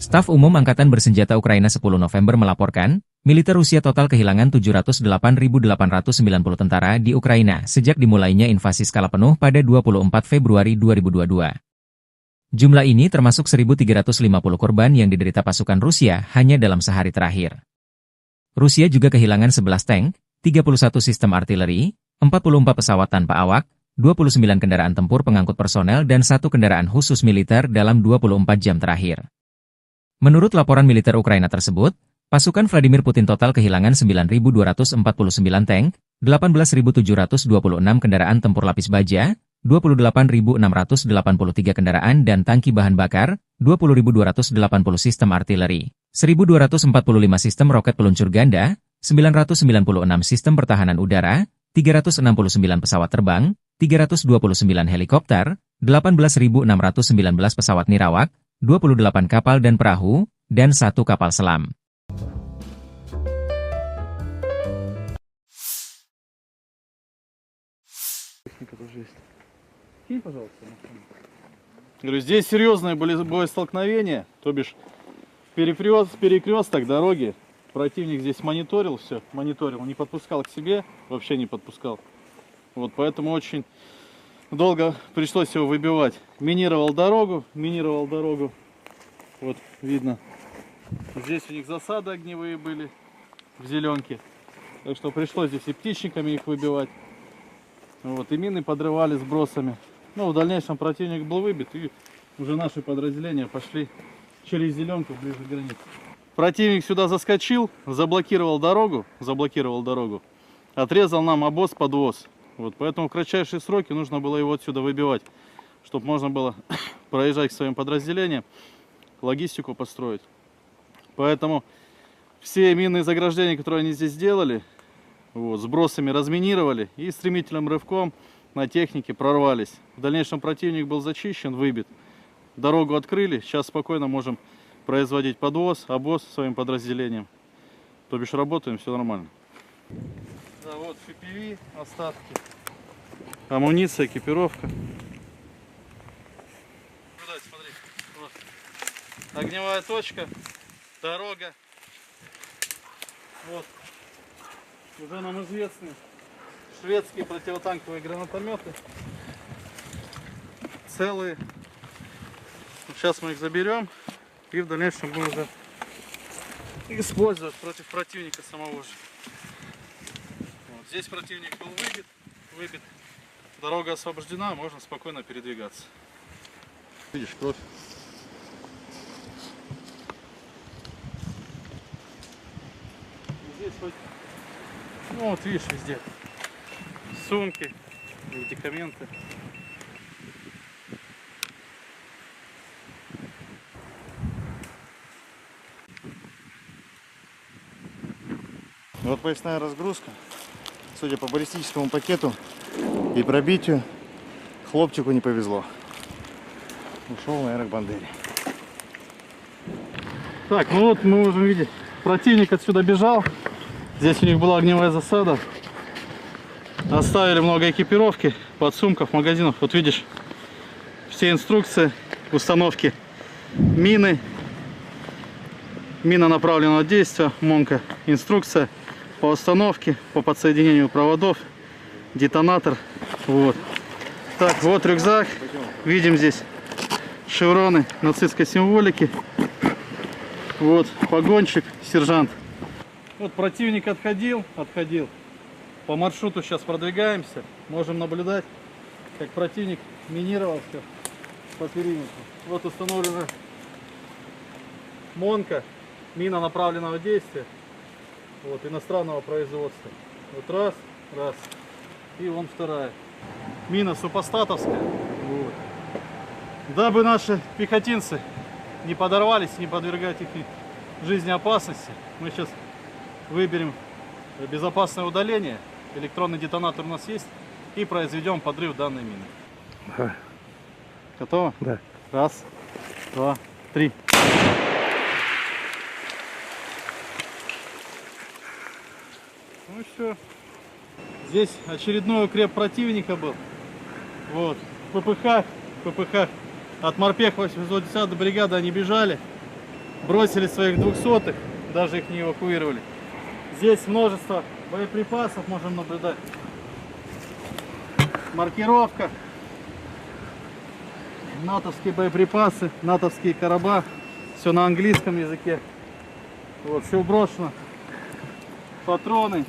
Staf Umum Angkatan Bersenjata Ukraina 10 November melaporkan, militer Rusia total kehilangan 708.890 tentara di Ukraina sejak dimulainya invasi skala penuh pada 24 Februari 2022. Jumlah ini termasuk 1.350 korban yang diderita pasukan Rusia hanya dalam sehari terakhir. Rusia juga kehilangan 11 tank, 31 sistem artileri, 44 pesawat tanpa awak, 29 kendaraan tempur pengangkut personel dan 1 kendaraan khusus militer dalam 24 jam terakhir. Menurut laporan militer Ukraina tersebut, pasukan Vladimir Putin total kehilangan 9.249 tank, 18.726 kendaraan tempur lapis baja, 28.683 kendaraan dan tangki bahan bakar, 20.280 sistem artileri, 1.245 sistem roket peluncur ganda, 996 sistem pertahanan udara, 369 pesawat terbang, 329 helikopter, 18.619 pesawat nirawak, 28 kapal dan perahu, dan 1 kapal selam. Говорю, здесь серьезное боестолкновение, то бишь перекресток дороги. Противник здесь мониторил все, не подпускал к себе, вообще не подпускал. Вот поэтому очень долго пришлось его выбивать. Минировал дорогу. Вот видно. Здесь у них засады огневые были в зеленке. Так что пришлось здесь и птичниками их выбивать. Вот, и мины подрывали сбросами. Ну, в дальнейшем противник был выбит, и уже наши подразделения пошли через зеленку ближе к границе. Противник сюда заскочил, заблокировал дорогу, отрезал нам обоз-подвоз. Вот, поэтому в кратчайшие сроки нужно было его отсюда выбивать, чтобы можно было проезжать к своим подразделениям, логистику построить. Поэтому все минные заграждения, которые они здесь сделали, вот, сбросами разминировали и стремительным рывком на технике прорвались. В дальнейшем противник был зачищен, выбит. Дорогу открыли, сейчас спокойно можем производить подвоз, обоз своим подразделениям. То бишь работаем, все нормально. Да, вот FPV, остатки, амуниция, экипировка. Смотри, вот. Огневая точка, дорога. Вот. Уже нам известны шведские противотанковые гранатометы. Целые. Сейчас мы их заберем и в дальнейшем будем уже использовать против противника самого же. Вот. Здесь противник был выбит. Дорога освобождена, можно спокойно передвигаться. Видишь, кровь. Здесь хоть, ну вот видишь, везде сумки, медикаменты. Вот поясная разгрузка. Судя по баллистическому пакету и пробитию, хлопчику не повезло. Ушел, наверное, к Бандере. Так, ну вот мы можем видеть, противник отсюда бежал. Здесь у них была огневая засада. Оставили много экипировки, подсумков, магазинов. Вот видишь, все инструкции установки мины, мина направленного действия, МОНКа, инструкция по установке, по подсоединению проводов, детонатор. Вот. Так, вот рюкзак. Видим здесь шевроны нацистской символики. Вот погонщик, сержант. Вот противник отходил. По маршруту сейчас продвигаемся. Можем наблюдать, как противник минировался по периметру. Вот установлена МОНКа, мина направленного действия. Вот, иностранного производства. Вот раз. И вон вторая. Мина супостатовская. Вот. Дабы наши пехотинцы не подорвались, не подвергать их жизни опасности, мы сейчас выберем безопасное удаление. Электронный детонатор у нас есть. И произведем подрыв данной мины. Ага. Готово? Да. Раз, два, три. Ну и все. Здесь очередной укреп противника был. Вот. ППХ. От морпех 810 бригады они бежали. бросили своих 200-х, даже их не эвакуировали. Здесь множество боеприпасов можем наблюдать. Маркировка. Натовские боеприпасы, натовские короба. Все на английском языке. Вот, все брошено. Патроны,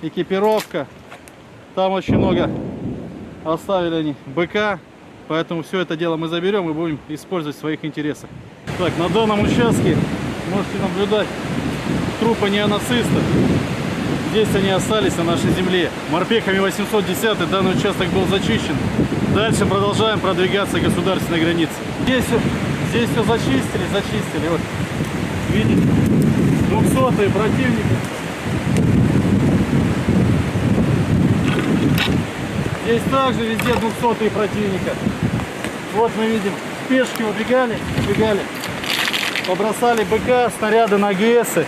экипировка. Там очень много оставили они БК. Поэтому все это дело мы заберем и будем использовать в своих интересах. Так, на данном участке можете наблюдать трупы неонацистов. Здесь они остались на нашей земле. Морпехами 810 данный участок был зачищен. Дальше продолжаем продвигаться к государственной границе. Здесь все зачистили. Вот, видите, 200-е противники. Здесь также везде 200-е противника. Вот мы видим, пешки убегали, побросали БК, снаряды на ГСы.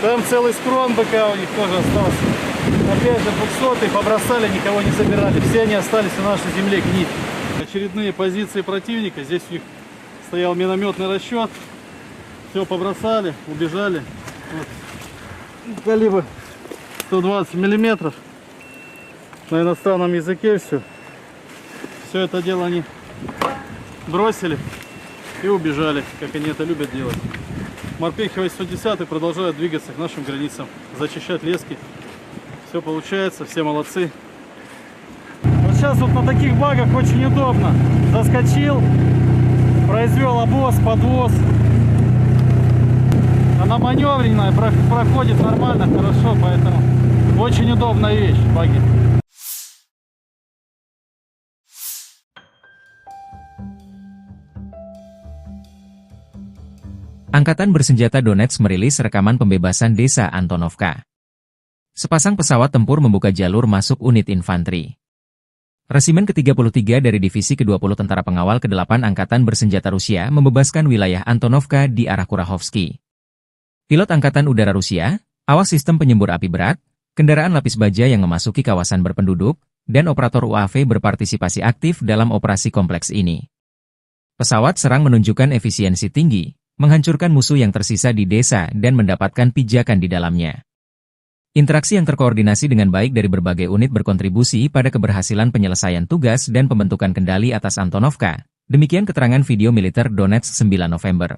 Там целый скрон БК у них тоже остался. Опять же 200-е побросали, никого не забирали. Все они остались на нашей земле гнить. Очередные позиции противника. Здесь у них стоял минометный расчет. Все побросали, убежали. Вот. Калибр 120 миллиметров. На иностранном языке все. Все это дело они бросили и убежали, как они это любят делать. Морпехи 810 продолжают двигаться к нашим границам, зачищать лески. Все получается, все молодцы. Вот сейчас вот на таких багах очень удобно. Заскочил, произвел обвоз, подвоз. Она маневренная, проходит нормально, хорошо, поэтому очень удобная вещь, баги. Angkatan Bersenjata Donetsk merilis rekaman pembebasan desa Antonovka. Sepasang pesawat tempur membuka jalur masuk unit infanteri. Resimen ke-33 dari Divisi ke-20 Tentara Pengawal ke-8 Angkatan Bersenjata Rusia membebaskan wilayah Antonovka di arah Kurahovsky. Pilot Angkatan Udara Rusia, awas sistem penyembur api berat, kendaraan lapis baja yang memasuki kawasan berpenduduk, dan operator UAV berpartisipasi aktif dalam operasi kompleks ini. Pesawat serang menunjukkan efisiensi tinggi, menghancurkan musuh yang tersisa di desa dan mendapatkan pijakan di dalamnya. Interaksi yang terkoordinasi dengan baik dari berbagai unit berkontribusi pada keberhasilan penyelesaian tugas dan pembentukan kendali atas Antonovka. Demikian keterangan video militer Donetsk 9 November.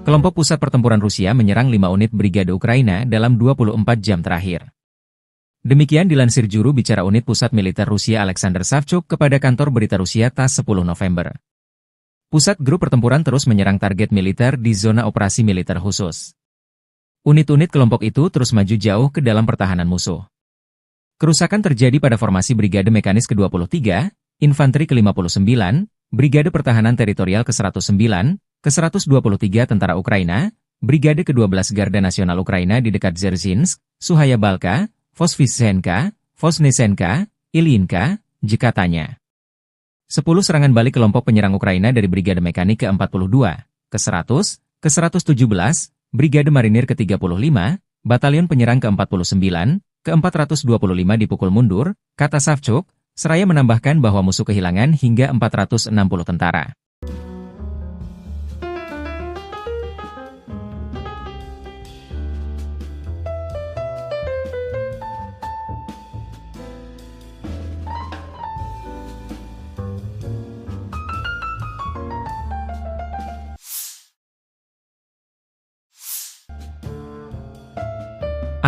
Kelompok pusat pertempuran Rusia menyerang 5 unit brigade Ukraina dalam 24 jam terakhir. Demikian dilansir juru bicara unit pusat militer Rusia Alexander Savchuk kepada kantor berita Rusia TASS 10 November. Pusat grup pertempuran terus menyerang target militer di zona operasi militer khusus. Unit-unit kelompok itu terus maju jauh ke dalam pertahanan musuh. Kerusakan terjadi pada formasi Brigade Mekanis ke-23, Infanteri ke-59, Brigade Pertahanan Teritorial ke-109, ke-123 Tentara Ukraina, Brigade ke-12 Garda Nasional Ukraina di dekat Dzerzhinsk, Suhaya Balka, Vosvysenka, Vosnesenka, Ilyinka, katanya. 10 serangan balik kelompok penyerang Ukraina dari Brigade Mekanik ke-42, ke-100, ke-117, Brigade Marinir ke-35, Batalion Penyerang ke-49, ke-425 dipukul mundur, kata Savchuk, seraya menambahkan bahwa musuh kehilangan hingga 460 tentara.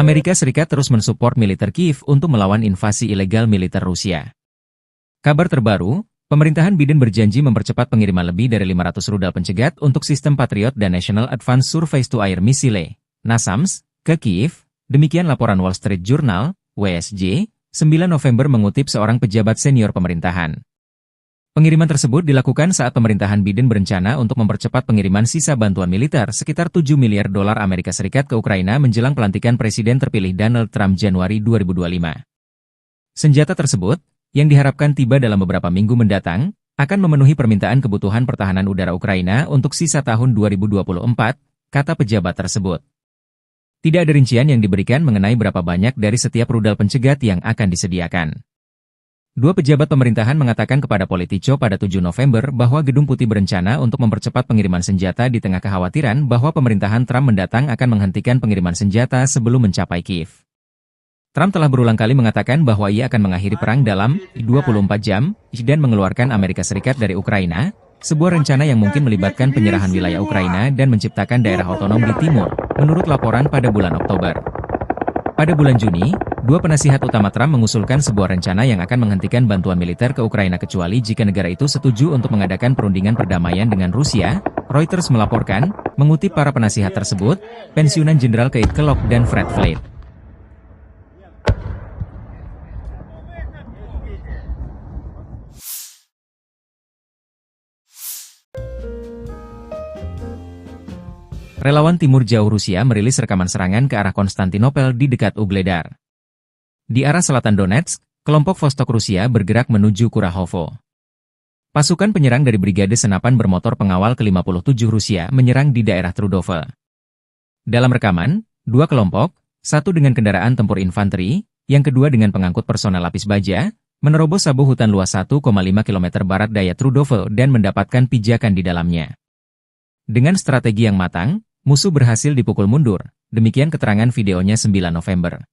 Amerika Serikat terus mensupport militer Kiev untuk melawan invasi ilegal militer Rusia. Kabar terbaru, pemerintahan Biden berjanji mempercepat pengiriman lebih dari 500 rudal pencegat untuk sistem Patriot dan National Advanced Surface-to-Air Missile, NASAMS, ke Kiev, demikian laporan Wall Street Journal, WSJ, 9 November mengutip seorang pejabat senior pemerintahan. Pengiriman tersebut dilakukan saat pemerintahan Biden berencana untuk mempercepat pengiriman sisa bantuan militer sekitar 7 miliar dolar Amerika Serikat ke Ukraina menjelang pelantikan Presiden terpilih Donald Trump Januari 2025. Senjata tersebut, yang diharapkan tiba dalam beberapa minggu mendatang, akan memenuhi permintaan kebutuhan pertahanan udara Ukraina untuk sisa tahun 2024, kata pejabat tersebut. Tidak ada rincian yang diberikan mengenai berapa banyak dari setiap rudal pencegat yang akan disediakan. Dua pejabat pemerintahan mengatakan kepada Politico pada 7 November bahwa Gedung Putih berencana untuk mempercepat pengiriman senjata di tengah kekhawatiran bahwa pemerintahan Trump mendatang akan menghentikan pengiriman senjata sebelum mencapai Kiev. Trump telah berulang kali mengatakan bahwa ia akan mengakhiri perang dalam 24 jam dan mengeluarkan Amerika Serikat dari Ukraina, sebuah rencana yang mungkin melibatkan penyerahan wilayah Ukraina dan menciptakan daerah otonom di timur, menurut laporan pada bulan Oktober. Pada bulan Juni, dua penasihat utama Trump mengusulkan sebuah rencana yang akan menghentikan bantuan militer ke Ukraina kecuali jika negara itu setuju untuk mengadakan perundingan perdamaian dengan Rusia, Reuters melaporkan, mengutip para penasihat tersebut, pensiunan Jenderal Keith Kellogg dan Fred Flake. Relawan Timur Jauh Rusia merilis rekaman serangan ke arah Konstantinopel di dekat Ugledar. Di arah selatan Donetsk, kelompok Vostok Rusia bergerak menuju Kurahovo. Pasukan penyerang dari Brigade Senapan Bermotor Pengawal ke-57 Rusia menyerang di daerah Trudove. Dalam rekaman, dua kelompok, satu dengan kendaraan tempur infanteri, yang kedua dengan pengangkut personel lapis baja, menerobos sabu hutan luas 1,5 km barat daya Trudove dan mendapatkan pijakan di dalamnya. Dengan strategi yang matang, musuh berhasil dipukul mundur, demikian keterangan videonya 9 November.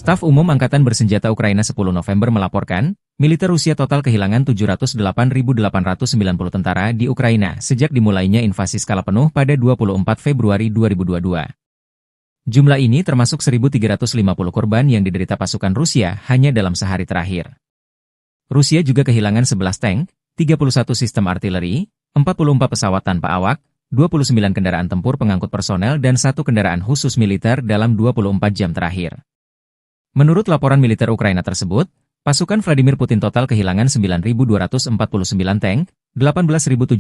Staf Umum Angkatan Bersenjata Ukraina 10 November melaporkan, militer Rusia total kehilangan 708.890 tentara di Ukraina sejak dimulainya invasi skala penuh pada 24 Februari 2022. Jumlah ini termasuk 1.350 korban yang diderita pasukan Rusia hanya dalam sehari terakhir. Rusia juga kehilangan 11 tank, 31 sistem artileri, 44 pesawat tanpa awak, 29 kendaraan tempur pengangkut personel dan 1 kendaraan khusus militer dalam 24 jam terakhir. Menurut laporan militer Ukraina tersebut, pasukan Vladimir Putin total kehilangan 9.249 tank, 18.726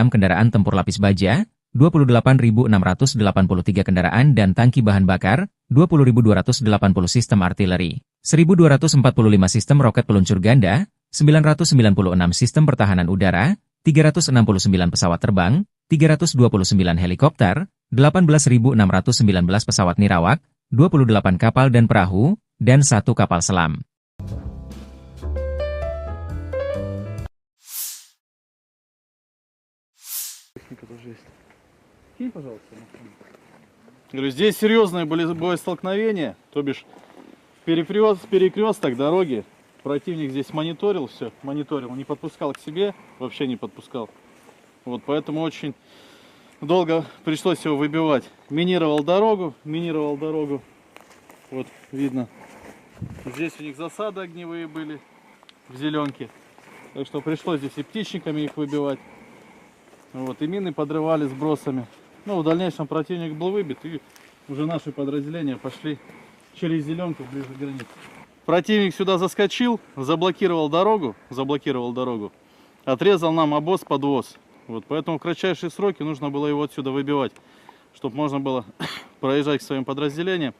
kendaraan tempur lapis baja, 28.683 kendaraan dan tangki bahan bakar, 20.280 sistem artileri, 1.245 sistem roket peluncur ganda, 996 sistem pertahanan udara, 369 pesawat terbang, 329 helikopter, 18.619 pesawat nirawak, 28 kapal dan perahu, dan 1 kapal selam. Говорю, здесь серьезные были боестолкновения, то бишь перекресток дороги. Противник здесь мониторил все, не подпускал к себе, вообще не подпускал. Вот, поэтому очень долго пришлось его выбивать. Минировал дорогу. Вот, видно. Здесь у них засады огневые были в зеленке. Так что пришлось здесь и птичниками их выбивать. Вот, и мины подрывали сбросами. Ну, в дальнейшем противник был выбит, и уже наши подразделения пошли через зеленку ближе к границе. Противник сюда заскочил, заблокировал дорогу, отрезал нам обоз-подвоз. Вот, поэтому в кратчайшие сроки нужно было его отсюда выбивать, чтобы можно было проезжать к своим подразделениям,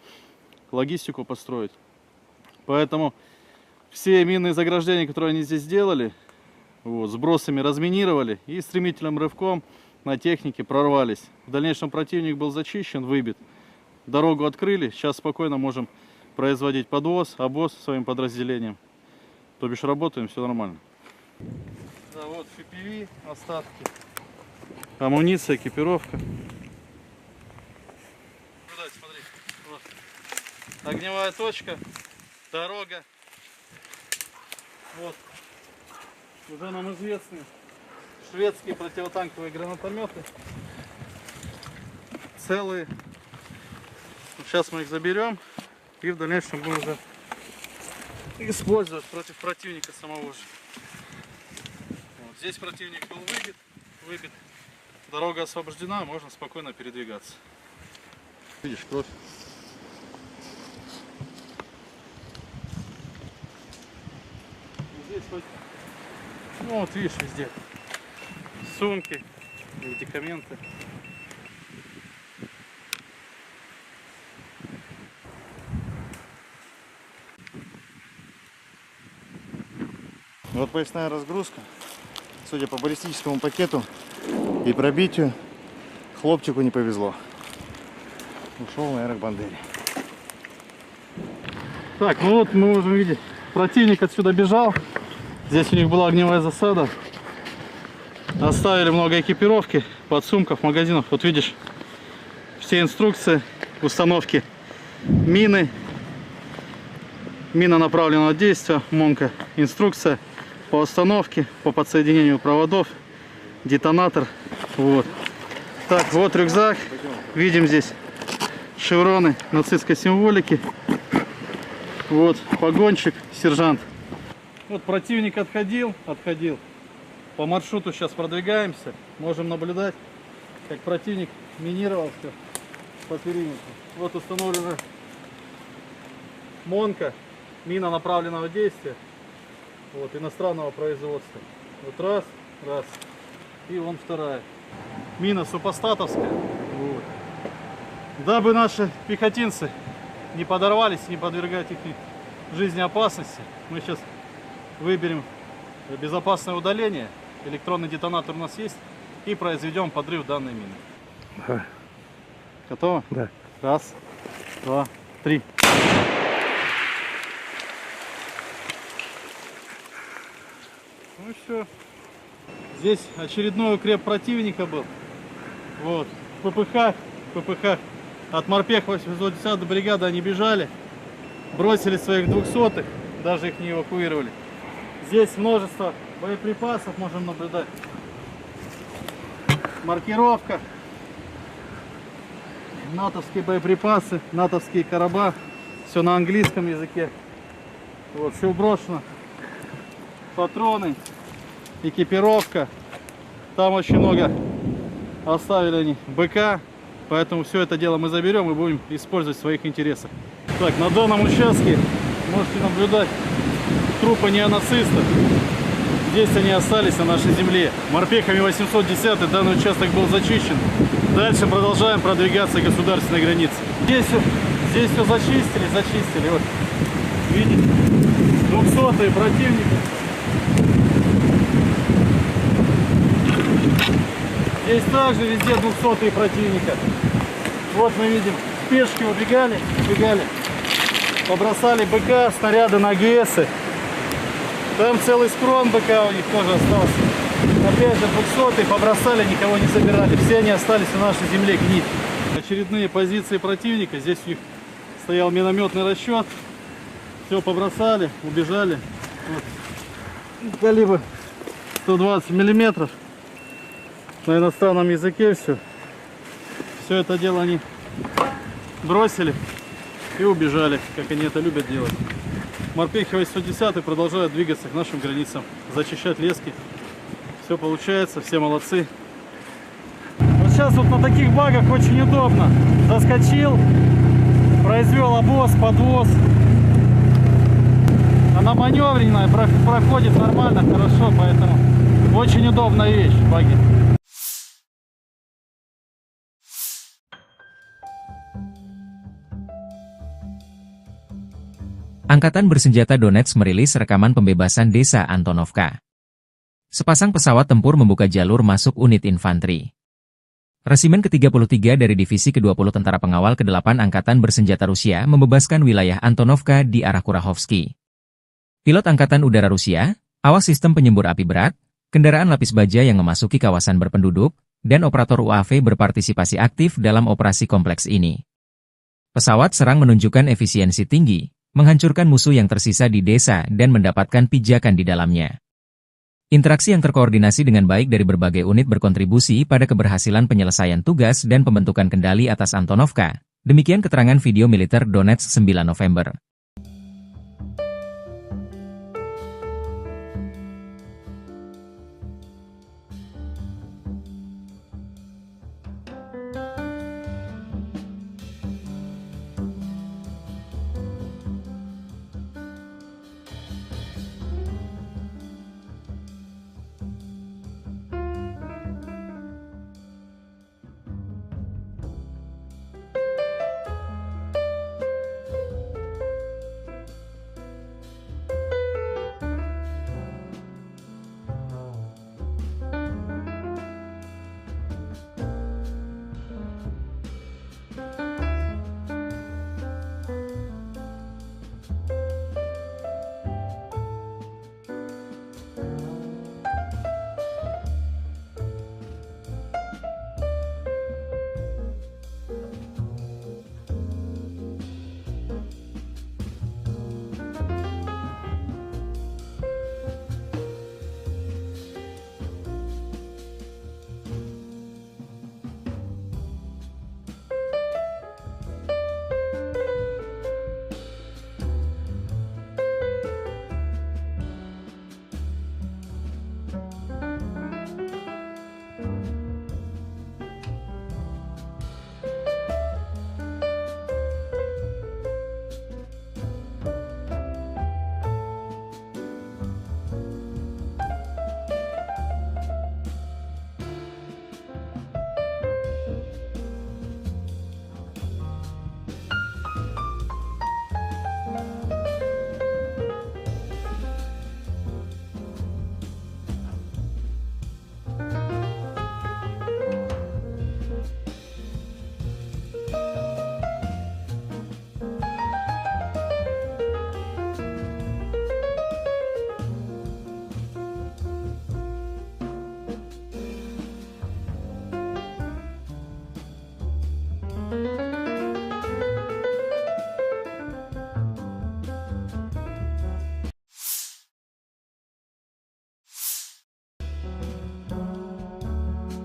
логистику построить. Поэтому все минные заграждения, которые они здесь сделали, вот, сбросами разминировали и стремительным рывком на технике прорвались. В дальнейшем противник был зачищен, выбит. Дорогу открыли, сейчас спокойно можем производить подвоз, обоз своим подразделениям. То бишь работаем, все нормально. Да, вот FPV, остатки, амуниция, экипировка. Смотри, вот. Огневая точка, дорога. Вот. Уже нам известны шведские противотанковые гранатометы. Целые. Сейчас мы их заберем и в дальнейшем будем уже использовать против противника самого же. Вот. Здесь противник был выбит. Дорога освобождена, можно спокойно передвигаться. Видишь, кровь. Здесь хоть, ну вот видишь, везде сумки, медикаменты. Вот поясная разгрузка. Судя по баллистическому пакету и пробитию, хлопчику не повезло. Ушел наверное к Бандере. Так, ну вот мы можем видеть, противник отсюда бежал. Здесь у них была огневая засада. Оставили много экипировки, подсумков, магазинов. Вот видишь, все инструкции установки мины, мина направленного действия, МОНка, инструкция по установке, по подсоединению проводов, детонатор. Вот. Так, вот рюкзак. Видим здесь шевроны нацистской символики. Вот погонщик, сержант. Вот противник отходил. По маршруту сейчас продвигаемся. Можем наблюдать, как противник минировал все по периметру. Вот установлена МОНка, мина направленного действия. Вот, иностранного производства. Вот раз. И вон вторая. Мина супостатовская. Вот. Дабы наши пехотинцы не подорвались, не подвергать их жизни опасности, мы сейчас выберем безопасное удаление. Электронный детонатор у нас есть. И произведем подрыв данной мины. Да. Готово? Да. Раз, два, три. Ну и все. Здесь очередной укреп противника был. Вот. ППХ. От морпех 810 бригады они бежали. бросили своих 200-х, даже их не эвакуировали. Здесь множество боеприпасов можем наблюдать. Маркировка. Натовские боеприпасы, натовские короба. Все на английском языке. Вот, все брошено. Патроны, экипировка. Там очень много оставили они БК. Поэтому все это дело мы заберем и будем использовать в своих интересах. Так, на данном участке можете наблюдать трупы неонацистов. Здесь они остались на нашей земле. Морпехами 810 данный участок был зачищен. Дальше продолжаем продвигаться к государственной границе. Здесь все зачистили. Вот, видите, 200-е противники. Здесь также везде 200-е противника. Вот мы видим, пешки убегали, побросали БК, снаряды на АГСы. Там целый схрон БК у них тоже остался. Опять же 200-е побросали, никого не собирали. Все они остались на нашей земле гнить. Очередные позиции противника. Здесь у них стоял минометный расчет. Все побросали, убежали. Вот. Калибр 120 миллиметров. На иностранном языке все. Все это дело они бросили и убежали, как они это любят делать. Морпехи 810 продолжают двигаться к нашим границам, зачищать лески. Все получается, все молодцы. Вот сейчас вот на таких багах очень удобно. Заскочил, произвел обвоз, подвоз. Она маневренная, проходит нормально, хорошо, поэтому очень удобная вещь, баги. Angkatan Bersenjata Donetsk merilis rekaman pembebasan desa Antonovka. Sepasang pesawat tempur membuka jalur masuk unit infanteri. Resimen ke-33 dari Divisi ke-20 Tentara Pengawal ke-8 Angkatan Bersenjata Rusia membebaskan wilayah Antonovka di arah Kurahovsky. Pilot Angkatan Udara Rusia, awas sistem penyembur api berat, kendaraan lapis baja yang memasuki kawasan berpenduduk, dan operator UAV berpartisipasi aktif dalam operasi kompleks ini. Pesawat serang menunjukkan efisiensi tinggi, menghancurkan musuh yang tersisa di desa dan mendapatkan pijakan di dalamnya. Interaksi yang terkoordinasi dengan baik dari berbagai unit berkontribusi pada keberhasilan penyelesaian tugas dan pembentukan kendali atas Antonovka. Demikian keterangan video militer Donetsk 9 November.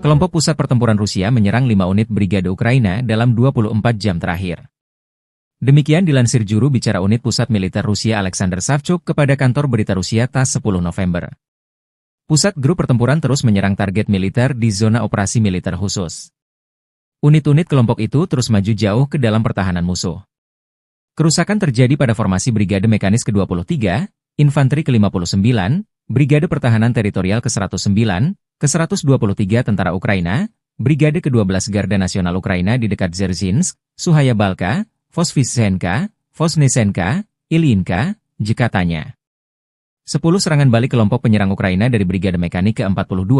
Kelompok pusat pertempuran Rusia menyerang 5 unit brigade Ukraina dalam 24 jam terakhir. Demikian dilansir juru bicara unit pusat militer Rusia Alexander Savchuk kepada kantor berita Rusia TASS 10 November. Pusat grup pertempuran terus menyerang target militer di zona operasi militer khusus. Unit-unit kelompok itu terus maju jauh ke dalam pertahanan musuh. Kerusakan terjadi pada formasi Brigade Mekanis ke-23, Infanteri ke-59, Brigade Pertahanan Teritorial ke-109, ke-123 Tentara Ukraina, Brigade ke-12 Garda Nasional Ukraina di dekat Dzerzhinsk, Suhaya Balka, Vosvysenka, Vosnesenka, Ilyinka, katanya. 10 serangan balik kelompok penyerang Ukraina dari Brigade Mekanik ke-42,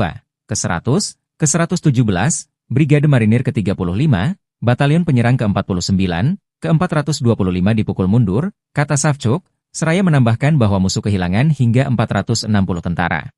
ke-100, ke-117, Brigade Marinir ke-35, Batalion Penyerang ke-49, ke-425 dipukul mundur, kata Savchuk, seraya menambahkan bahwa musuh kehilangan hingga 460 tentara.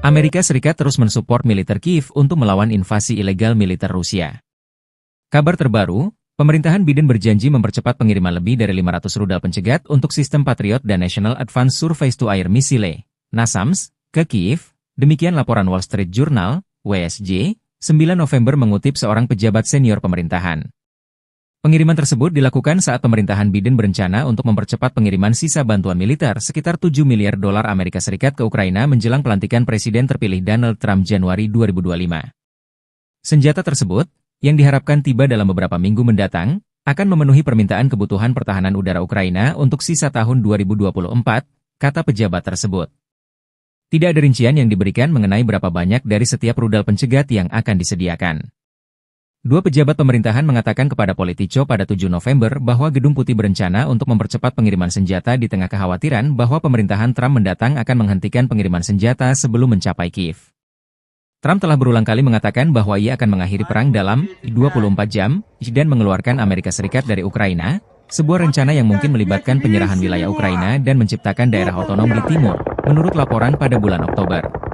Amerika Serikat terus mensupport militer Kiev untuk melawan invasi ilegal militer Rusia. Kabar terbaru, pemerintahan Biden berjanji mempercepat pengiriman lebih dari 500 rudal pencegat untuk sistem Patriot dan National Advanced Surface-to-Air Missile, NASAMS, ke Kiev, demikian laporan Wall Street Journal, WSJ, 9 November mengutip seorang pejabat senior pemerintahan. Pengiriman tersebut dilakukan saat pemerintahan Biden berencana untuk mempercepat pengiriman sisa bantuan militer sekitar 7 miliar dolar Amerika Serikat ke Ukraina menjelang pelantikan Presiden terpilih Donald Trump Januari 2025. Senjata tersebut, yang diharapkan tiba dalam beberapa minggu mendatang, akan memenuhi permintaan kebutuhan pertahanan udara Ukraina untuk sisa tahun 2024, kata pejabat tersebut. Tidak ada rincian yang diberikan mengenai berapa banyak dari setiap rudal pencegat yang akan disediakan. Dua pejabat pemerintahan mengatakan kepada Politico pada 7 November bahwa Gedung Putih berencana untuk mempercepat pengiriman senjata di tengah kekhawatiran bahwa pemerintahan Trump mendatang akan menghentikan pengiriman senjata sebelum mencapai Kiev. Trump telah berulang kali mengatakan bahwa ia akan mengakhiri perang dalam 24 jam dan mengeluarkan Amerika Serikat dari Ukraina, sebuah rencana yang mungkin melibatkan penyerahan wilayah Ukraina dan menciptakan daerah otonom di timur, menurut laporan pada bulan Oktober.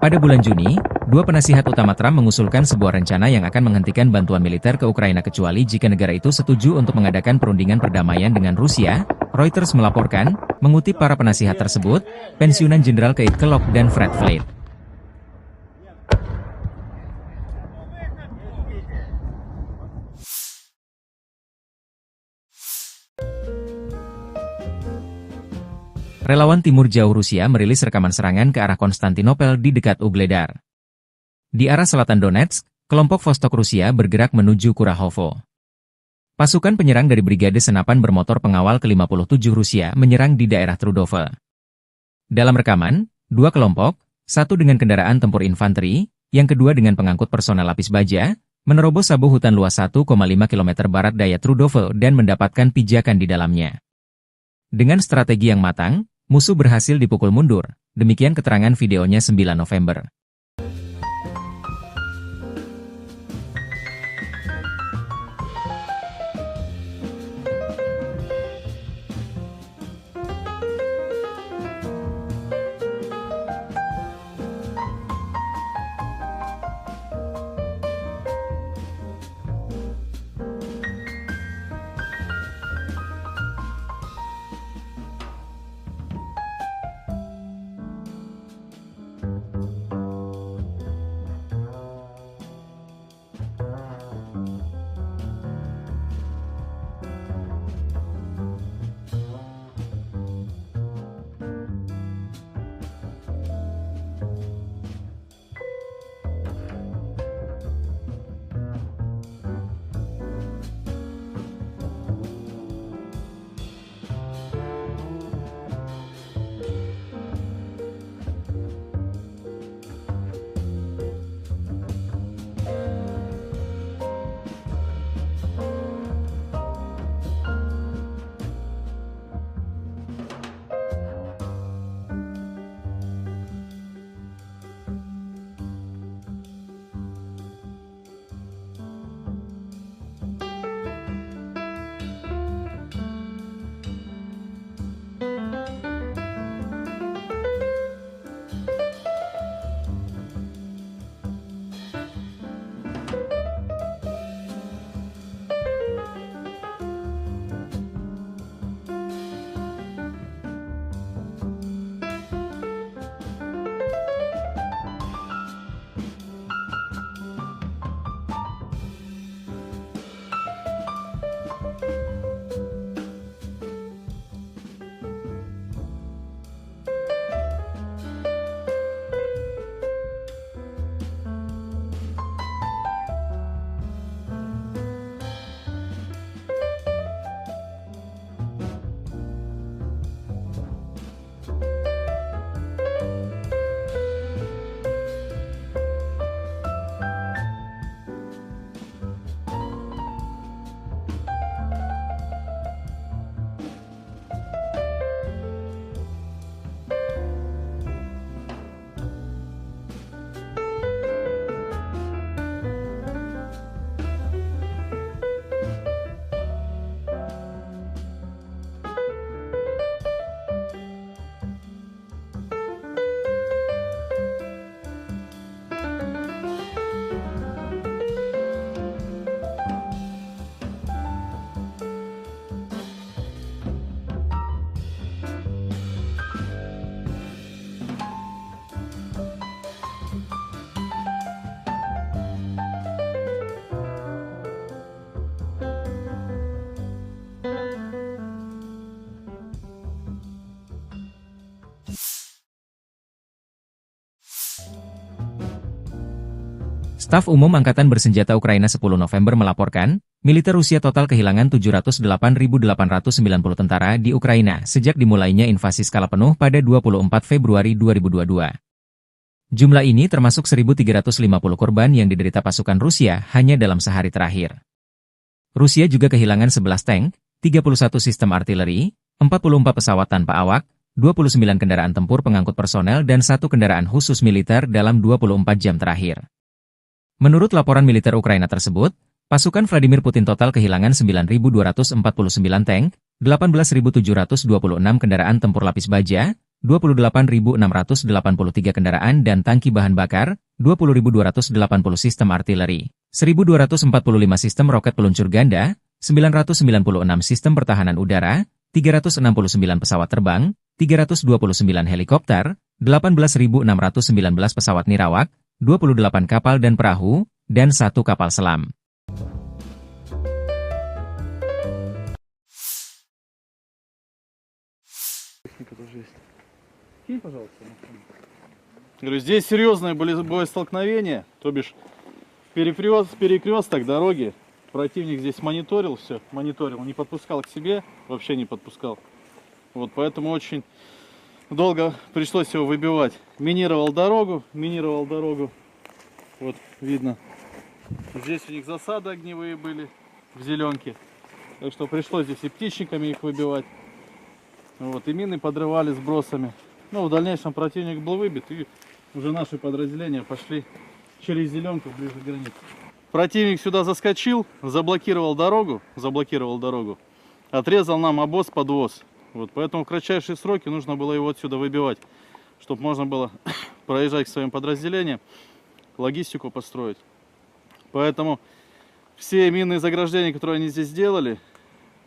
Pada bulan Juni, dua penasihat utama Trump mengusulkan sebuah rencana yang akan menghentikan bantuan militer ke Ukraina kecuali jika negara itu setuju untuk mengadakan perundingan perdamaian dengan Rusia, Reuters melaporkan, mengutip para penasihat tersebut, pensiunan Jenderal Keith Kellogg dan Fred Flake. Relawan Timur Jauh Rusia merilis rekaman serangan ke arah Konstantinopel di dekat Ugledar. Di arah selatan Donetsk, kelompok Vostok Rusia bergerak menuju Kurahovo. Pasukan penyerang dari Brigade Senapan Bermotor Pengawal ke-57 Rusia menyerang di daerah Trudove. Dalam rekaman, dua kelompok, satu dengan kendaraan tempur infanteri, yang kedua dengan pengangkut personel lapis baja, menerobos sabu hutan luas 1,5 km barat daya Trudove dan mendapatkan pijakan di dalamnya. Dengan strategi yang matang, musuh berhasil dipukul mundur, demikian keterangan videonya 9 November. Staf Umum Angkatan Bersenjata Ukraina 10 November melaporkan, militer Rusia total kehilangan 708.890 tentara di Ukraina sejak dimulainya invasi skala penuh pada 24 Februari 2022. Jumlah ini termasuk 1.350 korban yang diderita pasukan Rusia hanya dalam sehari terakhir. Rusia juga kehilangan 11 tank, 31 sistem artileri, 44 pesawat tanpa awak, 29 kendaraan tempur pengangkut personel dan 1 kendaraan khusus militer dalam 24 jam terakhir. Menurut laporan militer Ukraina tersebut, pasukan Vladimir Putin total kehilangan 9.249 tank, 18.726 kendaraan tempur lapis baja, 28.683 kendaraan dan tangki bahan bakar, 20.280 sistem artileri, 1.245 sistem roket peluncur ganda, 996 sistem pertahanan udara, 369 pesawat terbang, 329 helikopter, 18.619 pesawat nirawak, 28 kapal dan perahu, dan 1 kapal selam. Говорю, здесь серьезное боестолкновение, то бишь перекресток дороги. Противник здесь мониторил все, не подпускал к себе, вообще не подпускал. Вот поэтому очень долго пришлось его выбивать. Минировал дорогу. Вот видно. Здесь у них засады огневые были в зеленке. Так что пришлось здесь и птичниками их выбивать. Вот, и мины подрывали сбросами. Ну, в дальнейшем противник был выбит, и уже наши подразделения пошли через зеленку ближе к границе. Противник сюда заскочил, заблокировал дорогу, отрезал нам обоз-подвоз. Вот, поэтому в кратчайшие сроки нужно было его отсюда выбивать, чтобы можно было проезжать к своим подразделениям, логистику построить. Поэтому все минные заграждения, которые они здесь сделали,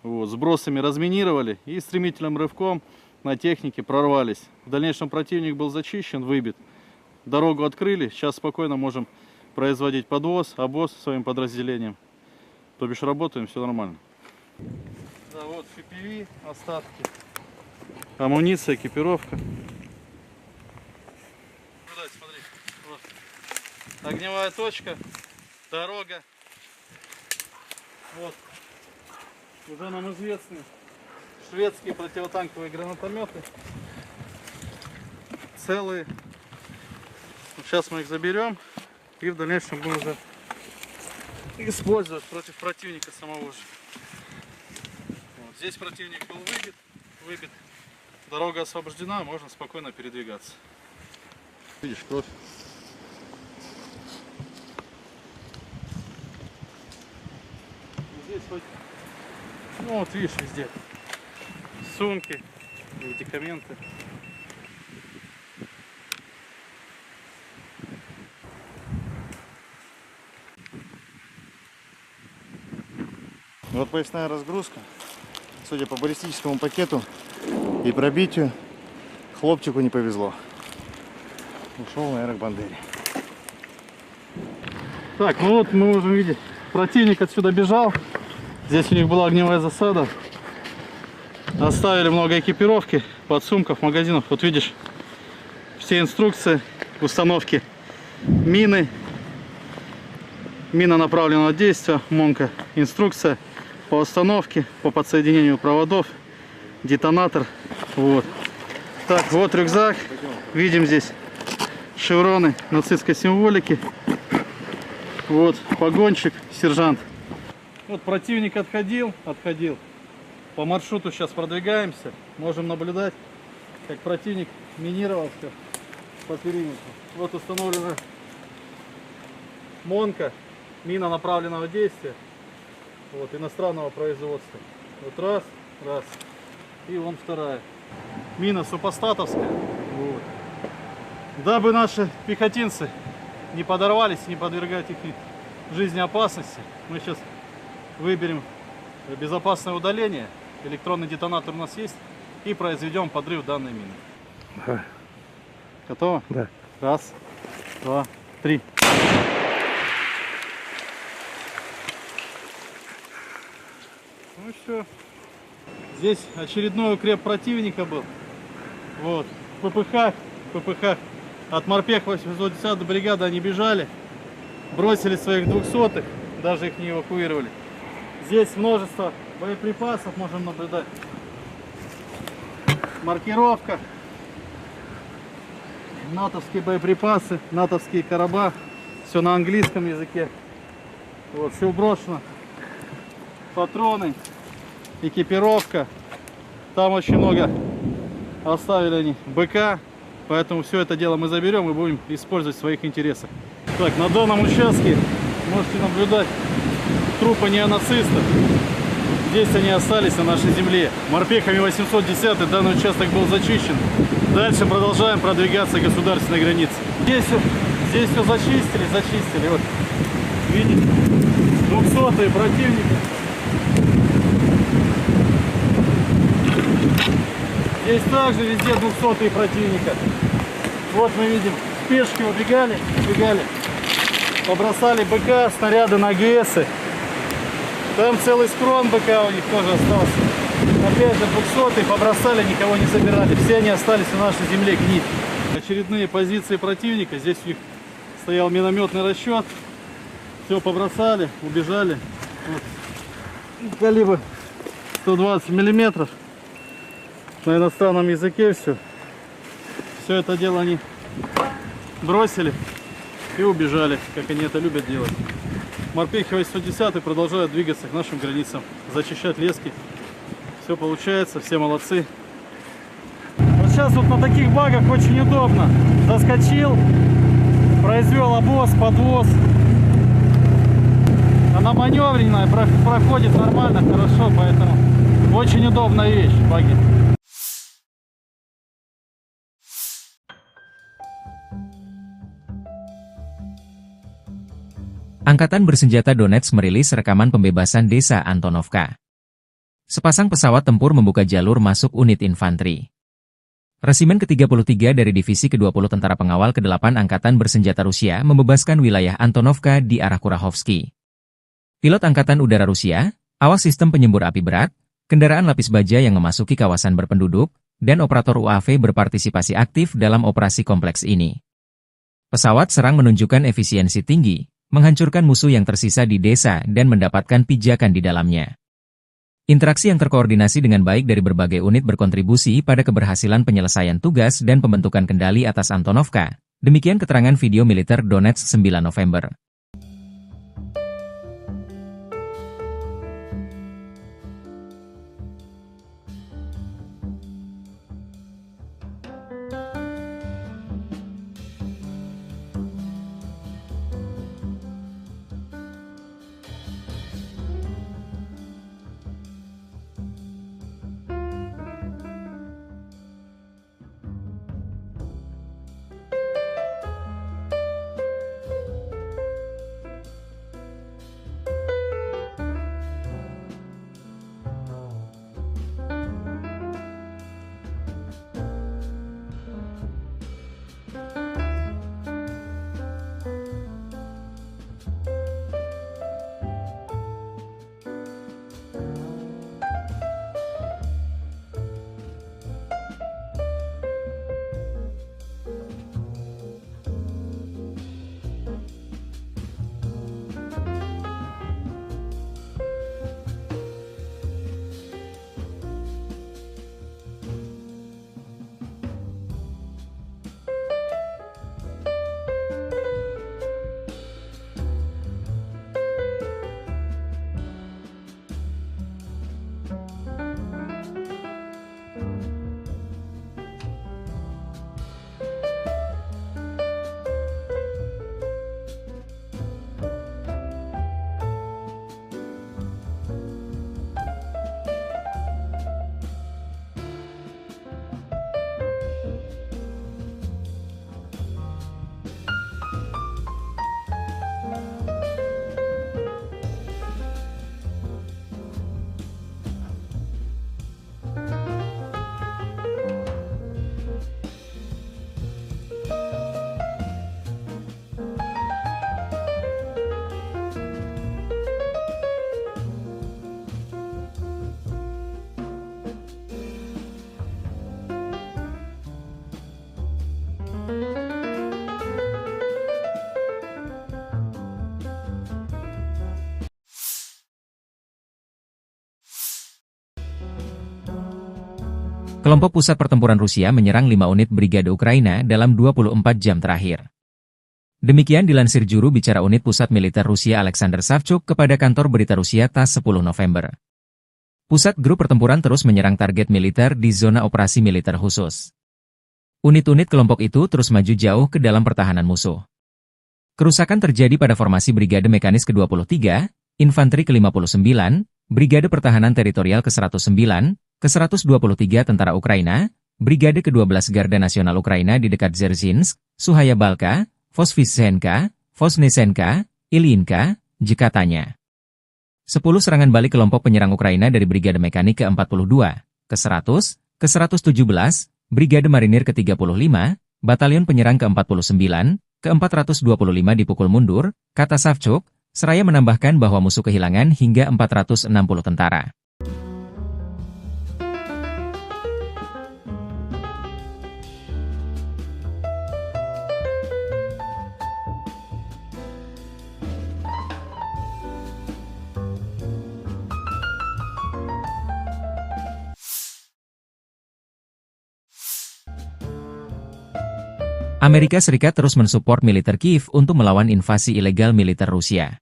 вот, сбросами разминировали и стремительным рывком на технике прорвались. В дальнейшем противник был зачищен, выбит. Дорогу открыли, сейчас спокойно можем производить подвоз, обоз своим подразделениям. То бишь работаем, все нормально. Да, вот FPV, остатки, амуниция, экипировка. Наблюдай, смотри, вот. Огневая точка, дорога. Вот, уже нам известны шведские противотанковые гранатометы. Целые. Сейчас мы их заберем и в дальнейшем будем уже использовать против противника самого же. Вот. Здесь противник был выбит. Дорога освобождена, можно спокойно передвигаться. Видишь, кровь. Здесь хоть, ну вот видишь, везде сумки, медикаменты. Вот поясная разгрузка. Судя по баллистическому пакету и пробитию, хлопчику не повезло. Ушел на аэробандере. Так, ну вот мы можем видеть, противник отсюда бежал. Здесь у них была огневая засада. Оставили много экипировки, подсумков, магазинов. Вот видишь, все инструкции установки мины, мина направленного действия, МОНка, инструкция по установке, по подсоединению проводов, детонатор. Вот. Так, вот рюкзак. Видим здесь шевроны нацистской символики. Вот погонщик, сержант. Вот противник отходил. По маршруту сейчас продвигаемся. Можем наблюдать, как противник минировал все по периметру. Вот установлена МОНка, мина направленного действия. Вот, иностранного производства. Вот раз. И вон вторая. Мина супостатовская. Вот. Дабы наши пехотинцы не подорвались, не подвергать их жизни опасности, мы сейчас выберем безопасное удаление. Электронный детонатор у нас есть. И произведем подрыв данной мины. Давай. Готово? Да. Раз, два, три. Ну все. Здесь очередной укреп противника был. Вот. ППХ. От морпех 810 бригады они бежали. бросили своих 200-х, даже их не эвакуировали. Здесь множество боеприпасов можем наблюдать. Маркировка. Натовские боеприпасы, натовские короба. Все на английском языке. Вот, все брошено. Патроны, экипировка. Там очень много оставили они БК. Поэтому все это дело мы заберем и будем использовать в своих интересах. Так, на данном участке можете наблюдать трупы неонацистов. Здесь они остались на нашей земле. Морпехами 810 данный участок был зачищен. Дальше продолжаем продвигаться к государственной границе. Здесь все зачистили. Вот, видите, 200-е противника. Здесь также везде 200-е противника. Вот мы видим, спешки убегали, побросали БК, снаряды на АГСы. Там целый скрон БК у них тоже остался. Опять же 200-е побросали, никого не собирали. Все они остались на нашей земле гнить. Очередные позиции противника. Здесь у них стоял минометный расчет. Все побросали, убежали. Вот. Калибр 120 миллиметров. На иностранном языке все. Все это дело они бросили и убежали, как они это любят делать. Морпехи 810 продолжают двигаться к нашим границам, зачищать лески. Все получается, все молодцы. Вот сейчас вот на таких багах очень удобно. Заскочил, произвел обвоз, подвоз. Она маневренная, проходит нормально, хорошо, поэтому очень удобная вещь, баги. Angkatan Bersenjata Donetsk merilis rekaman pembebasan desa Antonovka. Sepasang pesawat tempur membuka jalur masuk unit infanteri. Resimen ke-33 dari Divisi ke-20 Tentara Pengawal ke-8 Angkatan Bersenjata Rusia membebaskan wilayah Antonovka di arah Kurahovsky. Pilot Angkatan Udara Rusia, awas sistem penyembur api berat, kendaraan lapis baja yang memasuki kawasan berpenduduk, dan operator UAV berpartisipasi aktif dalam operasi kompleks ini. Pesawat serang menunjukkan efisiensi tinggi, menghancurkan musuh yang tersisa di desa dan mendapatkan pijakan di dalamnya. Interaksi yang terkoordinasi dengan baik dari berbagai unit berkontribusi pada keberhasilan penyelesaian tugas dan pembentukan kendali atas Antonovka. Demikian keterangan video militer Donetsk 9 November. Kelompok pusat pertempuran Rusia menyerang 5 unit brigade Ukraina dalam 24 jam terakhir. Demikian dilansir juru bicara unit pusat militer Rusia Alexander Savchuk kepada kantor berita Rusia TASS 10 November. Pusat grup pertempuran terus menyerang target militer di zona operasi militer khusus. Unit-unit kelompok itu terus maju jauh ke dalam pertahanan musuh. Kerusakan terjadi pada formasi Brigade Mekanis ke-23, Infanteri ke-59, Brigade Pertahanan Teritorial ke-109, ke-123 Tentara Ukraina, Brigade ke-12 Garda Nasional Ukraina di dekat Dzerzhinsk, Suhaya Balka, Vosvysenka, Vosnesenka, Ilyinka, katanya. 10 serangan balik kelompok penyerang Ukraina dari Brigade Mekanik ke-42, ke-100, ke-117, Brigade Marinir ke-35, Batalion Penyerang ke-49, ke-425 dipukul mundur, kata Savchuk, seraya menambahkan bahwa musuh kehilangan hingga 460 tentara. Amerika Serikat terus mensupport militer Kiev untuk melawan invasi ilegal militer Rusia.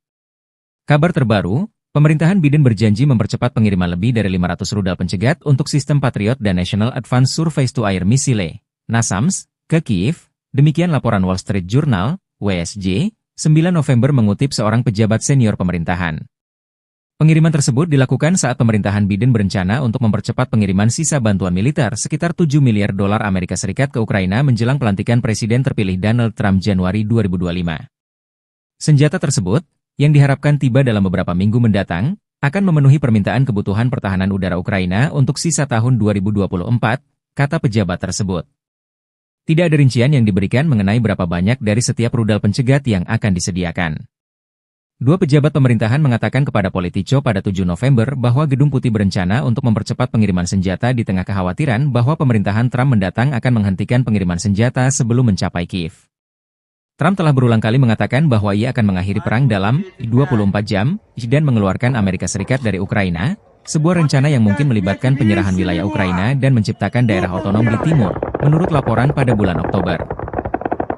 Kabar terbaru, pemerintahan Biden berjanji mempercepat pengiriman lebih dari 500 rudal pencegat untuk sistem Patriot dan National Advanced Surface-to-Air Missile, NASAMS, ke Kiev. Demikian laporan Wall Street Journal, WSJ, 9 November mengutip seorang pejabat senior pemerintahan. Pengiriman tersebut dilakukan saat pemerintahan Biden berencana untuk mempercepat pengiriman sisa bantuan militer sekitar 7 miliar dolar Amerika Serikat ke Ukraina menjelang pelantikan Presiden terpilih Donald Trump Januari 2025. Senjata tersebut, yang diharapkan tiba dalam beberapa minggu mendatang, akan memenuhi permintaan kebutuhan pertahanan udara Ukraina untuk sisa tahun 2024, kata pejabat tersebut. Tidak ada rincian yang diberikan mengenai berapa banyak dari setiap rudal pencegat yang akan disediakan. Dua pejabat pemerintahan mengatakan kepada Politico pada 7 November bahwa Gedung Putih berencana untuk mempercepat pengiriman senjata di tengah kekhawatiran bahwa pemerintahan Trump mendatang akan menghentikan pengiriman senjata sebelum mencapai Kiev. Trump telah berulang kali mengatakan bahwa ia akan mengakhiri perang dalam 24 jam dan mengeluarkan Amerika Serikat dari Ukraina, sebuah rencana yang mungkin melibatkan penyerahan wilayah Ukraina dan menciptakan daerah otonom di timur, menurut laporan pada bulan Oktober.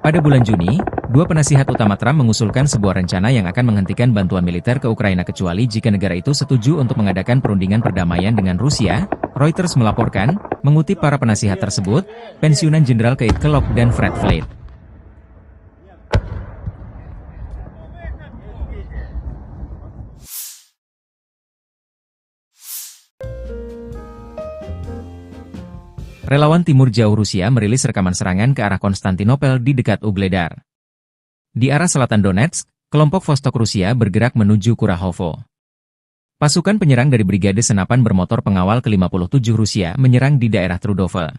Pada bulan Juni, dua penasihat utama Trump mengusulkan sebuah rencana yang akan menghentikan bantuan militer ke Ukraina kecuali jika negara itu setuju untuk mengadakan perundingan perdamaian dengan Rusia, Reuters melaporkan, mengutip para penasihat tersebut, pensiunan Jenderal Keith Kellogg dan Fred Flake. Relawan Timur Jauh Rusia merilis rekaman serangan ke arah Konstantinopel di dekat Ugledar. Di arah selatan Donetsk, kelompok Vostok Rusia bergerak menuju Kurahovo. Pasukan penyerang dari Brigade Senapan Bermotor Pengawal ke-57 Rusia menyerang di daerah Trudove.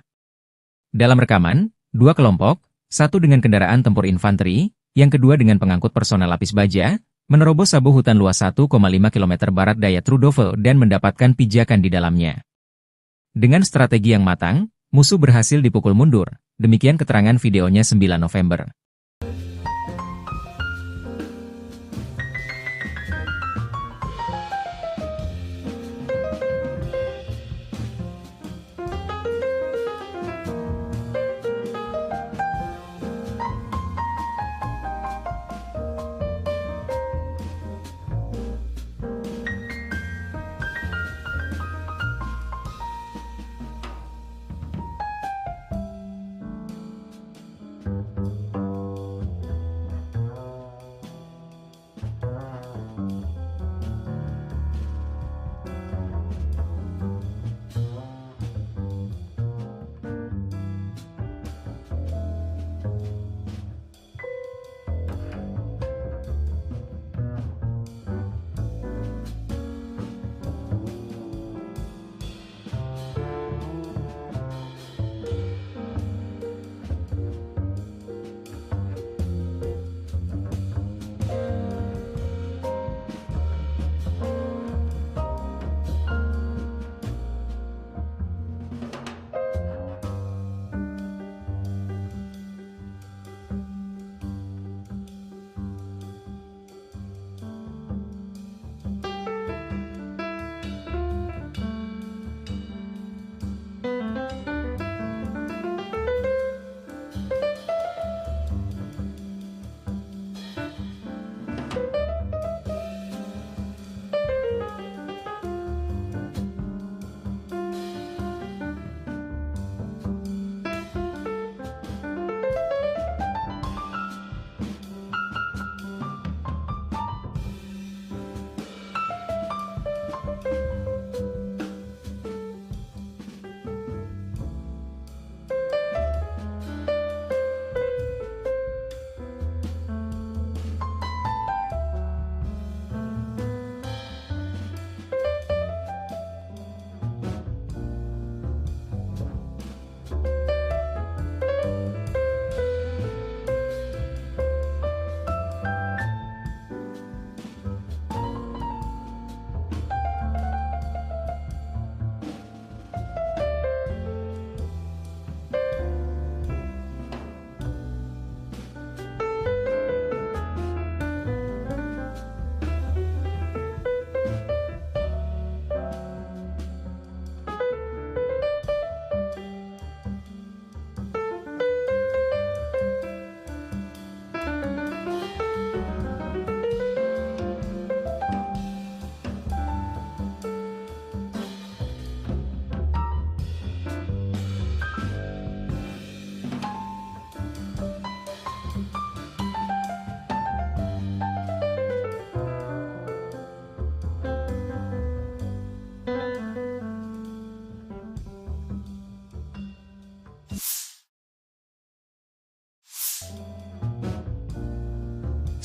Dalam rekaman, dua kelompok, satu dengan kendaraan tempur infanteri, yang kedua dengan pengangkut personel lapis baja, menerobos sabu hutan luas 1,5 km barat daya Trudove dan mendapatkan pijakan di dalamnya. Dengan strategi yang matang, musuh berhasil dipukul mundur, demikian keterangan videonya 9 November.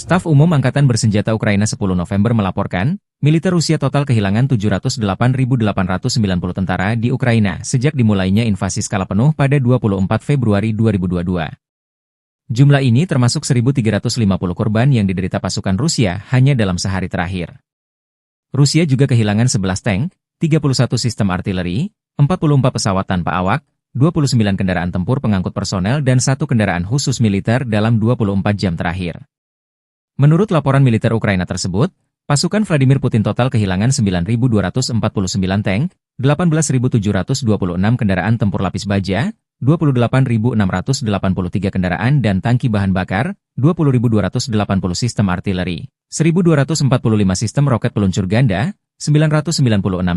Staf Umum Angkatan Bersenjata Ukraina 10 November melaporkan, militer Rusia total kehilangan 708.890 tentara di Ukraina sejak dimulainya invasi skala penuh pada 24 Februari 2022. Jumlah ini termasuk 1.350 korban yang diderita pasukan Rusia hanya dalam sehari terakhir. Rusia juga kehilangan 11 tank, 31 sistem artileri, 44 pesawat tanpa awak, 29 kendaraan tempur pengangkut personel dan 1 kendaraan khusus militer dalam 24 jam terakhir. Menurut laporan militer Ukraina tersebut, pasukan Vladimir Putin total kehilangan 9.249 tank, 18.726 kendaraan tempur lapis baja, 28.683 kendaraan dan tangki bahan bakar, 20.280 sistem artileri, 1.245 sistem roket peluncur ganda, 996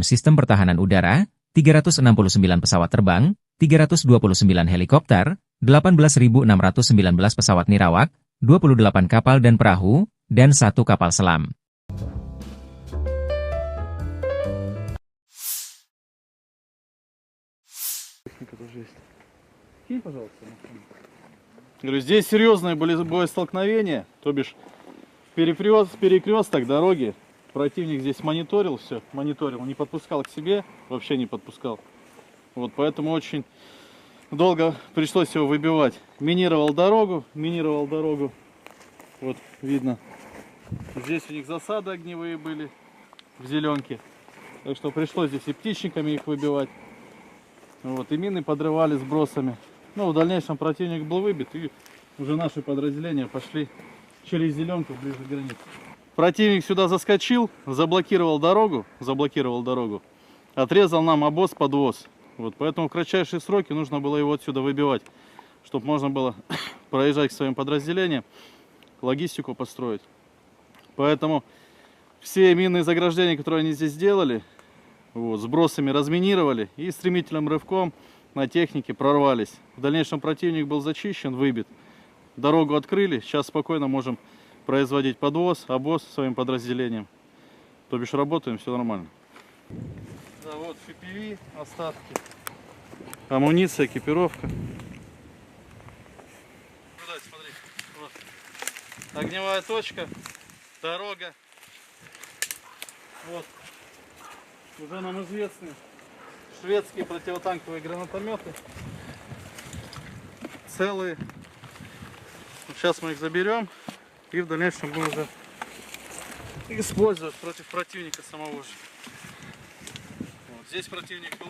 sistem pertahanan udara, 369 pesawat terbang, 329 helikopter, 18.619 pesawat nirawak, 28 kapal dan perahu, dan 1 kapal selam. Говорю, здесь серьезные были боестолкновения, то бишь перекресток дороги. Противник здесь мониторил все, не подпускал к себе, вообще не подпускал. Вот поэтому очень долго пришлось его выбивать. Минировал дорогу. Вот видно. Здесь у них засады огневые были в зеленке. Так что пришлось здесь и птичниками их выбивать. Вот, и мины подрывали сбросами. Ну, в дальнейшем противник был выбит, и уже наши подразделения пошли через зеленку ближе к границе. Противник сюда заскочил, заблокировал дорогу, отрезал нам обоз-подвоз. Вот, поэтому в кратчайшие сроки нужно было его отсюда выбивать, чтобы можно было проезжать к своим подразделениям, логистику построить. Поэтому все минные заграждения, которые они здесь сделали, вот, сбросами разминировали и стремительным рывком на технике прорвались. В дальнейшем противник был зачищен, выбит. Дорогу открыли, сейчас спокойно можем производить подвоз, обоз своим подразделениям. То бишь работаем, все нормально. Да, вот FPV, остатки, амуниция, экипировка. Туда, смотри, вот. Огневая точка, дорога. Вот. Уже нам известны шведские противотанковые гранатометы. Целые. Сейчас мы их заберем и в дальнейшем будем уже использовать против противника самого же. Вот. Здесь противник был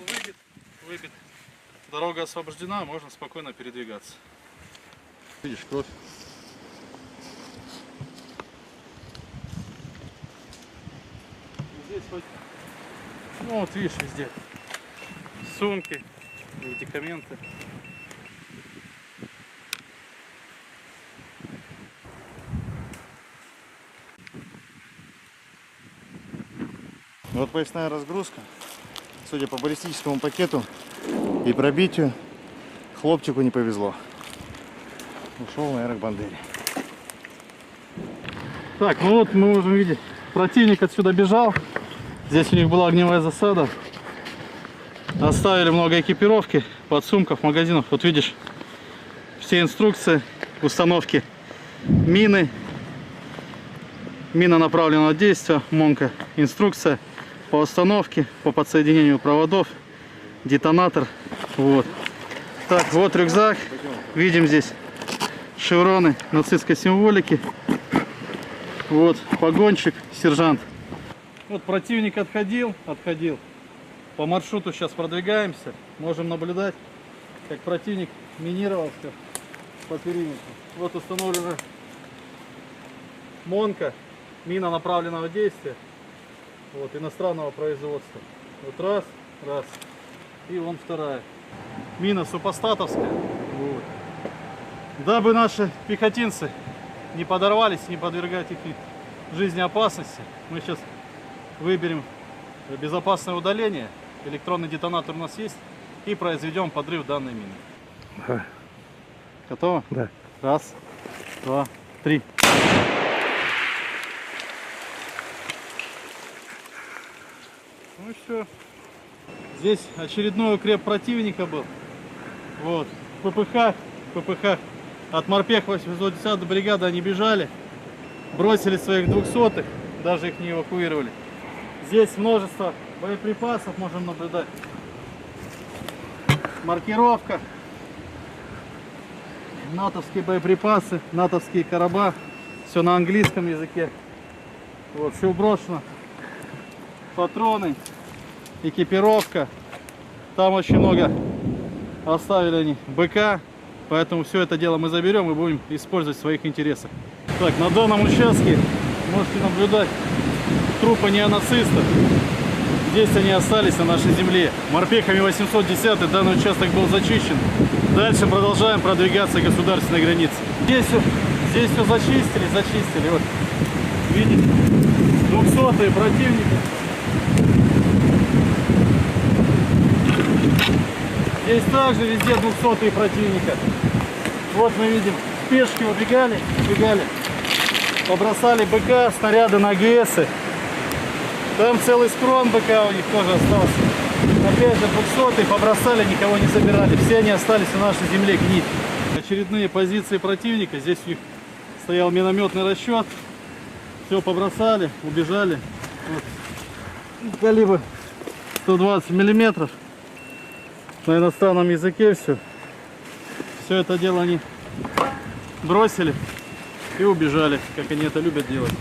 выбит. Дорога освобождена, можно спокойно передвигаться. Видишь, кровь. Здесь хоть, ну вот видишь, везде сумки, медикаменты. Вот поясная разгрузка. Судя по баллистическому пакету и пробитию, хлопчику не повезло. Ушел на Аэробандере. Так, ну вот мы можем видеть, противник отсюда бежал. Здесь у них была огневая засада. Оставили много экипировки, подсумков, магазинов. Вот видишь, все инструкции установки мины, мина направленного действия, МОНка, инструкция по установке, по подсоединению проводов, детонатор. Вот. Так, вот рюкзак. Видим здесь шевроны нацистской символики. Вот погонщик, сержант. Вот противник отходил. По маршруту сейчас продвигаемся. Можем наблюдать, как противник минировался по периметру. Вот установлена МОНка, мина направленного действия. Вот, иностранного производства. Вот раз. И вон вторая. Мина супостатовская. Вот. Дабы наши пехотинцы не подорвались, не подвергать их жизни опасности, мы сейчас выберем безопасное удаление. Электронный детонатор у нас есть. И произведем подрыв данной мины. Да. Готово? Да. Раз, два, три. Ну и все. Здесь очередной укреп противника был. Вот. ППХ. От морпех 810 бригады они бежали. бросили своих 200-х, даже их не эвакуировали. Здесь множество боеприпасов можем наблюдать. Маркировка. Натовские боеприпасы, натовские короба. Все на английском языке. Вот, все брошено. Патроны, экипировка. Там очень много оставили они БК. Поэтому все это дело мы заберем и будем использовать в своих интересах. Так, на данном участке можете наблюдать трупы неонацистов. Здесь они остались на нашей земле. Морпехами 810 данный участок был зачищен. Дальше продолжаем продвигаться к государственной границе. Здесь все зачистили. Вот, видите, 200-е противника. Здесь также везде 200-е противника. Вот мы видим, пешки убегали, побросали БК, снаряды на АГСы. Там целый схрон БК у них тоже остался. Опять же 200-е побросали, никого не собирали. Все они остались на нашей земле гнить. Очередные позиции противника. Здесь у них стоял минометный расчет. Все побросали, убежали. Вот. Калибр 120 миллиметров. На иностранном языке все. Все это дело они бросили и убежали, как они это любят делать.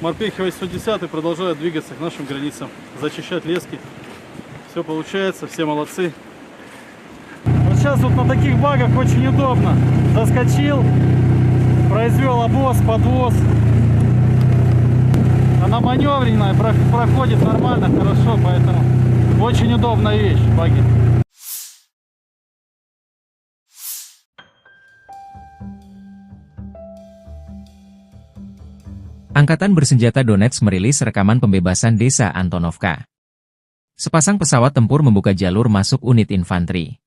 Морпехи 810 продолжают двигаться к нашим границам, зачищать лески. Все получается, все молодцы. Вот сейчас вот на таких багах очень удобно. Заскочил, произвел обвоз, подвоз. Она маневренная, проходит нормально, хорошо, поэтому очень удобная вещь, баги. Angkatan Bersenjata Donetsk merilis rekaman pembebasan desa Antonovka. Sepasang pesawat tempur membuka jalur masuk unit infanteri.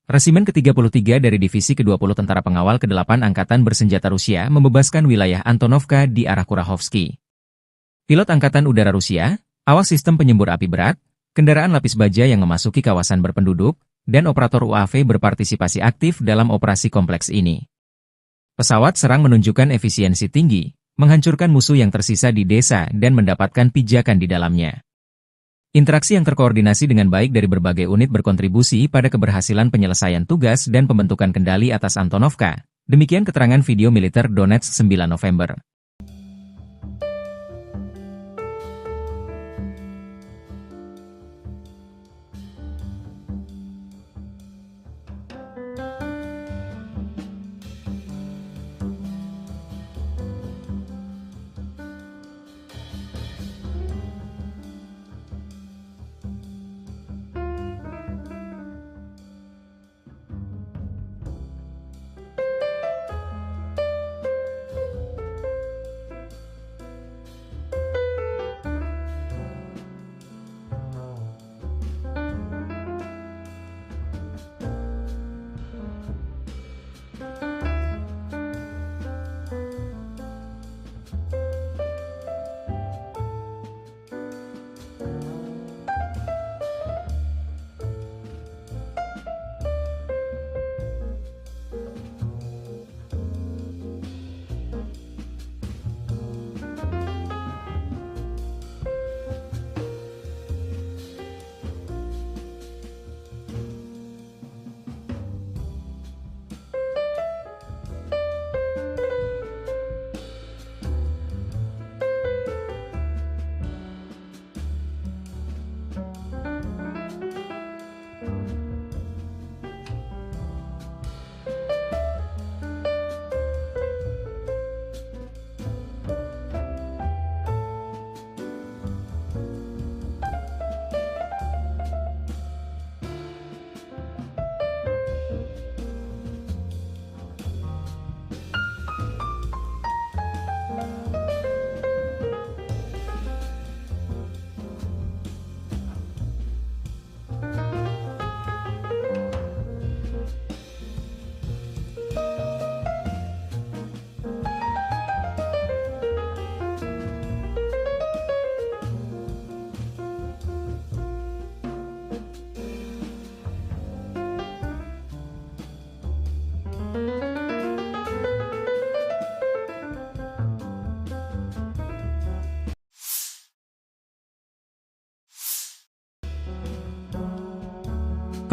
Resimen ke-33 dari Divisi ke-20 Tentara Pengawal ke-8 Angkatan Bersenjata Rusia membebaskan wilayah Antonovka di arah Kurahovsky. Pilot Angkatan Udara Rusia, awas sistem penyembur api berat, kendaraan lapis baja yang memasuki kawasan berpenduduk, dan operator UAV berpartisipasi aktif dalam operasi kompleks ini. Pesawat serang menunjukkan efisiensi tinggi, menghancurkan musuh yang tersisa di desa dan mendapatkan pijakan di dalamnya. Interaksi yang terkoordinasi dengan baik dari berbagai unit berkontribusi pada keberhasilan penyelesaian tugas dan pembentukan kendali atas Antonovka. Demikian keterangan video militer Donetsk 9 November.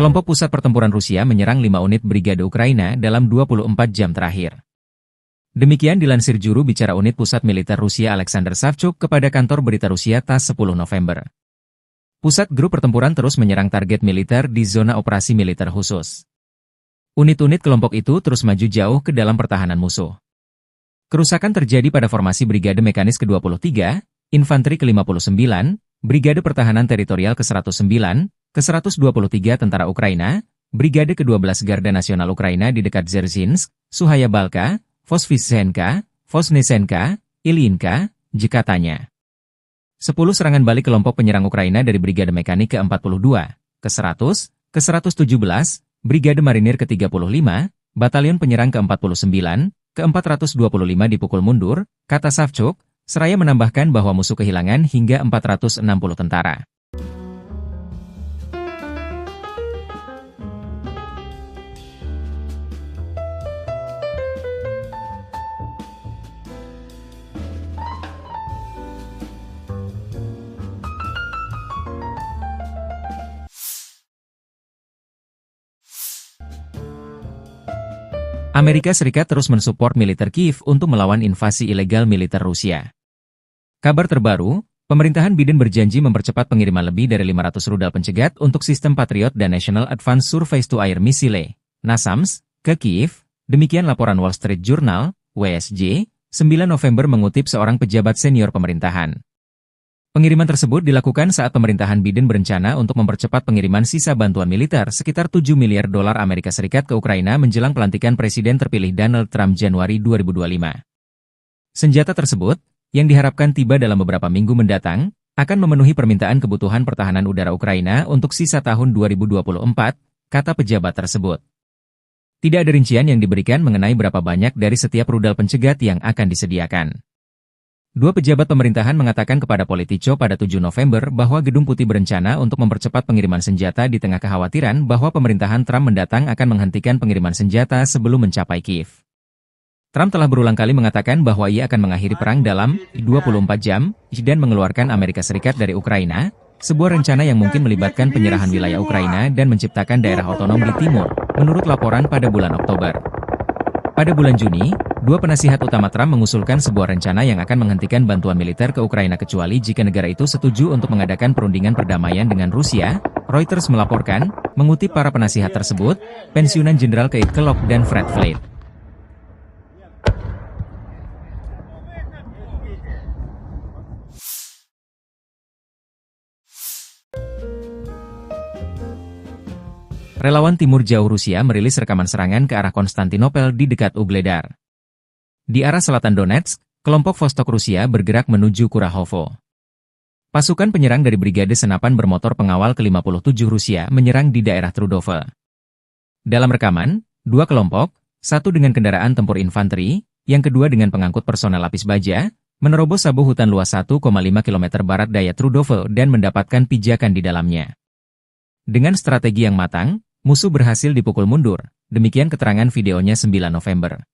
Kelompok pusat pertempuran Rusia menyerang 5 unit brigade Ukraina dalam 24 jam terakhir. Demikian dilansir juru bicara unit pusat militer Rusia Alexander Savchuk kepada kantor berita Rusia TASS 10 November. Pusat grup pertempuran terus menyerang target militer di zona operasi militer khusus. Unit-unit kelompok itu terus maju jauh ke dalam pertahanan musuh. Kerusakan terjadi pada formasi Brigade Mekanis ke-23, Infanteri ke-59, Brigade Pertahanan Teritorial ke-109, ke-123 Tentara Ukraina, Brigade ke-12 Garda Nasional Ukraina di dekat Dzerzhinsk, Suhaya Balka, Vosvysenka, Vosnesenka, Ilyinka, katanya. 10 serangan balik kelompok penyerang Ukraina dari Brigade Mekanik ke-42, ke-100, ke-117, Brigade Marinir ke-35, Batalion Penyerang ke-49, ke-425 dipukul mundur, kata Savchuk, seraya menambahkan bahwa musuh kehilangan hingga 460 tentara. Amerika Serikat terus mensupport militer Kiev untuk melawan invasi ilegal militer Rusia. Kabar terbaru, pemerintahan Biden berjanji mempercepat pengiriman lebih dari 500 rudal pencegat untuk sistem Patriot dan National Advanced Surface-to-Air Missile, NASAMS, ke Kiev, demikian laporan Wall Street Journal, WSJ, 9 November mengutip seorang pejabat senior pemerintahan. Pengiriman tersebut dilakukan saat pemerintahan Biden berencana untuk mempercepat pengiriman sisa bantuan militer sekitar 7 miliar dolar Amerika Serikat ke Ukraina menjelang pelantikan Presiden terpilih Donald Trump Januari 2025. Senjata tersebut, yang diharapkan tiba dalam beberapa minggu mendatang, akan memenuhi permintaan kebutuhan pertahanan udara Ukraina untuk sisa tahun 2024, kata pejabat tersebut. Tidak ada rincian yang diberikan mengenai berapa banyak dari setiap rudal pencegat yang akan disediakan. Dua pejabat pemerintahan mengatakan kepada Politico pada 7 November bahwa Gedung Putih berencana untuk mempercepat pengiriman senjata di tengah kekhawatiran bahwa pemerintahan Trump mendatang akan menghentikan pengiriman senjata sebelum mencapai Kiev. Trump telah berulang kali mengatakan bahwa ia akan mengakhiri perang dalam 24 jam dan mengeluarkan Amerika Serikat dari Ukraina, sebuah rencana yang mungkin melibatkan penyerahan wilayah Ukraina dan menciptakan daerah otonom di timur, menurut laporan pada bulan Oktober. Pada bulan Juni, dua penasihat utama Trump mengusulkan sebuah rencana yang akan menghentikan bantuan militer ke Ukraina kecuali jika negara itu setuju untuk mengadakan perundingan perdamaian dengan Rusia, Reuters melaporkan, mengutip para penasihat tersebut, pensiunan Jenderal Keith Kellogg dan Fred Flake. Relawan Timur Jauh Rusia merilis rekaman serangan ke arah Konstantinopel di dekat Ugledar. Di arah selatan Donetsk, kelompok Vostok Rusia bergerak menuju Kurahovo. Pasukan penyerang dari Brigade Senapan Bermotor Pengawal ke-57 Rusia menyerang di daerah Trudove. Dalam rekaman, dua kelompok, satu dengan kendaraan tempur infanteri, yang kedua dengan pengangkut personel lapis baja, menerobos sabu hutan luas 1,5 km barat daya Trudove dan mendapatkan pijakan di dalamnya. Dengan strategi yang matang, musuh berhasil dipukul mundur, demikian keterangan videonya 9 November.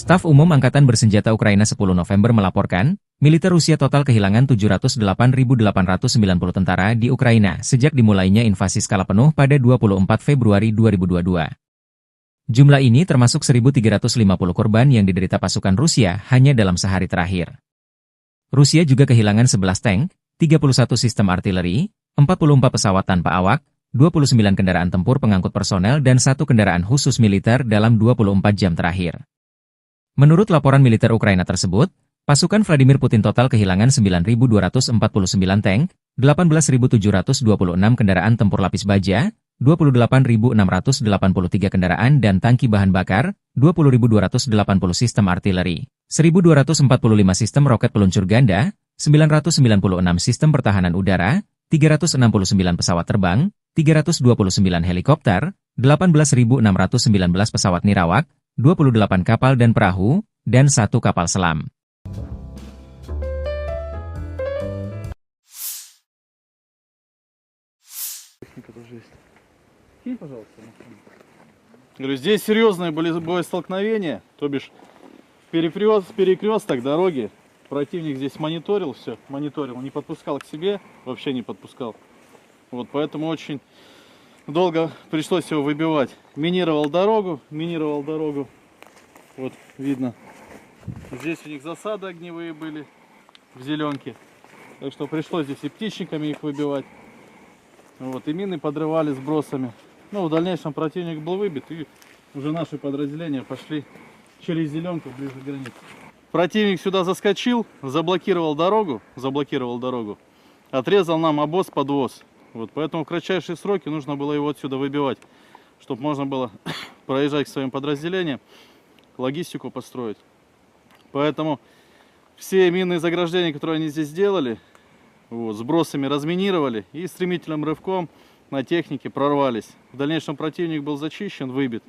Staf Umum Angkatan Bersenjata Ukraina 10 November melaporkan, militer Rusia total kehilangan 708.890 tentara di Ukraina sejak dimulainya invasi skala penuh pada 24 Februari 2022. Jumlah ini termasuk 1.350 korban yang diderita pasukan Rusia hanya dalam sehari terakhir. Rusia juga kehilangan 11 tank, 31 sistem artileri, 44 pesawat tanpa awak, 29 kendaraan tempur pengangkut personel dan 1 kendaraan khusus militer dalam 24 jam terakhir. Menurut laporan militer Ukraina tersebut, pasukan Vladimir Putin total kehilangan 9.249 tank, 18.726 kendaraan tempur lapis baja, 28.683 kendaraan dan tangki bahan bakar, 20.280 sistem artileri, 1.245 sistem roket peluncur ganda, 996 sistem pertahanan udara, 369 pesawat terbang, 329 helikopter, 18.619 pesawat nirawak, 28 kapal dan perahu, dan 1 kapal selam. Говорю, здесь серьезные были боестолкновения, то бишь перекресток дороги. Противник здесь мониторил все, не подпускал к себе, вообще не подпускал. Вот, поэтому очень долго пришлось его выбивать. Минировал дорогу. Вот, видно. Здесь у них засады огневые были в зеленке. Так что пришлось здесь и птичниками их выбивать. Вот, и мины подрывали сбросами. Ну, в дальнейшем противник был выбит, и уже наши подразделения пошли через зеленку ближе к границе. Противник сюда заскочил, заблокировал дорогу, отрезал нам обоз-подвоз. Вот, поэтому в кратчайшие сроки нужно было его отсюда выбивать, чтобы можно было проезжать к своим подразделениям, логистику построить. Поэтому все минные заграждения, которые они здесь сделали, вот, сбросами разминировали и стремительным рывком на технике прорвались. В дальнейшем противник был зачищен, выбит.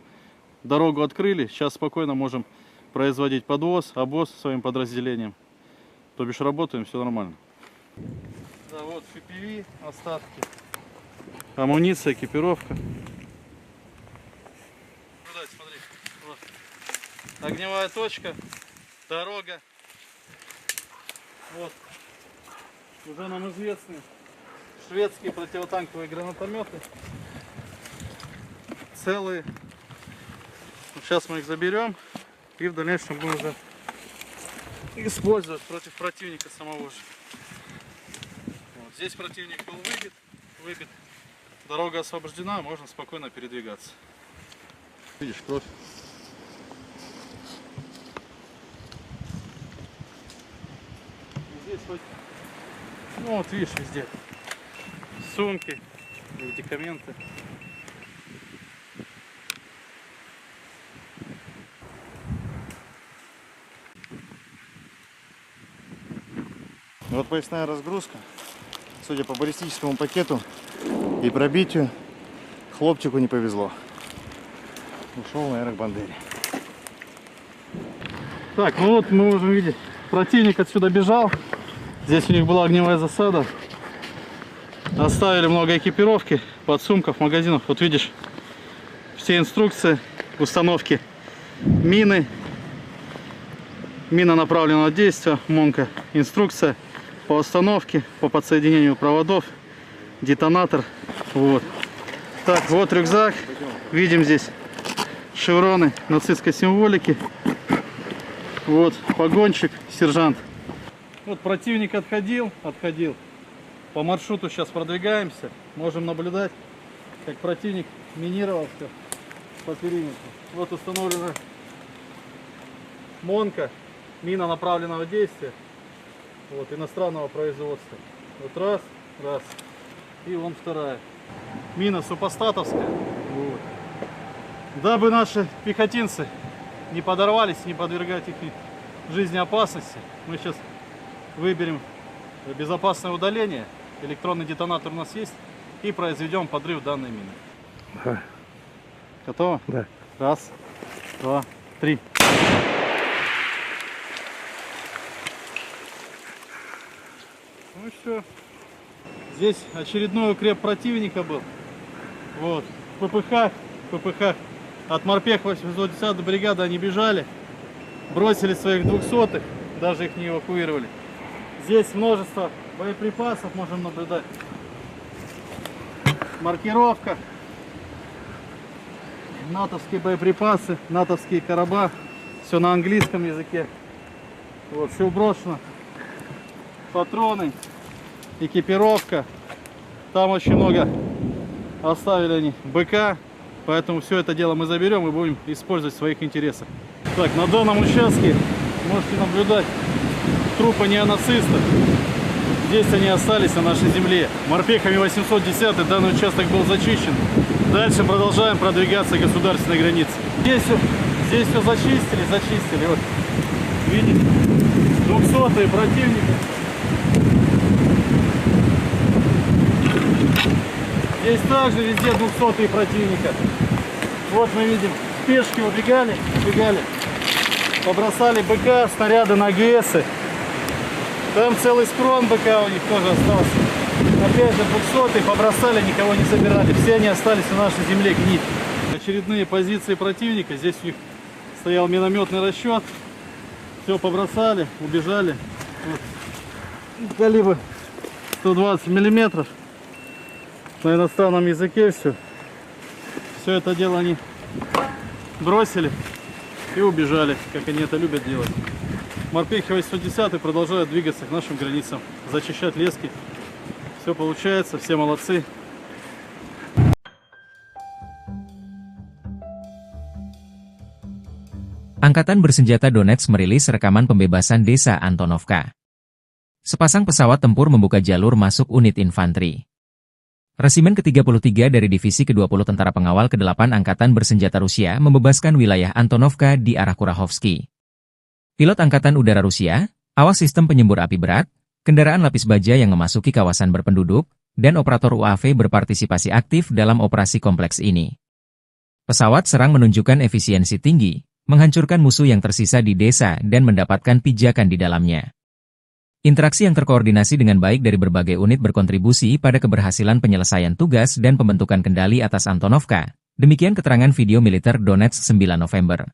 Дорогу открыли, сейчас спокойно можем производить подвоз, обоз своим подразделениям. То бишь работаем, все нормально. Да, вот FPV, остатки, амуниция, экипировка. Наблюдать, смотри, вот. Огневая точка, дорога. Вот, уже нам известны шведские противотанковые гранатометы. Целые. Сейчас мы их заберем и в дальнейшем будем уже использовать против противника самого же. Здесь противник был выбит, дорога освобождена, можно спокойно передвигаться. Видишь, кровь. Здесь хоть, ну вот видишь, везде сумки, медикаменты. Вот поясная разгрузка. Судя по баллистическому пакету и пробитию, хлопчику не повезло. Ушел на аэробандере. Так, ну вот мы можем видеть, противник отсюда бежал. Здесь у них была огневая засада. Оставили много экипировки, подсумков, магазинов. Вот видишь, все инструкции установки мины, мина направленного действия, МОНКа, инструкция по установке, по подсоединению проводов, детонатор. Вот. Так, вот рюкзак. Видим здесь шевроны нацистской символики. Вот погонщик, сержант. Вот противник отходил. По маршруту сейчас продвигаемся. Можем наблюдать, как противник минировал все по периметру. Вот установлена МОНКа, мина направленного действия. Вот, иностранного производства. Вот раз. И вон вторая. Мина супостатовская. Вот. Дабы наши пехотинцы не подорвались, не подвергать их жизни опасности, мы сейчас выберем безопасное удаление. Электронный детонатор у нас есть. И произведем подрыв данной мины. Да. Готово? Да. Раз, два, три. Ну и все. Здесь очередной укреп противника был. Вот. В ППХ от морпех 810 бригады они бежали. бросили своих 200-х, даже их не эвакуировали. Здесь множество боеприпасов можем наблюдать. Маркировка. Натовские боеприпасы, натовские короба. Все на английском языке. Вот, все брошено. Патроны, экипировка. Там очень много оставили они БК. Поэтому все это дело мы заберем и будем использовать в своих интересах. Так, на данном участке можете наблюдать трупы неонацистов. Здесь они остались на нашей земле. Морпехами 810 данный участок был зачищен. Дальше продолжаем продвигаться к государственной границе. Здесь все зачистили. Вот, видите, 200-е противника. Здесь также везде 200-е противника. Вот мы видим, пешки убегали, побросали БК, снаряды на ГСы. Там целый схрон БК у них тоже остался. Опять же 200-е побросали, никого не забирали. Все они остались на нашей земле гнить. Очередные позиции противника. Здесь у них стоял минометный расчет. Все побросали, убежали. Вот. Калибр 120 миллиметров. На иностранном языке все. Все это дело они бросили и убежали, как они это любят делать. Морпехи 810 продолжают двигаться к нашим границам, зачищать лески. Все получается, все молодцы. Angkatan Bersenjata Donetsk merilis rekaman pembebasan desa Antonovka. Sepasang pesawat tempur membuka jalur masuk unit infanteri. Resimen ke-33 dari Divisi ke-20 Tentara Pengawal ke-8 Angkatan Bersenjata Rusia membebaskan wilayah Antonovka di arah Kurahovsky. Pilot Angkatan Udara Rusia, awas sistem penyembur api berat, kendaraan lapis baja yang memasuki kawasan berpenduduk, dan operator UAV berpartisipasi aktif dalam operasi kompleks ini. Pesawat serang menunjukkan efisiensi tinggi, menghancurkan musuh yang tersisa di desa dan mendapatkan pijakan di dalamnya. Interaksi yang terkoordinasi dengan baik dari berbagai unit berkontribusi pada keberhasilan penyelesaian tugas dan pembentukan kendali atas Antonovka. Demikian keterangan video militer Donetsk 9 November.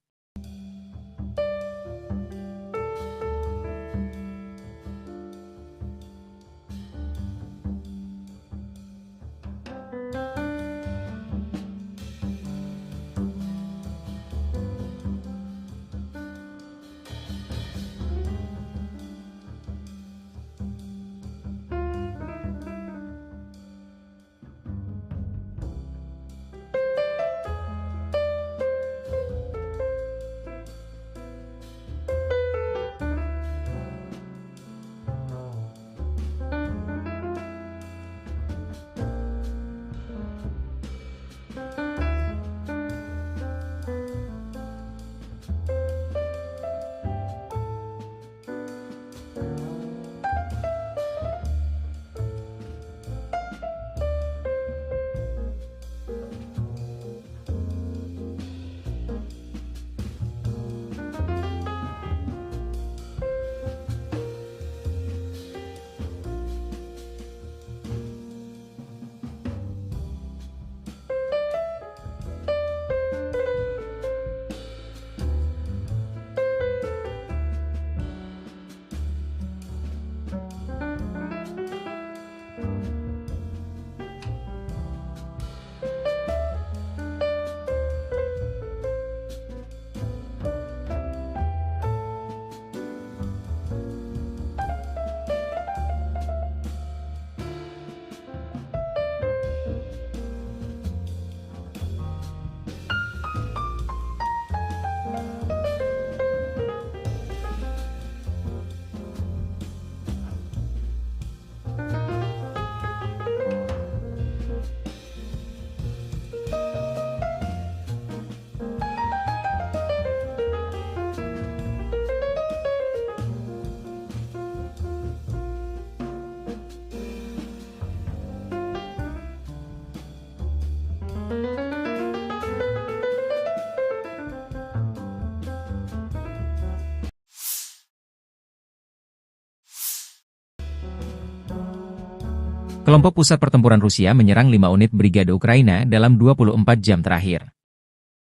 Kelompok Pusat Pertempuran Rusia menyerang 5 unit brigade Ukraina dalam 24 jam terakhir.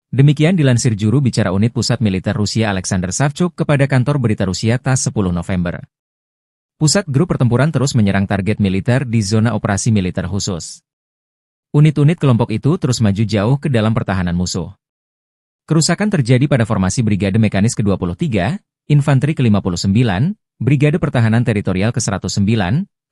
Demikian dilansir juru bicara unit pusat militer Rusia Alexander Savchuk kepada kantor berita Rusia TASS 10 November. Pusat grup pertempuran terus menyerang target militer di zona operasi militer khusus. Unit-unit kelompok itu terus maju jauh ke dalam pertahanan musuh. Kerusakan terjadi pada formasi Brigade Mekanis ke-23, Infanteri ke-59, Brigade Pertahanan Teritorial ke-109,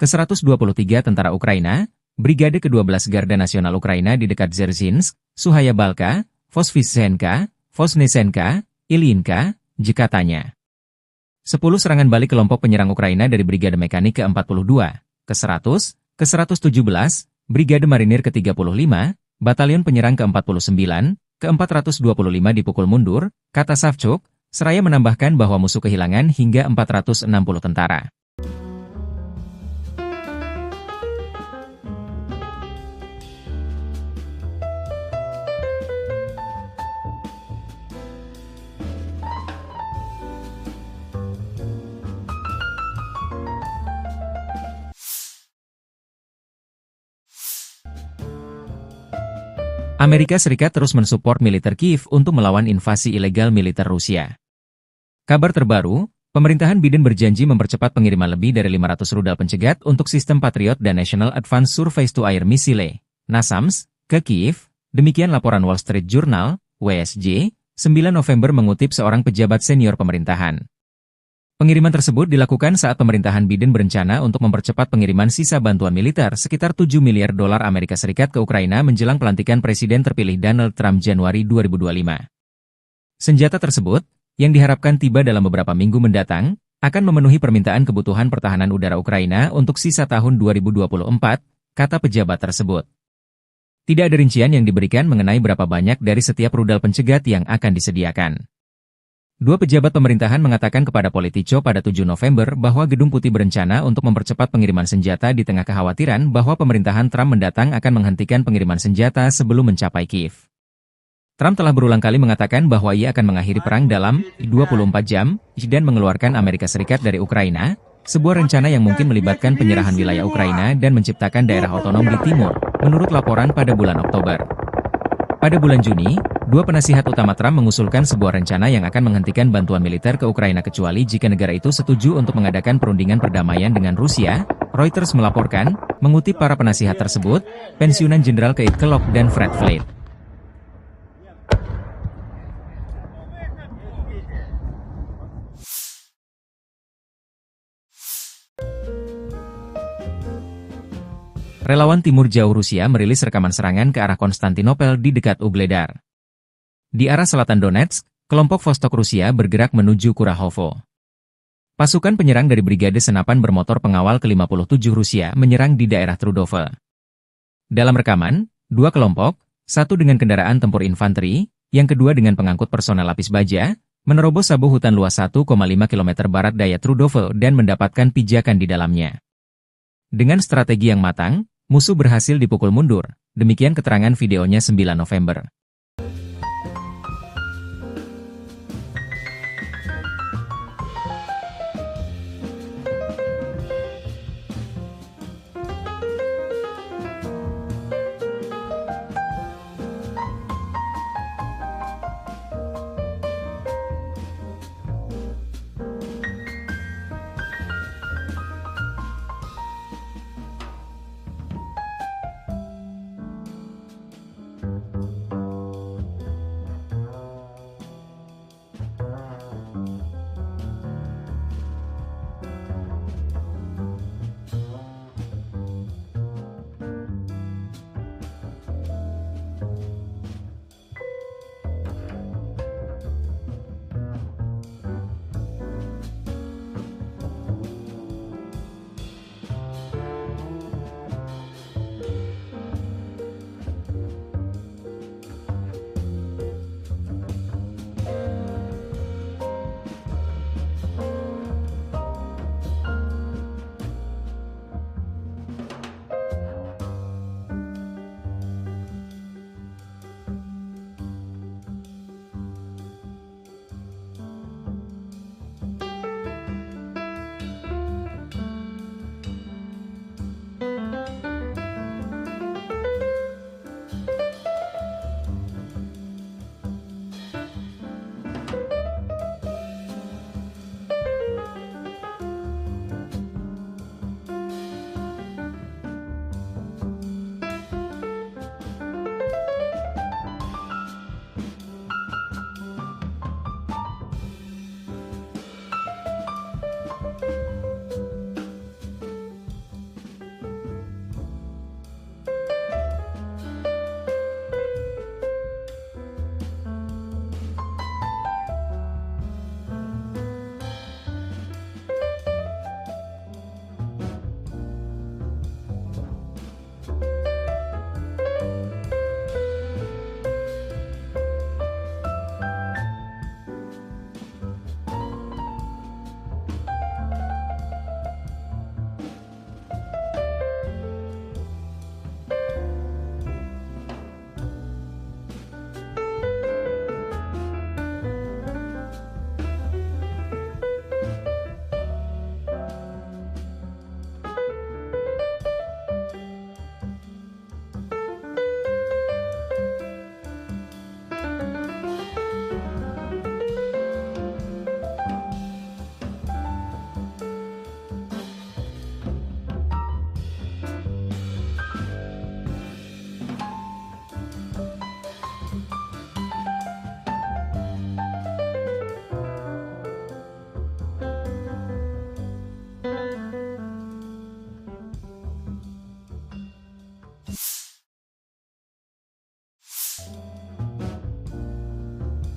ke-123 Tentara Ukraina, Brigade ke-12 Garda Nasional Ukraina di dekat Dzerzhinsk, Suhaya Balka, Vosvysenka, Vosnesenka, Ilyinka, katanya. 10 serangan balik kelompok penyerang Ukraina dari Brigade Mekanik ke-42, ke-100, ke-117, Brigade Marinir ke-35, Batalion Penyerang ke-49, ke-425 dipukul mundur, kata Savchuk, seraya menambahkan bahwa musuh kehilangan hingga 460 tentara. Amerika Serikat terus mensupport militer Kiev untuk melawan invasi ilegal militer Rusia. Kabar terbaru, pemerintahan Biden berjanji mempercepat pengiriman lebih dari 500 rudal pencegat untuk sistem Patriot dan National Advanced Surface-to-Air Missile, NASAMS, ke Kiev, demikian laporan Wall Street Journal, WSJ, 9 November mengutip seorang pejabat senior pemerintahan. Pengiriman tersebut dilakukan saat pemerintahan Biden berencana untuk mempercepat pengiriman sisa bantuan militer sekitar 7 miliar dolar Amerika Serikat ke Ukraina menjelang pelantikan Presiden terpilih Donald Trump Januari 2025. Senjata tersebut, yang diharapkan tiba dalam beberapa minggu mendatang, akan memenuhi permintaan kebutuhan pertahanan udara Ukraina untuk sisa tahun 2024, kata pejabat tersebut. Tidak ada rincian yang diberikan mengenai berapa banyak dari setiap rudal pencegat yang akan disediakan. Dua pejabat pemerintahan mengatakan kepada Politico pada 7 November bahwa Gedung Putih berencana untuk mempercepat pengiriman senjata di tengah kekhawatiran bahwa pemerintahan Trump mendatang akan menghentikan pengiriman senjata sebelum mencapai Kiev. Trump telah berulang kali mengatakan bahwa ia akan mengakhiri perang dalam 24 jam dan mengeluarkan Amerika Serikat dari Ukraina, sebuah rencana yang mungkin melibatkan penyerahan wilayah Ukraina dan menciptakan daerah otonom di timur, menurut laporan pada bulan Oktober. Pada bulan Juni, dua penasihat utama Trump mengusulkan sebuah rencana yang akan menghentikan bantuan militer ke Ukraina kecuali jika negara itu setuju untuk mengadakan perundingan perdamaian dengan Rusia, Reuters melaporkan, mengutip para penasihat tersebut, pensiunan Jenderal Keith Kellogg dan Fred Flake. Relawan Timur Jauh Rusia merilis rekaman serangan ke arah Konstantinopel di dekat Ugledar. Di arah selatan Donetsk, kelompok Vostok Rusia bergerak menuju Kurahovo. Pasukan penyerang dari Brigade Senapan Bermotor Pengawal ke-57 Rusia menyerang di daerah Trudove. Dalam rekaman, dua kelompok, satu dengan kendaraan tempur infanteri, yang kedua dengan pengangkut personel lapis baja, menerobos sabu hutan luas 1,5 km barat daya Trudove dan mendapatkan pijakan di dalamnya. Dengan strategi yang matang, musuh berhasil dipukul mundur, demikian keterangan videonya 9 November.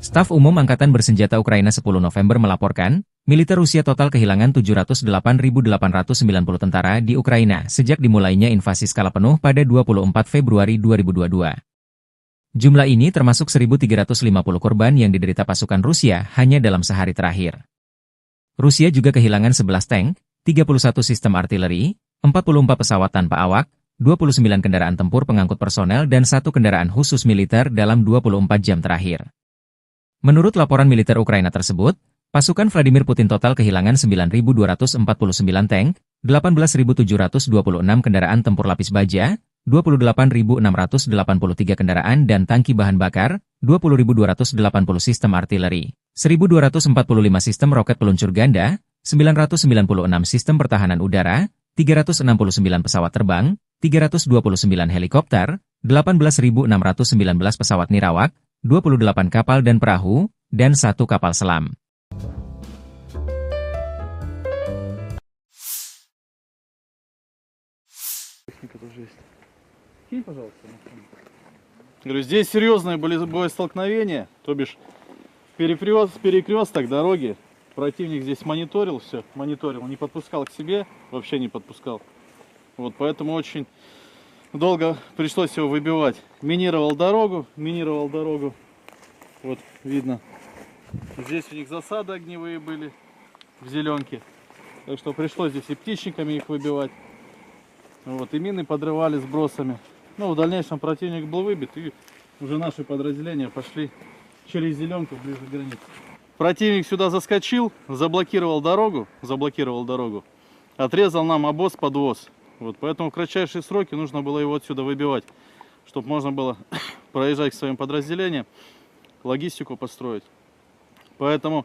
Staf Umum Angkatan Bersenjata Ukraina 10 November melaporkan, militer Rusia total kehilangan 708.890 tentara di Ukraina sejak dimulainya invasi skala penuh pada 24 Februari 2022. Jumlah ini termasuk 1.350 korban yang diderita pasukan Rusia hanya dalam sehari terakhir. Rusia juga kehilangan 11 tank, 31 sistem artileri, 44 pesawat tanpa awak, 29 kendaraan tempur pengangkut personel dan 1 kendaraan khusus militer dalam 24 jam terakhir. Menurut laporan militer Ukraina tersebut, pasukan Vladimir Putin total kehilangan 9.249 tank, 18.726 kendaraan tempur lapis baja, 28.683 kendaraan dan tangki bahan bakar, 20.280 sistem artileri, 1.245 sistem roket peluncur ganda, 996 sistem pertahanan udara, 369 pesawat terbang, 329 helikopter, 18.619 pesawat nirawak, 28 kapal dan perahu, dan 1 kapal selam. Говорю, здесь серьезные были боестолкновения, то бишь перекресток дороги. Противник здесь мониторил все, не подпускал к себе, вообще не подпускал. Вот, поэтому очень долго пришлось его выбивать. Минировал дорогу. Вот, видно. Здесь у них засады огневые были в зеленке. Так что пришлось здесь и птичниками их выбивать. Вот, и мины подрывали сбросами. Ну, в дальнейшем противник был выбит, и уже наши подразделения пошли через зеленку ближе к границе. Противник сюда заскочил, заблокировал дорогу, отрезал нам обоз-подвоз. Вот, поэтому в кратчайшие сроки нужно было его отсюда выбивать, чтобы можно было проезжать к своим подразделениям, логистику построить. Поэтому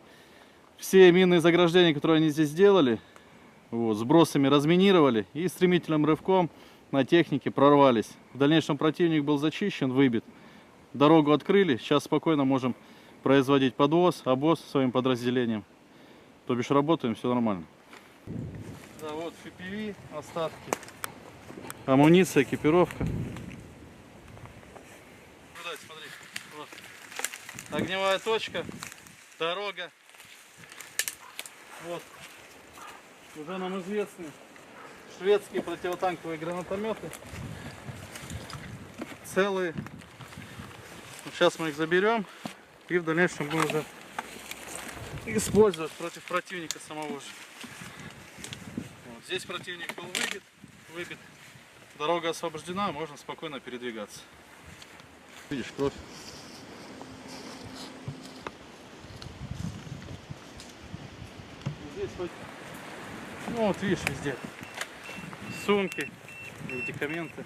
все минные заграждения, которые они здесь сделали, вот, сбросами разминировали и стремительным рывком на технике прорвались. В дальнейшем противник был зачищен, выбит. Дорогу открыли, сейчас спокойно можем производить подвоз, обоз своим подразделениям. То бишь работаем, все нормально. Да, вот FPV, остатки, амуниция, экипировка. Наблюдать, смотри, вот. Огневая точка, дорога. Вот, уже нам известны шведские противотанковые гранатометы. Целые. Сейчас мы их заберем и в дальнейшем будем уже использовать против противника самого же. Вот. Здесь противник был выбит. Дорога освобождена, можно спокойно передвигаться. Видишь, кровь. Здесь хоть, ну вот видишь, везде сумки, медикаменты.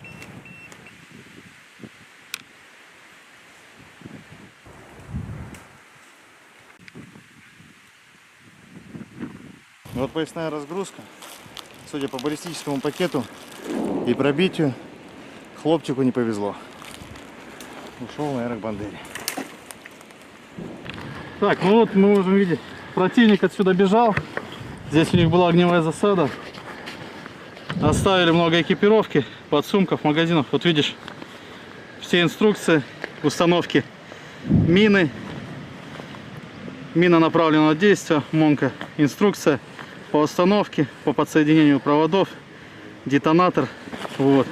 Вот поясная разгрузка. Судя по баллистическому пакету и пробитию, хлопчику не повезло. Ушел на аэробандере. Так, ну вот мы можем видеть, противник отсюда бежал. Здесь у них была огневая засада. Оставили много экипировки, подсумков, магазинов. Вот видишь, все инструкции установки мины, мина направленного действия, МОНКа, инструкция по установке, по подсоединению проводов, детонатор. Вот.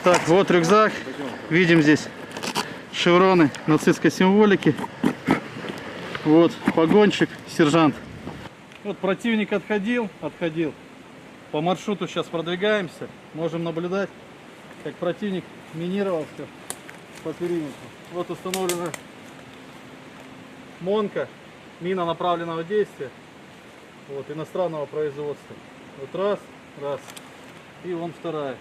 Так, вот рюкзак. Видим здесь шевроны нацистской символики. Вот погонщик, сержант. Вот противник отходил. По маршруту сейчас продвигаемся. Можем наблюдать, как противник минировал все по периметру. Вот установлена МОНКа, мина направленного действия. Вот, иностранного производства. Вот раз. И вон вторая.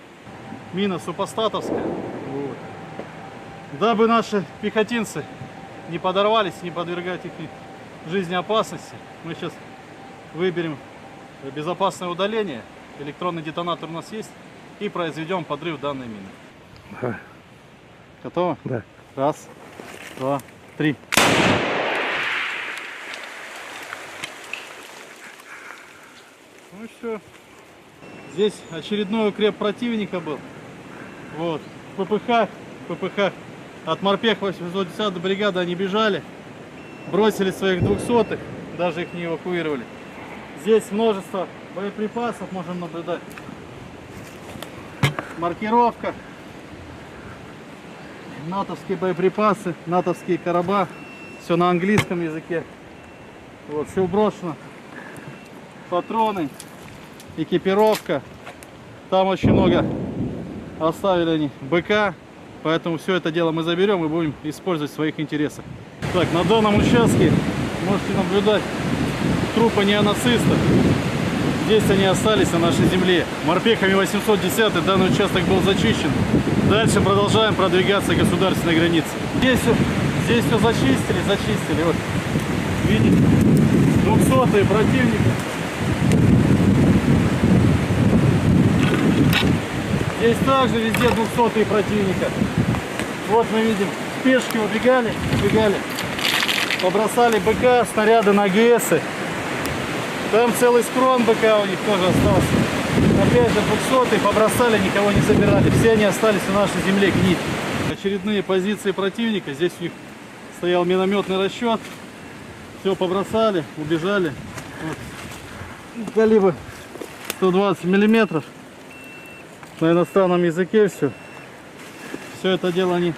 Мина супостатовская. Вот. Дабы наши пехотинцы не подорвались, не подвергать их жизни опасности, мы сейчас выберем безопасное удаление. Электронный детонатор у нас есть. И произведем подрыв данной мины. Да. Готово? Да. Раз, два, три. Ну и все. Здесь очередной укреп противника был. Вот. В ППХ от морпех 810 бригады они бежали. бросили своих 200-х, даже их не эвакуировали. Здесь множество боеприпасов можем наблюдать. Маркировка. Натовские боеприпасы, натовские короба. Все на английском языке. Вот, все брошено. Патроны, экипировка. Там очень много оставили они БК. Поэтому все это дело мы заберем и будем использовать в своих интересах. Так, на данном участке можете наблюдать трупы неонацистов. Здесь они остались на нашей земле. Морпехами 810 данный участок был зачищен. Дальше продолжаем продвигаться к государственной границе. Здесь все зачистили. Вот, видите, 200-е противника. Здесь также везде 200-е противника. Вот мы видим, пешки убегали, побросали БК, снаряды на ГСы. Там целый скрон БК у них тоже остался. Опять же 200-е побросали, никого не забирали. Все они остались на нашей земле гнить. Очередные позиции противника. Здесь у них стоял минометный расчет. Все побросали, убежали. Вот. Калибр 120 миллиметров. На иностранном языке все. Все это дело они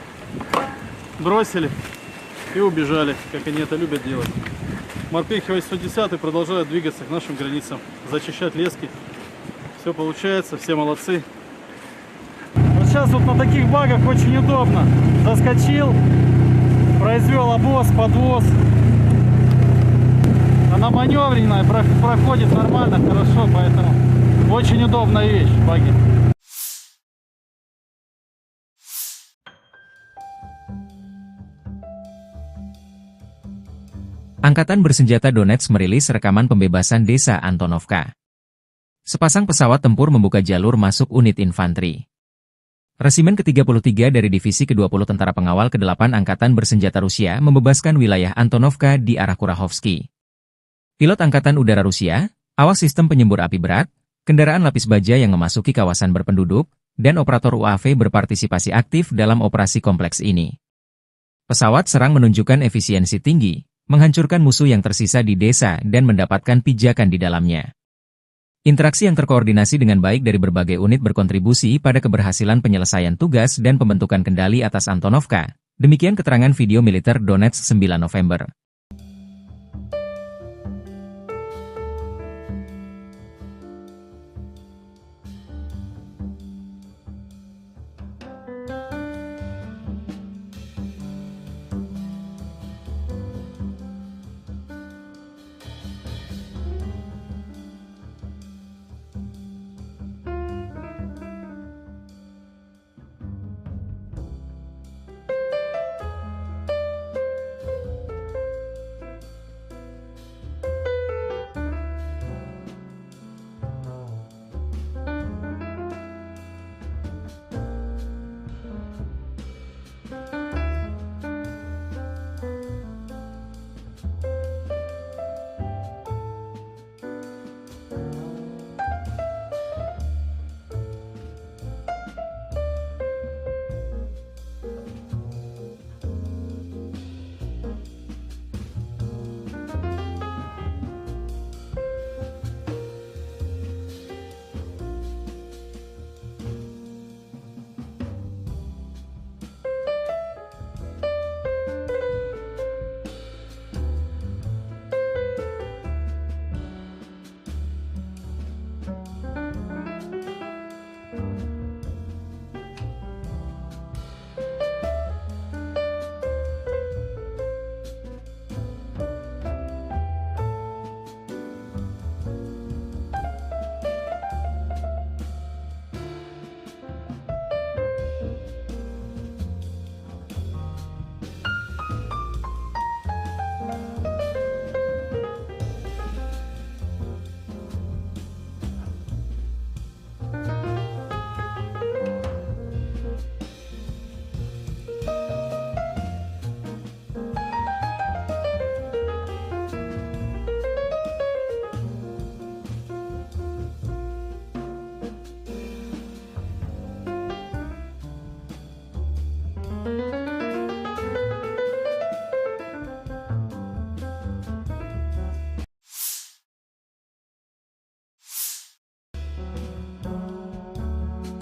бросили и убежали, как они это любят делать. Морпехи 810 продолжают двигаться к нашим границам, зачищать лески. Все получается, все молодцы. Вот сейчас вот на таких багах очень удобно. Заскочил, произвел обвоз, подвоз. Она маневренная, проходит нормально, хорошо, поэтому очень удобная вещь, баги. Angkatan Bersenjata Donetsk merilis rekaman pembebasan desa Antonovka. Sepasang pesawat tempur membuka jalur masuk unit infanteri. Resimen ke-33 dari Divisi ke-20 Tentara Pengawal ke-8 Angkatan Bersenjata Rusia membebaskan wilayah Antonovka di arah Kurahovsky. Pilot Angkatan Udara Rusia, awak sistem penyembur api berat, kendaraan lapis baja yang memasuki kawasan berpenduduk, dan operator UAV berpartisipasi aktif dalam operasi kompleks ini. Pesawat serang menunjukkan efisiensi tinggi, menghancurkan musuh yang tersisa di desa dan mendapatkan pijakan di dalamnya. Interaksi yang terkoordinasi dengan baik dari berbagai unit berkontribusi pada keberhasilan penyelesaian tugas dan pembentukan kendali atas Antonovka. Demikian keterangan video militer Donetsk 9 November.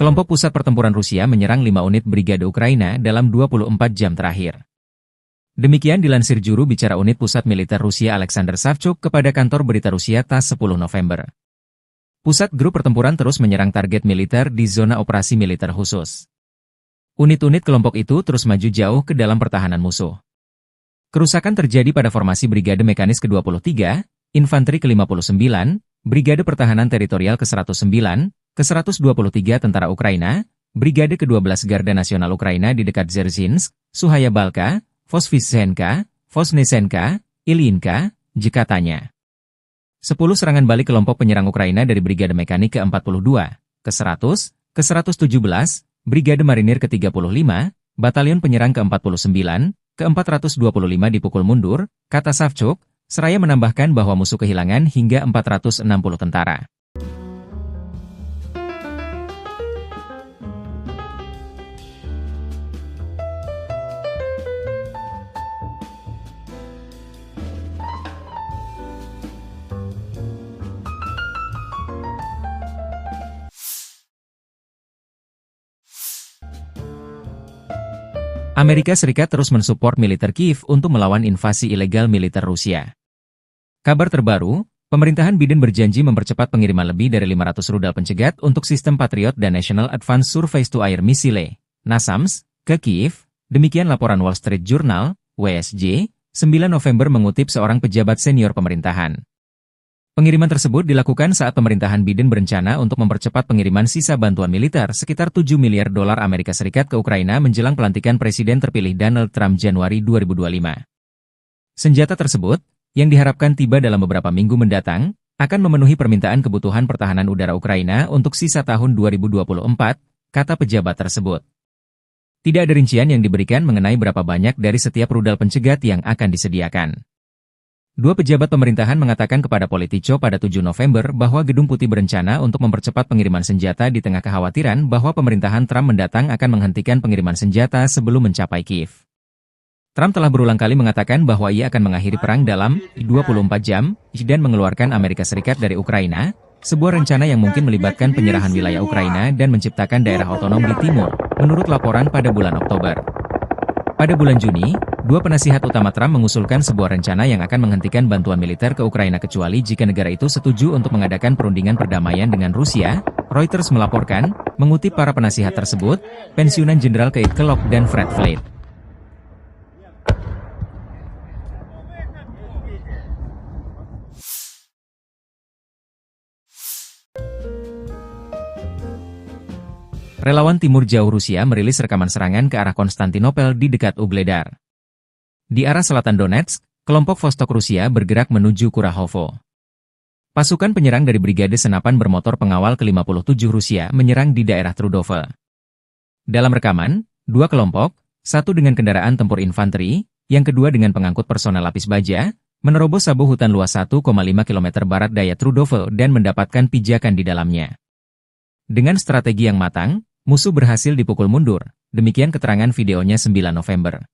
kelompok pusat pertempuran Rusia menyerang 5 unit brigade Ukraina dalam 24 jam terakhir. Demikian dilansir juru bicara unit pusat militer Rusia Alexander Savchuk kepada kantor berita Rusia TASS 10 November. Pusat grup pertempuran terus menyerang target militer di zona operasi militer khusus. Unit-unit kelompok itu terus maju jauh ke dalam pertahanan musuh. Kerusakan terjadi pada formasi Brigade Mekanis ke-23, Infanteri ke-59, Brigade Pertahanan Teritorial ke-109, ke-123 Tentara Ukraina, Brigade ke-12 Garda Nasional Ukraina di dekat Dzerzhinsk, Suhaya Balka, Vosvysenka, Vosnesenka, Ilyinka, katanya. 10 serangan balik kelompok penyerang Ukraina dari Brigade Mekanik ke-42, ke-100, ke-117, Brigade Marinir ke-35, Batalion Penyerang ke-49, ke-425 dipukul mundur, kata Savchuk, seraya menambahkan bahwa musuh kehilangan hingga 460 tentara. Amerika Serikat terus mensupport militer Kiev untuk melawan invasi ilegal militer Rusia. Kabar terbaru, pemerintahan Biden berjanji mempercepat pengiriman lebih dari 500 rudal pencegat untuk sistem Patriot dan National Advanced Surface-to-Air Missile, NASAMS, ke Kiev. Demikian laporan Wall Street Journal, WSJ, 9 November mengutip seorang pejabat senior pemerintahan. Pengiriman tersebut dilakukan saat pemerintahan Biden berencana untuk mempercepat pengiriman sisa bantuan militer sekitar 7 miliar dolar Amerika Serikat ke Ukraina menjelang pelantikan Presiden terpilih Donald Trump Januari 2025. Senjata tersebut, yang diharapkan tiba dalam beberapa minggu mendatang, akan memenuhi permintaan kebutuhan pertahanan udara Ukraina untuk sisa tahun 2024, kata pejabat tersebut. Tidak ada rincian yang diberikan mengenai berapa banyak dari setiap rudal pencegat yang akan disediakan. Dua pejabat pemerintahan mengatakan kepada Politico pada 7 November bahwa Gedung Putih berencana untuk mempercepat pengiriman senjata di tengah kekhawatiran bahwa pemerintahan Trump mendatang akan menghentikan pengiriman senjata sebelum mencapai Kiev. Trump telah berulang kali mengatakan bahwa ia akan mengakhiri perang dalam 24 jam dan mengeluarkan Amerika Serikat dari Ukraina, sebuah rencana yang mungkin melibatkan penyerahan wilayah Ukraina dan menciptakan daerah otonom di timur, menurut laporan pada bulan Oktober. Pada bulan Juni, dua penasihat utama Trump mengusulkan sebuah rencana yang akan menghentikan bantuan militer ke Ukraina kecuali jika negara itu setuju untuk mengadakan perundingan perdamaian dengan Rusia, Reuters melaporkan, mengutip para penasihat tersebut, pensiunan Jenderal Keith Kellogg dan Fred Flake. Relawan Timur Jauh Rusia merilis rekaman serangan ke arah Konstantinopel di dekat Ugledar. Di arah selatan Donetsk, kelompok Vostok Rusia bergerak menuju Kurahovo. Pasukan penyerang dari Brigade Senapan Bermotor Pengawal ke-57 Rusia menyerang di daerah Trudove. Dalam rekaman, dua kelompok, satu dengan kendaraan tempur infanteri, yang kedua dengan pengangkut personel lapis baja, menerobos sabu hutan luas 1,5 km barat daya Trudove dan mendapatkan pijakan di dalamnya. Dengan strategi yang matang, musuh berhasil dipukul mundur, demikian keterangan videonya 9 November.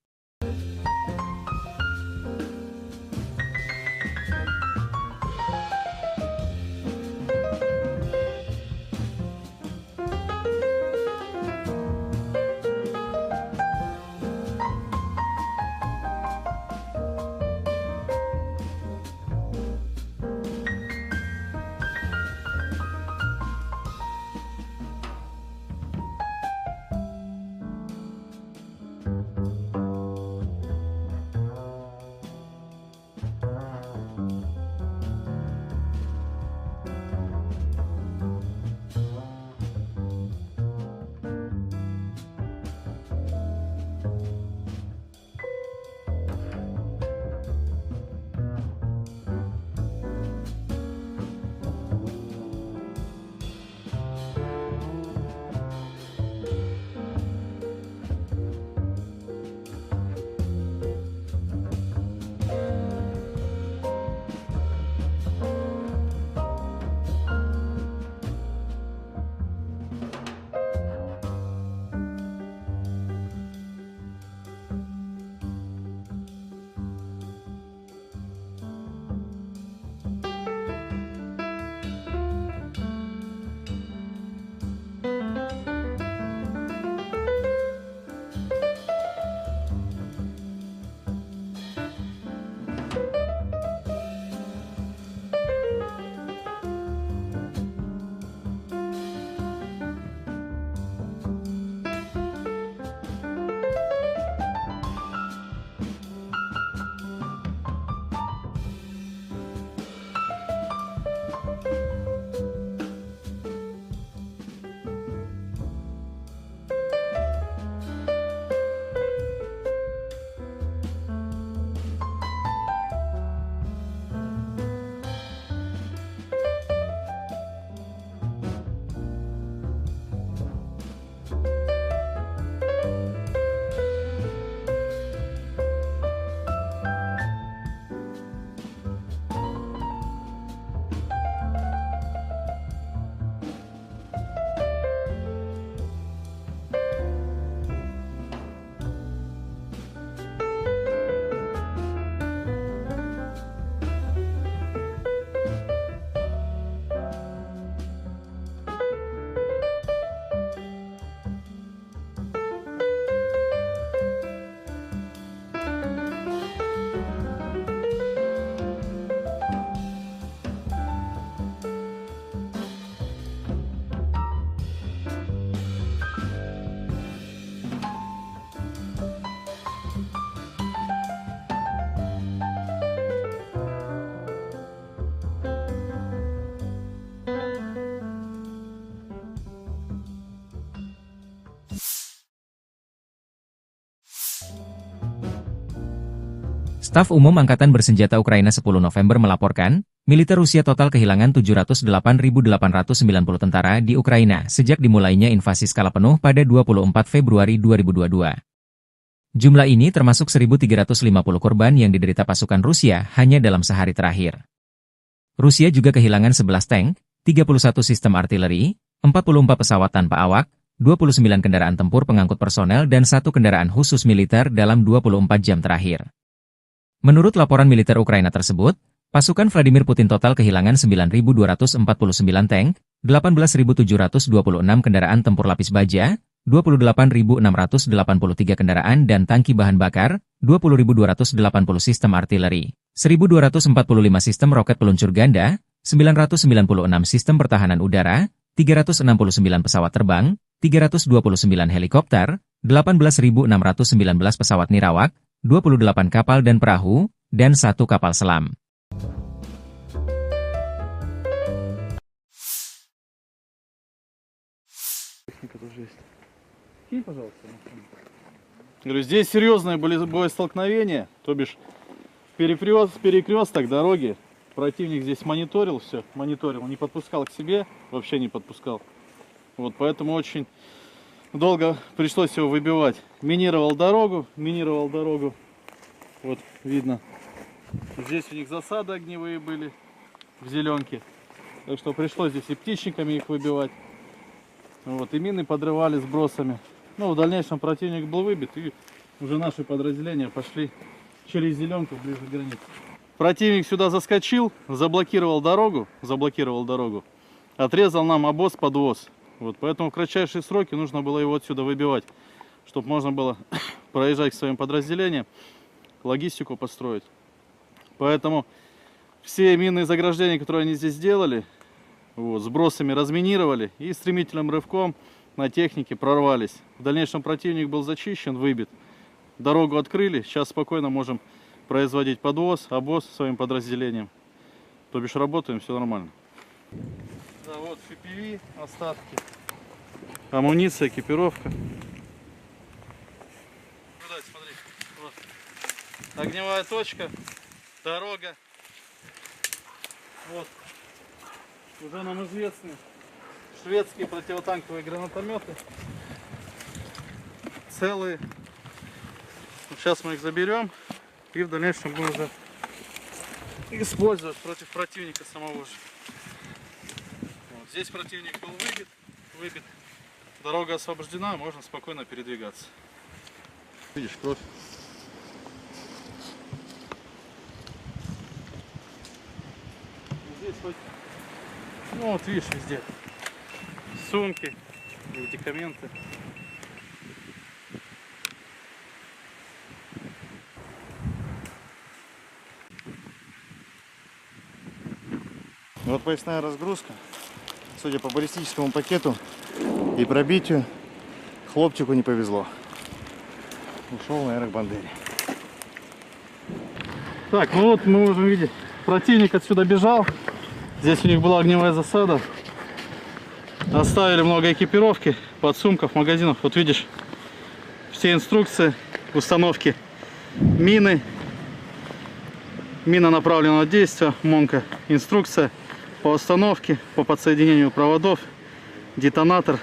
Staf Umum Angkatan Bersenjata Ukraina 10 November melaporkan, militer Rusia total kehilangan 708.890 tentara di Ukraina sejak dimulainya invasi skala penuh pada 24 Februari 2022. Jumlah ini termasuk 1.350 korban yang diderita pasukan Rusia hanya dalam sehari terakhir. Rusia juga kehilangan 11 tank, 31 sistem artileri, 44 pesawat tanpa awak, 29 kendaraan tempur pengangkut personel dan 1 kendaraan khusus militer dalam 24 jam terakhir. Menurut laporan militer Ukraina tersebut, pasukan Vladimir Putin total kehilangan 9.249 tank, 18.726 kendaraan tempur lapis baja, 28.683 kendaraan dan tangki bahan bakar, 20.280 sistem artileri, 1.245 sistem roket peluncur ganda, 996 sistem pertahanan udara, 369 pesawat terbang, 329 helikopter, 18.619 pesawat nirawak, 28 kapal dan perahu, dan 1 kapal selam. Говорю, здесь серьезные были боестолкновения, то бишь перекресток дороги. Противник здесь мониторил все, не подпускал к себе, вообще не подпускал. Вот, поэтому очень долго пришлось его выбивать. Минировал дорогу. Вот, видно. Здесь у них засады огневые были в зеленке. Так что пришлось здесь и птичниками их выбивать. Вот, и мины подрывали сбросами. Ну, в дальнейшем противник был выбит, и уже наши подразделения пошли через зеленку ближе к границе. Противник сюда заскочил, заблокировал дорогу, отрезал нам обоз-подвоз. Вот, поэтому в кратчайшие сроки нужно было его отсюда выбивать, чтобы можно было проезжать к своим подразделениям, логистику построить. Поэтому все минные заграждения, которые они здесь сделали, вот, сбросами разминировали и стремительным рывком на технике прорвались. В дальнейшем противник был зачищен, выбит. Дорогу открыли, сейчас спокойно можем производить подвоз, обоз своим подразделениям. То бишь работаем, все нормально. Да, вот FPV, остатки, амуниция, экипировка. Наблюдать, смотри, вот. Огневая точка, дорога. Вот, уже нам известны шведские противотанковые гранатометы. Целые. Сейчас мы их заберем и в дальнейшем будем уже использовать против противника самого же. Вот. Здесь противник был выбит. Дорога освобождена, можно спокойно передвигаться. Видишь, кровь. Здесь хоть, ну вот видишь, везде сумки, медикаменты. Вот поясная разгрузка. Судя по баллистическому пакету и пробитию, хлопчику не повезло. Ушел на аэробандере. Так, ну вот мы можем видеть, противник отсюда бежал. Здесь у них была огневая засада. Оставили много экипировки, подсумков, магазинов. Вот видишь, все инструкции установки мины, мина направленного действия, МОНка, инструкция по установке, по подсоединению проводов, детонатор.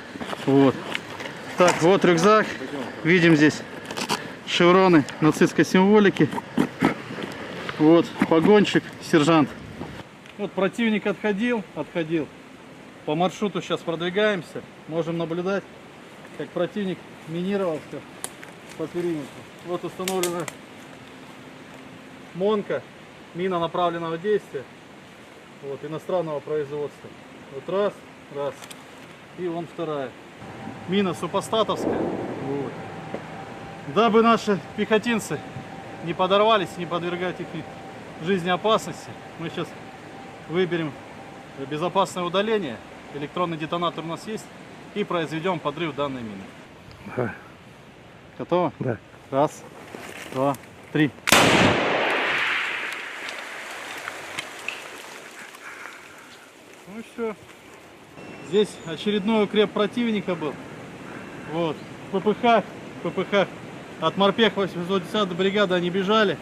Вот. Так, вот рюкзак. Видим здесь шевроны нацистской символики. Вот погонщик, сержант. Вот противник отходил. По маршруту сейчас продвигаемся. Можем наблюдать, как противник минировался по периметру. Вот установлена МОНка, мина направленного действия. Вот, иностранного производства. Вот раз. И вон вторая. Мина супостатовская. Вот. Дабы наши пехотинцы не подорвались, не подвергать их жизни опасности, мы сейчас выберем безопасное удаление. Электронный детонатор у нас есть. И произведем подрыв данной мины. Да. Готово? Да. Раз, два, три. Ну и все. Здесь очередной укреп противника был. Вот. ППХ. От морпех 810 бригады они бежали.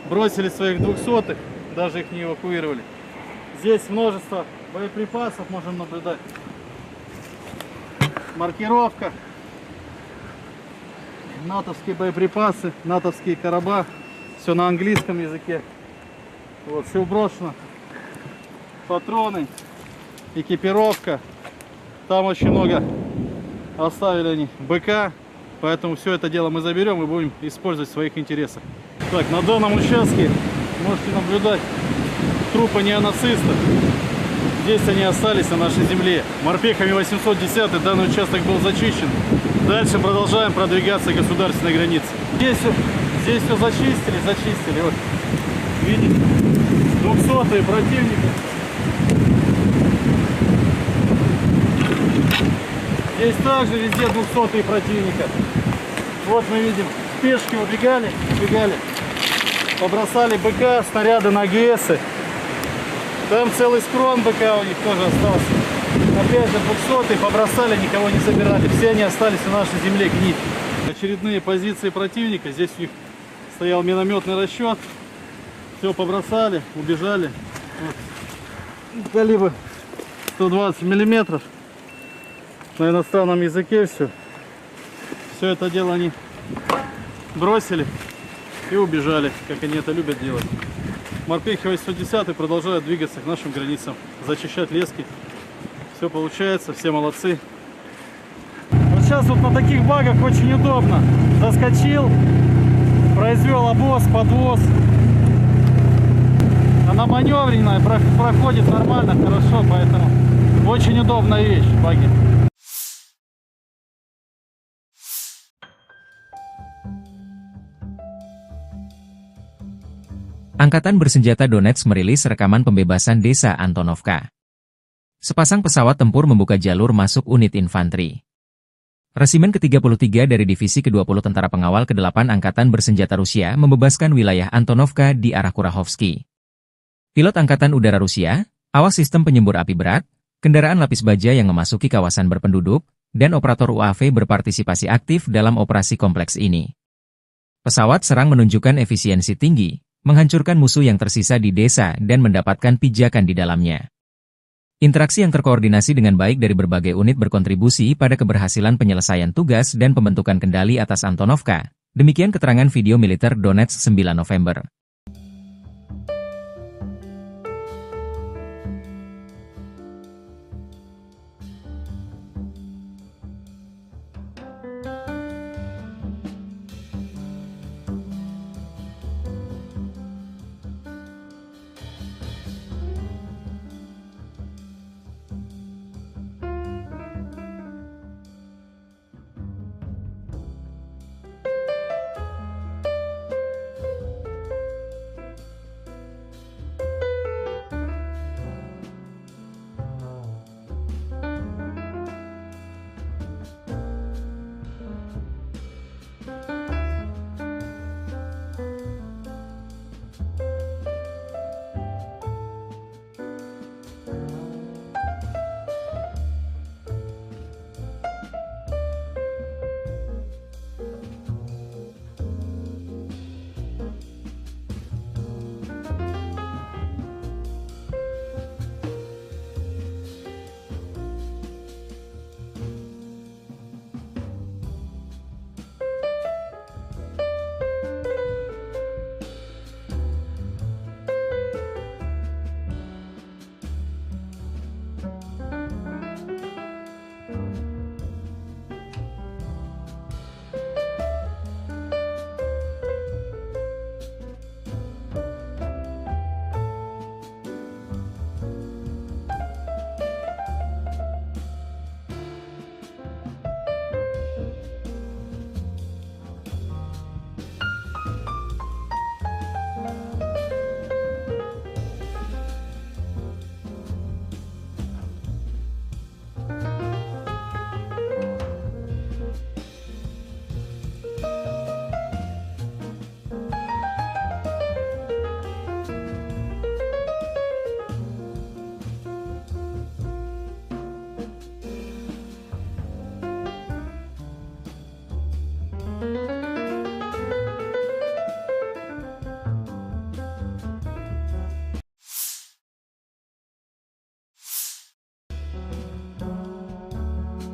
бросили своих 200-х, даже их не эвакуировали. Здесь множество боеприпасов можем наблюдать. Маркировка. Натовские боеприпасы, натовские короба. Все на английском языке. Вот, все брошено. Патроны, экипировка. Там очень много оставили они БК. Поэтому все это дело мы заберем и будем использовать в своих интересах. Так, на данном участке можете наблюдать трупы неонацистов. Здесь они остались на нашей земле. Морпехами 810 данный участок был зачищен. Дальше продолжаем продвигаться к государственной границе. Здесь все зачистили. Вот, видите, 200-е противника. Здесь также везде 200-е противника. Вот мы видим, пешки убегали, побросали БК, снаряды на ГСы. Там целый скрон БК у них тоже остался. Опять же 200-е побросали, никого не забирали. Все они остались на нашей земле гнить. Очередные позиции противника. Здесь у них стоял минометный расчет. Все побросали, убежали. Вот. Калибр 120 миллиметров. На иностранном языке все. Все это дело они бросили и убежали, как они это любят делать. Морпехи 810 продолжают двигаться к нашим границам, зачищать лески. Все получается, все молодцы. Вот сейчас вот на таких багах очень удобно. Заскочил, произвел обвоз, подвоз. Она маневренная, проходит нормально, хорошо, поэтому очень удобная вещь, баги. Angkatan Bersenjata Donetsk merilis rekaman pembebasan desa Antonovka. Sepasang pesawat tempur membuka jalur masuk unit infanteri. Resimen ke-33 dari Divisi ke-20 Tentara Pengawal ke-8 Angkatan Bersenjata Rusia membebaskan wilayah Antonovka di arah Kurahovsky. Pilot Angkatan Udara Rusia, awak sistem penyembur api berat, kendaraan lapis baja yang memasuki kawasan berpenduduk, dan operator UAV berpartisipasi aktif dalam operasi kompleks ini. Pesawat serang menunjukkan efisiensi tinggi, menghancurkan musuh yang tersisa di desa dan mendapatkan pijakan di dalamnya. Interaksi yang terkoordinasi dengan baik dari berbagai unit berkontribusi pada keberhasilan penyelesaian tugas dan pembentukan kendali atas Antonovka. Demikian keterangan video militer Donetsk 9 November.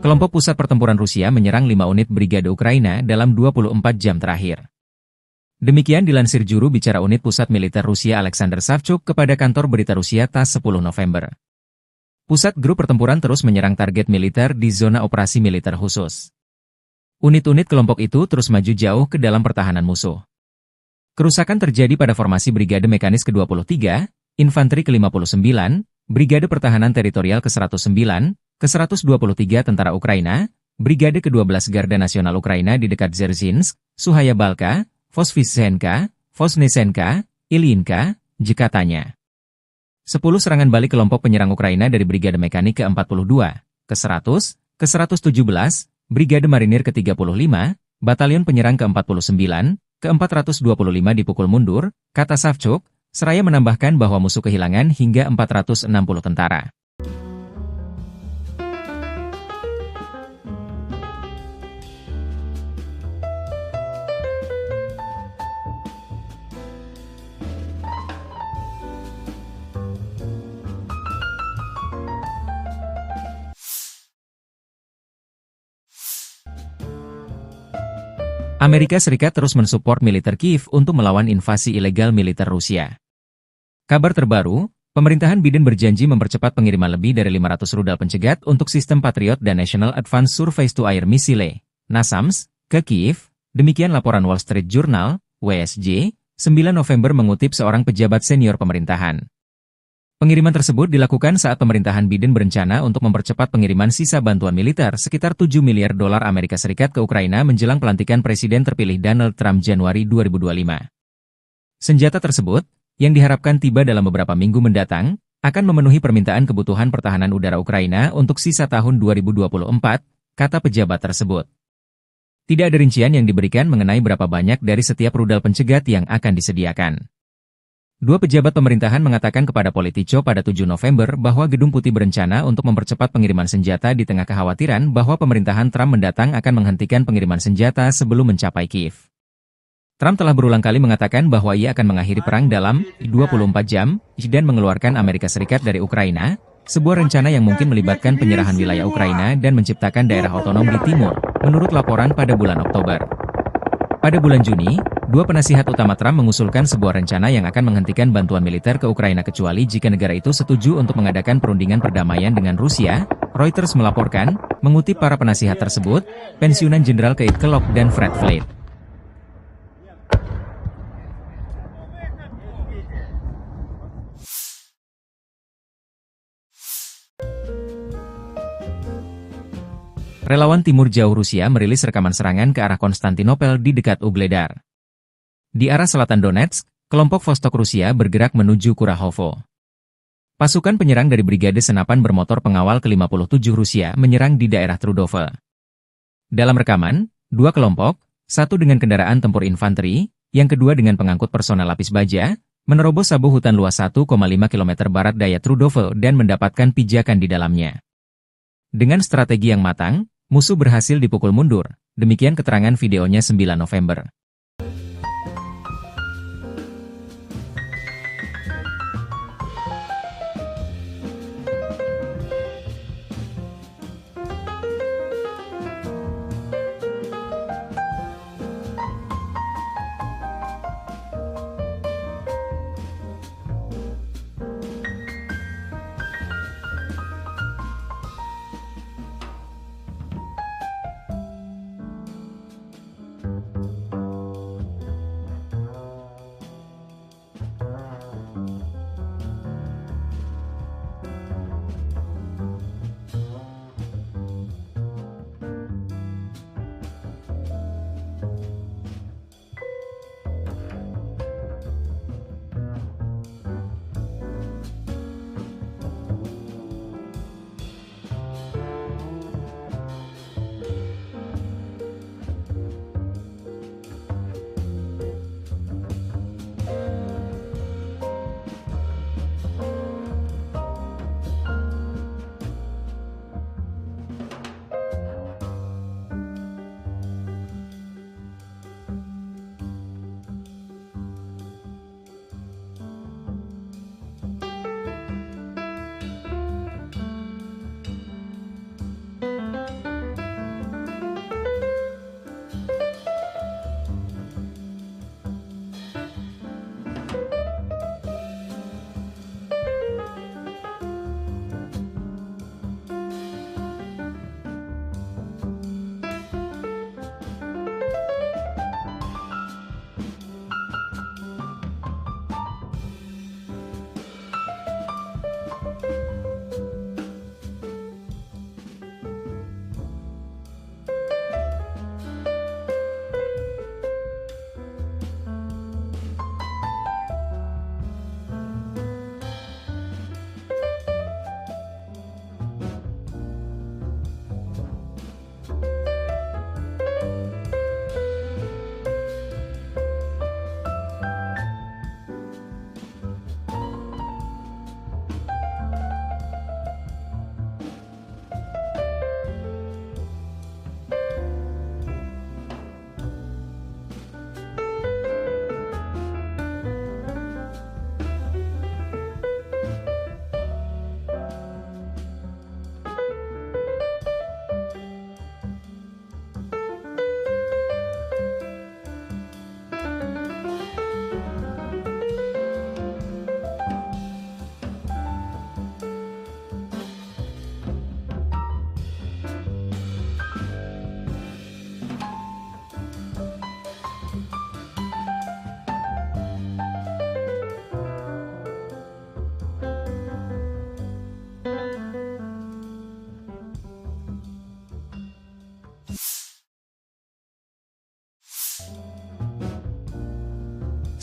Kelompok pusat pertempuran Rusia menyerang 5 unit brigade Ukraina dalam 24 jam terakhir. Demikian dilansir juru bicara unit pusat militer Rusia Alexander Savchuk kepada kantor berita Rusia TASS 10 November. Pusat grup pertempuran terus menyerang target militer di zona operasi militer khusus. Unit-unit kelompok itu terus maju jauh ke dalam pertahanan musuh. Kerusakan terjadi pada formasi Brigade Mekanis ke-23, Infanteri ke-59, Brigade Pertahanan Teritorial ke-109, ke-123 Tentara Ukraina, Brigade ke-12 Garda Nasional Ukraina di dekat Dzerzhinsk, Suhaya Balka, Vosvysenka, Vosnesenka, Ilyinka, katanya. 10 serangan balik kelompok penyerang Ukraina dari Brigade Mekanik ke-42, ke-100, ke-117, Brigade Marinir ke-35, Batalion Penyerang ke-49, ke-425 dipukul mundur, kata Savchuk, seraya menambahkan bahwa musuh kehilangan hingga 460 tentara. Amerika Serikat terus mensupport militer Kiev untuk melawan invasi ilegal militer Rusia. Kabar terbaru, pemerintahan Biden berjanji mempercepat pengiriman lebih dari 500 rudal pencegat untuk sistem Patriot dan National Advanced Surface-to-Air Missile, NASAMS, ke Kiev, demikian laporan Wall Street Journal, WSJ, 9 November mengutip seorang pejabat senior pemerintahan. Pengiriman tersebut dilakukan saat pemerintahan Biden berencana untuk mempercepat pengiriman sisa bantuan militer sekitar 7 miliar dolar Amerika Serikat ke Ukraina menjelang pelantikan Presiden terpilih Donald Trump Januari 2025. Senjata tersebut, yang diharapkan tiba dalam beberapa minggu mendatang, akan memenuhi permintaan kebutuhan pertahanan udara Ukraina untuk sisa tahun 2024, kata pejabat tersebut. Tidak ada rincian yang diberikan mengenai berapa banyak dari setiap rudal pencegat yang akan disediakan. Dua pejabat pemerintahan mengatakan kepada Politico pada 7 November bahwa Gedung Putih berencana untuk mempercepat pengiriman senjata di tengah kekhawatiran bahwa pemerintahan Trump mendatang akan menghentikan pengiriman senjata sebelum mencapai Kiev. Trump telah berulang kali mengatakan bahwa ia akan mengakhiri perang dalam 24 jam dan mengeluarkan Amerika Serikat dari Ukraina, sebuah rencana yang mungkin melibatkan penyerahan wilayah Ukraina dan menciptakan daerah otonom di timur, menurut laporan pada bulan Oktober. Pada bulan Juni, dua penasihat utama Trump mengusulkan sebuah rencana yang akan menghentikan bantuan militer ke Ukraina kecuali jika negara itu setuju untuk mengadakan perundingan perdamaian dengan Rusia, Reuters melaporkan, mengutip para penasihat tersebut, pensiunan Jenderal Keith Kellogg dan Fred Flake. Relawan Timur Jauh Rusia merilis rekaman serangan ke arah Konstantinopel di dekat Ugledar. Di arah selatan Donetsk, kelompok Vostok Rusia bergerak menuju Kurahovo. Pasukan penyerang dari Brigade Senapan Bermotor Pengawal ke-57 Rusia menyerang di daerah Trudove. Dalam rekaman, dua kelompok, satu dengan kendaraan tempur infanteri, yang kedua dengan pengangkut personel lapis baja, menerobos sabu hutan luas 1,5 km barat daya Trudove dan mendapatkan pijakan di dalamnya. Dengan strategi yang matang, musuh berhasil dipukul mundur, demikian keterangan videonya 9 November.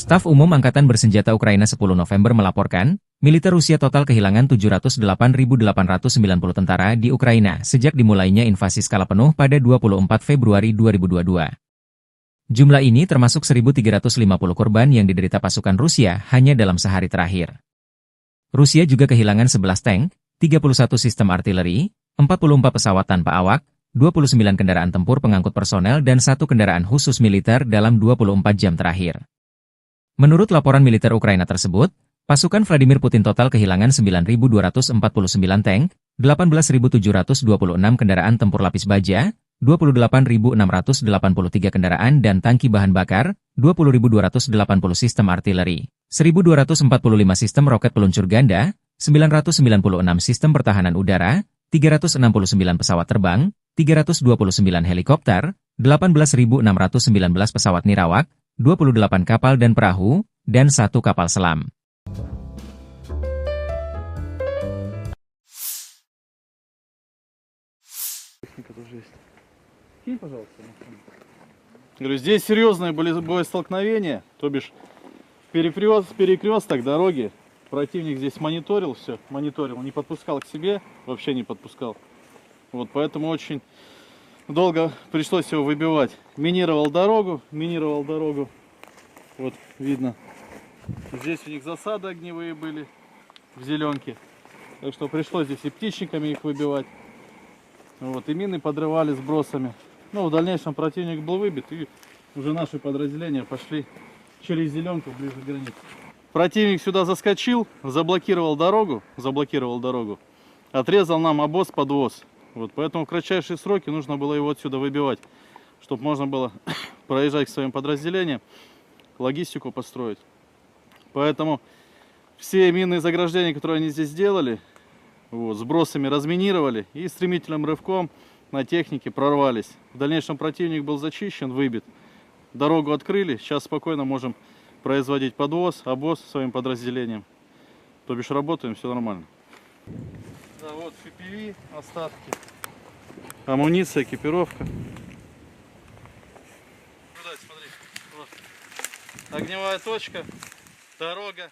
Staf Umum Angkatan Bersenjata Ukraina 10 November melaporkan, militer Rusia total kehilangan 708.890 tentara di Ukraina sejak dimulainya invasi skala penuh pada 24 Februari 2022. Jumlah ini termasuk 1.350 korban yang diderita pasukan Rusia hanya dalam sehari terakhir. Rusia juga kehilangan 11 tank, 31 sistem artileri, 44 pesawat tanpa awak, 29 kendaraan tempur pengangkut personel dan 1 kendaraan khusus militer dalam 24 jam terakhir. Menurut laporan militer Ukraina tersebut, pasukan Vladimir Putin total kehilangan 9.249 tank, 18.726 kendaraan tempur lapis baja, 28.683 kendaraan dan tangki bahan bakar, 20.280 sistem artileri, 1.245 sistem roket peluncur ganda, 996 sistem pertahanan udara, 369 pesawat terbang, 329 helikopter, 18.619 pesawat nirawak, 28 kapal dan perahu, dan 1 kapal selam. Говорю, здесь серьезные были боестолкновения, то бишь перекресток дороги. Противник здесь мониторил все, не подпускал к себе, вообще не подпускал. Вот поэтому очень долго пришлось его выбивать. Минировал дорогу. Вот видно. Здесь у них засады огневые были в зеленке. Так что пришлось здесь и птичниками их выбивать. Вот, и мины подрывали сбросами. Ну, в дальнейшем противник был выбит, и уже наши подразделения пошли через зеленку ближе к границе. Противник сюда заскочил, заблокировал дорогу, отрезал нам обоз-подвоз. Вот, поэтому в кратчайшие сроки нужно было его отсюда выбивать, чтобы можно было проезжать к своим подразделениям, логистику построить. Поэтому все минные заграждения, которые они здесь сделали, вот, сбросами разминировали и стремительным рывком на технике прорвались. В дальнейшем противник был зачищен, выбит. Дорогу открыли, сейчас спокойно можем производить подвоз, обоз своим подразделениям. То бишь работаем, все нормально. Да, вот FPV, остатки, амуниция, экипировка. Сюда, смотри, вот. Огневая точка, дорога.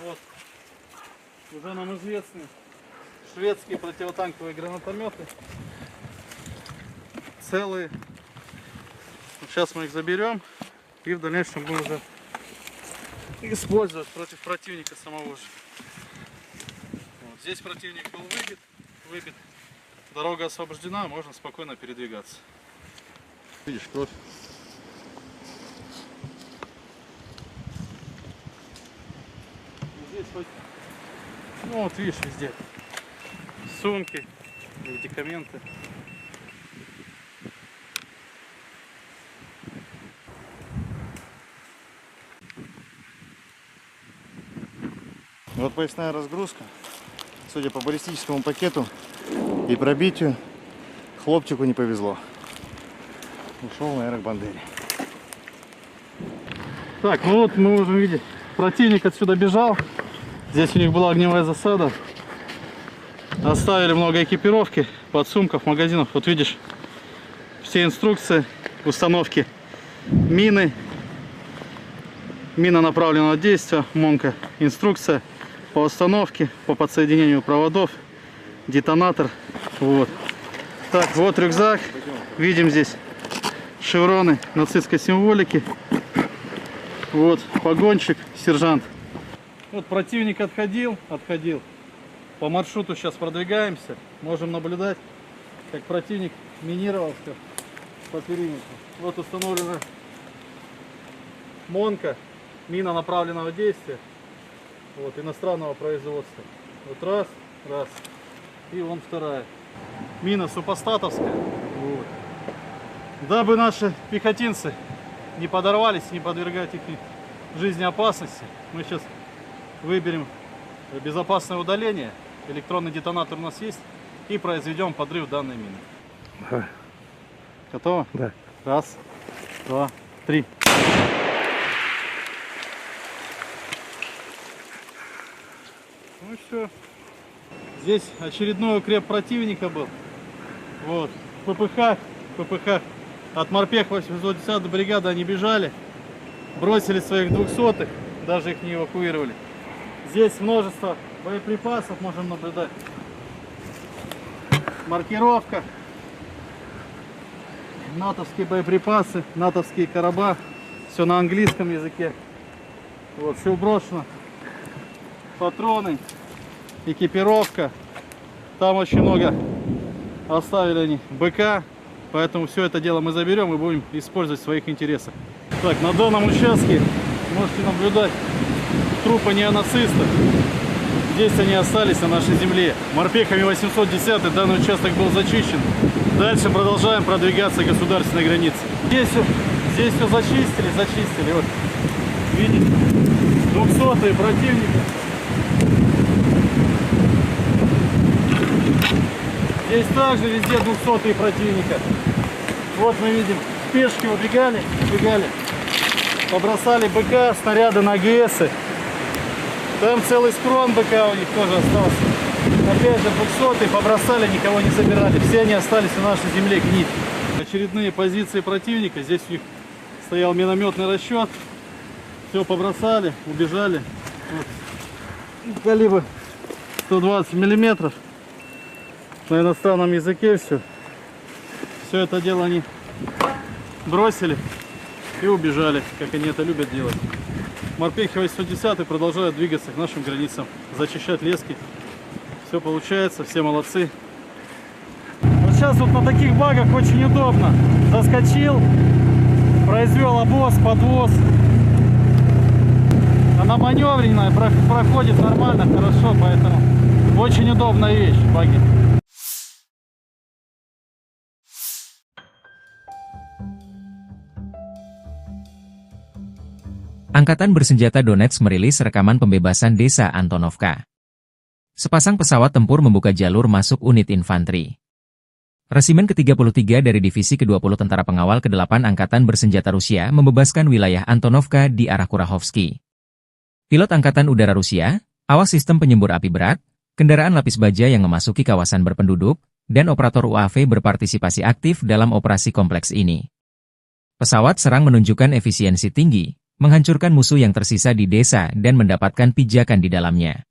Вот, уже нам известны шведские противотанковые гранатометы. Целые. Сейчас мы их заберем и в дальнейшем будем уже использовать против противника самого же. Вот. Здесь противник был выбит. Дорога освобождена, можно спокойно передвигаться. Видишь, кровь. Здесь хоть, ну вот видишь, везде сумки, медикаменты. Вот поясная разгрузка. Судя по баллистическому пакету и пробитию, хлопчику не повезло. Ушел на аэробандере. Так, ну вот мы можем видеть, противник отсюда бежал. Здесь у них была огневая засада. Оставили много экипировки, подсумков, магазинов. Вот видишь, все инструкции установки мины, мина направленного действия, МОНка, инструкция по установке, по подсоединению проводов, детонатор. Вот. Так, вот рюкзак. Видим здесь шевроны нацистской символики. Вот погонщик, сержант. Вот противник отходил. По маршруту сейчас продвигаемся. Можем наблюдать, как противник минировал все по периметру. Вот установлена МОНка, мина направленного действия. Вот, иностранного производства. Вот раз. И вон вторая. Мина супостатовская. Вот. Дабы наши пехотинцы не подорвались, не подвергать их жизни опасности, мы сейчас выберем безопасное удаление. Электронный детонатор у нас есть. И произведем подрыв данной мины. Давай. Готово? Да. Раз, два, три. Ну и все. Здесь очередной укреп противника был. Вот. ППХ. От морпех 810 бригады они бежали. бросили своих 200-х, даже их не эвакуировали. Здесь множество боеприпасов можем наблюдать. Маркировка. Натовские боеприпасы, натовские короба. Все на английском языке. Вот, все брошено. Патроны, экипировка. Там очень много оставили они БК. Поэтому все это дело мы заберем и будем использовать в своих интересах. Так, на данном участке можете наблюдать трупы неонацистов. Здесь они остались на нашей земле. Морпехами 810 данный участок был зачищен. Дальше продолжаем продвигаться к государственной границе. Здесь все зачистили. Вот, видите, 200-е противника. Здесь также везде 200-е противника. Вот мы видим, пешки убегали, побросали БК, снаряды на АГСы. Там целый скрон БК у них тоже остался. Опять же 200-е побросали, никого не собирали. Все они остались на нашей земле гнить. Очередные позиции противника. Здесь у них стоял минометный расчет. Все побросали, убежали. Вот. Калибр 120 миллиметров. На иностранном языке все. Все это дело они бросили и убежали, как они это любят делать. Морпехи 810 продолжают двигаться к нашим границам, зачищать лески. Все получается, все молодцы. Вот сейчас вот на таких багах очень удобно. Заскочил, произвел обоз, подвоз. Она маневренная, проходит нормально, хорошо, поэтому очень удобная вещь, баги. Angkatan Bersenjata Donetsk merilis rekaman pembebasan desa Antonovka. Sepasang pesawat tempur membuka jalur masuk unit infanteri. Resimen ke-33 dari Divisi ke-20 Tentara Pengawal ke-8 Angkatan Bersenjata Rusia membebaskan wilayah Antonovka di arah Kurahovsky. Pilot Angkatan Udara Rusia, awas sistem penyembur api berat, kendaraan lapis baja yang memasuki kawasan berpenduduk, dan operator UAV berpartisipasi aktif dalam operasi kompleks ini. Pesawat serang menunjukkan efisiensi tinggi, menghancurkan musuh yang tersisa di desa dan mendapatkan pijakan di dalamnya.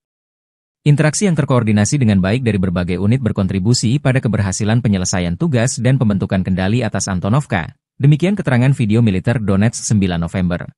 Interaksi yang terkoordinasi dengan baik dari berbagai unit berkontribusi pada keberhasilan penyelesaian tugas dan pembentukan kendali atas Antonovka. Demikian keterangan video militer Donetsk 9 November.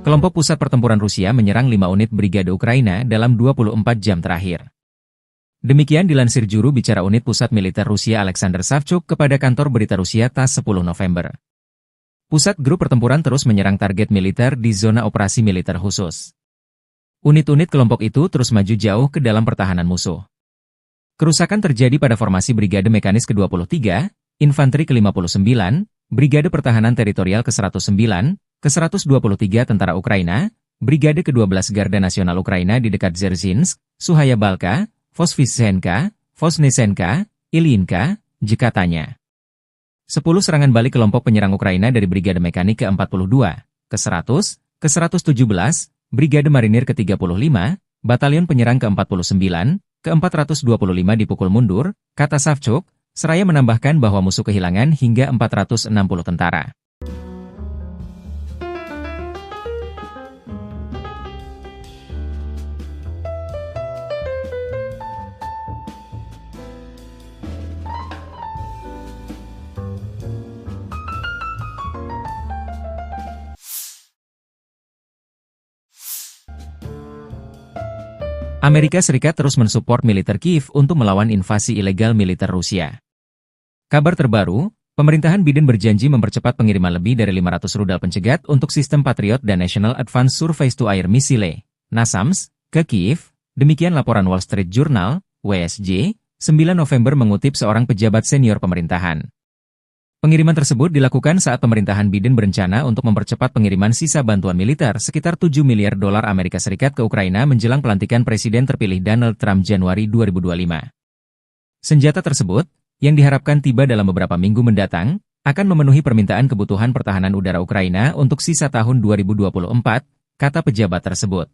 Kelompok pusat pertempuran Rusia menyerang 5 unit brigade Ukraina dalam 24 jam terakhir. Demikian dilansir juru bicara unit pusat militer Rusia Alexander Savchuk kepada kantor berita Rusia TASS 10 November. Pusat grup pertempuran terus menyerang target militer di zona operasi militer khusus. Unit-unit kelompok itu terus maju jauh ke dalam pertahanan musuh. Kerusakan terjadi pada formasi Brigade Mekanis ke-23, Infanteri ke-59, Brigade Pertahanan Teritorial ke-109, ke-123 Tentara Ukraina, Brigade ke-12 Garda Nasional Ukraina di dekat Dzerzhinsk, Suhaya Balka, Vosvysenka, Vosnesenka, Ilyinka, katanya. 10 serangan balik kelompok penyerang Ukraina dari Brigade Mekanik ke-42, ke-100, ke-117, Brigade Marinir ke-35, Batalion Penyerang ke-49, ke-425 dipukul mundur, kata Savchuk, seraya menambahkan bahwa musuh kehilangan hingga 460 tentara. Amerika Serikat terus mensupport militer Kiev untuk melawan invasi ilegal militer Rusia. Kabar terbaru, pemerintahan Biden berjanji mempercepat pengiriman lebih dari 500 rudal pencegat untuk sistem Patriot dan National Advanced Surface-to-Air Missile, NASAMS, ke Kiev, demikian laporan Wall Street Journal, WSJ, 9 November mengutip seorang pejabat senior pemerintahan. Pengiriman tersebut dilakukan saat pemerintahan Biden berencana untuk mempercepat pengiriman sisa bantuan militer sekitar 7 miliar dolar Amerika Serikat ke Ukraina menjelang pelantikan Presiden terpilih Donald Trump Januari 2025. Senjata tersebut, yang diharapkan tiba dalam beberapa minggu mendatang, akan memenuhi permintaan kebutuhan pertahanan udara Ukraina untuk sisa tahun 2024, kata pejabat tersebut.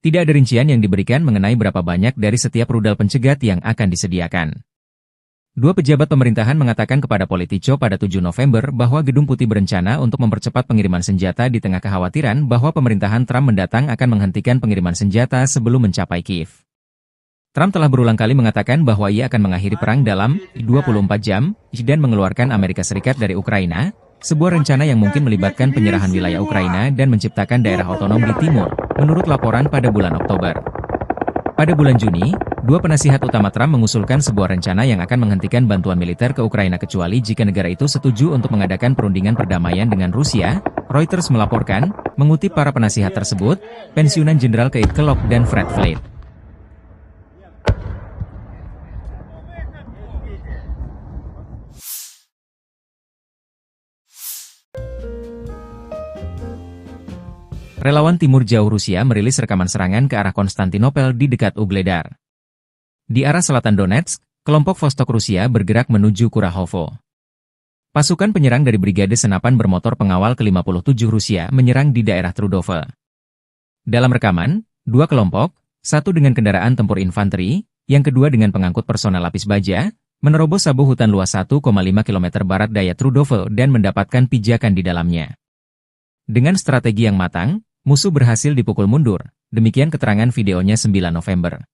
Tidak ada rincian yang diberikan mengenai berapa banyak dari setiap rudal pencegat yang akan disediakan. Dua pejabat pemerintahan mengatakan kepada Politico pada 7 November bahwa Gedung Putih berencana untuk mempercepat pengiriman senjata di tengah kekhawatiran bahwa pemerintahan Trump mendatang akan menghentikan pengiriman senjata sebelum mencapai Kiev. Trump telah berulang kali mengatakan bahwa ia akan mengakhiri perang dalam 24 jam dan mengeluarkan Amerika Serikat dari Ukraina, sebuah rencana yang mungkin melibatkan penyerahan wilayah Ukraina dan menciptakan daerah otonom di timur, menurut laporan pada bulan Oktober. Pada bulan Juni, dua penasihat utama Trump mengusulkan sebuah rencana yang akan menghentikan bantuan militer ke Ukraina kecuali jika negara itu setuju untuk mengadakan perundingan perdamaian dengan Rusia, Reuters melaporkan, mengutip para penasihat tersebut, pensiunan Jenderal Keith Kellogg dan Fred Flake. Relawan Timur Jauh Rusia merilis rekaman serangan ke arah Konstantinopel di dekat Ugledar. Di arah selatan Donetsk, kelompok Vostok Rusia bergerak menuju Kurahovo. Pasukan penyerang dari Brigade Senapan Bermotor Pengawal ke-57 Rusia menyerang di daerah Trudove. Dalam rekaman, dua kelompok, satu dengan kendaraan tempur infanteri, yang kedua dengan pengangkut personel lapis baja, menerobos sabu hutan luas 1,5 km barat daya Trudove dan mendapatkan pijakan di dalamnya. Dengan strategi yang matang, musuh berhasil dipukul mundur, demikian keterangan videonya 9 November.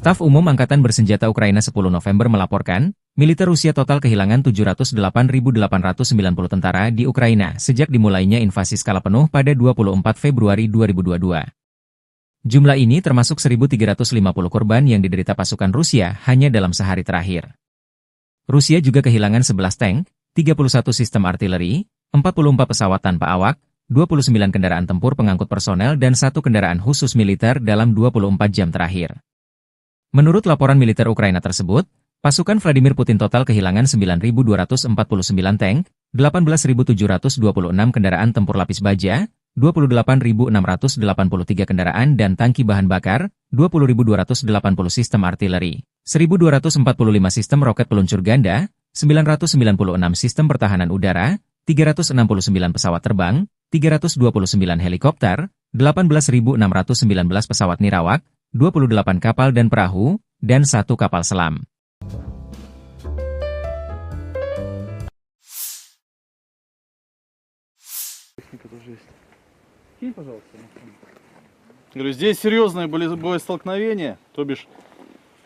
Staf Umum Angkatan Bersenjata Ukraina 10 November melaporkan, militer Rusia total kehilangan 708.890 tentara di Ukraina sejak dimulainya invasi skala penuh pada 24 Februari 2022. Jumlah ini termasuk 1.350 korban yang diderita pasukan Rusia hanya dalam sehari terakhir. Rusia juga kehilangan 11 tank, 31 sistem artileri, 44 pesawat tanpa awak, 29 kendaraan tempur pengangkut personel dan 1 kendaraan khusus militer dalam 24 jam terakhir. Menurut laporan militer Ukraina tersebut, pasukan Vladimir Putin total kehilangan 9.249 tank, 18.726 kendaraan tempur lapis baja, 28.683 kendaraan dan tangki bahan bakar, 20.280 sistem artileri, 1.245 sistem roket peluncur ganda, 996 sistem pertahanan udara, 369 pesawat terbang, 329 helikopter, 18.619 pesawat nirawak, 28 kapal dan perahu, dan 1 kapal selam. Говорю, здесь серьезное боестолкновение, то бишь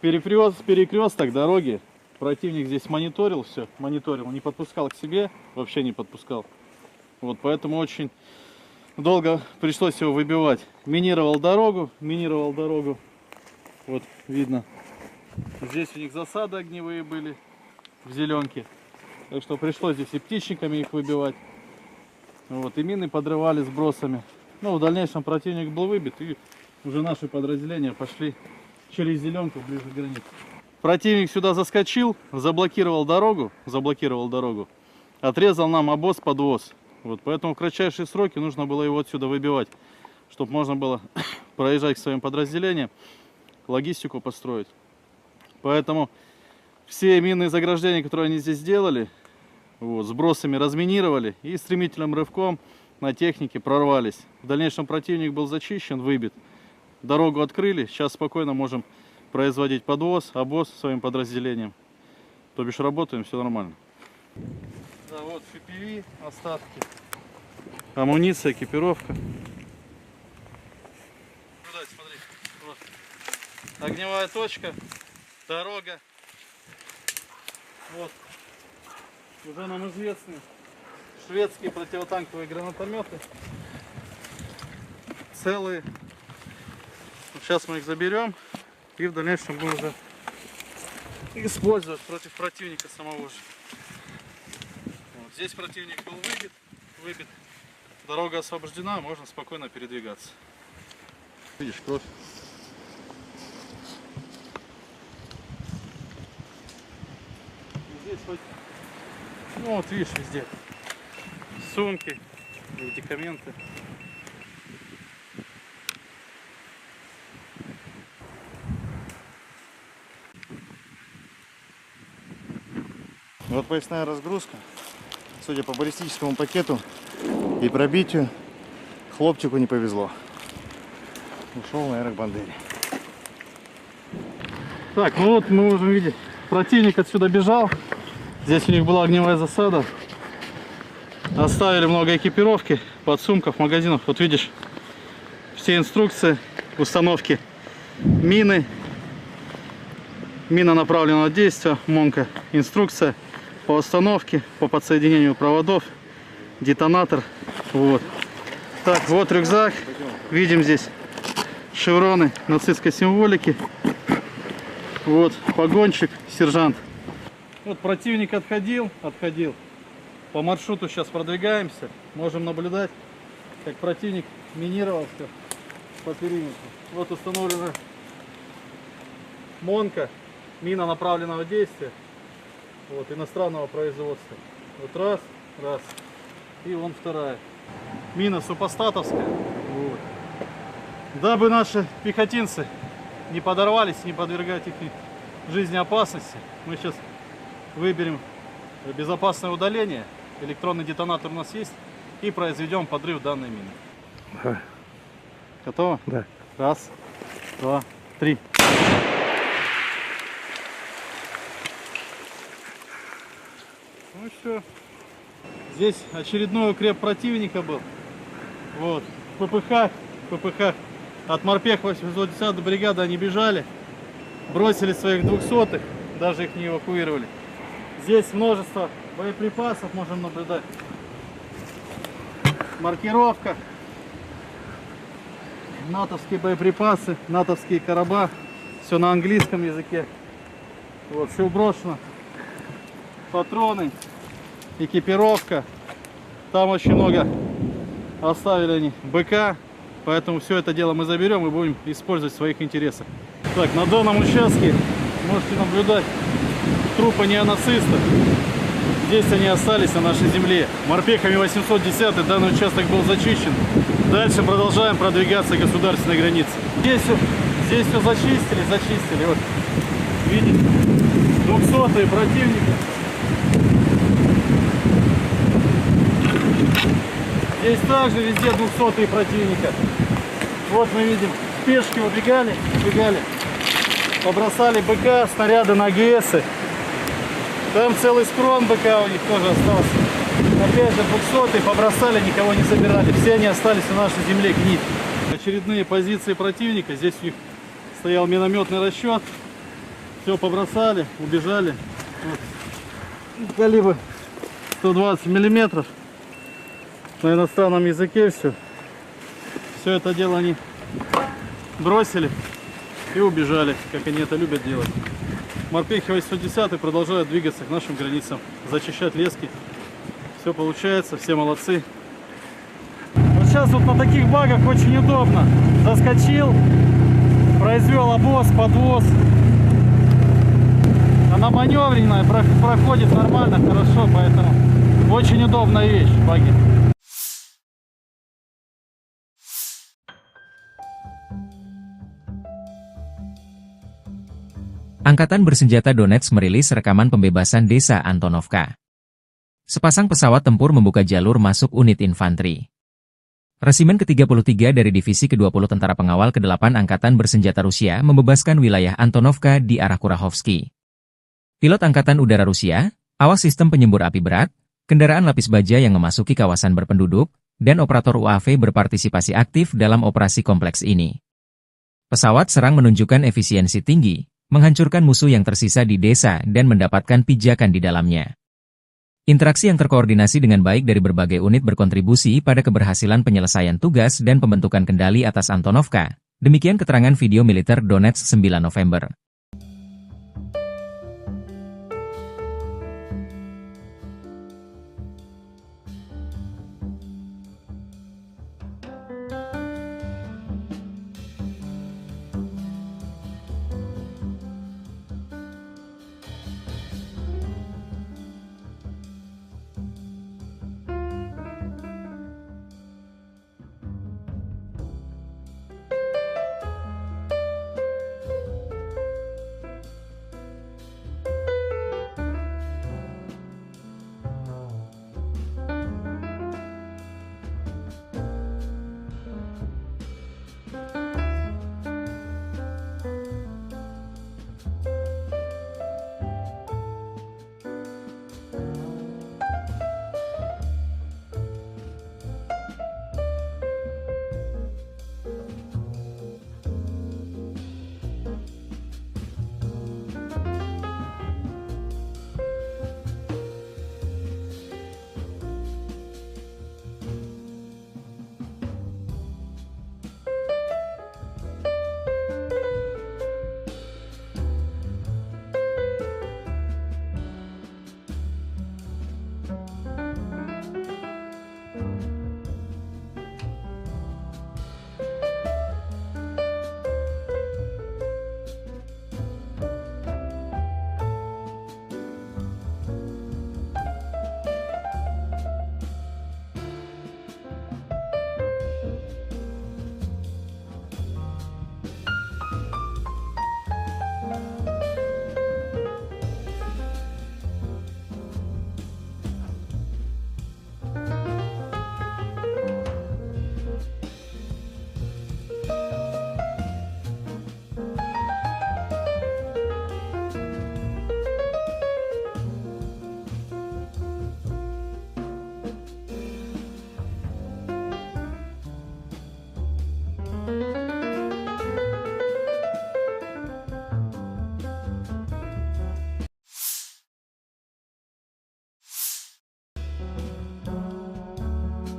перекресток дороги. Противник здесь мониторил все, не подпускал к себе, вообще не подпускал. Вот, поэтому очень долго пришлось его выбивать. Минировал дорогу. Вот, видно. Здесь у них засады огневые были в зеленке. Так что пришлось здесь и птичниками их выбивать. Вот, и мины подрывали сбросами. Ну, в дальнейшем противник был выбит, и уже наши подразделения пошли через зеленку ближе к границе. Противник сюда заскочил, заблокировал дорогу, отрезал нам обоз-подвоз. Вот, поэтому в кратчайшие сроки нужно было его отсюда выбивать, чтобы можно было проезжать к своим подразделениям, логистику построить. Поэтому все минные заграждения, которые они здесь сделали, вот, сбросами разминировали и стремительным рывком на технике прорвались. В дальнейшем противник был зачищен, выбит. Дорогу открыли, сейчас спокойно можем производить подвоз, обоз своим подразделениям. То бишь работаем, все нормально. Да, вот FPV, остатки, амуниция, экипировка. Наблюдать, смотри, вот. Огневая точка, дорога. Вот, уже нам известны шведские противотанковые гранатометы. Целые. Сейчас мы их заберем и в дальнейшем будем уже использовать против противника самого же. Здесь противник был выбит, дорога освобождена, можно спокойно передвигаться. Видишь, кровь. Здесь хоть, ну вот видишь, везде сумки, медикаменты. Вот поясная разгрузка. Судя по баллистическому пакету и пробитию, хлопчику не повезло. Ушел на аэробандере. Так, ну вот мы можем видеть, противник отсюда бежал. Здесь у них была огневая засада. Оставили много экипировки, подсумков, магазинов. Вот видишь, все инструкции установки мины, мина направленного действия, МОНКа, инструкция по установке, по подсоединению проводов, детонатор. Вот. Так, вот рюкзак. Видим здесь шевроны нацистской символики. Вот погонщик, сержант. Вот противник отходил. По маршруту сейчас продвигаемся. Можем наблюдать, как противник минировался по периметру. Вот установлена МОНКа, мина направленного действия. Вот, иностранного производства. Вот раз. И вон вторая. Мина супостатовская. Вот. Дабы наши пехотинцы не подорвались, не подвергать их жизни опасности, мы сейчас выберем безопасное удаление. Электронный детонатор у нас есть. И произведем подрыв данной мины. Да. Готово? Да. Раз, два, три. Ну все. Здесь очередной укреп противника был. Вот. ППХ. От морпех 810 бригады они бежали. бросили своих 200-х, даже их не эвакуировали. Здесь множество боеприпасов можем наблюдать. Маркировка. Натовские боеприпасы, натовские короба. Все на английском языке. Вот, все брошено. Патроны, экипировка. Там очень много оставили они БК. Поэтому все это дело мы заберем и будем использовать в своих интересах. Так, на данном участке можете наблюдать трупы неонацистов. Здесь они остались на нашей земле. Морпехами 810 данный участок был зачищен. Дальше продолжаем продвигаться к государственной границе. Здесь все зачистили. Вот, видите, 200-е противника. Здесь также везде 200-е противника. Вот мы видим, пешки убегали, побросали БК, снаряды на АГСы. Там целый скрон БК у них тоже остался. Опять же 200-е побросали, никого не забирали. Все они остались на нашей земле гнить. Очередные позиции противника. Здесь у них стоял минометный расчет. Все побросали, убежали. Вот. Калибр 120 миллиметров. На иностранном языке все. Все это дело они бросили и убежали, как они это любят делать. Морпехи 810 продолжают двигаться к нашим границам, зачищать лески. Все получается, все молодцы. Вот сейчас вот на таких багах очень удобно. Заскочил, произвел обвоз, подвоз. Она маневренная, проходит нормально, хорошо, поэтому очень удобная вещь, баги. Angkatan Bersenjata Donetsk merilis rekaman pembebasan desa Antonovka. Sepasang pesawat tempur membuka jalur masuk unit infanteri. Resimen ke-33 dari Divisi ke-20 Tentara Pengawal ke-8 Angkatan Bersenjata Rusia membebaskan wilayah Antonovka di arah Kurahovsky. Pilot Angkatan Udara Rusia, awak sistem penyembur api berat, kendaraan lapis baja yang memasuki kawasan berpenduduk, dan operator UAV berpartisipasi aktif dalam operasi kompleks ini. Pesawat serang menunjukkan efisiensi tinggi, menghancurkan musuh yang tersisa di desa dan mendapatkan pijakan di dalamnya. Interaksi yang terkoordinasi dengan baik dari berbagai unit berkontribusi pada keberhasilan penyelesaian tugas dan pembentukan kendali atas Antonovka. Demikian keterangan video militer Donetsk 9 November.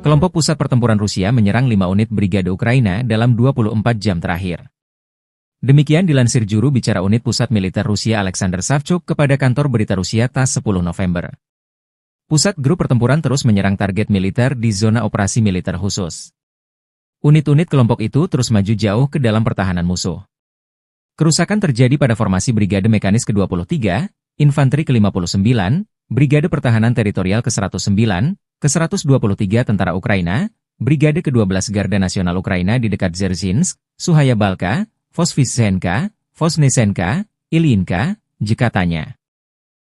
kelompok pusat pertempuran Rusia menyerang 5 unit brigade Ukraina dalam 24 jam terakhir. Demikian dilansir juru bicara unit pusat militer Rusia Alexander Savchuk kepada kantor berita Rusia TASS 10 November. Pusat grup pertempuran terus menyerang target militer di zona operasi militer khusus. Unit-unit kelompok itu terus maju jauh ke dalam pertahanan musuh. Kerusakan terjadi pada formasi Brigade Mekanis ke-23, Infanteri ke-59, Brigade Pertahanan Teritorial ke-109, ke-123 Tentara Ukraina, Brigade ke-12 Garda Nasional Ukraina di dekat Dzerzhinsk, Suhaya Balka, Vosvysenka, Vosnesenka, Ilyinka, katanya.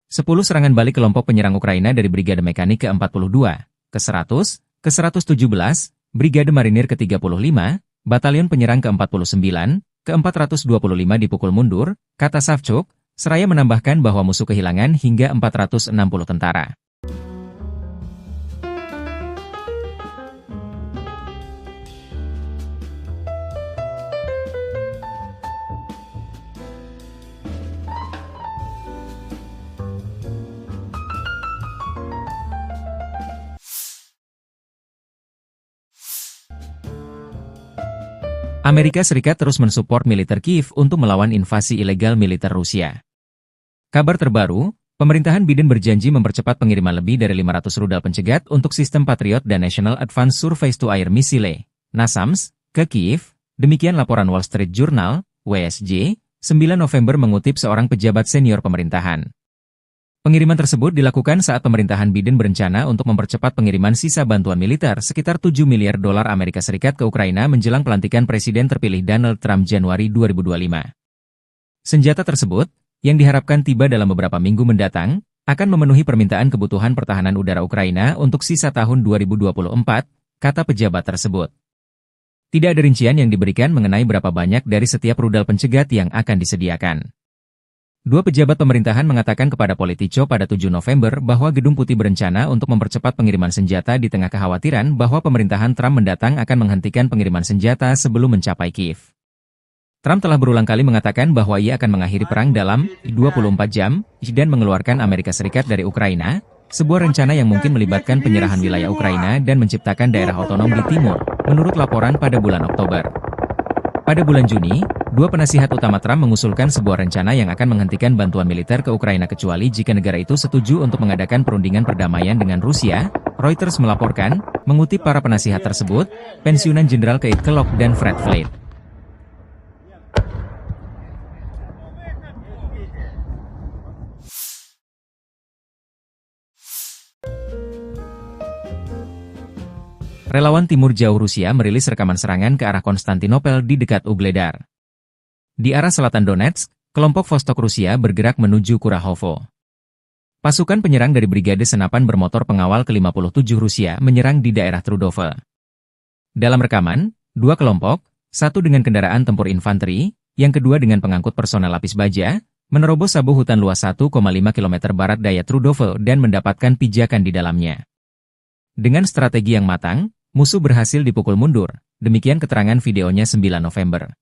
10 serangan balik kelompok penyerang Ukraina dari Brigade Mekanik ke-42, ke-100, ke-117, Brigade Marinir ke-35, Batalion Penyerang ke-49, ke-425 dipukul mundur, kata Savchuk, seraya menambahkan bahwa musuh kehilangan hingga 460 tentara. Amerika Serikat terus mensupport militer Kiev untuk melawan invasi ilegal militer Rusia. Kabar terbaru, pemerintahan Biden berjanji mempercepat pengiriman lebih dari 500 rudal pencegat untuk sistem Patriot dan National Advanced Surface-to-Air Missile, NASAMS, ke Kiev, demikian laporan Wall Street Journal, WSJ, 9 November mengutip seorang pejabat senior pemerintahan. Pengiriman tersebut dilakukan saat pemerintahan Biden berencana untuk mempercepat pengiriman sisa bantuan militer sekitar 7 miliar dolar Amerika Serikat ke Ukraina menjelang pelantikan Presiden terpilih Donald Trump Januari 2025. Senjata tersebut, yang diharapkan tiba dalam beberapa minggu mendatang, akan memenuhi permintaan kebutuhan pertahanan udara Ukraina untuk sisa tahun 2024, kata pejabat tersebut. Tidak ada rincian yang diberikan mengenai berapa banyak dari setiap rudal pencegat yang akan disediakan. Dua pejabat pemerintahan mengatakan kepada Politico pada 7 November bahwa Gedung Putih berencana untuk mempercepat pengiriman senjata di tengah kekhawatiran bahwa pemerintahan Trump mendatang akan menghentikan pengiriman senjata sebelum mencapai Kiev. Trump telah berulang kali mengatakan bahwa ia akan mengakhiri perang dalam 24 jam dan mengeluarkan Amerika Serikat dari Ukraina, sebuah rencana yang mungkin melibatkan penyerahan wilayah Ukraina dan menciptakan daerah otonom di timur, menurut laporan pada bulan Oktober. Pada bulan Juni, dua penasihat utama Trump mengusulkan sebuah rencana yang akan menghentikan bantuan militer ke Ukraina kecuali jika negara itu setuju untuk mengadakan perundingan perdamaian dengan Rusia, Reuters melaporkan, mengutip para penasihat tersebut, pensiunan Jenderal Keith Kellogg dan Fred Flake. Relawan Timur Jauh Rusia merilis rekaman serangan ke arah Konstantinopel di dekat Ugledar. Di arah selatan Donetsk, kelompok Vostok Rusia bergerak menuju Kurahovo. Pasukan penyerang dari Brigade Senapan Bermotor Pengawal ke-57 Rusia menyerang di daerah Trudove. Dalam rekaman, dua kelompok, satu dengan kendaraan tempur infanteri, yang kedua dengan pengangkut personel lapis baja, menerobos sabu hutan luas 1,5 km barat daya Trudove dan mendapatkan pijakan di dalamnya. Dengan strategi yang matang, musuh berhasil dipukul mundur, demikian keterangan videonya 9 November.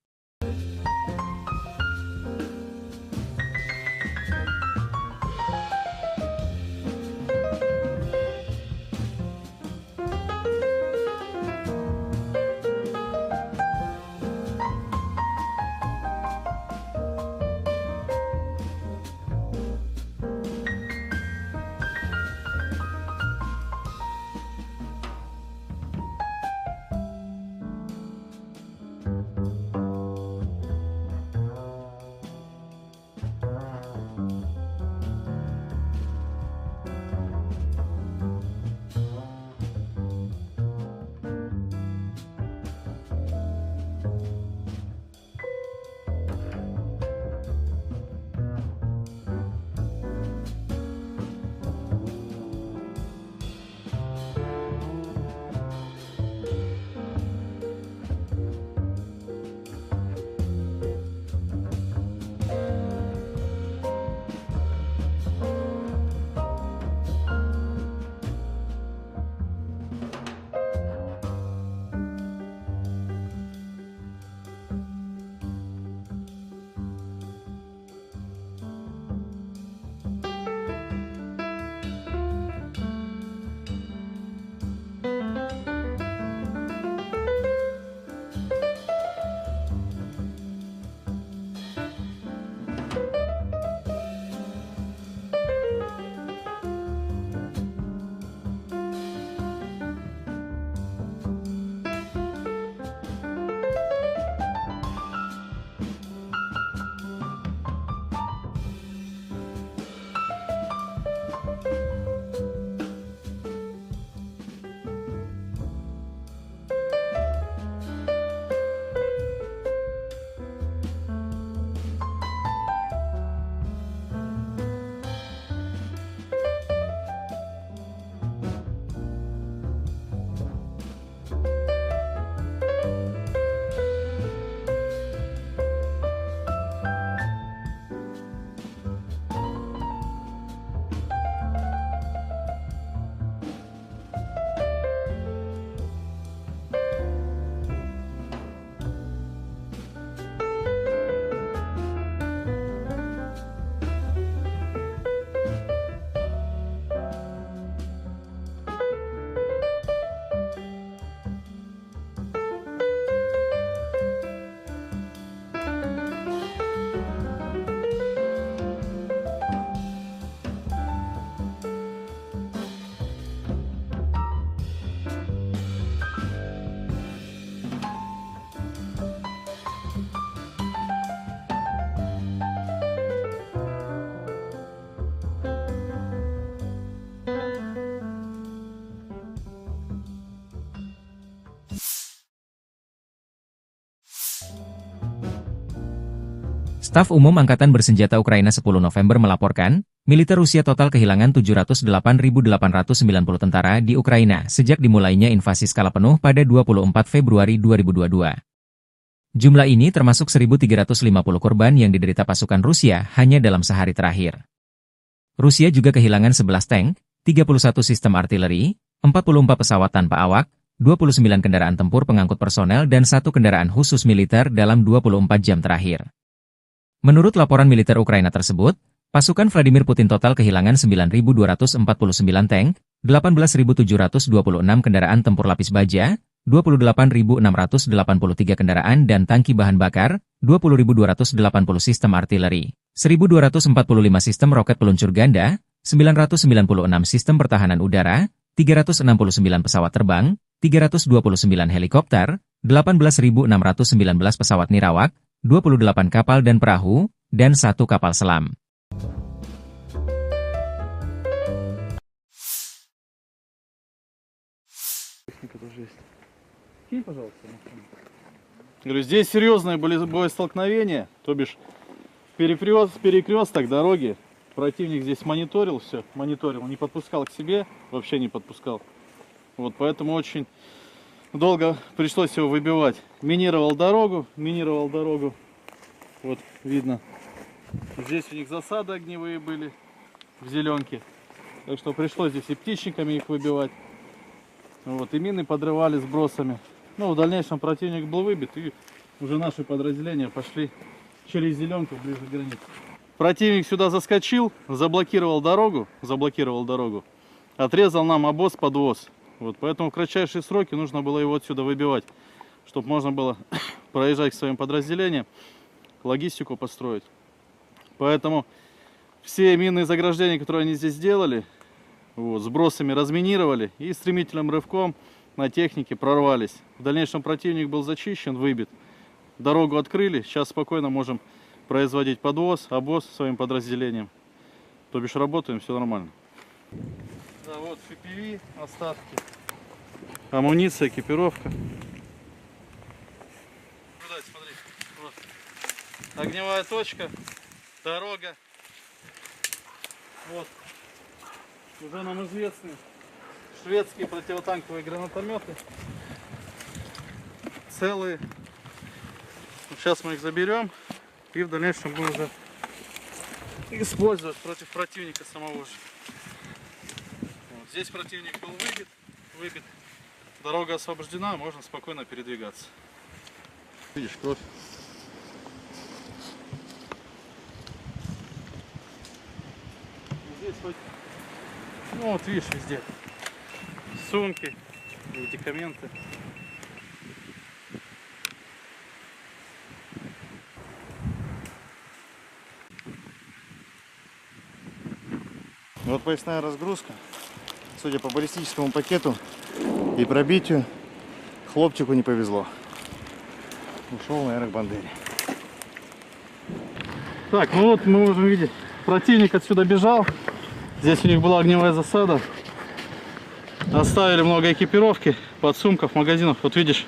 Staf Umum Angkatan Bersenjata Ukraina 10 November melaporkan, militer Rusia total kehilangan 708.890 tentara di Ukraina sejak dimulainya invasi skala penuh pada 24 Februari 2022. Jumlah ini termasuk 1.350 korban yang diderita pasukan Rusia hanya dalam sehari terakhir. Rusia juga kehilangan 11 tank, 31 sistem artileri, 44 pesawat tanpa awak, 29 kendaraan tempur pengangkut personel dan 1 kendaraan khusus militer dalam 24 jam terakhir. Menurut laporan militer Ukraina tersebut, pasukan Vladimir Putin total kehilangan 9.249 tank, 18.726 kendaraan tempur lapis baja, 28.683 kendaraan dan tangki bahan bakar, 20.280 sistem artileri, 1.245 sistem roket peluncur ganda, 996 sistem pertahanan udara, 369 pesawat terbang, 329 helikopter, 18.619 pesawat nirawak, 28 kapal dan perahu, dan 1 kapal selam. Говорю, здесь серьезные были боестолкновения, то бишь перекресток дороги. Противник здесь мониторил все, не подпускал к себе, вообще не подпускал. Вот поэтому очень долго пришлось его выбивать. Минировал дорогу. Вот видно. Здесь у них засады огневые были в зеленке. Так что пришлось здесь и птичниками их выбивать. Вот, и мины подрывали сбросами. Ну, в дальнейшем противник был выбит, и уже наши подразделения пошли через зеленку ближе к границе. Противник сюда заскочил, заблокировал дорогу, отрезал нам обоз-подвоз. Вот, поэтому в кратчайшие сроки нужно было его отсюда выбивать, чтобы можно было проезжать к своим подразделениям, логистику построить. Поэтому все минные заграждения, которые они здесь сделали, вот, сбросами разминировали и стремительным рывком на технике прорвались. В дальнейшем противник был зачищен, выбит. Дорогу открыли, сейчас спокойно можем производить подвоз, обоз своим подразделениям. То бишь работаем, все нормально. Да, вот FPV, остатки, амуниция, экипировка. Наблюдать, смотри, вот. Огневая точка, дорога. Вот, уже нам известны шведские противотанковые гранатометы. Целые. Сейчас мы их заберем и в дальнейшем будем уже использовать против противника самого же. Вот. Здесь противник был выбит. Дорога освобождена, можно спокойно передвигаться. Видишь, кровь. Здесь хоть, ну вот видишь, везде сумки, медикаменты. Вот поясная разгрузка. Судя по баллистическому пакету и пробитию, хлопчику не повезло. Ушел, наверное, к Бандере. Так, ну вот мы можем видеть, противник отсюда бежал. Здесь у них была огневая засада. Оставили много экипировки, подсумков, магазинов. Вот видишь,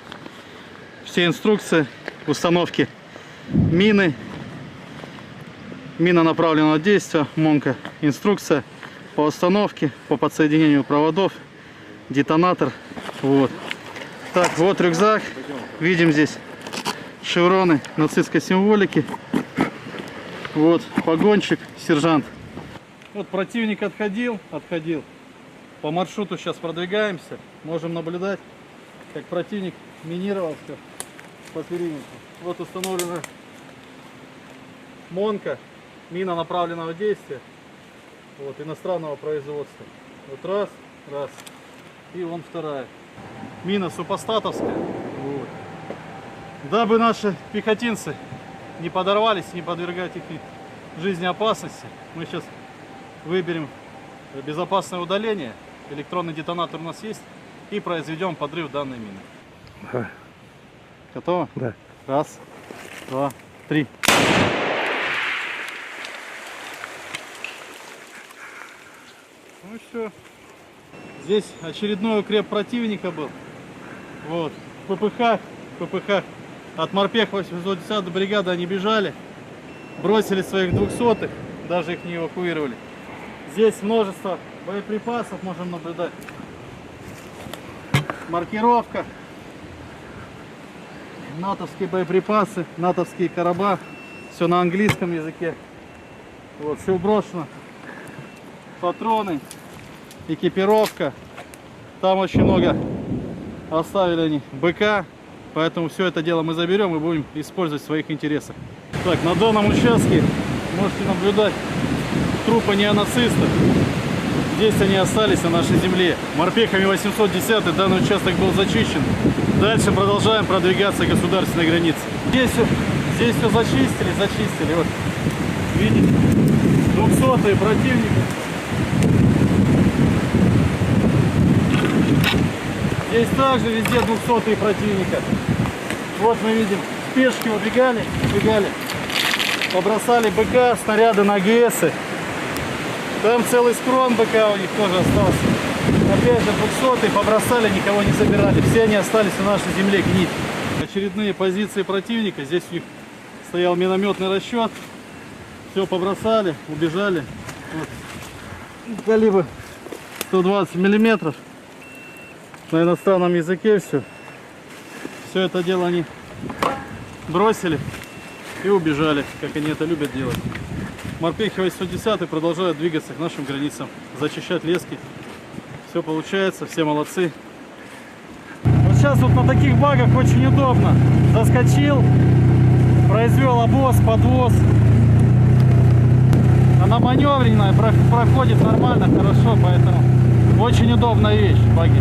все инструкции установки мины, мина направленного действия, МОНка, инструкция по установке, по подсоединению проводов, детонатор. Вот. Так, вот рюкзак. Видим здесь шевроны нацистской символики. Вот погонщик, сержант. Вот противник отходил. По маршруту сейчас продвигаемся. Можем наблюдать, как противник минировал все по периметру. Вот установлена МОНка, мина направленного действия. Вот, иностранного производства. Вот раз. И вон вторая. Мина супостатовская. Вот. Дабы наши пехотинцы не подорвались, не подвергать их жизни опасности, мы сейчас выберем безопасное удаление. Электронный детонатор у нас есть. И произведем подрыв данной мины. Давай. Готово? Да. Раз, два, три. Ну и все. Здесь очередной укреп противника был. Вот. ППХ. От морпех 810 бригады они бежали. бросили своих 200-х, даже их не эвакуировали. Здесь множество боеприпасов можем наблюдать. Маркировка. Натовские боеприпасы, натовские короба. Все на английском языке. Вот, все брошено. Патроны, экипировка. Там очень много оставили они БК. Поэтому все это дело мы заберем и будем использовать в своих интересах. Так, на данном участке можете наблюдать трупы неонацистов. Здесь они остались на нашей земле. Морпехами 810 данный участок был зачищен. Дальше продолжаем продвигаться к государственной границе. Здесь все зачистили. Вот, видите, 200-е противника. Здесь также везде 200-е противника. Вот мы видим, спешки убегали, побросали БК, снаряды на АГСы. Там целый скрон БК у них тоже остался. Опять же 200-е побросали, никого не собирали. Все они остались на нашей земле гнить. Очередные позиции противника. Здесь у них стоял минометный расчет. Все побросали, убежали. Вот. Калибр 120 миллиметров. На иностранном языке все. Все это дело они бросили и убежали, как они это любят делать. Морпехи 810 продолжают двигаться к нашим границам, зачищать лески. Все получается, все молодцы. Вот сейчас вот на таких багах очень удобно. Заскочил, произвел обвоз, подвоз. Она маневренная, проходит нормально, хорошо, поэтому очень удобная вещь, баги.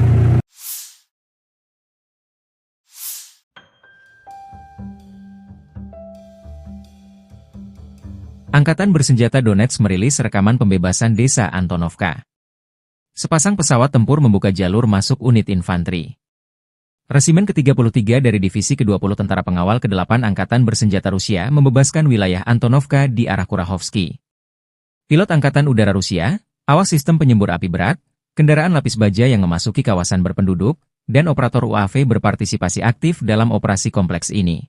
Angkatan Bersenjata Donetsk merilis rekaman pembebasan desa Antonovka. Sepasang pesawat tempur membuka jalur masuk unit infanteri. Resimen ke-33 dari Divisi ke-20 Tentara Pengawal ke-8 Angkatan Bersenjata Rusia membebaskan wilayah Antonovka di arah Kurahovsky. Pilot Angkatan Udara Rusia, awas sistem penyembur api berat, kendaraan lapis baja yang memasuki kawasan berpenduduk, dan operator UAV berpartisipasi aktif dalam operasi kompleks ini.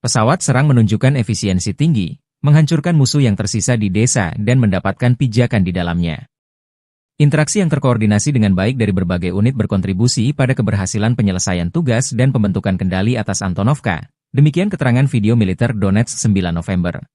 Pesawat serang menunjukkan efisiensi tinggi, menghancurkan musuh yang tersisa di desa dan mendapatkan pijakan di dalamnya. Interaksi yang terkoordinasi dengan baik dari berbagai unit berkontribusi pada keberhasilan penyelesaian tugas dan pembentukan kendali atas Antonovka. Demikian keterangan video militer Donetsk 9 November.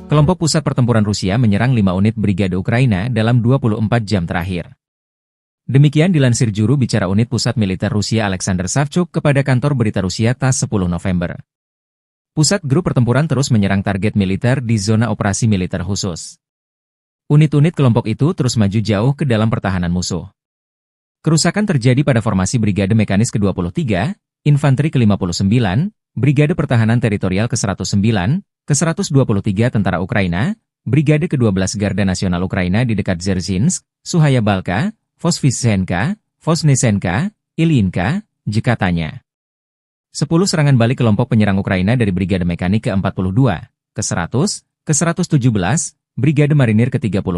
Kelompok pusat pertempuran Rusia menyerang 5 unit brigade Ukraina dalam 24 jam terakhir. Demikian dilansir juru bicara unit pusat militer Rusia Alexander Savchuk kepada kantor berita Rusia TASS 10 November. Pusat grup pertempuran terus menyerang target militer di zona operasi militer khusus. Unit-unit kelompok itu terus maju jauh ke dalam pertahanan musuh. Kerusakan terjadi pada formasi Brigade Mekanis ke-23, Infanteri ke-59, Brigade Pertahanan Teritorial ke-109, ke-123 Tentara Ukraina, Brigade ke-12 Garda Nasional Ukraina di dekat Dzerzhinsk, Suhaya Balka, Vosvysenka, Vosnesenka, Ilyinka, katanya. 10 serangan balik kelompok penyerang Ukraina dari Brigade Mekanik ke-42, ke-100, ke-117, Brigade Marinir ke-35,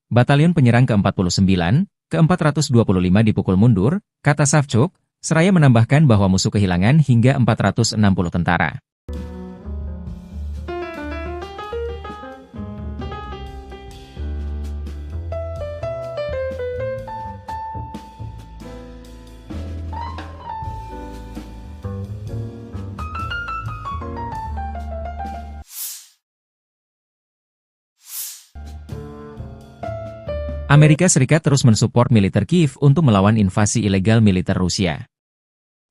Batalion Penyerang ke-49, ke-425 dipukul mundur, kata Savchuk, seraya menambahkan bahwa musuh kehilangan hingga 460 tentara. Amerika Serikat terus mensupport militer Kiev untuk melawan invasi ilegal militer Rusia.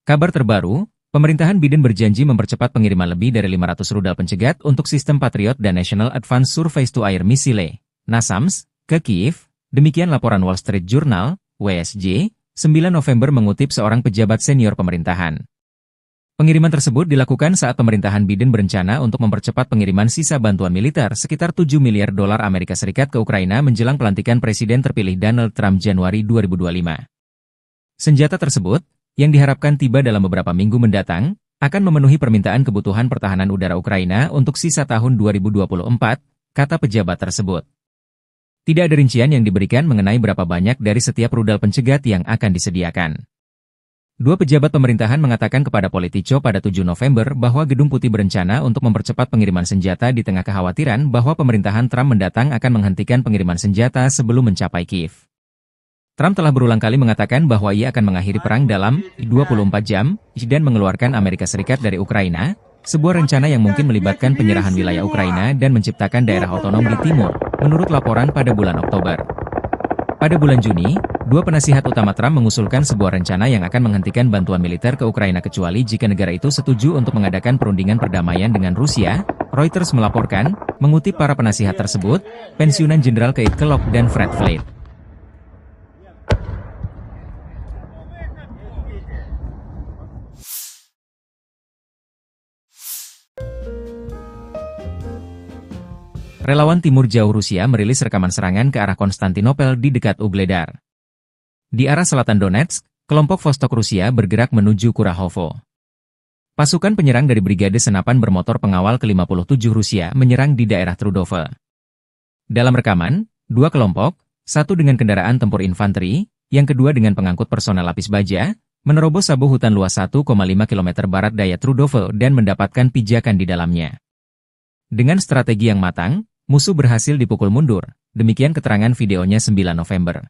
Kabar terbaru, pemerintahan Biden berjanji mempercepat pengiriman lebih dari 500 rudal pencegat untuk sistem Patriot dan National Advanced Surface-to-Air Missile, NASAMS, ke Kiev, demikian laporan Wall Street Journal, WSJ, 9 November mengutip seorang pejabat senior pemerintahan. Pengiriman tersebut dilakukan saat pemerintahan Biden berencana untuk mempercepat pengiriman sisa bantuan militer sekitar 7 miliar dolar Amerika Serikat ke Ukraina menjelang pelantikan Presiden terpilih Donald Trump Januari 2025. Senjata tersebut, yang diharapkan tiba dalam beberapa minggu mendatang, akan memenuhi permintaan kebutuhan pertahanan udara Ukraina untuk sisa tahun 2024, kata pejabat tersebut. Tidak ada rincian yang diberikan mengenai berapa banyak dari setiap rudal pencegat yang akan disediakan. Dua pejabat pemerintahan mengatakan kepada Politico pada 7 November bahwa Gedung Putih berencana untuk mempercepat pengiriman senjata di tengah kekhawatiran bahwa pemerintahan Trump mendatang akan menghentikan pengiriman senjata sebelum mencapai Kiev. Trump telah berulang kali mengatakan bahwa ia akan mengakhiri perang dalam 24 jam dan mengeluarkan Amerika Serikat dari Ukraina, sebuah rencana yang mungkin melibatkan penyerahan wilayah Ukraina dan menciptakan daerah otonom di timur, menurut laporan pada bulan Oktober. Pada bulan Juni, dua penasihat utama Trump mengusulkan sebuah rencana yang akan menghentikan bantuan militer ke Ukraina kecuali jika negara itu setuju untuk mengadakan perundingan perdamaian dengan Rusia, Reuters melaporkan, mengutip para penasihat tersebut, pensiunan Jenderal Keith Kellogg dan Fred Flake. Relawan Timur Jauh Rusia merilis rekaman serangan ke arah Konstantinopel di dekat Ugledar. Di arah selatan Donetsk, kelompok Vostok Rusia bergerak menuju Kurahovo. Pasukan penyerang dari Brigade Senapan Bermotor Pengawal ke-57 Rusia menyerang di daerah Trudove. Dalam rekaman, dua kelompok, satu dengan kendaraan tempur infanteri, yang kedua dengan pengangkut personel lapis baja, menerobos sabu hutan luas 1,5 km barat daya Trudove dan mendapatkan pijakan di dalamnya. Dengan strategi yang matang, musuh berhasil dipukul mundur, demikian keterangan videonya 9 November.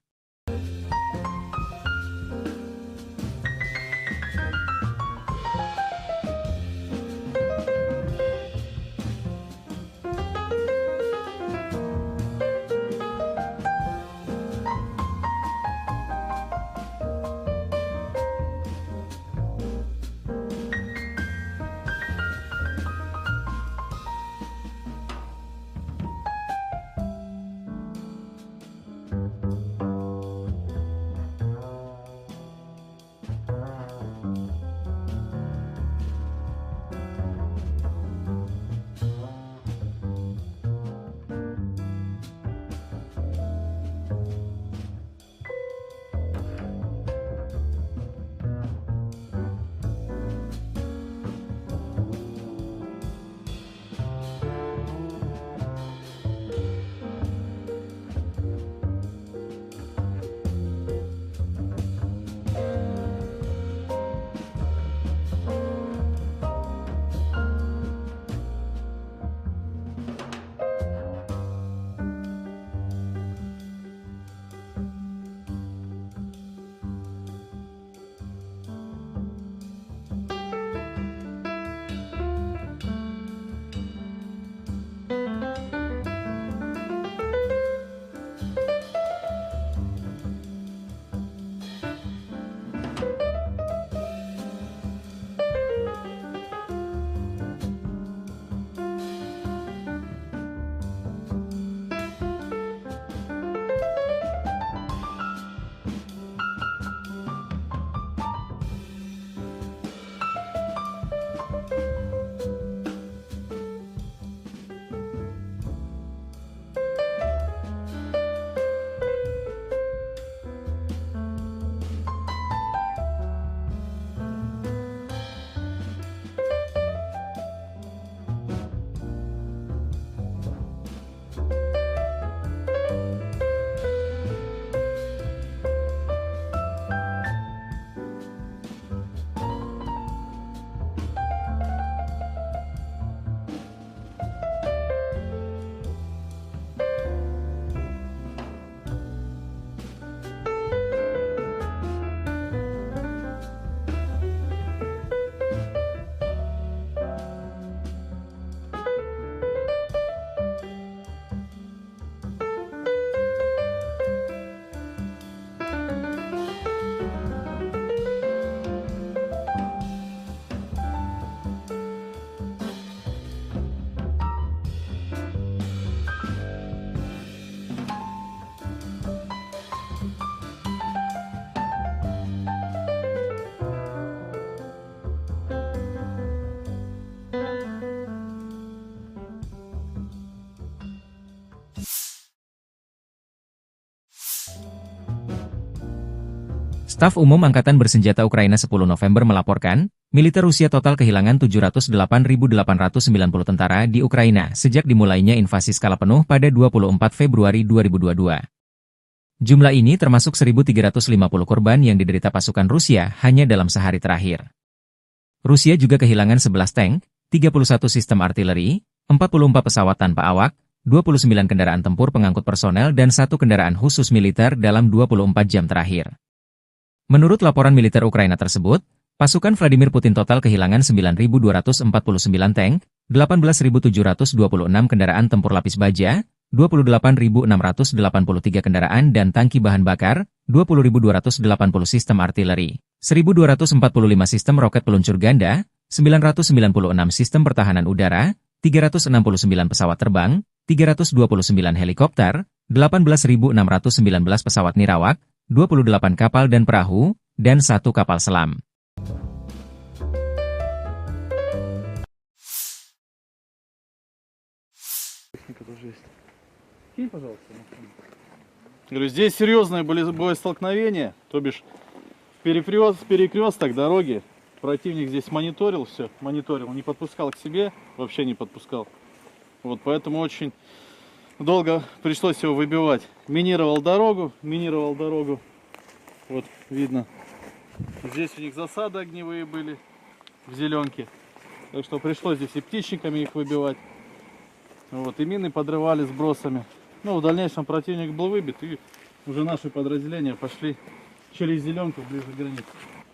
Staf Umum Angkatan Bersenjata Ukraina 10 November melaporkan, militer Rusia total kehilangan 708.890 tentara di Ukraina sejak dimulainya invasi skala penuh pada 24 Februari 2022. Jumlah ini termasuk 1.350 korban yang diderita pasukan Rusia hanya dalam sehari terakhir. Rusia juga kehilangan 11 tank, 31 sistem artileri, 44 pesawat tanpa awak, 29 kendaraan tempur pengangkut personel dan 1 kendaraan khusus militer dalam 24 jam terakhir. Menurut laporan militer Ukraina tersebut, pasukan Vladimir Putin total kehilangan 9.249 tank, 18.726 kendaraan tempur lapis baja, 28.683 kendaraan dan tangki bahan bakar, 20.280 sistem artileri, 1.245 sistem roket peluncur ganda, 996 sistem pertahanan udara, 369 pesawat terbang, 329 helikopter, 18.619 pesawat nirawak, 28 kapal dan perahu, dan 1 kapal selam. Говорю, здесь серьезное боестолкновение, то бишь перекресток дороги. Противник здесь мониторил все, не подпускал к себе, вообще не подпускал. Вот поэтому очень долго пришлось его выбивать. Минировал дорогу. Вот видно. Здесь у них засады огневые были в зеленке. Так что пришлось здесь и птичниками их выбивать. Вот, и мины подрывали сбросами. Ну, в дальнейшем противник был выбит, и уже наши подразделения пошли через зеленку ближе к границе.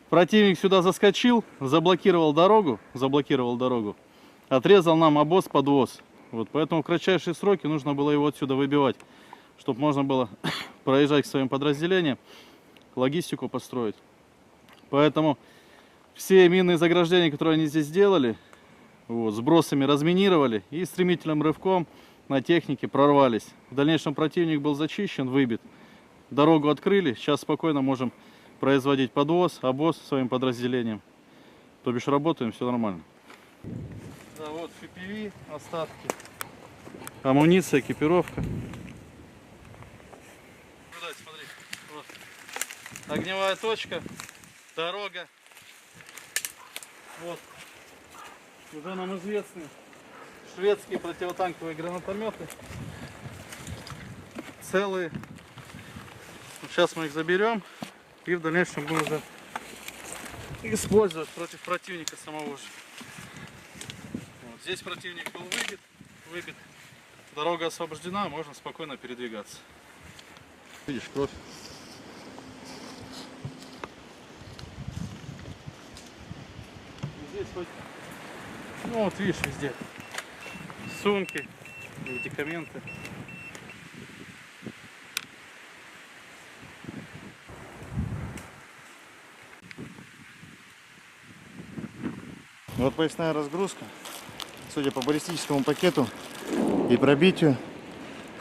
Противник сюда заскочил, заблокировал дорогу, отрезал нам обоз-подвоз. Вот, поэтому в кратчайшие сроки нужно было его отсюда выбивать, чтобы можно было проезжать к своим подразделениям, логистику построить. Поэтому все минные заграждения, которые они здесь сделали, вот, сбросами разминировали и стремительным рывком на технике прорвались. В дальнейшем противник был зачищен, выбит. Дорогу открыли, сейчас спокойно можем производить подвоз, обоз своим подразделениям. То бишь работаем, все нормально. Да, вот FPV, остатки, амуниция, экипировка. Смотри, вот. Огневая точка, дорога. Вот. Уже нам известны шведские противотанковые гранатометы. Целые. Вот сейчас мы их заберем и в дальнейшем будем уже использовать против противника самого же. Вот. Здесь противник был выбит. Дорога освобождена, можно спокойно передвигаться. Видишь, кровь. Здесь хоть, ну вот видишь, везде сумки, медикаменты. Вот поясная разгрузка. Судя по баллистическому пакету и пробитию,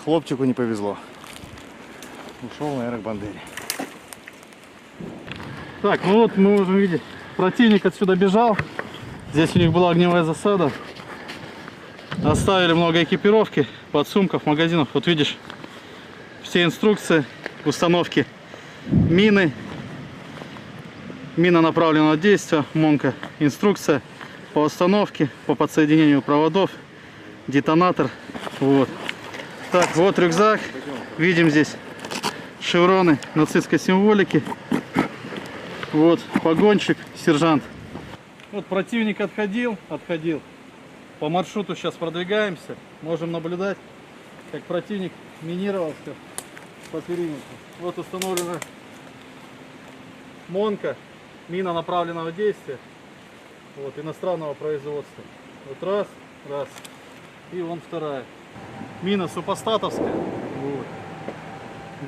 хлопчику не повезло. Ушел на Эрак-Бандере. Так, ну вот мы можем видеть, противник отсюда бежал. Здесь у них была огневая засада. Оставили много экипировки, подсумков, магазинов. Вот видишь, все инструкции установки мины, мина направленного действия, МОНка, инструкция по установке, по подсоединению проводов, детонатор. Вот. Так, вот рюкзак. Видим здесь шевроны нацистской символики. Вот погонщик, сержант. Вот противник отходил. По маршруту сейчас продвигаемся. Можем наблюдать, как противник минировался по периметру. Вот установлена МОНка, мина направленного действия. Вот, иностранного производства. Вот раз. И вон вторая. Мина супостатовская. Вот.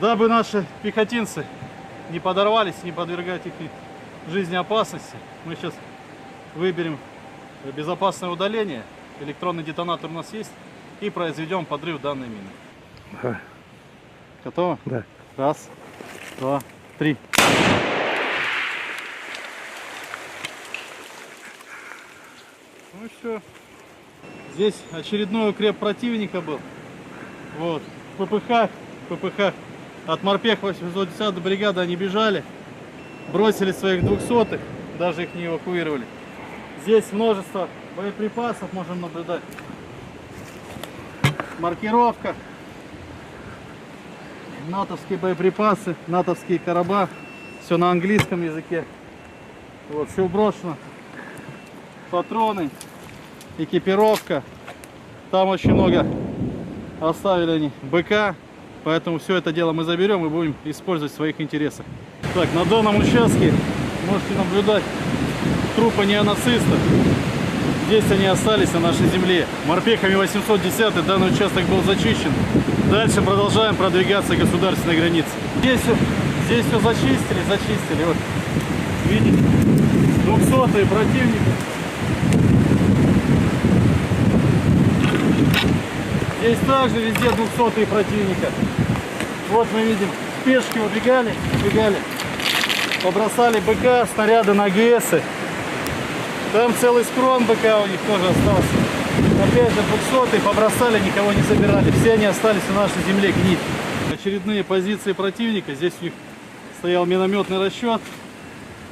Дабы наши пехотинцы не подорвались, не подвергать их жизни опасности, мы сейчас выберем безопасное удаление. Электронный детонатор у нас есть. И произведем подрыв данной мины. Ага. Готово? Да. Раз, два, три. Ну и все. Здесь очередной укреп противника был. Вот. ППХ. От морпех 810 бригады они бежали. бросили своих 200-х, даже их не эвакуировали. Здесь множество боеприпасов можем наблюдать. Маркировка. Натовские боеприпасы, натовские короба. Все на английском языке. Вот, все брошено. Патроны, экипировка. Там очень много оставили они БК. Поэтому все это дело мы заберем и будем использовать в своих интересах. Так, на данном участке можете наблюдать трупы неонацистов. Здесь они остались на нашей земле. Морпехами 810 данный участок был зачищен. Дальше продолжаем продвигаться к государственной границе. Здесь все зачистили. Вот, видите, 200-е противники. Здесь также везде 200-е противника. Вот мы видим, пешки убегали, побросали БК, снаряды на ГСы. Там целый скрон БК у них тоже остался. Опять же 200-е побросали, никого не забирали. Все они остались на нашей земле гнить. Очередные позиции противника. Здесь у них стоял минометный расчет.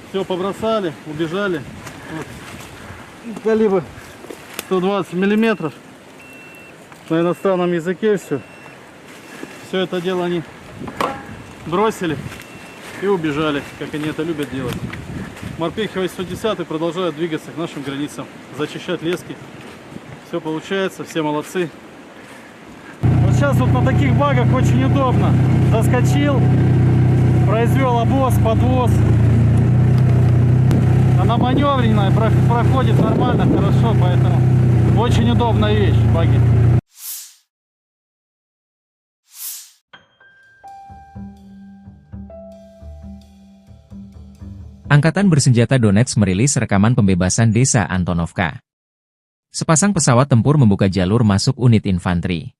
Все побросали, убежали. Вот. Калибр 120 миллиметров. На иностранном языке все. Все это дело они бросили и убежали, как они это любят делать. Морпехи 810 продолжают двигаться к нашим границам, зачищать лески. Все получается, все молодцы. Вот сейчас вот на таких багах очень удобно. Заскочил, произвел обвоз, подвоз. Она маневренная, проходит нормально, хорошо, поэтому очень удобная вещь, баги. Angkatan Bersenjata Donetsk merilis rekaman pembebasan desa Antonovka. Sepasang pesawat tempur membuka jalur masuk unit infanteri.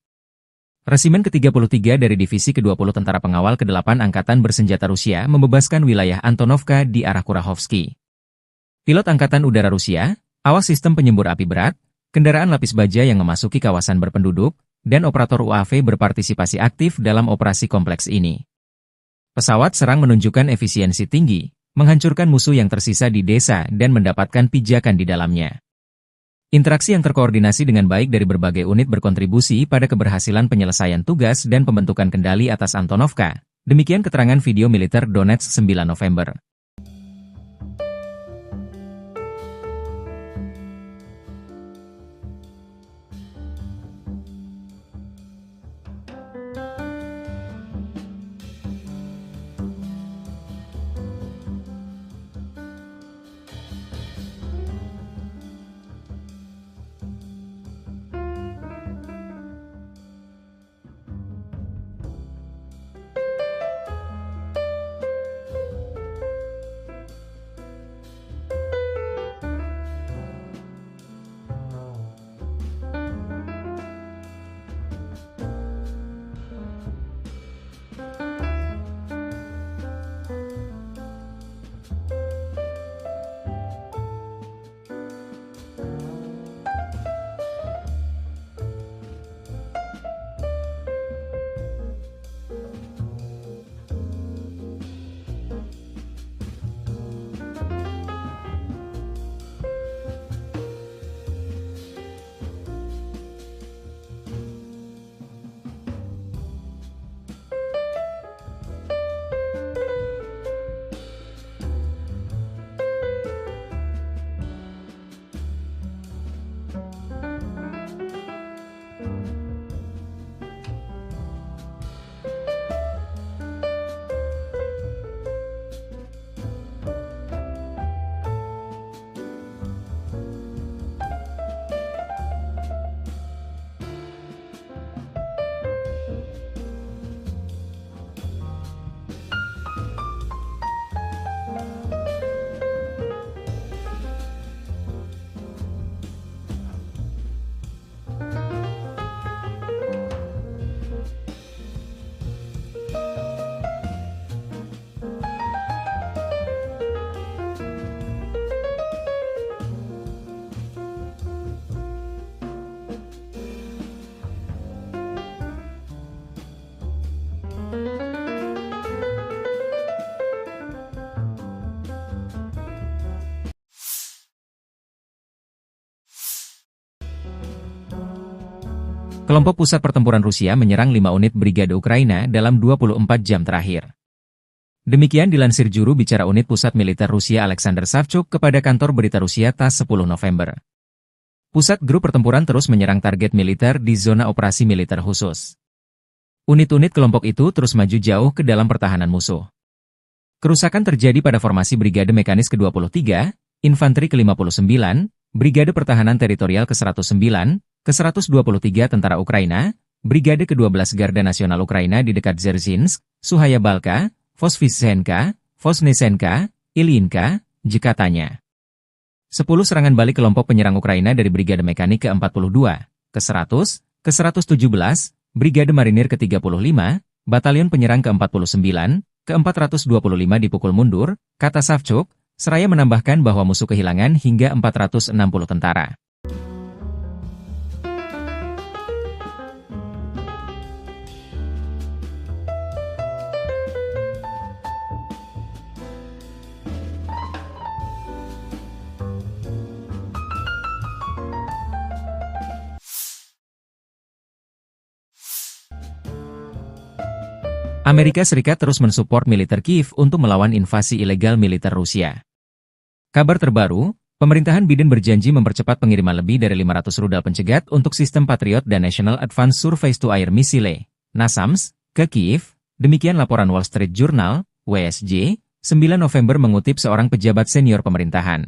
Resimen ke-33 dari Divisi ke-20 Tentara Pengawal ke-8 Angkatan Bersenjata Rusia membebaskan wilayah Antonovka di arah Kurahovsky. Pilot Angkatan Udara Rusia, awas sistem penyembur api berat, kendaraan lapis baja yang memasuki kawasan berpenduduk, dan operator UAV berpartisipasi aktif dalam operasi kompleks ini. Pesawat serang menunjukkan efisiensi tinggi, menghancurkan musuh yang tersisa di desa dan mendapatkan pijakan di dalamnya. Interaksi yang terkoordinasi dengan baik dari berbagai unit berkontribusi pada keberhasilan penyelesaian tugas dan pembentukan kendali atas Antonovka. Demikian keterangan video militer Donetsk 9 November. Kelompok pusat pertempuran Rusia menyerang 5 unit brigade Ukraina dalam 24 jam terakhir. Demikian dilansir juru bicara unit pusat militer Rusia Alexander Savchuk kepada kantor berita Rusia TASS 10 November. Pusat grup pertempuran terus menyerang target militer di zona operasi militer khusus. Unit-unit kelompok itu terus maju jauh ke dalam pertahanan musuh. Kerusakan terjadi pada formasi Brigade Mekanis ke-23, Infanteri ke-59, Brigade Pertahanan Teritorial ke-109, ke-123 Tentara Ukraina, Brigade ke-12 Garda Nasional Ukraina di dekat Dzerzhinsk, Suhaya Balka, Vosvysenka, Vosnesenka, Ilyinka, katanya. 10 serangan balik kelompok penyerang Ukraina dari Brigade Mekanik ke-42, ke-100, ke-117, Brigade Marinir ke-35, Batalion Penyerang ke-49, ke-425 dipukul mundur, kata Savchuk, seraya menambahkan bahwa musuh kehilangan hingga 460 tentara. Amerika Serikat terus mensupport militer Kiev untuk melawan invasi ilegal militer Rusia. Kabar terbaru, pemerintahan Biden berjanji mempercepat pengiriman lebih dari 500 rudal pencegat untuk sistem Patriot dan National Advanced Surface-to-Air Missile, NASAMS, ke Kiev, demikian laporan Wall Street Journal, WSJ, 9 November mengutip seorang pejabat senior pemerintahan.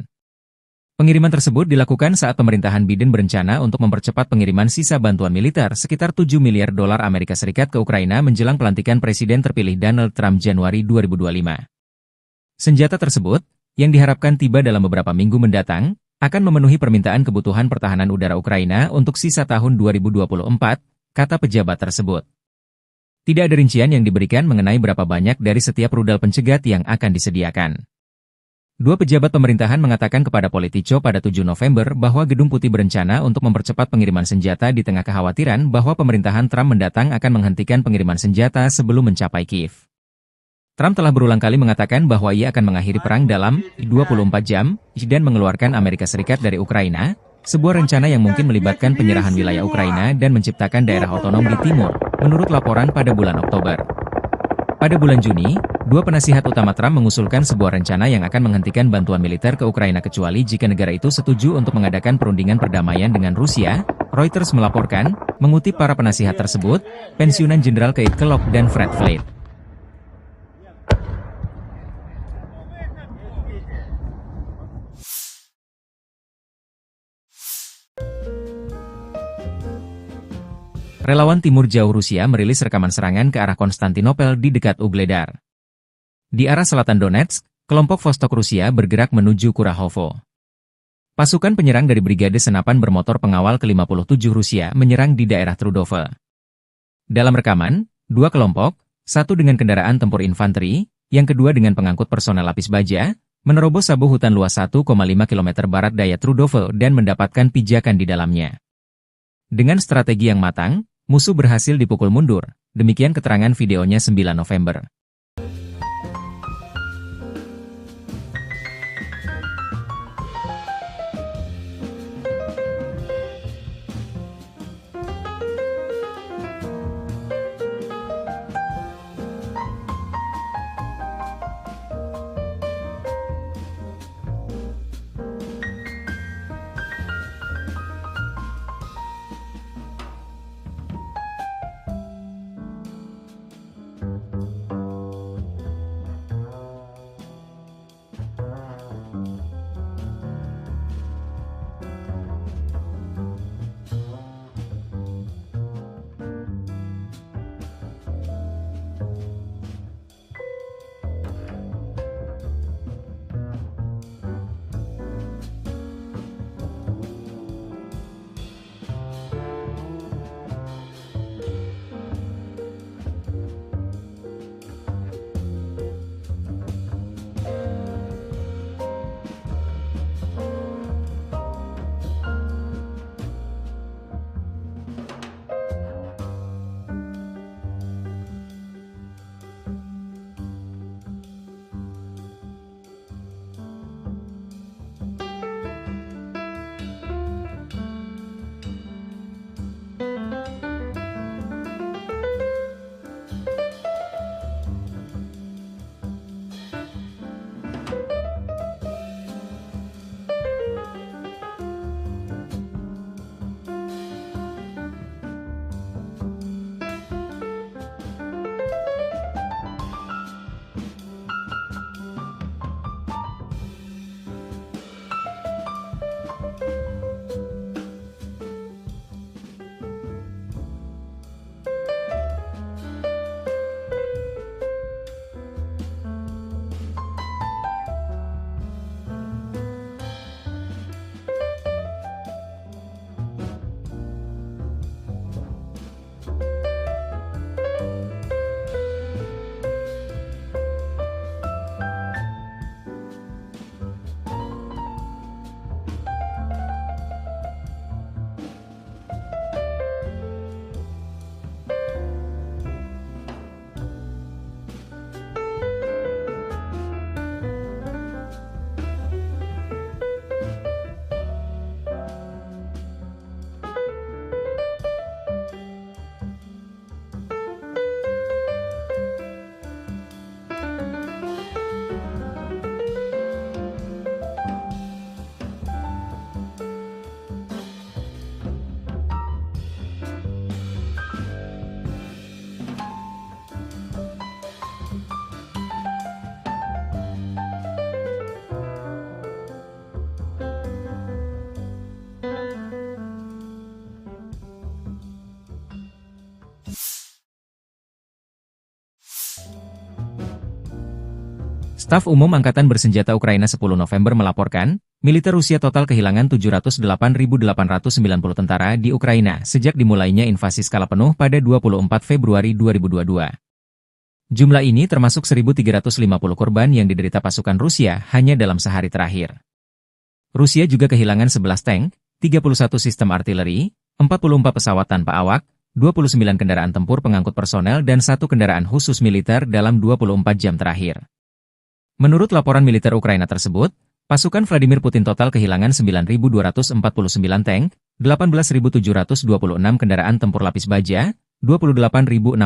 Pengiriman tersebut dilakukan saat pemerintahan Biden berencana untuk mempercepat pengiriman sisa bantuan militer sekitar 7 miliar dolar Amerika Serikat ke Ukraina menjelang pelantikan Presiden terpilih Donald Trump Januari 2025. Senjata tersebut, yang diharapkan tiba dalam beberapa minggu mendatang, akan memenuhi permintaan kebutuhan pertahanan udara Ukraina untuk sisa tahun 2024, kata pejabat tersebut. Tidak ada rincian yang diberikan mengenai berapa banyak dari setiap rudal pencegat yang akan disediakan. Dua pejabat pemerintahan mengatakan kepada Politico pada 7 November bahwa Gedung Putih berencana untuk mempercepat pengiriman senjata di tengah kekhawatiran bahwa pemerintahan Trump mendatang akan menghentikan pengiriman senjata sebelum mencapai Kiev. Trump telah berulang kali mengatakan bahwa ia akan mengakhiri perang dalam 24 jam dan mengeluarkan Amerika Serikat dari Ukraina, sebuah rencana yang mungkin melibatkan penyerahan wilayah Ukraina dan menciptakan daerah otonom di timur, menurut laporan pada bulan Oktober. Pada bulan Juni, dua penasihat utama Trump mengusulkan sebuah rencana yang akan menghentikan bantuan militer ke Ukraina kecuali jika negara itu setuju untuk mengadakan perundingan perdamaian dengan Rusia, Reuters melaporkan, mengutip para penasihat tersebut, pensiunan Jenderal Keith Kellogg dan Fred Flake. Relawan Timur Jauh Rusia merilis rekaman serangan ke arah Konstantinopel di dekat Ugledar. Di arah selatan Donetsk, kelompok Vostok Rusia bergerak menuju Kurahovo. Pasukan penyerang dari Brigade Senapan Bermotor Pengawal ke-57 Rusia menyerang di daerah Trudove. Dalam rekaman, dua kelompok, satu dengan kendaraan tempur infanteri, yang kedua dengan pengangkut personel lapis baja, menerobos sabu hutan luas 1,5 km barat daya Trudove dan mendapatkan pijakan di dalamnya. Dengan strategi yang matang, musuh berhasil dipukul mundur, demikian keterangan videonya 9 November. Staf Umum Angkatan Bersenjata Ukraina 10 November melaporkan, militer Rusia total kehilangan 708.890 tentara di Ukraina sejak dimulainya invasi skala penuh pada 24 Februari 2022. Jumlah ini termasuk 1.350 korban yang diderita pasukan Rusia hanya dalam sehari terakhir. Rusia juga kehilangan 11 tank, 31 sistem artileri, 44 pesawat tanpa awak, 29 kendaraan tempur pengangkut personel dan 1 kendaraan khusus militer dalam 24 jam terakhir. Menurut laporan militer Ukraina tersebut, pasukan Vladimir Putin total kehilangan 9.249 tank, 18.726 kendaraan tempur lapis baja, 28.683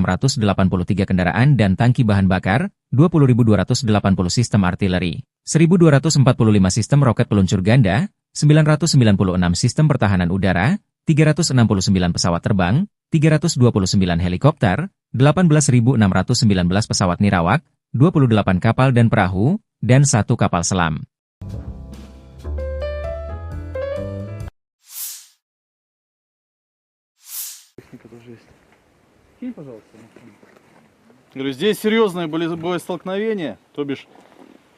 kendaraan dan tangki bahan bakar, 20.280 sistem artileri, 1.245 sistem roket peluncur ganda, 996 sistem pertahanan udara, 369 pesawat terbang, 329 helikopter, 18.619 pesawat nirawak, 28 kapal dan perahu, dan 1 kapal selam. Говорю, здесь серьезное боестолкновение, то бишь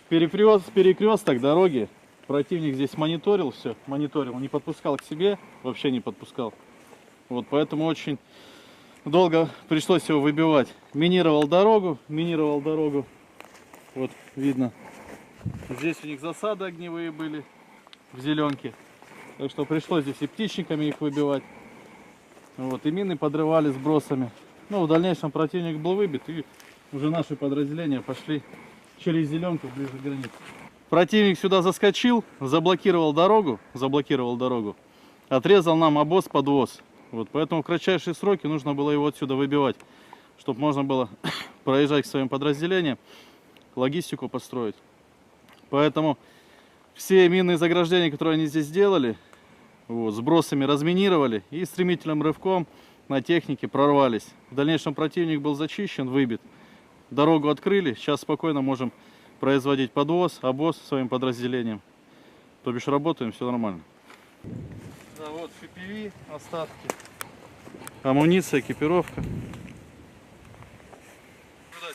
перекресток дороги. Противник здесь мониторил все, не подпускал к себе, вообще не подпускал. Вот, поэтому очень долго пришлось его выбивать. Минировал дорогу. Вот, видно. Здесь у них засады огневые были в зеленке. Так что пришлось здесь и птичниками их выбивать. Вот, и мины подрывали сбросами. Ну, в дальнейшем противник был выбит, и уже наши подразделения пошли через зеленку ближе к границе. Противник сюда заскочил, заблокировал дорогу, отрезал нам обоз-подвоз. Вот, поэтому в кратчайшие сроки нужно было его отсюда выбивать, чтобы можно было проезжать к своим подразделениям, логистику построить. Поэтому все минные заграждения, которые они здесь сделали, вот, сбросами разминировали и стремительным рывком на технике прорвались. В дальнейшем противник был зачищен, выбит. Дорогу открыли, сейчас спокойно можем производить подвоз, обоз своим подразделениям. То бишь работаем, все нормально. Да, вот FPV, остатки, амуниция, экипировка.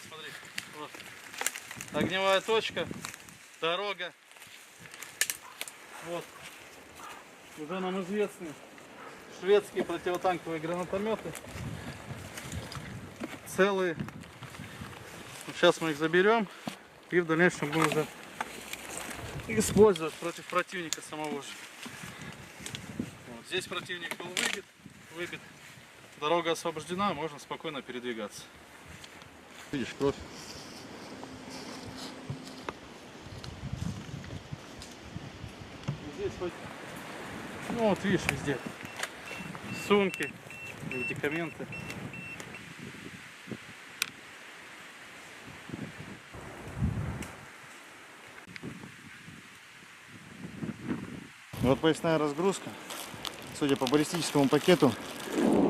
Смотри, вот. Огневая точка, дорога. Вот. Уже нам известны шведские противотанковые гранатометы. Целые. Сейчас мы их заберем и в дальнейшем будем уже использовать против противника самого же. Вот. Здесь противник был выбит. Дорога освобождена, можно спокойно передвигаться. Видишь, кровь. Здесь хоть, ну вот видишь, везде сумки, медикаменты. Вот поясная разгрузка. Судя по баллистическому пакету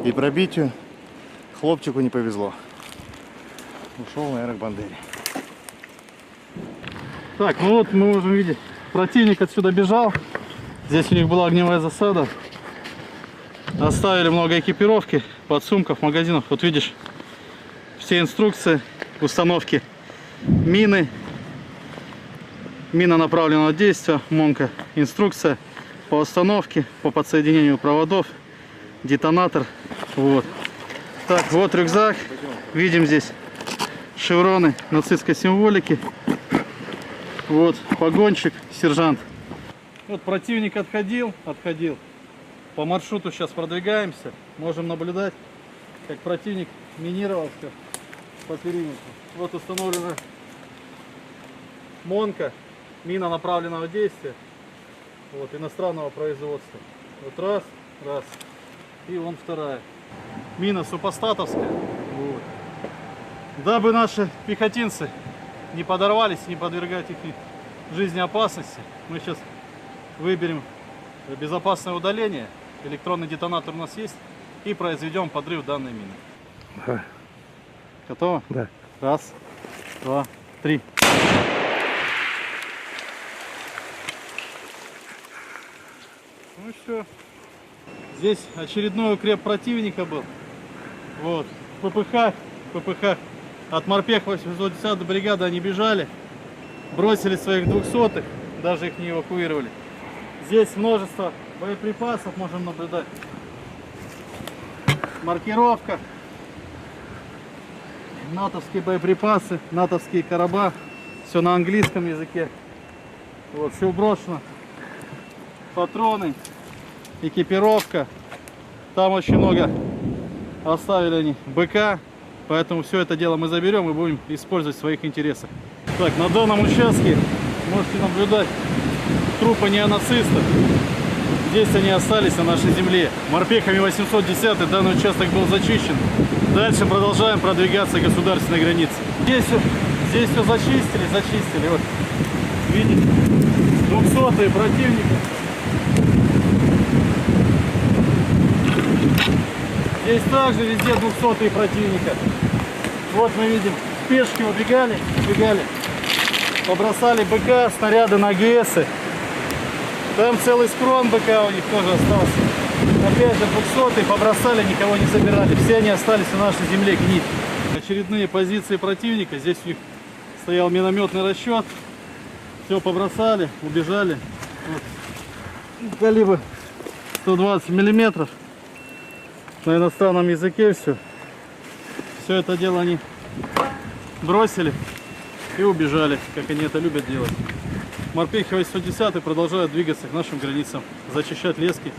и пробитию, хлопчику не повезло. Ушел на Эрик Бандере. Так, ну вот мы можем видеть, противник отсюда бежал. Здесь у них была огневая засада. Оставили много экипировки, подсумков, магазинов. Вот видишь, все инструкции установки мины, мина направленного действия, МОНКа, инструкция по установке, по подсоединению проводов, детонатор. Вот. Так, вот рюкзак. Видим здесь шевроны нацистской символики. Вот погонщик, сержант. Вот противник отходил. По маршруту сейчас продвигаемся. Можем наблюдать, как противник минировался по периметру. Вот установлена МОНКа, мина направленного действия. Вот, иностранного производства. Вот раз. И вон вторая. Мина супостатовская. Вот. Дабы наши пехотинцы не подорвались, не подвергать их жизни опасности, мы сейчас выберем безопасное удаление. Электронный детонатор у нас есть. И произведем подрыв данной мины. Да. Готово? Да. Раз, два, три. Ну все. Здесь очередной укреп противника был. Вот. ППХ. От морпех 810 бригады они бежали. бросили своих 200-х, даже их не эвакуировали. Здесь множество боеприпасов можем наблюдать. Маркировка. Натовские боеприпасы, натовские короба. Все на английском языке. Вот, все брошено. Патроны, экипировка. Там очень много оставили они БК. Поэтому все это дело мы заберем и будем использовать в своих интересах. Так, на данном участке можете наблюдать трупы неонацистов. Здесь они остались на нашей земле. Морпехами 810 данный участок был зачищен. Дальше продолжаем продвигаться к государственной границе. Здесь все зачистили. Вот, видите, 200-е противника. Здесь также везде 200-е противника. Вот мы видим, пешки убегали, побросали БК, снаряды на ГСы. Там целый скрон БК у них тоже остался. Опять же 200-е побросали, никого не забирали. Все они остались на нашей земле гнить. Очередные позиции противника. Здесь у них стоял минометный расчет. Все побросали, убежали. Вот. Калибр 120 миллиметров. На иностранном языке все. Все это дело они бросили и убежали, как они это любят делать. Морпехи 810 продолжают двигаться к нашим границам, зачищать лески.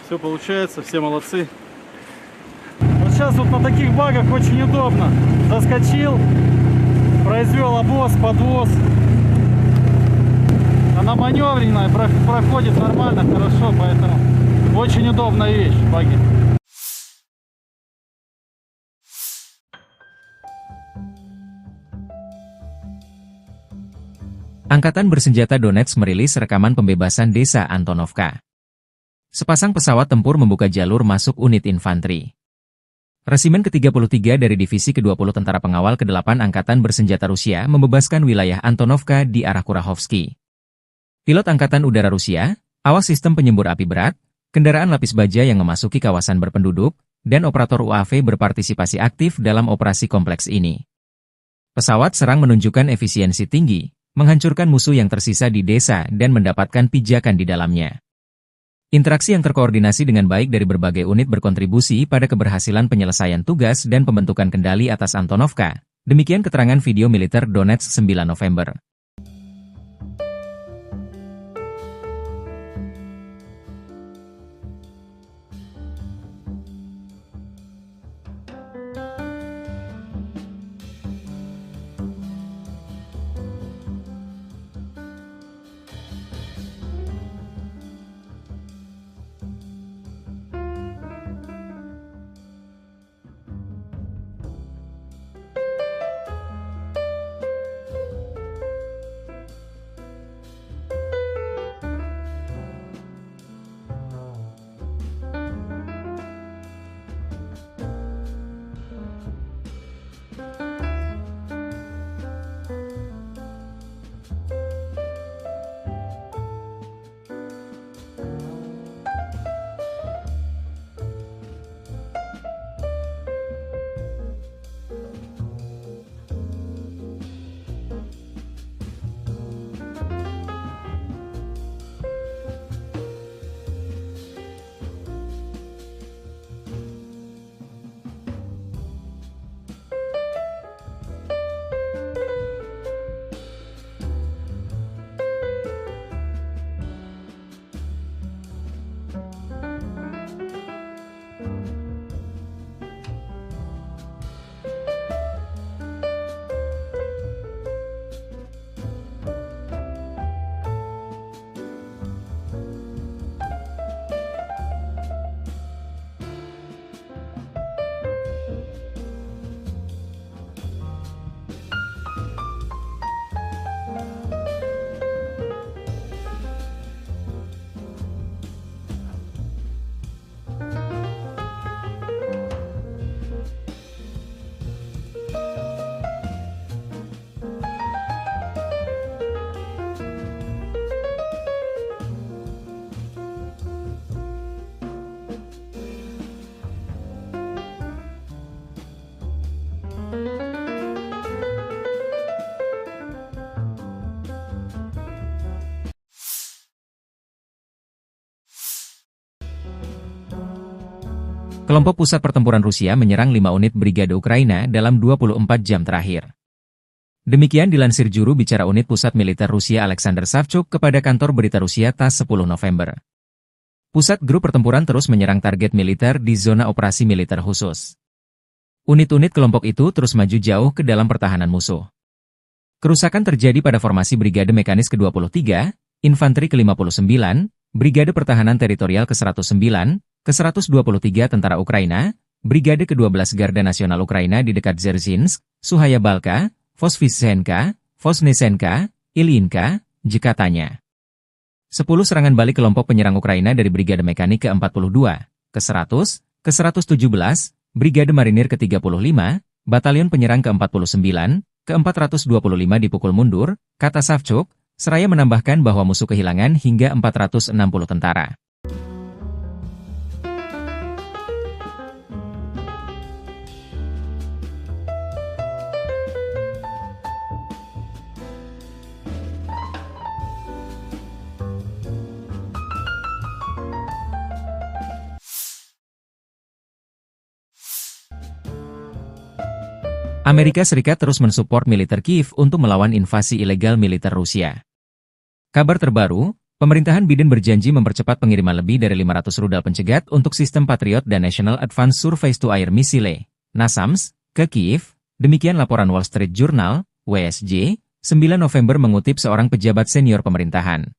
Все получается, все молодцы. Вот сейчас вот на таких багах очень удобно. Заскочил, произвел обвоз, подвоз. Она маневренная, проходит нормально, хорошо, поэтому очень удобная вещь, баги. Angkatan Bersenjata Donetsk merilis rekaman pembebasan desa Antonovka. Sepasang pesawat tempur membuka jalur masuk unit infanteri. Resimen ke-33 dari Divisi ke-20 Tentara Pengawal ke-8 Angkatan Bersenjata Rusia membebaskan wilayah Antonovka di arah Kurahovsky. Pilot Angkatan Udara Rusia, awak sistem penyembur api berat, kendaraan lapis baja yang memasuki kawasan berpenduduk, dan operator UAV berpartisipasi aktif dalam operasi kompleks ini. Pesawat serang menunjukkan efisiensi tinggi, menghancurkan musuh yang tersisa di desa dan mendapatkan pijakan di dalamnya. Interaksi yang terkoordinasi dengan baik dari berbagai unit berkontribusi pada keberhasilan penyelesaian tugas dan pembentukan kendali atas Antonovka. Demikian keterangan video militer Donetsk 9 November. kelompok pusat pertempuran Rusia menyerang 5 unit brigade Ukraina dalam 24 jam terakhir. Demikian dilansir juru bicara unit pusat militer Rusia Alexander Savchuk kepada kantor berita Rusia TASS 10 November. Pusat grup pertempuran terus menyerang target militer di zona operasi militer khusus. Unit-unit kelompok itu terus maju jauh ke dalam pertahanan musuh. Kerusakan terjadi pada formasi Brigade Mekanis ke-23, Infanteri ke-59, Brigade Pertahanan Teritorial ke-109, ke-123 Tentara Ukraina, Brigade ke-12 Garda Nasional Ukraina di dekat Dzerzhinsk, Suhaya Balka, Vosvysenka, Vosnesenka, Ilyinka, katanya. 10 serangan balik kelompok penyerang Ukraina dari Brigade Mekanik ke-42, ke-100, ke-117, Brigade Marinir ke-35, Batalion Penyerang ke-49, ke-425 dipukul mundur, kata Savchuk, seraya menambahkan bahwa musuh kehilangan hingga 460 tentara. Amerika Serikat terus mensupport militer Kiev untuk melawan invasi ilegal militer Rusia. Kabar terbaru, pemerintahan Biden berjanji mempercepat pengiriman lebih dari 500 rudal pencegat untuk sistem Patriot dan National Advanced Surface-to-Air Missile, NASAMS, ke Kiev, demikian laporan Wall Street Journal, WSJ, 9 November mengutip seorang pejabat senior pemerintahan.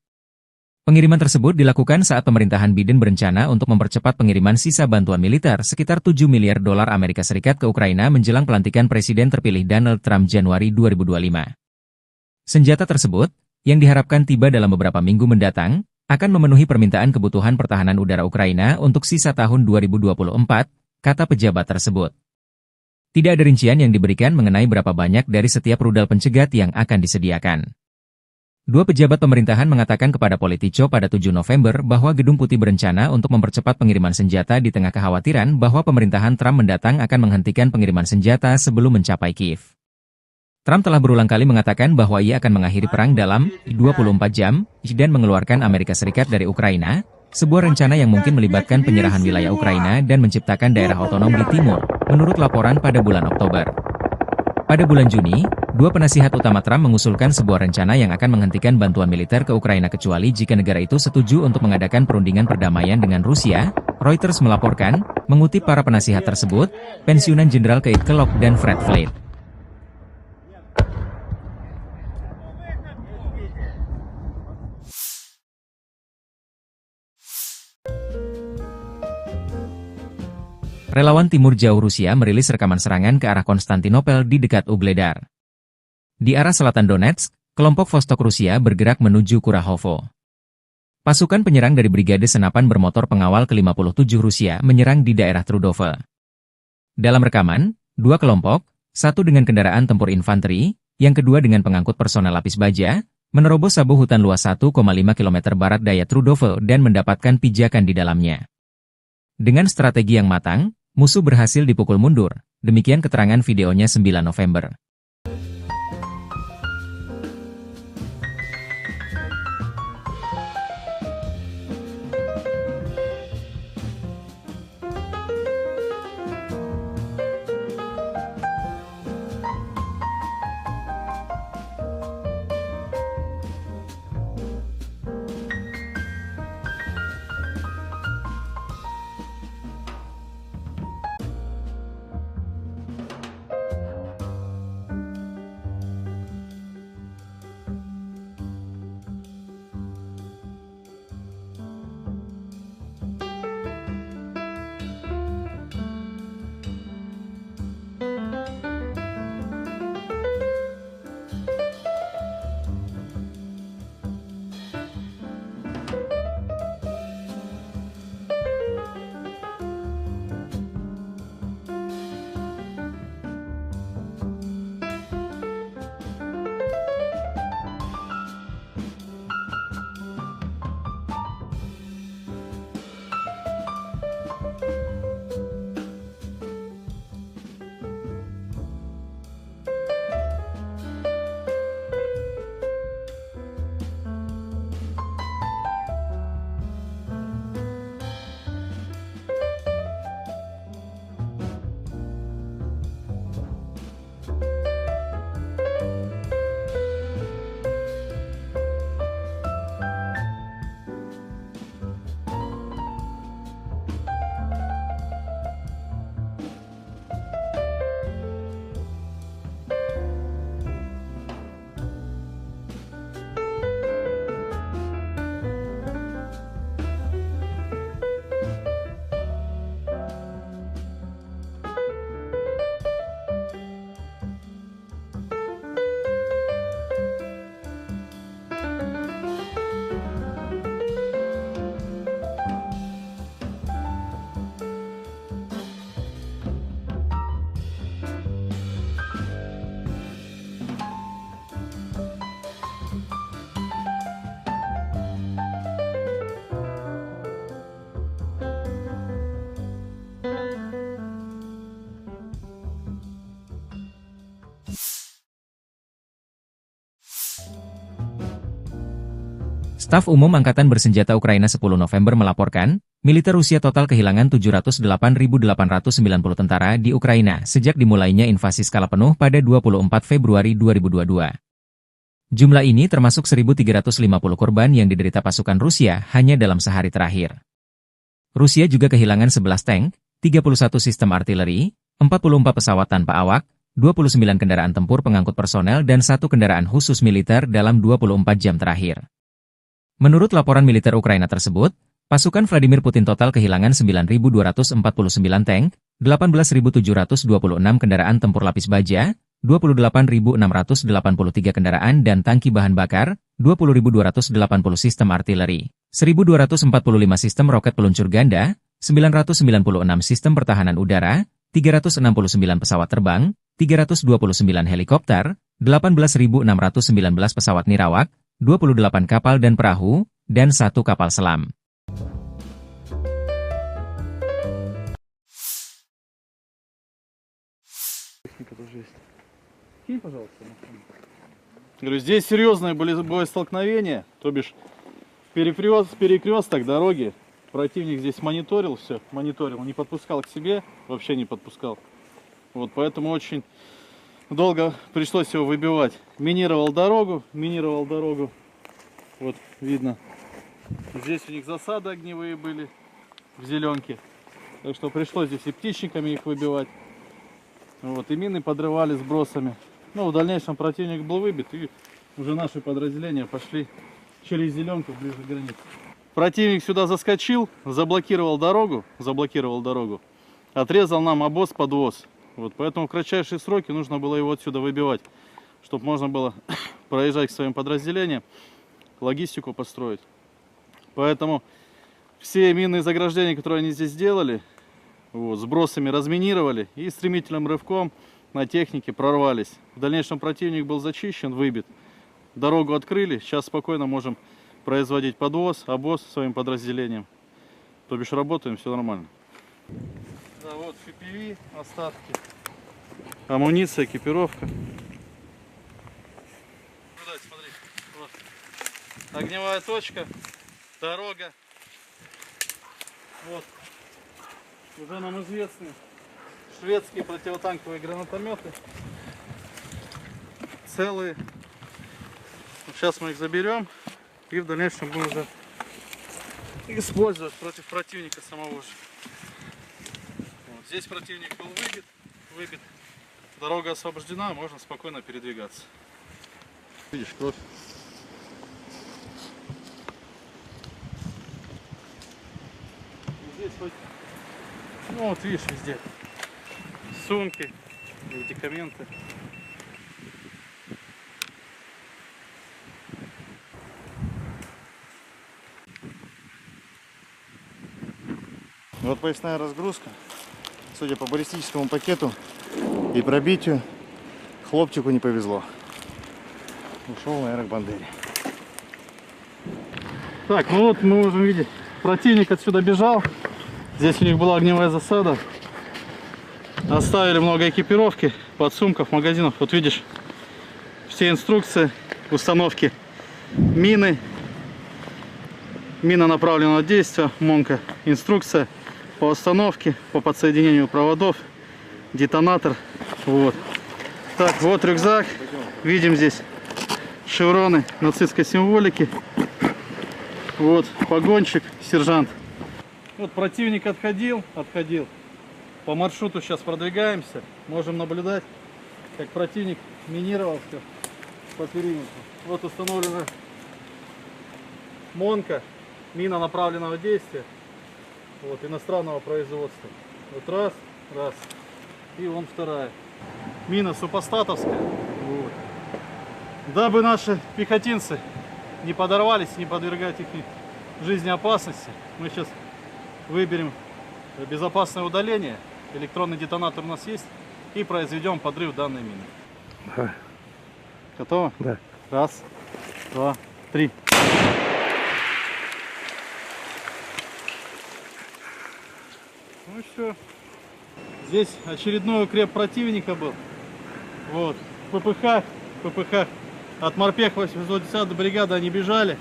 Pengiriman tersebut dilakukan saat pemerintahan Biden berencana untuk mempercepat pengiriman sisa bantuan militer sekitar 7 miliar dolar Amerika Serikat ke Ukraina menjelang pelantikan Presiden terpilih Donald Trump Januari 2025. Senjata tersebut, yang diharapkan tiba dalam beberapa minggu mendatang, akan memenuhi permintaan kebutuhan pertahanan udara Ukraina untuk sisa tahun 2024, kata pejabat tersebut. Tidak ada rincian yang diberikan mengenai berapa banyak dari setiap rudal pencegat yang akan disediakan. Dua pejabat pemerintahan mengatakan kepada Politico pada 7 November bahwa Gedung Putih berencana untuk mempercepat pengiriman senjata di tengah kekhawatiran bahwa pemerintahan Trump mendatang akan menghentikan pengiriman senjata sebelum mencapai Kiev. Trump telah berulang kali mengatakan bahwa ia akan mengakhiri perang dalam 24 jam dan mengeluarkan Amerika Serikat dari Ukraina, sebuah rencana yang mungkin melibatkan penyerahan wilayah Ukraina dan menciptakan daerah otonom di timur, menurut laporan pada bulan Oktober. Pada bulan Juni, dua penasihat utama Trump mengusulkan sebuah rencana yang akan menghentikan bantuan militer ke Ukraina kecuali jika negara itu setuju untuk mengadakan perundingan perdamaian dengan Rusia, Reuters melaporkan, mengutip para penasihat tersebut, pensiunan Jenderal Keith Kellogg dan Fred Flake. Relawan Timur Jauh Rusia merilis rekaman serangan ke arah Konstantinopel di dekat Ugledar. Di arah selatan Donetsk, kelompok Vostok Rusia bergerak menuju Kurahovo. Pasukan penyerang dari Brigade Senapan Bermotor Pengawal ke-57 Rusia menyerang di daerah Trudove. Dalam rekaman, dua kelompok, satu dengan kendaraan tempur infanteri, yang kedua dengan pengangkut personel lapis baja, menerobos sabu hutan luas 1,5 km barat daya Trudove dan mendapatkan pijakan di dalamnya. Dengan strategi yang matang, musuh berhasil dipukul mundur, demikian keterangan videonya 9 November. Staf Umum Angkatan Bersenjata Ukraina 10 November melaporkan, militer Rusia total kehilangan 708.890 tentara di Ukraina sejak dimulainya invasi skala penuh pada 24 Februari 2022. Jumlah ini termasuk 1.350 korban yang diderita pasukan Rusia hanya dalam sehari terakhir. Rusia juga kehilangan 11 tank, 31 sistem artileri, 44 pesawat tanpa awak, 29 kendaraan tempur pengangkut personel dan 1 kendaraan khusus militer dalam 24 jam terakhir. Menurut laporan militer Ukraina tersebut, pasukan Vladimir Putin total kehilangan 9.249 tank, 18.726 kendaraan tempur lapis baja, 28.683 kendaraan dan tangki bahan bakar, 20.280 sistem artileri, 1.245 sistem roket peluncur ganda, 996 sistem pertahanan udara, 369 pesawat terbang, 329 helikopter, 18.619 pesawat nirawak, 28 kapal dan perahu, dan 1 kapal selam. Говорю, здесь серьезные были боестолкновения, то бишь перекресток дороги. Противник здесь мониторил все, не подпускал к себе, вообще не подпускал. Вот поэтому очень долго пришлось его выбивать. Минировал дорогу. Вот видно. Здесь у них засады огневые были в зеленке. Так что пришлось здесь и птичниками их выбивать. Вот, и мины подрывали сбросами. Ну, в дальнейшем противник был выбит, и уже наши подразделения пошли через зеленку ближе к границе. Противник сюда заскочил, заблокировал дорогу, отрезал нам обоз-подвоз. Вот, поэтому в кратчайшие сроки нужно было его отсюда выбивать, чтобы можно было проезжать к своим подразделениям, логистику построить. Поэтому все минные заграждения, которые они здесь сделали, вот, сбросами разминировали и стремительным рывком на технике прорвались. В дальнейшем противник был зачищен, выбит. Дорогу открыли, сейчас спокойно можем производить подвоз, обоз своим подразделениям. То бишь работаем, все нормально. Да, вот FPV, остатки, амуниция, экипировка. Сюда, смотри, вот. Огневая точка, дорога. Вот. Уже нам известны шведские противотанковые гранатометы. Целые. Сейчас мы их заберем и в дальнейшем будем уже использовать против противника самого же. Вот. Здесь противник был выбит. Дорога освобождена, можно спокойно передвигаться. Видишь, кровь. Здесь хоть, ну вот видишь, везде сумки, медикаменты. Вот поясная разгрузка. Судя по баллистическому пакету и пробитию, хлопчику не повезло. Ушел на Аэробандере. Так, ну вот мы можем видеть, противник отсюда бежал. Здесь у них была огневая засада. Оставили много экипировки, подсумков, магазинов. Вот видишь, все инструкции установки мины, мина направленного действия, МОНка, инструкция по установке, по подсоединению проводов, детонатор. Вот. Так, вот рюкзак. Видим здесь шевроны нацистской символики. Вот погонщик, сержант. Вот противник отходил. По маршруту сейчас продвигаемся. Можем наблюдать, как противник минировал все по периметру. Вот установлена МОНка, мина направленного действия. Вот, иностранного производства. Вот раз. И вон вторая. Мина супостатовская. Вот. Дабы наши пехотинцы не подорвались, не подвергать их жизни опасности, мы сейчас выберем безопасное удаление. Электронный детонатор у нас есть. И произведем подрыв данной мины. Да. Готово? Да. Раз, два, три. Ну и все. Здесь очередной укреп противника был. Вот. ППХ. От морпех 810 бригады они бежали.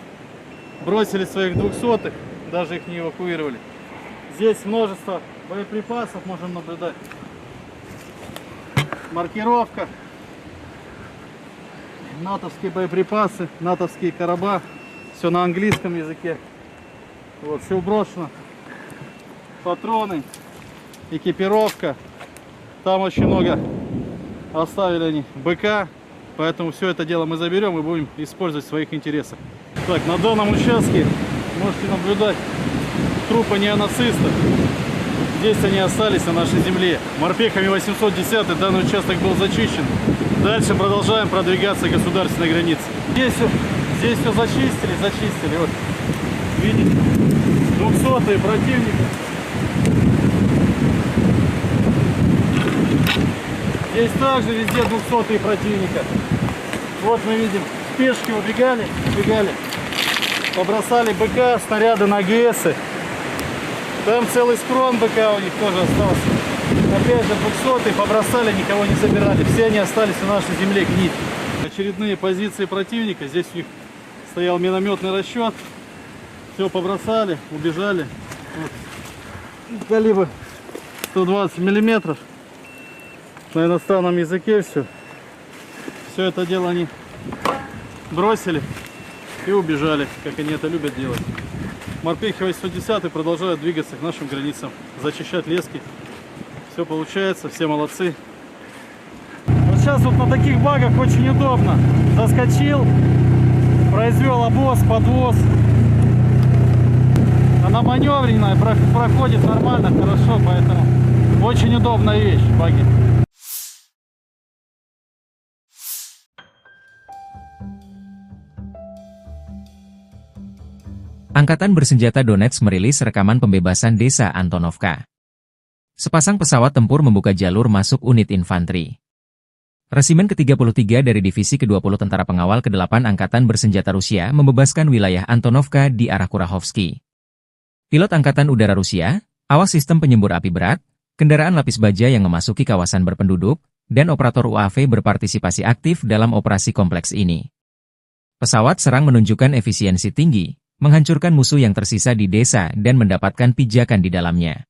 бросили своих 200-х, даже их не эвакуировали. Здесь множество боеприпасов можем наблюдать. Маркировка. Натовские боеприпасы, натовские короба. Все на английском языке. Вот, все брошено. Патроны, экипировка. Там очень много оставили они БК. Поэтому все это дело мы заберем и будем использовать в своих интересах. Так, на данном участке можете наблюдать трупы неонацистов. Здесь они остались на нашей земле. Морпехами 810 данный участок был зачищен. Дальше продолжаем продвигаться к государственной границе. Здесь все зачистили. Вот, видите, 200-е противника. Здесь также везде 200-е противника. Вот мы видим, пешки убегали. Побросали БК, снаряды на ГСы. Там целый схрон БК у них тоже остался. Опять же 200-е побросали, никого не забирали. Все они остались на нашей земле гнить. Очередные позиции противника. Здесь у них стоял минометный расчет. Все побросали, убежали. Вот. Калибр 120 миллиметров. На иностранном языке все. Все это дело они бросили и убежали, как они это любят делать. Морпехи 810 продолжают двигаться к нашим границам, зачищать лески. Все получается, все молодцы. Вот сейчас вот на таких багах очень удобно. Заскочил, произвел обоз, подвоз. Она маневренная, проходит нормально, хорошо, поэтому очень удобная вещь, баги. Angkatan Bersenjata Donetsk merilis rekaman pembebasan desa Antonovka. Sepasang pesawat tempur membuka jalur masuk unit infanteri. Resimen ke-33 dari Divisi ke-20 Tentara Pengawal ke-8 Angkatan Bersenjata Rusia membebaskan wilayah Antonovka di arah Kurahovsky. Pilot Angkatan Udara Rusia, awak sistem penyembur api berat, kendaraan lapis baja yang memasuki kawasan berpenduduk, dan operator UAV berpartisipasi aktif dalam operasi kompleks ini. Pesawat serang menunjukkan efisiensi tinggi, menghancurkan musuh yang tersisa di desa dan mendapatkan pijakan di dalamnya.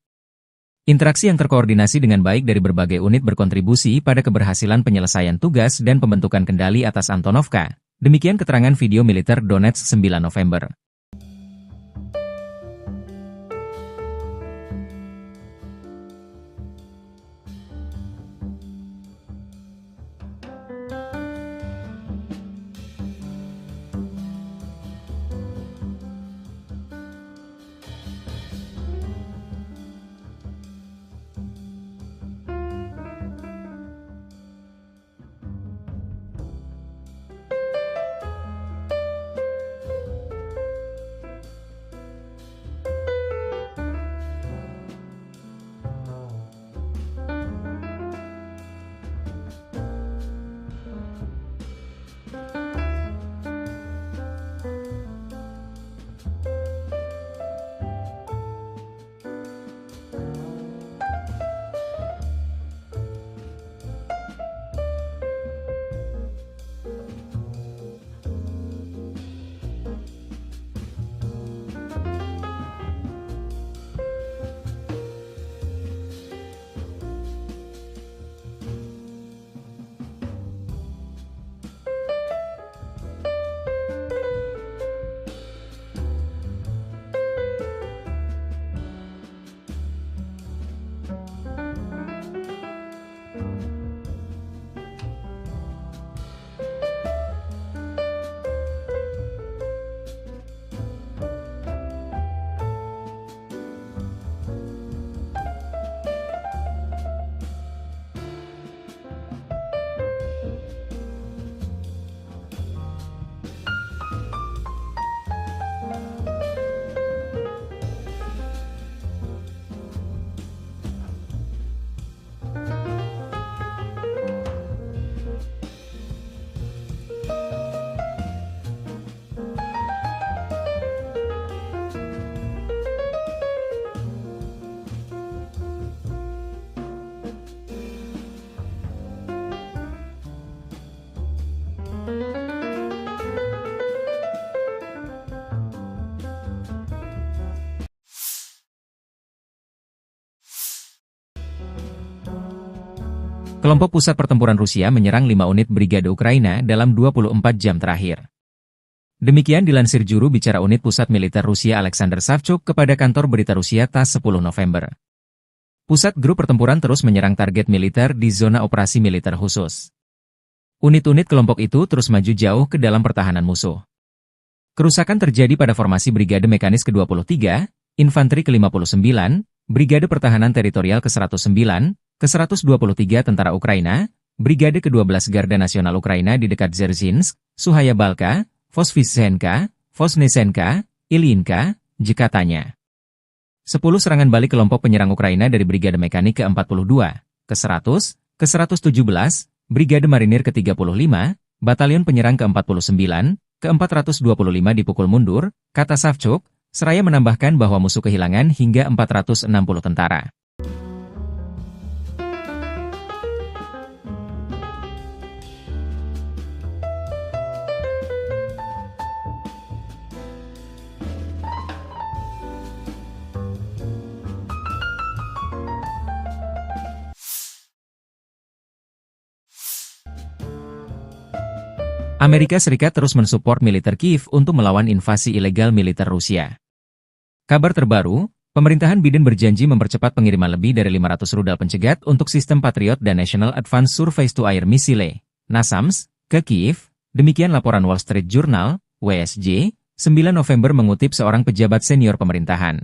Interaksi yang terkoordinasi dengan baik dari berbagai unit berkontribusi pada keberhasilan penyelesaian tugas dan pembentukan kendali atas Antonovka. Demikian keterangan video militer Donetsk 9 November. Kelompok pusat pertempuran Rusia menyerang 5 unit brigade Ukraina dalam 24 jam terakhir. Demikian dilansir juru bicara unit pusat militer Rusia Alexander Savchuk kepada kantor berita Rusia TASS 10 November. Pusat grup pertempuran terus menyerang target militer di zona operasi militer khusus. Unit-unit kelompok itu terus maju jauh ke dalam pertahanan musuh. Kerusakan terjadi pada formasi Brigade Mekanis ke-23, Infanteri ke-59, Brigade Pertahanan Teritorial ke-109, ke-123 Tentara Ukraina, Brigade ke-12 Garda Nasional Ukraina di dekat Dzerzhinsk, Suhaya Balka, Vosvysenka, Vosnesenka, Ilyinka, katanya. 10 serangan balik kelompok penyerang Ukraina dari Brigade Mekanik ke-42, ke-100, ke-117, Brigade Marinir ke-35, Batalion Penyerang ke-49, ke-425 dipukul mundur, kata Savchuk, seraya menambahkan bahwa musuh kehilangan hingga 460 tentara. Amerika Serikat terus mensupport militer Kiev untuk melawan invasi ilegal militer Rusia. Kabar terbaru, pemerintahan Biden berjanji mempercepat pengiriman lebih dari 500 rudal pencegat untuk sistem Patriot dan National Advanced Surface-to-Air Missile, NASAMS, ke Kiev, demikian laporan Wall Street Journal, WSJ, 9 November mengutip seorang pejabat senior pemerintahan.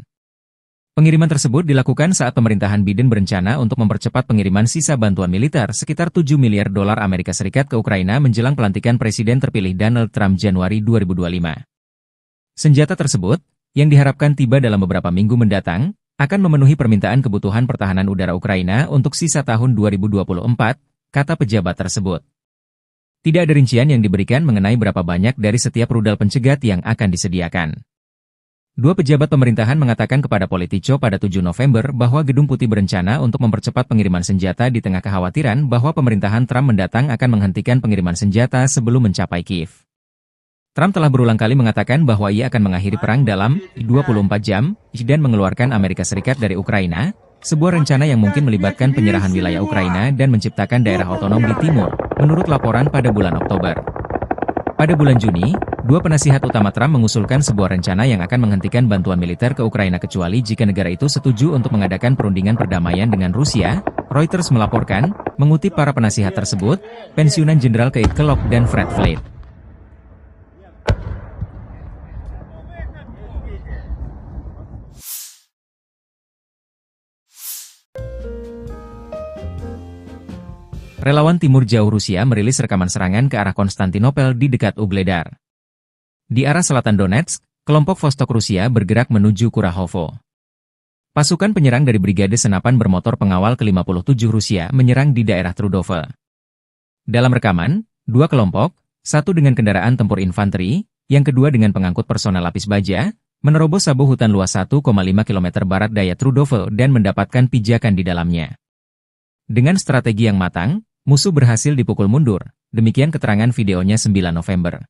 Pengiriman tersebut dilakukan saat pemerintahan Biden berencana untuk mempercepat pengiriman sisa bantuan militer sekitar $7 miliar Amerika Serikat ke Ukraina menjelang pelantikan Presiden terpilih Donald Trump Januari 2025. Senjata tersebut, yang diharapkan tiba dalam beberapa minggu mendatang, akan memenuhi permintaan kebutuhan pertahanan udara Ukraina untuk sisa tahun 2024, kata pejabat tersebut. Tidak ada rincian yang diberikan mengenai berapa banyak dari setiap rudal pencegat yang akan disediakan. Dua pejabat pemerintahan mengatakan kepada Politico pada 7 November bahwa Gedung Putih berencana untuk mempercepat pengiriman senjata di tengah kekhawatiran bahwa pemerintahan Trump mendatang akan menghentikan pengiriman senjata sebelum mencapai Kiev. Trump telah berulang kali mengatakan bahwa ia akan mengakhiri perang dalam 24 jam dan mengeluarkan Amerika Serikat dari Ukraina, sebuah rencana yang mungkin melibatkan penyerahan wilayah Ukraina dan menciptakan daerah otonom di timur, menurut laporan pada bulan Oktober. Pada bulan Juni, dua penasihat utama Trump mengusulkan sebuah rencana yang akan menghentikan bantuan militer ke Ukraina kecuali jika negara itu setuju untuk mengadakan perundingan perdamaian dengan Rusia, Reuters melaporkan, mengutip para penasihat tersebut, pensiunan Jenderal Keith Kellogg dan Fred Flake. Relawan Timur Jauh Rusia merilis rekaman serangan ke arah Konstantinopel di dekat Ugledar. Di arah selatan Donetsk, kelompok Vostok Rusia bergerak menuju Kurahovo. Pasukan penyerang dari Brigade Senapan Bermotor Pengawal ke-57 Rusia menyerang di daerah Trudove. Dalam rekaman, dua kelompok, satu dengan kendaraan tempur infanteri, yang kedua dengan pengangkut personel lapis baja, menerobos sabu hutan luas 1,5 km barat daya Trudove dan mendapatkan pijakan di dalamnya. Dengan strategi yang matang, musuh berhasil dipukul mundur, demikian keterangan videonya 9 November.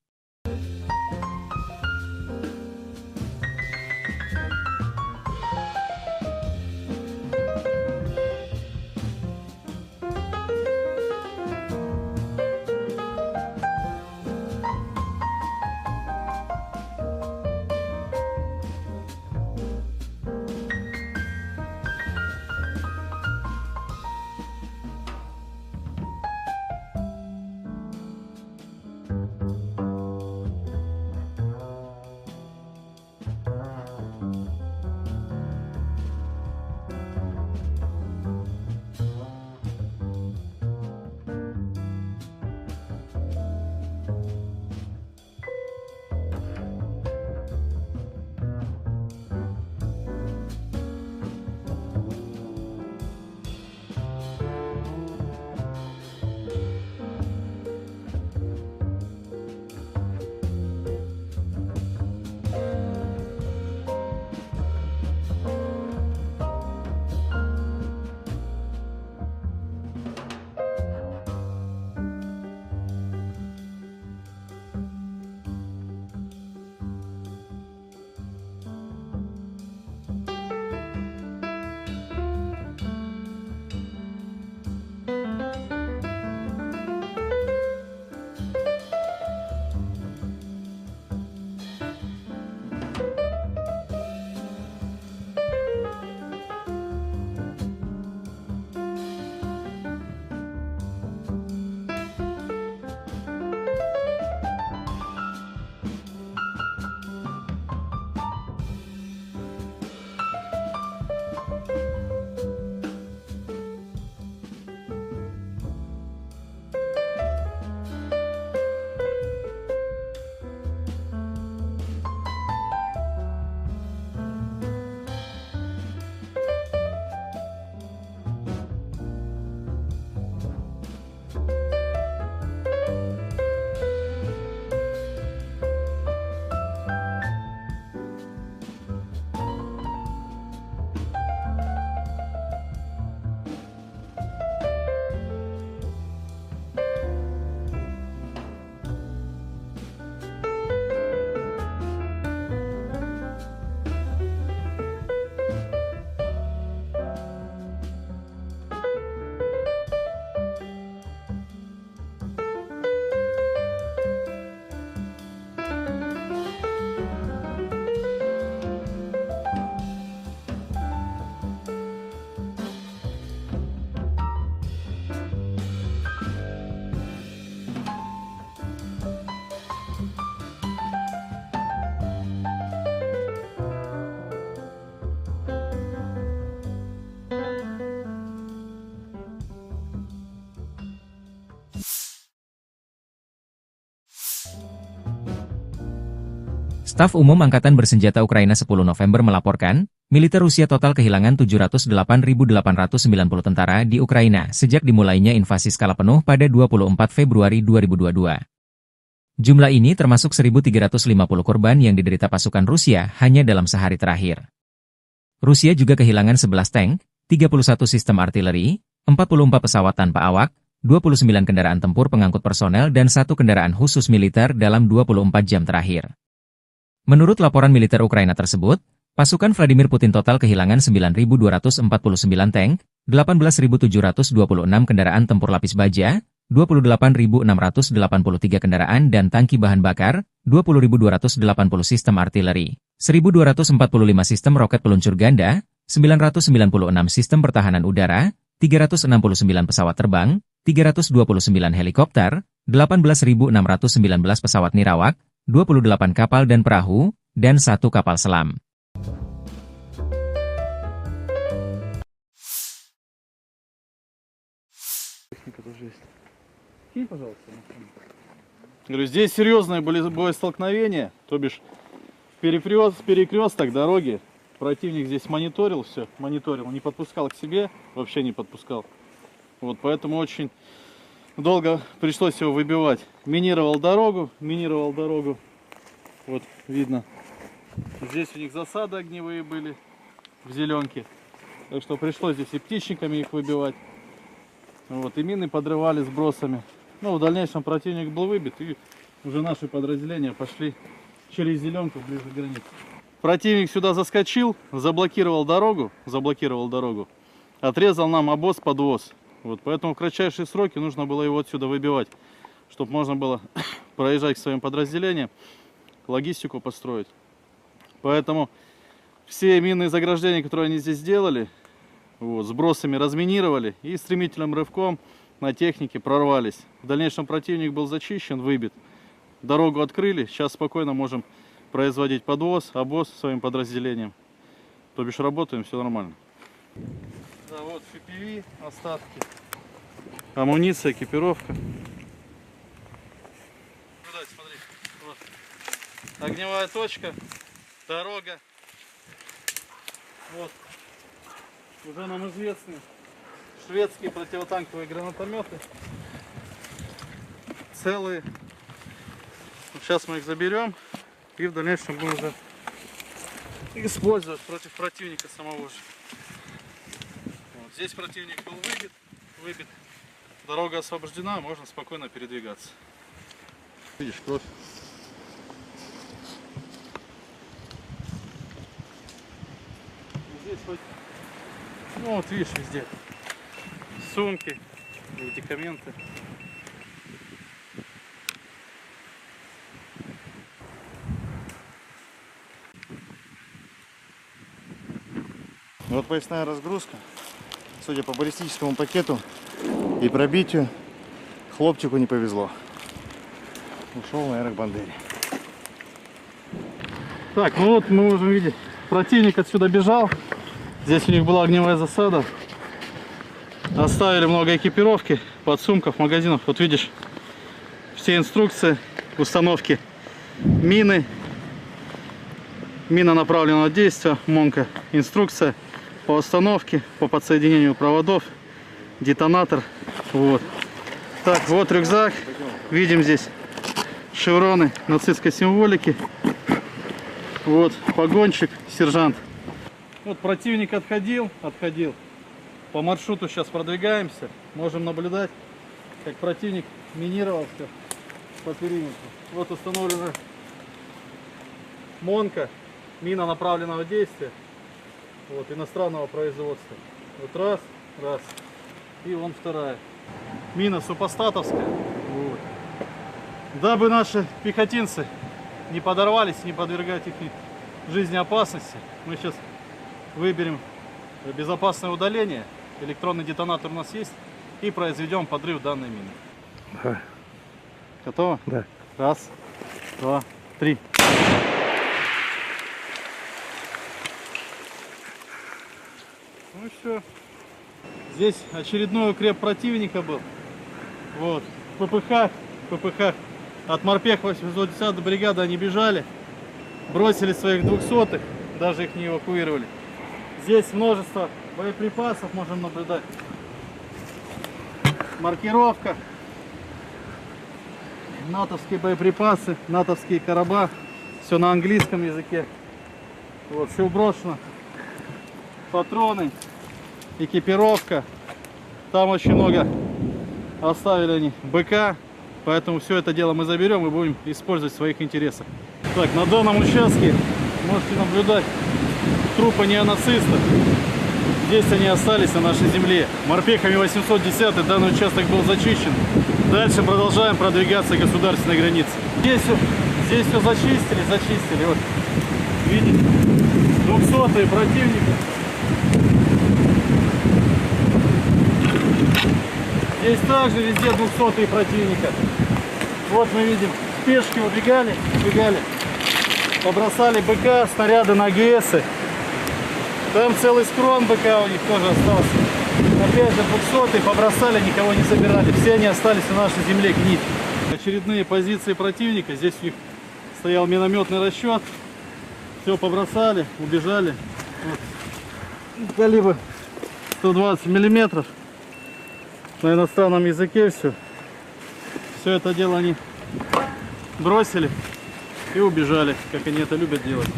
Staf Umum Angkatan Bersenjata Ukraina 10 November melaporkan, militer Rusia total kehilangan 708.890 tentara di Ukraina sejak dimulainya invasi skala penuh pada 24 Februari 2022. Jumlah ini termasuk 1.350 korban yang diderita pasukan Rusia hanya dalam sehari terakhir. Rusia juga kehilangan 11 tank, 31 sistem artileri, 44 pesawat tanpa awak, 29 kendaraan tempur pengangkut personel dan 1 kendaraan khusus militer dalam 24 jam terakhir. Menurut laporan militer Ukraina tersebut, pasukan Vladimir Putin total kehilangan 9.249 tank, 18.726 kendaraan tempur lapis baja, 28.683 kendaraan dan tangki bahan bakar, 20.280 sistem artileri, 1.245 sistem roket peluncur ganda, 996 sistem pertahanan udara, 369 pesawat terbang, 329 helikopter, 18.619 pesawat nirawak, 28 kapal dan perahu, dan 1 kapal selam. Говорю, здесь серьезное боестолкновение, то бишь перекресток дороги. Противник здесь мониторил все, не подпускал к себе, вообще не подпускал. Вот, поэтому очень долго пришлось его выбивать. Минировал дорогу. Вот, видно. Здесь у них засады огневые были в зеленке. Так что пришлось здесь и птичниками их выбивать. Вот, и мины подрывали сбросами. Ну, в дальнейшем противник был выбит, и уже наши подразделения пошли через зеленку ближе к границе. Противник сюда заскочил, заблокировал дорогу, отрезал нам обоз-подвоз. Вот, поэтому в кратчайшие сроки нужно было его отсюда выбивать, чтобы можно было проезжать к своим подразделениям, логистику построить. Поэтому все минные заграждения, которые они здесь сделали, вот, сбросами разминировали и стремительным рывком на технике прорвались. В дальнейшем противник был зачищен, выбит. Дорогу открыли, сейчас спокойно можем производить подвоз, обоз своим подразделениям. То бишь работаем, все нормально. Да, вот FPV, остатки, амуниция, экипировка. Смотри, вот. Огневая точка, дорога. Вот. Уже нам известны шведские противотанковые гранатометы. Целые. Сейчас мы их заберем и в дальнейшем будем уже использовать против противника самого же. Вот. Здесь противник был выбит. Дорога освобождена, можно спокойно передвигаться. Видишь, кровь. Здесь хоть, ну вот видишь, везде сумки, медикаменты. Вот поясная разгрузка. Судя по баллистическому пакету и пробитию, хлопчику не повезло. Ушел на аэробандере. Так, ну вот мы можем видеть, противник отсюда бежал. Здесь у них была огневая засада. Оставили много экипировки, подсумков, магазинов. Вот видишь, все инструкции установки мины, мина направленного действия, МОНКа, инструкция по установке, по подсоединению проводов, детонатор. Вот. Так, вот рюкзак. Видим здесь шевроны нацистской символики. Вот погонщик, сержант. Вот противник отходил. По маршруту сейчас продвигаемся. Можем наблюдать, как противник минировался по периметру. Вот установлена МОНКа, мина направленного действия. Вот, иностранного производства. Вот раз. И вон вторая. Мина супостатовская. Вот. Дабы наши пехотинцы не подорвались, не подвергать их жизни опасности, мы сейчас выберем безопасное удаление. Электронный детонатор у нас есть. И произведем подрыв данной мины. Да. Готово? Да. Раз, два, три. Ну и все. Здесь очередной укреп противника был. Вот. ППХ. От морпех 810 бригады они бежали. бросили своих 200-х, даже их не эвакуировали. Здесь множество боеприпасов можем наблюдать. Маркировка. Натовские боеприпасы, натовские короба. Все на английском языке. Вот, все брошено. Патроны, экипировка. Там очень много оставили они БК. Поэтому все это дело мы заберем и будем использовать в своих интересах. Так, на данном участке можете наблюдать трупы неонацистов. Здесь они остались на нашей земле. Морпехами 810 данный участок был зачищен. Дальше продолжаем продвигаться к государственной границе. Здесь все зачистили. Вот, видите, 200-е противника. Здесь также везде 200-е противника. Вот мы видим, пешки убегали, побросали БК, снаряды на ГСы. Там целый скрон БК у них тоже остался. Опять же 200-е побросали, никого не забирали. Все они остались на нашей земле гнить. Очередные позиции противника. Здесь у них стоял минометный расчет. Все побросали, убежали. Вот. Калибр 120 миллиметров. На иностранном языке все. Все это дело они бросили и убежали, как они это любят делать.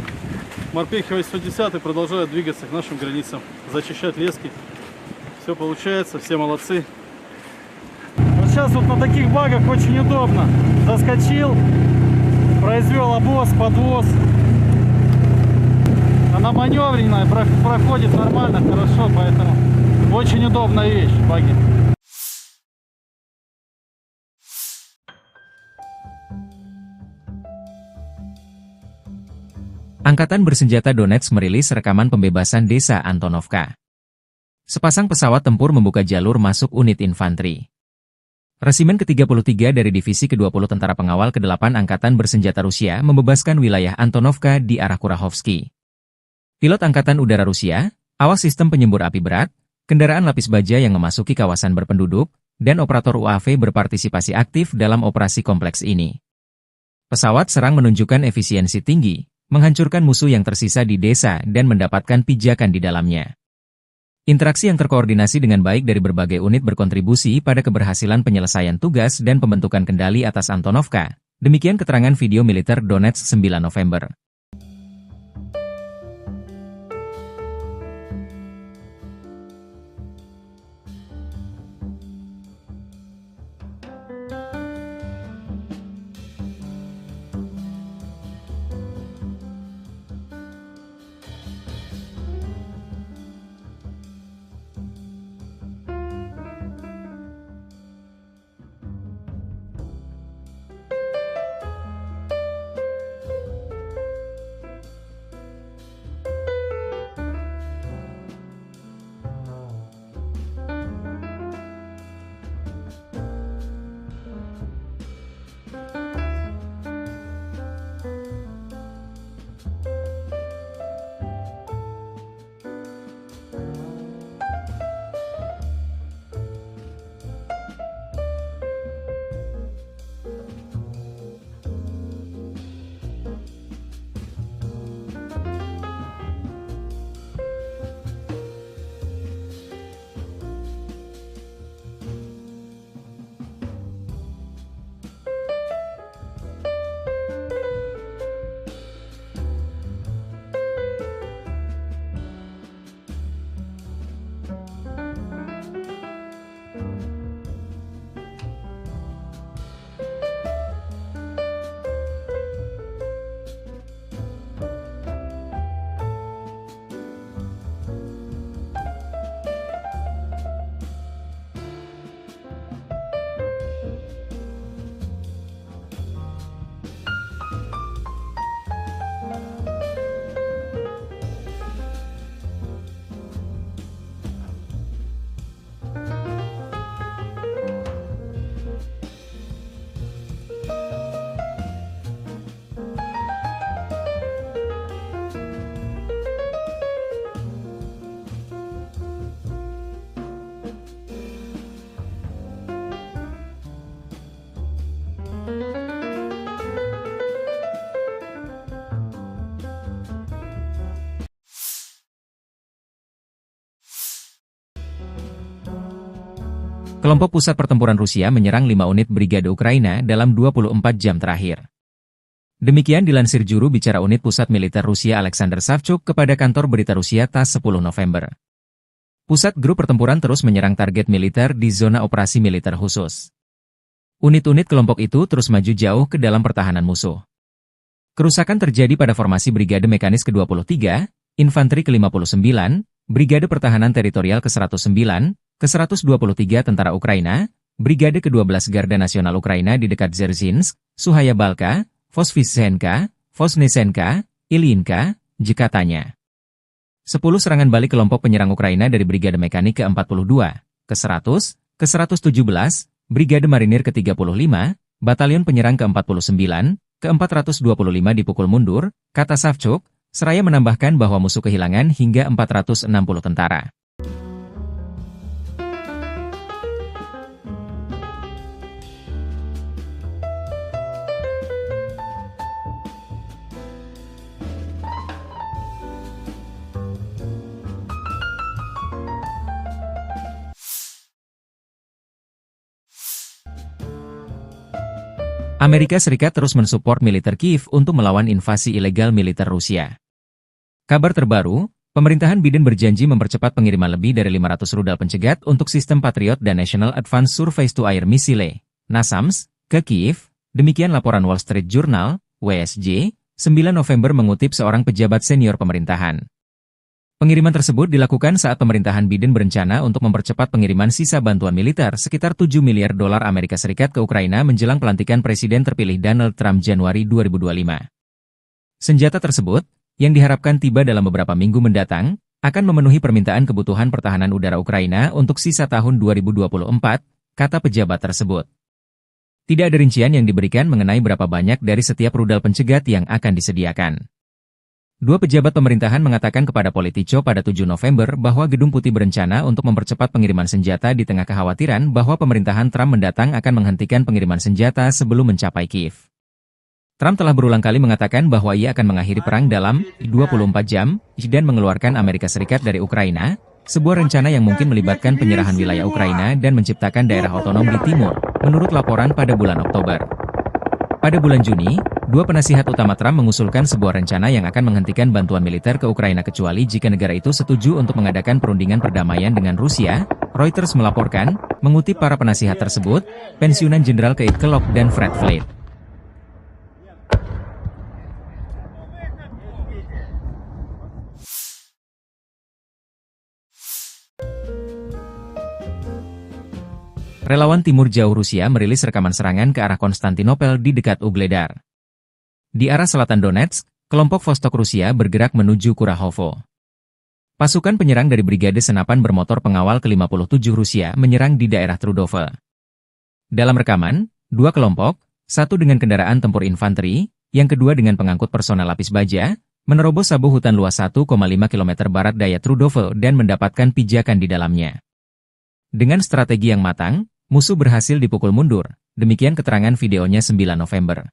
Морпехи 810 продолжают двигаться к нашим границам, зачищать лески. Все получается, все молодцы. Вот сейчас вот на таких багах очень удобно. Заскочил, произвел обвоз, подвоз. Она маневренная, проходит нормально, хорошо, поэтому очень удобная вещь, баги. Angkatan Bersenjata Donetsk merilis rekaman pembebasan desa Antonovka. Sepasang pesawat tempur membuka jalur masuk unit infanteri. Resimen ke-33 dari Divisi ke-20 Tentara Pengawal ke-8 Angkatan Bersenjata Rusia membebaskan wilayah Antonovka di arah Kurahovsky. Pilot Angkatan Udara Rusia, awas sistem penyembur api berat, kendaraan lapis baja yang memasuki kawasan berpenduduk, dan operator UAV berpartisipasi aktif dalam operasi kompleks ini. Pesawat serang menunjukkan efisiensi tinggi, menghancurkan musuh yang tersisa di desa dan mendapatkan pijakan di dalamnya. Interaksi yang terkoordinasi dengan baik dari berbagai unit berkontribusi pada keberhasilan penyelesaian tugas dan pembentukan kendali atas Antonovka. Demikian keterangan video militer Donetsk 9 November. Kelompok pusat pertempuran Rusia menyerang 5 unit brigade Ukraina dalam 24 jam terakhir. Demikian dilansir juru bicara unit pusat militer Rusia Alexander Savchuk kepada kantor berita Rusia TASS 10 November. Pusat grup pertempuran terus menyerang target militer di zona operasi militer khusus. Unit-unit kelompok itu terus maju jauh ke dalam pertahanan musuh. Kerusakan terjadi pada formasi Brigade Mekanis ke-23, Infanteri ke-59, Brigade Pertahanan Teritorial ke-109, ke-123 Tentara Ukraina, Brigade ke-12 Garda Nasional Ukraina di dekat Dzerzhinsk, Suhaya Balka, Vozvysenka, Voznesenka, Ilyinka, katanya. 10 serangan balik kelompok penyerang Ukraina dari Brigade Mekanik ke-42, ke-100, ke-117, Brigade Marinir ke-35, Batalion Penyerang ke-49, ke-425 dipukul mundur, kata Savchuk, seraya menambahkan bahwa musuh kehilangan hingga 460 tentara. Amerika Serikat terus mensupport militer Kiev untuk melawan invasi ilegal militer Rusia. Kabar terbaru, pemerintahan Biden berjanji mempercepat pengiriman lebih dari 500 rudal pencegat untuk sistem Patriot dan National Advanced Surface-to-Air Missile, NASAMS, ke Kiev, demikian laporan Wall Street Journal, WSJ, 9 November mengutip seorang pejabat senior pemerintahan. Pengiriman tersebut dilakukan saat pemerintahan Biden berencana untuk mempercepat pengiriman sisa bantuan militer sekitar 7 miliar dolar Amerika Serikat ke Ukraina menjelang pelantikan Presiden terpilih Donald Trump Januari 2025. Senjata tersebut, yang diharapkan tiba dalam beberapa minggu mendatang, akan memenuhi permintaan kebutuhan pertahanan udara Ukraina untuk sisa tahun 2024, kata pejabat tersebut. Tidak ada rincian yang diberikan mengenai berapa banyak dari setiap rudal pencegat yang akan disediakan. Dua pejabat pemerintahan mengatakan kepada Politico pada 7 November bahwa Gedung Putih berencana untuk mempercepat pengiriman senjata di tengah kekhawatiran bahwa pemerintahan Trump mendatang akan menghentikan pengiriman senjata sebelum mencapai Kiev. Trump telah berulang kali mengatakan bahwa ia akan mengakhiri perang dalam 24 jam dan mengeluarkan Amerika Serikat dari Ukraina, sebuah rencana yang mungkin melibatkan penyerahan wilayah Ukraina dan menciptakan daerah otonom di timur, menurut laporan pada bulan Oktober. Pada bulan Juni, dua penasihat utama Trump mengusulkan sebuah rencana yang akan menghentikan bantuan militer ke Ukraina kecuali jika negara itu setuju untuk mengadakan perundingan perdamaian dengan Rusia, Reuters melaporkan, mengutip para penasihat tersebut, pensiunan Jenderal Keith Kellogg dan Fred Flake. Relawan Timur Jauh Rusia merilis rekaman serangan ke arah Konstantinopel di dekat Ugledar. Di arah selatan Donetsk, kelompok Vostok Rusia bergerak menuju Kurahovo. Pasukan penyerang dari Brigade Senapan Bermotor Pengawal ke-57 Rusia menyerang di daerah Trudove. Dalam rekaman, dua kelompok, satu dengan kendaraan tempur infanteri, yang kedua dengan pengangkut personel lapis baja, menerobos sabu hutan luas 1,5 km barat daya Trudove dan mendapatkan pijakan di dalamnya. Dengan strategi yang matang, musuh berhasil dipukul mundur, demikian keterangan videonya 9 November.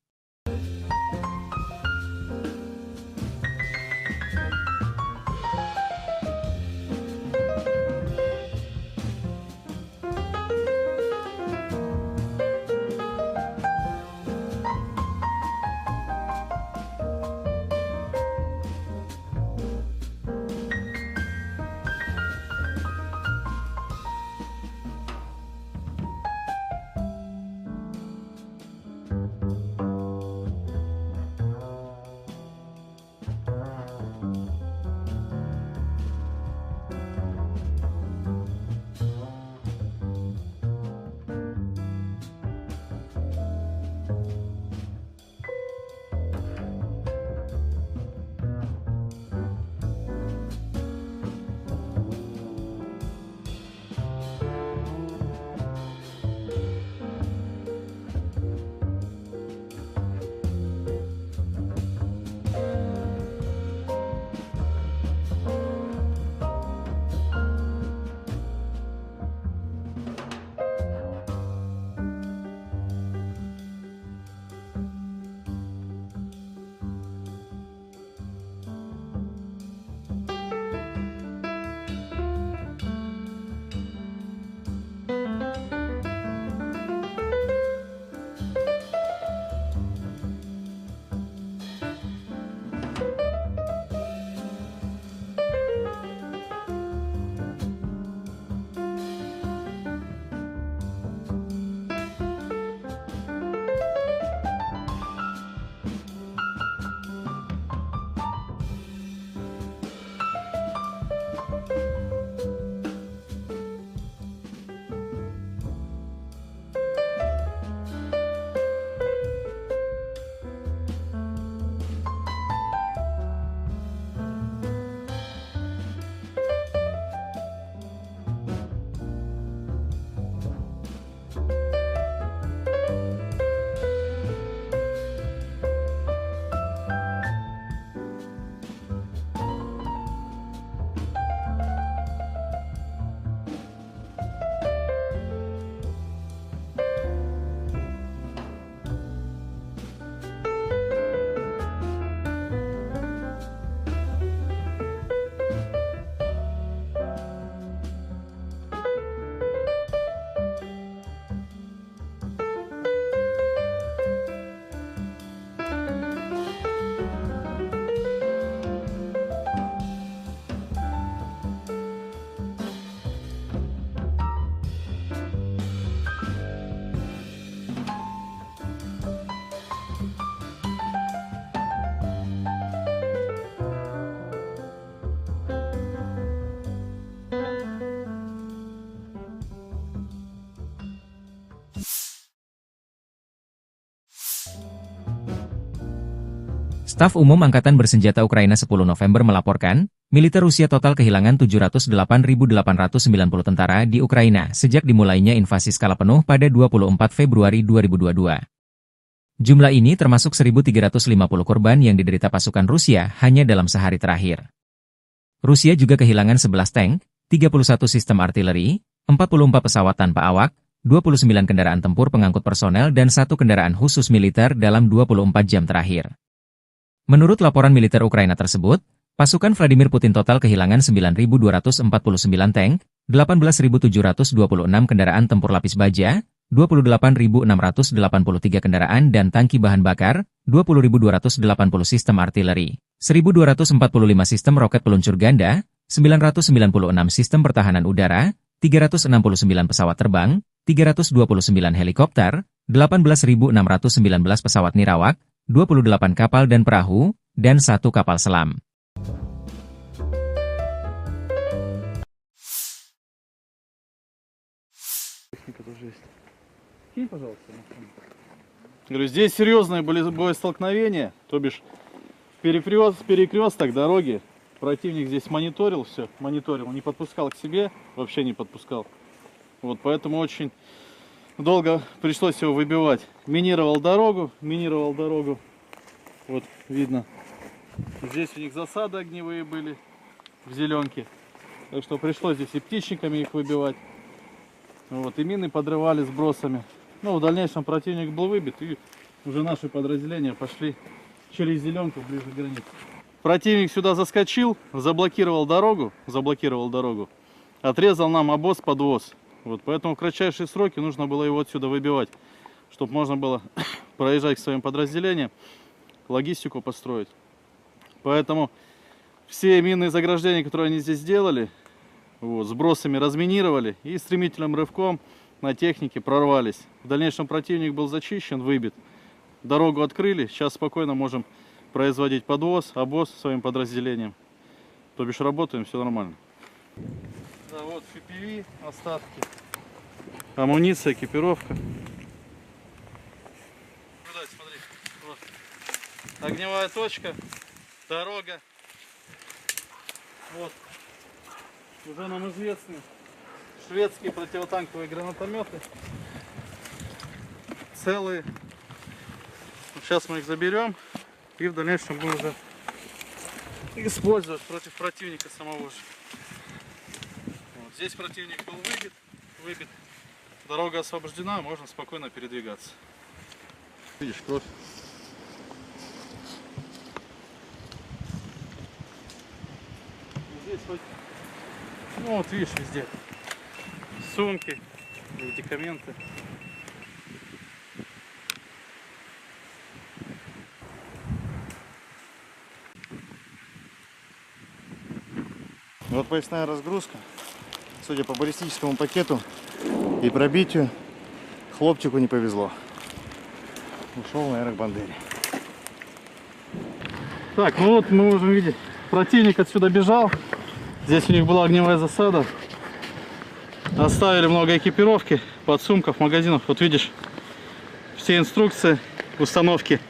Staf Umum Angkatan Bersenjata Ukraina 10 November melaporkan, militer Rusia total kehilangan 708.890 tentara di Ukraina sejak dimulainya invasi skala penuh pada 24 Februari 2022. Jumlah ini termasuk 1.350 korban yang diderita pasukan Rusia hanya dalam sehari terakhir. Rusia juga kehilangan 11 tank, 31 sistem artileri, 44 pesawat tanpa awak, 29 kendaraan tempur pengangkut personel dan 1 kendaraan khusus militer dalam 24 jam terakhir. Menurut laporan militer Ukraina tersebut, pasukan Vladimir Putin total kehilangan 9.249 tank, 18.726 kendaraan tempur lapis baja, 28.683 kendaraan dan tangki bahan bakar, 20.280 sistem artileri, 1.245 sistem roket peluncur ganda, 996 sistem pertahanan udara, 369 pesawat terbang, 329 helikopter, 18.619 pesawat nirawak, 28 kapal dan perahu, dan 1 kapal selam. Говорю, здесь серьезные были боестолкновения, то бишь перекресток дороги. Противник здесь мониторил все, не подпускал к себе, вообще не подпускал. Вот поэтому очень долго пришлось его выбивать. Минировал дорогу. Вот видно. Здесь у них засады огневые были в зеленке. Так что пришлось здесь и птичниками их выбивать. Вот, и мины подрывали сбросами. Ну, в дальнейшем противник был выбит, и уже наши подразделения пошли через зеленку ближе к границе. Противник сюда заскочил, заблокировал дорогу, отрезал нам обоз-подвоз. Вот, поэтому в кратчайшие сроки нужно было его отсюда выбивать, чтобы можно было проезжать к своим подразделениям, логистику построить. Поэтому все минные заграждения, которые они здесь сделали, вот, сбросами разминировали и стремительным рывком на технике прорвались. В дальнейшем противник был зачищен, выбит. Дорогу открыли, сейчас спокойно можем производить подвоз, обоз своим подразделениям. То бишь работаем, все нормально. Да, вот FPV, остатки, амуниция, экипировка. Смотри, вот. Огневая точка, дорога. Вот. Уже нам известны шведские противотанковые гранатометы. Целые. Сейчас мы их заберем и в дальнейшем будем уже использовать против противника самого же. Вот. Здесь противник был выбит. Дорога освобождена, можно спокойно передвигаться. Видишь, кровь. Здесь хоть... Ну вот видишь, везде сумки, медикаменты. Вот поясная разгрузка. Судя по баллистическому пакету и пробитию, хлопчику не повезло. Ушел на аэробандере. Так, ну вот мы можем видеть, противник отсюда бежал. Здесь у них была огневая засада. Оставили много экипировки, подсумков, магазинов. Вот видишь, все инструкции установки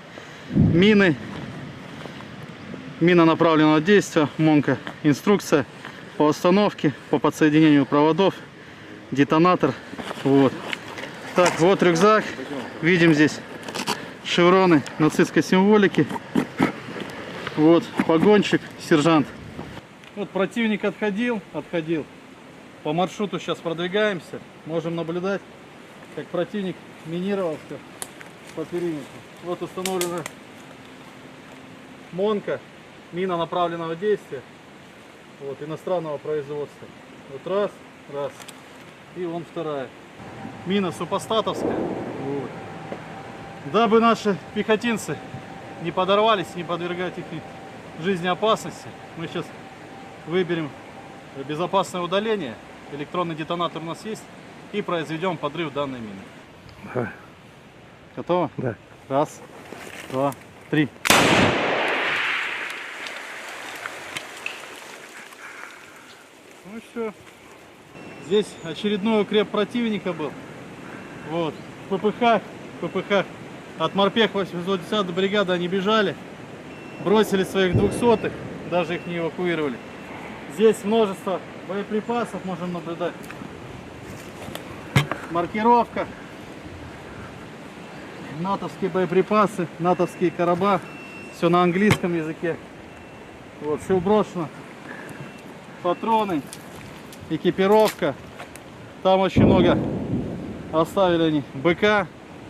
мины, мина направленного действия, МОНКа, инструкция по установке, по подсоединению проводов, детонатор. Вот. Так, вот рюкзак. Видим здесь шевроны нацистской символики. Вот погонщик, сержант. Вот противник отходил. По маршруту сейчас продвигаемся. Можем наблюдать, как противник минировался по периметру. Вот установлена МОНКа, мина направленного действия. Вот, иностранного производства. Вот раз. И вон вторая. Мина супостатовская. Вот. Дабы наши пехотинцы не подорвались, не подвергать их жизни опасности, мы сейчас выберем безопасное удаление. Электронный детонатор у нас есть. И произведем подрыв данной мины. Давай. Готово? Да. Раз, два, три. Ну все. Здесь очередной укреп противника был. Вот. В ППХ от морпех 810 бригады они бежали. бросили своих 200-х, даже их не эвакуировали. Здесь множество боеприпасов можем наблюдать. Маркировка. Натовские боеприпасы, натовские короба. Все на английском языке. Вот, все брошено. Патроны, экипировка. Там очень много оставили они БК.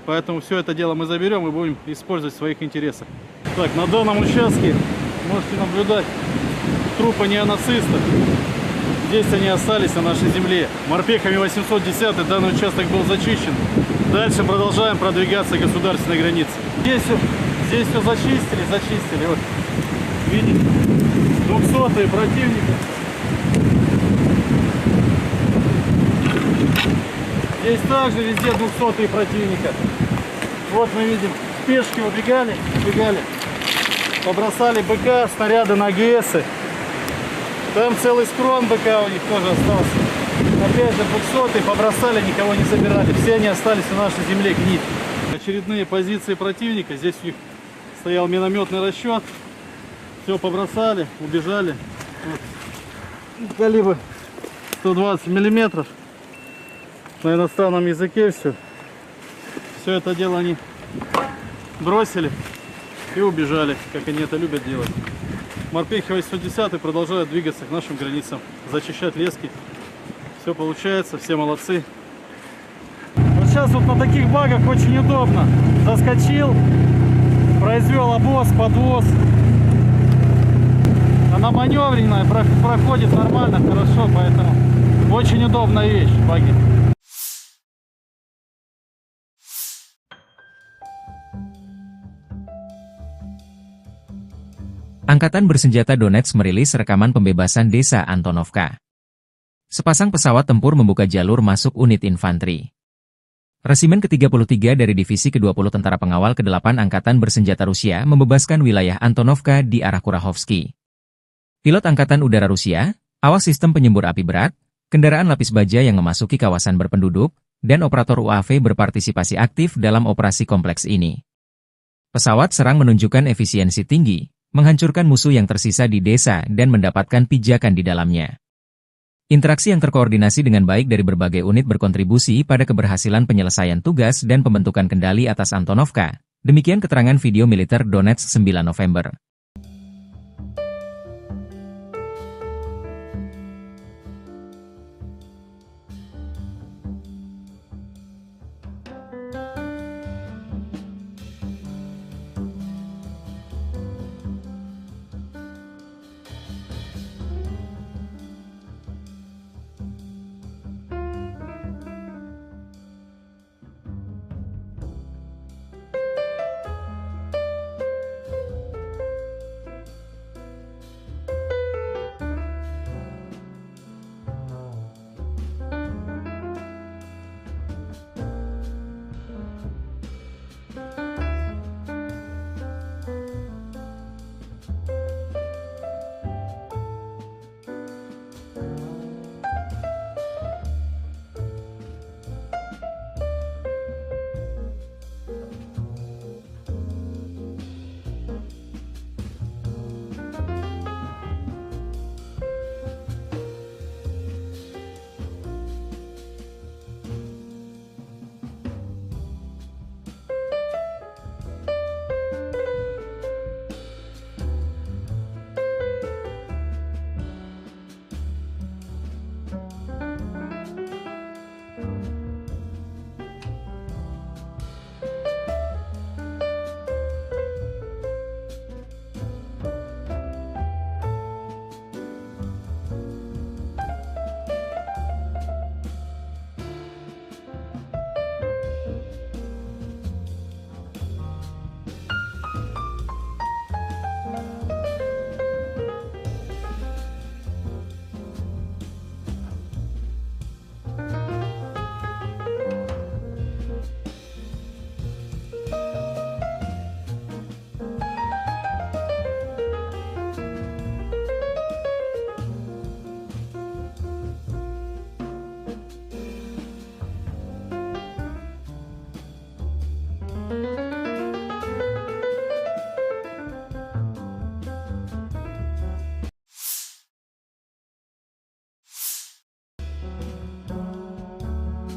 Поэтому все это дело мы заберем и будем использовать в своих интересах. Так, на данном участке можете наблюдать трупы неонацистов. Здесь они остались на нашей земле. Морпехами 810 данный участок был зачищен. Дальше продолжаем продвигаться к государственной границе. Здесь все зачистили. Вот, видите, 200-е противника. Здесь также везде 200-е противника. Вот мы видим, пешки убегали, побросали БК, снаряды на АГСы. Там целый скрон БК у них тоже остался. Опять же 200-е побросали, никого не забирали. Все они остались на нашей земле гнить. Очередные позиции противника. Здесь у них стоял минометный расчет. Все побросали, убежали. Вот. Калибр 120 миллиметров. На иностранном языке все. Все это дело они бросили и убежали, как они это любят делать. Морпехи 810 продолжают двигаться к нашим границам, зачищать лески. Все получается, все молодцы. Вот сейчас вот на таких багах очень удобно. Заскочил, произвел обвоз, подвоз. Она маневренная, проходит нормально, хорошо, поэтому очень удобная вещь, баги. Angkatan Bersenjata Donetsk merilis rekaman pembebasan desa Antonovka. Sepasang pesawat tempur membuka jalur masuk unit infanteri. Resimen ke-33 dari Divisi ke-20 Tentara Pengawal ke-8 Angkatan Bersenjata Rusia membebaskan wilayah Antonovka di arah Kurahovsky. Pilot Angkatan Udara Rusia, awak sistem penyembur api berat, kendaraan lapis baja yang memasuki kawasan berpenduduk, dan operator UAV berpartisipasi aktif dalam operasi kompleks ini. Pesawat serang menunjukkan efisiensi tinggi, menghancurkan musuh yang tersisa di desa dan mendapatkan pijakan di dalamnya. Interaksi yang terkoordinasi dengan baik dari berbagai unit berkontribusi pada keberhasilan penyelesaian tugas dan pembentukan kendali atas Antonovka. Demikian keterangan video militer Donetsk 9 November.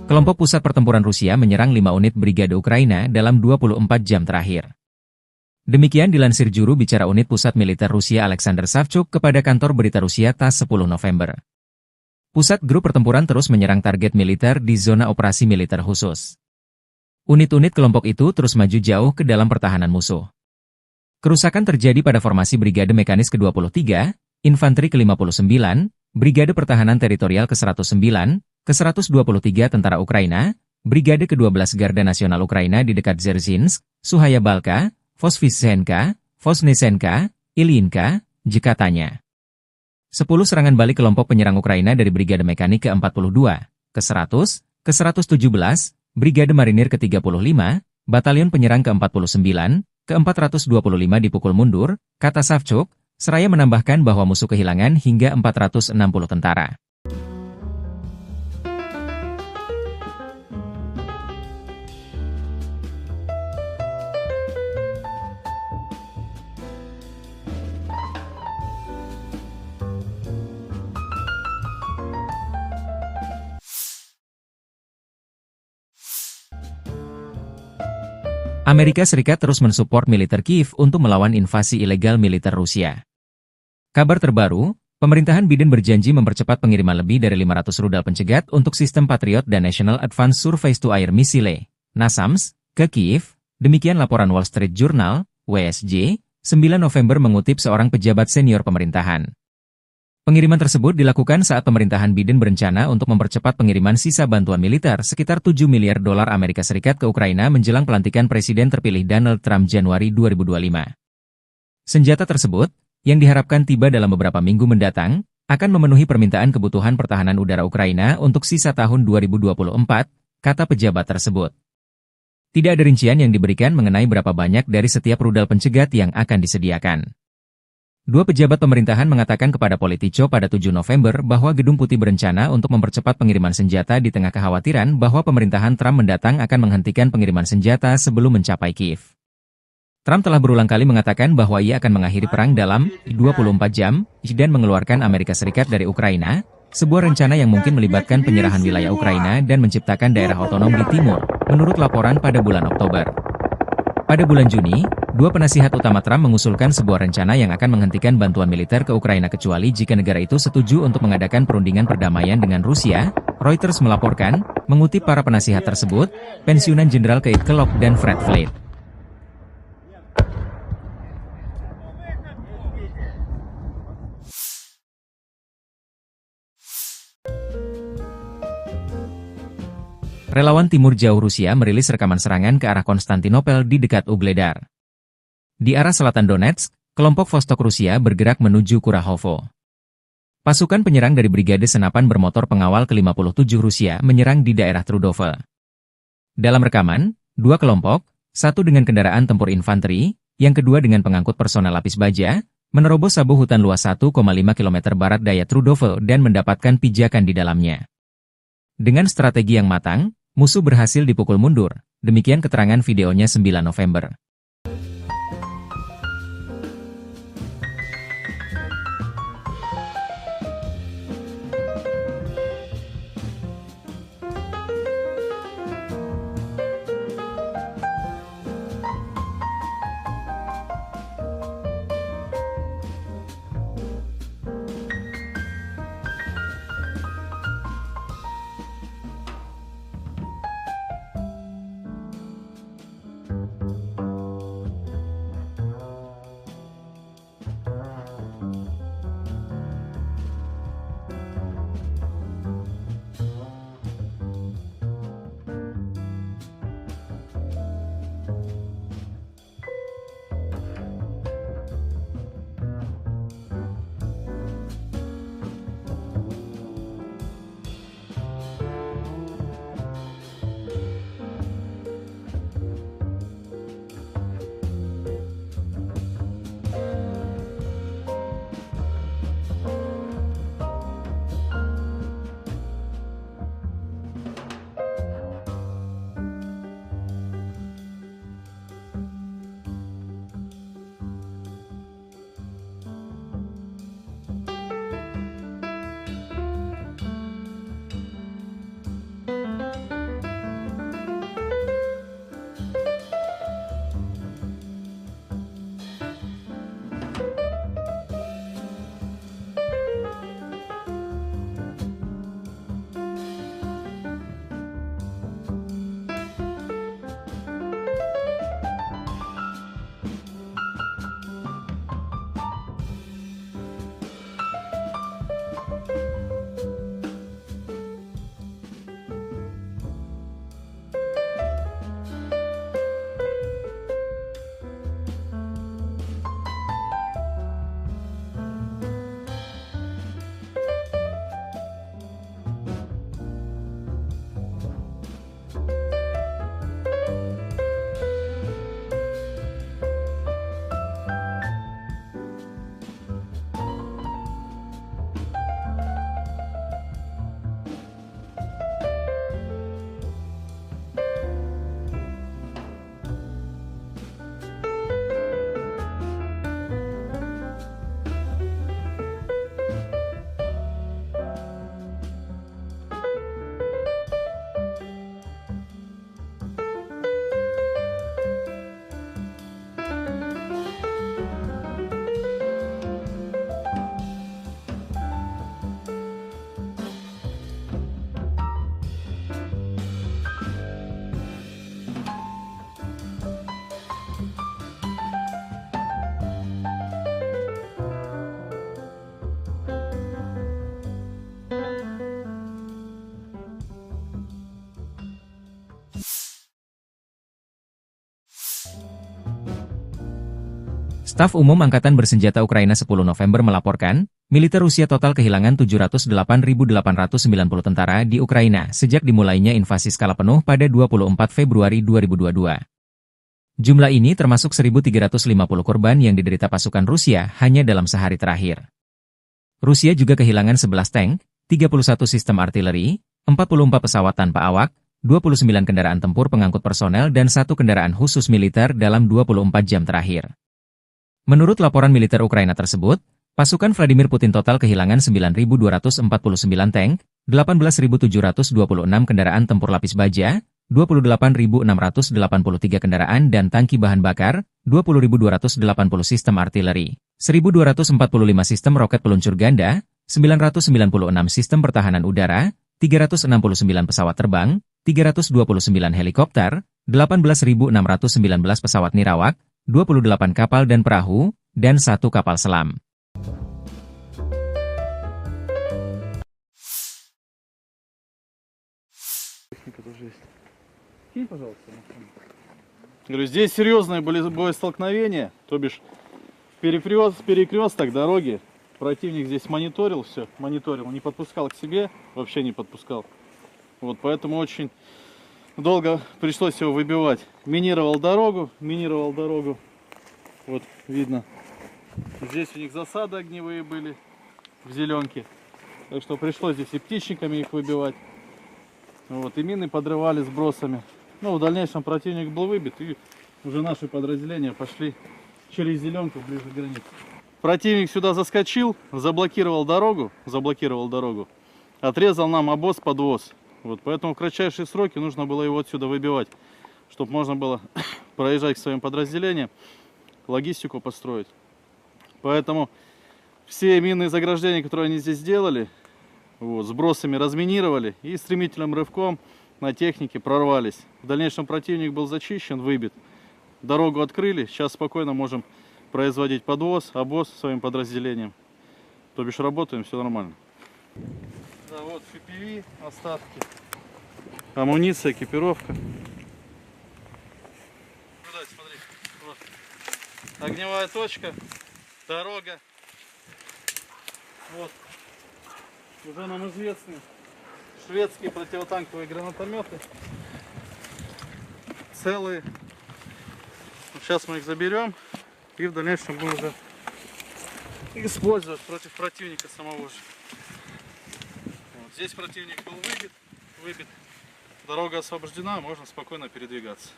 Kelompok pusat pertempuran Rusia menyerang 5 unit brigade Ukraina dalam 24 jam terakhir. Demikian dilansir juru bicara unit pusat militer Rusia Alexander Savchuk kepada kantor berita Rusia TASS 10 November. Pusat grup pertempuran terus menyerang target militer di zona operasi militer khusus. Unit-unit kelompok itu terus maju jauh ke dalam pertahanan musuh. Kerusakan terjadi pada formasi Brigade Mekanis ke-23, Infanteri ke-59, Brigade Pertahanan Teritorial ke-109, ke-123 Tentara Ukraina, Brigade ke-12 Garda Nasional Ukraina di dekat Dzerzhinsk, Suhaya Balka, Vosvysenka, Vosnesenka, Ilyinka, katanya. 10 serangan balik kelompok penyerang Ukraina dari Brigade Mekanik ke-42, ke-100, ke-117, Brigade Marinir ke-35, Batalion Penyerang ke-49, ke-425 dipukul mundur, kata Savchuk, seraya menambahkan bahwa musuh kehilangan hingga 460 tentara. Amerika Serikat terus mensupport militer Kiev untuk melawan invasi ilegal militer Rusia. Kabar terbaru, pemerintahan Biden berjanji mempercepat pengiriman lebih dari 500 rudal pencegat untuk sistem Patriot dan National Advanced Surface-to-Air Missile, NASAMS, ke Kiev, demikian laporan Wall Street Journal, WSJ, 9 November mengutip seorang pejabat senior pemerintahan. Pengiriman tersebut dilakukan saat pemerintahan Biden berencana untuk mempercepat pengiriman sisa bantuan militer sekitar 7 miliar dolar Amerika Serikat ke Ukraina menjelang pelantikan Presiden terpilih Donald Trump Januari 2025. Senjata tersebut, yang diharapkan tiba dalam beberapa minggu mendatang, akan memenuhi permintaan kebutuhan pertahanan udara Ukraina untuk sisa tahun 2024, kata pejabat tersebut. Tidak ada rincian yang diberikan mengenai berapa banyak dari setiap rudal pencegat yang akan disediakan. Dua pejabat pemerintahan mengatakan kepada Politico pada 7 November bahwa Gedung Putih berencana untuk mempercepat pengiriman senjata di tengah kekhawatiran bahwa pemerintahan Trump mendatang akan menghentikan pengiriman senjata sebelum mencapai Kiev. Trump telah berulang kali mengatakan bahwa ia akan mengakhiri perang dalam 24 jam dan mengeluarkan Amerika Serikat dari Ukraina, sebuah rencana yang mungkin melibatkan penyerahan wilayah Ukraina dan menciptakan daerah otonom di timur, menurut laporan pada bulan Oktober. Pada bulan Juni, dua penasihat utama Trump mengusulkan sebuah rencana yang akan menghentikan bantuan militer ke Ukraina kecuali jika negara itu setuju untuk mengadakan perundingan perdamaian dengan Rusia, Reuters melaporkan, mengutip para penasihat tersebut, pensiunan Jenderal Keith Kellogg dan Fred Flake. Relawan Timur Jauh Rusia merilis rekaman serangan ke arah Konstantinopel di dekat Ugledar. Di arah selatan Donetsk, kelompok Vostok Rusia bergerak menuju Kurahovo. Pasukan penyerang dari Brigade Senapan Bermotor Pengawal ke-57 Rusia menyerang di daerah Trudove. Dalam rekaman, dua kelompok, satu dengan kendaraan tempur infanteri, yang kedua dengan pengangkut personel lapis baja, menerobos sabu hutan luas 1,5 km barat daya Trudove dan mendapatkan pijakan di dalamnya. Dengan strategi yang matang, musuh berhasil dipukul mundur, demikian keterangan videonya 9 November. Staf Umum Angkatan Bersenjata Ukraina 10 November melaporkan, militer Rusia total kehilangan 708.890 tentara di Ukraina sejak dimulainya invasi skala penuh pada 24 Februari 2022. Jumlah ini termasuk 1.350 korban yang diderita pasukan Rusia hanya dalam sehari terakhir. Rusia juga kehilangan 11 tank, 31 sistem artileri, 44 pesawat tanpa awak, 29 kendaraan tempur pengangkut personel dan 1 kendaraan khusus militer dalam 24 jam terakhir. Menurut laporan militer Ukraina tersebut, pasukan Vladimir Putin total kehilangan 9.249 tank, 18.726 kendaraan tempur lapis baja, 28.683 kendaraan dan tangki bahan bakar, 20.280 sistem artileri, 1.245 sistem roket peluncur ganda, 996 sistem pertahanan udara, 369 pesawat terbang, 329 helikopter, 18.619 pesawat nirawak, 28 kapal dan perahu, dan 1 kapal selam. Говорю, здесь серьезные были боестолкновения, то бишь перекресток дороги. Противник здесь мониторил все, не подпускал к себе, вообще не подпускал. Вот поэтому очень долго пришлось его выбивать. Минировал дорогу. Вот видно. Здесь у них засады огневые были в зеленке. Так что пришлось здесь и птичниками их выбивать. Вот, и мины подрывали сбросами. Ну, в дальнейшем противник был выбит, и уже наши подразделения пошли через зеленку ближе к границе. Противник сюда заскочил, заблокировал дорогу, отрезал нам обоз-подвоз. Вот, поэтому в кратчайшие сроки нужно было его отсюда выбивать, чтобы можно было проезжать к своим подразделениям, логистику построить. Поэтому все минные заграждения, которые они здесь сделали, вот, сбросами разминировали и стремительным рывком на технике прорвались. В дальнейшем противник был зачищен, выбит. Дорогу открыли, сейчас спокойно можем производить подвоз, обоз своим подразделениям. То бишь работаем, все нормально. Да, вот FPV, остатки, амуниция, экипировка. Сюда, смотри, вот. Огневая точка, дорога. Вот. Уже нам известны шведские противотанковые гранатометы. Целые. Сейчас мы их заберем и в дальнейшем будем уже использовать против противника самого же. Вот. Здесь противник был выбит. Дорога освобождена, можно спокойно передвигаться.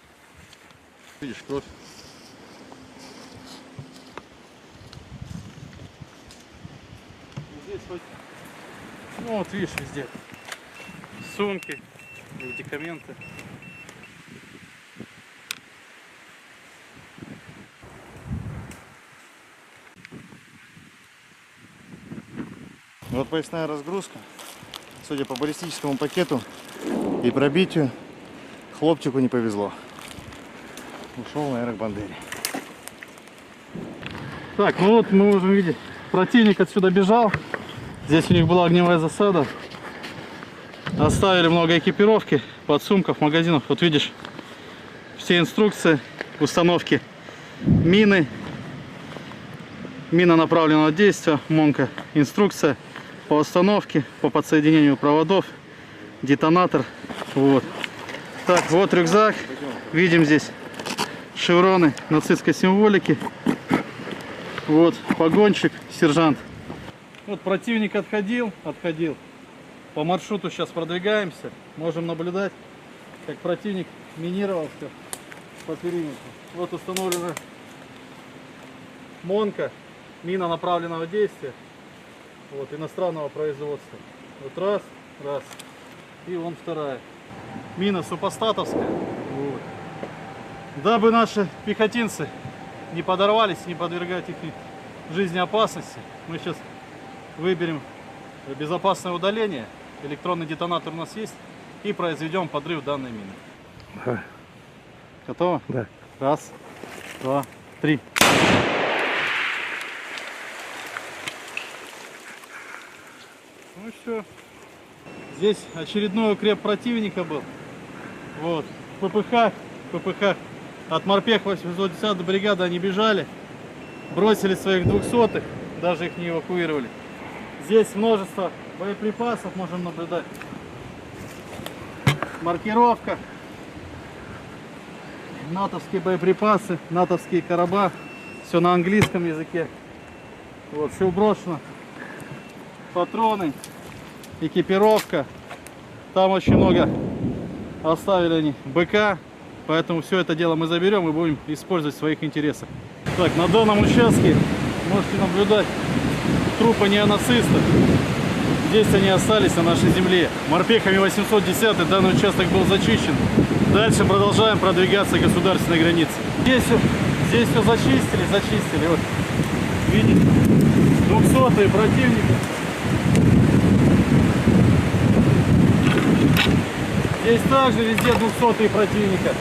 Видишь, кровь. Здесь хоть, ну вот видишь, везде сумки, медикаменты. Вот поясная разгрузка. Судя по баллистическому пакету и пробитию, хлопчику не повезло. Ушел на Аэробандере. Так, ну вот мы можем видеть, противник отсюда бежал. Здесь у них была огневая засада. Оставили много экипировки, подсумков, магазинов. Вот видишь, все инструкции установки мины, мина направленного действия, МОНка, инструкция по установке, по подсоединению проводов, детонатор. Вот. Так, вот рюкзак. Видим здесь шевроны нацистской символики. Вот погонщик, сержант. Вот противник отходил. По маршруту сейчас продвигаемся. Можем наблюдать, как противник минировался по периметру. Вот установлена МОНка, мина направленного действия. Вот, иностранного производства. Вот раз. И вон вторая. Мина супостатовская. Вот. Дабы наши пехотинцы не подорвались, не подвергать их жизни опасности, мы сейчас выберем безопасное удаление. Электронный детонатор у нас есть. И произведем подрыв данной мины. Ага. Готово? Да. Раз, два, три. Ну все. Здесь очередной укреп противника был. Вот. ППХ. От морпех 810 бригады они бежали. бросили своих 200-х, даже их не эвакуировали. Здесь множество боеприпасов можем наблюдать. Маркировка. натовские боеприпасы, натовские короба, все на английском языке. Вот, все брошено. Патроны, экипировка. Там очень много оставили они БК, поэтому все это дело мы заберем и будем использовать в своих интересах. Так, на данном участке можете наблюдать трупы неонацистов. Здесь они остались на нашей земле. Морпехами 810 данный участок был зачищен. Дальше продолжаем продвигаться к государственной границе. Здесь все зачистили. Вот, видите, 200-е противника. Здесь также везде 200-е противника.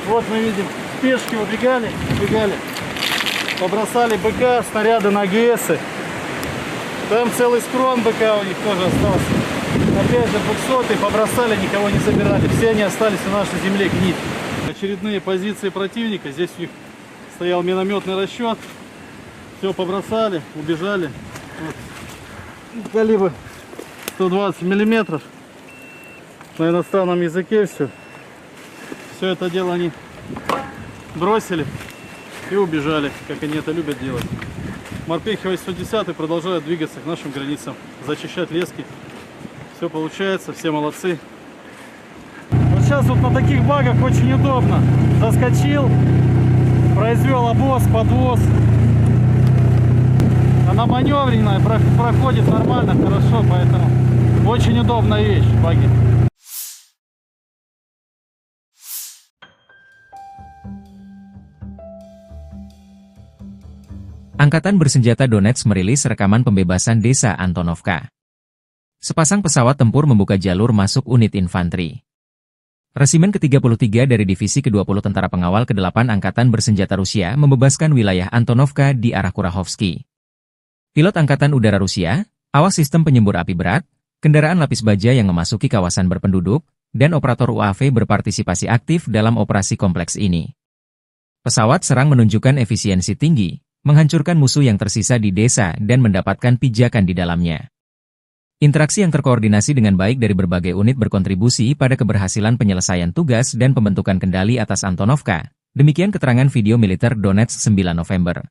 Вот мы видим, пешки убегали, побросали БК, снаряды на ГСы. Там целый скрон БК у них тоже остался. Опять же 200-е побросали, никого не собирали. Все они остались на нашей земле гнить. Очередные позиции противника. Здесь у них стоял минометный расчет. Все побросали, убежали. Вот. Калибр 120 миллиметров. На иностранном языке все. Все это дело они бросили и убежали, как они это любят делать. Морпехи 810 продолжают двигаться к нашим границам, зачищать лески. Все получается, все молодцы. Вот сейчас вот на таких багах очень удобно. Заскочил, произвел обоз, подвоз. Она маневренная, проходит нормально, хорошо, поэтому очень удобная вещь, баги. Angkatan Bersenjata Donetsk merilis rekaman pembebasan desa Antonovka. Sepasang pesawat tempur membuka jalur masuk unit infanteri. Resimen ke-33 dari Divisi ke-20 Tentara Pengawal ke-8 Angkatan Bersenjata Rusia membebaskan wilayah Antonovka di arah Kurahovsky. Pilot Angkatan Udara Rusia, awas sistem penyembur api berat, kendaraan lapis baja yang memasuki kawasan berpenduduk, dan operator UAV berpartisipasi aktif dalam operasi kompleks ini. Pesawat serang menunjukkan efisiensi tinggi, menghancurkan musuh yang tersisa di desa dan mendapatkan pijakan di dalamnya. Interaksi yang terkoordinasi dengan baik dari berbagai unit berkontribusi pada keberhasilan penyelesaian tugas dan pembentukan kendali atas Antonovka. Demikian keterangan video militer Donetsk 9 November.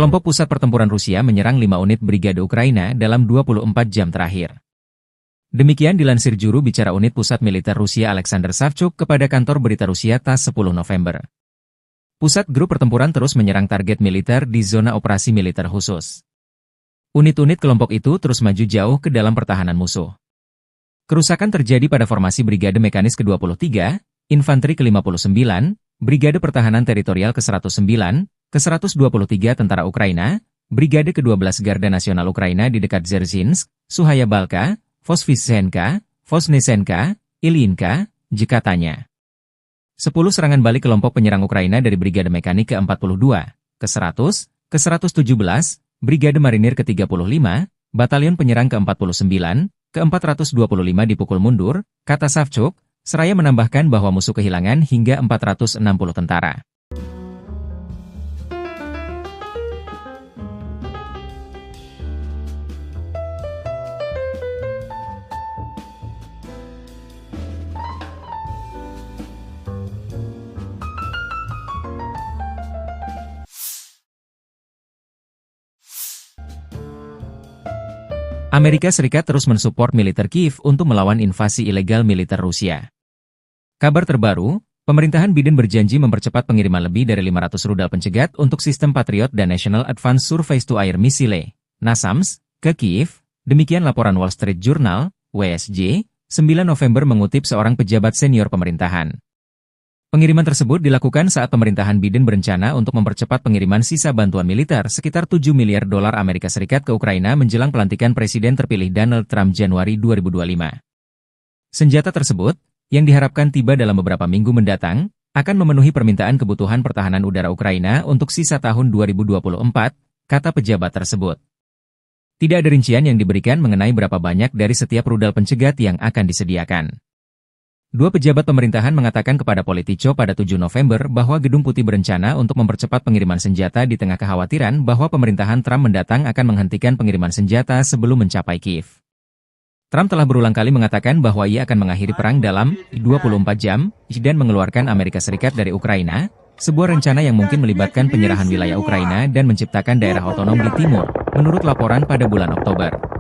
Kelompok pusat pertempuran Rusia menyerang 5 unit brigade Ukraina dalam 24 jam terakhir. Demikian dilansir juru bicara unit pusat militer Rusia Alexander Savchuk kepada kantor berita Rusia TASS 10 November. Pusat grup pertempuran terus menyerang target militer di zona operasi militer khusus. Unit-unit kelompok itu terus maju jauh ke dalam pertahanan musuh. Kerusakan terjadi pada formasi Brigade Mekanis ke-23, Infanteri ke-59, Brigade Pertahanan Teritorial ke-109, ke-123 Tentara Ukraina, Brigade ke-12 Garda Nasional Ukraina di dekat Dzerzhinsk, Suhaya Balka, Vosvysenka, Vosnesenka, Ilyinka, katanya. 10 serangan balik kelompok penyerang Ukraina dari Brigade Mekanik ke-42, ke-100, ke-117, Brigade Marinir ke-35, Batalion Penyerang ke-49, ke-425 dipukul mundur, kata Savchuk, seraya menambahkan bahwa musuh kehilangan hingga 460 tentara. Amerika Serikat terus mensupport militer Kiev untuk melawan invasi ilegal militer Rusia. Kabar terbaru, pemerintahan Biden berjanji mempercepat pengiriman lebih dari 500 rudal pencegat untuk sistem Patriot dan National Advanced Surface-to-Air Missile, NASAMS, ke Kiev. Demikian laporan Wall Street Journal, WSJ, 9 November mengutip seorang pejabat senior pemerintahan. Pengiriman tersebut dilakukan saat pemerintahan Biden berencana untuk mempercepat pengiriman sisa bantuan militer sekitar $7 miliar Amerika Serikat ke Ukraina menjelang pelantikan Presiden terpilih Donald Trump Januari 2025. Senjata tersebut, yang diharapkan tiba dalam beberapa minggu mendatang, akan memenuhi permintaan kebutuhan pertahanan udara Ukraina untuk sisa tahun 2024, kata pejabat tersebut. Tidak ada rincian yang diberikan mengenai berapa banyak dari setiap rudal pencegat yang akan disediakan. Dua pejabat pemerintahan mengatakan kepada Politico pada 7 November bahwa Gedung Putih berencana untuk mempercepat pengiriman senjata di tengah kekhawatiran bahwa pemerintahan Trump mendatang akan menghentikan pengiriman senjata sebelum mencapai Kiev. Trump telah berulang kali mengatakan bahwa ia akan mengakhiri perang dalam 24 jam dan mengeluarkan Amerika Serikat dari Ukraina, sebuah rencana yang mungkin melibatkan penyerahan wilayah Ukraina dan menciptakan daerah otonom di timur, menurut laporan pada bulan Oktober.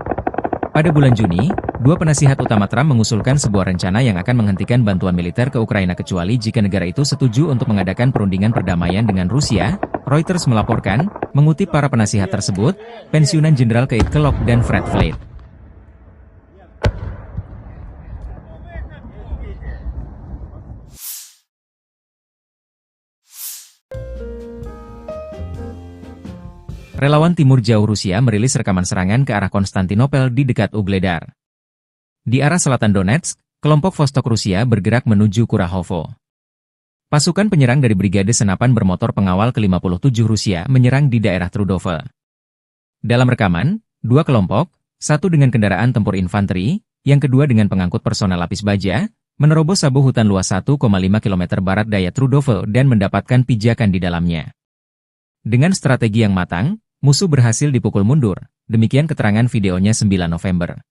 Pada bulan Juni, dua penasihat utama Trump mengusulkan sebuah rencana yang akan menghentikan bantuan militer ke Ukraina kecuali jika negara itu setuju untuk mengadakan perundingan perdamaian dengan Rusia, Reuters melaporkan, mengutip para penasihat tersebut, pensiunan Jenderal Keith Kellogg dan Fred Flake. Relawan Timur Jauh Rusia merilis rekaman serangan ke arah Konstantinopel di dekat Ugledar. Di arah selatan Donetsk, kelompok Vostok Rusia bergerak menuju Kurahovo. Pasukan penyerang dari Brigade Senapan Bermotor Pengawal ke-57 Rusia menyerang di daerah Trudove. Dalam rekaman, dua kelompok, satu dengan kendaraan tempur infanteri, yang kedua dengan pengangkut personel lapis baja, menerobos sabu hutan luas 1,5 km barat daya Trudove dan mendapatkan pijakan di dalamnya. Dengan strategi yang matang, musuh berhasil dipukul mundur, demikian keterangan videonya 9 November.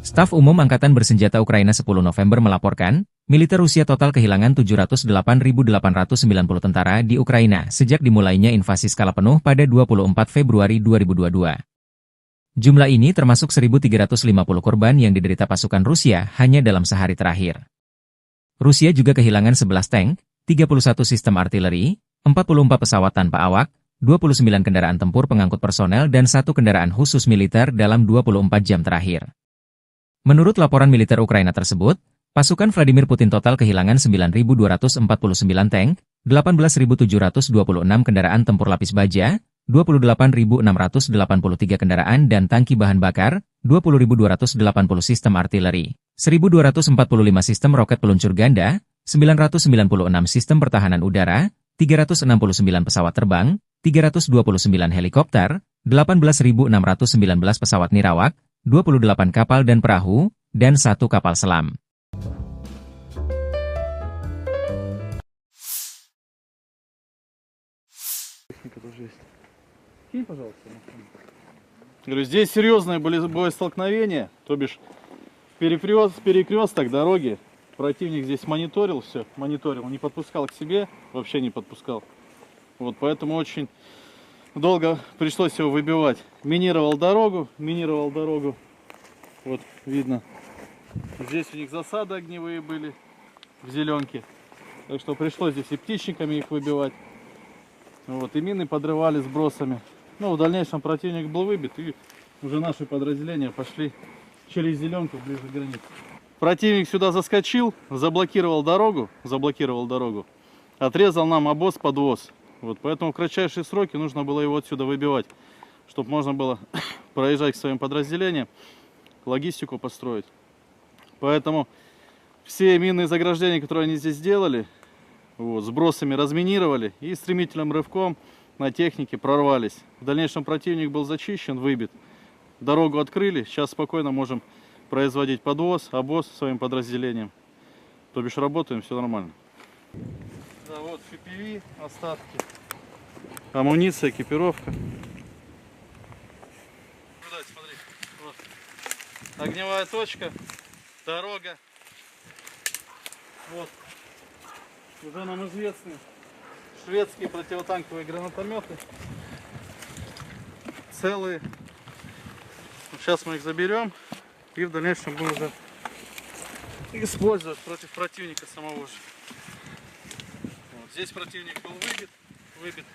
Staf Umum Angkatan Bersenjata Ukraina 10 November melaporkan, militer Rusia total kehilangan 708.890 tentara di Ukraina sejak dimulainya invasi skala penuh pada 24 Februari 2022. Jumlah ini termasuk 1.350 korban yang diderita pasukan Rusia hanya dalam sehari terakhir. Rusia juga kehilangan 11 tank, 31 sistem artileri, 44 pesawat tanpa awak, 29 kendaraan tempur pengangkut personel dan 1 kendaraan khusus militer dalam 24 jam terakhir. Menurut laporan militer Ukraina tersebut, pasukan Vladimir Putin total kehilangan 9.249 tank, 18.726 kendaraan tempur lapis baja, 28.683 kendaraan dan tangki bahan bakar, 20.280 sistem artileri, 1.245 sistem roket peluncur ganda, 996 sistem pertahanan udara, 369 pesawat terbang, 329 helikopter, 18.619 pesawat nirawak, 28 kapal dan perahu, dan 1 kapal selam. Говорю, здесь серьезное боестолкновение, то бишь перекресток дороги. Противник здесь мониторил все, не подпускал к себе, вообще не подпускал. Вот, поэтому очень долго пришлось его выбивать. Минировал дорогу. Вот, видно. Здесь у них засады огневые были в зеленке. Так что пришлось здесь и птичниками их выбивать. Вот, и мины подрывали сбросами. Ну, в дальнейшем противник был выбит, и уже наши подразделения пошли через зеленку ближе к границе. Противник сюда заскочил, заблокировал дорогу, отрезал нам обоз-подвоз. Вот, поэтому в кратчайшие сроки нужно было его отсюда выбивать, чтобы можно было проезжать к своим подразделениям, логистику построить. Поэтому все минные заграждения, которые они здесь сделали, вот, сбросами разминировали и стремительным рывком на технике прорвались. В дальнейшем противник был зачищен, выбит. Дорогу открыли, сейчас спокойно можем производить подвоз, обоз своим подразделениям. То бишь работаем, все нормально. Да, вот FPV, остатки, амуниция, экипировка. Смотри, вот. Огневая точка, дорога. Вот. Уже нам известны шведские противотанковые гранатометы. Целые. Сейчас мы их заберем и в дальнейшем будем уже использовать против противника самого же. Вот. Здесь противник был выбит.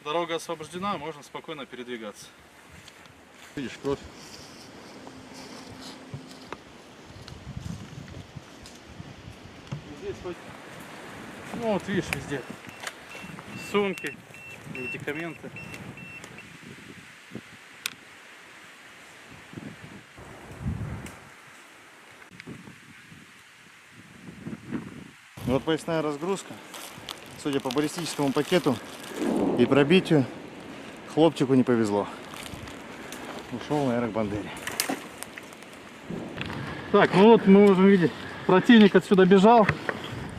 Дорога освобождена, можно спокойно передвигаться. Видишь, кровь. Здесь хоть, ну вот видишь, везде сумки, медикаменты. Вот поясная разгрузка. Судя по баллистическому пакету и пробитию, хлопчику не повезло. Ушел на аэробандере. Так, ну вот мы можем видеть, противник отсюда бежал.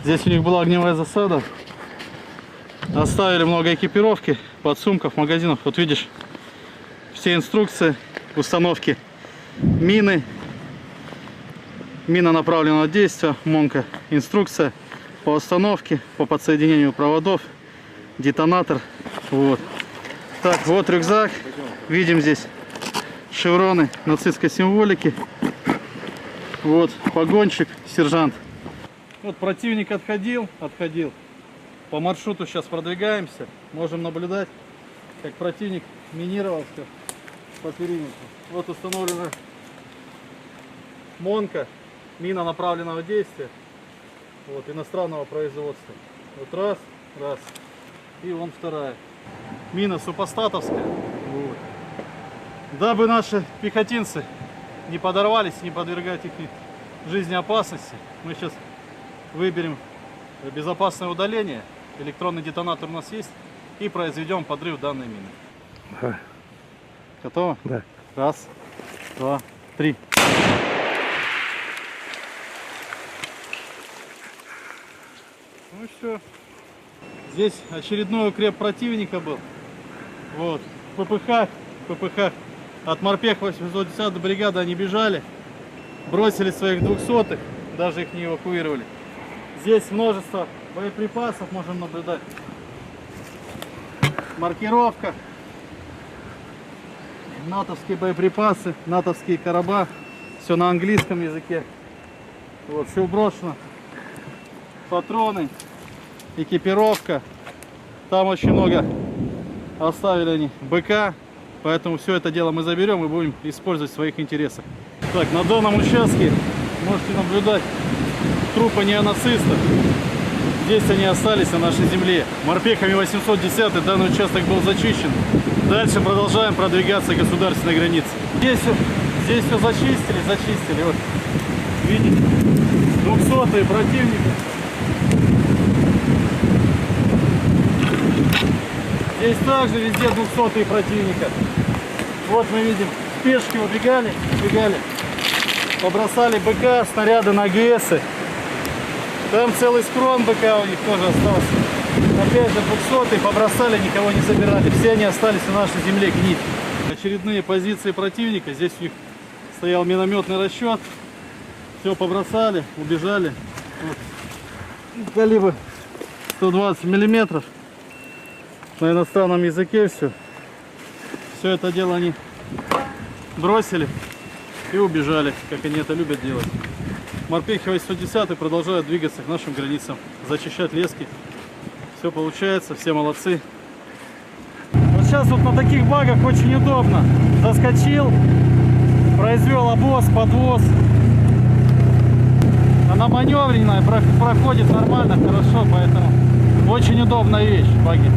Здесь у них была огневая засада. Оставили много экипировки, подсумков, магазинов. Вот видишь, все инструкции установки мины, мина направленного действия, МОНКа, инструкция по установке, по подсоединению проводов, детонатор. Вот. Так, вот рюкзак. Видим здесь шевроны нацистской символики. Вот погонщик, сержант. Вот противник отходил. По маршруту сейчас продвигаемся. Можем наблюдать, как противник минировался по периметру. Вот установлена МОНКа, мина направленного действия. Вот, иностранного производства. Вот раз. И вон вторая. Мина супостатовская. Вот. Дабы наши пехотинцы не подорвались, не подвергать их жизни опасности, мы сейчас выберем безопасное удаление. Электронный детонатор у нас есть. И произведем подрыв данной мины. Ага. Готово? Да. Раз, два, три. Ну все. Здесь очередной укреп противника был. Вот. ППХ. От морпех 810 бригады они бежали. бросили своих 200-х, даже их не эвакуировали. Здесь множество боеприпасов можем наблюдать. Маркировка. Натовские боеприпасы, натовские короба. Все на английском языке. Вот, все брошено. Патроны, экипировка. Там очень много оставили они БК. Поэтому все это дело мы заберем и будем использовать в своих интересах. Так, на данном участке можете наблюдать трупы неонацистов. Здесь они остались на нашей земле. Морпехами 810 данный участок был зачищен. Дальше продолжаем продвигаться к государственной границе. Здесь все зачистили. Вот, видите, 200-е противника. Здесь также везде 200-е противника. Вот мы видим, пешки убегали, побросали БК, снаряды на ГСы. Там целый скрон БК у них тоже остался. Опять же 200-е побросали, никого не забирали. Все они остались на нашей земле гнить. Очередные позиции противника. Здесь у них стоял минометный расчет. Все побросали, убежали. Вот. Калибр 120 миллиметров. На иностранном языке все. Все это дело они бросили и убежали, как они это любят делать. Морпехи 810 продолжают двигаться к нашим границам, зачищать лески. Все получается, все молодцы. Вот сейчас вот на таких багах очень удобно. Заскочил, произвел обвоз, подвоз. Она маневренная, проходит нормально, хорошо, поэтому очень удобная вещь, баги.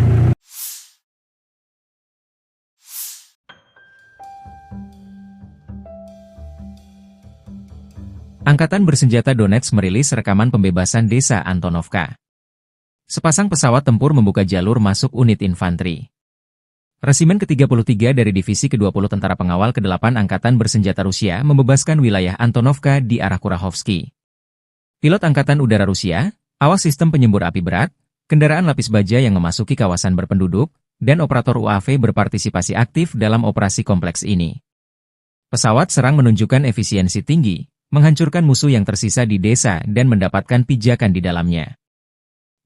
Angkatan Bersenjata Donetsk merilis rekaman pembebasan desa Antonovka. Sepasang pesawat tempur membuka jalur masuk unit infanteri. Resimen ke-33 dari Divisi ke-20 Tentara Pengawal ke-8 Angkatan Bersenjata Rusia membebaskan wilayah Antonovka di arah Kurahovsky. Pilot Angkatan Udara Rusia, awas sistem penyembur api berat, kendaraan lapis baja yang memasuki kawasan berpenduduk, dan operator UAV berpartisipasi aktif dalam operasi kompleks ini. Pesawat serang menunjukkan efisiensi tinggi, menghancurkan musuh yang tersisa di desa dan mendapatkan pijakan di dalamnya.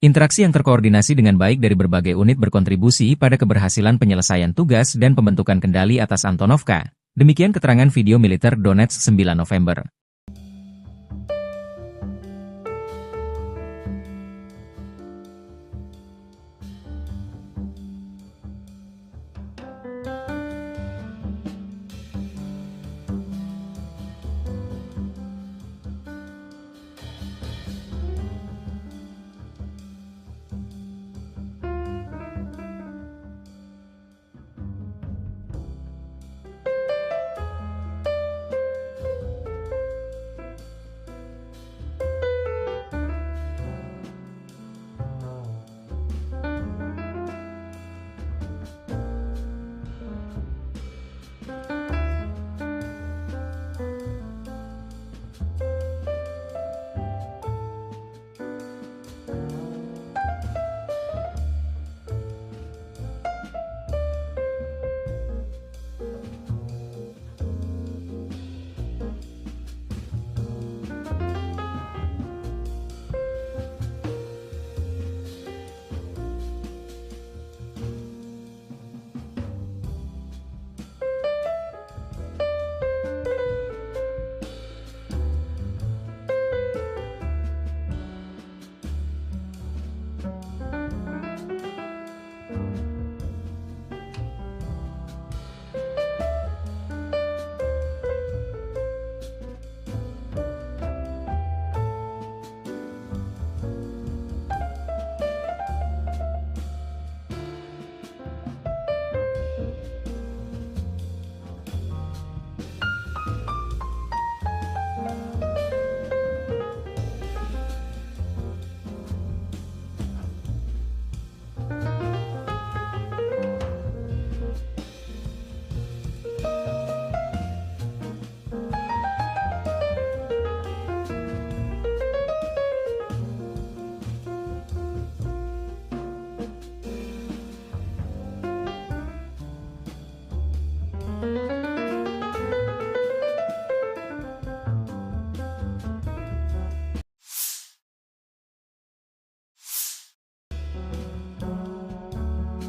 Interaksi yang terkoordinasi dengan baik dari berbagai unit berkontribusi pada keberhasilan penyelesaian tugas dan pembentukan kendali atas Antonovka. Demikian keterangan video militer Donetsk 9 November.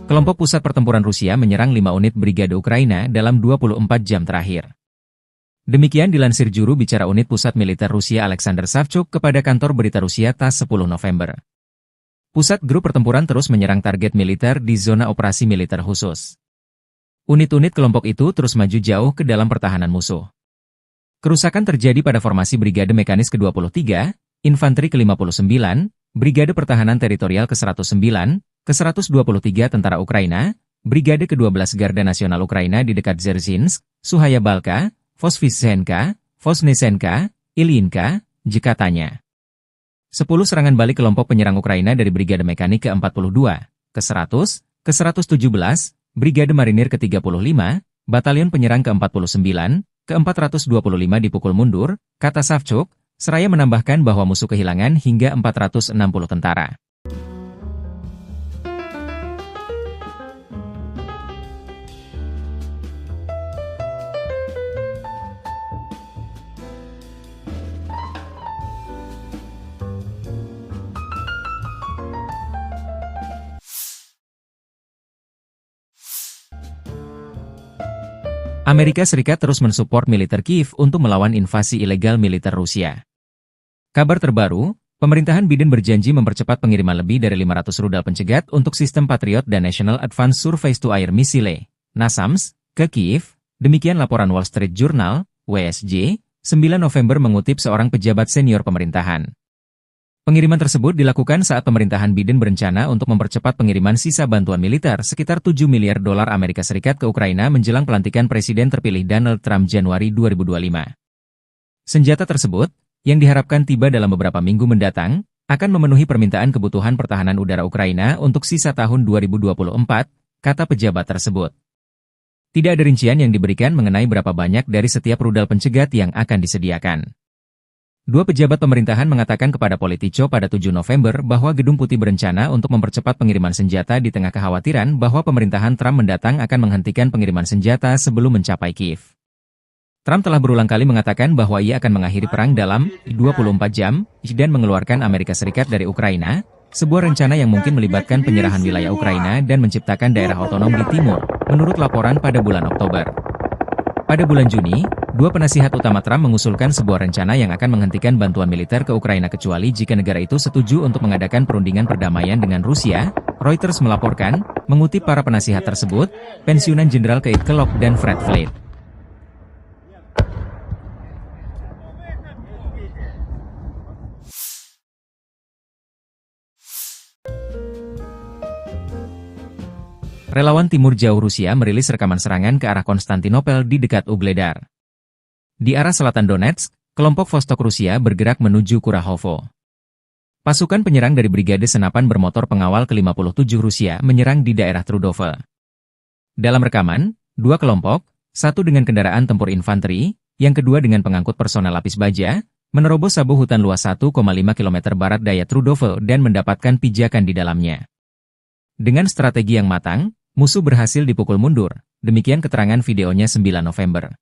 Kelompok pusat pertempuran Rusia menyerang 5 unit brigade Ukraina dalam 24 jam terakhir. Demikian dilansir juru bicara unit pusat militer Rusia Alexander Savchuk kepada kantor berita Rusia TASS 10 November. Pusat grup pertempuran terus menyerang target militer di zona operasi militer khusus. Unit-unit kelompok itu terus maju jauh ke dalam pertahanan musuh. Kerusakan terjadi pada formasi Brigade Mekanis ke-23, Infanteri ke-59, Brigade Pertahanan Teritorial ke-109, ke-123 Tentara Ukraina, Brigade ke-12 Garda Nasional Ukraina di dekat Dzerzhinsk, Suhaya Balka, Vosvysenka, Vosnesenka, Ilyinka, katanya. 10 serangan balik kelompok penyerang Ukraina dari Brigade Mekanik ke-42, ke-100, ke-117, Brigade Marinir ke-35, Batalion Penyerang ke-49, ke-425 dipukul mundur, kata Savchuk, seraya menambahkan bahwa musuh kehilangan hingga 460 tentara. Amerika Serikat terus mensupport militer Kiev untuk melawan invasi ilegal militer Rusia. Kabar terbaru, pemerintahan Biden berjanji mempercepat pengiriman lebih dari 500 rudal pencegat untuk sistem Patriot dan National Advanced Surface-to-Air Missile, NASAMS, ke Kiev, demikian laporan Wall Street Journal, WSJ, 9 November mengutip seorang pejabat senior pemerintahan. Pengiriman tersebut dilakukan saat pemerintahan Biden berencana untuk mempercepat pengiriman sisa bantuan militer sekitar 7 miliar dolar Amerika Serikat ke Ukraina menjelang pelantikan Presiden terpilih Donald Trump Januari 2025. Senjata tersebut, yang diharapkan tiba dalam beberapa minggu mendatang, akan memenuhi permintaan kebutuhan pertahanan udara Ukraina untuk sisa tahun 2024, kata pejabat tersebut. Tidak ada rincian yang diberikan mengenai berapa banyak dari setiap rudal pencegat yang akan disediakan. Dua pejabat pemerintahan mengatakan kepada Politico pada 7 November bahwa Gedung Putih berencana untuk mempercepat pengiriman senjata di tengah kekhawatiran bahwa pemerintahan Trump mendatang akan menghentikan pengiriman senjata sebelum mencapai Kiev. Trump telah berulang kali mengatakan bahwa ia akan mengakhiri perang dalam 24 jam dan mengeluarkan Amerika Serikat dari Ukraina, sebuah rencana yang mungkin melibatkan penyerahan wilayah Ukraina dan menciptakan daerah otonom di timur, menurut laporan pada bulan Oktober. Pada bulan Juni, dua penasihat utama Trump mengusulkan sebuah rencana yang akan menghentikan bantuan militer ke Ukraina kecuali jika negara itu setuju untuk mengadakan perundingan perdamaian dengan Rusia, Reuters melaporkan, mengutip para penasihat tersebut, pensiunan Jenderal Keith Kellogg dan Fred Flake. Relawan Timur Jauh Rusia merilis rekaman serangan ke arah Konstantinopel di dekat Ugledar. Di arah selatan Donetsk, kelompok Vostok Rusia bergerak menuju Kurahovo. Pasukan penyerang dari Brigade Senapan Bermotor Pengawal ke-57 Rusia menyerang di daerah Trudove. Dalam rekaman, dua kelompok, satu dengan kendaraan tempur infanteri, yang kedua dengan pengangkut personel lapis baja, menerobos sabu hutan luas 1,5 km barat daya Trudove dan mendapatkan pijakan di dalamnya. Dengan strategi yang matang, musuh berhasil dipukul mundur, demikian keterangan videonya 9 November.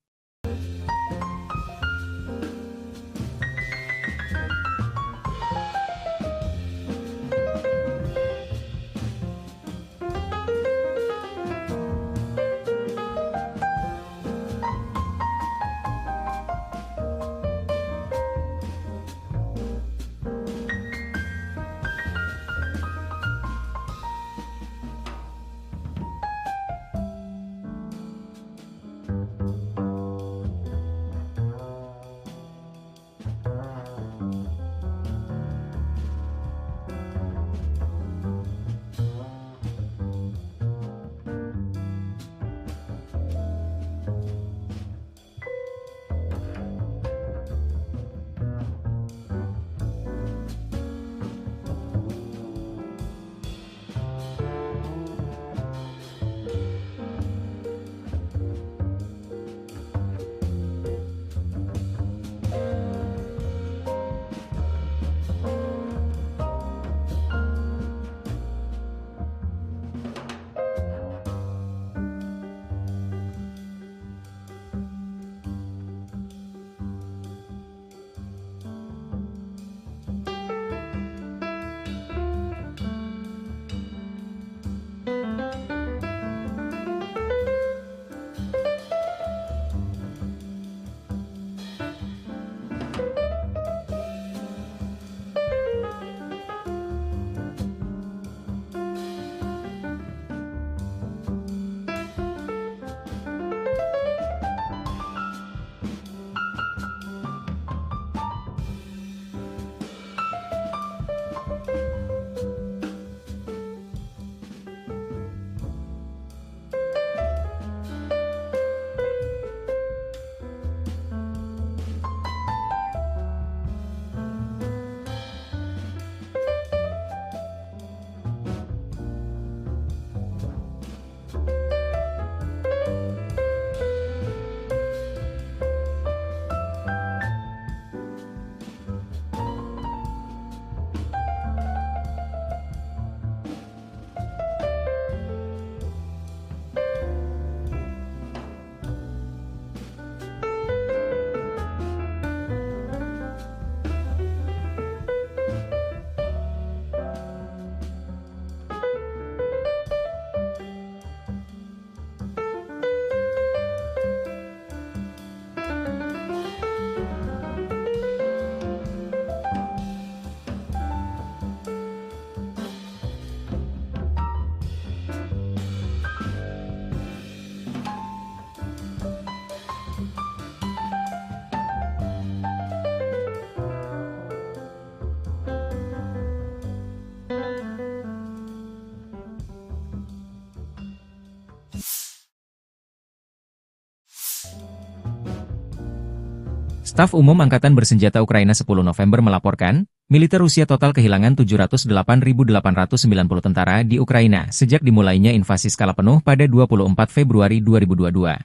Staf Umum Angkatan Bersenjata Ukraina 10 November melaporkan, militer Rusia total kehilangan 708.890 tentara di Ukraina sejak dimulainya invasi skala penuh pada 24 Februari 2022.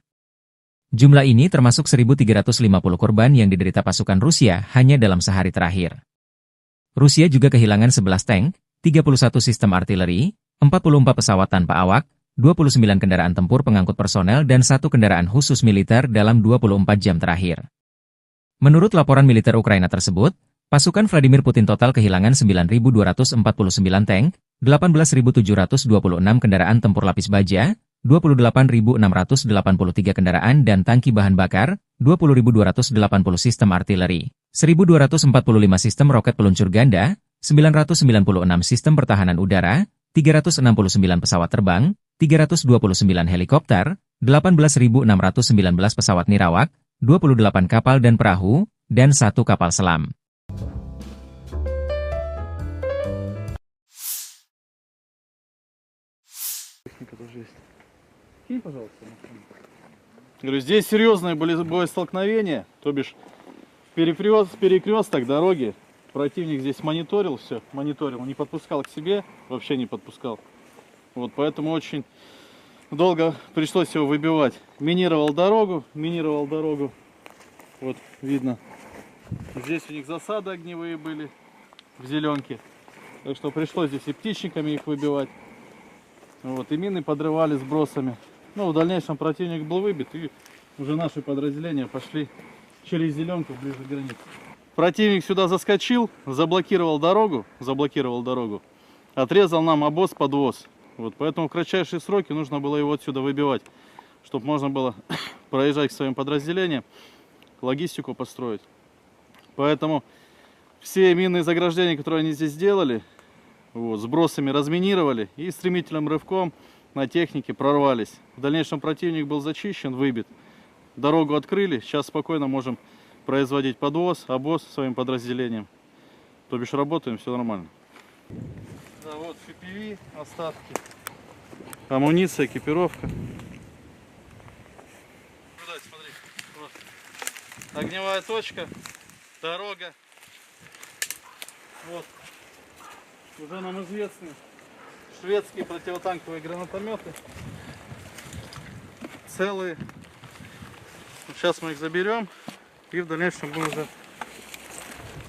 Jumlah ini termasuk 1.350 korban yang diderita pasukan Rusia hanya dalam sehari terakhir. Rusia juga kehilangan 11 tank, 31 sistem artileri, 44 pesawat tanpa awak, 29 kendaraan tempur pengangkut personel dan 1 kendaraan khusus militer dalam 24 jam terakhir. Menurut laporan militer Ukraina tersebut, pasukan Vladimir Putin total kehilangan 9.249 tank, 18.726 kendaraan tempur lapis baja, 28.683 kendaraan dan tangki bahan bakar, 20.280 sistem artileri, 1.245 sistem roket peluncur ganda, 996 sistem pertahanan udara, 369 pesawat terbang, 329 helikopter, 18.619 pesawat nirawak, 28 kapal dan perahu, dan 1 kapal selam. Говорю, здесь серьезные были боестолкновения, то бишь перекресток дороги. Противник здесь мониторил все, не подпускал к себе, вообще не подпускал. Вот поэтому очень долго пришлось его выбивать. Минировал дорогу. Вот видно. Здесь у них засады огневые были в зеленке. Так что пришлось здесь и птичниками их выбивать. Вот, и мины подрывали сбросами. Ну, в дальнейшем противник был выбит, и уже наши подразделения пошли через зеленку ближе к границе. Противник сюда заскочил, заблокировал дорогу, отрезал нам обоз-подвоз. Вот, поэтому в кратчайшие сроки нужно было его отсюда выбивать, чтобы можно было проезжать к своим подразделениям, логистику построить. Поэтому все минные заграждения, которые они здесь сделали, вот, сбросами разминировали и стремительным рывком на технике прорвались. В дальнейшем противник был зачищен, выбит. Дорогу открыли, сейчас спокойно можем производить подвоз, обоз своим подразделениям. То бишь работаем, все нормально. Да, вот FPV, остатки, амуниция, экипировка. Смотри, вот. Огневая точка, дорога. Вот. Уже нам известны шведские противотанковые гранатометы. Целые. Сейчас мы их заберем и в дальнейшем будем уже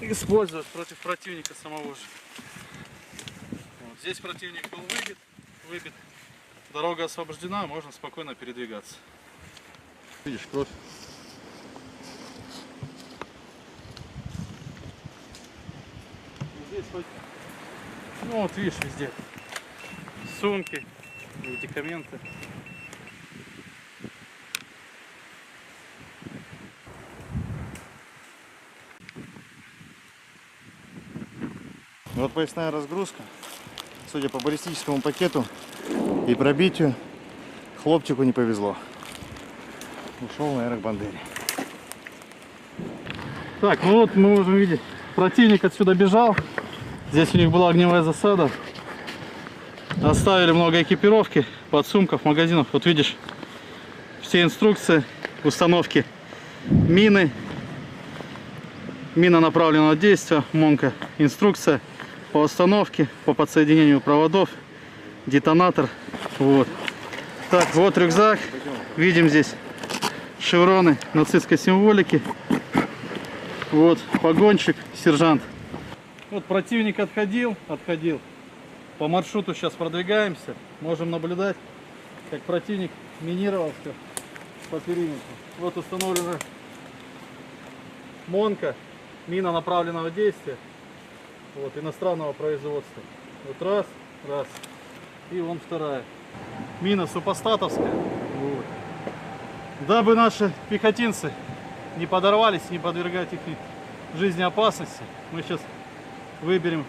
использовать против противника самого же. Вот. Здесь противник был выбит. Дорога освобождена, можно спокойно передвигаться. Видишь, кровь. Здесь хоть... Ну вот видишь, везде сумки, медикаменты. Вот поясная разгрузка. Судя по баллистическому пакету и пробитию, хлопчику не повезло. Ушел наверное к Бандере. Так, ну вот мы можем видеть, противник отсюда бежал. Здесь у них была огневая засада. Оставили много экипировки, подсумков, магазинов. Вот видишь, все инструкции установки мины, мина направленного действия, МОНка, инструкция по установке, по подсоединению проводов, детонатор. Вот. Так, вот рюкзак. Видим здесь шевроны нацистской символики. Вот погонщик, сержант. Вот противник отходил. По маршруту сейчас продвигаемся. Можем наблюдать, как противник минировал все по периметру. Вот установлена МОНка, мина направленного действия. Вот, иностранного производства. Вот раз. И вон вторая. Мина супостатовская. Вот. Дабы наши пехотинцы не подорвались, не подвергать их жизни опасности, мы сейчас выберем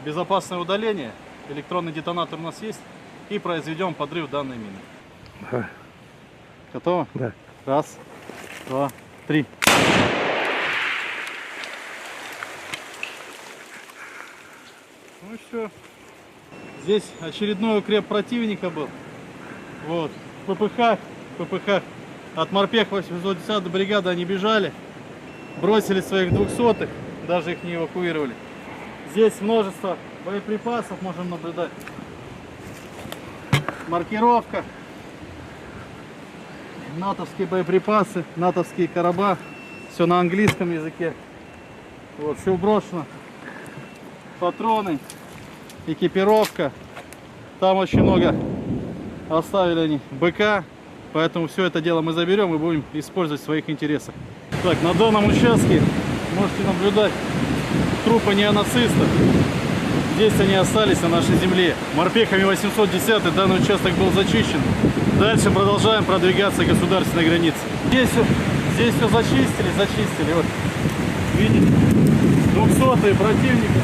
безопасное удаление. Электронный детонатор у нас есть. И произведем подрыв данной мины. Да. Готово? Да. Раз, два, три. Ну и все. Здесь очередной укреп противника был. Вот. ППХ. От морпех 810 бригады они бежали. бросили своих 200-х, даже их не эвакуировали. Здесь множество боеприпасов можем наблюдать. Маркировка. Натовские боеприпасы, натовские короба. Все на английском языке. Вот, все брошено. Патроны, экипировка. Там очень много оставили они БК. Поэтому все это дело мы заберем и будем использовать в своих интересах. Так, на данном участке можете наблюдать трупы неонацистов. Здесь они остались на нашей земле. Морпехами 810 данный участок был зачищен. Дальше продолжаем продвигаться к государственной границе. Здесь все зачистили. Вот, видите, 200-е противника.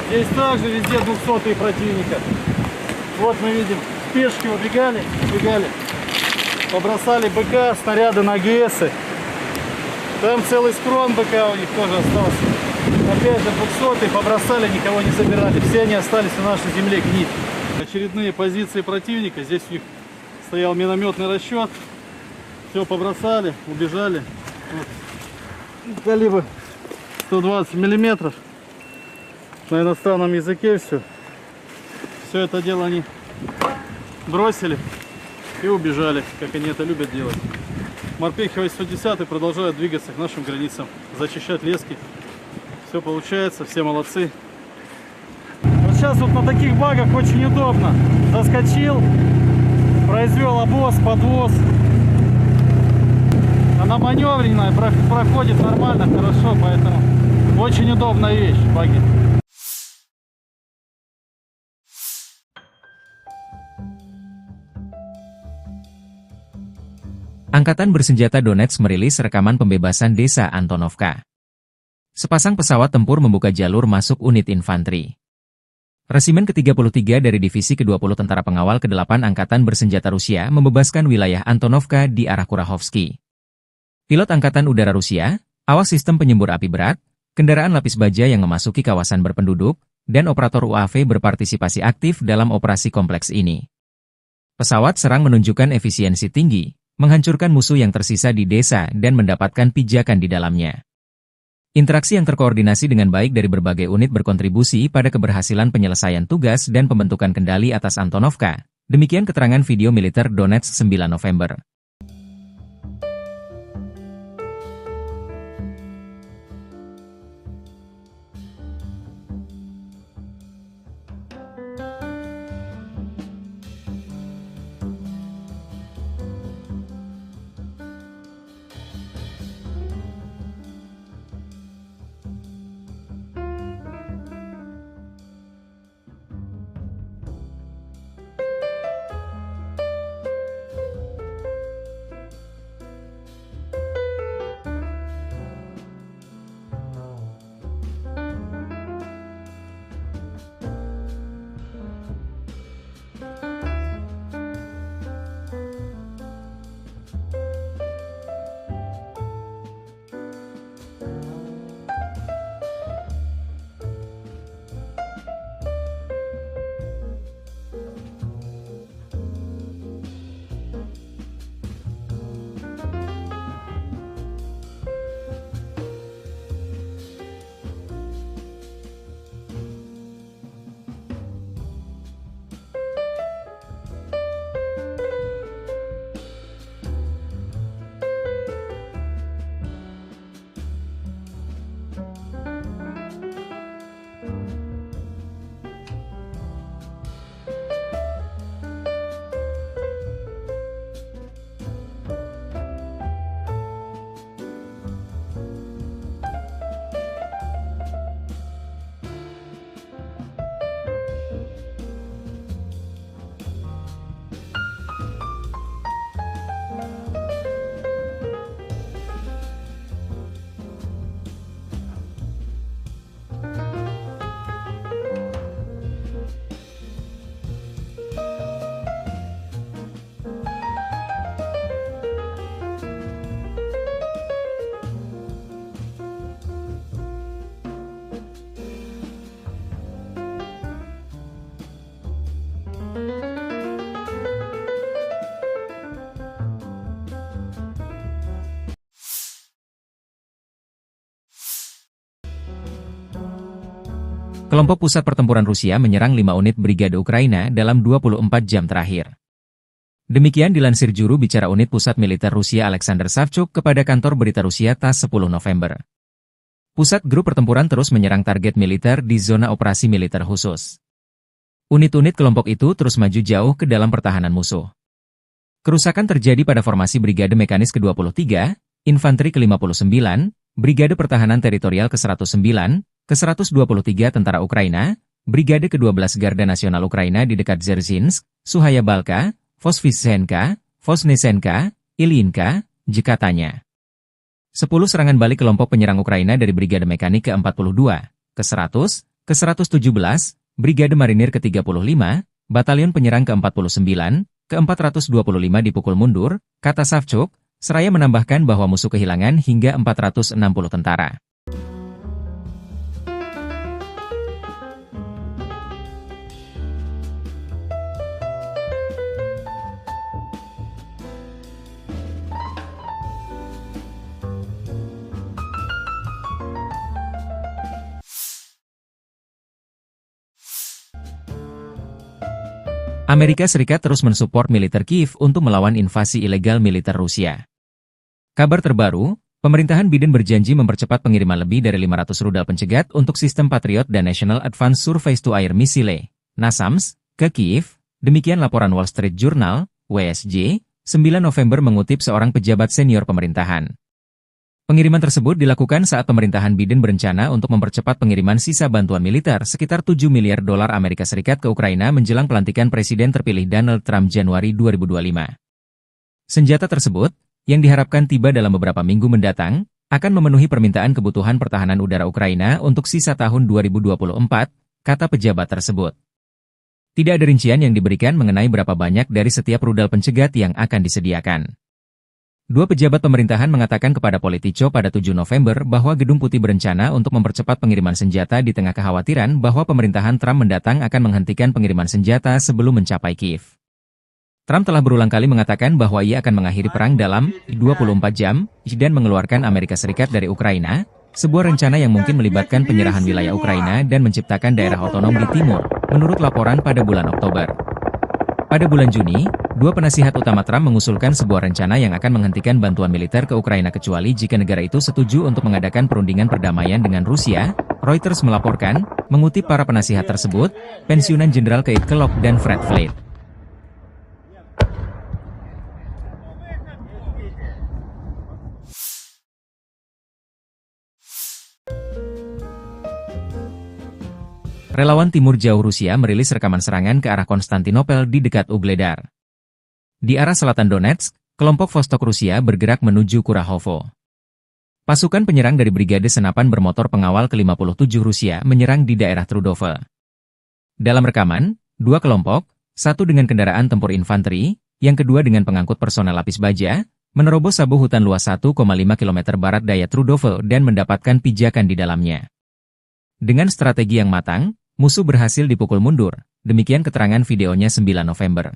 Здесь также везде 200-е противника. Вот мы видим, спешки убегали, побросали БК, снаряды на ГСы. Там целый схрон БК у них тоже остался. Опять же 200-е побросали, никого не забирали. Все они остались на нашей земле гнить. Очередные позиции противника. Здесь у них стоял минометный расчет. Все побросали, убежали. Вот. Калибр 120 миллиметров. На иностранном языке все. Все это дело они бросили и убежали, как они это любят делать. Морпехи 810 продолжают двигаться к нашим границам, зачищать лески. Все получается, все молодцы. Вот сейчас вот на таких багах очень удобно. Заскочил, произвел обвоз, подвоз. Она маневренная, проходит нормально, хорошо, поэтому очень удобная вещь, баги. Angkatan Bersenjata Donetsk merilis rekaman pembebasan desa Antonovka. Sepasang pesawat tempur membuka jalur masuk unit infanteri. Resimen ke-33 dari Divisi ke-20 Tentara Pengawal ke-8 Angkatan Bersenjata Rusia membebaskan wilayah Antonovka di arah Kurahovsky. Pilot Angkatan Udara Rusia, awak sistem penyembur api berat, kendaraan lapis baja yang memasuki kawasan berpenduduk, dan operator UAV berpartisipasi aktif dalam operasi kompleks ini. Pesawat serang menunjukkan efisiensi tinggi, menghancurkan musuh yang tersisa di desa dan mendapatkan pijakan di dalamnya. Interaksi yang terkoordinasi dengan baik dari berbagai unit berkontribusi pada keberhasilan penyelesaian tugas dan pembentukan kendali atas Antonovka. Demikian keterangan video militer Donetsk 9 November. Kelompok pusat pertempuran Rusia menyerang 5 unit brigade Ukraina dalam 24 jam terakhir. Demikian dilansir juru bicara unit pusat militer Rusia Alexander Savchuk kepada kantor berita Rusia TASS 10 November. Pusat grup pertempuran terus menyerang target militer di zona operasi militer khusus. Unit-unit kelompok itu terus maju jauh ke dalam pertahanan musuh. Kerusakan terjadi pada formasi Brigade Mekanis ke-23, Infanteri ke-59, Brigade Pertahanan Teritorial ke-109, ke-123 Tentara Ukraina, Brigade ke-12 Garda Nasional Ukraina di dekat Dzerzhinsk, Suhaya Balka, Vosvysenka, Vosnesenka, Ilyinka, Jekatanya. 10 serangan balik kelompok penyerang Ukraina dari Brigade Mekanik ke-42, ke-100, ke-117, Brigade Marinir ke-35, Batalion Penyerang ke-49, ke-425 dipukul mundur, kata Savchuk, seraya menambahkan bahwa musuh kehilangan hingga 460 tentara. Amerika Serikat terus mensupport militer Kiev untuk melawan invasi ilegal militer Rusia. Kabar terbaru, pemerintahan Biden berjanji mempercepat pengiriman lebih dari 500 rudal pencegat untuk sistem Patriot dan National Advanced Surface-to-Air Missile, NASAMS, ke Kiev. Demikian laporan Wall Street Journal, WSJ, 9 November mengutip seorang pejabat senior pemerintahan. Pengiriman tersebut dilakukan saat pemerintahan Biden berencana untuk mempercepat pengiriman sisa bantuan militer sekitar 7 miliar dolar Amerika Serikat ke Ukraina menjelang pelantikan Presiden terpilih Donald Trump Januari 2025. Senjata tersebut, yang diharapkan tiba dalam beberapa minggu mendatang, akan memenuhi permintaan kebutuhan pertahanan udara Ukraina untuk sisa tahun 2024, kata pejabat tersebut. Tidak ada rincian yang diberikan mengenai berapa banyak dari setiap rudal pencegat yang akan disediakan. Dua pejabat pemerintahan mengatakan kepada Politico pada 7 November bahwa Gedung Putih berencana untuk mempercepat pengiriman senjata di tengah kekhawatiran bahwa pemerintahan Trump mendatang akan menghentikan pengiriman senjata sebelum mencapai Kiev. Trump telah berulang kali mengatakan bahwa ia akan mengakhiri perang dalam 24 jam dan mengeluarkan Amerika Serikat dari Ukraina, sebuah rencana yang mungkin melibatkan penyerahan wilayah Ukraina dan menciptakan daerah otonom di timur, menurut laporan pada bulan Oktober. Pada bulan Juni, dua penasihat utama Trump mengusulkan sebuah rencana yang akan menghentikan bantuan militer ke Ukraina kecuali jika negara itu setuju untuk mengadakan perundingan perdamaian dengan Rusia, Reuters melaporkan, mengutip para penasihat tersebut, pensiunan Jenderal Keith Kellogg dan Fred Flake. Relawan Timur Jauh Rusia merilis rekaman serangan ke arah Konstantinopel di dekat Ugledar. Di arah selatan Donetsk, kelompok Vostok Rusia bergerak menuju Kurahovo. Pasukan penyerang dari Brigade Senapan Bermotor Pengawal ke-57 Rusia menyerang di daerah Trudove. Dalam rekaman, dua kelompok, satu dengan kendaraan tempur infanteri, yang kedua dengan pengangkut personel lapis baja, menerobos sabu hutan luas 1,5 km barat daya Trudove dan mendapatkan pijakan di dalamnya. Dengan strategi yang matang, musuh berhasil dipukul mundur, demikian keterangan videonya 9 November.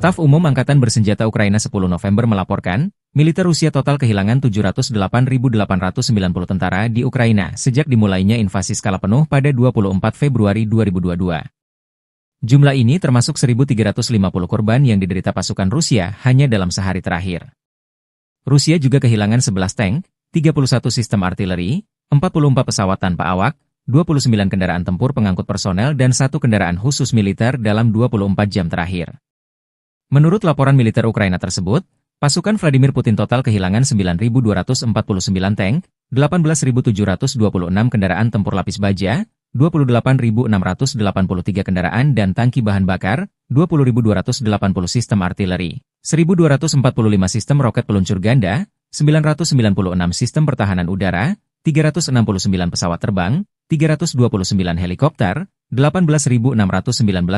Staf Umum Angkatan Bersenjata Ukraina 10 November melaporkan, militer Rusia total kehilangan 708.890 tentara di Ukraina sejak dimulainya invasi skala penuh pada 24 Februari 2022. Jumlah ini termasuk 1.350 korban yang diderita pasukan Rusia hanya dalam sehari terakhir. Rusia juga kehilangan 11 tank, 31 sistem artileri, 44 pesawat tanpa awak, 29 kendaraan tempur pengangkut personel dan 1 kendaraan khusus militer dalam 24 jam terakhir. Menurut laporan militer Ukraina tersebut, pasukan Vladimir Putin total kehilangan 9.249 tank, 18.726 kendaraan tempur lapis baja, 28.683 kendaraan dan tangki bahan bakar, 20.280 sistem artileri, 1.245 sistem roket peluncur ganda, 996 sistem pertahanan udara, 369 pesawat terbang, 329 helikopter, 18.619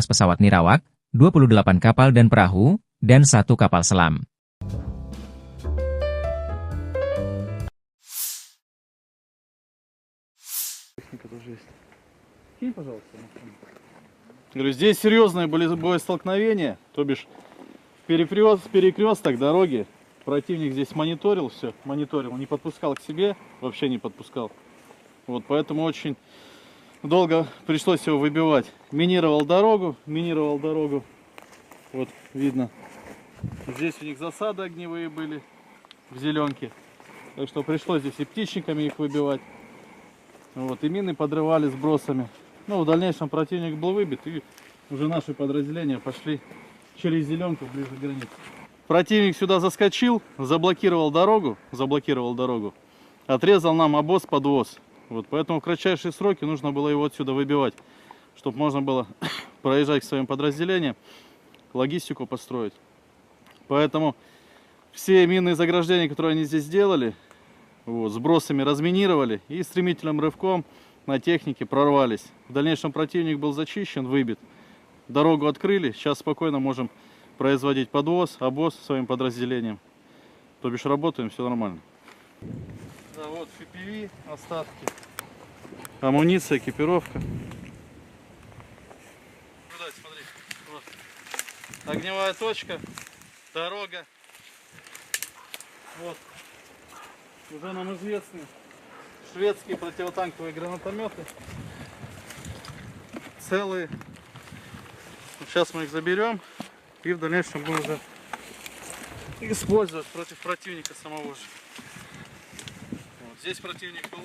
pesawat nirawak, 28 kapal dan perahu, dan 1 kapal selam. Говорю, здесь серьезные были боестолкновения, то бишь перекресток дороги. Противник здесь мониторил все, не подпускал к себе, вообще не подпускал. Вот поэтому очень долго пришлось его выбивать. Минировал дорогу. Вот видно. Здесь у них засады огневые были в зеленке. Так что пришлось здесь и птичниками их выбивать. Вот, и мины подрывали сбросами. Ну, в дальнейшем противник был выбит, и уже наши подразделения пошли через зеленку ближе к границе. Противник сюда заскочил, заблокировал дорогу, отрезал нам обоз-подвоз. Вот, поэтому в кратчайшие сроки нужно было его отсюда выбивать, чтобы можно было проезжать к своим подразделениям, логистику построить. Поэтому все минные заграждения, которые они здесь сделали, вот, сбросами разминировали и стремительным рывком на технике прорвались. В дальнейшем противник был зачищен, выбит. Дорогу открыли, сейчас спокойно можем производить подвоз, обоз своим подразделениям. То бишь работаем, все нормально. Да, вот FPV, остатки, амуниция, экипировка. Сюда, смотри, вот. Огневая точка, дорога. Вот. Уже нам известны шведские противотанковые гранатометы. Целые. Сейчас мы их заберем и в дальнейшем будем уже использовать против противника самого же. Вот. Здесь противник был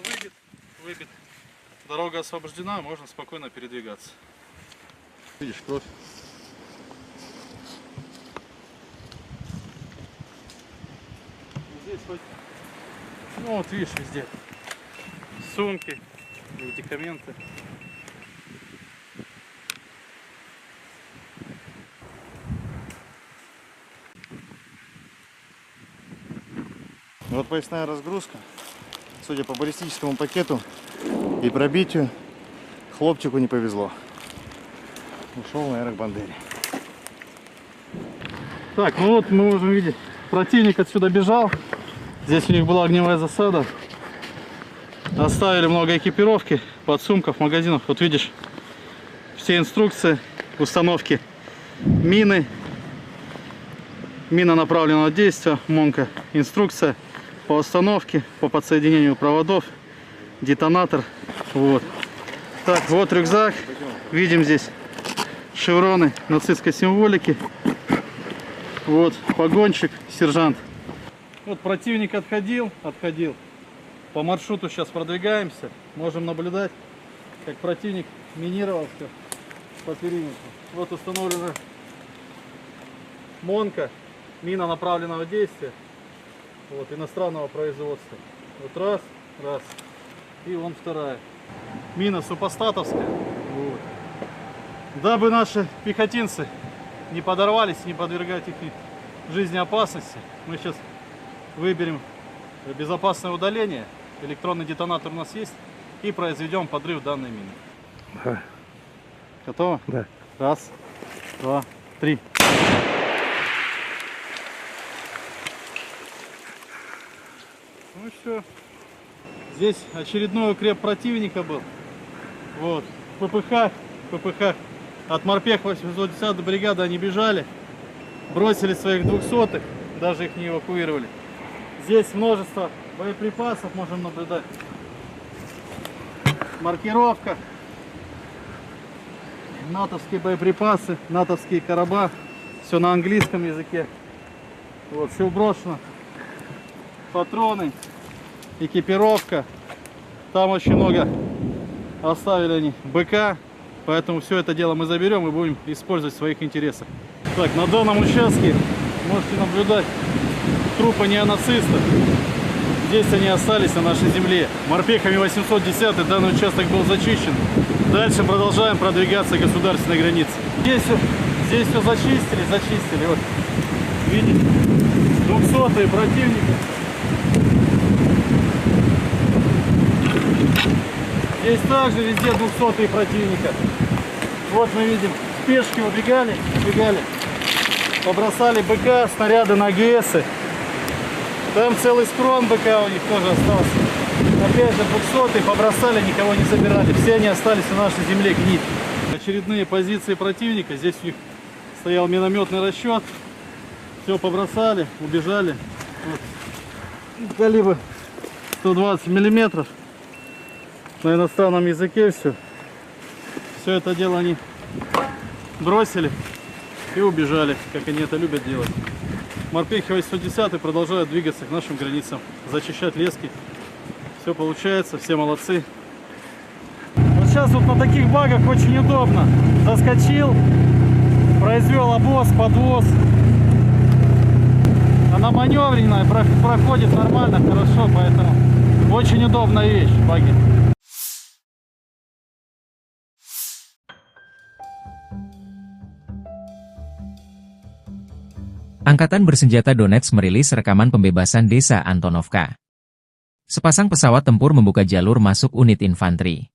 выбит. Дорога освобождена, можно спокойно передвигаться. Видишь, кровь. Здесь хоть, ну вот видишь, везде сумки, медикаменты. Вот поясная разгрузка. Судя по баллистическому пакету и пробитию, хлопчику не повезло. Ушел на Эрик Бандере. Так, ну вот мы можем видеть, противник отсюда бежал. Здесь у них была огневая засада. Оставили много экипировки, подсумков, магазинов. Вот видишь, все инструкции установки мины, мина направленного действия, МОНка, инструкция по установке, по подсоединению проводов, детонатор. Вот. Так, вот рюкзак. Видим здесь шевроны нацистской символики. Вот погонщик, сержант. Вот противник отходил. По маршруту сейчас продвигаемся. Можем наблюдать, как противник минировался по периметру. Вот установлена МОНка, мина направленного действия. Вот, иностранного производства. Вот раз. И вон вторая. Мина супостатовская. Вот. Дабы наши пехотинцы не подорвались, не подвергать их жизни опасности, мы сейчас выберем безопасное удаление. Электронный детонатор у нас есть. И произведем подрыв данной мины. Да. Готово? Да. Раз, два, три. Ну все. Здесь очередной укреп противника был. Вот. ППХ. От морпех 810 бригады они бежали. бросили своих 200-х, даже их не эвакуировали. Здесь множество боеприпасов можем наблюдать. Маркировка. Натовские боеприпасы, натовские короба. Все на английском языке. Вот, все брошено. Патроны, экипировка. Там очень много оставили они БК. Поэтому все это дело мы заберем и будем использовать в своих интересах. Так, на данном участке можете наблюдать трупы неонацистов. Здесь они остались на нашей земле. Морпехами 810 данный участок был зачищен. Дальше продолжаем продвигаться к государственной границе. Здесь все зачистили. Вот, видите, 200-е противника. Здесь также везде 200-е противника. Вот мы видим, пешки убегали, побросали БК, снаряды на ГСы. Там целый схрон БК у них тоже остался. Опять же 200-е побросали, никого не забирали. Все они остались на нашей земле гнить. Очередные позиции противника. Здесь у них стоял минометный расчет. Все побросали, убежали. Вот. Калибр 120 миллиметров. На иностранном языке все. Все это дело они бросили и убежали, как они это любят делать. Морпехи 810 продолжают двигаться к нашим границам, зачищать лески. Все получается, все молодцы. Вот сейчас вот на таких багах очень удобно. Заскочил, произвел обвоз, подвоз. Она маневренная, проходит нормально, хорошо, поэтому очень удобная вещь, баги. Angkatan Bersenjata Donetsk merilis rekaman pembebasan desa Antonovka. Sepasang pesawat tempur membuka jalur masuk unit infanteri.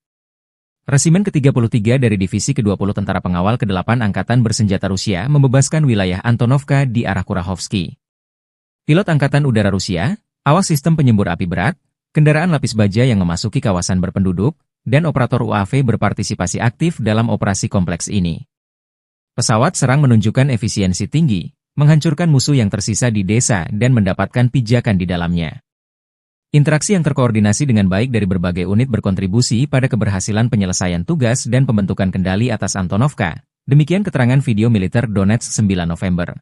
Resimen ke-33 dari Divisi ke-20 Tentara Pengawal ke-8 Angkatan Bersenjata Rusia membebaskan wilayah Antonovka di arah Kurahovsky. Pilot Angkatan Udara Rusia, awas sistem penyembur api berat, kendaraan lapis baja yang memasuki kawasan berpenduduk, dan operator UAV berpartisipasi aktif dalam operasi kompleks ini. Pesawat serang menunjukkan efisiensi tinggi, menghancurkan musuh yang tersisa di desa dan mendapatkan pijakan di dalamnya. Interaksi yang terkoordinasi dengan baik dari berbagai unit berkontribusi pada keberhasilan penyelesaian tugas dan pembentukan kendali atas Antonovka. Demikian keterangan video militer Donetsk 9 November.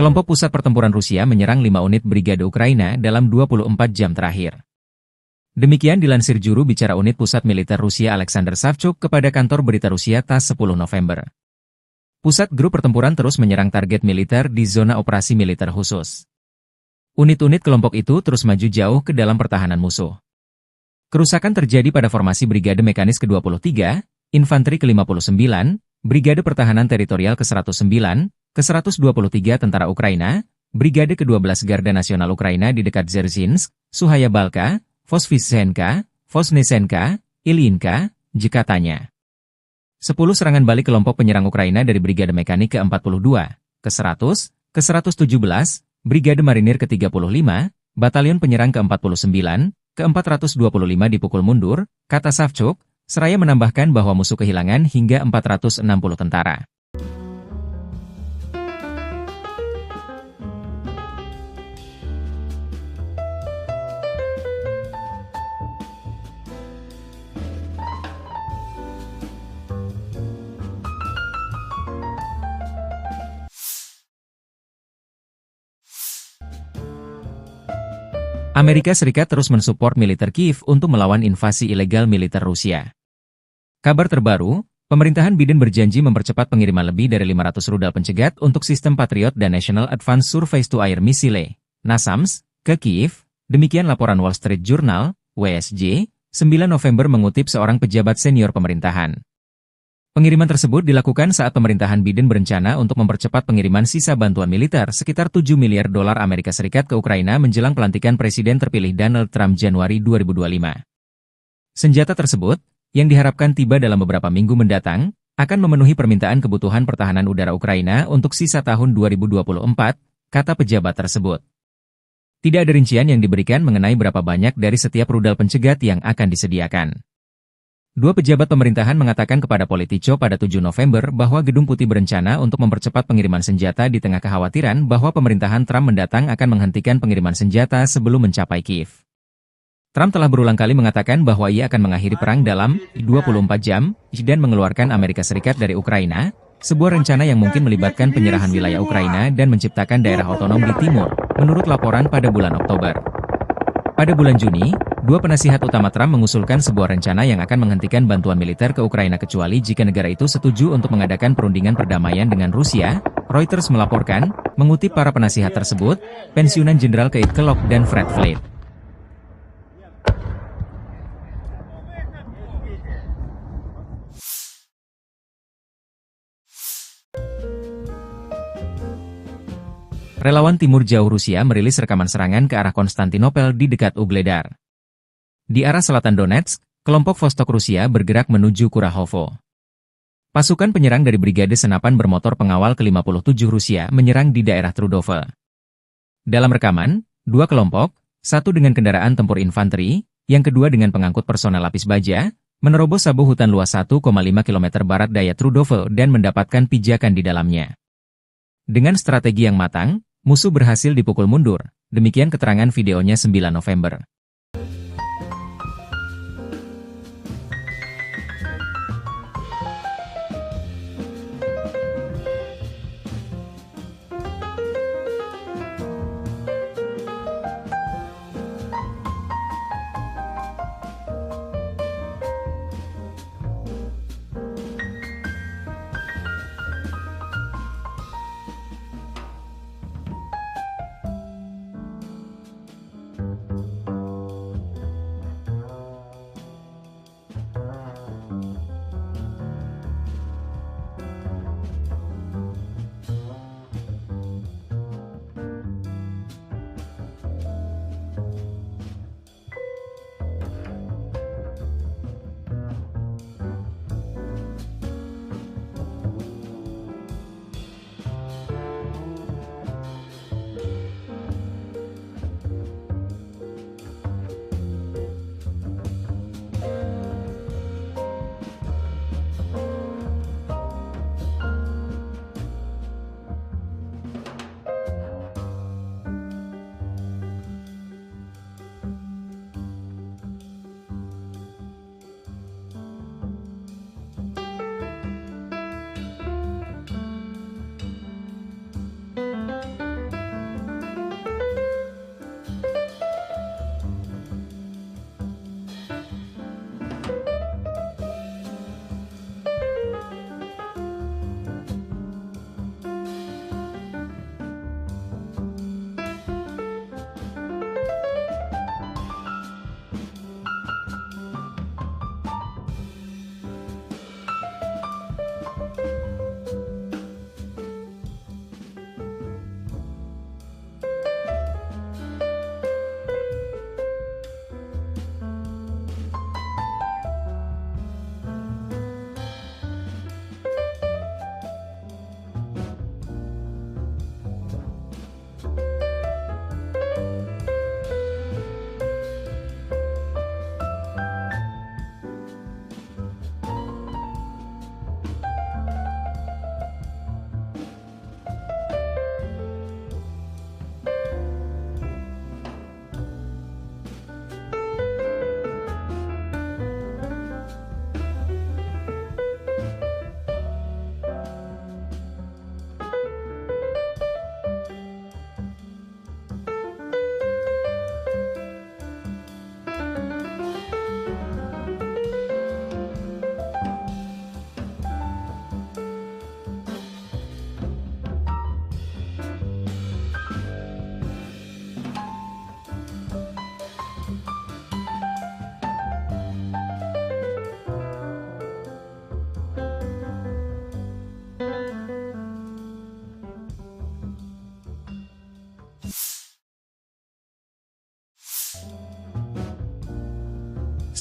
kelompok pusat pertempuran Rusia menyerang 5 unit brigade Ukraina dalam 24 jam terakhir. Demikian dilansir juru bicara unit pusat militer Rusia Alexander Savchuk kepada kantor berita Rusia TASS 10 November. Pusat grup pertempuran terus menyerang target militer di zona operasi militer khusus. Unit-unit kelompok itu terus maju jauh ke dalam pertahanan musuh. Kerusakan terjadi pada formasi Brigade Mekanis ke-23, Infanteri ke-59, Brigade Pertahanan Teritorial ke-109, ke-123 Tentara Ukraina, Brigade ke-12 Garda Nasional Ukraina di dekat Dzerzhinsk, Suhaya Balka, Vosvysenka, Vosnesenka, Ilyinka, katanya. 10 serangan balik kelompok penyerang Ukraina dari Brigade Mekanik ke-42, ke-100, ke-117, Brigade Marinir ke-35, Batalion Penyerang ke-49, ke-425 dipukul mundur, kata Savchuk, seraya menambahkan bahwa musuh kehilangan hingga 460 tentara. Amerika Serikat terus mensupport militer Kiev untuk melawan invasi ilegal militer Rusia. Kabar terbaru, pemerintahan Biden berjanji mempercepat pengiriman lebih dari 500 rudal pencegat untuk sistem Patriot dan National Advanced Surface-to-Air Missile, NASAMS, ke Kiev, demikian laporan Wall Street Journal, WSJ, 9 November mengutip seorang pejabat senior pemerintahan. Pengiriman tersebut dilakukan saat pemerintahan Biden berencana untuk mempercepat pengiriman sisa bantuan militer sekitar 7 miliar dolar Amerika Serikat ke Ukraina menjelang pelantikan Presiden terpilih Donald Trump Januari 2025. Senjata tersebut, yang diharapkan tiba dalam beberapa minggu mendatang, akan memenuhi permintaan kebutuhan pertahanan udara Ukraina untuk sisa tahun 2024, kata pejabat tersebut. Tidak ada rincian yang diberikan mengenai berapa banyak dari setiap rudal pencegat yang akan disediakan. Dua pejabat pemerintahan mengatakan kepada Politico pada 7 November bahwa Gedung Putih berencana untuk mempercepat pengiriman senjata di tengah kekhawatiran bahwa pemerintahan Trump mendatang akan menghentikan pengiriman senjata sebelum mencapai Kiev. Trump telah berulang kali mengatakan bahwa ia akan mengakhiri perang dalam 24 jam dan mengeluarkan Amerika Serikat dari Ukraina, sebuah rencana yang mungkin melibatkan penyerahan wilayah Ukraina dan menciptakan daerah otonom di timur, menurut laporan pada bulan Oktober. Pada bulan Juni, dua penasihat utama Trump mengusulkan sebuah rencana yang akan menghentikan bantuan militer ke Ukraina kecuali jika negara itu setuju untuk mengadakan perundingan perdamaian dengan Rusia, Reuters melaporkan, mengutip para penasihat tersebut, pensiunan Jenderal Keith Kellogg dan Fred Flake. Relawan Timur Jauh Rusia merilis rekaman serangan ke arah Konstantinopel di dekat Ugledar. Di arah selatan Donetsk, kelompok Vostok Rusia bergerak menuju Kurahovo. Pasukan penyerang dari Brigade Senapan Bermotor Pengawal ke-57 Rusia menyerang di daerah Trudove. Dalam rekaman, dua kelompok, satu dengan kendaraan tempur infanteri, yang kedua dengan pengangkut personel lapis baja, menerobos sabu hutan luas 1,5 km barat daya Trudove dan mendapatkan pijakan di dalamnya. Dengan strategi yang matang, musuh berhasil dipukul mundur, demikian keterangan videonya 9 November.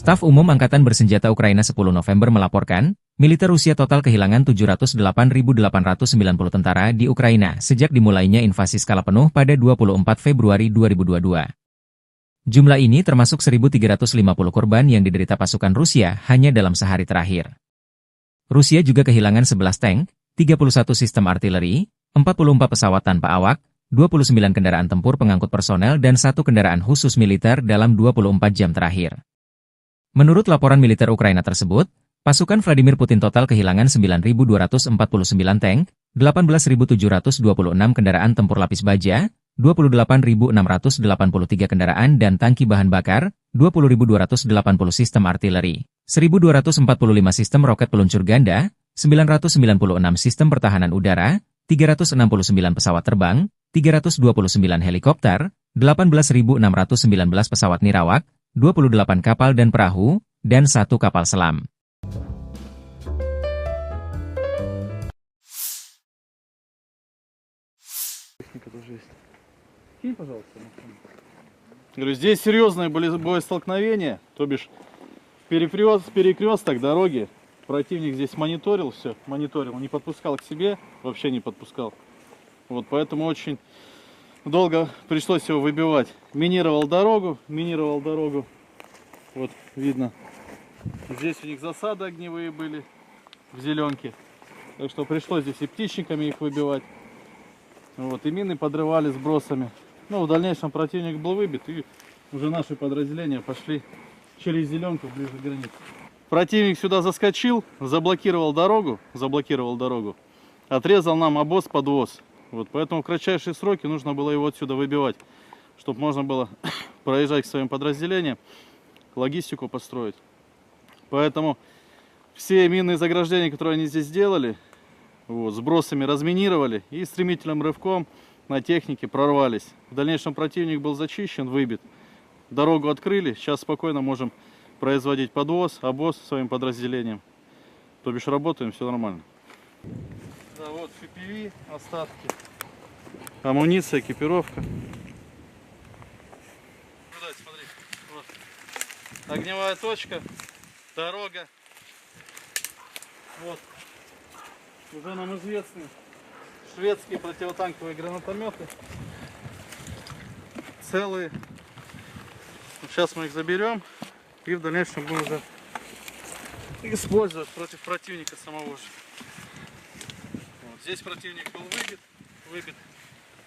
Staf Umum Angkatan Bersenjata Ukraina 10 November melaporkan, militer Rusia total kehilangan 708.890 tentara di Ukraina sejak dimulainya invasi skala penuh pada 24 Februari 2022. Jumlah ini termasuk 1.350 korban yang diderita pasukan Rusia hanya dalam sehari terakhir. Rusia juga kehilangan 11 tank, 31 sistem artileri, 44 pesawat tanpa awak, 29 kendaraan tempur pengangkut personel dan 1 kendaraan khusus militer dalam 24 jam terakhir. Menurut laporan militer Ukraina tersebut, pasukan Vladimir Putin total kehilangan 9.249 tank, 18.726 kendaraan tempur lapis baja, 28.683 kendaraan dan tangki bahan bakar, 20.280 sistem artileri, 1.245 sistem roket peluncur ganda, 996 sistem pertahanan udara, 369 pesawat terbang, 329 helikopter, 18.619 pesawat nirawak, 28 kapal dan perahu, dan 1 kapal selam. Говорю, здесь серьезное боестолкновение, то бишь перекресток дороги. Противник здесь мониторил все, не подпускал к себе, вообще не подпускал. Вот поэтому очень долго пришлось его выбивать. Минировал дорогу. Вот видно. Здесь у них засады огневые были в зеленке. Так что пришлось здесь и птичниками их выбивать. Вот, и мины подрывали сбросами. Ну, в дальнейшем противник был выбит, и уже наши подразделения пошли через зеленку ближе к границе. Противник сюда заскочил, заблокировал дорогу, отрезал нам обоз-подвоз. Вот, поэтому в кратчайшие сроки нужно было его отсюда выбивать, чтобы можно было проезжать к своим подразделениям, логистику построить. Поэтому все минные заграждения, которые они здесь сделали, вот, сбросами разминировали и стремительным рывком на технике прорвались. В дальнейшем противник был зачищен, выбит. Дорогу открыли, сейчас спокойно можем производить подвоз, обоз своим подразделениям. То бишь работаем, все нормально. Да, вот FPV, остатки, амуниция, экипировка. Смотри, вот. Огневая точка, дорога. Вот. Уже нам известны шведские противотанковые гранатометы. Целые. Сейчас мы их заберем и в дальнейшем будем уже использовать против противника самого же. Вот. Здесь противник был выбит.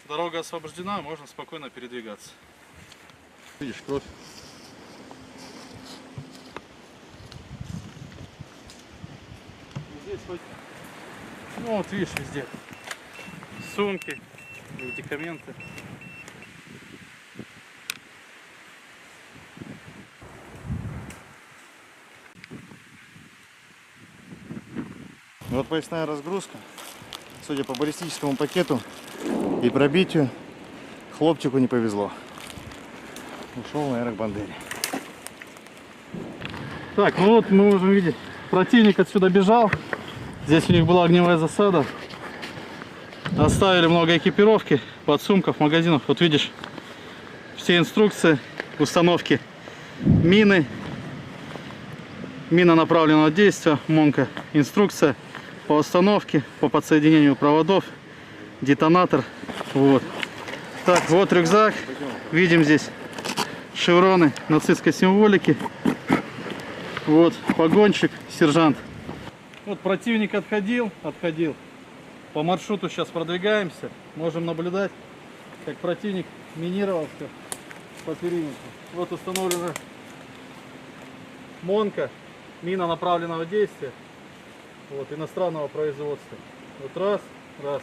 Дорога освобождена, можно спокойно передвигаться. Видишь, кровь. Здесь хоть... Ну вот видишь, везде сумки, медикаменты. Вот поясная разгрузка. Судя по баллистическому пакету и пробитию, хлопчику не повезло. Ушел на Эрик Бандере. Так, ну вот мы можем видеть, противник отсюда бежал. Здесь у них была огневая засада. Оставили много экипировки, подсумков, магазинов. Вот видишь, все инструкции установки мины, мина направленного действия, МОНКа, инструкция по установке, по подсоединению проводов, детонатор. Вот. Так, вот рюкзак. Видим здесь шевроны нацистской символики. Вот погонщик, сержант. Вот противник отходил. По маршруту сейчас продвигаемся. Можем наблюдать, как противник минировал все по периметру. Вот установлена МОНКа, мина направленного действия. Вот, иностранного производства. Вот раз.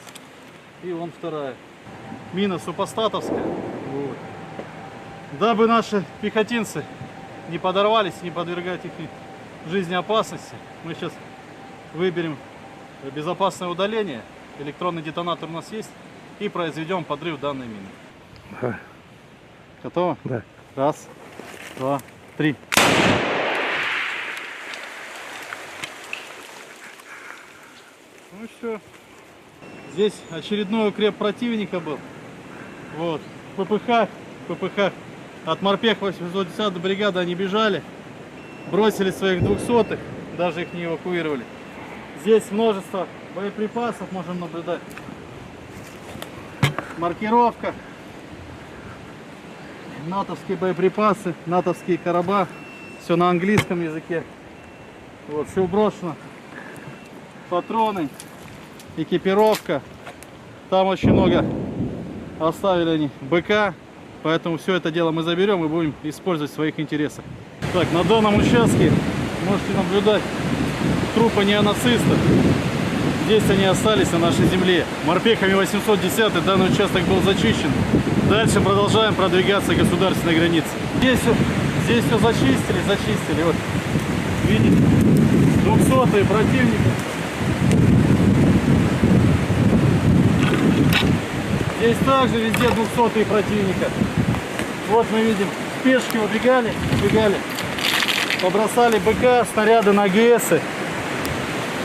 И вон вторая. Мина супостатовская. Вот. Дабы наши пехотинцы не подорвались, не подвергать их жизни опасности, мы сейчас выберем безопасное удаление. Электронный детонатор у нас есть. И произведем подрыв данной мины. Да. Готово? Да. Раз, два, три. Ну все. Здесь очередной укреп противника был. Вот. ППХ. От морпех 810 бригады они бежали. бросили своих 200-х, даже их не эвакуировали. Здесь множество боеприпасов можем наблюдать. Маркировка. Натовские боеприпасы, натовские короба. Все на английском языке. Вот, все брошено. Патроны, экипировка. Там очень много оставили они БК. Поэтому все это дело мы заберем и будем использовать в своих интересах. Так, на данном участке можете наблюдать трупы неонацистов. Здесь они остались на нашей земле. Морпехами 810 данный участок был зачищен. Дальше продолжаем продвигаться к государственной границе. Здесь все зачистили. Вот, видите, 200-е противника. Здесь также везде 200-е противника. Вот мы видим, пешки убегали, побросали БК, снаряды на ГСы.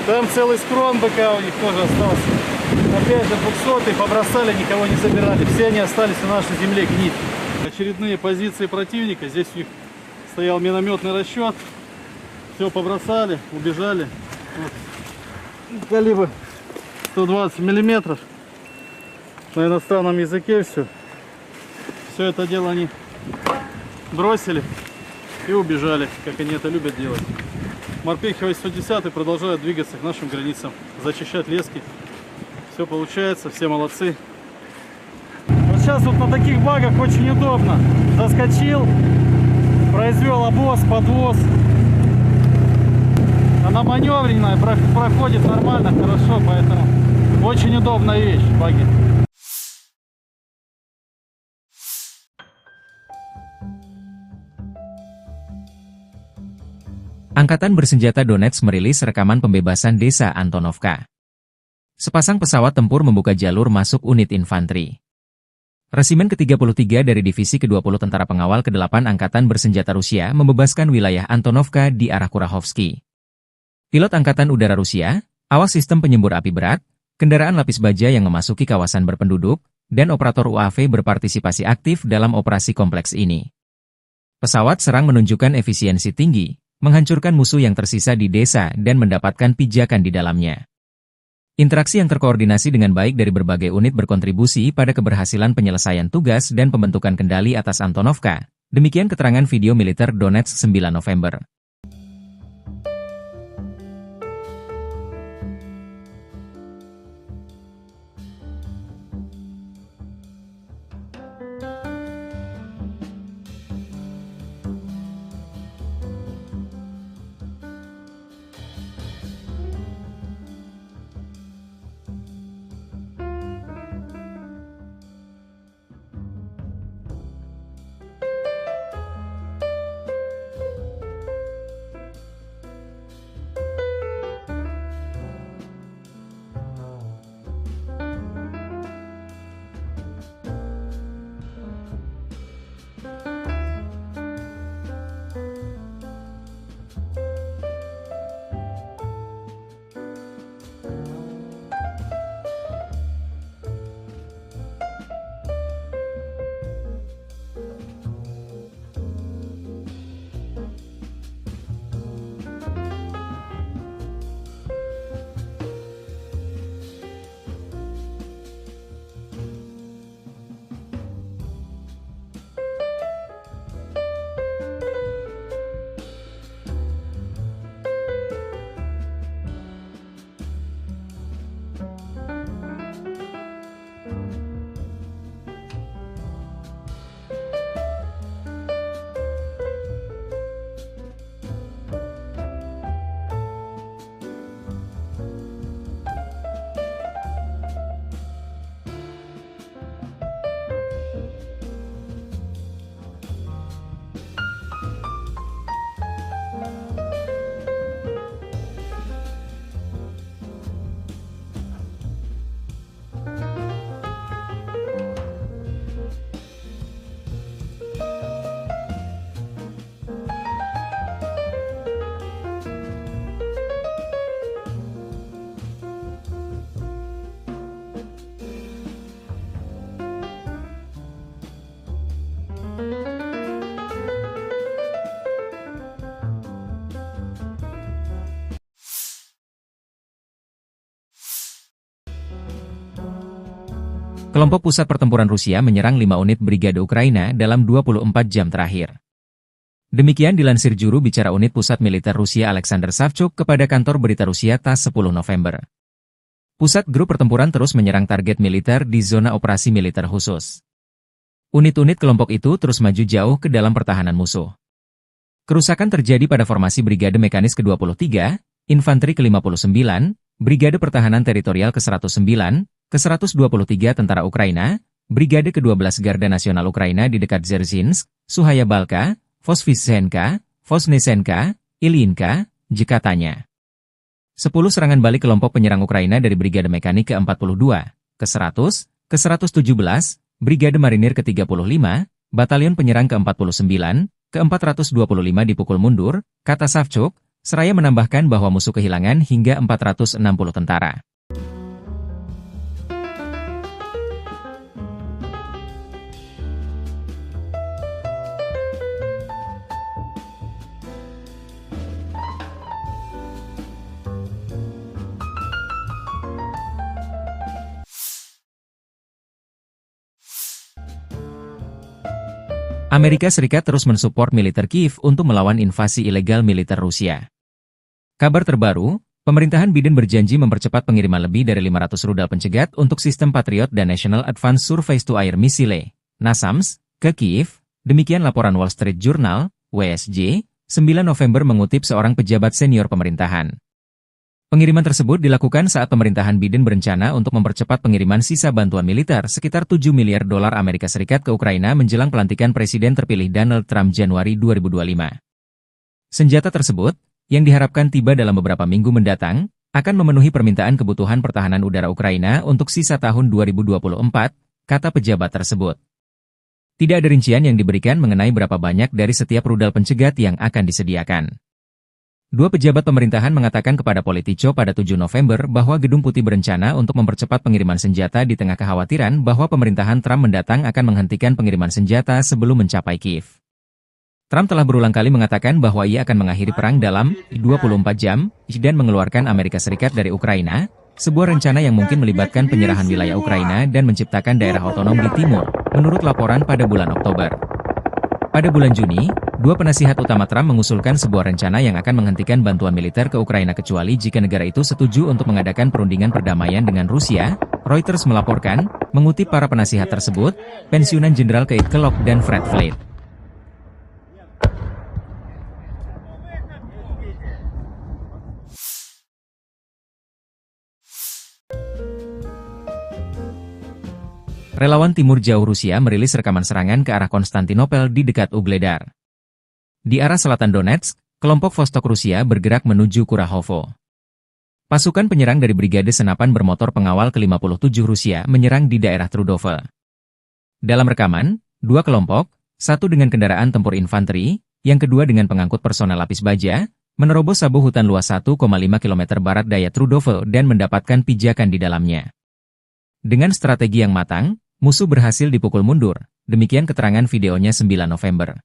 Там целый скрон БК у них тоже остался. Опять же 200-е побросали, никого не забирали. Все они остались на нашей земле гнить. Очередные позиции противника. Здесь у них стоял минометный расчет. Все побросали, убежали. Вот. Калибр 120 миллиметров. На иностранном языке все. Все это дело они бросили и убежали, как они это любят делать. Морпехи 810 продолжают двигаться к нашим границам, зачищать лески. Все получается, все молодцы. Вот сейчас вот на таких багах очень удобно. Заскочил, произвел обвоз, подвоз. Она маневренная, проходит нормально, хорошо, поэтому очень удобная вещь, баги. Angkatan Bersenjata Donetsk merilis rekaman pembebasan desa Antonovka. Sepasang pesawat tempur membuka jalur masuk unit infanteri. Resimen ke-33 dari Divisi ke-20 Tentara Pengawal ke-8 Angkatan Bersenjata Rusia membebaskan wilayah Antonovka di arah Kurahovsky. Pilot Angkatan Udara Rusia, awas sistem penyembur api berat, kendaraan lapis baja yang memasuki kawasan berpenduduk, dan operator UAV berpartisipasi aktif dalam operasi kompleks ini. Pesawat serang menunjukkan efisiensi tinggi, menghancurkan musuh yang tersisa di desa dan mendapatkan pijakan di dalamnya. Interaksi yang terkoordinasi dengan baik dari berbagai unit berkontribusi pada keberhasilan penyelesaian tugas dan pembentukan kendali atas Antonovka. Demikian keterangan video militer Donetsk 9 November. kelompok pusat pertempuran Rusia menyerang 5 unit brigade Ukraina dalam 24 jam terakhir. Demikian dilansir juru bicara unit pusat militer Rusia Alexander Savchuk kepada kantor berita Rusia TASS 10 November. Pusat grup pertempuran terus menyerang target militer di zona operasi militer khusus. Unit-unit kelompok itu terus maju jauh ke dalam pertahanan musuh. Kerusakan terjadi pada formasi Brigade Mekanis ke-23, Infanteri ke-59, Brigade Pertahanan Teritorial ke-109, ke-123 Tentara Ukraina, Brigade ke-12 Garda Nasional Ukraina di dekat Dzerzhinsk, Suhaya Balka, Vosvysenka, Vosnesenka, Ilyinka, katanya. 10 serangan balik kelompok penyerang Ukraina dari Brigade Mekanik ke-42, ke-100, ke-117, Brigade Marinir ke-35, Batalion Penyerang ke-49, ke-425 dipukul mundur, kata Savchuk, seraya menambahkan bahwa musuh kehilangan hingga 460 tentara. Amerika Serikat terus mensupport militer Kiev untuk melawan invasi ilegal militer Rusia. Kabar terbaru, pemerintahan Biden berjanji mempercepat pengiriman lebih dari 500 rudal pencegat untuk sistem Patriot dan National Advanced Surface-to-Air Missile, NASAMS, ke Kiev, demikian laporan Wall Street Journal, WSJ, 9 November mengutip seorang pejabat senior pemerintahan. Pengiriman tersebut dilakukan saat pemerintahan Biden berencana untuk mempercepat pengiriman sisa bantuan militer sekitar 7 miliar dolar Amerika Serikat ke Ukraina menjelang pelantikan Presiden terpilih Donald Trump Januari 2025. Senjata tersebut, yang diharapkan tiba dalam beberapa minggu mendatang, akan memenuhi permintaan kebutuhan pertahanan udara Ukraina untuk sisa tahun 2024, kata pejabat tersebut. Tidak ada rincian yang diberikan mengenai berapa banyak dari setiap rudal pencegat yang akan disediakan. Dua pejabat pemerintahan mengatakan kepada Politico pada 7 November bahwa Gedung Putih berencana untuk mempercepat pengiriman senjata di tengah kekhawatiran bahwa pemerintahan Trump mendatang akan menghentikan pengiriman senjata sebelum mencapai Kiev. Trump telah berulang kali mengatakan bahwa ia akan mengakhiri perang dalam 24 jam dan mengeluarkan Amerika Serikat dari Ukraina, sebuah rencana yang mungkin melibatkan penyerahan wilayah Ukraina dan menciptakan daerah otonom di timur, menurut laporan pada bulan Oktober. Pada bulan Juni, dua penasihat utama Trump mengusulkan sebuah rencana yang akan menghentikan bantuan militer ke Ukraina kecuali jika negara itu setuju untuk mengadakan perundingan perdamaian dengan Rusia, Reuters melaporkan, mengutip para penasihat tersebut, pensiunan Jenderal Keith Kellogg dan Fred Flake. Relawan Timur Jauh Rusia merilis rekaman serangan ke arah Konstantinopel di dekat Ugledar. Di arah selatan Donetsk, kelompok Vostok Rusia bergerak menuju Kurahovo. Pasukan penyerang dari Brigade Senapan Bermotor Pengawal ke-57 Rusia menyerang di daerah Trudove. Dalam rekaman, dua kelompok, satu dengan kendaraan tempur infanteri, yang kedua dengan pengangkut personel lapis baja, menerobos sabu hutan luas 1,5 km barat daya Trudove dan mendapatkan pijakan di dalamnya. Dengan strategi yang matang, musuh berhasil dipukul mundur, demikian keterangan videonya 9 November.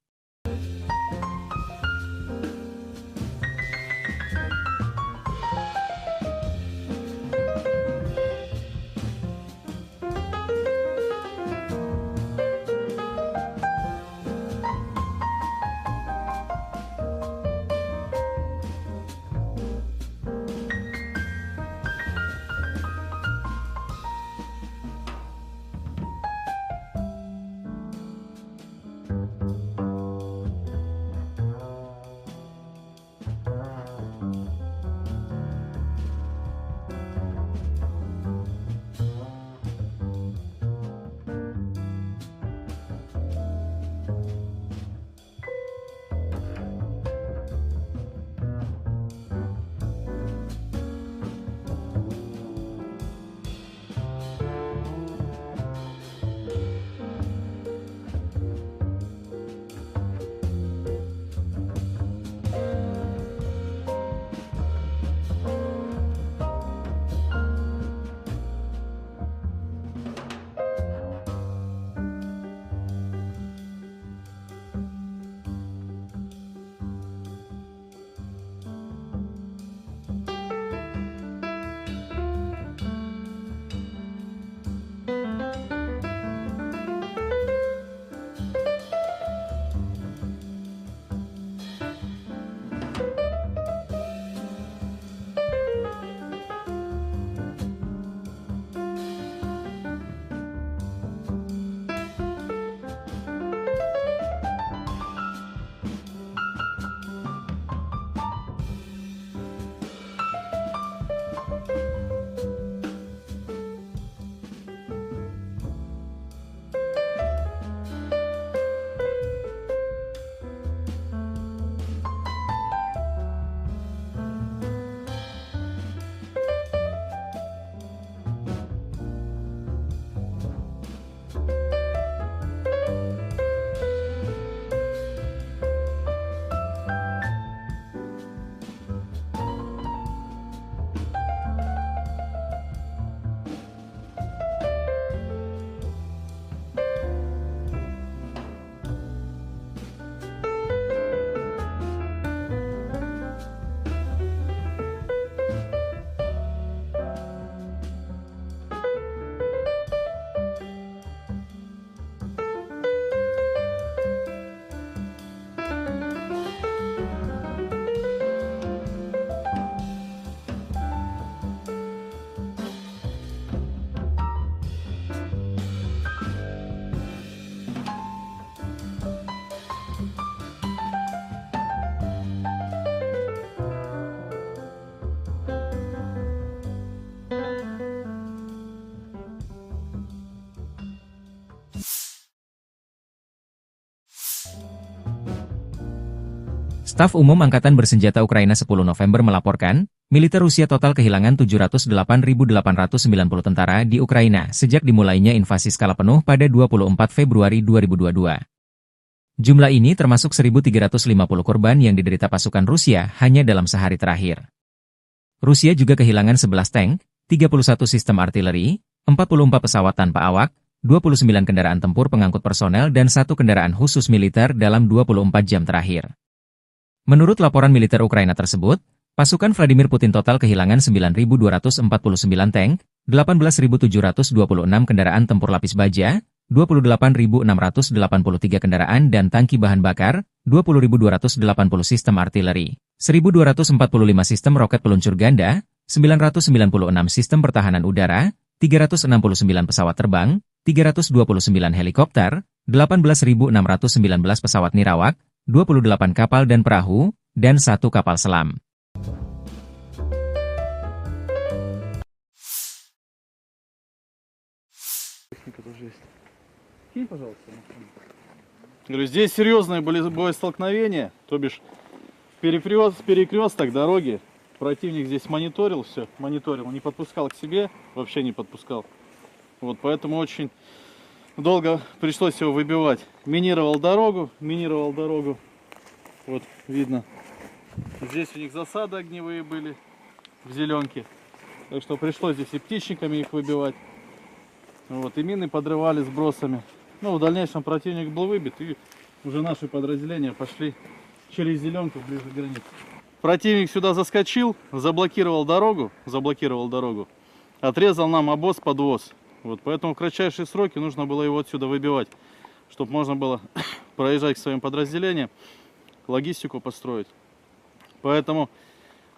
Staf Umum Angkatan Bersenjata Ukraina 10 November melaporkan, militer Rusia total kehilangan 708.890 tentara di Ukraina sejak dimulainya invasi skala penuh pada 24 Februari 2022. Jumlah ini termasuk 1.350 korban yang diderita pasukan Rusia hanya dalam sehari terakhir. Rusia juga kehilangan 11 tank, 31 sistem artileri, 44 pesawat tanpa awak, 29 kendaraan tempur pengangkut personel dan 1 kendaraan khusus militer dalam 24 jam terakhir. Menurut laporan militer Ukraina tersebut, pasukan Vladimir Putin total kehilangan 9.249 tank, 18.726 kendaraan tempur lapis baja, 28.683 kendaraan dan tangki bahan bakar, 20.280 sistem artileri, 1.245 sistem roket peluncur ganda, 996 sistem pertahanan udara, 369 pesawat terbang, 329 helikopter, 18.619 pesawat nirawak, 28 kapal dan perahu, dan 1 kapal selam. Говорю, здесь серьезные были боестолкновения, то бишь перекресток дороги. Противник здесь мониторил все, не подпускал к себе, вообще не подпускал. Вот, поэтому очень долго пришлось его выбивать. Минировал дорогу. Вот, видно. Здесь у них засады огневые были в зеленке. Так что пришлось здесь и птичниками их выбивать. Вот, и мины подрывали сбросами. Ну, в дальнейшем противник был выбит, и уже наши подразделения пошли через зеленку ближе к границе. Противник сюда заскочил, заблокировал дорогу, отрезал нам обоз-подвоз. Вот, поэтому в кратчайшие сроки нужно было его отсюда выбивать, чтобы можно было проезжать к своим подразделениям, логистику построить. Поэтому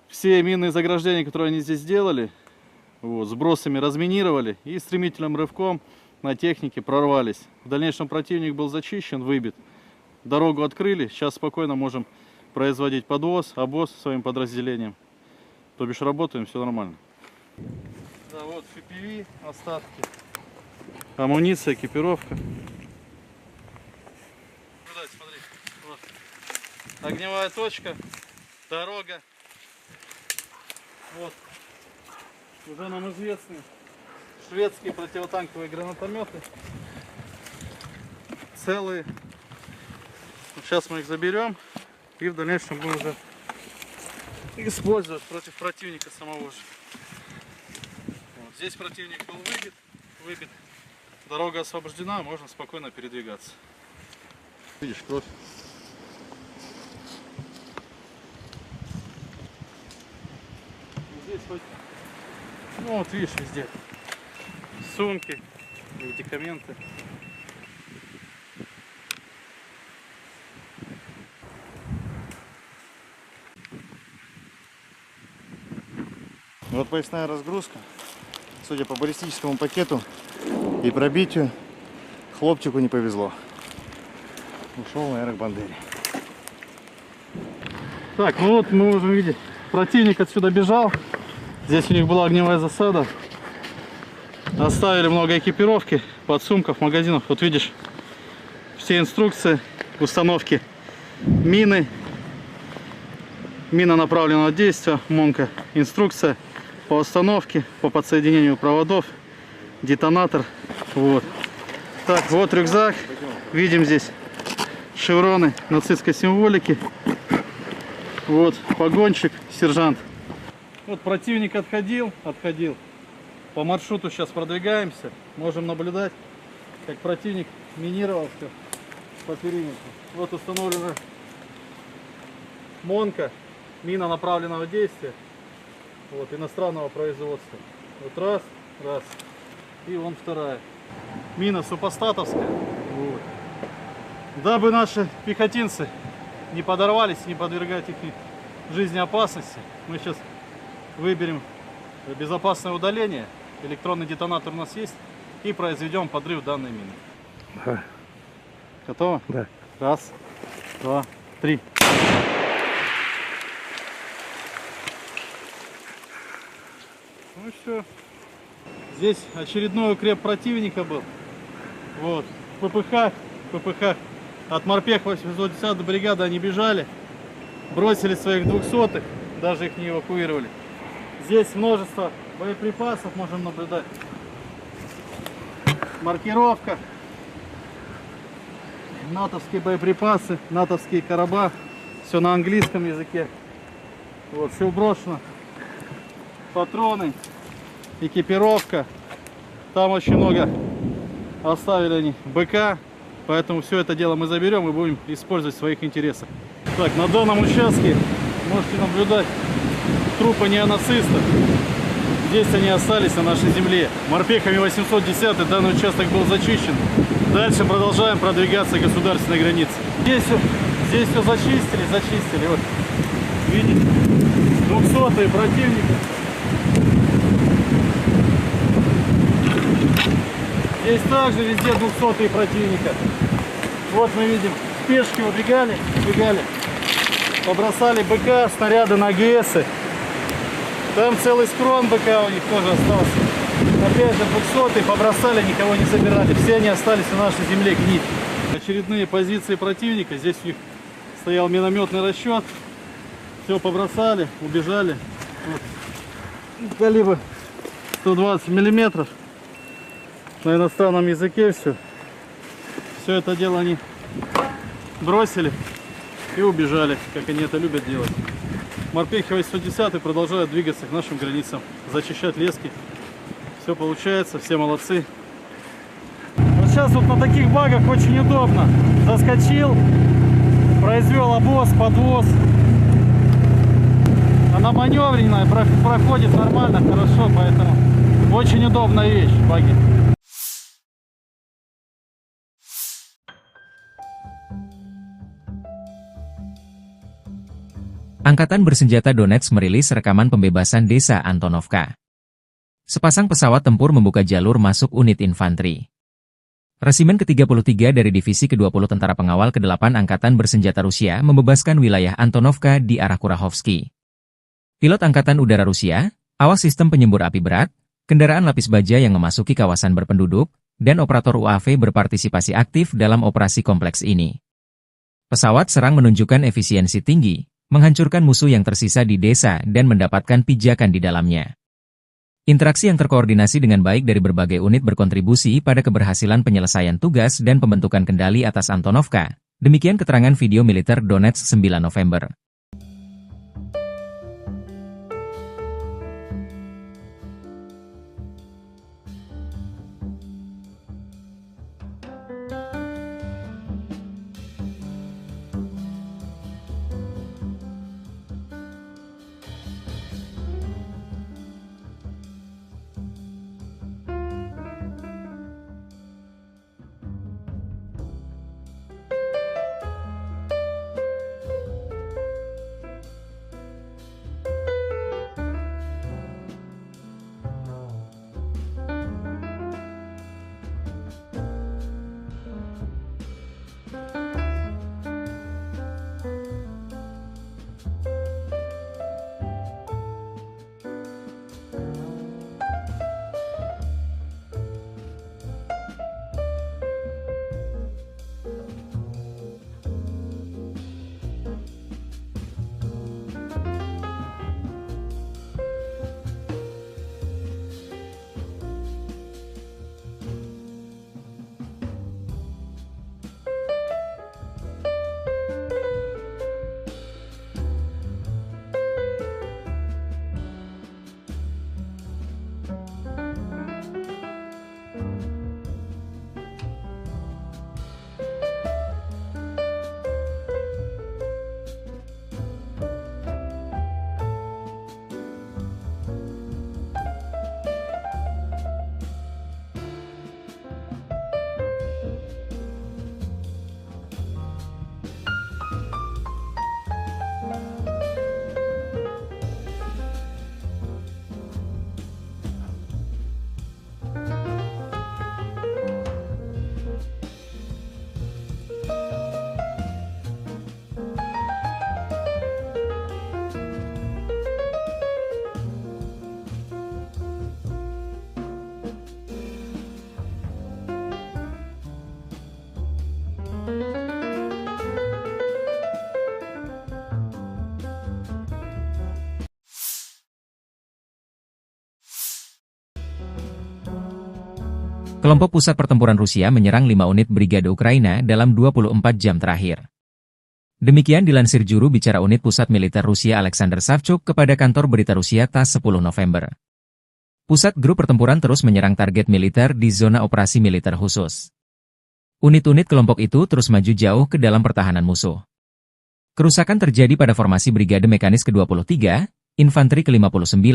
все минные заграждения, которые они здесь сделали, вот, сбросами разминировали и стремительным рывком на технике прорвались. В дальнейшем противник был зачищен, выбит. Дорогу открыли, сейчас спокойно можем производить подвоз, обоз своим подразделениям. То бишь работаем, все нормально. Да, вот FPV, остатки, амуниция, экипировка. Смотри, вот. Огневая точка, дорога. Вот. Уже нам известны шведские противотанковые гранатометы. Целые. Сейчас мы их заберем и в дальнейшем будем уже использовать против противника самого же. Вот. Здесь противник был выбит. Дорога освобождена, можно спокойно передвигаться. Видишь, кровь. Здесь хоть, ну вот видишь, везде сумки, медикаменты. Вот поясная разгрузка. Судя по баллистическому пакету и пробитию, хлопчику не повезло. Ушел наверное к Бандере. Так, ну вот мы можем видеть, противник отсюда бежал. Здесь у них была огневая засада. Оставили много экипировки, подсумков, магазинов. Вот видишь, все инструкции установки мины, мина направленного действия, МОНка, инструкция по установке, по подсоединению проводов, детонатор. Вот. Так, вот рюкзак. Видим здесь шевроны нацистской символики. Вот погонщик, сержант. Вот противник отходил. По маршруту сейчас продвигаемся. Можем наблюдать, как противник минировал все по периметру. Вот установлена МОНка, мина направленного действия. Вот, иностранного производства. Вот раз. И вон вторая. Мина супостатовская. Вот. Дабы наши пехотинцы не подорвались, не подвергать их жизни опасности, мы сейчас выберем безопасное удаление. Электронный детонатор у нас есть. И произведем подрыв данной мины. Да. Готово? Да. Раз, два, три. Ну и все. Здесь очередной укреп противника был. Вот. ППХ. От морпех 810 бригады они бежали. бросили своих 200-х, даже их не эвакуировали. Здесь множество боеприпасов можем наблюдать. Маркировка. Натовские боеприпасы, натовские короба. Все на английском языке. Вот, все брошено. Патроны, экипировка. Там очень много оставили они БК. Поэтому все это дело мы заберем и будем использовать в своих интересах. Так, на данном участке можете наблюдать трупы неонацистов. Здесь они остались на нашей земле. Морпехами 810 данный участок был зачищен. Дальше продолжаем продвигаться к государственной границе. Здесь все зачистили. Вот, видите, 200-е противника. Здесь также везде 200-е противника. Вот мы видим, пешки убегали, побросали БК, снаряды на АГСы. Там целый скрон БК у них тоже остался. Опять же 200-е побросали, никого не собирали. Все они остались на нашей земле гнить. Очередные позиции противника. Здесь у них стоял минометный расчет. Все побросали, убежали. Вот. Калибр 120 миллиметров. На иностранном языке все. Все это дело они бросили и убежали, как они это любят делать. Морпехи 810 продолжают двигаться к нашим границам, зачищать лески. Все получается, все молодцы. Вот сейчас вот на таких багах очень удобно. Заскочил, произвел обвоз, подвоз. Она маневренная, проходит нормально, хорошо, поэтому очень удобная вещь, баги. Angkatan Bersenjata Donetsk merilis rekaman pembebasan desa Antonovka. Sepasang pesawat tempur membuka jalur masuk unit infanteri. Resimen ke-33 dari Divisi ke-20 Tentara Pengawal ke-8 Angkatan Bersenjata Rusia membebaskan wilayah Antonovka di arah Kurahovsky. Pilot Angkatan Udara Rusia, awak sistem penyembur api berat, kendaraan lapis baja yang memasuki kawasan berpenduduk, dan operator UAV berpartisipasi aktif dalam operasi kompleks ini. Pesawat serang menunjukkan efisiensi tinggi, menghancurkan musuh yang tersisa di desa dan mendapatkan pijakan di dalamnya. Interaksi yang terkoordinasi dengan baik dari berbagai unit berkontribusi pada keberhasilan penyelesaian tugas dan pembentukan kendali atas Antonovka. Demikian keterangan video militer Donetsk 9 November. Kelompok pusat pertempuran Rusia menyerang 5 unit brigade Ukraina dalam 24 jam terakhir. Demikian dilansir juru bicara unit pusat militer Rusia Alexander Savchuk kepada kantor berita Rusia TASS 10 November. Pusat grup pertempuran terus menyerang target militer di zona operasi militer khusus. Unit-unit kelompok itu terus maju jauh ke dalam pertahanan musuh. Kerusakan terjadi pada formasi Brigade Mekanis ke-23, Infanteri ke-59,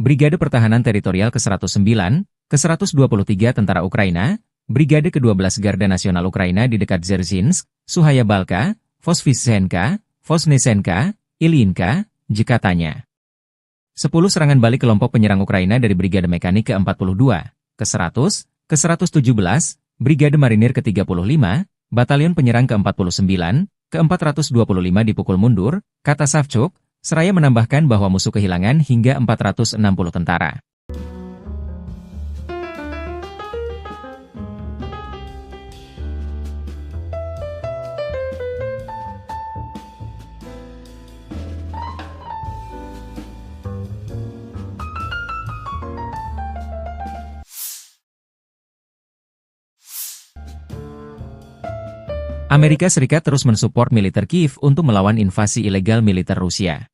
Brigade Pertahanan Teritorial ke-109, ke-123 Tentara Ukraina, Brigade ke-12 Garda Nasional Ukraina di dekat Dzerzhinsk, Suhaya Balka, Vosvysenka, Vosnesenka, Ilyinka, katanya. 10 serangan balik kelompok penyerang Ukraina dari Brigade Mekanik ke-42, ke-100, ke-117, Brigade Marinir ke-35, Batalion Penyerang ke-49, ke-425 dipukul mundur, kata Savchuk, seraya menambahkan bahwa musuh kehilangan hingga 460 tentara. Amerika Serikat terus mensupport militer Kiev untuk melawan invasi ilegal militer Rusia.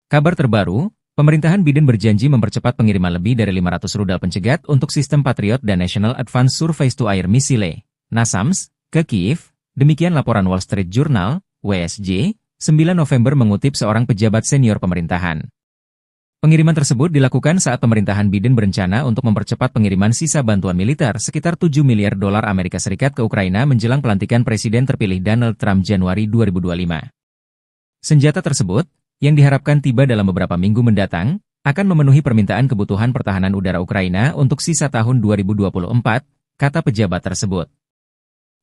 Kabar terbaru, pemerintahan Biden berjanji mempercepat pengiriman lebih dari 500 rudal pencegat untuk sistem Patriot dan National Advanced Surface-to-Air Missile, NASAMS, ke Kiev, demikian laporan Wall Street Journal, WSJ, 9 November mengutip seorang pejabat senior pemerintahan. Pengiriman tersebut dilakukan saat pemerintahan Biden berencana untuk mempercepat pengiriman sisa bantuan militer sekitar 7 miliar dolar Amerika Serikat ke Ukraina menjelang pelantikan Presiden terpilih Donald Trump Januari 2025. Senjata tersebut, yang diharapkan tiba dalam beberapa minggu mendatang, akan memenuhi permintaan kebutuhan pertahanan udara Ukraina untuk sisa tahun 2024, kata pejabat tersebut.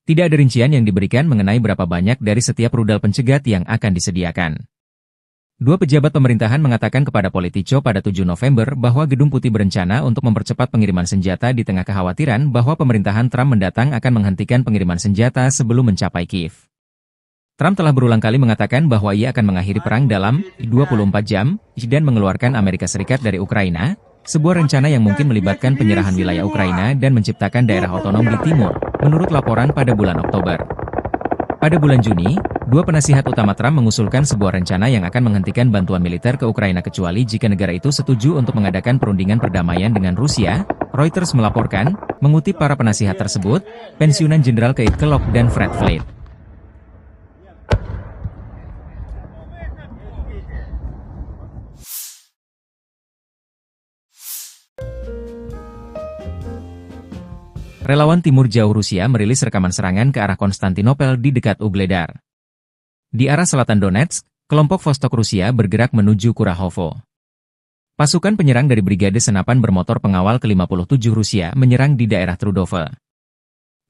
Tidak ada rincian yang diberikan mengenai berapa banyak dari setiap rudal pencegat yang akan disediakan. Dua pejabat pemerintahan mengatakan kepada Politico pada 7 November bahwa Gedung Putih berencana untuk mempercepat pengiriman senjata di tengah kekhawatiran bahwa pemerintahan Trump mendatang akan menghentikan pengiriman senjata sebelum mencapai Kiev. Trump telah berulang kali mengatakan bahwa ia akan mengakhiri perang dalam 24 jam dan mengeluarkan Amerika Serikat dari Ukraina, sebuah rencana yang mungkin melibatkan penyerahan wilayah Ukraina dan menciptakan daerah otonom di timur, menurut laporan pada bulan Oktober. Pada bulan Juni, dua penasihat utama Trump mengusulkan sebuah rencana yang akan menghentikan bantuan militer ke Ukraina kecuali jika negara itu setuju untuk mengadakan perundingan perdamaian dengan Rusia, Reuters melaporkan, mengutip para penasihat tersebut, pensiunan Jenderal Keith Kellogg dan Fred Flake. Relawan Timur Jauh Rusia merilis rekaman serangan ke arah Konstantinopel di dekat Ugledar. Di arah selatan Donetsk, kelompok Vostok Rusia bergerak menuju Kurahovo. Pasukan penyerang dari Brigade Senapan Bermotor Pengawal ke-57 Rusia menyerang di daerah Trudove.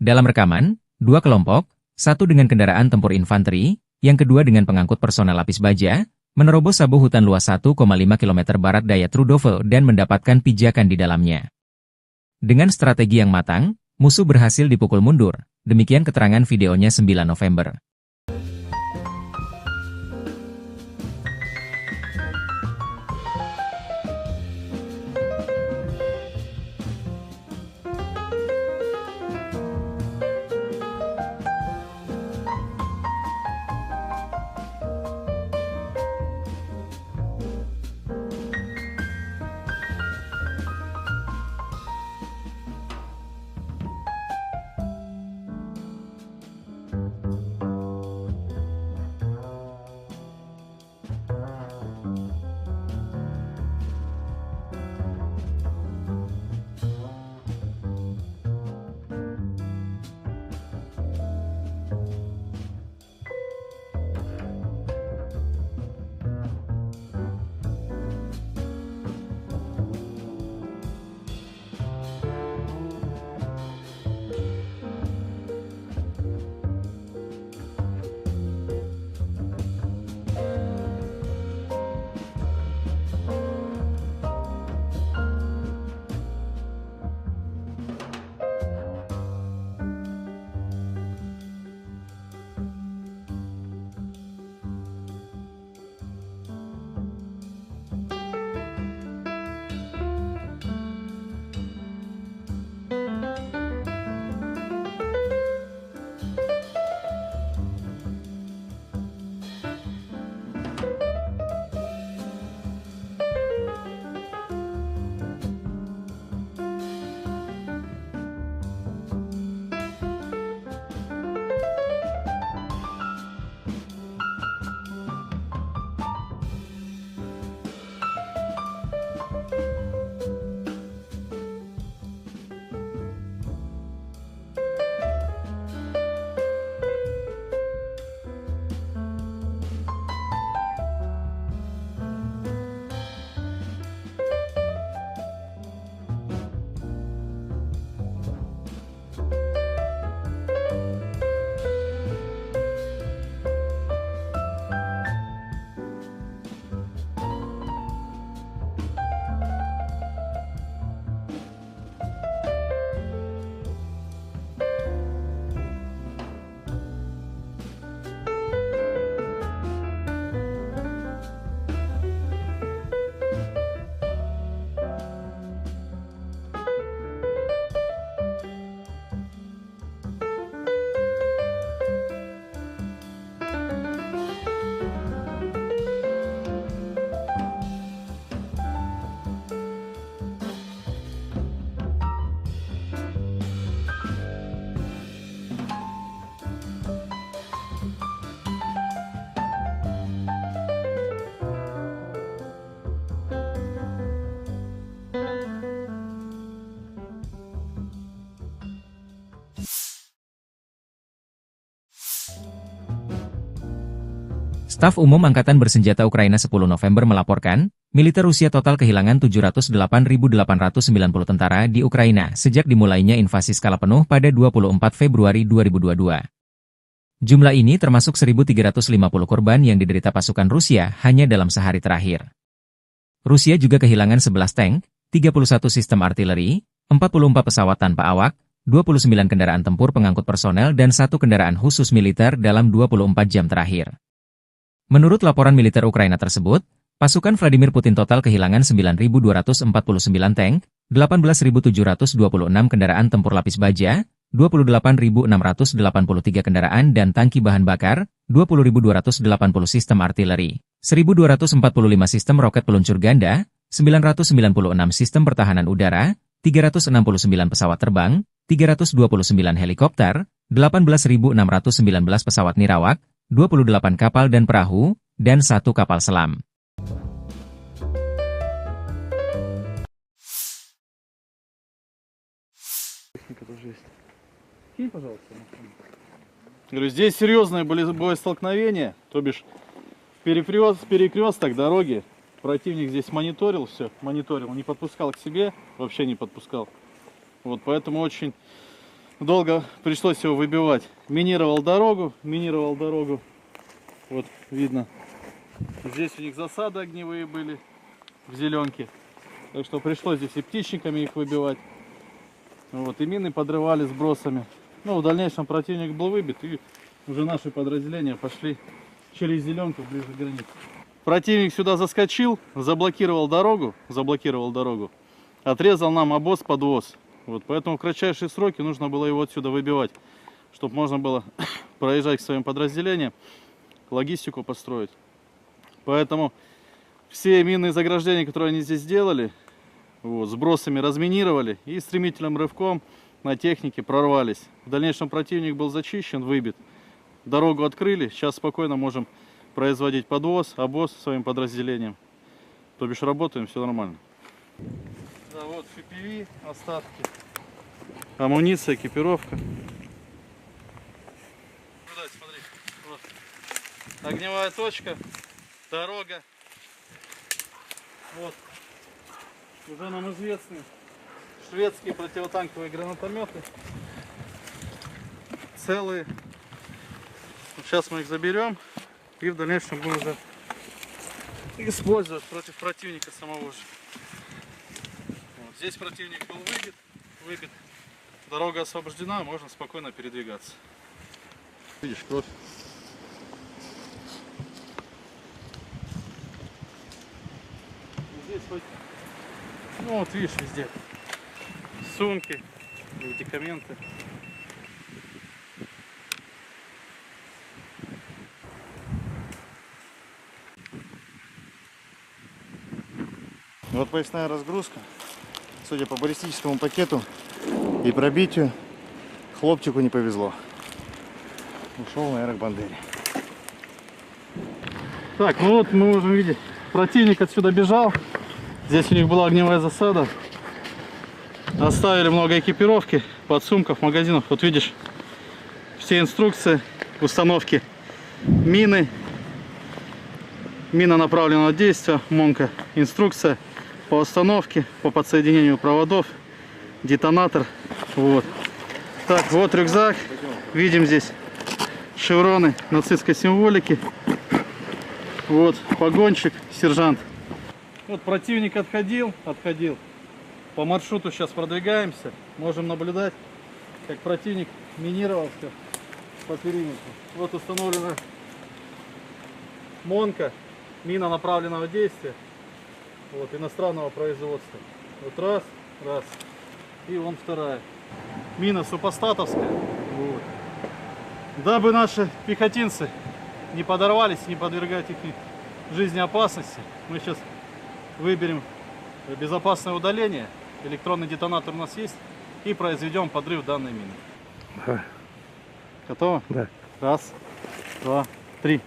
Dalam rekaman, dua kelompok, satu dengan kendaraan tempur infanteri, yang kedua dengan pengangkut personel lapis baja, menerobos sabu hutan luas 1,5 km barat daya Trudove dan mendapatkan pijakan di dalamnya. Dengan strategi yang matang, musuh berhasil dipukul mundur, demikian keterangan videonya 9 November. Staf Umum Angkatan Bersenjata Ukraina 10 November melaporkan, militer Rusia total kehilangan 708.890 tentara di Ukraina sejak dimulainya invasi skala penuh pada 24 Februari 2022. Jumlah ini termasuk 1.350 korban yang diderita pasukan Rusia hanya dalam sehari terakhir. Rusia juga kehilangan 11 tank, 31 sistem artileri, 44 pesawat tanpa awak, 29 kendaraan tempur pengangkut personel dan 1 kendaraan khusus militer dalam 24 jam terakhir. Menurut laporan militer Ukraina tersebut, pasukan Vladimir Putin total kehilangan 9.249 tank, 18.726 kendaraan tempur lapis baja, 28.683 kendaraan dan tangki bahan bakar, 20.280 sistem artileri, 1.245 sistem roket peluncur ganda, 996 sistem pertahanan udara, 369 pesawat terbang, 329 helikopter, 18.619 pesawat nirawak, 28 kapal dan perahu, dan 1 kapal selam. Говорю, здесь серьезные были боестолкновения, то бишь перекресток дороги. Противник здесь мониторил все, не подпускал к себе, вообще не подпускал. Вот поэтому очень долго пришлось его выбивать. Минировал дорогу. Вот видно. Здесь у них засады огневые были в зеленке. Так что пришлось здесь и птичниками их выбивать. Вот, и мины подрывали сбросами. Ну, в дальнейшем противник был выбит, и уже наши подразделения пошли через зеленку ближе к границе. Противник сюда заскочил, заблокировал дорогу, отрезал нам обоз-подвоз. Вот, поэтому в кратчайшие сроки нужно было его отсюда выбивать, чтобы можно было проезжать к своим подразделениям, логистику построить. Поэтому все минные заграждения, которые они здесь сделали, вот, сбросами разминировали и стремительным рывком на технике прорвались. В дальнейшем противник был зачищен, выбит. Дорогу открыли, сейчас спокойно можем производить подвоз, обоз своим подразделениям. То бишь работаем, все нормально. Да, вот FPV, остатки, амуниция, экипировка. Сюда, смотри, вот. Огневая точка, дорога. Вот. Уже нам известны шведские противотанковые гранатометы. Целые. Сейчас мы их заберем и в дальнейшем будем уже использовать против противника самого же. Вот. Здесь противник был выбит. Дорога освобождена, можно спокойно передвигаться. Видишь, кровь. Здесь хоть, ну вот видишь, везде сумки, медикаменты. Вот поясная разгрузка. Судя по баллистическому пакету и пробитию, хлопчику не повезло. Ушел на аэробандере. Так, ну вот мы можем видеть, противник отсюда бежал. Здесь у них была огневая засада. Оставили много экипировки, подсумков, магазинов. Вот видишь, все инструкции установки мины, мина направленного действия, МОНка, инструкция по установке, по подсоединению проводов, детонатор. Вот. Так, вот рюкзак. Видим здесь шевроны нацистской символики. Вот погонщик, сержант. Вот противник отходил. По маршруту сейчас продвигаемся. Можем наблюдать, как противник минировал все по периметру. Вот установлена МОНка, мина направленного действия. Вот, иностранного производства. Вот раз. И вон вторая. Мина супостатовская. Вот. Дабы наши пехотинцы не подорвались, не подвергать их жизни опасности, мы сейчас выберем безопасное удаление. Электронный детонатор у нас есть. И произведем подрыв данной мины. Давай. Готово? Да. Раз, два, три.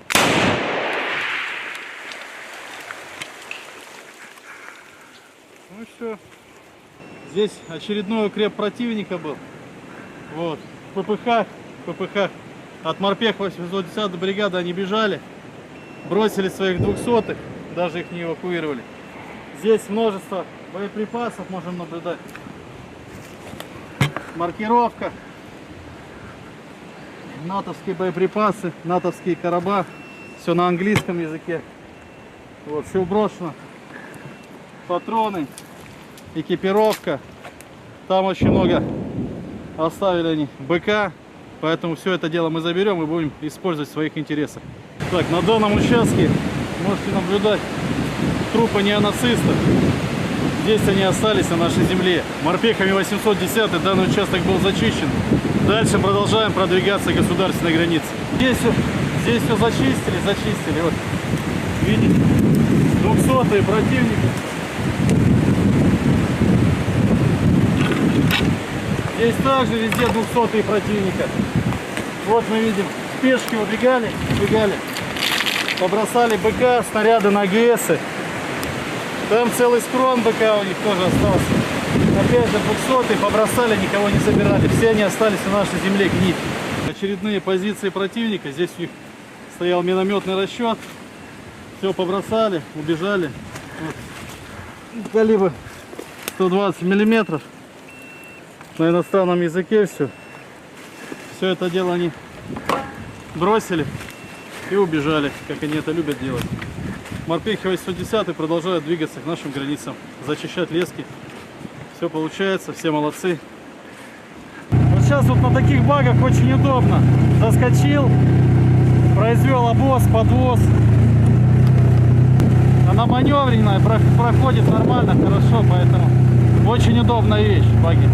Ну все. Здесь очередной укреп противника был. Вот. ППХ. От морпех 810 бригады они бежали. бросили своих 200-х, даже их не эвакуировали. Здесь множество боеприпасов можем наблюдать. Маркировка. Натовские боеприпасы, натовские короба. Все на английском языке. Вот, все брошено. Патроны, экипировка. Там очень много оставили они БК. Поэтому все это дело мы заберем и будем использовать в своих интересах. Так, на данном участке можете наблюдать трупы неонацистов. Здесь они остались на нашей земле. Морпехами 810 данный участок был зачищен. Дальше продолжаем продвигаться к государственной границе. Здесь все зачистили. Вот, видите, 200-е противники. Здесь также везде 200-е противника. Вот мы видим, спешки убегали, побросали БК, снаряды на АГСы. Там целый схрон БК у них тоже остался. Опять же 200-е побросали, никого не собирали. Все они остались на нашей земле гнить. Очередные позиции противника. Здесь у них стоял минометный расчет. Все побросали, убежали. Вот. Калибр 120 миллиметров. На иностранном языке все. Все это дело они бросили и убежали, как они это любят делать. Морпехи 810 продолжают двигаться к нашим границам, зачищать лески. Все получается, все молодцы. Вот сейчас вот на таких багах очень удобно. Заскочил, произвел обвоз, подвоз. Она маневренная, проходит нормально, хорошо, поэтому очень удобная вещь, баги.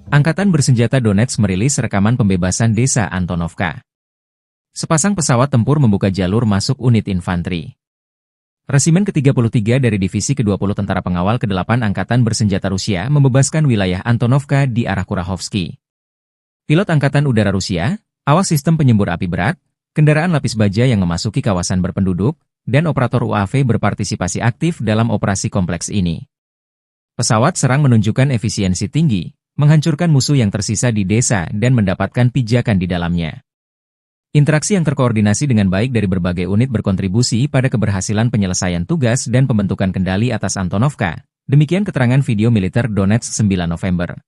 Angkatan Bersenjata Donetsk merilis rekaman pembebasan desa Antonovka. Sepasang pesawat tempur membuka jalur masuk unit infanteri. Resimen ke-33 dari Divisi ke-20 Tentara Pengawal ke-8 Angkatan Bersenjata Rusia membebaskan wilayah Antonovka di arah Kurahovsky. Pilot Angkatan Udara Rusia, awak sistem penyembur api berat, kendaraan lapis baja yang memasuki kawasan berpenduduk, dan operator UAV berpartisipasi aktif dalam operasi kompleks ini. Pesawat serang menunjukkan efisiensi tinggi, menghancurkan musuh yang tersisa di desa dan mendapatkan pijakan di dalamnya. Interaksi yang terkoordinasi dengan baik dari berbagai unit berkontribusi pada keberhasilan penyelesaian tugas dan pembentukan kendali atas Antonovka. Demikian keterangan video militer Donetsk 9 November.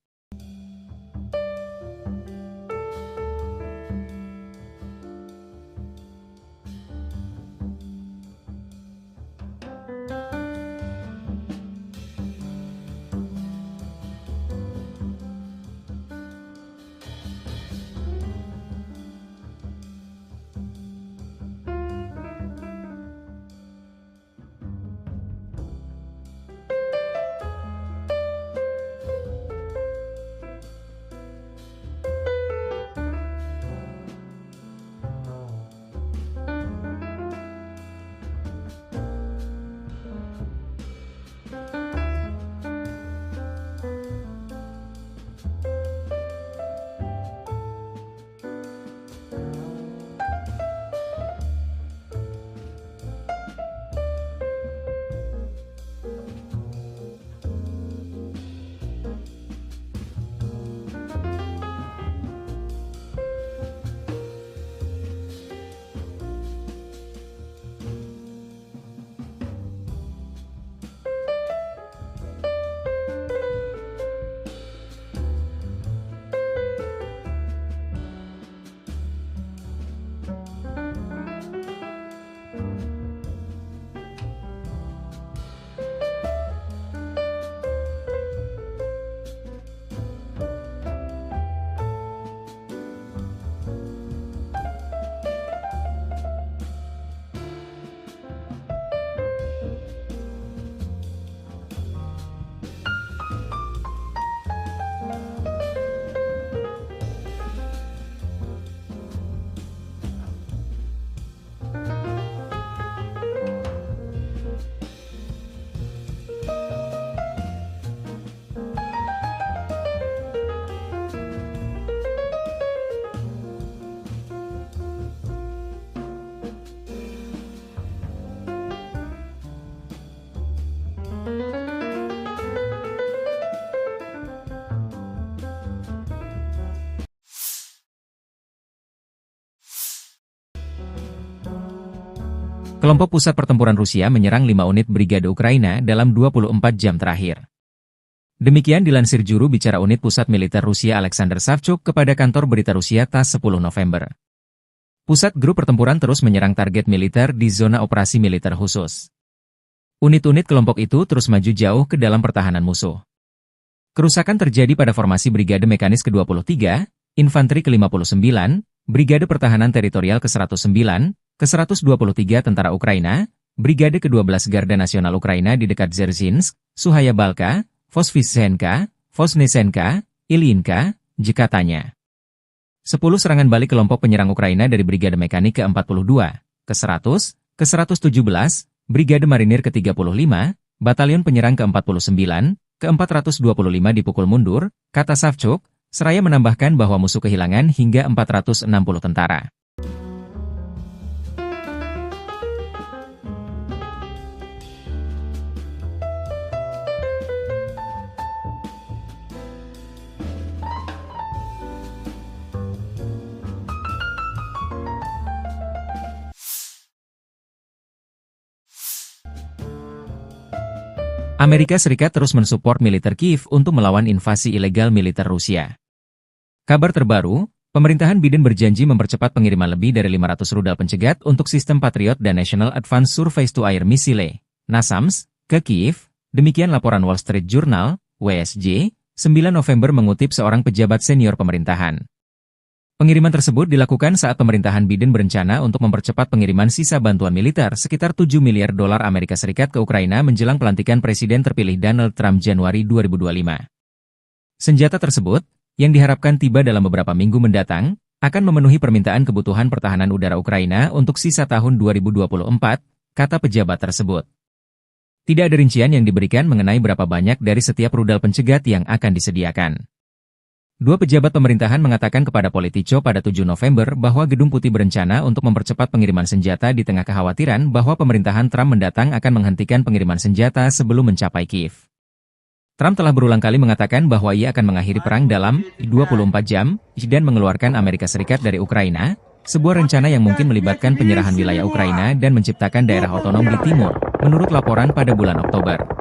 Kelompok pusat pertempuran Rusia menyerang 5 unit brigade Ukraina dalam 24 jam terakhir. Demikian dilansir juru bicara unit pusat militer Rusia Alexander Savchuk kepada kantor berita Rusia TASS 10 November. Pusat grup pertempuran terus menyerang target militer di zona operasi militer khusus. Unit-unit kelompok itu terus maju jauh ke dalam pertahanan musuh. Kerusakan terjadi pada formasi Brigade Mekanis ke-23, Infanteri ke-59, Brigade Pertahanan Teritorial ke-109, ke-123 Tentara Ukraina, Brigade ke-12 Garda Nasional Ukraina di dekat Dzerzhinsk, Suhaya Balka, Vosvysenka, Vosnesenka, Ilyinka, katanya. 10 serangan balik kelompok penyerang Ukraina dari Brigade Mekanik ke-42, ke-100, ke-117, Brigade Marinir ke-35, Batalion Penyerang ke-49, ke-425 dipukul mundur, kata Savchuk, seraya menambahkan bahwa musuh kehilangan hingga 460 tentara. Amerika Serikat terus mensupport militer Kiev untuk melawan invasi ilegal militer Rusia. Kabar terbaru, pemerintahan Biden berjanji mempercepat pengiriman lebih dari 500 rudal pencegat untuk sistem Patriot dan National Advanced Surface-to-Air Missile, NASAMS, ke Kiev, demikian laporan Wall Street Journal, WSJ, 9 November mengutip seorang pejabat senior pemerintahan. Pengiriman tersebut dilakukan saat pemerintahan Biden berencana untuk mempercepat pengiriman sisa bantuan militer sekitar 7 miliar dolar Amerika Serikat ke Ukraina menjelang pelantikan Presiden terpilih Donald Trump Januari 2025. Senjata tersebut, yang diharapkan tiba dalam beberapa minggu mendatang, akan memenuhi permintaan kebutuhan pertahanan udara Ukraina untuk sisa tahun 2024, kata pejabat tersebut. Tidak ada rincian yang diberikan mengenai berapa banyak dari setiap rudal pencegat yang akan disediakan. Dua pejabat pemerintahan mengatakan kepada Politico pada 7 November bahwa Gedung Putih berencana untuk mempercepat pengiriman senjata di tengah kekhawatiran bahwa pemerintahan Trump mendatang akan menghentikan pengiriman senjata sebelum mencapai Kiev. Trump telah berulang kali mengatakan bahwa ia akan mengakhiri perang dalam 24 jam dan mengeluarkan Amerika Serikat dari Ukraina, sebuah rencana yang mungkin melibatkan penyerahan wilayah Ukraina dan menciptakan daerah otonom di timur, menurut laporan pada bulan Oktober.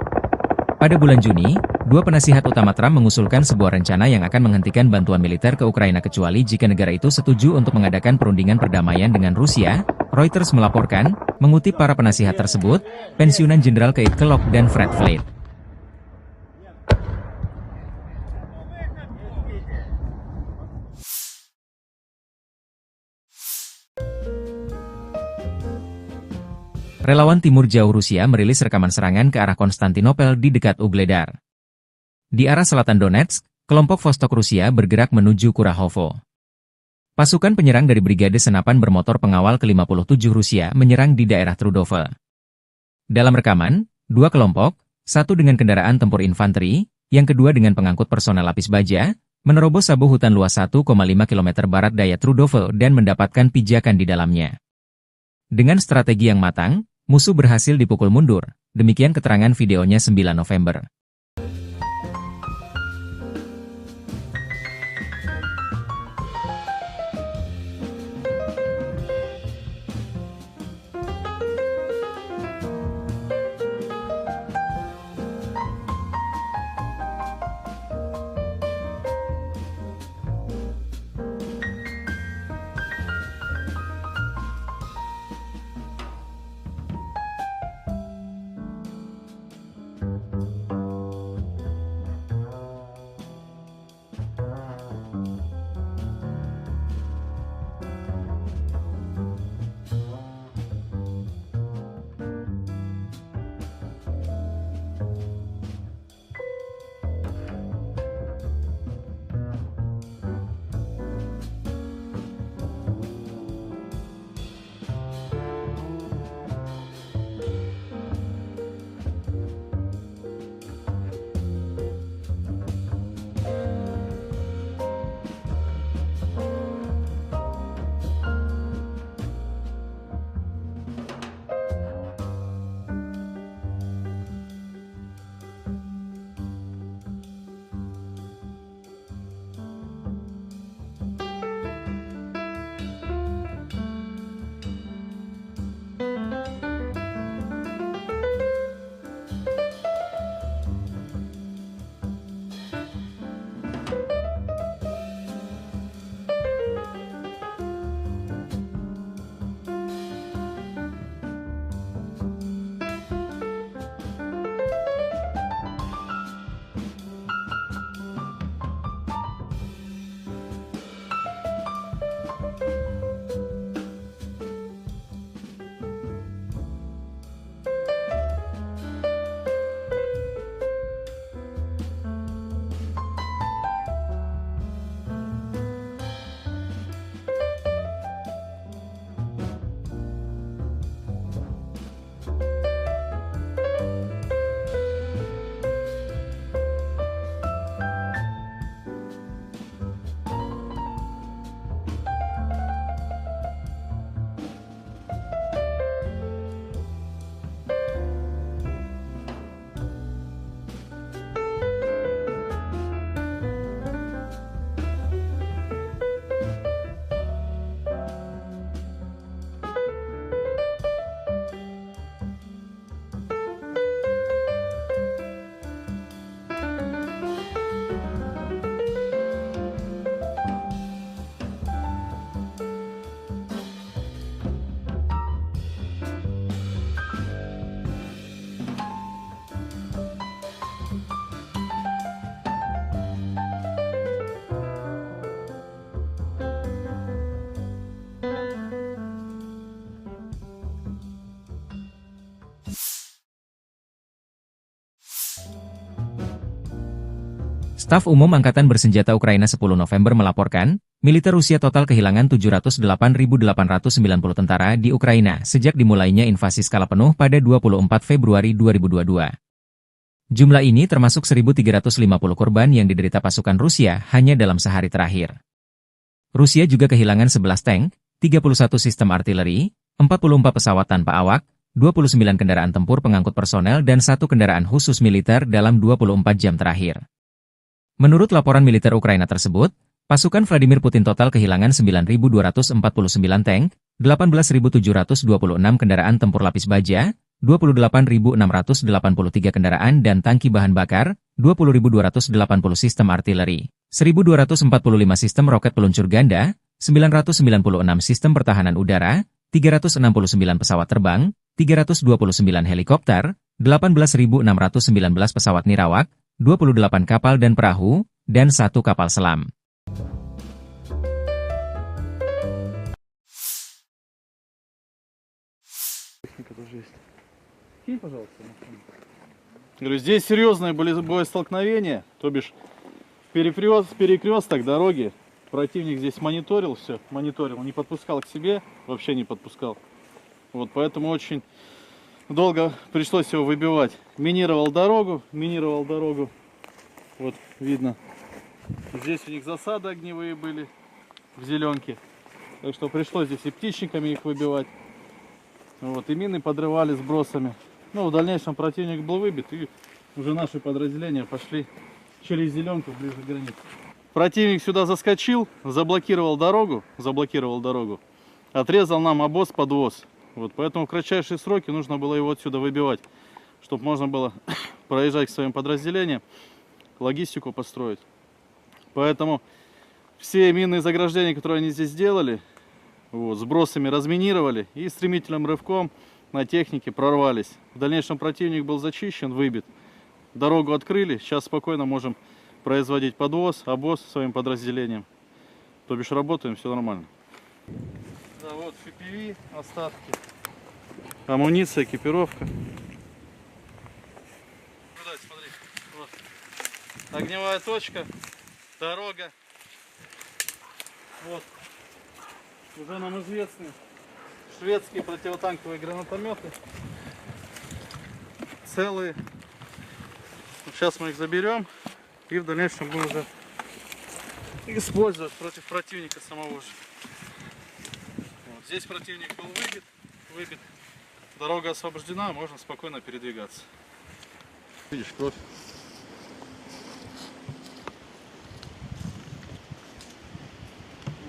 Pada bulan Juni, dua penasihat utama Trump mengusulkan sebuah rencana yang akan menghentikan bantuan militer ke Ukraina kecuali jika negara itu setuju untuk mengadakan perundingan perdamaian dengan Rusia, Reuters melaporkan, mengutip para penasihat tersebut, pensiunan Jenderal Keith Kellogg dan Fred Flake. Relawan Timur Jauh Rusia merilis rekaman serangan ke arah Konstantinopel di dekat Ugledar. Di arah selatan Donetsk, kelompok Vostok Rusia bergerak menuju Kurahovo. Pasukan penyerang dari Brigade Senapan Bermotor Pengawal ke-57 Rusia menyerang di daerah Trudove. Dalam rekaman, dua kelompok, satu dengan kendaraan tempur infanteri, yang kedua dengan pengangkut personel lapis baja, menerobos sabu hutan luas 1,5 km barat daya Trudove dan mendapatkan pijakan di dalamnya. Dengan strategi yang matang, musuh berhasil dipukul mundur, demikian keterangan videonya 9 November. Staf Umum Angkatan Bersenjata Ukraina 10 November melaporkan, militer Rusia total kehilangan 708.890 tentara di Ukraina sejak dimulainya invasi skala penuh pada 24 Februari 2022. Jumlah ini termasuk 1.350 korban yang diderita pasukan Rusia hanya dalam sehari terakhir. Rusia juga kehilangan 11 tank, 31 sistem artileri, 44 pesawat tanpa awak, 29 kendaraan tempur pengangkut personel dan 1 kendaraan khusus militer dalam 24 jam terakhir. Menurut laporan militer Ukraina tersebut, pasukan Vladimir Putin total kehilangan 9.249 tank, 18.726 kendaraan tempur lapis baja, 28.683 kendaraan dan tangki bahan bakar, 20.280 sistem artileri, 1.245 sistem roket peluncur ganda, 996 sistem pertahanan udara, 369 pesawat terbang, 329 helikopter, 18.619 pesawat nirawak, 28 kapal dan perahu, dan 1 kapal selam. Говорю, здесь серьезные были боестолкновения, то бишь перекресток дороги. Противник здесь мониторил все, не подпускал к себе, вообще не подпускал. Вот, поэтому очень долго пришлось его выбивать. Минировал дорогу. Вот, видно. Здесь у них засады огневые были в зеленке. Так что пришлось здесь и птичниками их выбивать. Вот, и мины подрывали сбросами. Ну, в дальнейшем противник был выбит, и уже наши подразделения пошли через зеленку ближе к границе. Противник сюда заскочил, заблокировал дорогу, отрезал нам обоз-подвоз. Вот, поэтому в кратчайшие сроки нужно было его отсюда выбивать, чтобы можно было проезжать к своим подразделениям, логистику построить. Поэтому все минные заграждения, которые они здесь сделали, вот, сбросами разминировали и стремительным рывком на технике прорвались. В дальнейшем противник был зачищен, выбит. Дорогу открыли, сейчас спокойно можем производить подвоз, обоз своим подразделениям. То бишь работаем, все нормально. Да, вот FPV, остатки, амуниция, экипировка. Смотри, вот. Огневая точка, дорога. Вот. Уже нам известны шведские противотанковые гранатометы. Целые. Сейчас мы их заберем и в дальнейшем будем уже использовать против противника самого же. Вот. Здесь противник был выбит. Дорога освобождена, можно спокойно передвигаться. Видишь, кровь.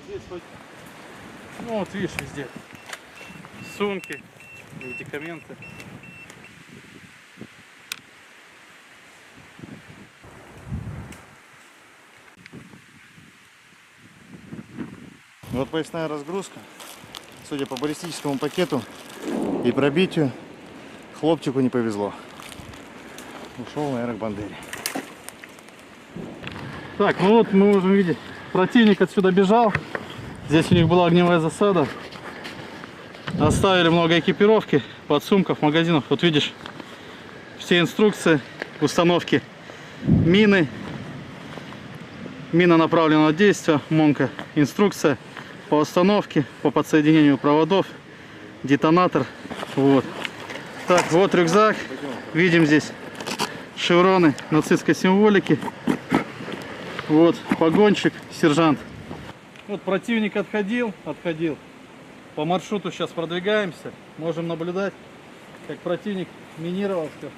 Здесь хоть, ну вот видишь, везде сумки, медикаменты. Вот поясная разгрузка. Судя по баллистическому пакету и пробитию, хлопчику не повезло. Ушел на аэробандере. Так, ну вот мы можем видеть, противник отсюда бежал. Здесь у них была огневая засада. Оставили много экипировки, подсумков, магазинов. Вот видишь, все инструкции установки мины, мина направленного действия, МОНКа, инструкция по установке, по подсоединению проводов, детонатор. Вот. Так, вот рюкзак. Видим здесь шевроны нацистской символики. Вот погонщик, сержант. Вот противник отходил. По маршруту сейчас продвигаемся. Можем наблюдать, как противник минировался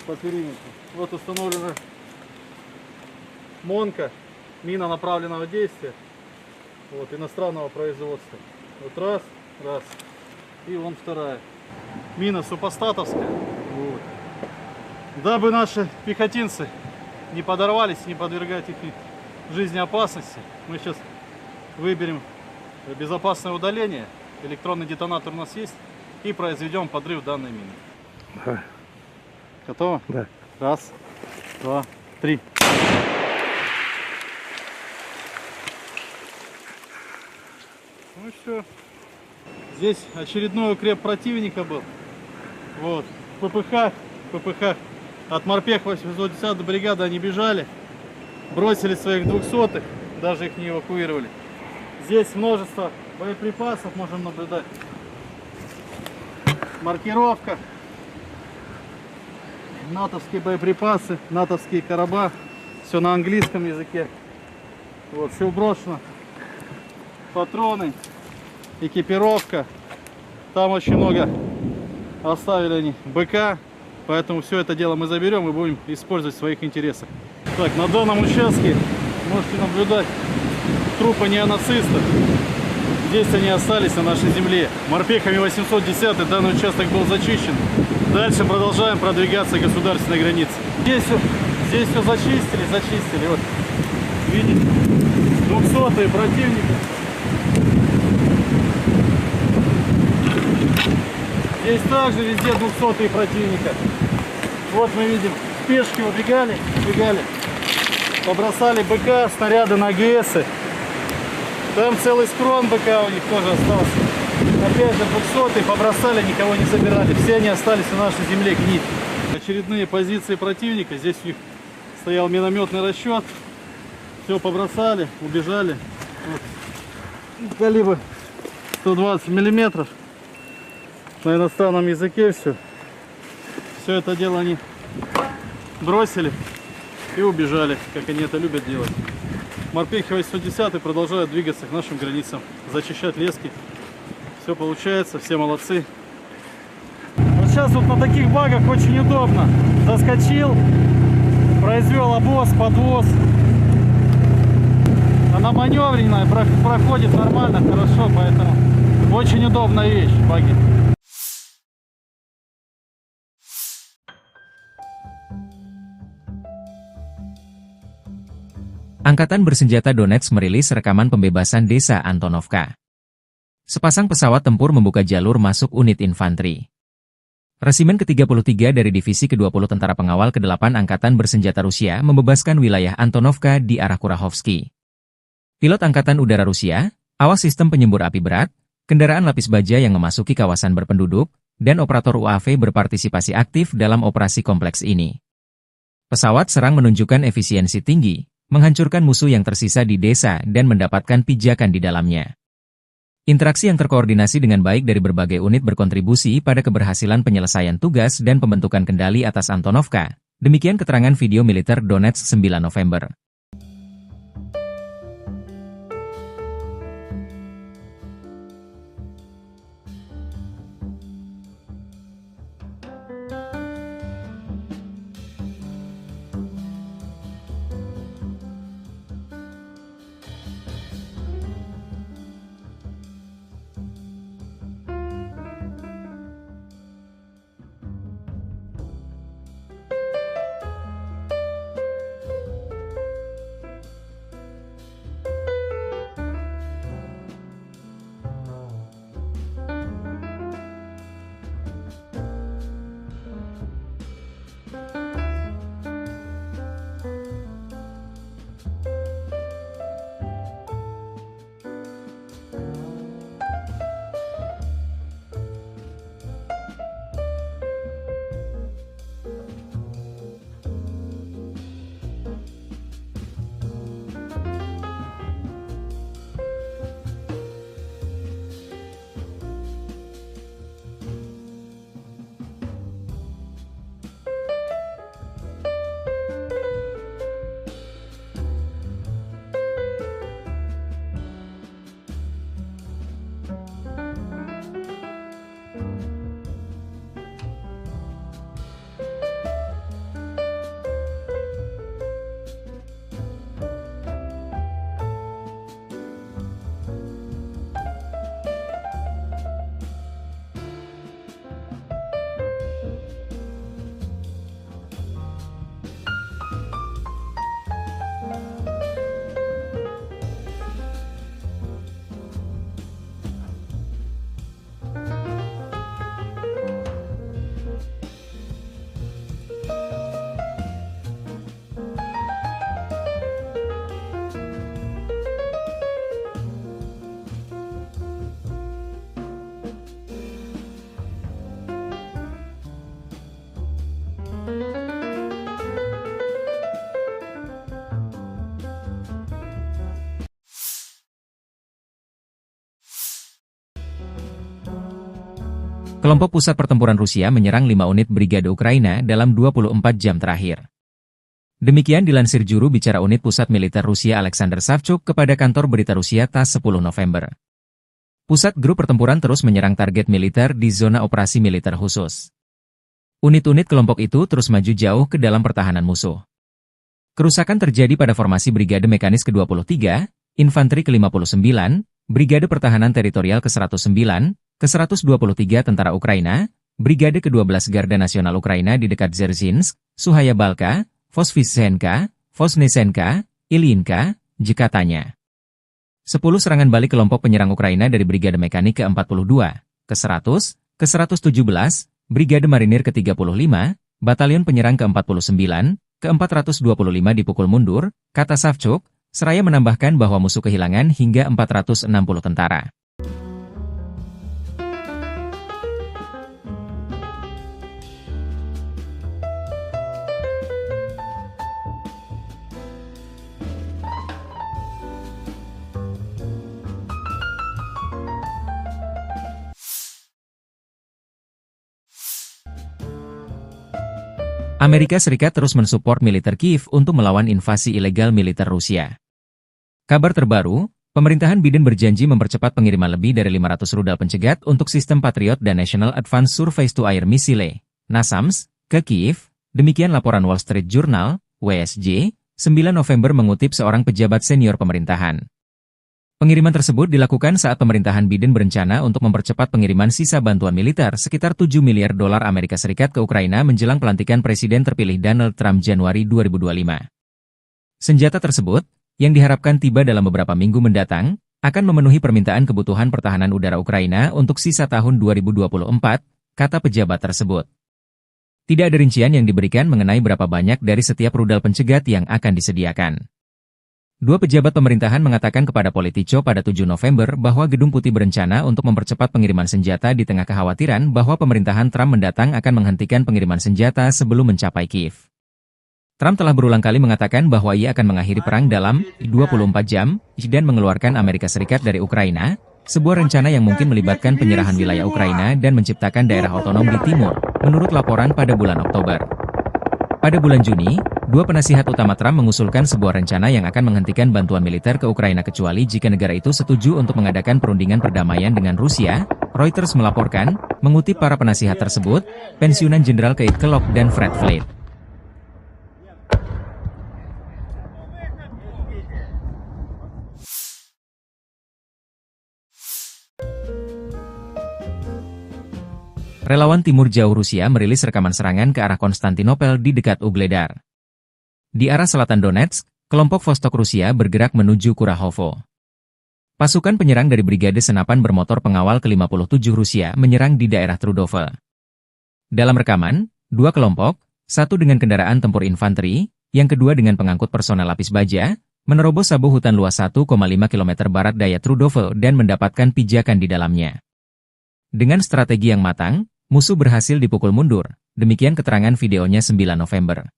по периметру. Вот установлена МОНКа, мина направленного действия. Вот, иностранного производства. Вот раз. И вон вторая. Мина супостатовская. Вот. Дабы наши пехотинцы не подорвались, не подвергать их жизни опасности, мы сейчас выберем безопасное удаление. Электронный детонатор у нас есть. И произведем подрыв данной мины. Да. Готово? Да. Раз, два, три. Ну и все. Здесь очередной укреп противника был. Вот. ППХ. От морпех 810 бригады они бежали. бросили своих 200-х, даже их не эвакуировали. Здесь множество боеприпасов можем наблюдать. Маркировка. Натовские боеприпасы, натовские короба. Все на английском языке. Вот, все брошено. Патроны, экипировка. Там очень много оставили они БК. Поэтому все это дело мы заберем и будем использовать в своих интересах. Так, на данном участке можете наблюдать трупы неонацистов. Здесь они остались на нашей земле. Морпехами 810 данный участок был зачищен. Дальше продолжаем продвигаться к государственной границе. Здесь все зачистили. Вот, видите, 200-е противника. Здесь также везде 200-е противника. Вот мы видим, пешки убегали, побросали БК, снаряды на ГСы. Там целый схрон БК у них тоже остался. Опять же 200-е побросали, никого не забирали. Все они остались на нашей земле гнить. Очередные позиции противника. Здесь у них стоял минометный расчет. Все побросали, убежали. Вот. Калибр 120 миллиметров. На иностранном языке все. Все это дело они бросили и убежали, как они это любят делать. Морпехи 810 продолжают двигаться к нашим границам, зачищать лески. Все получается, все молодцы. Вот сейчас вот на таких багах очень удобно. Заскочил, произвел обвоз, подвоз. Она маневренная, проходит нормально, хорошо, поэтому очень удобная вещь, баги. Angkatan Bersenjata Donetsk merilis rekaman pembebasan desa Antonovka. Sepasang pesawat tempur membuka jalur masuk unit infanteri. Resimen ke-33 dari Divisi ke-20 Tentara Pengawal ke-8 Angkatan Bersenjata Rusia membebaskan wilayah Antonovka di arah Kurahovsky. Pilot Angkatan Udara Rusia, awas sistem penyembur api berat, kendaraan lapis baja yang memasuki kawasan berpenduduk, dan operator UAV berpartisipasi aktif dalam operasi kompleks ini. Pesawat serang menunjukkan efisiensi tinggi, menghancurkan musuh yang tersisa di desa dan mendapatkan pijakan di dalamnya. Interaksi yang terkoordinasi dengan baik dari berbagai unit berkontribusi pada keberhasilan penyelesaian tugas dan pembentukan kendali atas Antonovka. Demikian keterangan video militer Donetsk 9 November. kelompok pusat pertempuran Rusia menyerang 5 unit brigade Ukraina dalam 24 jam terakhir. Demikian dilansir juru bicara unit pusat militer Rusia Alexander Savchuk kepada kantor berita Rusia TASS 10 November. Pusat grup pertempuran terus menyerang target militer di zona operasi militer khusus. Unit-unit kelompok itu terus maju jauh ke dalam pertahanan musuh. Kerusakan terjadi pada formasi Brigade Mekanis ke-23, Infanteri ke-59, Brigade Pertahanan Teritorial ke-109, ke-123 Tentara Ukraina, Brigade ke-12 Garda Nasional Ukraina di dekat Dzerzhinsk, Suhaya Balka, Vosvysenka, Vosnesenka, Ilyinka, katanya. 10 serangan balik kelompok penyerang Ukraina dari Brigade Mekanik ke-42, ke-100, ke-117, Brigade Marinir ke-35, Batalion Penyerang ke-49, ke-425 dipukul mundur, kata Savchuk, seraya menambahkan bahwa musuh kehilangan hingga 460 tentara. Amerika Serikat terus mensupport militer Kiev untuk melawan invasi ilegal militer Rusia. Kabar terbaru, pemerintahan Biden berjanji mempercepat pengiriman lebih dari 500 rudal pencegat untuk sistem Patriot dan National Advanced Surface-to-Air Missile, NASAMS, ke Kiev, demikian laporan Wall Street Journal, WSJ, 9 November mengutip seorang pejabat senior pemerintahan. Pengiriman tersebut dilakukan saat pemerintahan Biden berencana untuk mempercepat pengiriman sisa bantuan militer sekitar 7 miliar dolar Amerika Serikat ke Ukraina menjelang pelantikan Presiden terpilih Donald Trump Januari 2025. Senjata tersebut, yang diharapkan tiba dalam beberapa minggu mendatang, akan memenuhi permintaan kebutuhan pertahanan udara Ukraina untuk sisa tahun 2024, kata pejabat tersebut. Tidak ada rincian yang diberikan mengenai berapa banyak dari setiap rudal pencegat yang akan disediakan. Dua pejabat pemerintahan mengatakan kepada Politico pada 7 November bahwa Gedung Putih berencana untuk mempercepat pengiriman senjata di tengah kekhawatiran bahwa pemerintahan Trump mendatang akan menghentikan pengiriman senjata sebelum mencapai Kiev. Trump telah berulang kali mengatakan bahwa ia akan mengakhiri perang dalam 24 jam dan mengeluarkan Amerika Serikat dari Ukraina, sebuah rencana yang mungkin melibatkan penyerahan wilayah Ukraina dan menciptakan daerah otonom di timur, menurut laporan pada bulan Oktober. Pada bulan Juni, dua penasihat utama Trump mengusulkan sebuah rencana yang akan menghentikan bantuan militer ke Ukraina kecuali jika negara itu setuju untuk mengadakan perundingan perdamaian dengan Rusia, Reuters melaporkan, mengutip para penasihat tersebut, pensiunan Jenderal Keith Kellogg dan Fred Flake. Relawan Timur Jauh Rusia merilis rekaman serangan ke arah Konstantinopel di dekat Ugledar. Di arah selatan Donetsk, kelompok Vostok Rusia bergerak menuju Kurahovo. Pasukan penyerang dari Brigade Senapan Bermotor Pengawal ke-57 Rusia menyerang di daerah Trudove. Dalam rekaman, dua kelompok, satu dengan kendaraan tempur infanteri, yang kedua dengan pengangkut personel lapis baja, menerobos sabu hutan luas 1,5 km barat daya Trudove dan mendapatkan pijakan di dalamnya. Dengan strategi yang matang, musuh berhasil dipukul mundur, demikian keterangan videonya 9 November.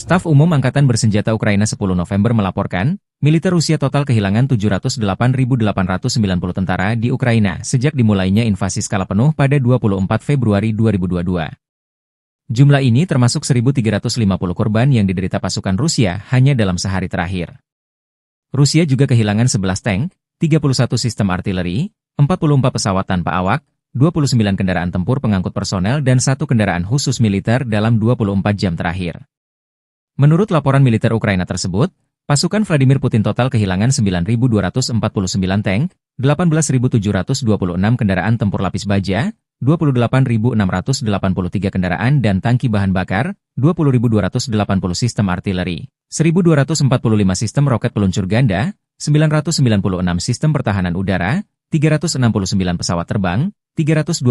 Staf Umum Angkatan Bersenjata Ukraina 10 November melaporkan, militer Rusia total kehilangan 708.890 tentara di Ukraina sejak dimulainya invasi skala penuh pada 24 Februari 2022. Jumlah ini termasuk 1.350 korban yang diderita pasukan Rusia hanya dalam sehari terakhir. Rusia juga kehilangan 11 tank, 31 sistem artileri, 44 pesawat tanpa awak, 29 kendaraan tempur pengangkut personel dan 1 kendaraan khusus militer dalam 24 jam terakhir. Menurut laporan militer Ukraina tersebut, pasukan Vladimir Putin total kehilangan 9.249 tank, 18.726 kendaraan tempur lapis baja, 28.683 kendaraan dan tangki bahan bakar, 20.280 sistem artileri, 1.245 sistem roket peluncur ganda, 996 sistem pertahanan udara, 369 pesawat terbang, 329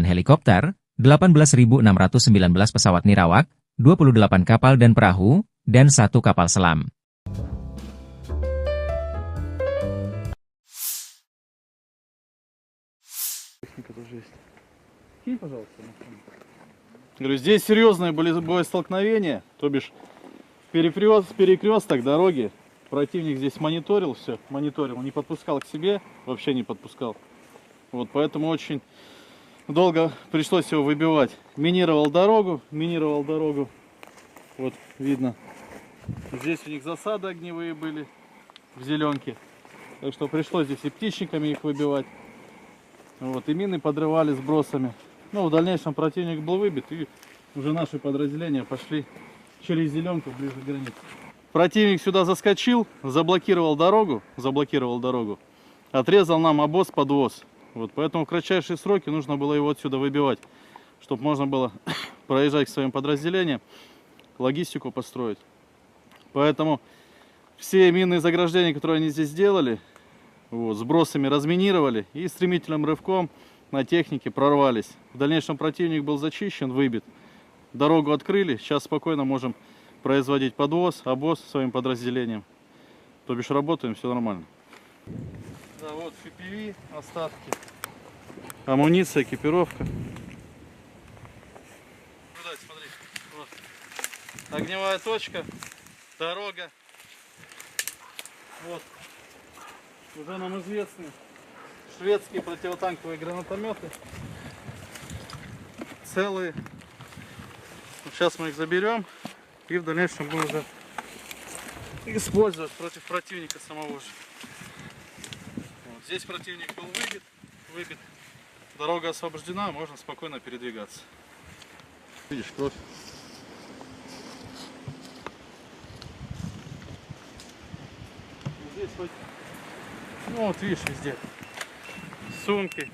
helikopter, 18.619 pesawat nirawak, 28 kapal dan perahu, dan 1 kapal selam. Говорю, здесь серьезные были боестолкновения, то бишь перекресток дороги. Противник здесь мониторил все, не подпускал к себе, вообще не подпускал. Вот, поэтому очень долго пришлось его выбивать. Минировал дорогу. Вот, видно. Здесь у них засады огневые были в зеленке. Так что пришлось здесь и птичниками их выбивать. Вот, и мины подрывали сбросами. Ну, в дальнейшем противник был выбит, и уже наши подразделения пошли через зеленку ближе к границе. Противник сюда заскочил, заблокировал дорогу, отрезал нам обоз-подвоз. Вот, поэтому в кратчайшие сроки нужно было его отсюда выбивать, чтобы можно было проезжать к своим подразделениям, логистику построить. Поэтому все минные заграждения, которые они здесь сделали, вот, сбросами разминировали и стремительным рывком на технике прорвались. В дальнейшем противник был зачищен, выбит. Дорогу открыли, сейчас спокойно можем производить подвоз, обоз своим подразделениям. То бишь работаем, все нормально. Да, вот FPV, остатки, амуниция, экипировка. Смотри, вот. Огневая точка, дорога. Вот. Уже нам известны шведские противотанковые гранатометы. Целые. Сейчас мы их заберем и в дальнейшем будем уже использовать против противника самого же. Вот. Здесь противник был выбит. Дорога освобождена, можно спокойно передвигаться. Видишь, кровь. Здесь хоть... Ну вот видишь, везде сумки,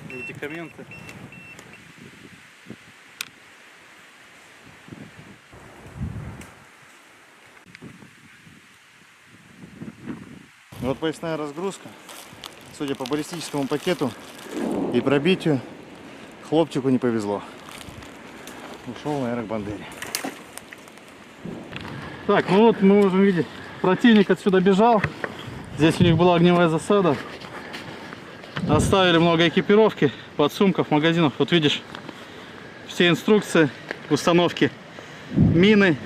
медикаменты. Вот поясная разгрузка. Судя по баллистическому пакету и пробитию, хлопчику не повезло. Ушел на аэробандере. Так, ну вот мы можем видеть, противник отсюда бежал. Здесь у них была огневая засада. Оставили много экипировки, подсумков, магазинов. Вот видишь, все инструкции установки мины,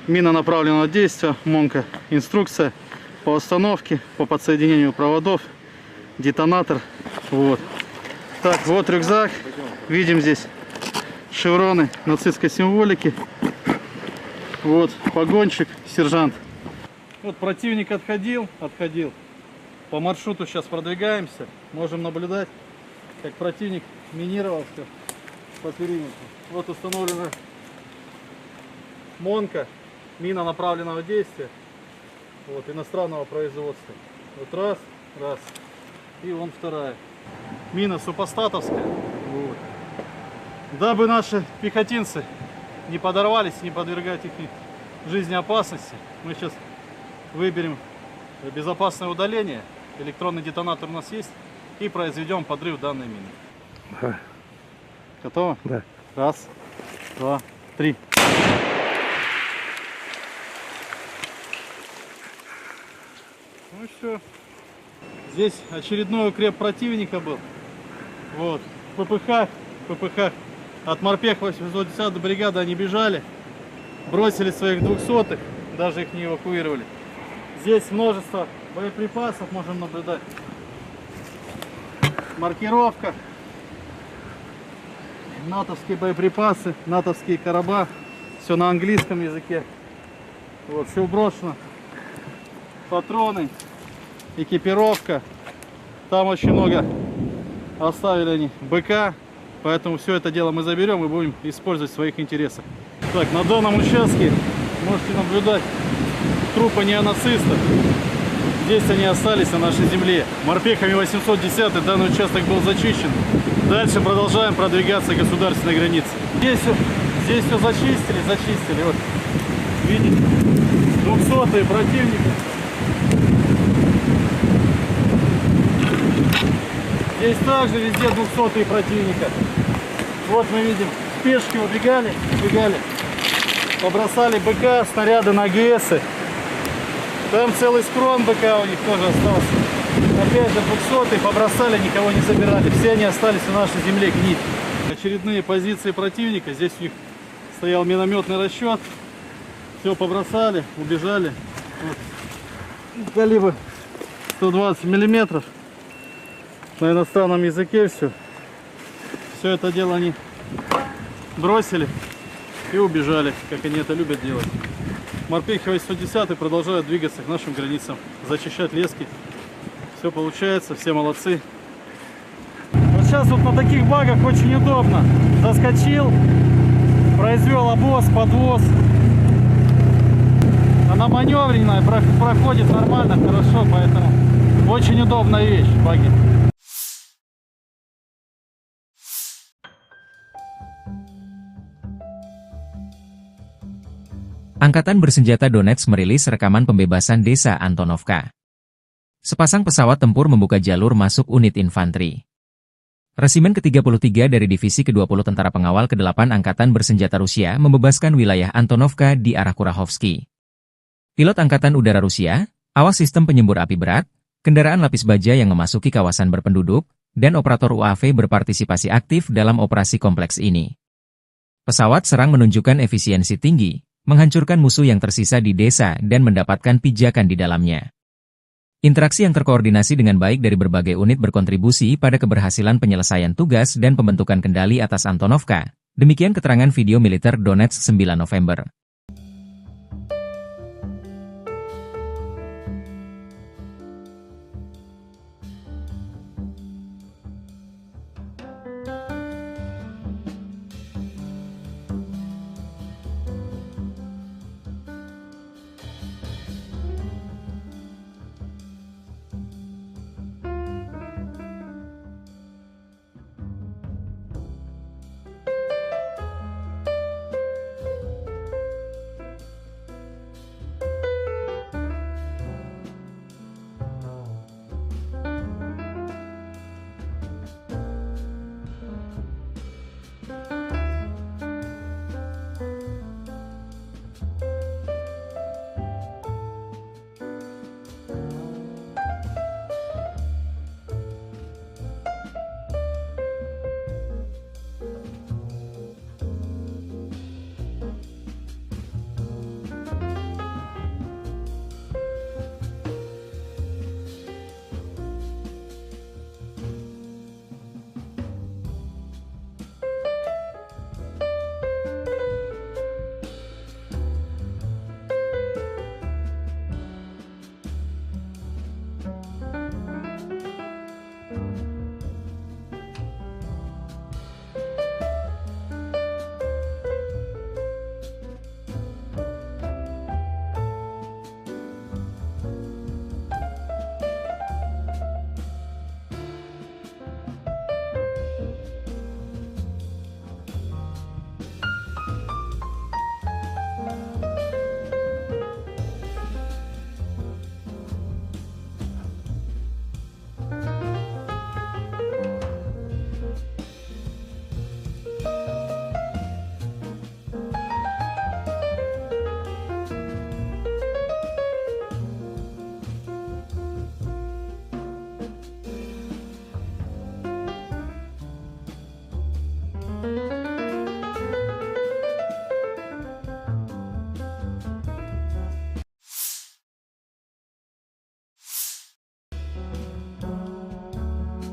мина направленного действия, МОНКа, инструкция по установке, по подсоединению проводов, детонатор. Вот. Так, вот рюкзак. Видим здесь шевроны нацистской символики. Вот погонщик, сержант. Вот противник отходил. По маршруту сейчас продвигаемся. Можем наблюдать, как противник минировал все по периметру. Вот установлена МОНКа, мина направленного действия. Вот, иностранного производства. Вот раз. И вон вторая. Мина супостатовская. Вот. Дабы наши пехотинцы не подорвались, не подвергать их жизни опасности, мы сейчас выберем безопасное удаление. Электронный детонатор у нас есть. И произведем подрыв данной мины. Да. Готово? Да. Раз, два, три. Ну все. Здесь очередной укреп противника был. Вот. ППХ. От морпех 810 бригады они бежали. бросили своих 200-х, даже их не эвакуировали. Здесь множество боеприпасов можем наблюдать. Маркировка. Натовские боеприпасы, натовские короба. Все на английском языке. Вот, все брошено. Патроны, экипировка. Там очень много оставили они БК. Поэтому все это дело мы заберем и будем использовать в своих интересах. Так, на данном участке можете наблюдать трупы неонацистов. Здесь они остались на нашей земле. Морпехами 810 данный участок был зачищен. Дальше продолжаем продвигаться к государственной границе. Здесь все зачистили. Вот, видите, 200-е противника. Здесь также везде 200-е противника. Вот мы видим, пешки убегали, побросали БК, снаряды на ГСы. Там целый скрон БК у них тоже остался. Опять же 200-е побросали, никого не забирали. Все они остались на нашей земле гнить. Очередные позиции противника. Здесь у них стоял минометный расчет. Все побросали, убежали. Вот. Калибр 120 миллиметров. На иностранном языке все. Все это дело они бросили и убежали, как они это любят делать. Морпехи 810 продолжают двигаться к нашим границам, зачищать лески. Все получается, все молодцы. Вот сейчас вот на таких багах очень удобно. Заскочил, произвел обвоз, подвоз. Она маневренная, проходит нормально, хорошо, поэтому очень удобная вещь, баги. Angkatan Bersenjata Donetsk merilis rekaman pembebasan desa Antonovka. Sepasang pesawat tempur membuka jalur masuk unit infanteri. Resimen ke-33 dari Divisi ke-20 Tentara Pengawal ke-8 Angkatan Bersenjata Rusia membebaskan wilayah Antonovka di arah Kurahovsky. Pilot Angkatan Udara Rusia, awas sistem penyembur api berat, kendaraan lapis baja yang memasuki kawasan berpenduduk, dan operator UAV berpartisipasi aktif dalam operasi kompleks ini. Pesawat serang menunjukkan efisiensi tinggi, menghancurkan musuh yang tersisa di desa dan mendapatkan pijakan di dalamnya. Interaksi yang terkoordinasi dengan baik dari berbagai unit berkontribusi pada keberhasilan penyelesaian tugas dan pembentukan kendali atas Antonovka. Demikian keterangan video militer Donetsk 9 November.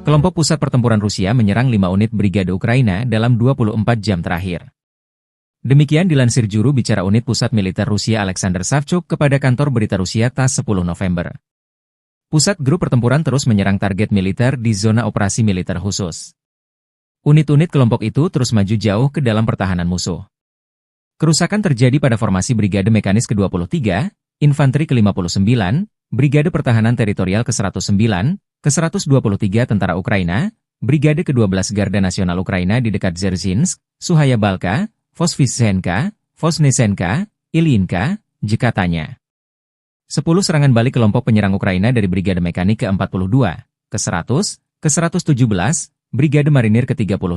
kelompok pusat pertempuran Rusia menyerang 5 unit brigade Ukraina dalam 24 jam terakhir. Demikian dilansir juru bicara unit pusat militer Rusia Alexander Savchuk kepada kantor berita Rusia TASS 10 November. Pusat grup pertempuran terus menyerang target militer di zona operasi militer khusus. Unit-unit kelompok itu terus maju jauh ke dalam pertahanan musuh. Kerusakan terjadi pada formasi Brigade Mekanis ke-23, Infanteri ke-59, Brigade Pertahanan Teritorial ke-109, ke-123 Tentara Ukraina, Brigade ke-12 Garda Nasional Ukraina di dekat Dzerzhinsk, Suhaya Balka, Vosvysenka, Vosnesenka, Ilyinka, katanya. 10 serangan balik kelompok penyerang Ukraina dari Brigade Mekanik ke-42, ke-100, ke-117, Brigade Marinir ke-35,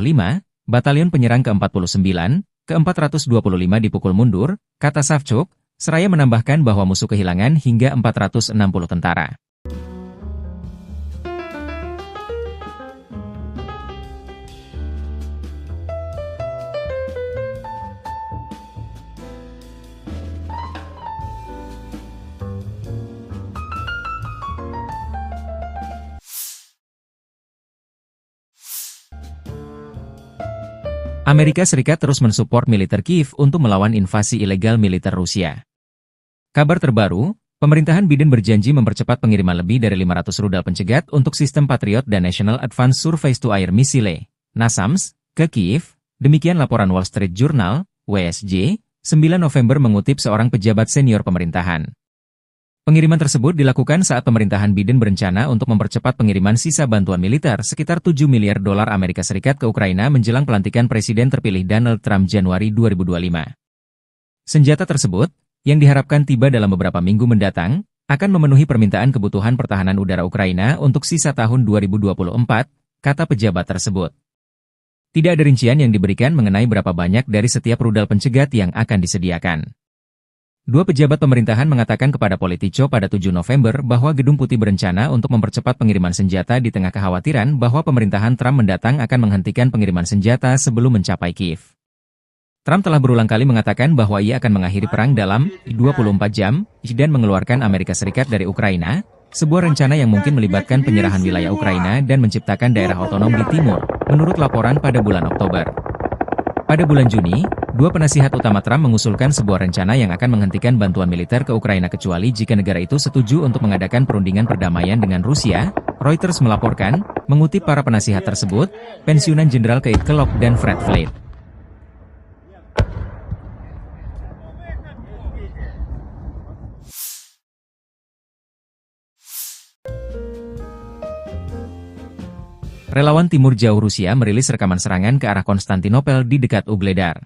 Batalion Penyerang ke-49, ke-425 dipukul mundur, kata Savchuk, seraya menambahkan bahwa musuh kehilangan hingga 460 tentara. Amerika Serikat terus mensupport militer Kiev untuk melawan invasi ilegal militer Rusia. Kabar terbaru, pemerintahan Biden berjanji mempercepat pengiriman lebih dari 500 rudal pencegat untuk sistem Patriot dan National Advanced Surface-to-Air Missile, NASAMS, ke Kiev, demikian laporan Wall Street Journal, WSJ, 9 November mengutip seorang pejabat senior pemerintahan. Pengiriman tersebut dilakukan saat pemerintahan Biden berencana untuk mempercepat pengiriman sisa bantuan militer sekitar 7 miliar dolar Amerika Serikat ke Ukraina menjelang pelantikan Presiden terpilih Donald Trump Januari 2025. Senjata tersebut, yang diharapkan tiba dalam beberapa minggu mendatang, akan memenuhi permintaan kebutuhan pertahanan udara Ukraina untuk sisa tahun 2024, kata pejabat tersebut. Tidak ada rincian yang diberikan mengenai berapa banyak dari setiap rudal pencegat yang akan disediakan. Dua pejabat pemerintahan mengatakan kepada Politico pada 7 November bahwa Gedung Putih berencana untuk mempercepat pengiriman senjata di tengah kekhawatiran bahwa pemerintahan Trump mendatang akan menghentikan pengiriman senjata sebelum mencapai Kiev. Trump telah berulang kali mengatakan bahwa ia akan mengakhiri perang dalam 24 jam dan mengeluarkan Amerika Serikat dari Ukraina, sebuah rencana yang mungkin melibatkan penyerahan wilayah Ukraina dan menciptakan daerah otonom di timur, menurut laporan pada bulan Oktober. Pada bulan Juni, dua penasihat utama Trump mengusulkan sebuah rencana yang akan menghentikan bantuan militer ke Ukraina kecuali jika negara itu setuju untuk mengadakan perundingan perdamaian dengan Rusia, Reuters melaporkan, mengutip para penasihat tersebut, pensiunan Jenderal Keith Kellogg dan Fred Flake. Relawan Timur Jauh Rusia merilis rekaman serangan ke arah Konstantinopel di dekat Ugledar.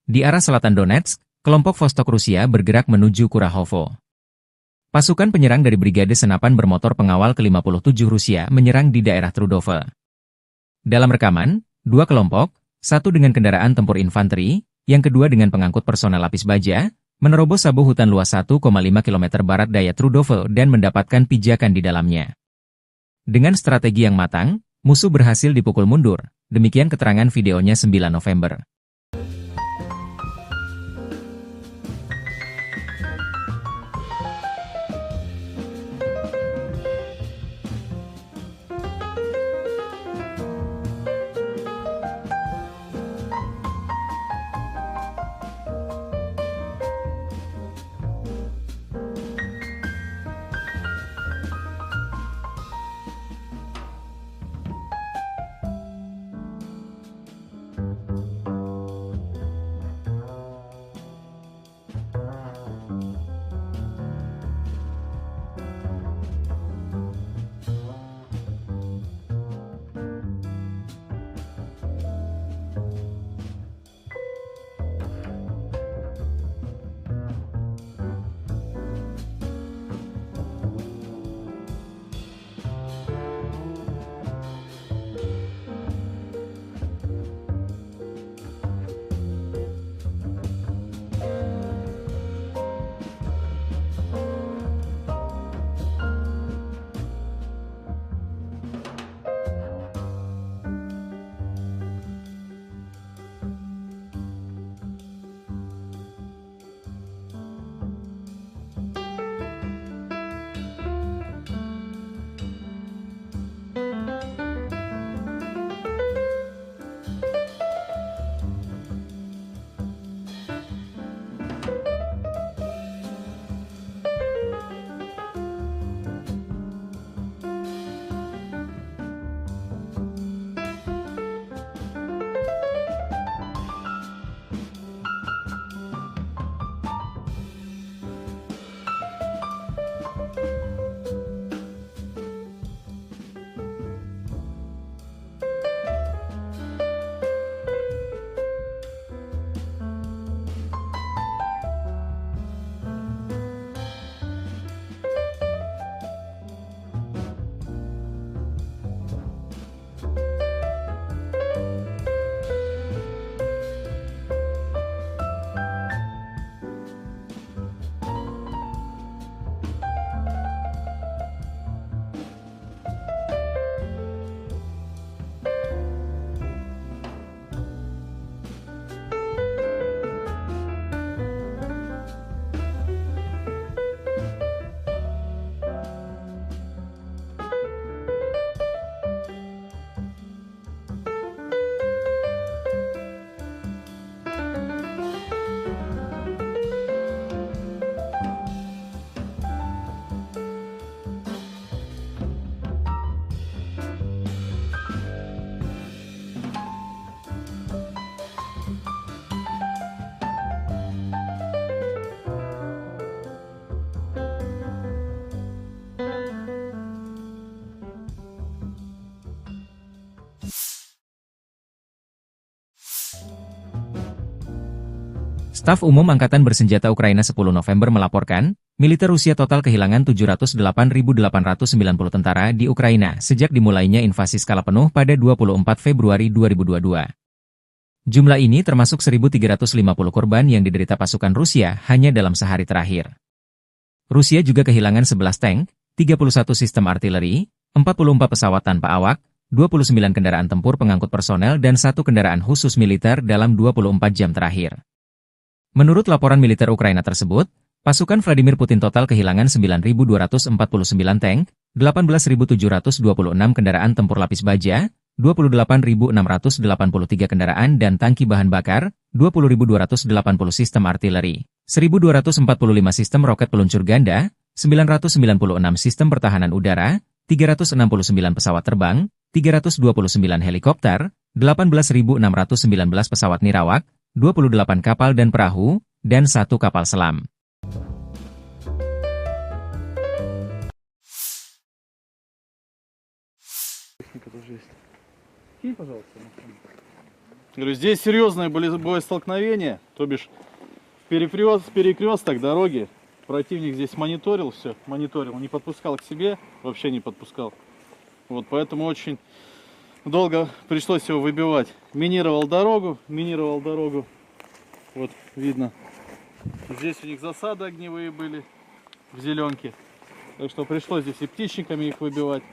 Di arah selatan Donetsk, kelompok Vostok Rusia bergerak menuju Kurahovo. Pasukan penyerang dari Brigade Senapan Bermotor Pengawal ke-57 Rusia menyerang di daerah Trudove. Dalam rekaman, dua kelompok, satu dengan kendaraan tempur infanteri, yang kedua dengan pengangkut personel lapis baja, menerobos sabu hutan luas 1,5 km barat daya Trudove dan mendapatkan pijakan di dalamnya. Dengan strategi yang matang, musuh berhasil dipukul mundur, demikian keterangan videonya 9 November. Staf Umum Angkatan Bersenjata Ukraina 10 November melaporkan, militer Rusia total kehilangan 708.890 tentara di Ukraina sejak dimulainya invasi skala penuh pada 24 Februari 2022. Jumlah ini termasuk 1.350 korban yang diderita pasukan Rusia hanya dalam sehari terakhir. Rusia juga kehilangan 11 tank, 31 sistem artileri, 44 pesawat tanpa awak, 29 kendaraan tempur pengangkut personel dan 1 kendaraan khusus militer dalam 24 jam terakhir. Menurut laporan militer Ukraina tersebut, pasukan Vladimir Putin total kehilangan 9.249 tank, 18.726 kendaraan tempur lapis baja, 28.683 kendaraan dan tangki bahan bakar, 20.280 sistem artileri, 1.245 sistem roket peluncur ganda, 996 sistem pertahanan udara, 369 pesawat terbang, 329 helikopter, 18.619 pesawat nirawak, 28 kapal dan perahu, dan 1 kapal selam. Говорю, здесь серьезное боестолкновение, то бишь перекресток дороги. Противник здесь мониторил все, не подпускал к себе, вообще не подпускал. Вот поэтому очень долго пришлось его выбивать. Минировал дорогу. Вот видно. Здесь у них засады огневые были в зеленке. Так что пришлось здесь и птичниками их выбивать.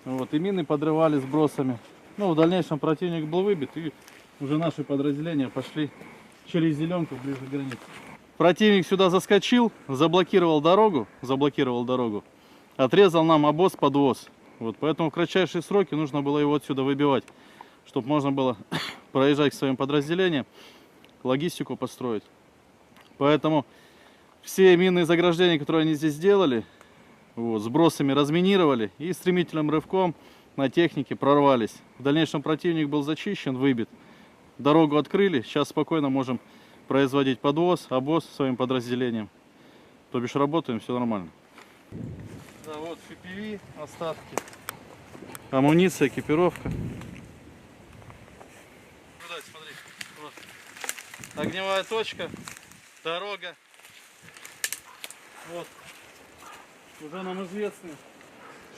Вот, и мины подрывали сбросами. Ну, в дальнейшем противник был выбит, и уже наши подразделения пошли через зеленку ближе к границе. Противник сюда заскочил, заблокировал дорогу, отрезал нам обоз-подвоз. Вот, поэтому в кратчайшие сроки нужно было его отсюда выбивать, чтобы можно было проезжать к своим подразделениям, логистику построить. Поэтому все минные заграждения, которые они здесь сделали, вот, сбросами разминировали и стремительным рывком на технике прорвались. В дальнейшем противник был зачищен, выбит. Дорогу открыли, сейчас спокойно можем производить подвоз, обоз своим подразделениям. То бишь работаем, все нормально. Да, вот FPV, остатки, амуниция, экипировка. Смотри, вот. Огневая точка, дорога. Вот. Уже нам известны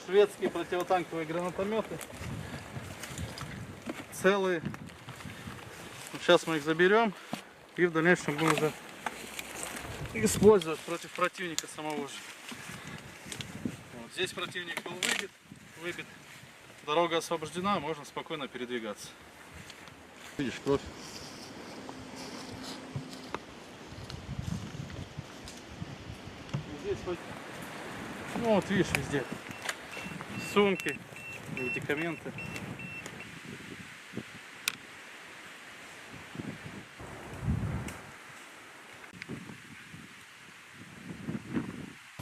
шведские противотанковые гранатометы. Целые. Сейчас мы их заберем и в дальнейшем будем уже использовать против противника самого же. Вот. Здесь противник был выбит. Дорога освобождена, можно спокойно передвигаться. Видишь, кровь. Здесь хоть, ну вот видишь, везде сумки, медикаменты.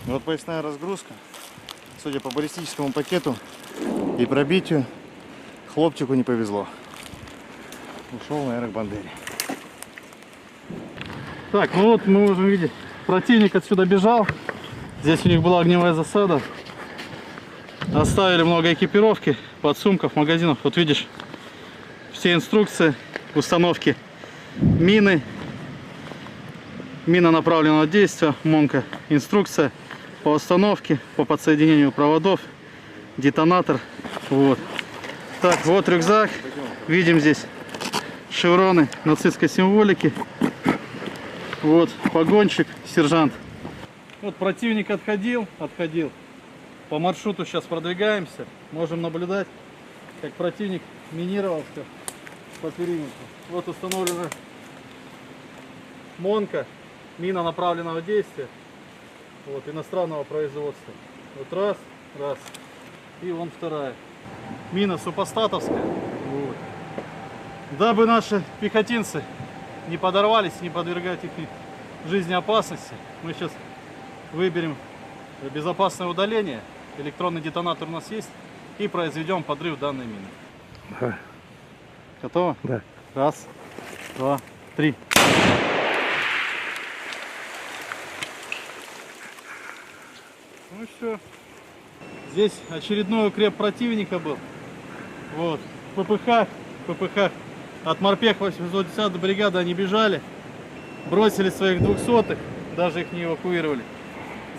Вот поясная разгрузка. Судя по баллистическому пакету и пробитию, хлопчику не повезло. Ушел на аэробандере. Так, ну вот мы можем видеть, противник отсюда бежал. Здесь у них была огневая засада. Оставили много экипировки, подсумков, магазинов. Вот видишь, все инструкции установки мины, мина направленного действия, МОНка, инструкция по установке, по подсоединению проводов, детонатор. Вот. Так, вот рюкзак. Видим здесь шевроны нацистской символики. Вот погонщик, сержант. Вот противник отходил. По маршруту сейчас продвигаемся. Можем наблюдать, как противник минировался по периметру. Вот установлена МОНка, мина направленного действия. Вот, иностранного производства. Вот раз. И вон вторая. Мина супостатовская. Вот. Дабы наши пехотинцы не подорвались, не подвергать их жизни опасности, мы сейчас выберем безопасное удаление. Электронный детонатор у нас есть. И произведем подрыв данной мины. Да. Готово? Да. Раз, два, три. Ну и все. Здесь очередной укреп противника был. Вот. ППХ. От морпех 810 бригады они бежали. бросили своих 200-х, даже их не эвакуировали.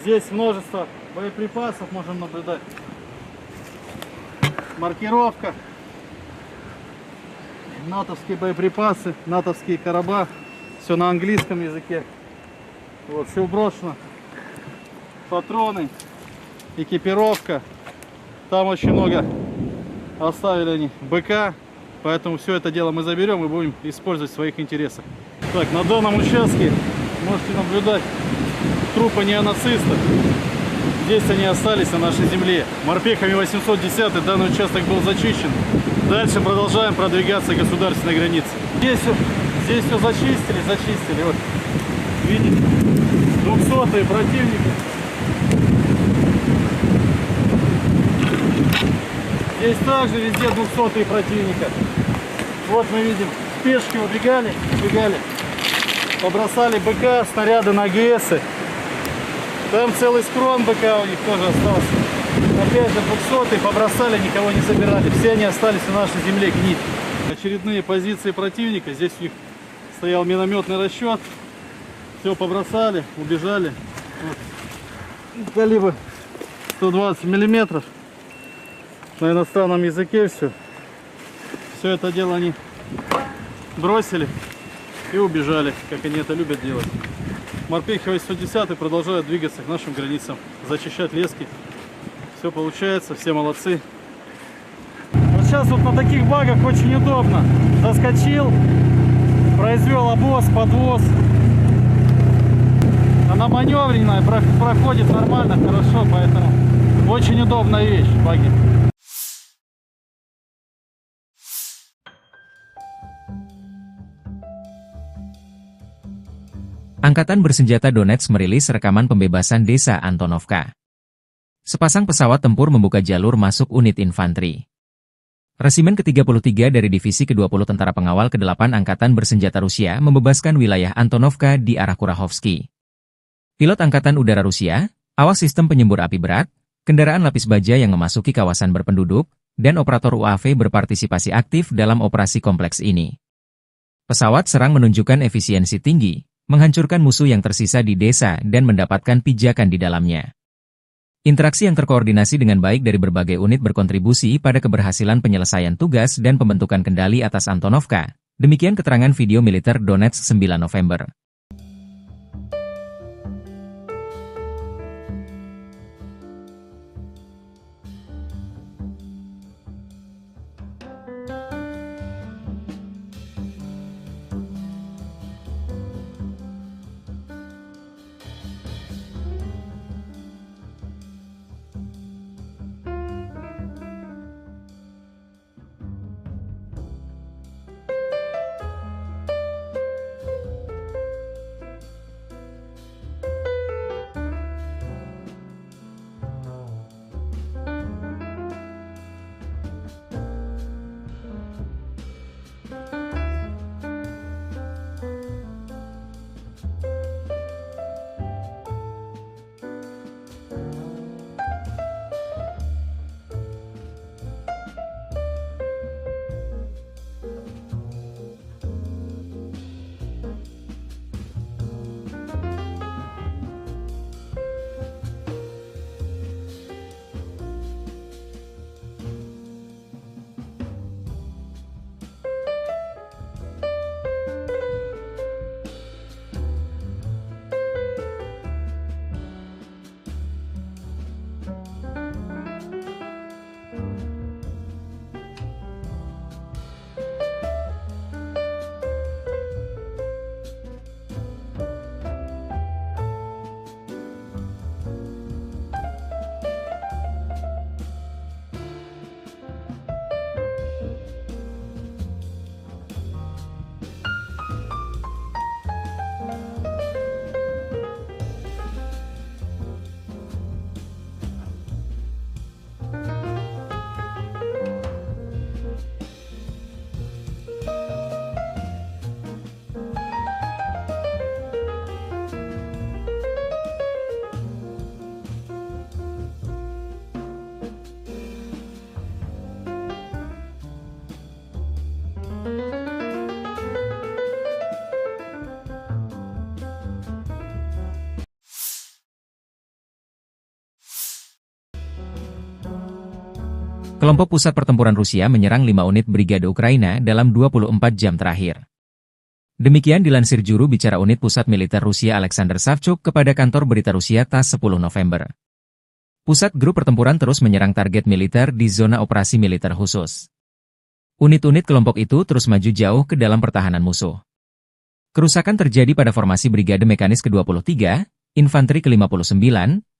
Здесь множество боеприпасов можем наблюдать. Маркировка. Натовские боеприпасы, натовские короба. Все на английском языке. Вот, все брошено. Патроны, экипировка. Там очень много оставили они БК. Поэтому все это дело мы заберем и будем использовать в своих интересах. Так, на данном участке можете наблюдать трупы неонацистов. Здесь они остались на нашей земле. Морпехами 810 данный участок был зачищен. Дальше продолжаем продвигаться к государственной границе. Здесь все зачистили. Вот, видите, 200-е противники. Здесь также везде 200-е противника. Вот мы видим, пешки убегали, побросали БК, снаряды на АГСы. Там целый скрон БК у них тоже остался. Опять же 200-е побросали, никого не собирали. Все они остались на нашей земле гнить. Очередные позиции противника. Здесь у них стоял минометный расчет. Все побросали, убежали. Вот. Калибр 120 миллиметров. На иностранном языке все. Все это дело они бросили и убежали, как они это любят делать. Морпехи 810 продолжают двигаться к нашим границам, зачищать лески. Все получается, все молодцы. Вот сейчас вот на таких багах очень удобно. Заскочил, произвел обвоз, подвоз. Она маневренная, проходит нормально, хорошо, поэтому очень удобная вещь, баги. Angkatan Bersenjata Donetsk merilis rekaman pembebasan desa Antonovka. Sepasang pesawat tempur membuka jalur masuk unit infanteri. Resimen ke-33 dari Divisi ke-20 Tentara Pengawal ke-8 Angkatan Bersenjata Rusia membebaskan wilayah Antonovka di arah Kurahovsky. Pilot Angkatan Udara Rusia, awak sistem penyembur api berat, kendaraan lapis baja yang memasuki kawasan berpenduduk, dan operator UAV berpartisipasi aktif dalam operasi kompleks ini. Pesawat serang menunjukkan efisiensi tinggi, menghancurkan musuh yang tersisa di desa dan mendapatkan pijakan di dalamnya. Interaksi yang terkoordinasi dengan baik dari berbagai unit berkontribusi pada keberhasilan penyelesaian tugas dan pembentukan kendali atas Antonovka. Demikian keterangan video militer Donetsk 9 November. Kelompok pusat pertempuran Rusia menyerang 5 unit brigade Ukraina dalam 24 jam terakhir. Demikian dilansir juru bicara unit pusat militer Rusia Alexander Savchuk kepada kantor berita Rusia TASS 10 November. Pusat grup pertempuran terus menyerang target militer di zona operasi militer khusus. Unit-unit kelompok itu terus maju jauh ke dalam pertahanan musuh. Kerusakan terjadi pada formasi Brigade Mekanis ke-23, Infanteri ke-59,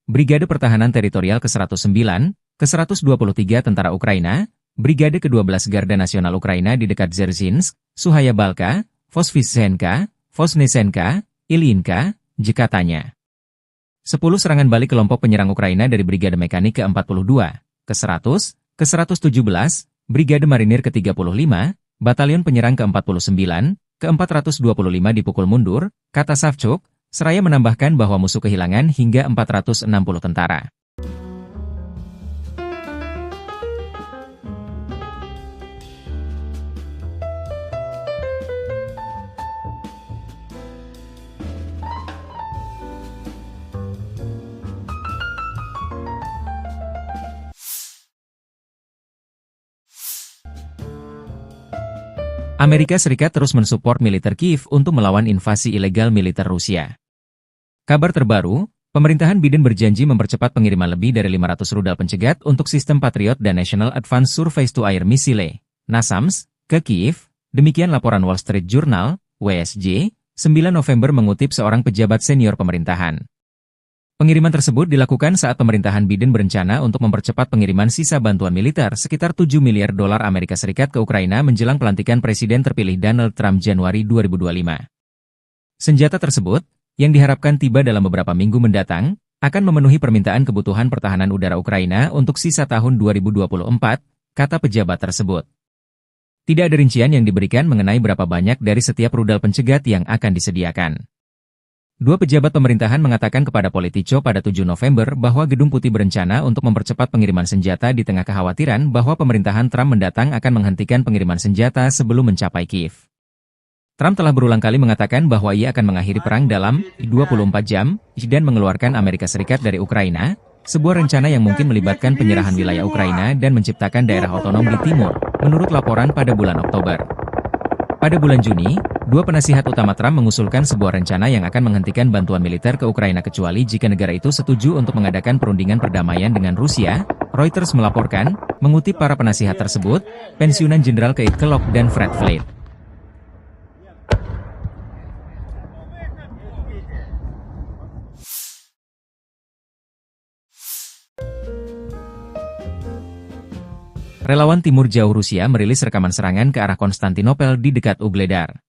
Brigade Pertahanan Teritorial ke-109, ke-123 Tentara Ukraina, Brigade ke-12 Garda Nasional Ukraina di dekat Dzerzhinsk, Suhaya Balka, Vosvysenka, Vosnesenka, Ilyinka, katanya. 10 serangan balik kelompok penyerang Ukraina dari Brigade Mekanik ke-42, ke-100, ke-117, Brigade Marinir ke-35, Batalion Penyerang ke-49, ke-425 dipukul mundur, kata Savchuk, seraya menambahkan bahwa musuh kehilangan hingga 460 tentara. Amerika Serikat terus mensupport militer Kiev untuk melawan invasi ilegal militer Rusia. Kabar terbaru, pemerintahan Biden berjanji mempercepat pengiriman lebih dari 500 rudal pencegat untuk sistem Patriot dan National Advanced Surface-to-Air Missile, NASAMS, ke Kiev. Demikian laporan Wall Street Journal, WSJ, 9 November mengutip seorang pejabat senior pemerintahan. Pengiriman tersebut dilakukan saat pemerintahan Biden berencana untuk mempercepat pengiriman sisa bantuan militer sekitar 7 miliar dolar Amerika Serikat ke Ukraina menjelang pelantikan Presiden terpilih Donald Trump Januari 2025. Senjata tersebut, yang diharapkan tiba dalam beberapa minggu mendatang, akan memenuhi permintaan kebutuhan pertahanan udara Ukraina untuk sisa tahun 2024, kata pejabat tersebut. Tidak ada rincian yang diberikan mengenai berapa banyak dari setiap rudal pencegat yang akan disediakan. Dua pejabat pemerintahan mengatakan kepada Politico pada 7 November bahwa Gedung Putih berencana untuk mempercepat pengiriman senjata di tengah kekhawatiran bahwa pemerintahan Trump mendatang akan menghentikan pengiriman senjata sebelum mencapai Kiev. Trump telah berulang kali mengatakan bahwa ia akan mengakhiri perang dalam 24 jam dan mengeluarkan Amerika Serikat dari Ukraina, sebuah rencana yang mungkin melibatkan penyerahan wilayah Ukraina dan menciptakan daerah otonom di timur, menurut laporan pada bulan Oktober. Pada bulan Juni, dua penasihat utama Trump mengusulkan sebuah rencana yang akan menghentikan bantuan militer ke Ukraina kecuali jika negara itu setuju untuk mengadakan perundingan perdamaian dengan Rusia, Reuters melaporkan, mengutip para penasihat tersebut, pensiunan Jenderal Keith Kellogg dan Fred Flake. Relawan Timur Jauh Rusia merilis rekaman serangan ke arah Konstantinopel di dekat Ugledar.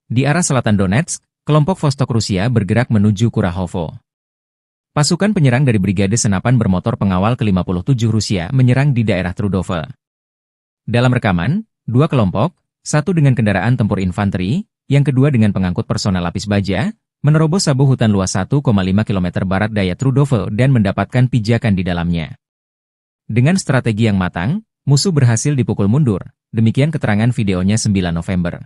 Di arah selatan Donetsk, kelompok Vostok Rusia bergerak menuju Kurahovo. Pasukan penyerang dari Brigade Senapan Bermotor Pengawal ke-57 Rusia menyerang di daerah Trudove. Dalam rekaman, dua kelompok, satu dengan kendaraan tempur infanteri, yang kedua dengan pengangkut personel lapis baja, menerobos sabu hutan luas 1,5 km barat daya Trudove dan mendapatkan pijakan di dalamnya. Dengan strategi yang matang, musuh berhasil dipukul mundur, demikian keterangan videonya 9 November.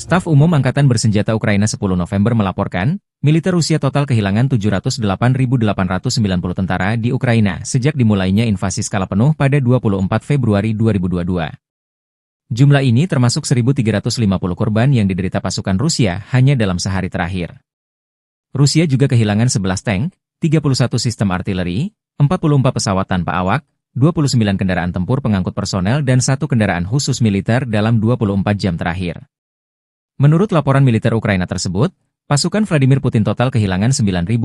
Staf Umum Angkatan Bersenjata Ukraina 10 November melaporkan, militer Rusia total kehilangan 708.890 tentara di Ukraina sejak dimulainya invasi skala penuh pada 24 Februari 2022. Jumlah ini termasuk 1.350 korban yang diderita pasukan Rusia hanya dalam sehari terakhir. Rusia juga kehilangan 11 tank, 31 sistem artileri, 44 pesawat tanpa awak, 29 kendaraan tempur pengangkut personel dan 1 kendaraan khusus militer dalam 24 jam terakhir. Menurut laporan militer Ukraina tersebut, pasukan Vladimir Putin total kehilangan 9.249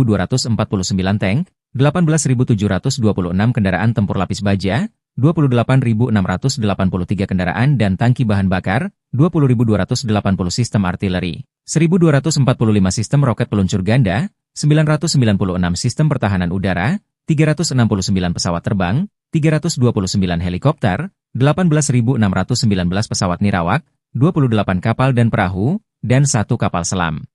tank, 18.726 kendaraan tempur lapis baja, 28.683 kendaraan dan tangki bahan bakar, 20.280 sistem artileri, 1.245 sistem roket peluncur ganda, 996 sistem pertahanan udara, 369 pesawat terbang, 329 helikopter, 18.619 pesawat nirawak, 28 kapal dan perahu, dan 1 kapal selam.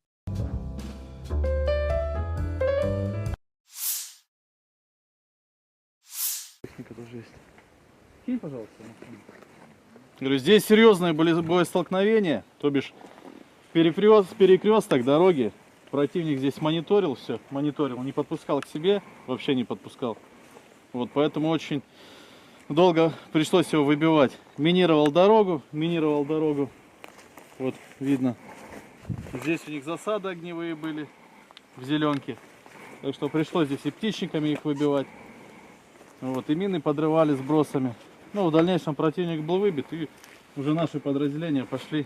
Говорю, здесь серьезное боестолкновение, то бишь перекресток дороги. Противник здесь мониторил все, не подпускал к себе, вообще не подпускал. Вот поэтому очень долго пришлось его выбивать. Минировал дорогу. Вот видно. Здесь у них засады огневые были в зеленке. Так что пришлось здесь и птичниками их выбивать. Вот, и мины подрывали сбросами. Ну, в дальнейшем противник был выбит, и уже наши подразделения пошли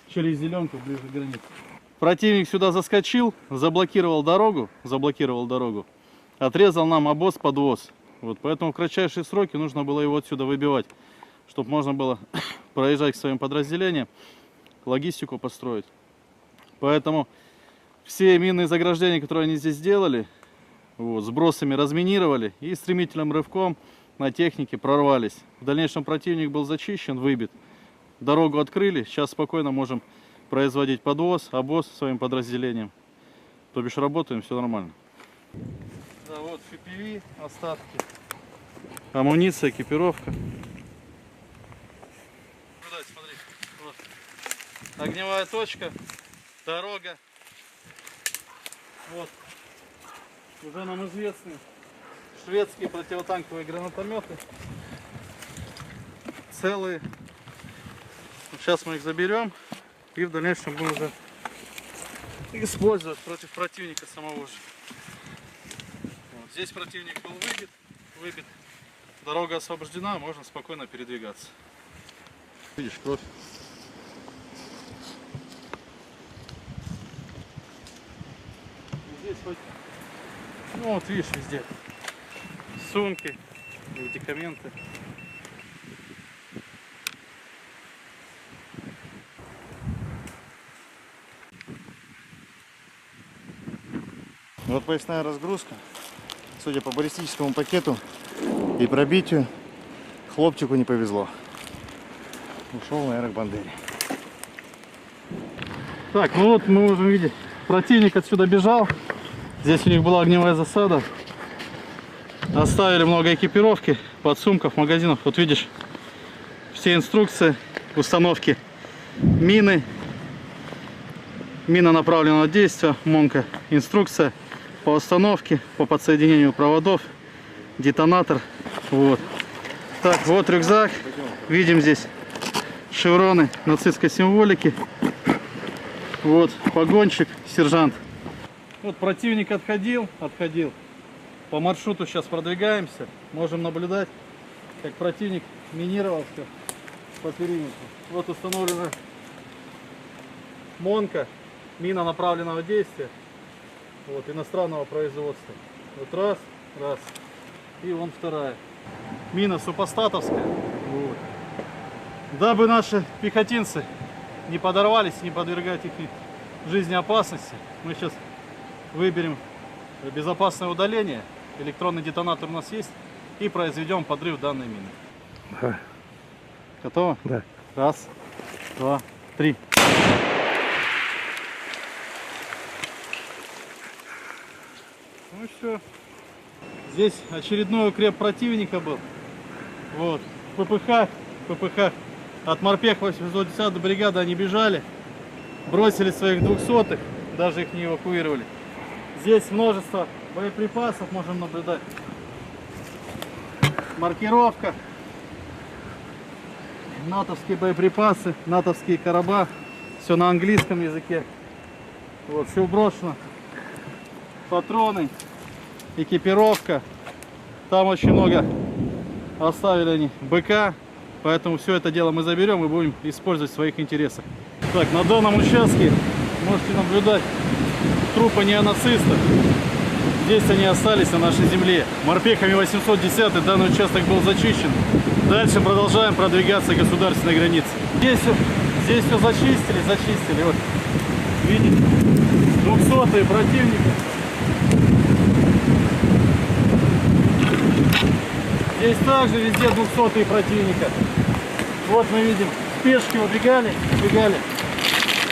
через зеленку ближе к границе. Противник сюда заскочил, заблокировал дорогу, отрезал нам обоз-подвоз. Вот, поэтому в кратчайшие сроки нужно было его отсюда выбивать, чтобы можно было проезжать к своим подразделениям, логистику построить. Поэтому все минные заграждения, которые они здесь сделали, вот, сбросами разминировали и стремительным рывком на технике прорвались. В дальнейшем противник был зачищен, выбит. Дорогу открыли, сейчас спокойно можем производить подвоз, обоз своим подразделениям. То бишь работаем, все нормально. Да, вот FPV, остатки, амуниция, экипировка. Сюда, смотри, вот. Огневая точка, дорога. Вот. Уже нам известны шведские противотанковые гранатометы. Целые. Сейчас мы их заберем и в дальнейшем будем уже использовать против противника самого же. Вот. Здесь противник был выбит. Дорога освобождена, можно спокойно передвигаться. Видишь, кровь. Здесь хоть, ну вот видишь, везде сумки, медикаменты. Вот поясная разгрузка. Судя по баллистическому пакету и пробитию, хлопчику не повезло. Ушел на Аэробандере. Так, ну вот мы можем видеть, противник отсюда бежал. Здесь у них была огневая засада. Оставили много экипировки, подсумков, магазинов. Вот видишь, все инструкции установки мины, мина направленного действия, МОНКа, инструкция по установке, по подсоединению проводов, детонатор. Вот. Так, вот рюкзак. Видим здесь шевроны нацистской символики. Вот погонщик, сержант. Вот противник отходил. По маршруту сейчас продвигаемся. Можем наблюдать, как противник минировался по периметру. Вот установлена МОНКа, мина направленного действия. Вот, иностранного производства. Вот раз. И вон вторая. Мина супостатовская. Вот. Дабы наши пехотинцы не подорвались, не подвергать их жизни опасности, мы сейчас выберем безопасное удаление. Электронный детонатор у нас есть. И произведем подрыв данной мины. Да. Готово? Да. Раз, два, три. Ну все. Здесь очередной укреп противника был. Вот. ППХ. От морпех 810 бригады они бежали. бросили своих 200-х, даже их не эвакуировали. Здесь множество боеприпасов можем наблюдать. Маркировка. Натовские боеприпасы, натовские короба. Все на английском языке. Вот, все брошено. Патроны, экипировка. Там очень много оставили они БК. Поэтому все это дело мы заберем и будем использовать в своих интересах. Так, на данном участке можете наблюдать трупы неонацистов. Здесь они остались на нашей земле. Морпехами 810 данный участок был зачищен. Дальше продолжаем продвигаться к государственной границе. Здесь все зачистили. Вот, видите, 200-е противника. Здесь также везде 200-е противника. Вот мы видим, пешки убегали,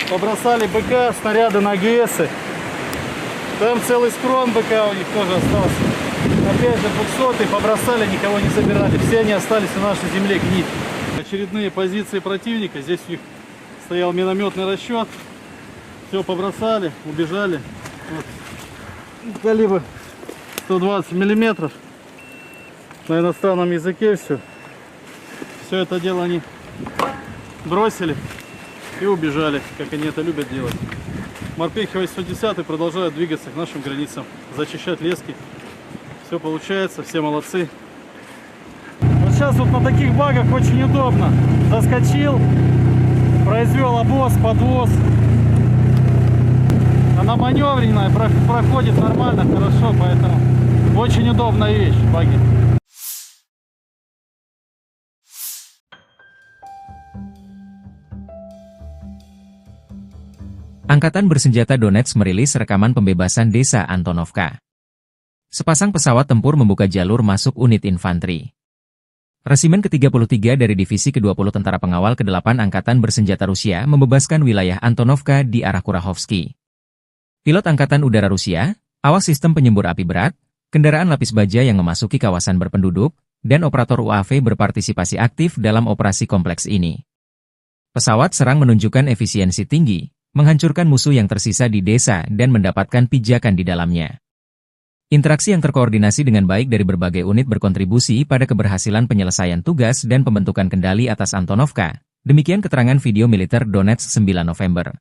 побросали БК, снаряды на АГСы. Там целый схрон БК у них тоже остался. Опять же 200-е побросали, никого не забирали. Все они остались на нашей земле гнить. Очередные позиции противника. Здесь у них стоял минометный расчет. Все побросали, убежали. Вот. Калибр 120 миллиметров. На иностранном языке все. Все это дело они бросили и убежали, как они это любят делать. Морпехи 810 продолжают двигаться к нашим границам, зачищать лески. Все получается, все молодцы. Вот сейчас вот на таких багах очень удобно. Заскочил, произвел обоз, подвоз. Она маневренная, проходит нормально, хорошо, поэтому очень удобная вещь, баги. Angkatan Bersenjata Donetsk merilis rekaman pembebasan desa Antonovka. Sepasang pesawat tempur membuka jalur masuk unit infanteri. Resimen ke-33 dari Divisi ke-20 Tentara Pengawal ke-8 Angkatan Bersenjata Rusia membebaskan wilayah Antonovka di arah Kurahovsky. Pilot Angkatan Udara Rusia, awak sistem penyembur api berat, kendaraan lapis baja yang memasuki kawasan berpenduduk, dan operator UAV berpartisipasi aktif dalam operasi kompleks ini. Pesawat serang menunjukkan efisiensi tinggi, menghancurkan musuh yang tersisa di desa dan mendapatkan pijakan di dalamnya. Interaksi yang terkoordinasi dengan baik dari berbagai unit berkontribusi pada keberhasilan penyelesaian tugas dan pembentukan kendali atas Antonovka. Demikian keterangan video militer Donetsk 9 November.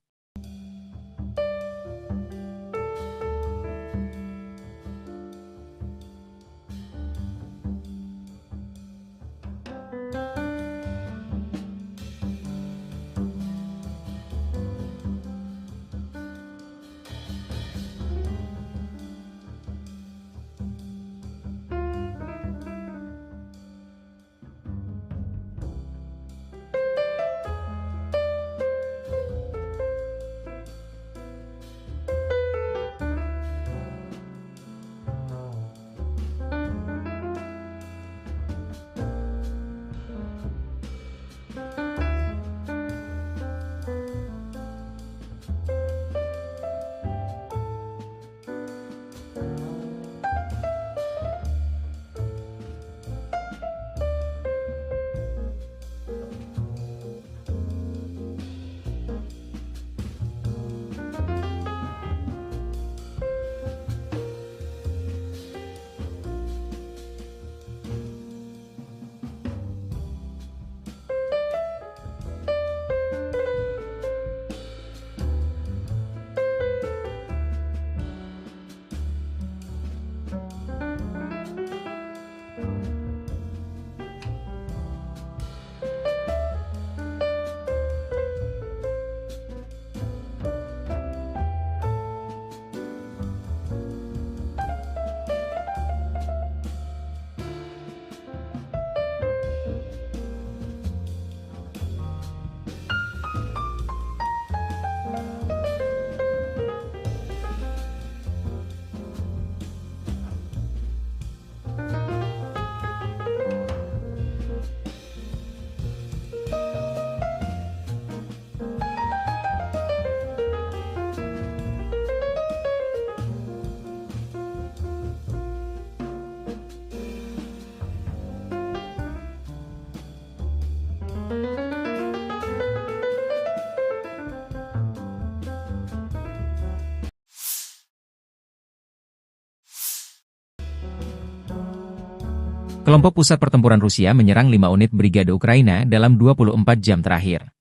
Kelompok pusat pertempuran Rusia menyerang 5 unit brigade Ukraina dalam 24 jam terakhir.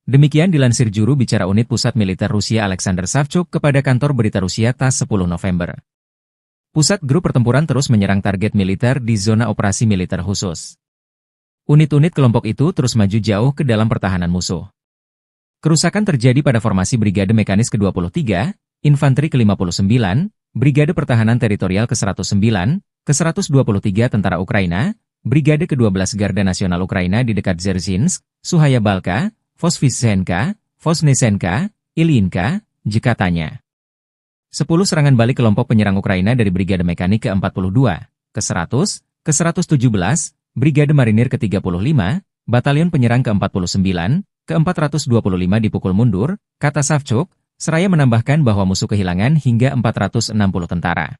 Demikian dilansir juru bicara unit pusat militer Rusia Alexander Savchuk kepada kantor berita Rusia TASS 10 November. Pusat grup pertempuran terus menyerang target militer di zona operasi militer khusus. Unit-unit kelompok itu terus maju jauh ke dalam pertahanan musuh. Kerusakan terjadi pada formasi Brigade Mekanis ke-23, Infanteri ke-59, Brigade Pertahanan Teritorial ke-109, ke-123 Tentara Ukraina, Brigade ke-12 Garda Nasional Ukraina di dekat Dzerzhinsk, Suhaya Balka, Vosvysenka, Vosnesenka, Ilyinka, katanya. 10 serangan balik kelompok penyerang Ukraina dari Brigade Mekanik ke-42, ke-100, ke-117, Brigade Marinir ke-35, Batalion Penyerang ke-49, ke-425 dipukul mundur, kata Savchuk, seraya menambahkan bahwa musuh kehilangan hingga 460 tentara.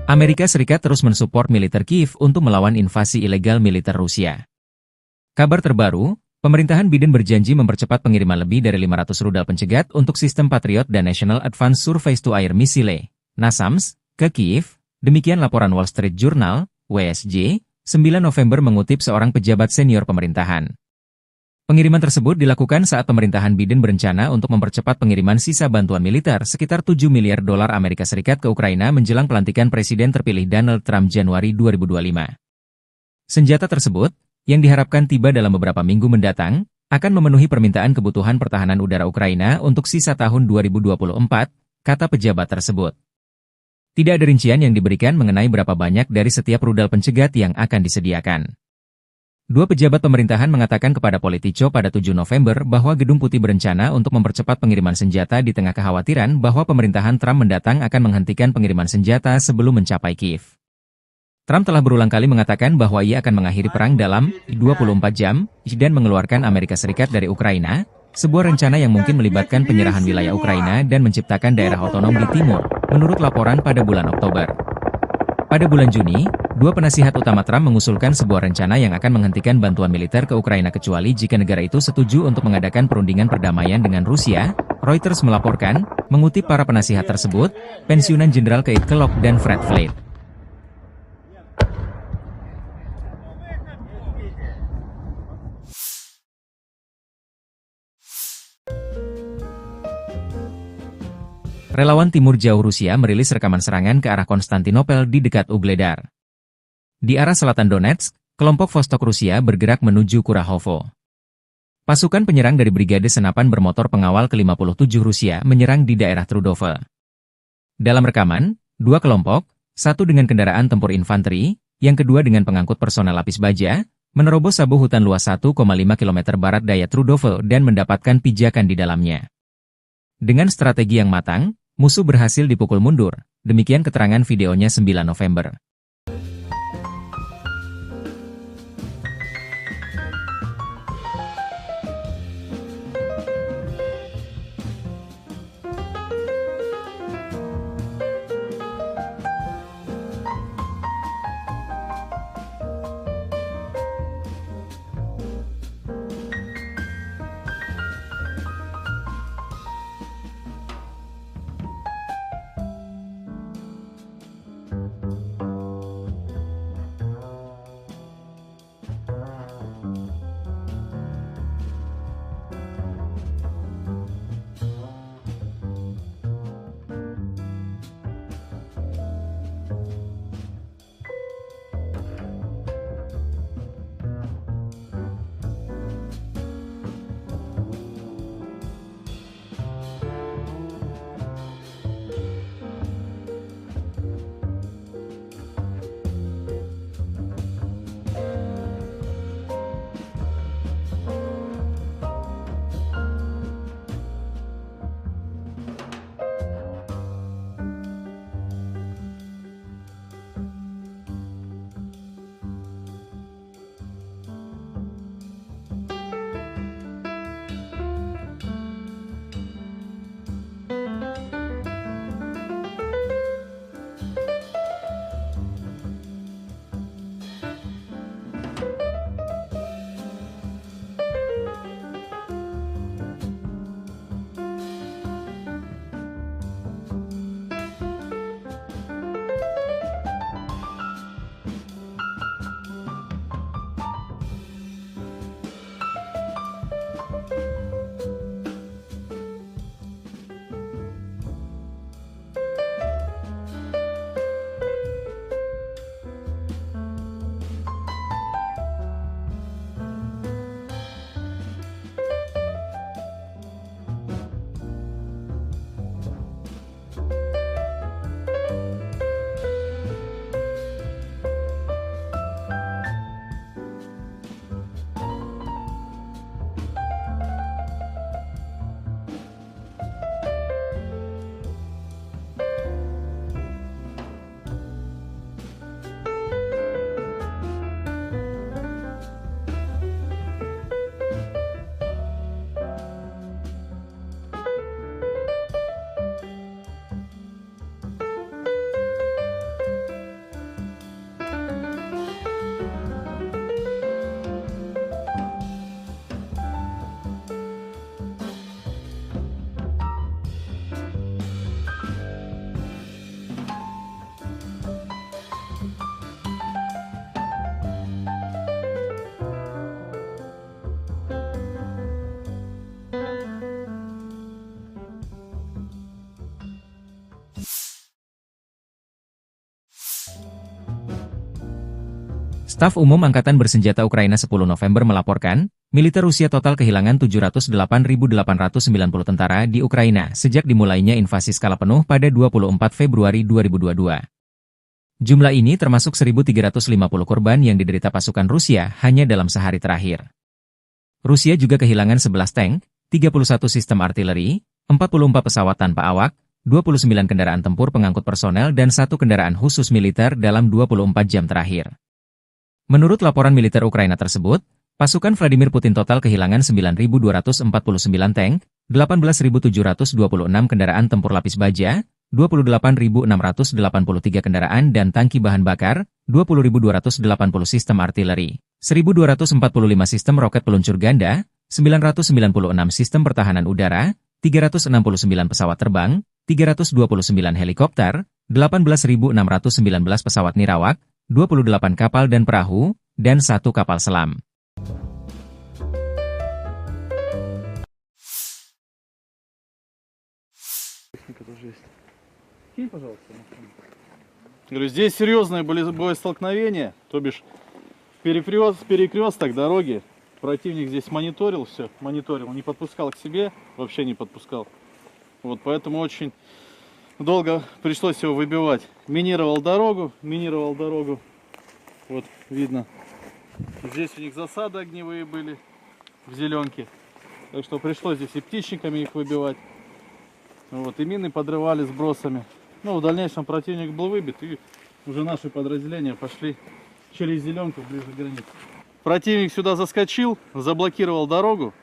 Amerika Serikat terus mensupport militer Kiev untuk melawan invasi ilegal militer Rusia. Kabar terbaru, pemerintahan Biden berjanji mempercepat pengiriman lebih dari 500 rudal pencegat untuk sistem Patriot dan National Advanced Surface-to-Air Missile, NASAMS, ke Kiev, demikian laporan Wall Street Journal, WSJ, 9 November mengutip seorang pejabat senior pemerintahan. Pengiriman tersebut dilakukan saat pemerintahan Biden berencana untuk mempercepat pengiriman sisa bantuan militer sekitar 7 miliar dolar Amerika Serikat ke Ukraina menjelang pelantikan Presiden terpilih Donald Trump Januari 2025. Senjata tersebut, yang diharapkan tiba dalam beberapa minggu mendatang, akan memenuhi permintaan kebutuhan pertahanan udara Ukraina untuk sisa tahun 2024, kata pejabat tersebut. Tidak ada rincian yang diberikan mengenai berapa banyak dari setiap rudal pencegat yang akan disediakan. Dua pejabat pemerintahan mengatakan kepada Politico pada 7 November bahwa Gedung Putih berencana untuk mempercepat pengiriman senjata di tengah kekhawatiran bahwa pemerintahan Trump mendatang akan menghentikan pengiriman senjata sebelum mencapai Kiev. Trump telah berulang kali mengatakan bahwa ia akan mengakhiri perang dalam 24 jam dan mengeluarkan Amerika Serikat dari Ukraina, sebuah rencana yang mungkin melibatkan penyerahan wilayah Ukraina dan menciptakan daerah otonom di timur, menurut laporan pada bulan Oktober. Pada bulan Juni, dua penasihat utama Trump mengusulkan sebuah rencana yang akan menghentikan bantuan militer ke Ukraina kecuali jika negara itu setuju untuk mengadakan perundingan perdamaian dengan Rusia, Reuters melaporkan, mengutip para penasihat tersebut, pensiunan Jenderal Keith Kellogg dan Fred Flake. Relawan Timur Jauh Rusia merilis rekaman serangan ke arah Konstantinopel di dekat Ugledar. Di arah selatan Donetsk, kelompok Vostok Rusia bergerak menuju Kurahovo. Pasukan penyerang dari Brigade Senapan Bermotor Pengawal ke-57 Rusia menyerang di daerah Trudove. Dalam rekaman, dua kelompok, satu dengan kendaraan tempur infanteri, yang kedua dengan pengangkut personel lapis baja, menerobos sabu hutan luas 1,5 km barat daya Trudove dan mendapatkan pijakan di dalamnya. Dengan strategi yang matang, musuh berhasil dipukul mundur, demikian keterangan videonya 9 November. Staf Umum Angkatan Bersenjata Ukraina 10 November melaporkan, militer Rusia total kehilangan 708.890 tentara di Ukraina sejak dimulainya invasi skala penuh pada 24 Februari 2022. Jumlah ini termasuk 1.350 korban yang diderita pasukan Rusia hanya dalam sehari terakhir. Rusia juga kehilangan 11 tank, 31 sistem artileri, 44 pesawat tanpa awak, 29 kendaraan tempur pengangkut personel dan 1 kendaraan khusus militer dalam 24 jam terakhir. Menurut laporan militer Ukraina tersebut, pasukan Vladimir Putin total kehilangan 9.249 tank, 18.726 kendaraan tempur lapis baja, 28.683 kendaraan dan tangki bahan bakar, 20.280 sistem artileri, 1.245 sistem roket peluncur ganda, 996 sistem pertahanan udara, 369 pesawat terbang, 329 helikopter, 18.619 pesawat nirawak, 28 kapal dan perahu, dan 1 kapal selam. Говорю, здесь серьезные были боестолкновения, то бишь перекресток дороги. Противник здесь мониторил все, не подпускал к себе, вообще не подпускал. Вот, поэтому очень долго пришлось его выбивать. Минировал дорогу. Вот, видно. Здесь у них засады огневые были в зеленке. Так что пришлось здесь и птичниками их выбивать. Вот, и мины подрывали сбросами. Ну, в дальнейшем противник был выбит, и уже наши подразделения пошли через зеленку ближе к границе. Противник сюда заскочил, заблокировал дорогу,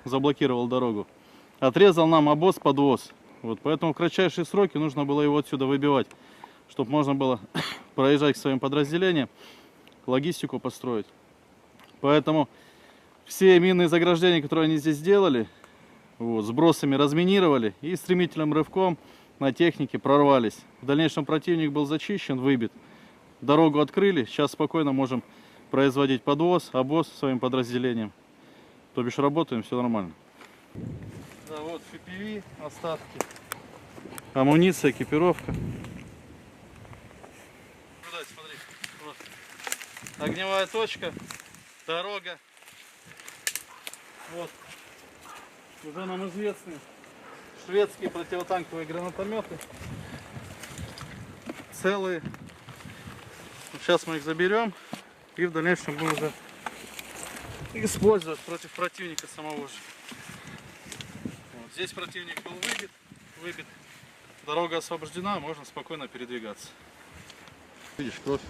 отрезал нам обоз-подвоз. Вот, поэтому в кратчайшие сроки нужно было его отсюда выбивать, чтобы можно было проезжать к своим подразделениям, логистику построить. Поэтому все минные заграждения, которые они здесь сделали, вот, сбросами разминировали и стремительным рывком на технике прорвались. В дальнейшем противник был зачищен, выбит. Дорогу открыли, сейчас спокойно можем производить подвоз, обоз своим подразделениям. То бишь работаем, все нормально. Да, вот FPV, остатки, амуниция, экипировка. Смотри, вот. Огневая точка, дорога. Вот. Уже нам известны шведские противотанковые гранатометы. Целые. Сейчас мы их заберем и в дальнейшем будем уже использовать против противника самого же. Вот. Здесь противник был выбит. Дорога освобождена, можно спокойно передвигаться. Видишь, кровь.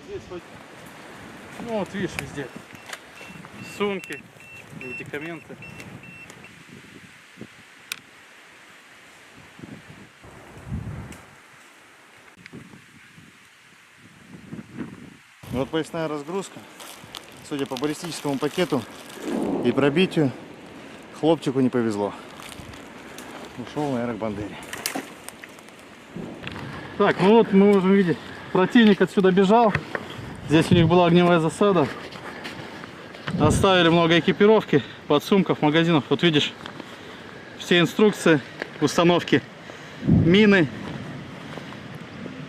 Здесь хоть, ну вот видишь, везде сумки, медикаменты. Вот поясная разгрузка. Судя по баллистическому пакету и пробитию, хлопчику не повезло. Ушел на аэробандере. Так, ну вот мы можем видеть, противник отсюда бежал. Здесь у них была огневая засада. Оставили много экипировки, подсумков, магазинов. Вот видишь, все инструкции установки мины,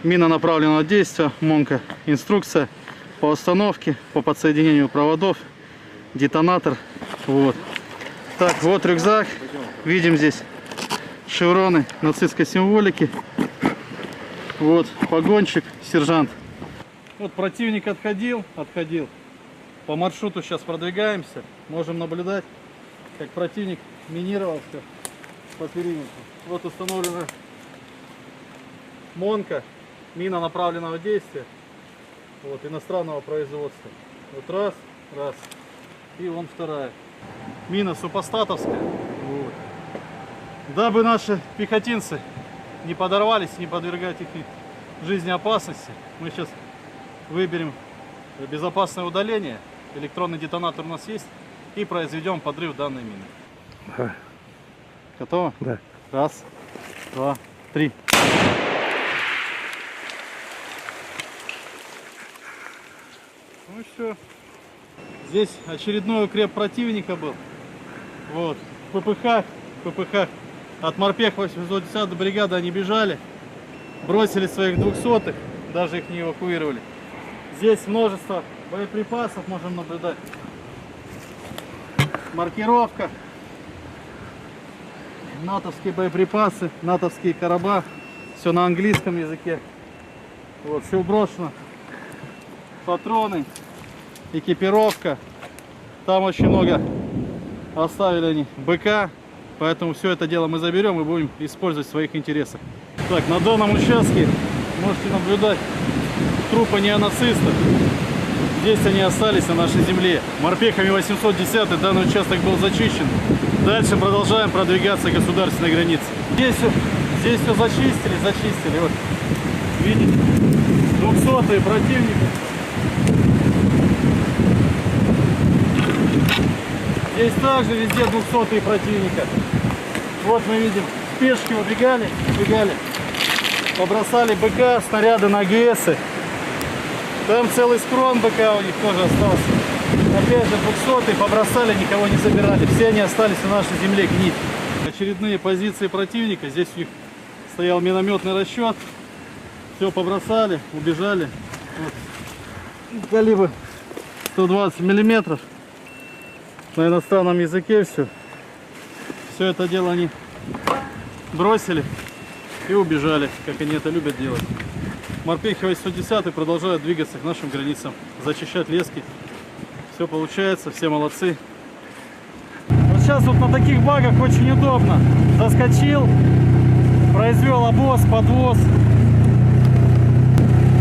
мина направленного действия, МОНКа, инструкция по установке, по подсоединению проводов, детонатор. Вот. Так, вот рюкзак. Видим здесь шевроны нацистской символики. Вот погонщик, сержант. Вот противник отходил. По маршруту сейчас продвигаемся. Можем наблюдать, как противник минировался по периметру. Вот установлена МОНКа, мина направленного действия. Вот, иностранного производства. Вот раз. И вон вторая. Мина супостатовская. Вот. Дабы наши пехотинцы не подорвались, не подвергать их жизни опасности, мы сейчас выберем безопасное удаление. Электронный детонатор у нас есть. И произведем подрыв данной мины. Ага. Готово? Да. Раз, два, три. Ну и все. Здесь очередной укреп противника был. Вот. ППХ От морпеха 810-й бригады они бежали, бросили своих 200-х, даже их не эвакуировали. Здесь множество боеприпасов можем наблюдать. Маркировка. Натовские боеприпасы, натовские короба. Все на английском языке. Вот, все брошено. Патроны, экипировка. Там очень много оставили они БК. Поэтому все это дело мы заберем и будем использовать в своих интересах. Так, на данном участке можете наблюдать трупы неонацистов. Здесь они остались на нашей земле. Морпехами 810 данный участок был зачищен. Дальше продолжаем продвигаться к государственной границе. Здесь все зачистили. Вот, видите, 200-е противника. Здесь также везде 200-е противника. Вот мы видим, пешки убегали, побросали БК, снаряды на ГСы. Там целый схрон БК у них тоже остался. Опять же 200-е побросали, никого не забирали. Все они остались на нашей земле гнить. Очередные позиции противника. Здесь у них стоял минометный расчет. Все побросали, убежали. Вот. Калибр 120 миллиметров. На иностранном языке все. Все это дело они бросили и убежали, как они это любят делать. Морпехи 810 продолжают двигаться к нашим границам, зачищать лески. Все получается, все молодцы. Вот сейчас вот на таких багах очень удобно. Заскочил, произвел обвоз, подвоз.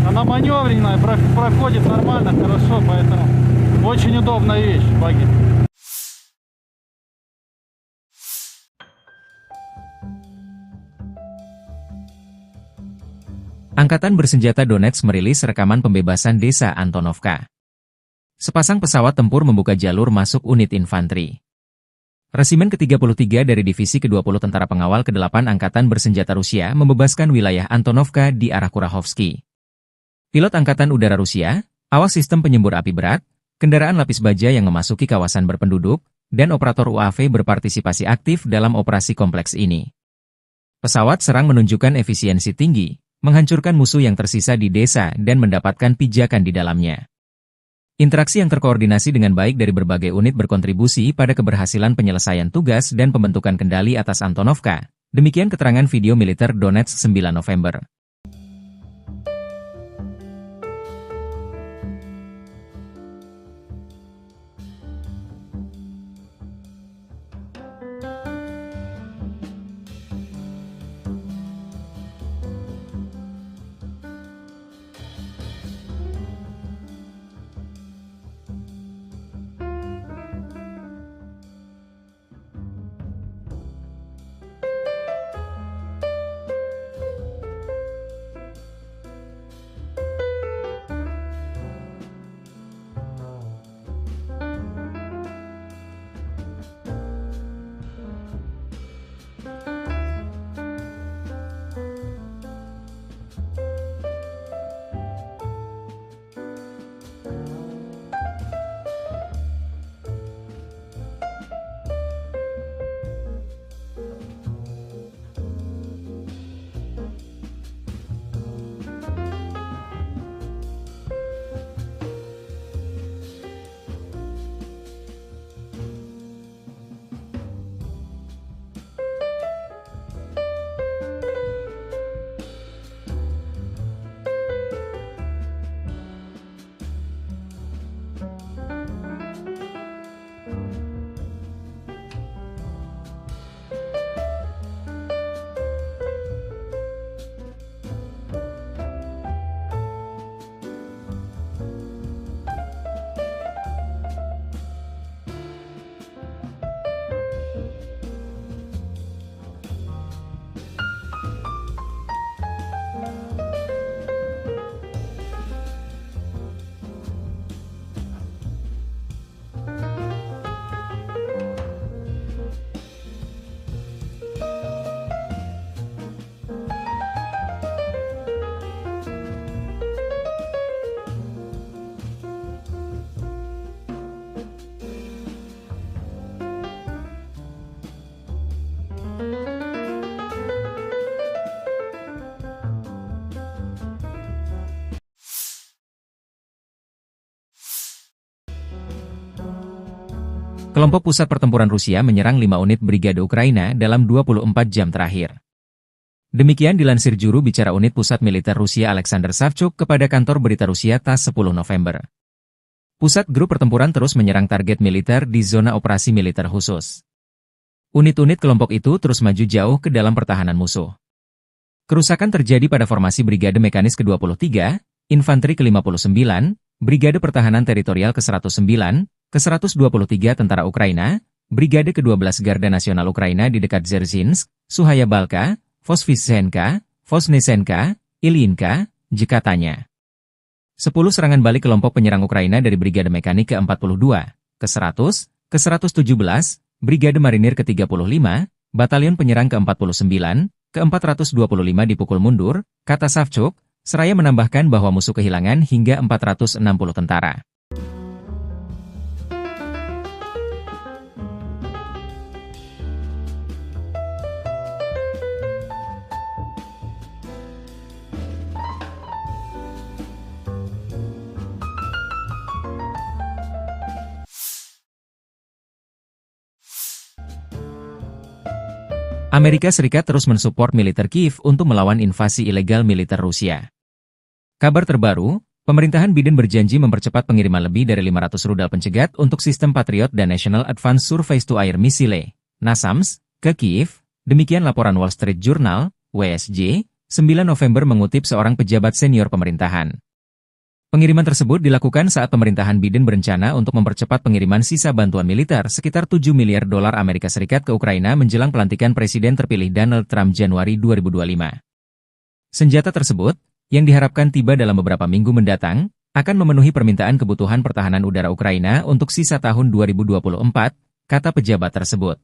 Она маневренная, проходит нормально, хорошо, поэтому очень удобная вещь, баги. Angkatan Bersenjata Donetsk merilis rekaman pembebasan desa Antonovka. Sepasang pesawat tempur membuka jalur masuk unit infanteri. Resimen ke-33 dari Divisi ke-20 Tentara Pengawal ke-8 Angkatan Bersenjata Rusia membebaskan wilayah Antonovka di arah Kurahovsky. Pilot Angkatan Udara Rusia, awas sistem penyembur api berat, kendaraan lapis baja yang memasuki kawasan berpenduduk, dan operator UAV berpartisipasi aktif dalam operasi kompleks ini. Pesawat serang menunjukkan efisiensi tinggi, menghancurkan musuh yang tersisa di desa dan mendapatkan pijakan di dalamnya. Interaksi yang terkoordinasi dengan baik dari berbagai unit berkontribusi pada keberhasilan penyelesaian tugas dan pembentukan kendali atas Antonovka. Demikian keterangan video militer Donetsk 9 November. kelompok pusat pertempuran Rusia menyerang 5 unit brigade Ukraina dalam 24 jam terakhir. Demikian dilansir juru bicara unit pusat militer Rusia Alexander Savchuk kepada kantor berita Rusia TASS 10 November. Pusat grup pertempuran terus menyerang target militer di zona operasi militer khusus. Unit-unit kelompok itu terus maju jauh ke dalam pertahanan musuh. Kerusakan terjadi pada formasi Brigade Mekanis ke-23, Infanteri ke-59, Brigade Pertahanan Teritorial ke-109, ke-123 Tentara Ukraina, Brigade ke-12 Garda Nasional Ukraina di dekat Dzerzhinsk, Suhaya Balka, Vosvysenka, Vosnesenka, Ilyinka, katanya. 10 serangan balik kelompok penyerang Ukraina dari Brigade Mekanik ke-42, ke-100, ke-117, Brigade Marinir ke-35, Batalion Penyerang ke-49, ke-425 dipukul mundur, kata Savchuk, seraya menambahkan bahwa musuh kehilangan hingga 460 tentara. Amerika Serikat terus mensupport militer Kiev untuk melawan invasi ilegal militer Rusia. Kabar terbaru, pemerintahan Biden berjanji mempercepat pengiriman lebih dari 500 rudal pencegat untuk sistem Patriot dan National Advanced Surface-to-Air Missile, NASAMS, ke Kiev, demikian laporan Wall Street Journal, WSJ, 9 November mengutip seorang pejabat senior pemerintahan. Pengiriman tersebut dilakukan saat pemerintahan Biden berencana untuk mempercepat pengiriman sisa bantuan militer sekitar 7 miliar dolar Amerika Serikat ke Ukraina menjelang pelantikan Presiden terpilih Donald Trump Januari 2025. Senjata tersebut, yang diharapkan tiba dalam beberapa minggu mendatang, akan memenuhi permintaan kebutuhan pertahanan udara Ukraina untuk sisa tahun 2024, kata pejabat tersebut.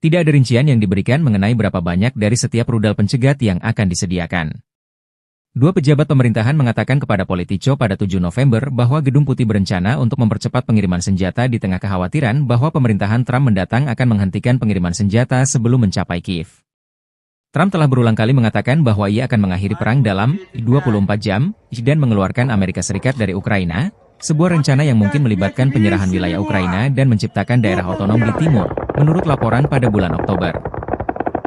Tidak ada rincian yang diberikan mengenai berapa banyak dari setiap rudal pencegat yang akan disediakan. Dua pejabat pemerintahan mengatakan kepada Politico pada 7 November bahwa Gedung Putih berencana untuk mempercepat pengiriman senjata di tengah kekhawatiran bahwa pemerintahan Trump mendatang akan menghentikan pengiriman senjata sebelum mencapai Kiev. Trump telah berulang kali mengatakan bahwa ia akan mengakhiri perang dalam 24 jam dan mengeluarkan Amerika Serikat dari Ukraina, sebuah rencana yang mungkin melibatkan penyerahan wilayah Ukraina dan menciptakan daerah otonom di timur, menurut laporan pada bulan Oktober.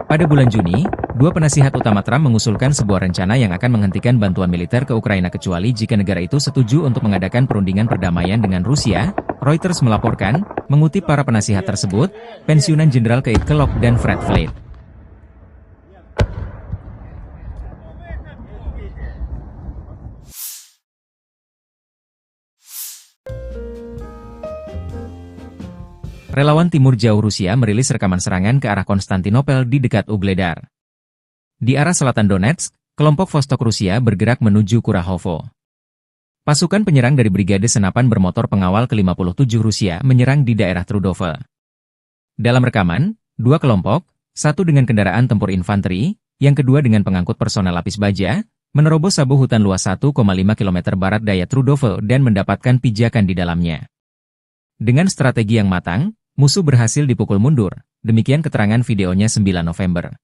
Pada bulan Juni, dua penasihat utama Trump mengusulkan sebuah rencana yang akan menghentikan bantuan militer ke Ukraina kecuali jika negara itu setuju untuk mengadakan perundingan perdamaian dengan Rusia, Reuters melaporkan, mengutip para penasihat tersebut, pensiunan Jenderal Keith Kellogg dan Fred Flake. Relawan Timur Jauh Rusia merilis rekaman serangan ke arah Konstantinopel di dekat Ugledar. Di arah selatan Donetsk, kelompok Vostok Rusia bergerak menuju Kurahovo. Pasukan penyerang dari Brigade Senapan Bermotor Pengawal ke-57 Rusia menyerang di daerah Trudove. Dalam rekaman, dua kelompok, satu dengan kendaraan tempur infanteri, yang kedua dengan pengangkut personel lapis baja, menerobos sabu hutan luas 1,5 km barat daya Trudove dan mendapatkan pijakan di dalamnya. Dengan strategi yang matang, musuh berhasil dipukul mundur, demikian keterangan videonya 9 November.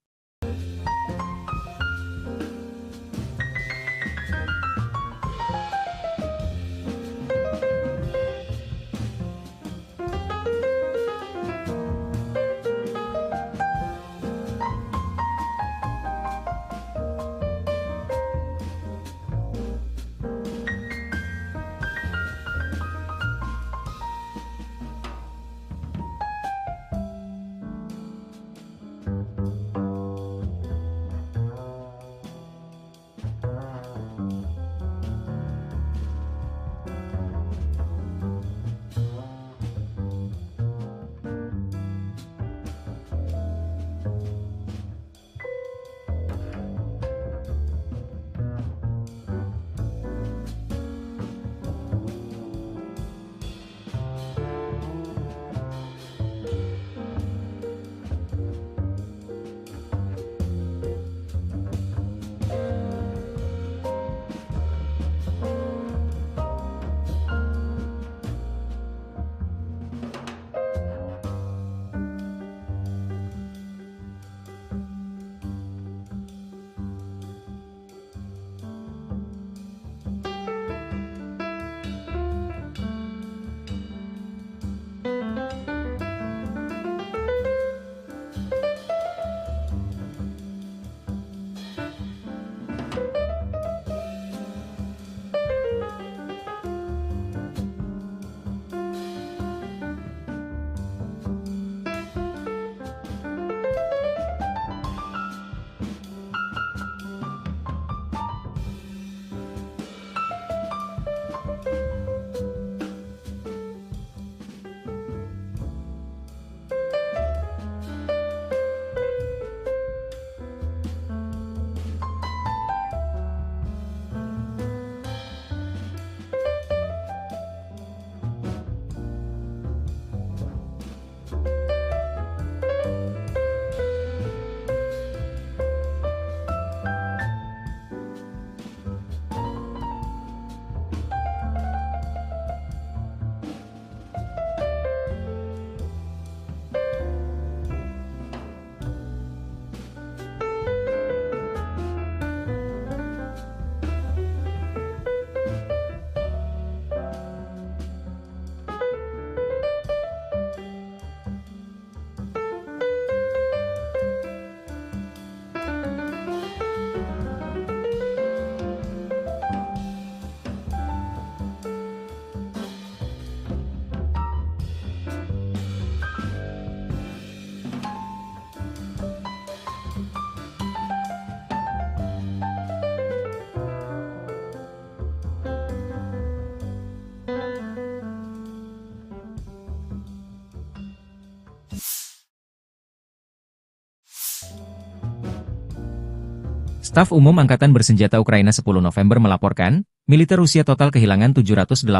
Staf Umum Angkatan Bersenjata Ukraina 10 November melaporkan, militer Rusia total kehilangan 708.890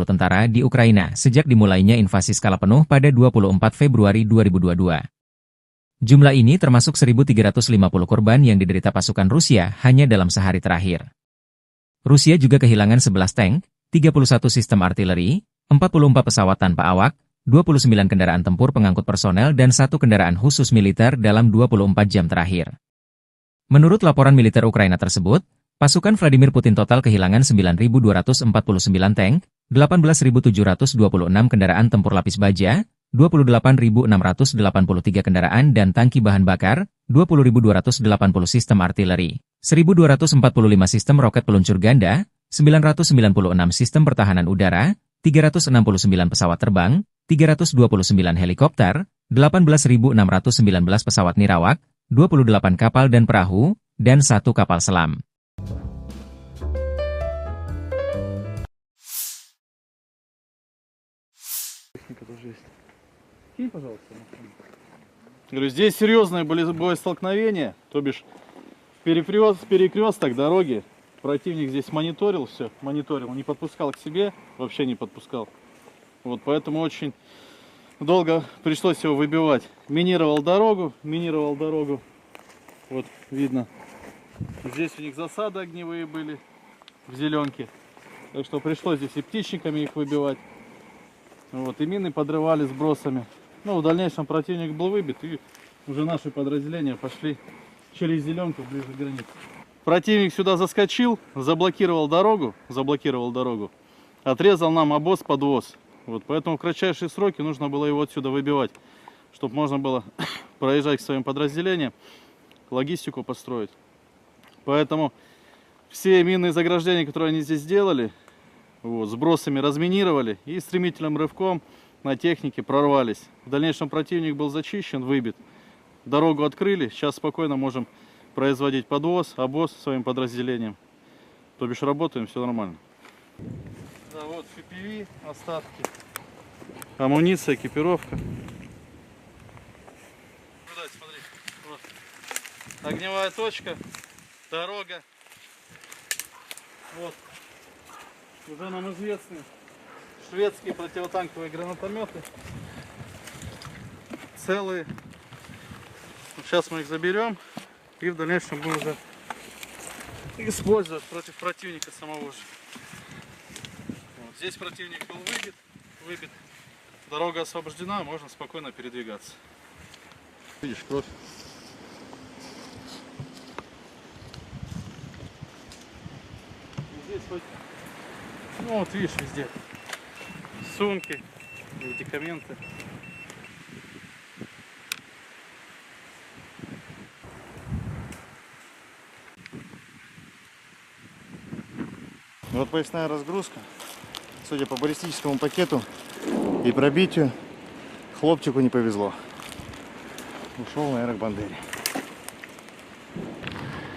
tentara di Ukraina sejak dimulainya invasi skala penuh pada 24 Februari 2022. Jumlah ini termasuk 1.350 korban yang diderita pasukan Rusia hanya dalam sehari terakhir. Rusia juga kehilangan 11 tank, 31 sistem artileri, 44 pesawat tanpa awak, 29 kendaraan tempur pengangkut personel dan 1 kendaraan khusus militer dalam 24 jam terakhir. Menurut laporan militer Ukraina tersebut, pasukan Vladimir Putin total kehilangan 9.249 tank, 18.726 kendaraan tempur lapis baja, 28.683 kendaraan dan tangki bahan bakar, 20.280 sistem artileri, 1.245 sistem roket peluncur ganda, 996 sistem pertahanan udara, 369 pesawat terbang, 329 helikopter, 18.619 pesawat nirawak, 28 kapal dan perahu, dan 1 kapal selam. Говорю, здесь серьезные были боестолкновения, то бишь перекресток дороги. Противник здесь мониторил все, не подпускал к себе, вообще не подпускал. Вот поэтому очень долго пришлось его выбивать. Минировал дорогу. Вот видно. Здесь у них засады огневые были в зеленке. Так что пришлось здесь и птичниками их выбивать. Вот, и мины подрывали сбросами. Ну, в дальнейшем противник был выбит, и уже наши подразделения пошли через зеленку ближе к границе. Противник сюда заскочил, заблокировал дорогу, отрезал нам обоз-подвоз. Вот, поэтому в кратчайшие сроки нужно было его отсюда выбивать, чтобы можно было проезжать к своим подразделениям, логистику построить. Поэтому все минные заграждения, которые они здесь сделали, вот, сбросами разминировали и стремительным рывком на технике прорвались. В дальнейшем противник был зачищен, выбит. Дорогу открыли, сейчас спокойно можем производить подвоз, обоз своим подразделениям. То бишь работаем, все нормально. Да, вот FPV, остатки, амуниция, экипировка. Смотри, вот. Огневая точка, дорога. Вот. Уже нам известны шведские противотанковые гранатометы. Целые. Сейчас мы их заберем и в дальнейшем будем уже использовать против противника самого же. Вот. Здесь противник был выбит. Дорога освобождена, можно спокойно передвигаться. Видишь, кровь. Здесь хоть... Ну вот видишь, везде сумки, медикаменты. Вот поясная разгрузка. Судя по баллистическому пакету и пробитию, хлопчику не повезло. Ушел на аэробандере.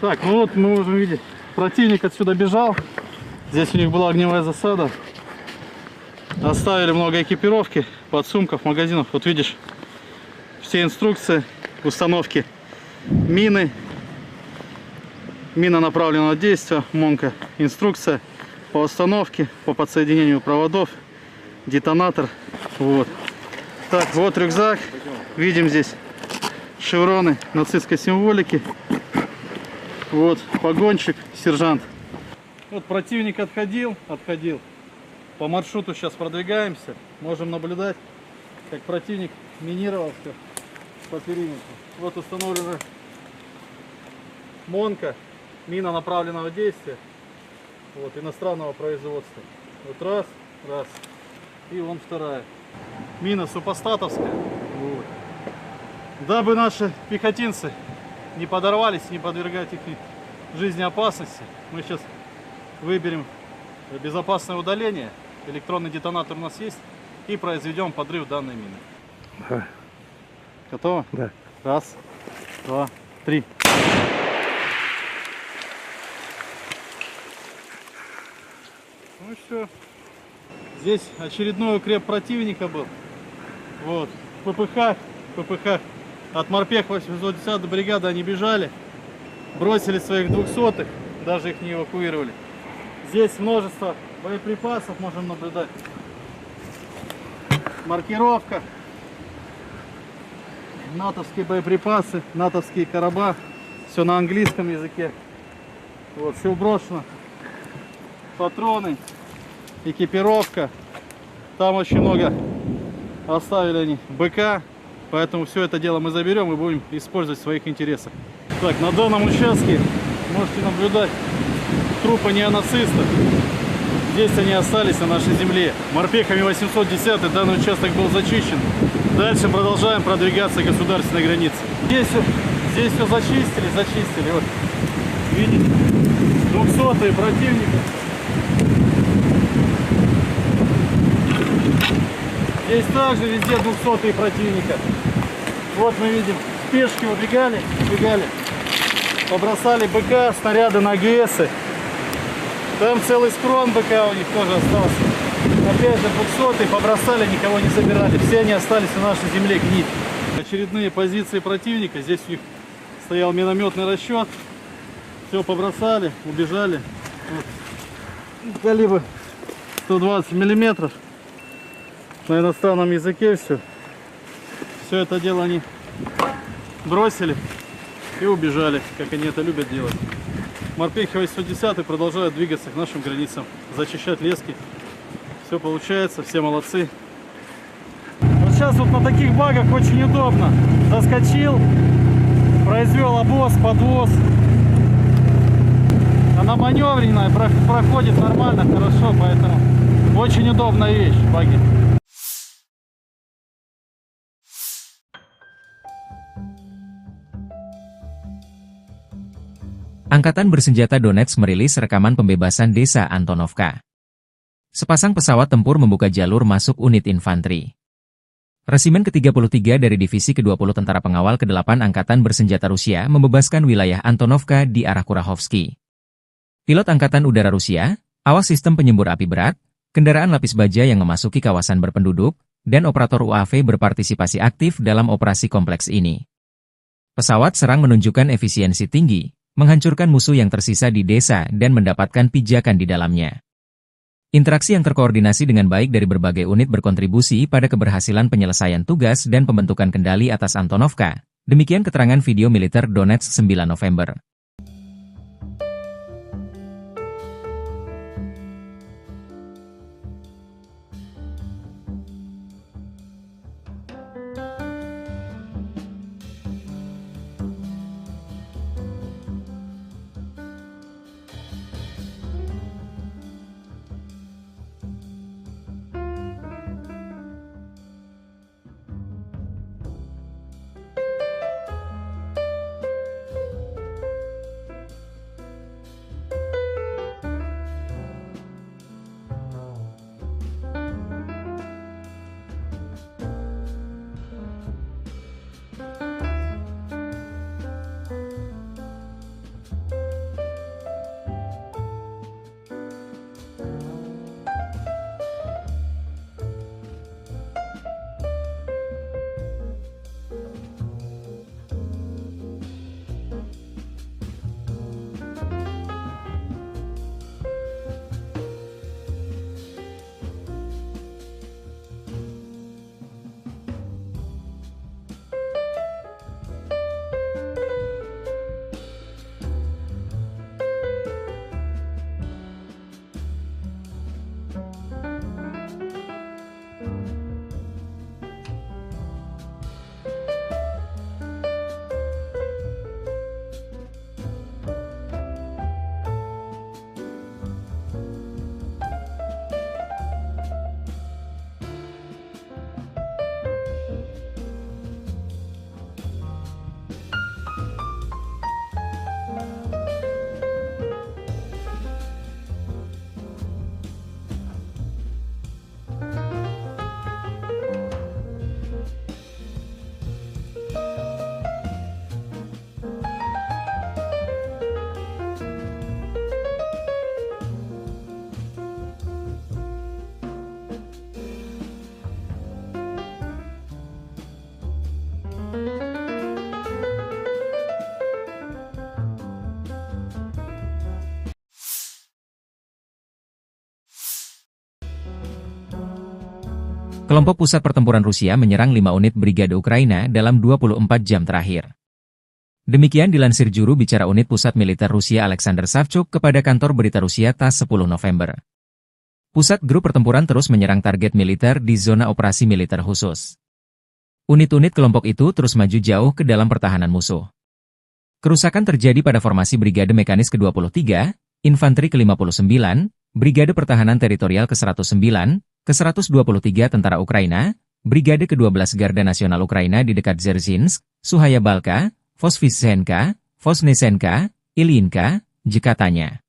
Так, ну вот мы можем видеть, противник отсюда бежал. Здесь у них была огневая засада. Оставили много экипировки, подсумков, магазинов. Вот видишь, все инструкции установки мины, мина направленного действия, МОНка, инструкция по установке, по подсоединению проводов, детонатор. Вот. Так, вот рюкзак. Видим здесь шевроны нацистской символики. Вот погонщик, сержант. Вот противник отходил. По маршруту сейчас продвигаемся. Можем наблюдать, как противник минировал все по периметру. Вот установлена МОНка, мина направленного действия. Вот, иностранного производства. Вот раз. И вон вторая. Мина супостатовская. Вот. Дабы наши пехотинцы не подорвались, не подвергать их жизни опасности, мы сейчас выберем безопасное удаление. Электронный детонатор у нас есть. И произведем подрыв данной мины. Да. Готово? Да. Раз, два, три. Ну и все. Здесь очередной укреп противника был. Вот. ППХ. От морпех 810 бригады они бежали. бросили своих 200-х, даже их не эвакуировали. Здесь множество боеприпасов можем наблюдать. Маркировка. Натовские боеприпасы, натовские короба. Все на английском языке. Вот, все брошено. Патроны, экипировка. Там очень много оставили они БК. Поэтому все это дело мы заберем и будем использовать в своих интересах. Так, на данном участке можете наблюдать трупы неонацистов. Здесь они остались на нашей земле. Морпехами 810 данный участок был зачищен. Дальше продолжаем продвигаться к государственной границе. Здесь все зачистили. Вот, видите, 200-е противника. Здесь также везде 200-е противника. Вот мы видим, пешки убегали, побросали БК, снаряды на ГСы. Там целый схрон БК у них тоже остался. Опять же 200-е побросали, никого не забирали. Все они остались на нашей земле гнить. Очередные позиции противника. Здесь у них стоял минометный расчет. Все побросали, убежали. Вот. Калибр 120 миллиметров. На иностранном языке все. Все это дело они бросили и убежали, как они это любят делать. Морпехи 810 продолжают двигаться к нашим границам, зачищать лески. Все получается, все молодцы. Вот сейчас вот на таких багах очень удобно. Заскочил, произвел обвоз, подвоз. Она маневренная, проходит нормально, хорошо, поэтому очень удобная вещь, баги. Angkatan Bersenjata Donetsk merilis rekaman pembebasan desa Antonovka. Sepasang pesawat tempur membuka jalur masuk unit infanteri. Resimen ke-33 dari Divisi ke-20 Tentara Pengawal ke-8 Angkatan Bersenjata Rusia membebaskan wilayah Antonovka di arah Kurahovsky. Pilot Angkatan Udara Rusia, awak sistem penyembur api berat, kendaraan lapis baja yang memasuki kawasan berpenduduk, dan operator UAV berpartisipasi aktif dalam operasi kompleks ini. Pesawat serang menunjukkan efisiensi tinggi, menghancurkan musuh yang tersisa di desa dan mendapatkan pijakan di dalamnya. Interaksi yang terkoordinasi dengan baik dari berbagai unit berkontribusi pada keberhasilan penyelesaian tugas dan pembentukan kendali atas Antonovka. Demikian keterangan video militer Donetsk 9 November. Kelompok pusat pertempuran Rusia menyerang 5 unit brigade Ukraina dalam 24 jam terakhir. Demikian dilansir juru bicara unit pusat militer Rusia Alexander Savchuk kepada kantor berita Rusia TASS 10 November. Pusat grup pertempuran terus menyerang target militer di zona operasi militer khusus. Unit-unit kelompok itu terus maju jauh ke dalam pertahanan musuh. Kerusakan terjadi pada formasi Brigade Mekanis ke-23, Infanteri ke-59, Brigade Pertahanan Teritorial ke-109, ke-123 Tentara Ukraina, Brigade ke-12 Garda Nasional Ukraina di dekat Dzerzhinsk, Suhaya Balka, Vosvysenka, Vosnesenka, Ilyinka, katanya.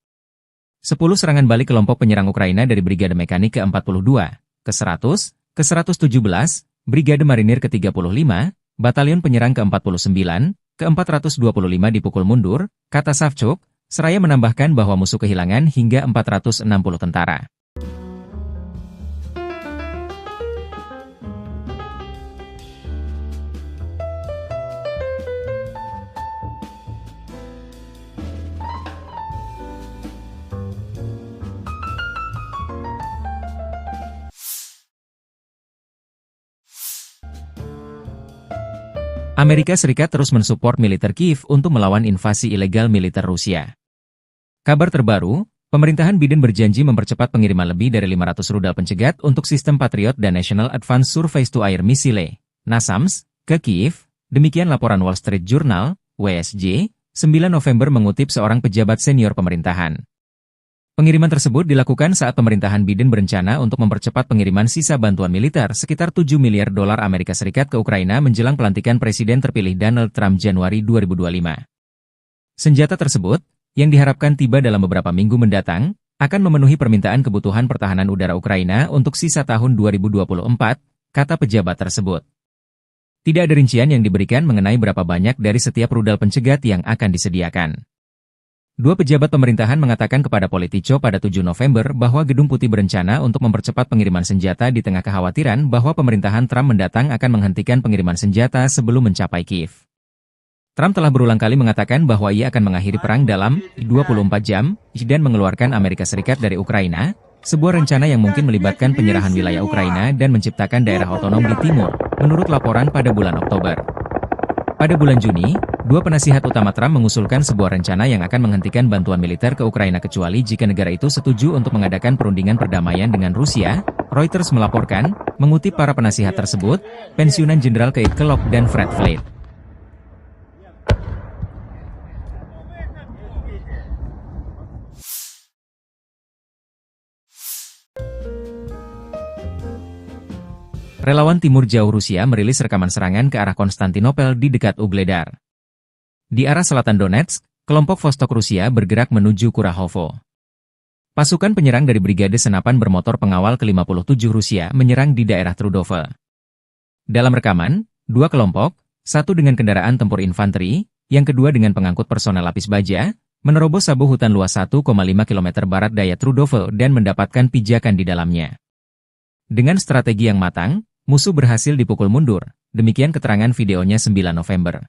10 serangan balik kelompok penyerang Ukraina dari Brigade Mekanik ke-42, ke-100, ke-117, Brigade Marinir ke-35, Batalion Penyerang ke-49, ke-425 dipukul mundur, kata Savchuk, seraya menambahkan bahwa musuh kehilangan hingga 460 tentara. Amerika Serikat terus mensupport militer Kiev untuk melawan invasi ilegal militer Rusia. Kabar terbaru, pemerintahan Biden berjanji mempercepat pengiriman lebih dari 500 rudal pencegat untuk sistem Patriot dan National Advanced Surface-to-Air Missile, NASAMS, ke Kiev, demikian laporan Wall Street Journal, WSJ, 9 November mengutip seorang pejabat senior pemerintahan. Pengiriman tersebut dilakukan saat pemerintahan Biden berencana untuk mempercepat pengiriman sisa bantuan militer sekitar 7 miliar dolar Amerika Serikat ke Ukraina menjelang pelantikan Presiden terpilih Donald Trump Januari 2025. Senjata tersebut, yang diharapkan tiba dalam beberapa minggu mendatang, akan memenuhi permintaan kebutuhan pertahanan udara Ukraina untuk sisa tahun 2024, kata pejabat tersebut. Tidak ada rincian yang diberikan mengenai berapa banyak dari setiap rudal pencegat yang akan disediakan. Dua pejabat pemerintahan mengatakan kepada Politico pada 7 November bahwa Gedung Putih berencana untuk mempercepat pengiriman senjata di tengah kekhawatiran bahwa pemerintahan Trump mendatang akan menghentikan pengiriman senjata sebelum mencapai Kiev. Trump telah berulang kali mengatakan bahwa ia akan mengakhiri perang dalam 24 jam dan mengeluarkan Amerika Serikat dari Ukraina, sebuah rencana yang mungkin melibatkan penyerahan wilayah Ukraina dan menciptakan daerah otonom di timur, menurut laporan pada bulan Oktober. Pada bulan Juni, dua penasihat utama Trump mengusulkan sebuah rencana yang akan menghentikan bantuan militer ke Ukraina kecuali jika negara itu setuju untuk mengadakan perundingan perdamaian dengan Rusia, Reuters melaporkan, mengutip para penasihat tersebut, pensiunan Jenderal Keith Kellogg dan Fred Flake. Relawan Timur Jauh Rusia merilis rekaman serangan ke arah Konstantinopel di dekat Ugledar. Di arah selatan Donetsk, kelompok Vostok Rusia bergerak menuju Kurahovo. Pasukan penyerang dari Brigade Senapan Bermotor Pengawal ke-57 Rusia menyerang di daerah Trudove. Dalam rekaman, dua kelompok, satu dengan kendaraan tempur infanteri, yang kedua dengan pengangkut personel lapis baja, menerobos sabu hutan luas 1,5 km barat daya Trudove dan mendapatkan pijakan di dalamnya. Dengan strategi yang matang, musuh berhasil dipukul mundur, demikian keterangan videonya 9 November.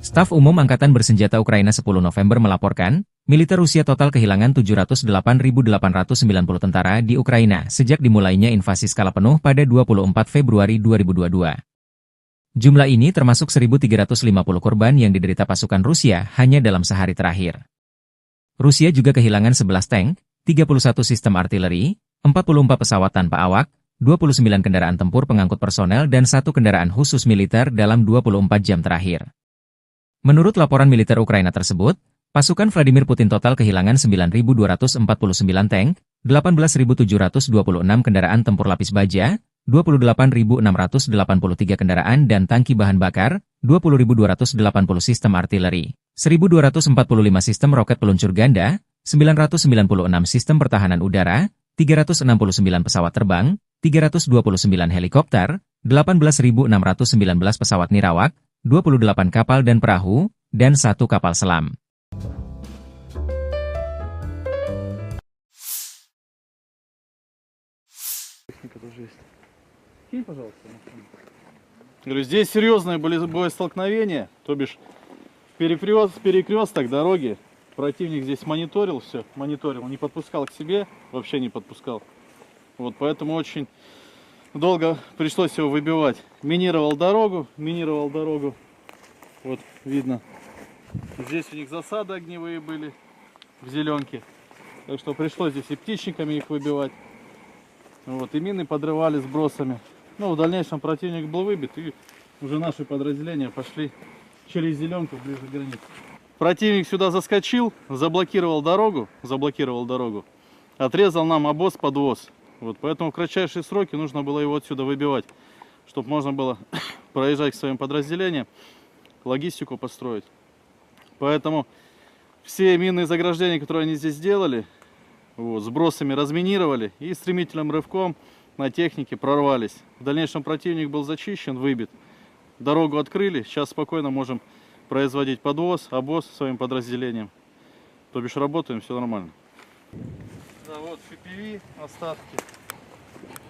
Staf Umum Angkatan Bersenjata Ukraina 10 November melaporkan, militer Rusia total kehilangan 708.890 tentara di Ukraina sejak dimulainya invasi skala penuh pada 24 Februari 2022. Jumlah ini termasuk 1.350 korban yang diderita pasukan Rusia hanya dalam sehari terakhir. Rusia juga kehilangan 11 tank, 31 sistem artileri, 44 pesawat tanpa awak, 29 kendaraan tempur pengangkut personel dan 1 kendaraan khusus militer dalam 24 jam terakhir. Menurut laporan militer Ukraina tersebut, pasukan Vladimir Putin total kehilangan 9.249 tank, 18.726 kendaraan tempur lapis baja, 28.683 kendaraan dan tangki bahan bakar, 20.280 sistem artileri, 1.245 sistem roket peluncur ganda, 996 sistem pertahanan udara, 369 pesawat terbang, 329 helikopter, 18.619 pesawat nirawak, 28 kapal dan perahu, dan 1 kapal selam. Говорю, здесь серьезные были боестолкновения, то бишь перекресток дороги. Противник здесь мониторил все, не подпускал к себе, вообще не подпускал. Вот поэтому очень долго пришлось его выбивать. Минировал дорогу. Вот видно. Здесь у них засады огневые были в зеленке. Так что пришлось здесь и птичниками их выбивать. Вот, и мины подрывали сбросами. Ну, в дальнейшем противник был выбит, и уже наши подразделения пошли через зеленку ближе к границе. Противник сюда заскочил, заблокировал дорогу, отрезал нам обоз-подвоз. Вот, поэтому в кратчайшие сроки нужно было его отсюда выбивать, чтобы можно было проезжать к своим подразделениям, логистику построить. Поэтому все минные заграждения, которые они здесь сделали, вот, сбросами разминировали и стремительным рывком на технике прорвались. В дальнейшем противник был зачищен, выбит. Дорогу открыли, сейчас спокойно можем производить подвоз, обоз своим подразделениям. То бишь работаем, все нормально. Да, вот FPV, остатки,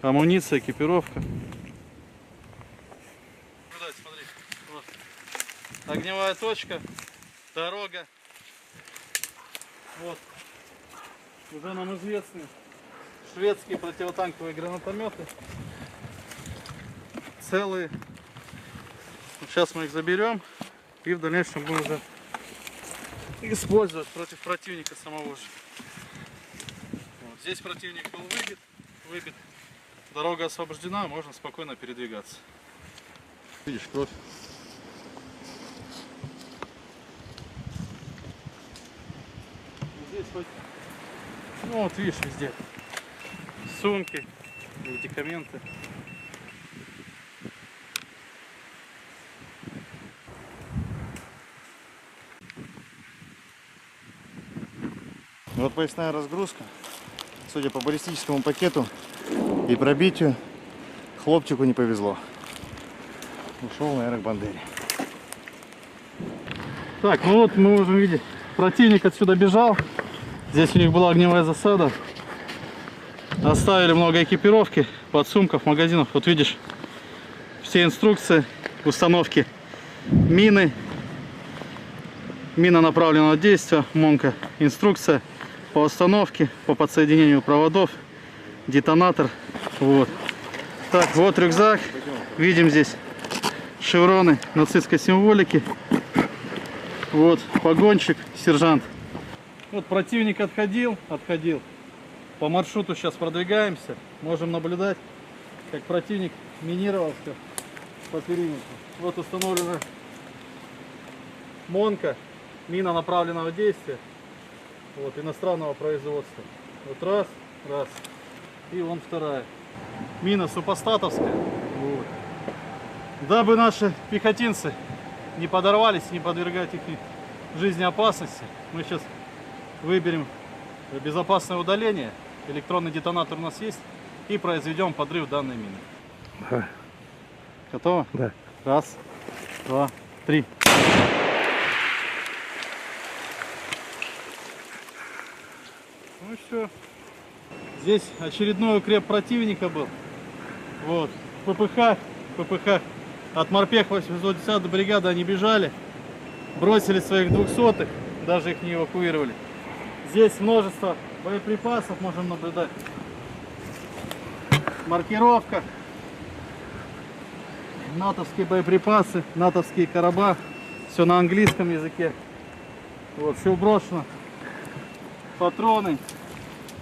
амуниция, экипировка. Сюда, смотри, вот. Огневая точка, дорога. Вот. Уже нам известны шведские противотанковые гранатометы. Целые. Сейчас мы их заберем и в дальнейшем будем уже использовать против противника самого же. Вот. Здесь противник был выбит. Дорога освобождена, можно спокойно передвигаться. Видишь, кровь. Здесь хоть, ну вот видишь, везде сумки, медикаменты. Вот поясная разгрузка. Судя по баллистическому пакету и пробитию, хлопчику не повезло. Ушел на аэробандере. Так, ну вот мы можем видеть, противник отсюда бежал. Здесь у них была огневая засада. Оставили много экипировки, подсумков, магазинов. Вот видишь, все инструкции установки мины, мина направленного действия, МОНка, инструкция по установке, по подсоединению проводов, детонатор. Вот. Так, вот рюкзак. Видим здесь шевроны нацистской символики. Вот погонщик, сержант. Вот противник отходил. По маршруту сейчас продвигаемся. Можем наблюдать, как противник минировал все по периметру. Вот установлена МОНка, мина направленного действия. Вот, иностранного производства. Вот раз. И вон вторая. Мина супостатовская. Вот. Дабы наши пехотинцы не подорвались, не подвергать их жизни опасности, мы сейчас выберем безопасное удаление. Электронный детонатор у нас есть. И произведем подрыв данной мины. Да. Готово? Да. Раз, два, три. Ну и все. Здесь очередной укреп противника был. Вот. ППХ. От морпех 810 бригады они бежали. бросили своих 200-х, даже их не эвакуировали. Здесь множество боеприпасов можем наблюдать. Маркировка. Натовские боеприпасы, натовские короба. Все на английском языке. Вот, все брошено. Патроны,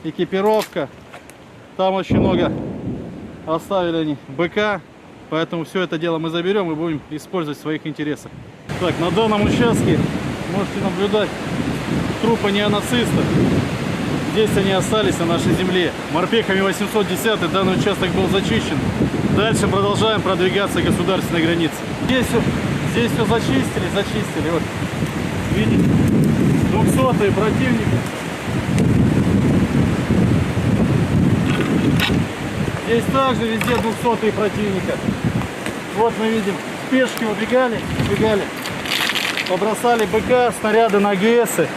экипировка. Там очень много оставили они БК. Поэтому все это дело мы заберем и будем использовать в своих интересах. Так, на данном участке можете наблюдать трупы неонацистов. Здесь они остались на нашей земле. Морпехами 810 данный участок был зачищен. Дальше продолжаем продвигаться к государственной границе. Здесь все зачистили. Вот, видите, 200-е противника. Здесь также везде 200-е противника. Вот мы видим, спешки убегали. Побросали БК, снаряды на АГСы.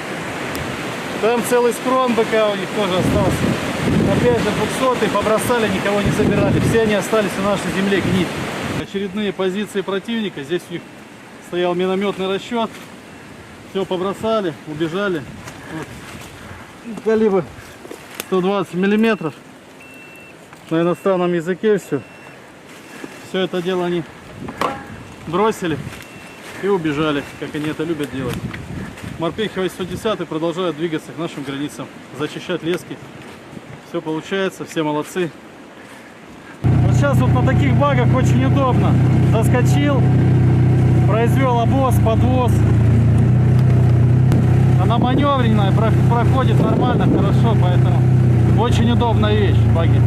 Там целый схрон БК у них тоже остался. Опять же 200-е побросали, никого не собирали. Все они остались на нашей земле гнить. Очередные позиции противника. Здесь у них стоял минометный расчет. Все побросали, убежали. Вот. Калибр 120 миллиметров. На иностранном языке все. Все это дело они бросили и убежали, как они это любят делать. Морпехи 810 продолжают двигаться к нашим границам, зачищать лески. Все получается, все молодцы. Вот сейчас вот на таких багах очень удобно. Заскочил, произвел обвоз, подвоз. Она маневренная, проходит нормально, хорошо, поэтому очень удобная вещь, баги.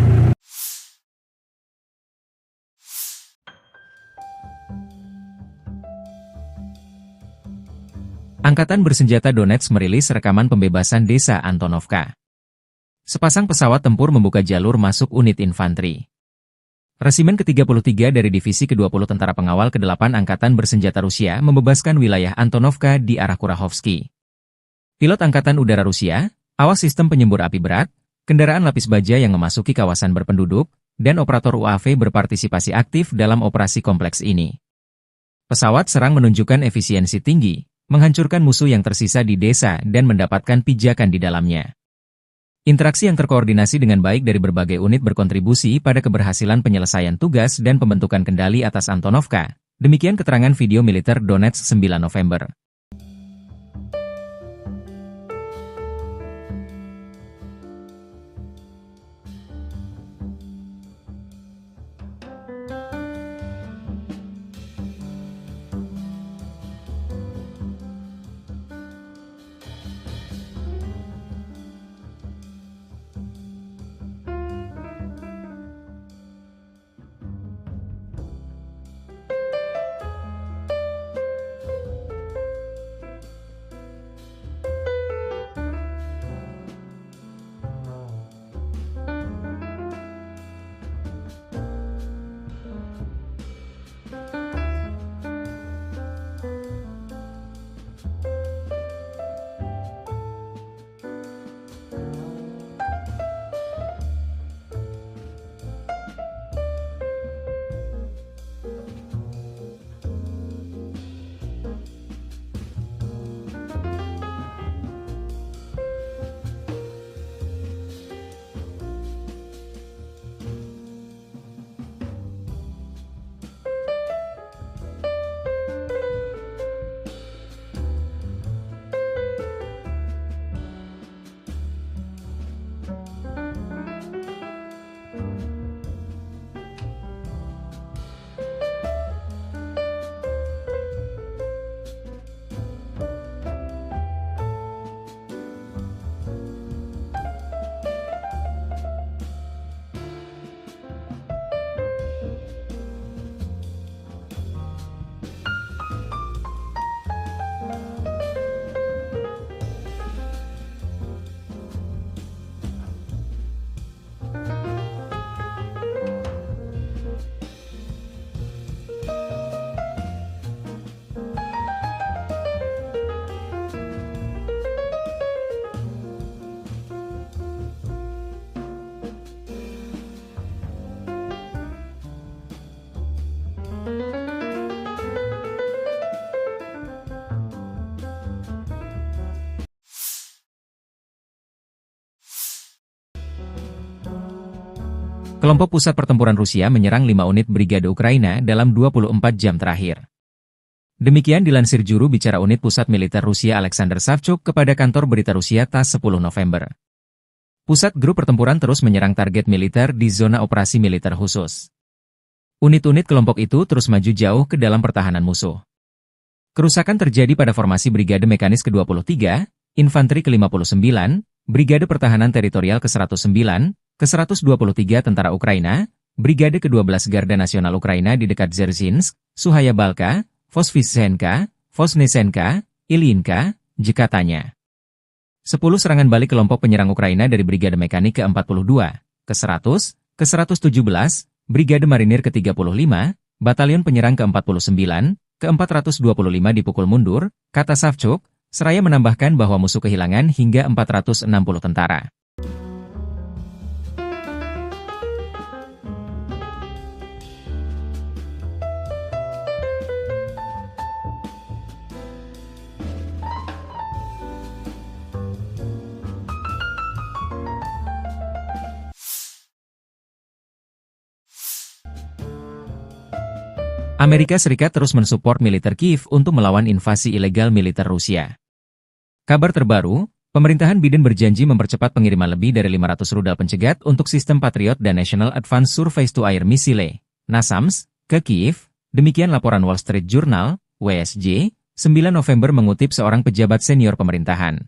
Angkatan Bersenjata Donetsk merilis rekaman pembebasan desa Antonovka. Sepasang pesawat tempur membuka jalur masuk unit infanteri. Resimen ke-33 dari Divisi ke-20 Tentara Pengawal ke-8 Angkatan Bersenjata Rusia membebaskan wilayah Antonovka di arah Kurahovsky. Pilot Angkatan Udara Rusia, awas sistem penyembur api berat, kendaraan lapis baja yang memasuki kawasan berpenduduk, dan operator UAV berpartisipasi aktif dalam operasi kompleks ini. Pesawat serang menunjukkan efisiensi tinggi, menghancurkan musuh yang tersisa di desa dan mendapatkan pijakan di dalamnya. Interaksi yang terkoordinasi dengan baik dari berbagai unit berkontribusi pada keberhasilan penyelesaian tugas dan pembentukan kendali atas Antonovka. Demikian keterangan video militer Donetsk 9 November. Kelompok pusat pertempuran Rusia menyerang 5 unit brigade Ukraina dalam 24 jam terakhir. Demikian dilansir juru bicara unit pusat militer Rusia Alexander Savchuk kepada kantor berita Rusia TASS 10 November. Pusat grup pertempuran terus menyerang target militer di zona operasi militer khusus. Unit-unit kelompok itu terus maju jauh ke dalam pertahanan musuh. Kerusakan terjadi pada formasi Brigade Mekanis ke-23, Infanteri ke-59, Brigade Pertahanan Teritorial ke-109, ke-123 Tentara Ukraina, Brigade ke-12 Garda Nasional Ukraina di dekat Dzerzhinsk, Suhaya Balka, Vosvysenka, Vosnesenka, Ilyinka, katanya. 10 serangan balik kelompok penyerang Ukraina dari Brigade Mekanik ke-42, ke-100, ke-117, Brigade Marinir ke-35, Batalion Penyerang ke-49, ke-425 dipukul mundur, kata Savchuk, seraya menambahkan bahwa musuh kehilangan hingga 460 tentara. Amerika Serikat terus mensupport militer Kiev untuk melawan invasi ilegal militer Rusia. Kabar terbaru, pemerintahan Biden berjanji mempercepat pengiriman lebih dari 500 rudal pencegat untuk sistem Patriot dan National Advanced Surface-to-Air Missile, NASAMS, ke Kiev, demikian laporan Wall Street Journal, WSJ, 9 November mengutip seorang pejabat senior pemerintahan.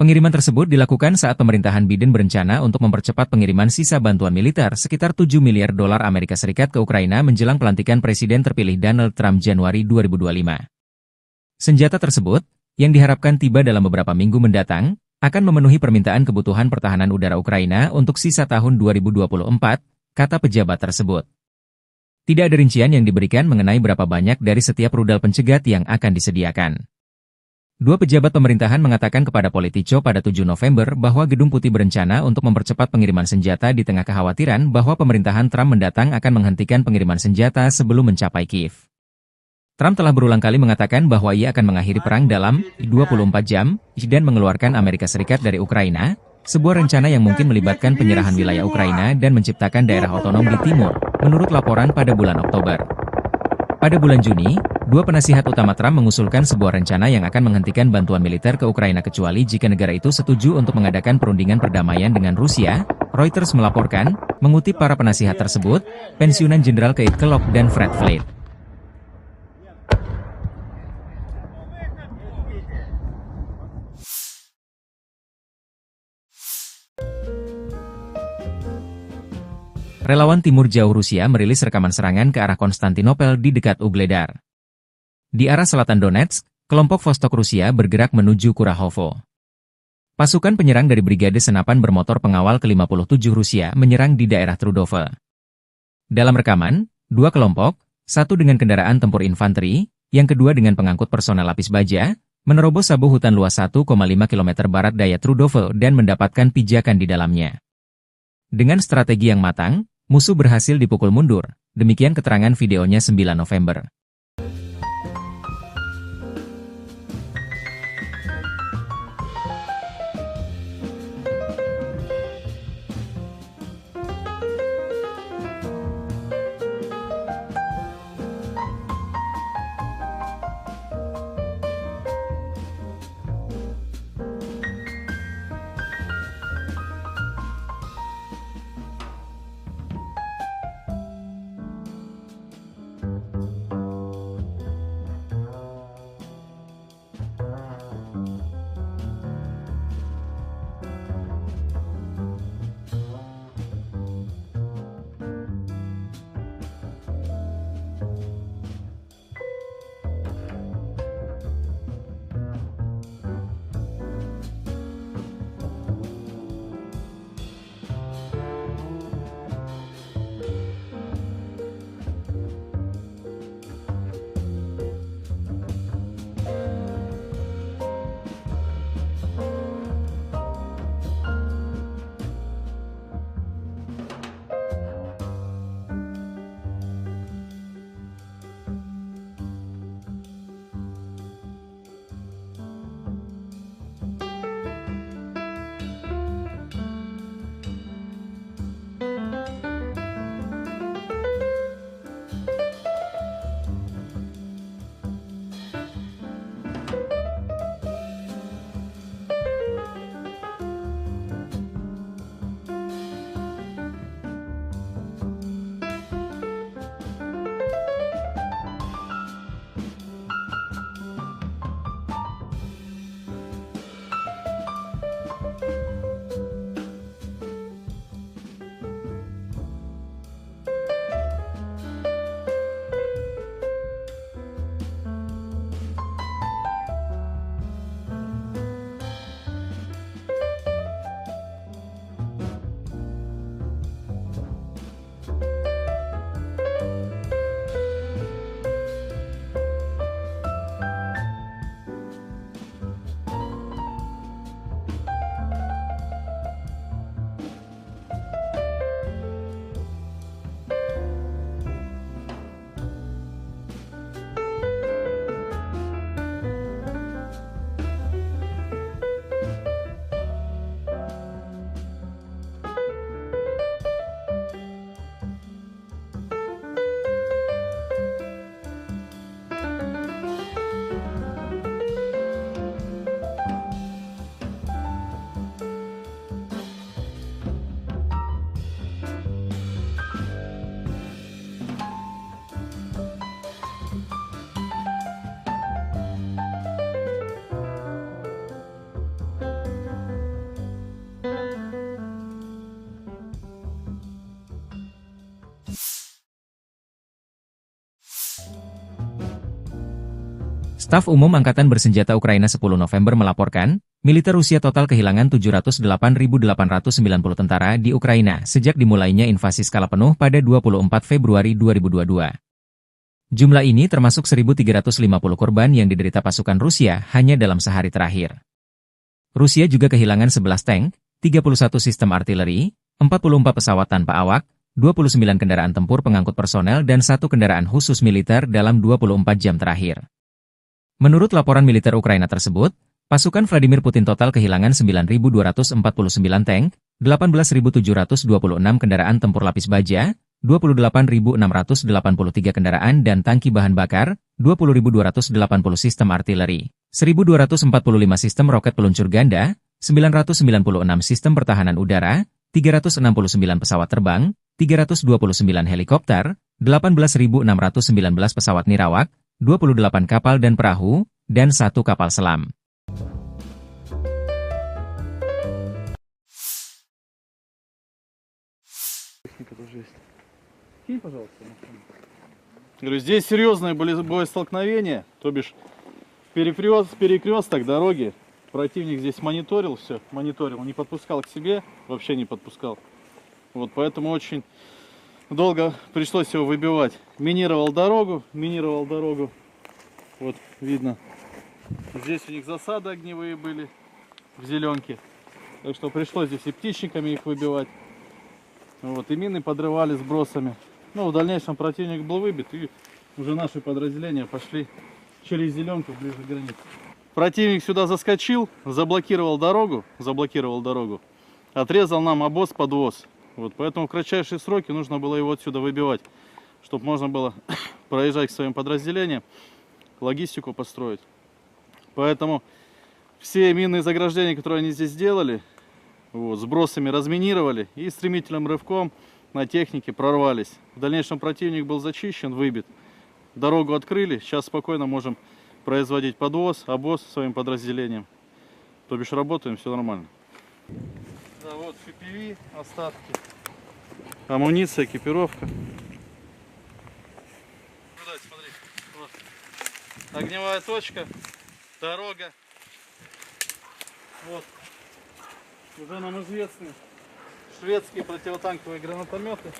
Pengiriman tersebut dilakukan saat pemerintahan Biden berencana untuk mempercepat pengiriman sisa bantuan militer sekitar 7 miliar dolar Amerika Serikat ke Ukraina menjelang pelantikan Presiden terpilih Donald Trump Januari 2025. Senjata tersebut, yang diharapkan tiba dalam beberapa minggu mendatang, akan memenuhi permintaan kebutuhan pertahanan udara Ukraina untuk sisa tahun 2024, kata pejabat tersebut. Tidak ada rincian yang diberikan mengenai berapa banyak dari setiap rudal pencegat yang akan disediakan. Dua pejabat pemerintahan mengatakan kepada Politico pada 7 November bahwa Gedung Putih berencana untuk mempercepat pengiriman senjata di tengah kekhawatiran bahwa pemerintahan Trump mendatang akan menghentikan pengiriman senjata sebelum mencapai Kiev. Trump telah berulang kali mengatakan bahwa ia akan mengakhiri perang dalam 24 jam dan mengeluarkan Amerika Serikat dari Ukraina, sebuah rencana yang mungkin melibatkan penyerahan wilayah Ukraina dan menciptakan daerah otonom di timur, menurut laporan pada bulan Oktober. Pada bulan Juni, dua penasihat utama Trump mengusulkan sebuah rencana yang akan menghentikan bantuan militer ke Ukraina kecuali jika negara itu setuju untuk mengadakan perundingan perdamaian dengan Rusia, Reuters melaporkan, mengutip para penasihat tersebut, pensiunan Jenderal Keith Kellogg dan Fred Flake. Relawan Timur Jauh Rusia merilis rekaman serangan ke arah Konstantinopel di dekat Ugledar. Di arah selatan Donetsk, kelompok Vostok Rusia bergerak menuju Kurahovo. Pasukan penyerang dari Brigade Senapan Bermotor Pengawal ke-57 Rusia menyerang di daerah Trudove. Dalam rekaman, dua kelompok, satu dengan kendaraan tempur infanteri, yang kedua dengan pengangkut personel lapis baja, menerobos sabu hutan luas 1,5 km barat daya Trudove dan mendapatkan pijakan di dalamnya. Dengan strategi yang matang, musuh berhasil dipukul mundur, demikian keterangan videonya 9 November. Staf Umum Angkatan Bersenjata Ukraina 10 November melaporkan, militer Rusia total kehilangan 708.890 tentara di Ukraina sejak dimulainya invasi skala penuh pada 24 Februari 2022. Jumlah ini termasuk 1.350 korban yang diderita pasukan Rusia hanya dalam sehari terakhir. Rusia juga kehilangan 11 tank, 31 sistem artileri, 44 pesawat tanpa awak, 29 kendaraan tempur pengangkut personel dan 1 kendaraan khusus militer dalam 24 jam terakhir. Menurut laporan militer Ukraina tersebut, pasukan Vladimir Putin total kehilangan 9.249 tank, 18.726 kendaraan tempur lapis baja, 28.683 kendaraan dan tangki bahan bakar, 20.280 sistem artileri, 1.245 sistem roket peluncur ganda, 996 sistem pertahanan udara, 369 pesawat terbang, 329 helikopter, 18.619 pesawat nirawak, 28 kapal dan perahu, dan 1 kapal selam. Говорю, здесь серьезное боестолкновение, то бишь перекресток дороги. Противник здесь мониторил все, не подпускал к себе, вообще не подпускал. Вот поэтому очень долго пришлось его выбивать. Минировал дорогу. Вот видно. Здесь у них засады огневые были в зеленке. Так что пришлось здесь и птичниками их выбивать. Вот, и мины подрывали сбросами. Ну, в дальнейшем противник был выбит, и уже наши подразделения пошли через зеленку ближе к границе. Противник сюда заскочил, заблокировал дорогу, отрезал нам обоз-подвоз. Вот, поэтому в кратчайшие сроки нужно было его отсюда выбивать, чтобы можно было проезжать к своим подразделениям, логистику построить. Поэтому все минные заграждения, которые они здесь сделали, вот, сбросами разминировали и стремительным рывком на технике прорвались. В дальнейшем противник был зачищен, выбит. Дорогу открыли, сейчас спокойно можем производить подвоз, обоз своим подразделениям. То бишь работаем, все нормально. Да, вот FPV, остатки, амуниция, экипировка. Наблюдайте, смотри, вот. Огневая точка, дорога. Вот. Уже нам известны шведские противотанковые гранатометы.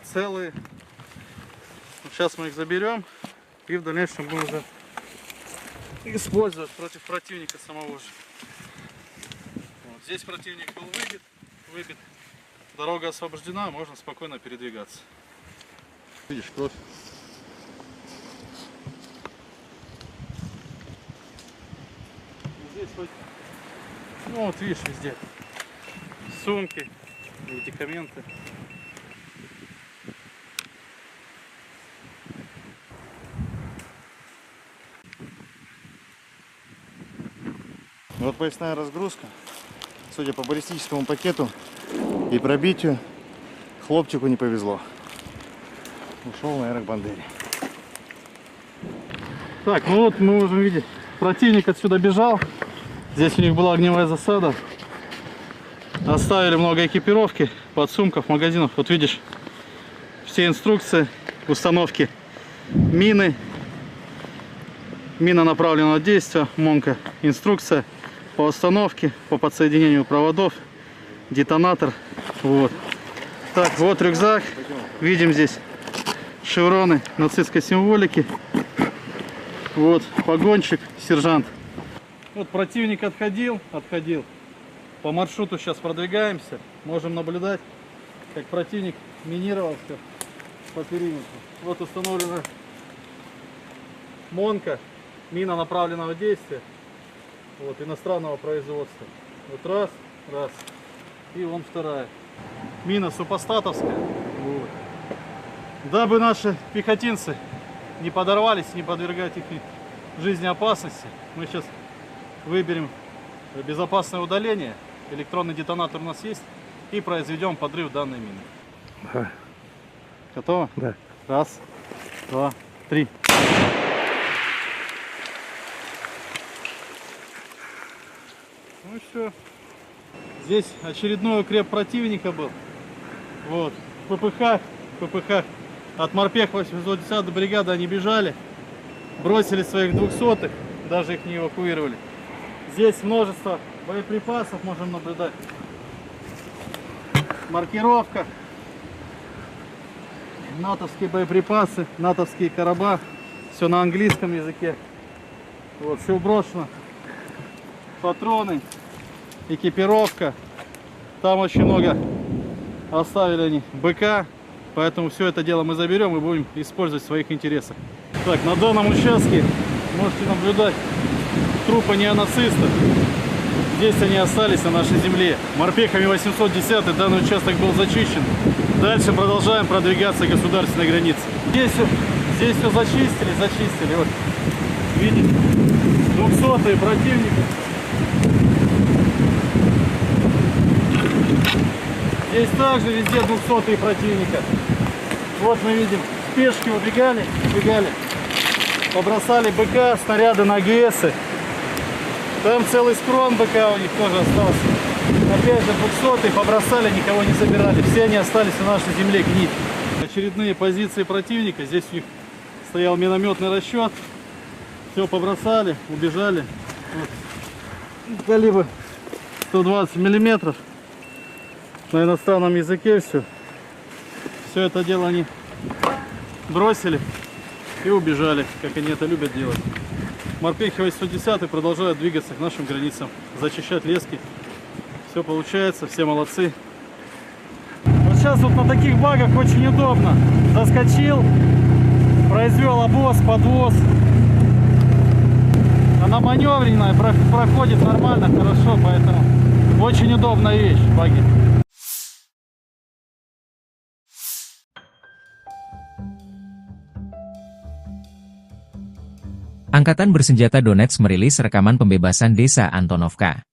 Целые. Сейчас мы их заберем и в дальнейшем будем уже использовать против противника самого же. Вот. Здесь противник был выбит. Дорога освобождена, можно спокойно передвигаться. Видишь, кровь. Здесь хоть, ну вот видишь, везде сумки, медикаменты. Вот поясная разгрузка. Судя по баллистическому пакету и пробитию, хлопчику не повезло. Ушел на аэробандере. Так, ну вот мы можем видеть, противник отсюда бежал. Здесь у них была огневая засада. Оставили много экипировки, подсумков, магазинов. Вот видишь, все инструкции установки мины, мина направленного действия, МОНка, инструкция по установке, по подсоединению проводов, детонатор. Вот. Так, вот рюкзак. Видим здесь шевроны нацистской символики. Вот погонщик, сержант. Вот противник отходил. По маршруту сейчас продвигаемся. Можем наблюдать, как противник минировался по периметру. Вот установлена МОНка, мина направленного действия. Вот, иностранного производства. Вот раз. И вон вторая. Мина супостатовская. Вот. Дабы наши пехотинцы не подорвались, не подвергать их жизни опасности, мы сейчас выберем безопасное удаление. Электронный детонатор у нас есть. И произведем подрыв данной мины. Ага. Готово? Да. Раз, два, три. Ну и все. Здесь очередной укреп противника был. Вот. ППХ. От морпех 810 бригады они бежали. бросили своих 200-х, даже их не эвакуировали. Здесь множество боеприпасов можем наблюдать. Маркировка. натовские боеприпасы, натовские короба, все на английском языке. Вот, все брошено. Патроны, экипировка. Там очень много оставили они БК, поэтому все это дело мы заберем и будем использовать в своих интересах. Так, на данном участке можете наблюдать трупы неонацистов. Здесь они остались на нашей земле. Морпехами 810 данный участок был зачищен. Дальше продолжаем продвигаться к государственной границе. Здесь все зачистили. Вот, видите, 200-е противника. Здесь также везде 200-е противника. Вот мы видим, пешки убегали, побросали БК, снаряды на ГСы. Там целый скрон БК у них тоже остался. Опять же 200-е побросали, никого не собирали. Все они остались на нашей земле гнить. Очередные позиции противника. Здесь у них стоял минометный расчет. Все побросали, убежали. Вот. Калибр 120 миллиметров. На иностранном языке все. Все это дело они бросили и убежали, как они это любят делать. Морпехи 810 продолжают двигаться к нашим границам, зачищать лески. Все получается, все молодцы. Вот сейчас вот на таких багах очень удобно. Заскочил, произвел обоз, подвоз. Она маневренная, проходит нормально, хорошо, поэтому очень удобная вещь, баги. Angkatan Bersenjata Donetsk merilis rekaman pembebasan desa Antonovka.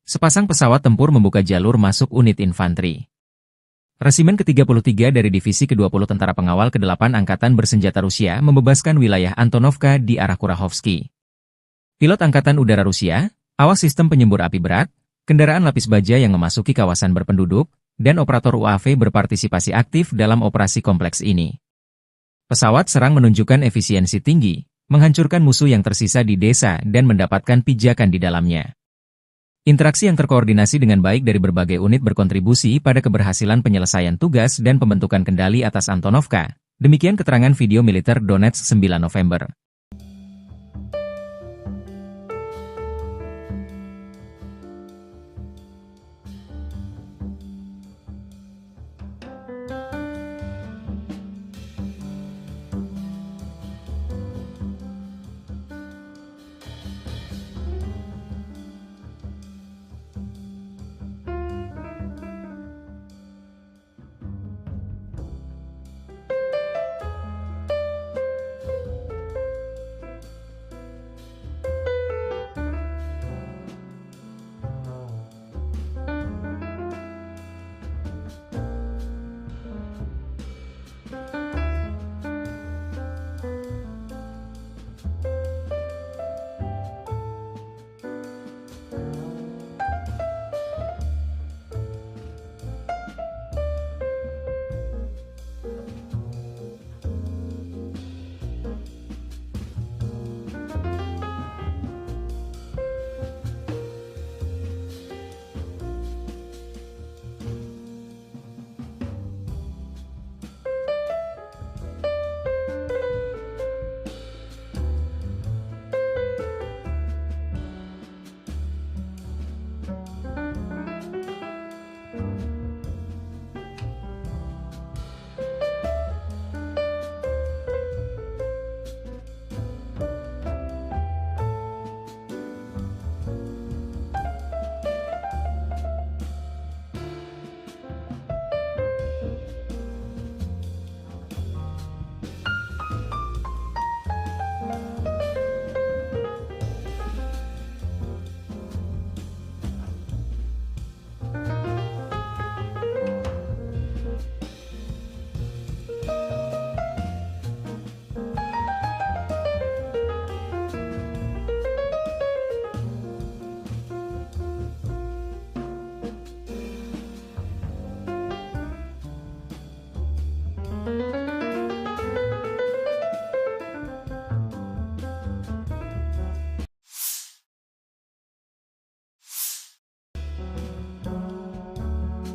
Sepasang pesawat tempur membuka jalur masuk unit infanteri. Resimen ke-33 dari Divisi ke-20 Tentara Pengawal ke-8 Angkatan Bersenjata Rusia membebaskan wilayah Antonovka di arah Kurahovsky. Pilot Angkatan Udara Rusia, awas sistem penyembur api berat, kendaraan lapis baja yang memasuki kawasan berpenduduk, dan operator UAV berpartisipasi aktif dalam operasi kompleks ini. Pesawat serang menunjukkan efisiensi tinggi, menghancurkan musuh yang tersisa di desa dan mendapatkan pijakan di dalamnya. Interaksi yang terkoordinasi dengan baik dari berbagai unit berkontribusi pada keberhasilan penyelesaian tugas dan pembentukan kendali atas Antonovka. Demikian keterangan video militer Donetsk 9 November.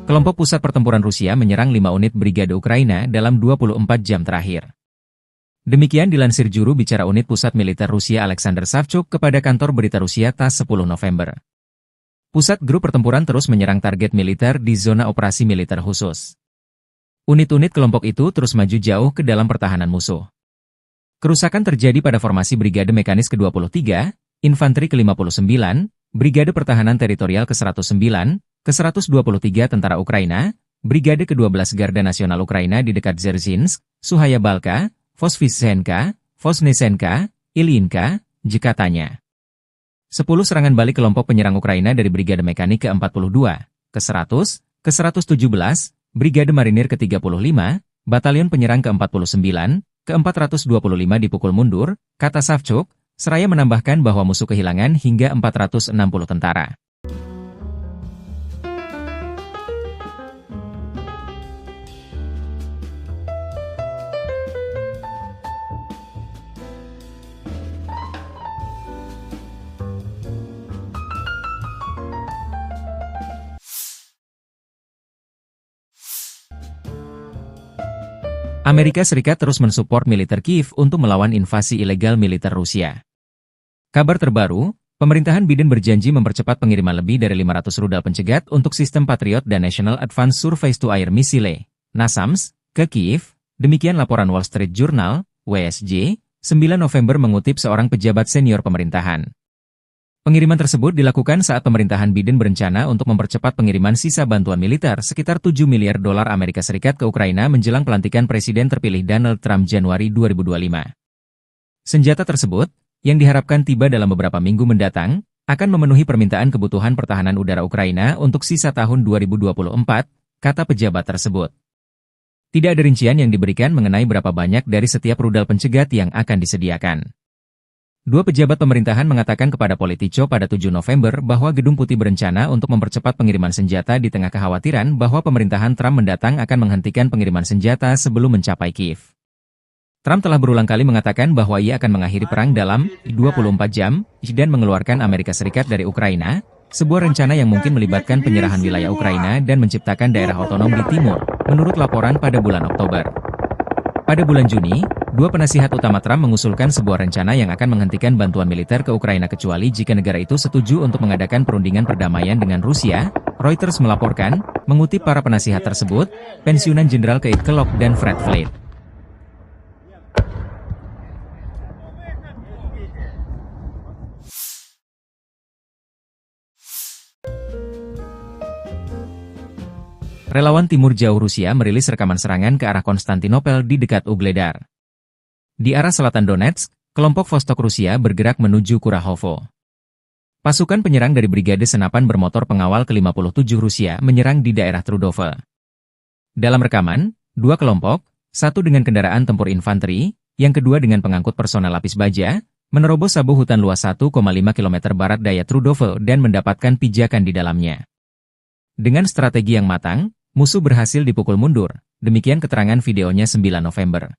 Kelompok pusat pertempuran Rusia menyerang 5 unit brigade Ukraina dalam 24 jam terakhir. Demikian dilansir juru bicara unit pusat militer Rusia Alexander Savchuk kepada kantor berita Rusia TASS 10 November. Pusat grup pertempuran terus menyerang target militer di zona operasi militer khusus. Unit-unit kelompok itu terus maju jauh ke dalam pertahanan musuh. Kerusakan terjadi pada formasi Brigade Mekanis ke-23, Infanteri ke-59, Brigade Pertahanan Teritorial ke-109, ke-123 Tentara Ukraina, Brigade ke-12 Garda Nasional Ukraina di dekat Dzerzhinsk, Suhaya Balka, Vosvysenka, Vosnesenka, Ilyinka, katanya. 10 serangan balik kelompok penyerang Ukraina dari Brigade Mekanik ke-42, ke-100, ke-117, Brigade Marinir ke-35, Batalion Penyerang ke-49, ke-425 dipukul mundur, kata Savchuk, seraya menambahkan bahwa musuh kehilangan hingga 460 tentara. Amerika Serikat terus mensupport militer Kiev untuk melawan invasi ilegal militer Rusia. Kabar terbaru, pemerintahan Biden berjanji mempercepat pengiriman lebih dari 500 rudal pencegat untuk sistem Patriot dan National Advanced Surface-to-Air Missile, NASAMS, ke Kiev, demikian laporan Wall Street Journal, WSJ, 9 November mengutip seorang pejabat senior pemerintahan. Pengiriman tersebut dilakukan saat pemerintahan Biden berencana untuk mempercepat pengiriman sisa bantuan militer sekitar $7 miliar Amerika Serikat ke Ukraina menjelang pelantikan Presiden terpilih Donald Trump Januari 2025. Senjata tersebut, yang diharapkan tiba dalam beberapa minggu mendatang, akan memenuhi permintaan kebutuhan pertahanan udara Ukraina untuk sisa tahun 2024, kata pejabat tersebut. Tidak ada rincian yang diberikan mengenai berapa banyak dari setiap rudal pencegat yang akan disediakan. Dua pejabat pemerintahan mengatakan kepada Politico pada 7 November bahwa Gedung Putih berencana untuk mempercepat pengiriman senjata di tengah kekhawatiran bahwa pemerintahan Trump mendatang akan menghentikan pengiriman senjata sebelum mencapai Kiev. Trump telah berulang kali mengatakan bahwa ia akan mengakhiri perang dalam 24 jam dan mengeluarkan Amerika Serikat dari Ukraina, sebuah rencana yang mungkin melibatkan penyerahan wilayah Ukraina dan menciptakan daerah otonom di timur, menurut laporan pada bulan Oktober. Pada bulan Juni, dua penasihat utama Trump mengusulkan sebuah rencana yang akan menghentikan bantuan militer ke Ukraina kecuali jika negara itu setuju untuk mengadakan perundingan perdamaian dengan Rusia, Reuters melaporkan, mengutip para penasihat tersebut, pensiunan Jenderal Keith Kellogg dan Fred Flake. Relawan Timur Jauh Rusia merilis rekaman serangan ke arah Konstantinopel di dekat Ugledar. Di arah selatan Donetsk, kelompok Vostok Rusia bergerak menuju Kurahovo. Pasukan penyerang dari Brigade Senapan Bermotor Pengawal ke-57 Rusia menyerang di daerah Trudove. Dalam rekaman, dua kelompok, satu dengan kendaraan tempur infanteri, yang kedua dengan pengangkut personel lapis baja, menerobos sabu hutan luas 1,5 km barat daya Trudove dan mendapatkan pijakan di dalamnya. Dengan strategi yang matang, musuh berhasil dipukul mundur, demikian keterangan videonya 9 November.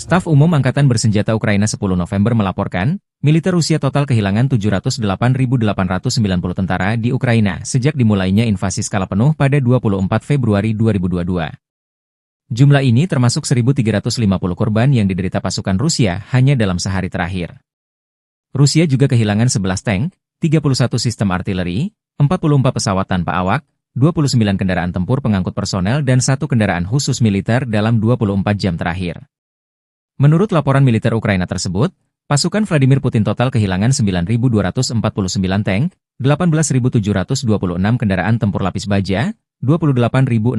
Staf Umum Angkatan Bersenjata Ukraina 10 November melaporkan, militer Rusia total kehilangan 708.890 tentara di Ukraina sejak dimulainya invasi skala penuh pada 24 Februari 2022. Jumlah ini termasuk 1.350 korban yang diderita pasukan Rusia hanya dalam sehari terakhir. Rusia juga kehilangan 11 tank, 31 sistem artileri, 44 pesawat tanpa awak, 29 kendaraan tempur pengangkut personel dan 1 kendaraan khusus militer dalam 24 jam terakhir. Menurut laporan militer Ukraina tersebut, pasukan Vladimir Putin total kehilangan 9.249 tank, 18.726 kendaraan tempur lapis baja, 28.683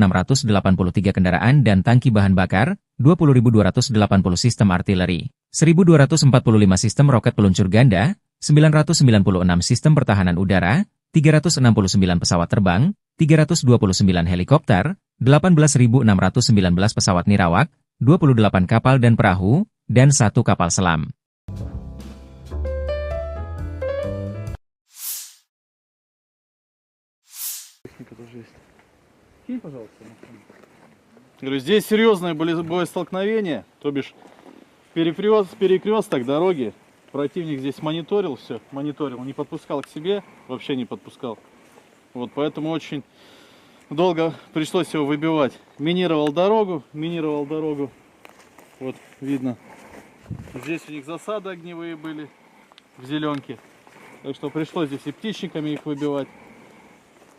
kendaraan dan tangki bahan bakar, 20.280 sistem artileri, 1.245 sistem roket peluncur ganda, 996 sistem pertahanan udara, 369 pesawat terbang, 329 helikopter, 18.619 pesawat nirawak, 28 kapal dan perahu, dan 1 kapal selam. Говорю, здесь серьезное боестолкновение, то бишь перекресток дороги. Противник здесь мониторил все, не подпускал к себе, вообще не подпускал. Вот, поэтому очень долго пришлось его выбивать. Минировал дорогу. Вот, видно. Здесь у них засады огневые были в зеленке. Так что пришлось здесь и птичниками их выбивать.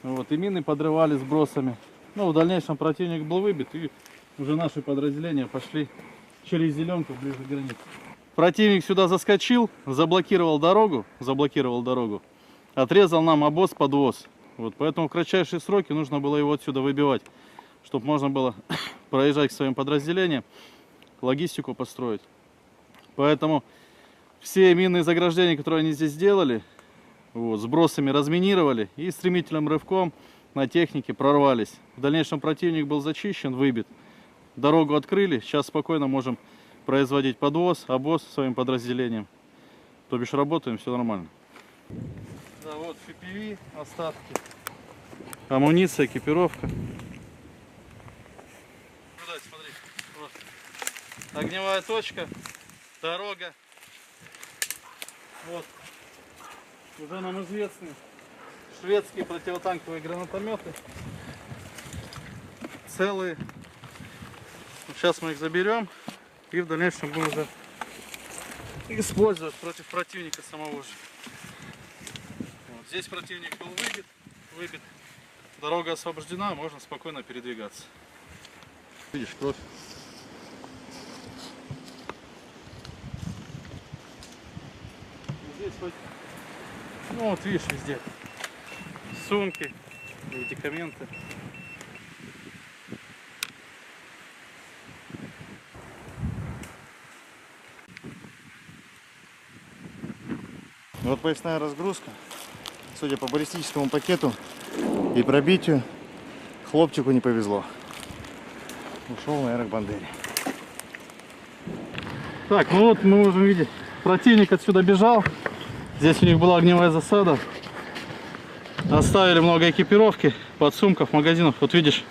Вот, и мины подрывали сбросами. Ну, в дальнейшем противник был выбит, и уже наши подразделения пошли через зеленку ближе к границе. Противник сюда заскочил, заблокировал дорогу, отрезал нам обоз-подвоз. Вот, поэтому в кратчайшие сроки нужно было его отсюда выбивать, чтобы можно было проезжать к своим подразделениям, логистику построить. Поэтому все минные заграждения, которые они здесь сделали, вот, сбросами разминировали и стремительным рывком на технике прорвались. В дальнейшем противник был зачищен, выбит. Дорогу открыли, сейчас спокойно можем производить подвоз, обоз своим подразделениям. То бишь работаем, все нормально. Да, вот FPV, остатки, амуниция, экипировка. Смотри, вот. Огневая точка, дорога. Вот. Уже нам известны шведские противотанковые гранатометы. Целые. Сейчас мы их заберем и в дальнейшем будем уже использовать против противника самого же. Вот. Здесь противник был выбит. Дорога освобождена, можно спокойно передвигаться. Видишь, кровь. Здесь хоть, ну вот видишь, везде сумки, медикаменты. Вот поясная разгрузка. Судя по баллистическому пакету и пробитию, хлопчику не повезло. Ушел на аэробандере. Так, ну вот мы можем видеть, противник отсюда бежал. Здесь у них была огневая засада. Оставили много экипировки, подсумков, магазинов. Вот видишь,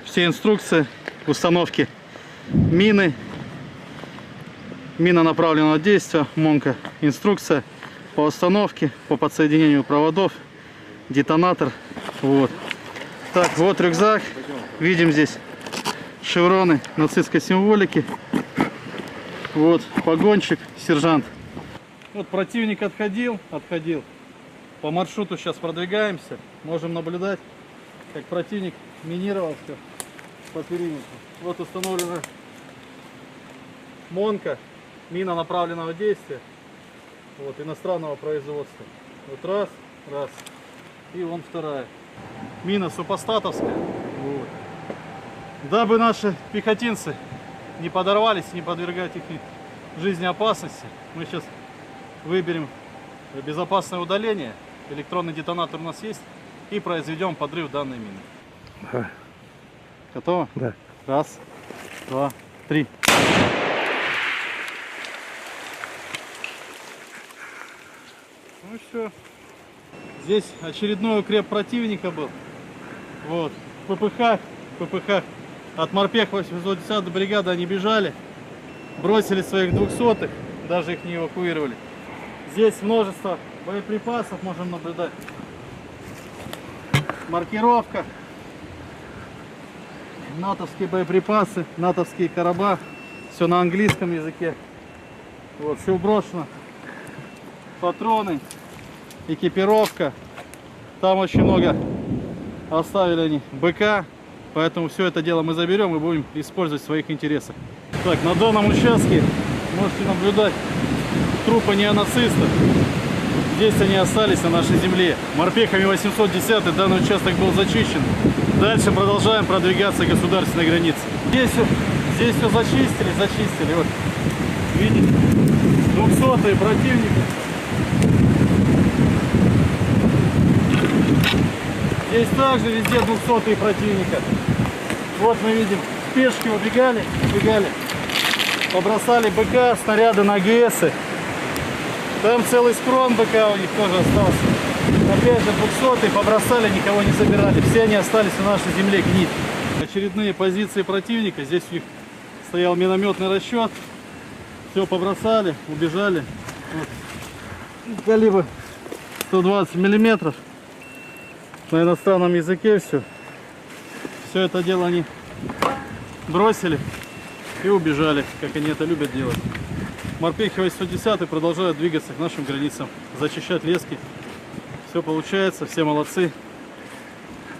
все инструкции установки мины, мина направленного действия, МОНКа, инструкция по установке, по подсоединению проводов, детонатор. Вот. Так, вот рюкзак. Видим здесь шевроны нацистской символики. Вот погонщик, сержант. Вот противник отходил. По маршруту сейчас продвигаемся. Можем наблюдать, как противник минировал все по периметру. Вот установлена МОНКа, мина направленного действия. Вот, иностранного производства. Вот раз. И вон вторая. Мина супостатовская. Вот. Дабы наши пехотинцы не подорвались, не подвергать их жизни опасности, мы сейчас выберем безопасное удаление. Электронный детонатор у нас есть. И произведем подрыв данной мины. Ага. Готово? Да. Раз, два, три. Ну все. Здесь очередной укреп противника был. Вот. ППХ. От морпех 810 бригады они бежали. бросили своих 200-х, даже их не эвакуировали. Здесь множество боеприпасов можем наблюдать. Маркировка. Натовские боеприпасы, натовские короба. Все на английском языке. Вот, все брошено. Патроны, экипировка. Там очень много оставили они БК. Поэтому все это дело мы заберем и будем использовать в своих интересах. Так, на данном участке можете наблюдать трупы неонацистов. Здесь они остались на нашей земле. Морпехами 810 данный участок был зачищен. Дальше продолжаем продвигаться к государственной границе. Здесь все зачистили. Вот, видите, 200-е противника. Здесь также везде 200-е противника. Вот мы видим, пешки убегали, побросали БК, снаряды на ГСы. Там целый схрон БК у них тоже остался. Опять же 200-е побросали, никого не забирали. Все они остались на нашей земле гнить. Очередные позиции противника. Здесь у них стоял минометный расчет. Все побросали, убежали. Вот. Калибр 120 миллиметров. На иностранном языке все. Все это дело они бросили и убежали, как они это любят делать. Морпехи 810 продолжают двигаться к нашим границам, зачищать лески. Все получается, все молодцы.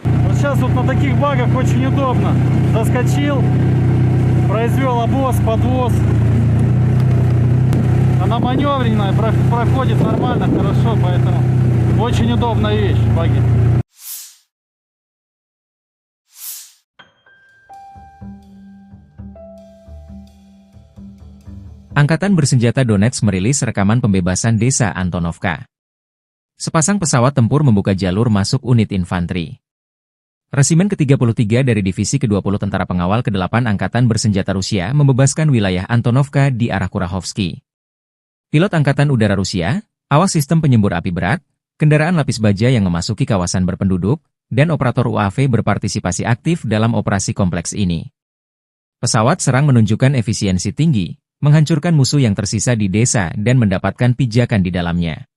Вот сейчас вот на таких багах очень удобно. Заскочил, произвел обвоз, подвоз. Она маневренная, проходит нормально, хорошо, поэтому очень удобная вещь, баги. Angkatan Bersenjata Donetsk merilis rekaman pembebasan desa Antonovka. Sepasang pesawat tempur membuka jalur masuk unit infanteri. Resimen ke-33 dari Divisi ke-20 Tentara Pengawal ke-8 Angkatan Bersenjata Rusia membebaskan wilayah Antonovka di arah Kurahovsky. Pilot Angkatan Udara Rusia, awak sistem penyembur api berat, kendaraan lapis baja yang memasuki kawasan berpenduduk, dan operator UAV berpartisipasi aktif dalam operasi kompleks ini. Pesawat serang menunjukkan efisiensi tinggi, menghancurkan musuh yang tersisa di desa dan mendapatkan pijakan di dalamnya.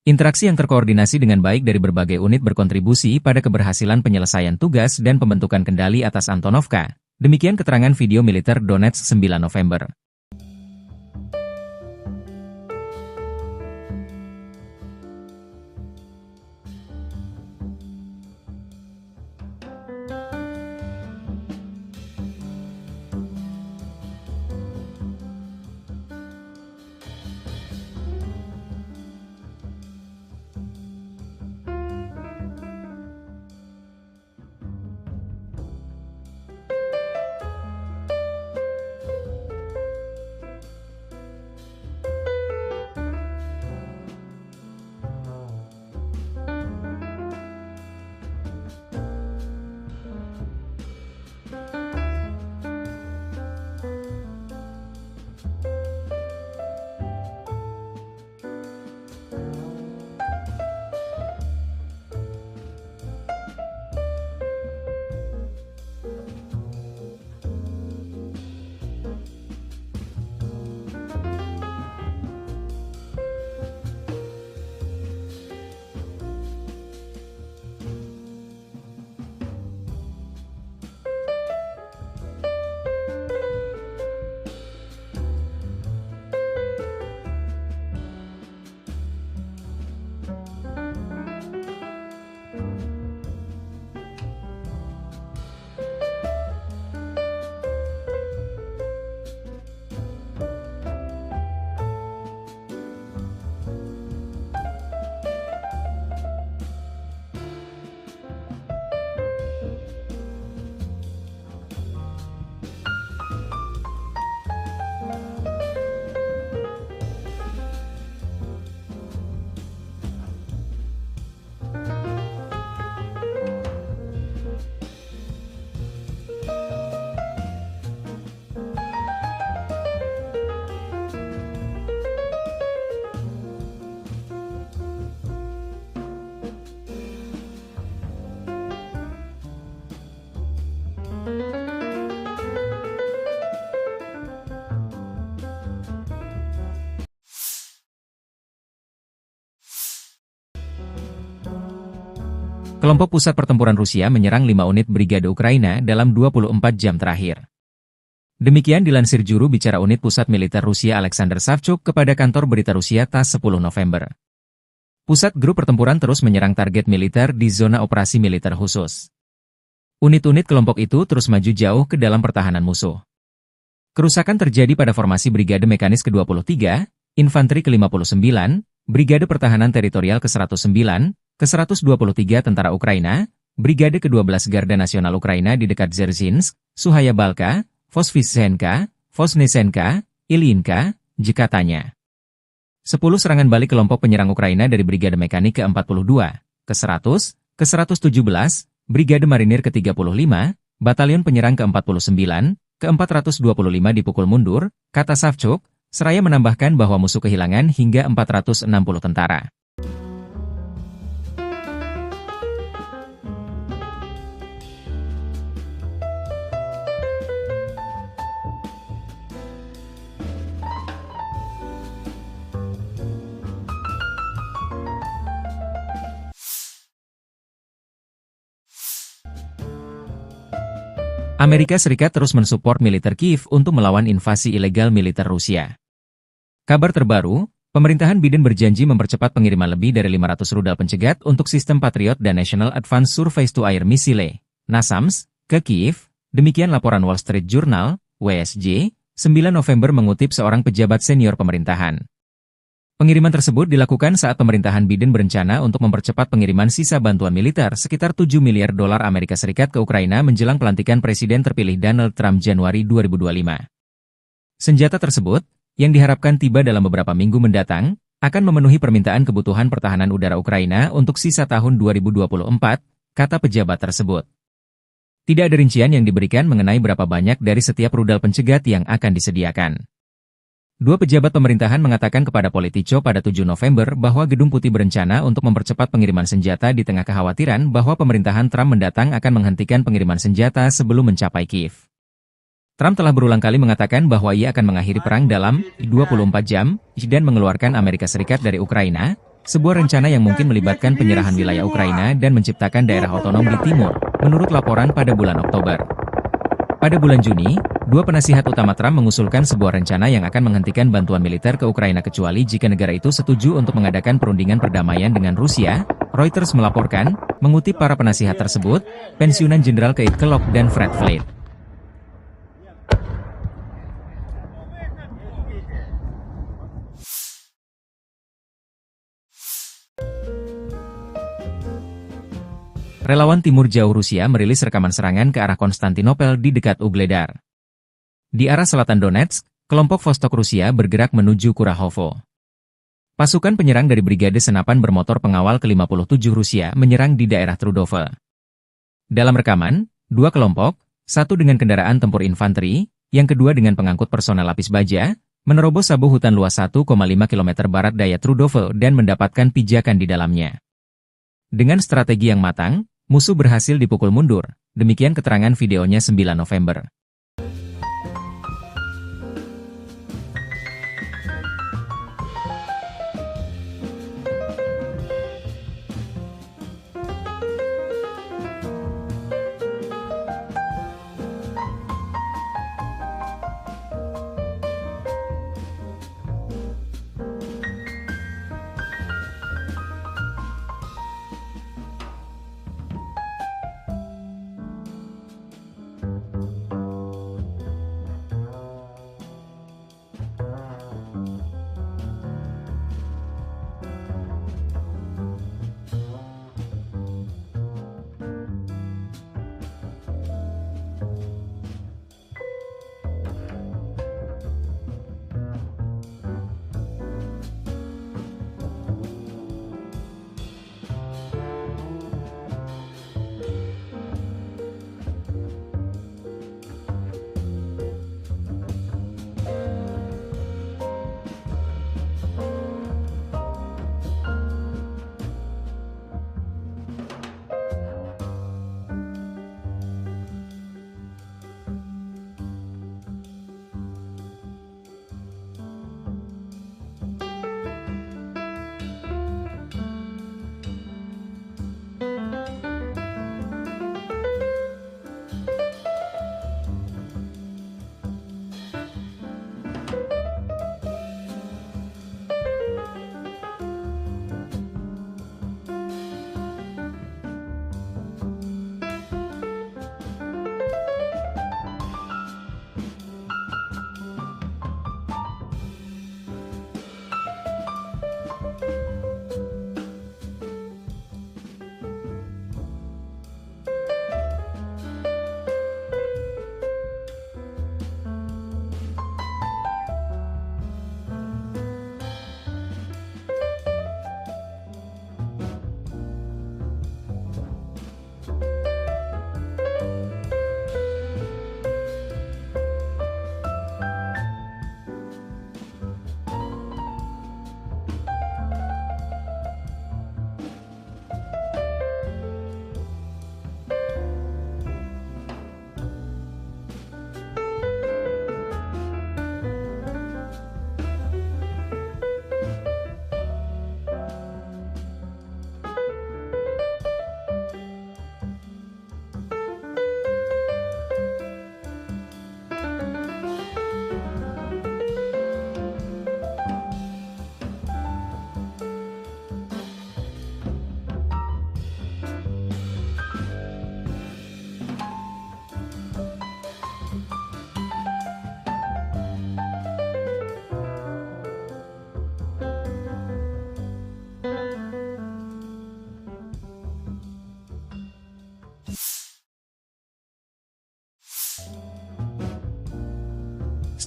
Interaksi yang terkoordinasi dengan baik dari berbagai unit berkontribusi pada keberhasilan penyelesaian tugas dan pembentukan kendali atas Antonovka. Demikian keterangan video militer Donetsk 9 November. Kelompok pusat pertempuran Rusia menyerang 5 unit brigade Ukraina dalam 24 jam terakhir. Demikian dilansir juru bicara unit pusat militer Rusia Alexander Savchuk kepada kantor berita Rusia TASS 10 November. Pusat grup pertempuran terus menyerang target militer di zona operasi militer khusus. Unit-unit kelompok itu terus maju jauh ke dalam pertahanan musuh. Kerusakan terjadi pada formasi Brigade Mekanis ke-23, Infanteri ke-59, Brigade Pertahanan Teritorial ke-109, ke-123 Tentara Ukraina, Brigade ke-12 Garda Nasional Ukraina di dekat Dzerzhinsk, Suhaya Balka, Vosvysenka, Vosnesenka, Ilyinka, katanya. 10 serangan balik kelompok penyerang Ukraina dari Brigade Mekanik ke-42, ke-100, ke-117, Brigade Marinir ke-35, Batalion Penyerang ke-49, ke-425 dipukul mundur, kata Savchuk, seraya menambahkan bahwa musuh kehilangan hingga 460 tentara. Amerika Serikat terus mensupport militer Kiev untuk melawan invasi ilegal militer Rusia. Kabar terbaru, pemerintahan Biden berjanji mempercepat pengiriman lebih dari 500 rudal pencegat untuk sistem Patriot dan National Advanced Surface-to-Air Missile, NASAMS, ke Kiev, demikian laporan Wall Street Journal, WSJ, 9 November mengutip seorang pejabat senior pemerintahan. Pengiriman tersebut dilakukan saat pemerintahan Biden berencana untuk mempercepat pengiriman sisa bantuan militer sekitar 7 miliar dolar Amerika Serikat ke Ukraina menjelang pelantikan Presiden terpilih Donald Trump Januari 2025. Senjata tersebut, yang diharapkan tiba dalam beberapa minggu mendatang, akan memenuhi permintaan kebutuhan pertahanan udara Ukraina untuk sisa tahun 2024, kata pejabat tersebut. Tidak ada rincian yang diberikan mengenai berapa banyak dari setiap rudal pencegat yang akan disediakan. Dua pejabat pemerintahan mengatakan kepada Politico pada 7 November bahwa Gedung Putih berencana untuk mempercepat pengiriman senjata di tengah kekhawatiran bahwa pemerintahan Trump mendatang akan menghentikan pengiriman senjata sebelum mencapai Kiev. Trump telah berulang kali mengatakan bahwa ia akan mengakhiri perang dalam 24 jam dan mengeluarkan Amerika Serikat dari Ukraina, sebuah rencana yang mungkin melibatkan penyerahan wilayah Ukraina dan menciptakan daerah otonom di timur, menurut laporan pada bulan Oktober. Pada bulan Juni, dua penasihat utama Trump mengusulkan sebuah rencana yang akan menghentikan bantuan militer ke Ukraina kecuali jika negara itu setuju untuk mengadakan perundingan perdamaian dengan Rusia, Reuters melaporkan, mengutip para penasihat tersebut, pensiunan Jenderal Keith Kellogg dan Fred Flake. Relawan Timur Jauh Rusia merilis rekaman serangan ke arah Konstantinopel di dekat Ugledar. Di arah selatan Donetsk, kelompok Vostok Rusia bergerak menuju Kurahovo. Pasukan penyerang dari Brigade Senapan Bermotor Pengawal ke-57 Rusia menyerang di daerah Trudove. Dalam rekaman, dua kelompok, satu dengan kendaraan tempur infanteri, yang kedua dengan pengangkut personel lapis baja, menerobos sabu hutan luas 1,5 km barat daya Trudove dan mendapatkan pijakan di dalamnya. Dengan strategi yang matang, musuh berhasil dipukul mundur, demikian keterangan videonya 9 November.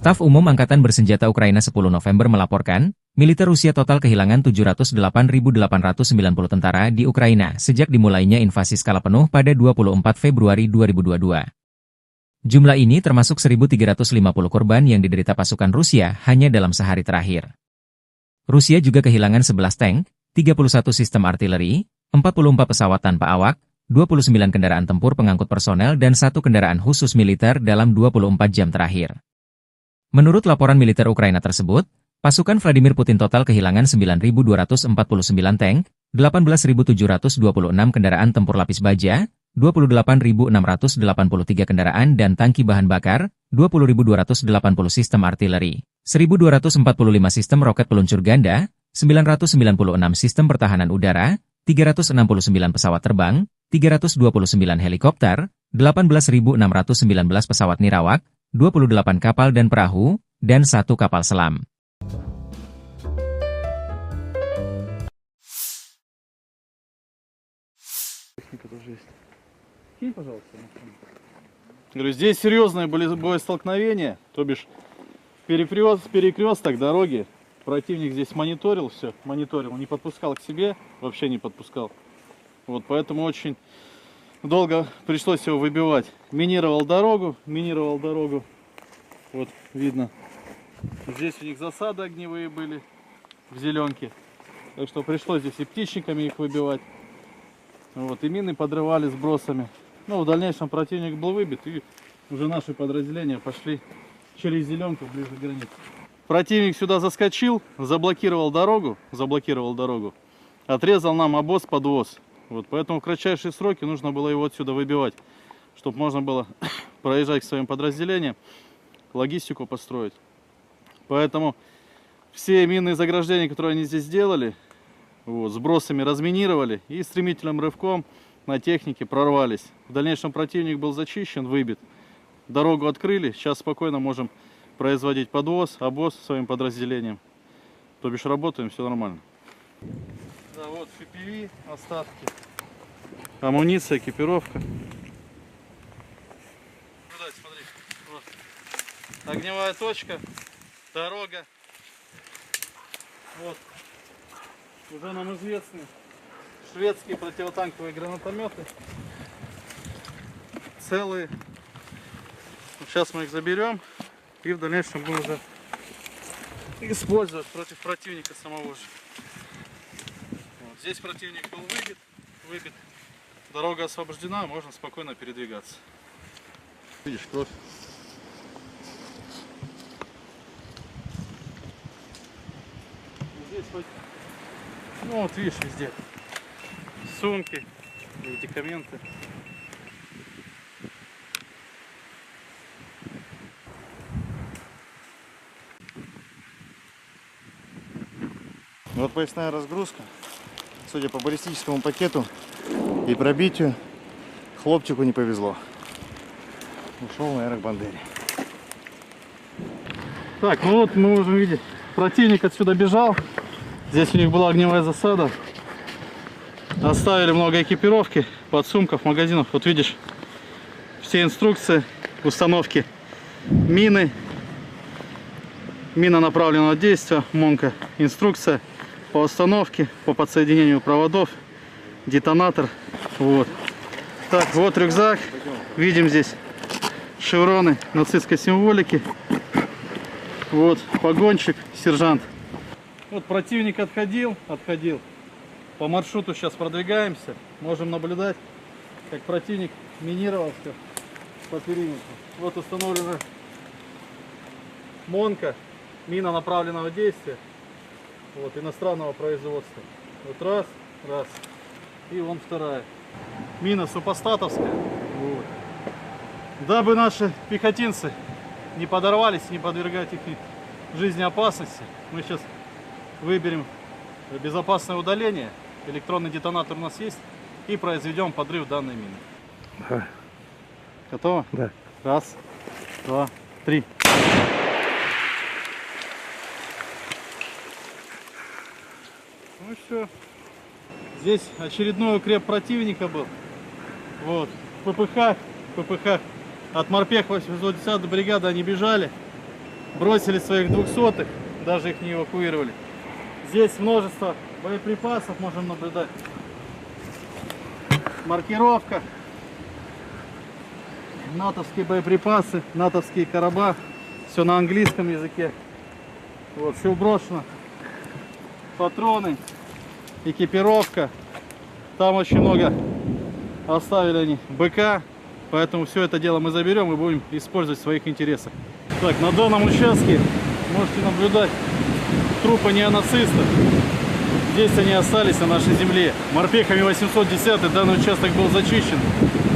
Staf Umum Angkatan Bersenjata Ukraina 10 November melaporkan, militer Rusia total kehilangan 708.890 tentara di Ukraina sejak dimulainya invasi skala penuh pada 24 Februari 2022. Jumlah ini termasuk 1.350 korban yang diderita pasukan Rusia hanya dalam sehari terakhir. Rusia juga kehilangan 11 tank, 31 sistem artileri, 44 pesawat tanpa awak, 29 kendaraan tempur pengangkut personel dan 1 kendaraan khusus militer dalam 24 jam terakhir. Menurut laporan militer Ukraina tersebut, pasukan Vladimir Putin total kehilangan 9.249 tank, 18.726 kendaraan tempur lapis baja, 28.683 kendaraan dan tangki bahan bakar, 20.280 sistem artileri, 1.245 sistem roket peluncur ganda, 996 sistem pertahanan udara, 369 pesawat terbang, 329 helikopter, 18.619 pesawat nirawak, 28 kapal dan perahu, dan 1 kapal selam. Говорю, здесь серьезные были боестолкновения, то бишь перекресток дороги. Противник здесь мониторил все, не подпускал к себе, вообще не подпускал. Вот поэтому очень долго пришлось его выбивать. Минировал дорогу. Вот видно. Здесь у них засады огневые были в зеленке. Так что пришлось здесь и птичниками их выбивать. Вот, и мины подрывали сбросами. Ну, в дальнейшем противник был выбит, и уже наши подразделения пошли через зеленку ближе к границе. Противник сюда заскочил, заблокировал дорогу, отрезал нам обоз-подвоз. Вот, поэтому в кратчайшие сроки нужно было его отсюда выбивать, чтобы можно было проезжать к своим подразделениям, логистику построить. Поэтому все минные заграждения, которые они здесь сделали, вот, сбросами разминировали и стремительным рывком на технике прорвались. В дальнейшем противник был зачищен, выбит. Дорогу открыли, сейчас спокойно можем производить подвоз, обоз своим подразделениям. То бишь работаем, все нормально. Да, вот FPV, остатки, амуниция, экипировка. Сюда, смотри, вот. Огневая точка, дорога. Вот, уже нам известны шведские противотанковые гранатометы. Целые. Сейчас мы их заберем и в дальнейшем будем уже использовать против противника самого же. Вот. Здесь противник был выбит. Дорога освобождена, можно спокойно передвигаться. Видишь, кровь. Здесь хоть, ну вот видишь, везде сумки, медикаменты. Вот поясная разгрузка. Судя по баллистическому пакету и пробитию, хлопчику не повезло. Ушел на аэробандере. Так, ну вот мы можем видеть, противник отсюда бежал. Здесь у них была огневая засада. Оставили много экипировки, подсумков, магазинов. Вот видишь, все инструкции установки мины, мина направленного действия, МОНка, инструкция по установке, по подсоединению проводов, детонатор. Вот. Так, вот рюкзак. Видим здесь шевроны нацистской символики. Вот погонщик, сержант. Вот противник отходил. По маршруту сейчас продвигаемся. Можем наблюдать, как противник минировал все по периметру. Вот установлена МОНка, мина направленного действия. Вот, иностранного производства. Вот раз. И вон вторая. Мина супостатовская. Вот. Дабы наши пехотинцы не подорвались, не подвергать их жизни опасности, мы сейчас выберем безопасное удаление. Электронный детонатор у нас есть. И произведем подрыв данной мины. Да. Готово? Да. Раз, два, три. Ну все. Здесь очередной укреп противника был. Вот. ППХ. От морпех 810 бригады они бежали. бросили своих 200-х, даже их не эвакуировали. Здесь множество боеприпасов можем наблюдать. Маркировка. Натовские боеприпасы, натовские короба. Все на английском языке. Вот, все брошено. Патроны, экипировка. Там очень много оставили они БК. Поэтому все это дело мы заберем и будем использовать в своих интересах. Так, на данном участке можете наблюдать трупы неонацистов. Здесь они остались на нашей земле. Морпехами 810 данный участок был зачищен.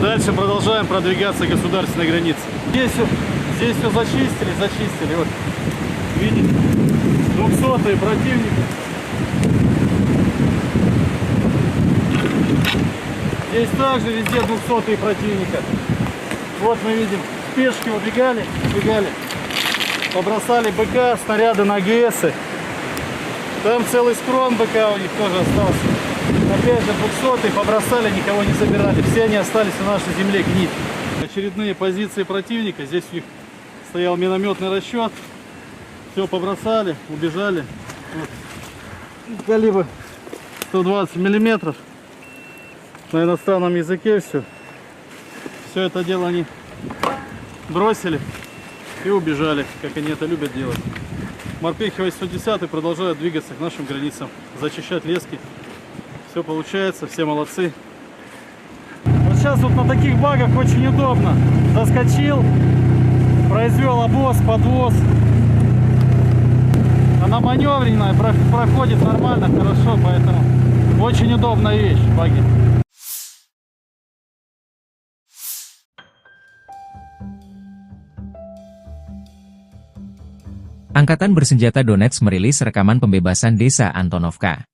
Дальше продолжаем продвигаться к государственной границе. Здесь все зачистили. Вот, видите, 200-е противника. Здесь также везде 200-е противника. Вот мы видим, спешки убегали. Побросали БК, снаряды на АГСы. Там целый схрон БК у них тоже остался. Опять же 200-е побросали, никого не собирали. Все они остались на нашей земле гнить. Очередные позиции противника. Здесь у них стоял минометный расчет. Все побросали, убежали. Вот. Калибр 120 миллиметров. На иностранном языке все. Все это дело они бросили и убежали, как они это любят делать. Морпехи 810 продолжают двигаться к нашим границам, зачищать лески. Все получается, все молодцы. Вот сейчас вот на таких багах очень удобно. Заскочил, произвел обоз, подвоз. Она маневренная, проходит нормально, хорошо, поэтому очень удобная вещь, баги. Angkatan Bersenjata Donetsk merilis rekaman pembebasan desa Antonovka.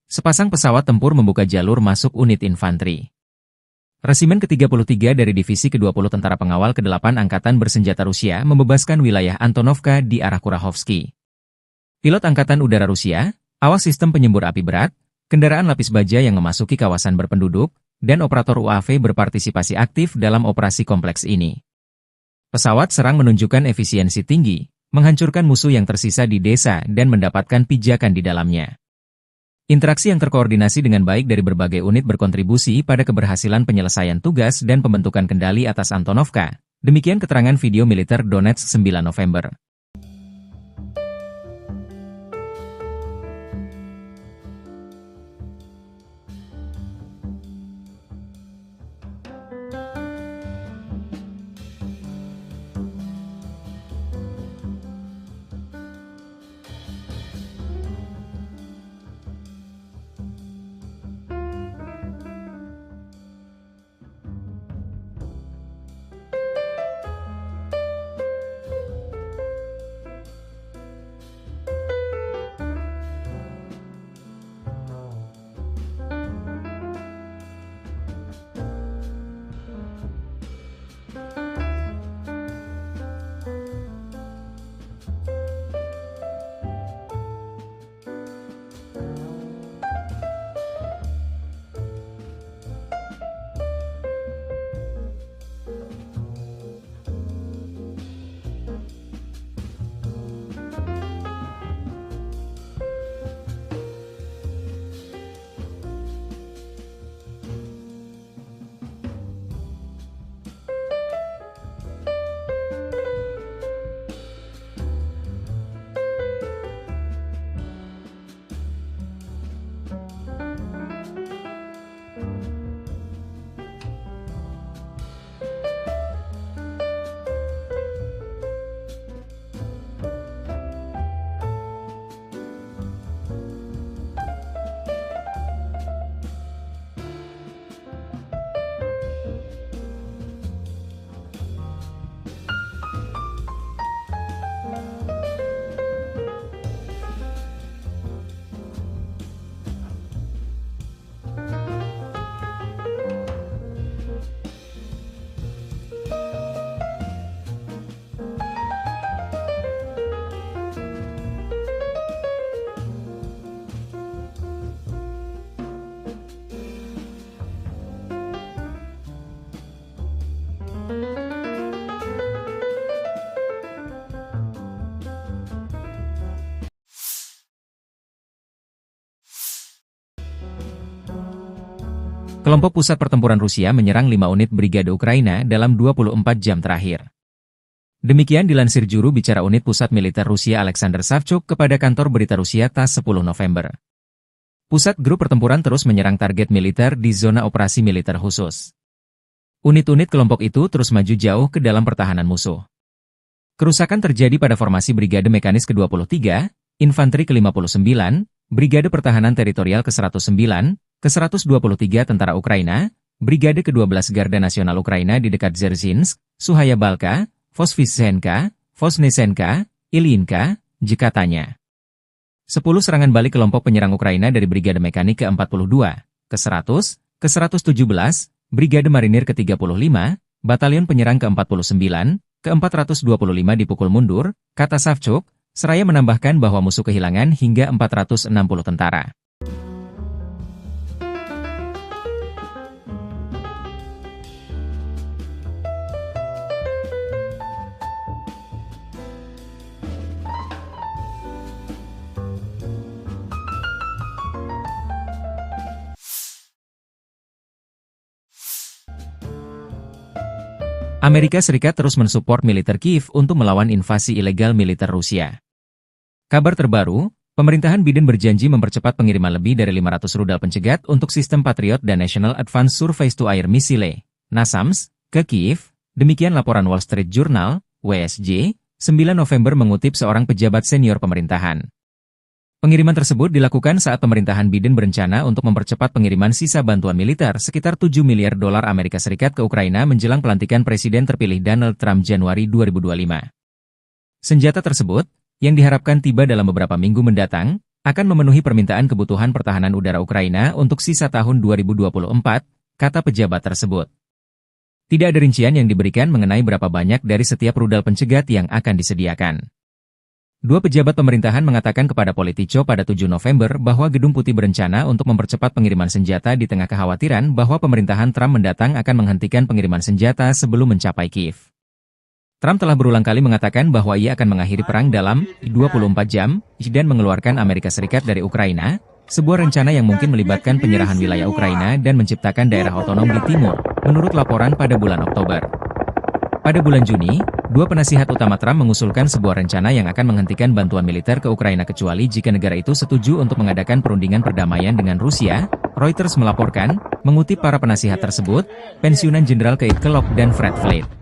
Sepasang pesawat tempur membuka jalur masuk unit infanteri. Resimen ke-33 dari Divisi ke-20 Tentara Pengawal ke-8 Angkatan Bersenjata Rusia membebaskan wilayah Antonovka di arah Kurahovsky. Pilot Angkatan Udara Rusia, awas sistem penyembur api berat, kendaraan lapis baja yang memasuki kawasan berpenduduk, dan operator UAV berpartisipasi aktif dalam operasi kompleks ini. Pesawat serang menunjukkan efisiensi tinggi, menghancurkan musuh yang tersisa di desa dan mendapatkan pijakan di dalamnya. Interaksi yang terkoordinasi dengan baik dari berbagai unit berkontribusi pada keberhasilan penyelesaian tugas dan pembentukan kendali atas Antonovka. Demikian keterangan video militer Donetsk 9 November. Kelompok pusat pertempuran Rusia menyerang 5 unit brigade Ukraina dalam 24 jam terakhir. Demikian dilansir juru bicara unit pusat militer Rusia Alexander Savchuk kepada kantor berita Rusia TASS 10 November. Pusat grup pertempuran terus menyerang target militer di zona operasi militer khusus. Unit-unit kelompok itu terus maju jauh ke dalam pertahanan musuh. Kerusakan terjadi pada formasi Brigade Mekanis ke-23, Infanteri ke-59, Brigade Pertahanan Teritorial ke-109, ke-123 Tentara Ukraina, Brigade ke-12 Garda Nasional Ukraina di dekat Dzerzhinsk, Suhaya Balka, Vosvysenka, Vosnesenka, Ilyinka, Jikatanya. 10 serangan balik kelompok penyerang Ukraina dari Brigade Mekanik ke-42, ke-100, ke-117, Brigade Marinir ke-35, Batalion Penyerang ke-49, ke-425 dipukul mundur, kata Savchuk, seraya menambahkan bahwa musuh kehilangan hingga 460 tentara. Amerika Serikat terus mensupport militer Kiev untuk melawan invasi ilegal militer Rusia. Kabar terbaru, pemerintahan Biden berjanji mempercepat pengiriman lebih dari 500 rudal pencegat untuk sistem Patriot dan National Advanced Surface-to-Air Missile, NASAMS, ke Kiev, demikian laporan Wall Street Journal, WSJ, 9 November mengutip seorang pejabat senior pemerintahan. Pengiriman tersebut dilakukan saat pemerintahan Biden berencana untuk mempercepat pengiriman sisa bantuan militer sekitar 7 miliar dolar Amerika Serikat ke Ukraina menjelang pelantikan Presiden terpilih Donald Trump Januari 2025. Senjata tersebut, yang diharapkan tiba dalam beberapa minggu mendatang, akan memenuhi permintaan kebutuhan pertahanan udara Ukraina untuk sisa tahun 2024, kata pejabat tersebut. Tidak ada rincian yang diberikan mengenai berapa banyak dari setiap rudal pencegat yang akan disediakan. Dua pejabat pemerintahan mengatakan kepada Politico pada 7 November bahwa Gedung Putih berencana untuk mempercepat pengiriman senjata di tengah kekhawatiran bahwa pemerintahan Trump mendatang akan menghentikan pengiriman senjata sebelum mencapai Kiev. Trump telah berulang kali mengatakan bahwa ia akan mengakhiri perang dalam 24 jam dan mengeluarkan Amerika Serikat dari Ukraina, sebuah rencana yang mungkin melibatkan penyerahan wilayah Ukraina dan menciptakan daerah otonom di timur, menurut laporan pada bulan Oktober. Pada bulan Juni, dua penasihat utama Trump mengusulkan sebuah rencana yang akan menghentikan bantuan militer ke Ukraina kecuali jika negara itu setuju untuk mengadakan perundingan perdamaian dengan Rusia, Reuters melaporkan, mengutip para penasihat tersebut, pensiunan Jenderal Keith Kellogg dan Fred Flake.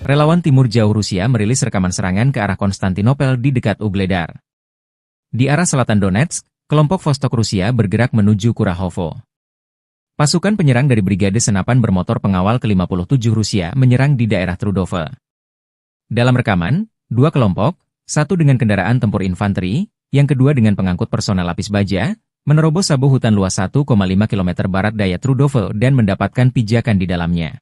Relawan Timur Jauh Rusia merilis rekaman serangan ke arah Konstantinopel di dekat Ugledar. Di arah selatan Donetsk, kelompok Vostok Rusia bergerak menuju Kurahovo. Pasukan penyerang dari Brigade Senapan Bermotor Pengawal ke-57 Rusia menyerang di daerah Trudove. Dalam rekaman, dua kelompok, satu dengan kendaraan tempur infanteri, yang kedua dengan pengangkut personel lapis baja, menerobos sabu hutan luas 1,5 km barat daya Trudove dan mendapatkan pijakan di dalamnya.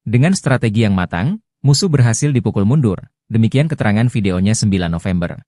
Dengan strategi yang matang, musuh berhasil dipukul mundur, demikian keterangan videonya 9 November.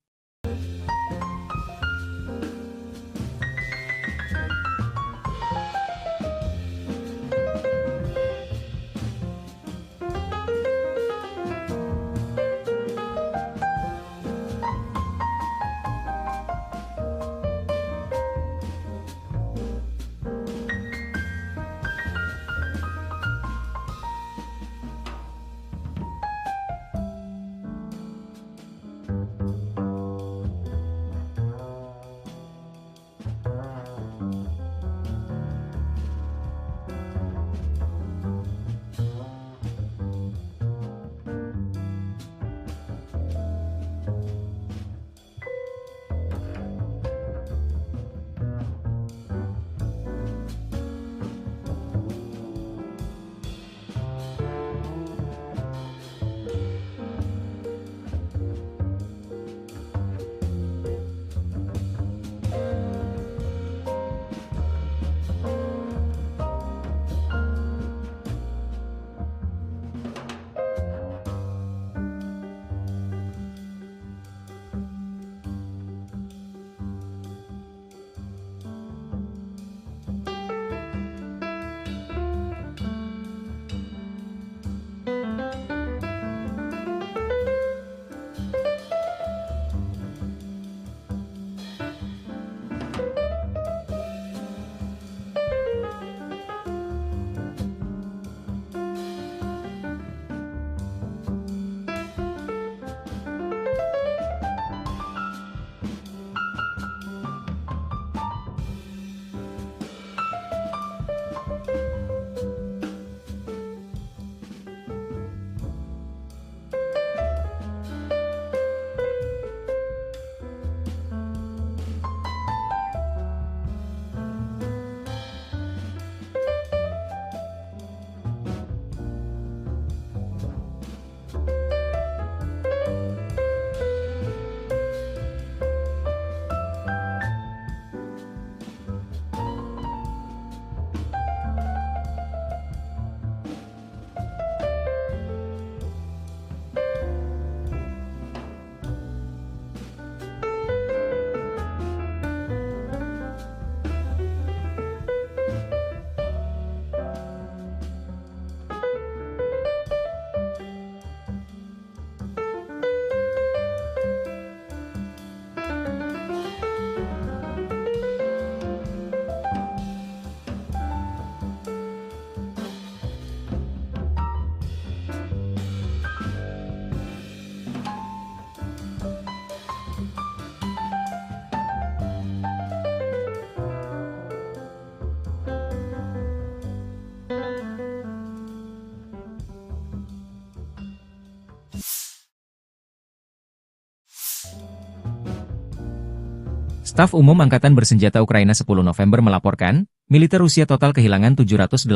Staf Umum Angkatan Bersenjata Ukraina 10 November melaporkan, militer Rusia total kehilangan 708.890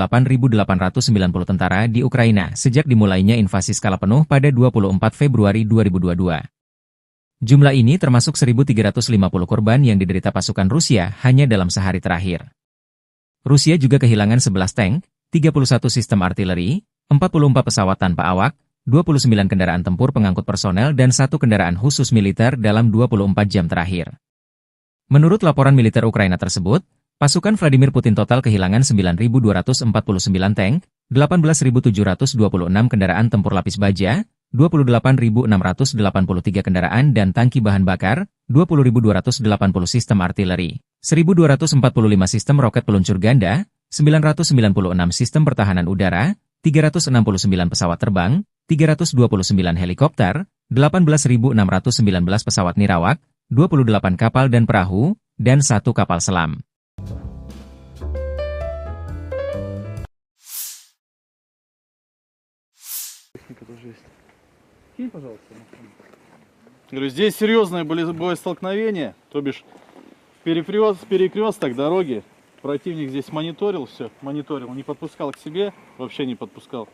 tentara di Ukraina sejak dimulainya invasi skala penuh pada 24 Februari 2022. Jumlah ini termasuk 1.350 korban yang diderita pasukan Rusia hanya dalam sehari terakhir. Rusia juga kehilangan 11 tank, 31 sistem artileri, 44 pesawat tanpa awak, 29 kendaraan tempur pengangkut personel dan 1 kendaraan khusus militer dalam 24 jam terakhir. Menurut laporan militer Ukraina tersebut, pasukan Vladimir Putin total kehilangan 9.249 tank, 18.726 kendaraan tempur lapis baja, 28.683 kendaraan dan tangki bahan bakar, 20.280 sistem artileri, 1.245 sistem roket peluncur ganda, 996 sistem pertahanan udara, 369 pesawat terbang, 329 helikopter, 18.619 pesawat nirawak, 28 kapal dan perahu, dan 1 kapal selam. Говорю, здесь серьезное боестолкновение, то бишь перекресток дороги. Противник здесь мониторил все, не подпускал к себе, вообще не подпускал.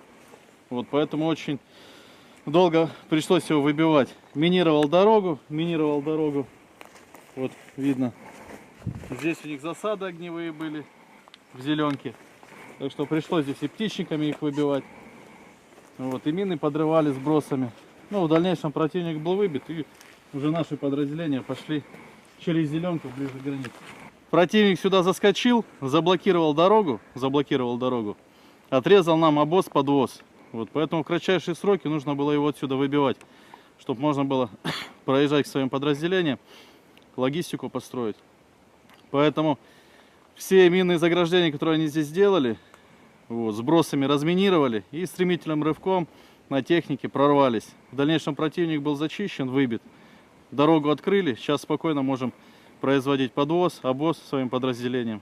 Вот, поэтому очень долго пришлось его выбивать. Минировал дорогу. Вот, видно. Здесь у них засады огневые были в зеленке. Так что пришлось здесь и птичниками их выбивать. Вот, и мины подрывали сбросами. Ну, в дальнейшем противник был выбит, и уже наши подразделения пошли через зеленку ближе к границе. Противник сюда заскочил, заблокировал дорогу, отрезал нам обоз-подвоз. Вот, поэтому в кратчайшие сроки нужно было его отсюда выбивать, чтобы можно было проезжать к своим подразделениям, логистику построить. Поэтому все минные заграждения, которые они здесь сделали, вот, сбросами разминировали и стремительным рывком на технике прорвались. В дальнейшем противник был зачищен, выбит. Дорогу открыли, сейчас спокойно можем производить подвоз, обоз своим подразделениям.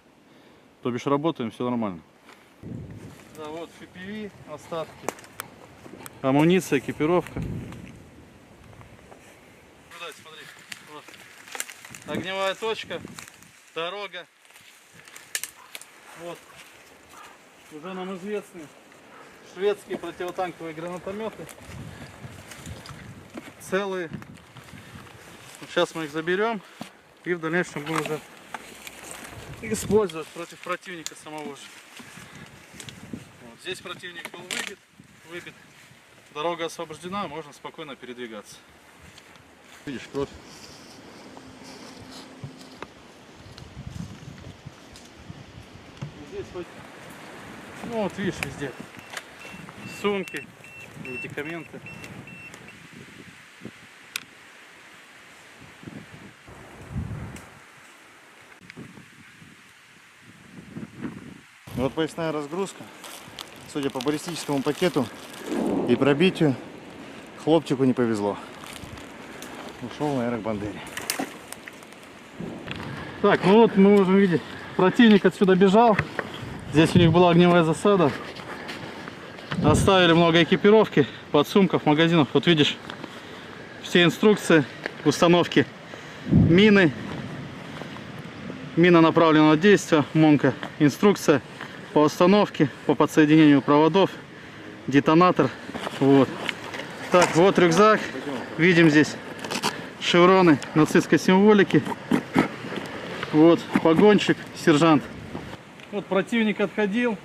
То бишь работаем, все нормально. Да, вот FPV, остатки, амуниция, экипировка. Смотри, вот. Огневая точка, дорога. Вот. Уже нам известны шведские противотанковые гранатометы. Целые. Сейчас мы их заберем и в дальнейшем будем уже использовать против противника самого же. Вот. Здесь противник был выбит. Дорога освобождена, можно спокойно передвигаться. Видишь, кровь. Здесь хоть, ну вот видишь, везде сумки, медикаменты. Вот поясная разгрузка. Судя по баллистическому пакету и пробитию, хлопчику не повезло. Ушел на аэробандере. Так, ну вот мы можем видеть, противник отсюда бежал. Здесь у них была огневая засада. Оставили много экипировки, подсумков, магазинов. Вот видишь, все инструкции установки мины, мина направленного действия, МОНКа, инструкция по установке, по подсоединению проводов, детонатор. Вот. Так, вот рюкзак. Видим здесь шевроны нацистской символики. Вот погонщик, сержант. Вот противник отходил.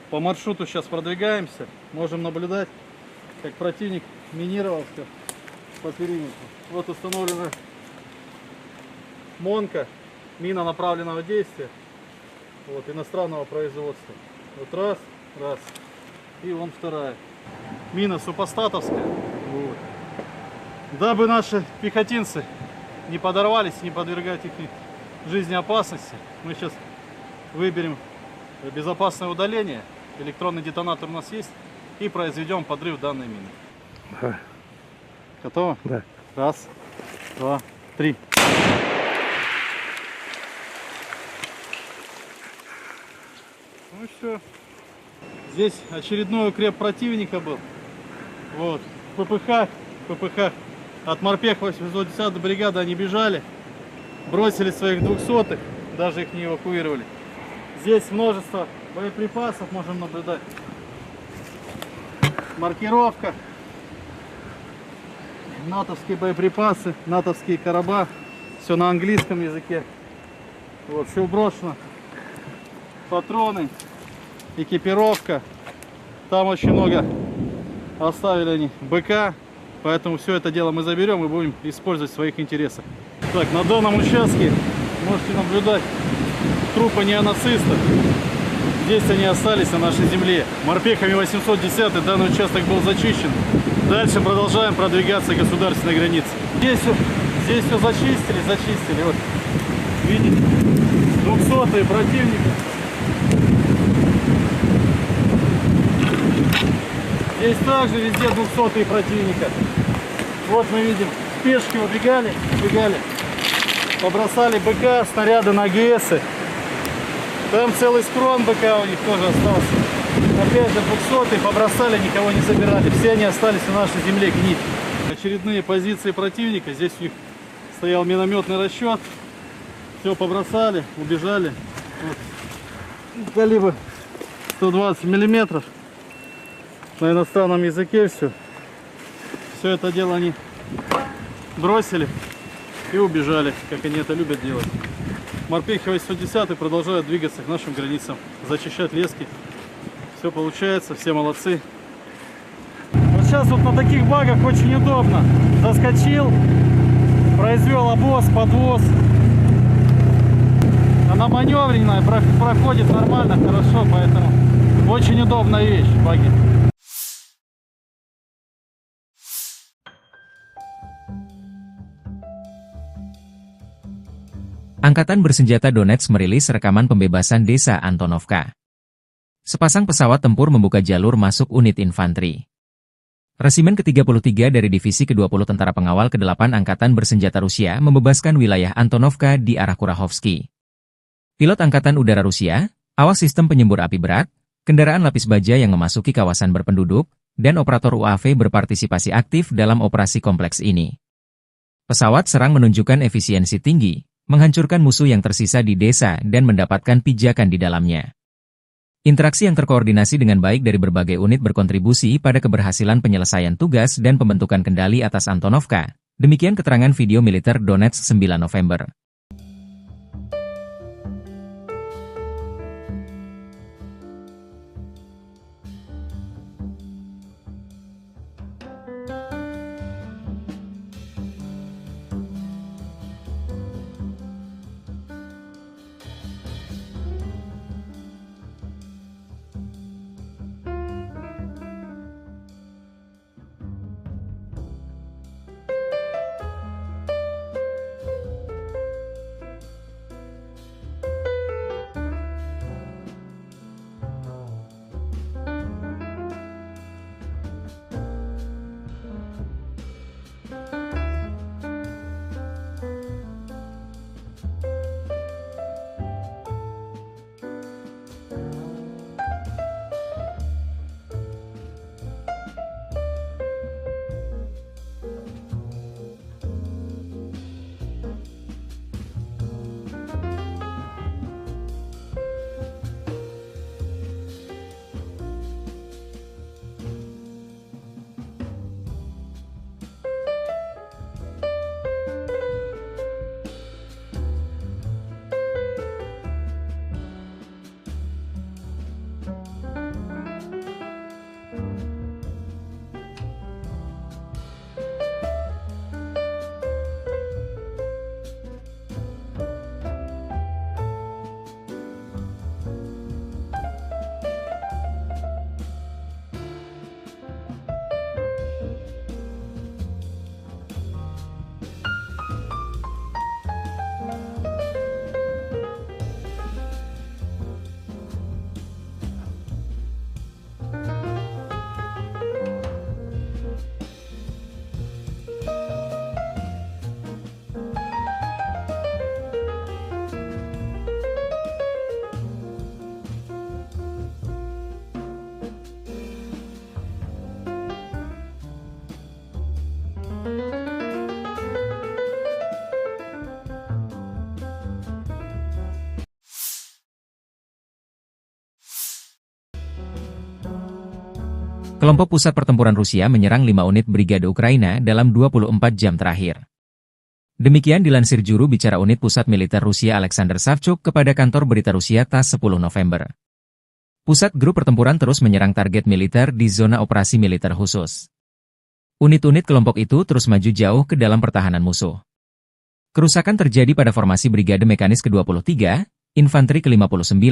По маршруту сейчас продвигаемся. Можем наблюдать, как противник минировался по периметру. Вот установлена МОНКа, мина направленного действия. Вот, иностранного производства. Вот раз. И вон вторая. Мина супостатовская. Вот. Дабы наши пехотинцы не подорвались, не подвергать их жизни опасности, мы сейчас выберем безопасное удаление. Электронный детонатор у нас есть. И произведем подрыв данной мины. Да. Готово? Да. Раз, два, три. Ну все. Здесь очередной укреп противника был. Вот. ППХ. От морпех 810 бригады они бежали. бросили своих 200-х, даже их не эвакуировали. Здесь множество боеприпасов можем наблюдать. Маркировка. Натовские боеприпасы, натовские короба. Все на английском языке. Вот, все брошено. Патроны, экипировка. Там очень много оставили они БК. Поэтому все это дело мы заберем и будем использовать в своих интересах. Так, на данном участке можете наблюдать трупы неонацистов. Здесь они остались на нашей земле. Морпехами 810 данный участок был зачищен. Дальше продолжаем продвигаться к государственной границе. Здесь все зачистили. Вот, видите, 200-е противника. Здесь также везде 200-е противника. Вот мы видим, пешки убегали, побросали БК, снаряды на ГСы. Там целый схрон БК у них тоже остался. Опять же 200-е побросали, никого не забирали. Все они остались на нашей земле гнить. Очередные позиции противника. Здесь у них стоял минометный расчет. Все побросали, убежали. Вот. Калибр 120 миллиметров. На иностранном языке все. Все это дело они бросили и убежали, как они это любят делать. Морпехи 810 продолжают двигаться к нашим границам, зачищать лески. Все получается, все молодцы. Вот сейчас вот на таких багах очень удобно. Заскочил, произвел обвоз, подвоз. Она маневренная, проходит нормально, хорошо, поэтому очень удобная вещь, баги. Angkatan Bersenjata Donetsk merilis rekaman pembebasan desa Antonovka. Sepasang pesawat tempur membuka jalur masuk unit infanteri. Resimen ke-33 dari Divisi ke-20 Tentara Pengawal ke-8 Angkatan Bersenjata Rusia membebaskan wilayah Antonovka di arah Kurahovsky. Pilot Angkatan Udara Rusia, awas sistem penyembur api berat, kendaraan lapis baja yang memasuki kawasan berpenduduk, dan operator UAV berpartisipasi aktif dalam operasi kompleks ini. Pesawat serang menunjukkan efisiensi tinggi, menghancurkan musuh yang tersisa di desa dan mendapatkan pijakan di dalamnya. Interaksi yang terkoordinasi dengan baik dari berbagai unit berkontribusi pada keberhasilan penyelesaian tugas dan pembentukan kendali atas Antonovka. Demikian keterangan video militer Donetsk 9 November. kelompok pusat pertempuran Rusia menyerang 5 unit brigade Ukraina dalam 24 jam terakhir. Demikian dilansir juru bicara unit pusat militer Rusia Alexander Savchuk kepada kantor berita Rusia TASS 10 November. Pusat grup pertempuran terus menyerang target militer di zona operasi militer khusus. Unit-unit kelompok itu terus maju jauh ke dalam pertahanan musuh. Kerusakan terjadi pada formasi Brigade Mekanis ke-23, Infanteri ke-59,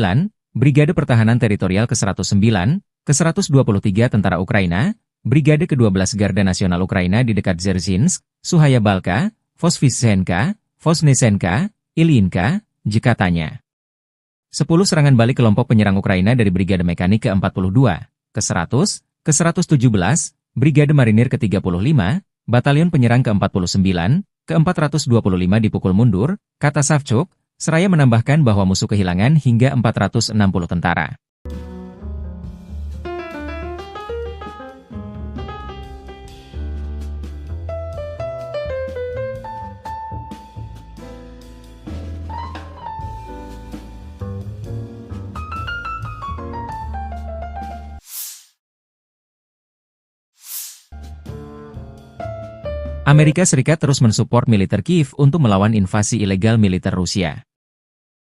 Brigade Pertahanan Teritorial ke-109, ke-123 Tentara Ukraina, Brigade ke-12 Garda Nasional Ukraina di dekat Dzerzhinsk, Suhaya Balka, Vosvysenka, Vosnesenka, Ilyinka, katanya. 10 serangan balik kelompok penyerang Ukraina dari Brigade Mekanik ke-42, ke-100, ke-117, Brigade Marinir ke-35, Batalion Penyerang ke-49, ke-425 dipukul mundur, kata Savchuk, seraya menambahkan bahwa musuh kehilangan hingga 460 tentara. Amerika Serikat terus mensupport militer Kiev untuk melawan invasi ilegal militer Rusia.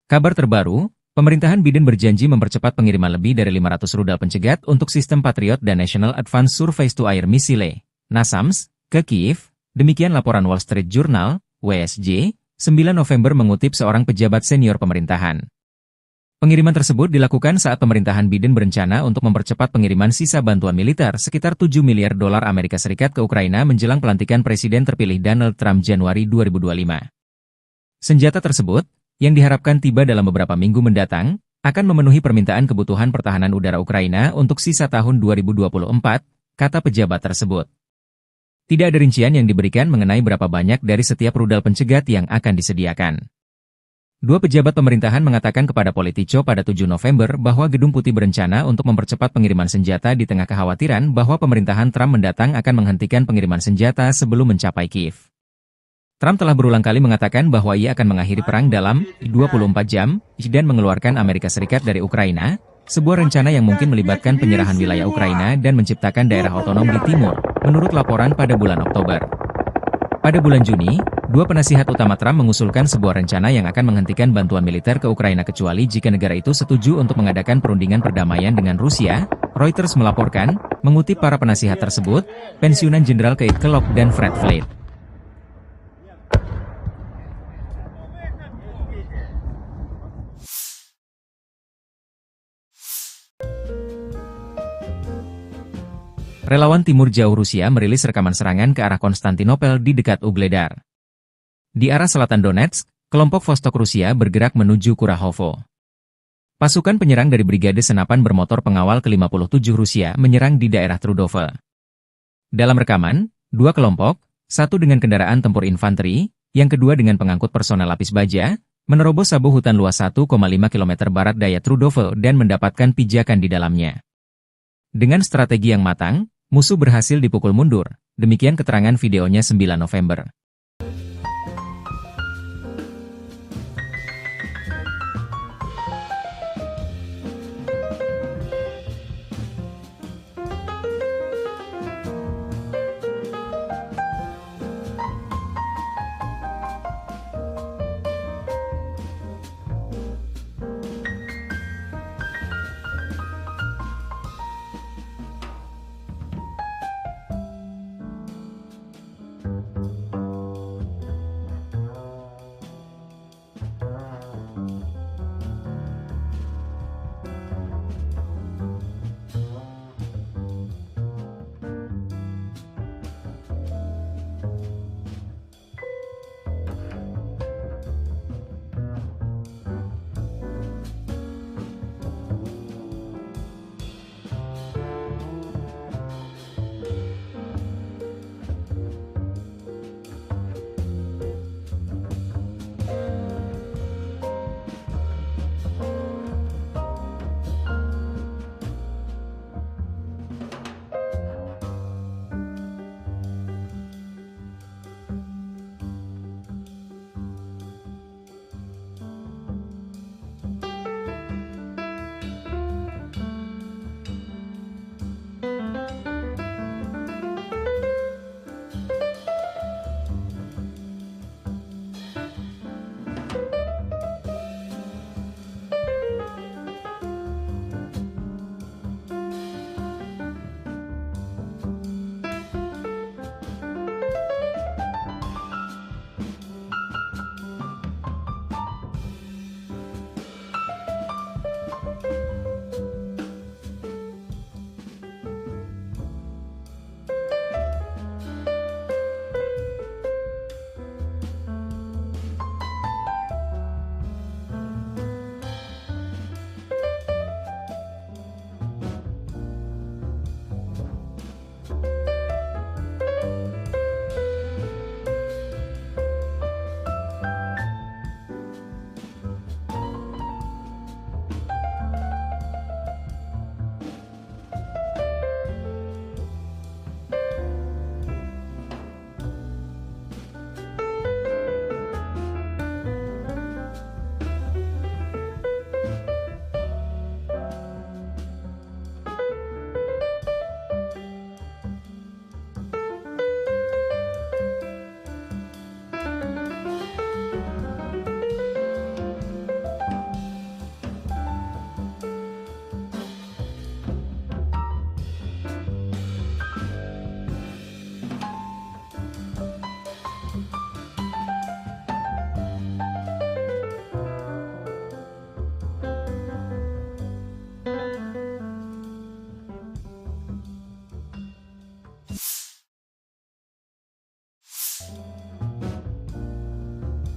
Kabar terbaru, pemerintahan Biden berjanji mempercepat pengiriman lebih dari 500 rudal pencegat untuk sistem Patriot dan National Advanced Surface-to-Air Missile, NASAMS, ke Kiev, demikian laporan Wall Street Journal, WSJ, 9 November mengutip seorang pejabat senior pemerintahan. Pengiriman tersebut dilakukan saat pemerintahan Biden berencana untuk mempercepat pengiriman sisa bantuan militer sekitar 7 miliar dolar Amerika Serikat ke Ukraina menjelang pelantikan Presiden terpilih Donald Trump Januari 2025. Senjata tersebut, yang diharapkan tiba dalam beberapa minggu mendatang, akan memenuhi permintaan kebutuhan pertahanan udara Ukraina untuk sisa tahun 2024, kata pejabat tersebut. Tidak ada rincian yang diberikan mengenai berapa banyak dari setiap rudal pencegat yang akan disediakan. Dua pejabat pemerintahan mengatakan kepada Politico pada 7 November bahwa Gedung Putih berencana untuk mempercepat pengiriman senjata di tengah kekhawatiran bahwa pemerintahan Trump mendatang akan menghentikan pengiriman senjata sebelum mencapai Kiev. Trump telah berulang kali mengatakan bahwa ia akan mengakhiri perang dalam 24 jam dan mengeluarkan Amerika Serikat dari Ukraina, sebuah rencana yang mungkin melibatkan penyerahan wilayah Ukraina dan menciptakan daerah otonom di timur, menurut laporan pada bulan Oktober. Pada bulan Juni, dua penasihat utama Trump mengusulkan sebuah rencana yang akan menghentikan bantuan militer ke Ukraina kecuali jika negara itu setuju untuk mengadakan perundingan perdamaian dengan Rusia, Reuters melaporkan, mengutip para penasihat tersebut, pensiunan Jenderal Keith Kellogg dan Fred Flake. Relawan Timur Jauh Rusia merilis rekaman serangan ke arah Konstantinopel di dekat Ugledar. Di arah selatan Donetsk, kelompok Vostok Rusia bergerak menuju Kurahovo. Pasukan penyerang dari Brigade Senapan Bermotor Pengawal ke-57 Rusia menyerang di daerah Trudove. Dalam rekaman, dua kelompok, satu dengan kendaraan tempur infanteri, yang kedua dengan pengangkut personel lapis baja, menerobos sabu hutan luas 1,5 km barat daya Trudove dan mendapatkan pijakan di dalamnya. Dengan strategi yang matang, musuh berhasil dipukul mundur, demikian keterangan videonya 9 November.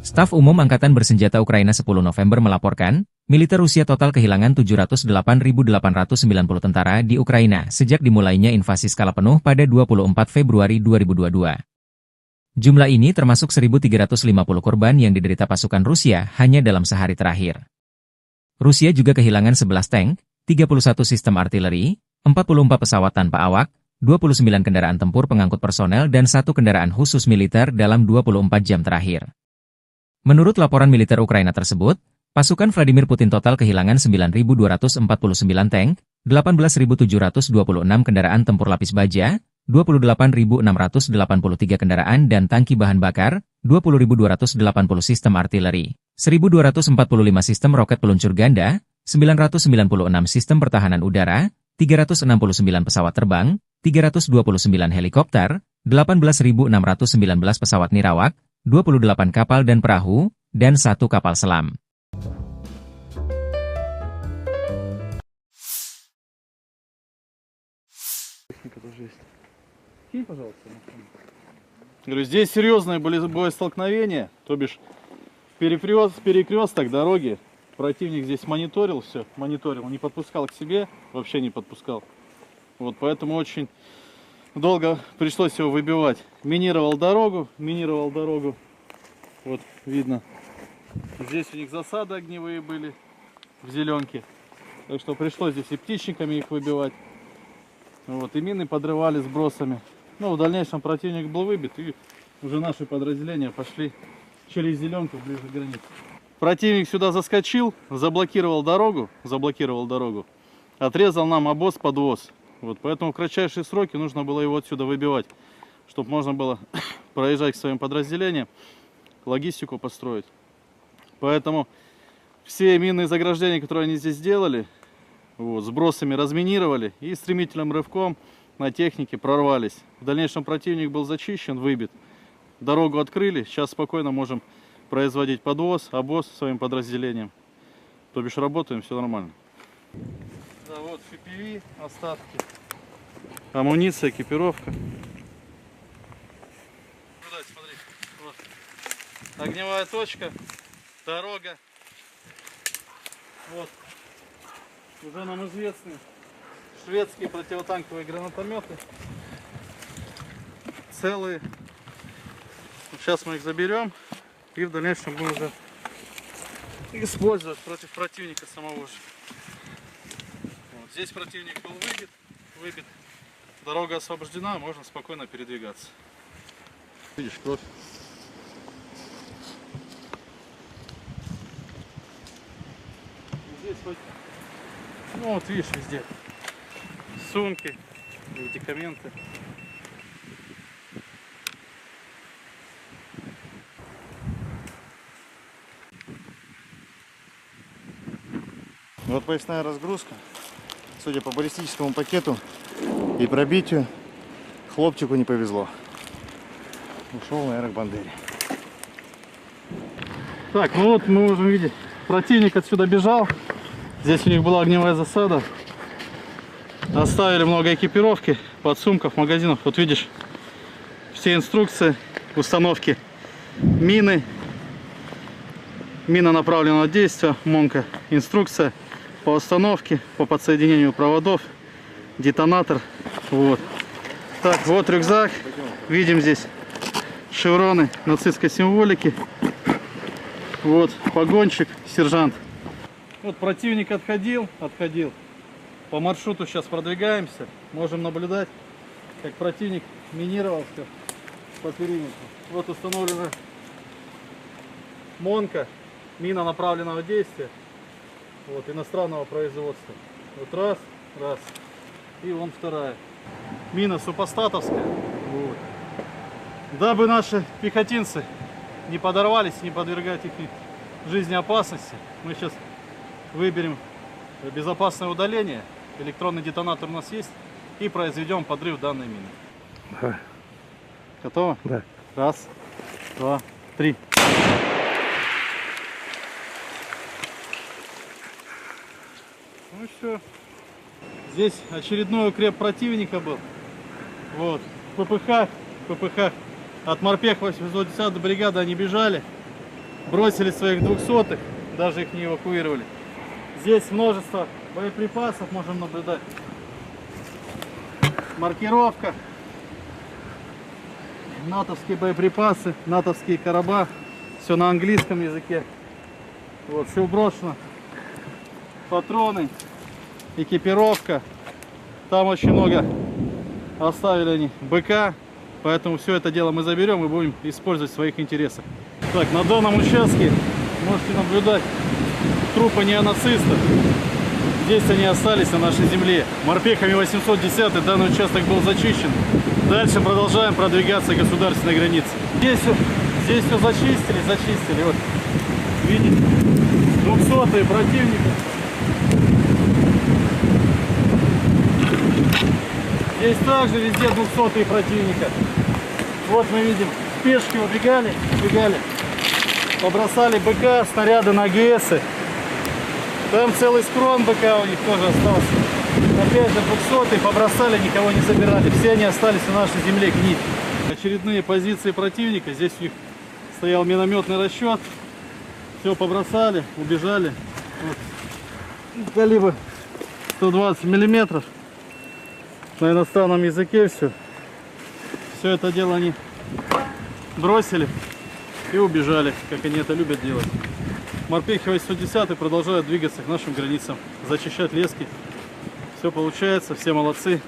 Staf Umum Angkatan Bersenjata Ukraina 10 November melaporkan, militer Rusia total kehilangan 708.890 tentara di Ukraina sejak dimulainya invasi skala penuh pada 24 Februari 2022. Jumlah ini termasuk 1.350 korban yang diderita pasukan Rusia hanya dalam sehari terakhir. Rusia juga kehilangan 11 tank, 31 sistem artileri, 44 pesawat tanpa awak, 29 kendaraan tempur pengangkut personel dan 1 kendaraan khusus militer dalam 24 jam terakhir. Menurut laporan militer Ukraina tersebut, pasukan Vladimir Putin total kehilangan 9.249 tank, 18.726 kendaraan tempur lapis baja, 28.683 kendaraan dan tangki bahan bakar, 20.280 sistem artileri, 1.245 sistem roket peluncur ganda, 996 sistem pertahanan udara, 369 pesawat terbang, 329 helikopter, 18.619 pesawat nirawak, 28 kapal dan perahu, dan 1 kapal selam. Говорю, здесь серьезные были боестолкновения, то бишь перекресток дороги. Противник здесь мониторил все, не подпускал к себе, вообще не подпускал. Вот, поэтому очень долго пришлось его выбивать. Минировал дорогу. Вот, видно. Здесь у них засады огневые были в зеленке. Так что пришлось здесь и птичниками их выбивать. Вот, и мины подрывали сбросами. Ну, в дальнейшем противник был выбит, и уже наши подразделения пошли через зеленку ближе к границе. Противник сюда заскочил, заблокировал дорогу, отрезал нам обоз-подвоз. Вот, поэтому в кратчайшие сроки нужно было его отсюда выбивать, чтобы можно было проезжать к своим подразделениям, логистику построить. Поэтому все минные заграждения, которые они здесь сделали, вот, сбросами разминировали и стремительным рывком на технике прорвались. В дальнейшем противник был зачищен, выбит. Дорогу открыли, сейчас спокойно можем производить подвоз, обоз своим подразделениям. То бишь работаем, все нормально. Да, вот FPV, остатки, амуниция, экипировка. Смотри, вот. Огневая точка, дорога. Вот. Уже нам известны шведские противотанковые гранатометы. Целые. Сейчас мы их заберем и в дальнейшем будем уже использовать против противника самого же. Вот. Здесь противник был выбит. Дорога освобождена, можно спокойно передвигаться. Видишь, кровь. Здесь хоть, ну вот видишь, везде сумки, медикаменты. Вот поясная разгрузка. Судя по баллистическому пакету и пробитию, хлопчику не повезло. Ушел на аэробандере. Так, ну вот мы можем видеть, противник отсюда бежал. Здесь у них была огневая засада. Оставили много экипировки, подсумков, магазинов. Вот видишь, все инструкции установки мины, мина направленного действия, МОНКа, инструкция по установке, по подсоединению проводов, детонатор. Вот. Так, вот рюкзак. Видим здесь шевроны нацистской символики. Вот погонщик, сержант. Вот противник отходил. По маршруту сейчас продвигаемся. Можем наблюдать, как противник минировал все по периметру. Вот установлена МОНКа, мина направленного действия. Вот, иностранного производства. Вот раз. И вон вторая. Мина супостатовская. Вот. Дабы наши пехотинцы не подорвались, не подвергать их жизни опасности, мы сейчас выберем безопасное удаление. Электронный детонатор у нас есть. И произведем подрыв данной мины. Давай. Готово? Да. Раз, два, три. Ну и все. Здесь очередной укреп противника был. Вот. ППХ. От морпех 810 бригады они бежали. бросили своих 200-х, даже их не эвакуировали. Здесь множество боеприпасов можем наблюдать. Маркировка. Натовские боеприпасы, натовские короба. Все на английском языке. Вот, все брошено. Патроны, экипировка. Там очень много оставили они БК. Поэтому все это дело мы заберем и будем использовать в своих интересах. Так, на данном участке можете наблюдать трупы неонацистов. Здесь они остались на нашей земле. Морпехами 810 данный участок был зачищен. Дальше продолжаем продвигаться к государственной границе. Здесь все зачистили. Вот, видите, 200-е противника. Здесь также везде 200-е противника. Вот мы видим, пешки убегали, побросали БК, снаряды на ГСы. Там целый скрон БК у них тоже остался. Опять же 200-е побросали, никого не забирали. Все они остались на нашей земле гнить. Очередные позиции противника. Здесь у них стоял минометный расчет. Все побросали, убежали. Вот. Калибр 120 миллиметров. На иностранном языке все. Все это дело они бросили и убежали, как они это любят делать. Морпехи 810 продолжают двигаться к нашим границам, зачищать лески. Все получается, все молодцы.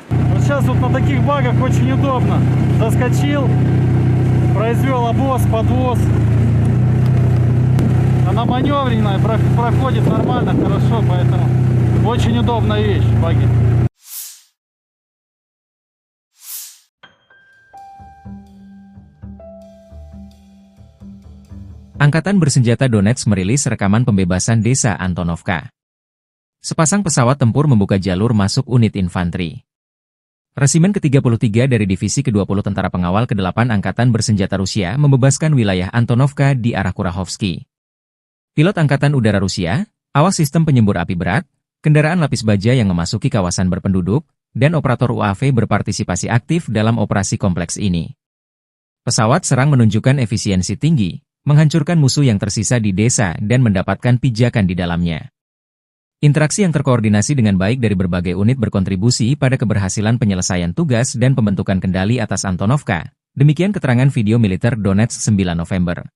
Вот сейчас вот на таких багах очень удобно. Заскочил, произвел обвоз, подвоз. Она маневренная, проходит нормально, хорошо, поэтому очень удобная вещь, баги. Angkatan Bersenjata Donetsk merilis rekaman pembebasan desa Antonovka. Sepasang pesawat tempur membuka jalur masuk unit infanteri. Resimen ke-33 dari Divisi ke-20 Tentara Pengawal ke-8 Angkatan Bersenjata Rusia membebaskan wilayah Antonovka di arah Kurahovsky. Pilot Angkatan Udara Rusia, awak sistem penyembur api berat, kendaraan lapis baja yang memasuki kawasan berpenduduk, dan operator UAV berpartisipasi aktif dalam operasi kompleks ini. Pesawat serang menunjukkan efisiensi tinggi, menghancurkan musuh yang tersisa di desa dan mendapatkan pijakan di dalamnya. Interaksi yang terkoordinasi dengan baik dari berbagai unit berkontribusi pada keberhasilan penyelesaian tugas dan pembentukan kendali atas Antonovka. Demikian keterangan video militer Donetsk 9 November.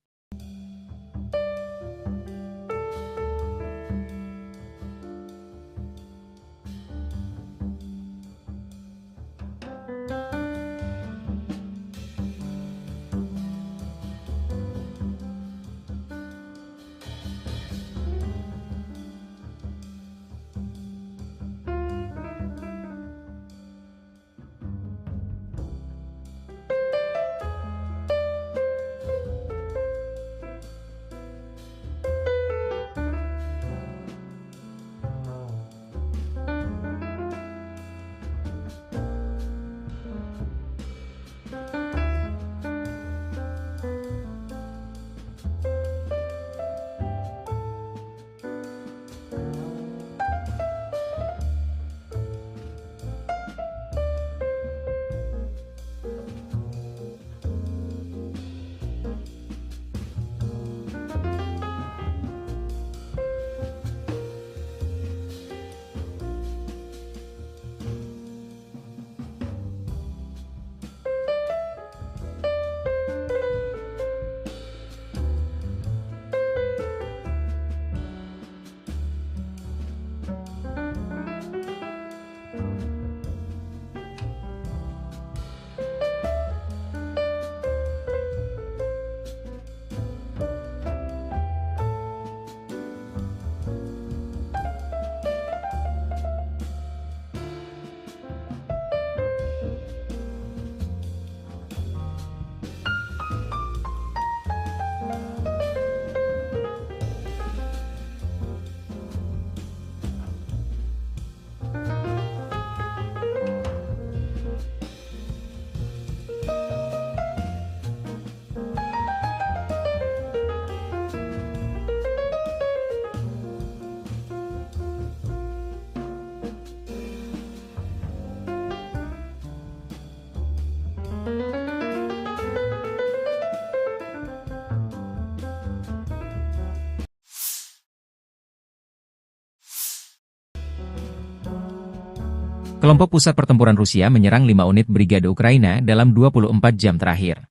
Kelompok pusat pertempuran Rusia menyerang 5 unit brigade Ukraina dalam 24 jam terakhir.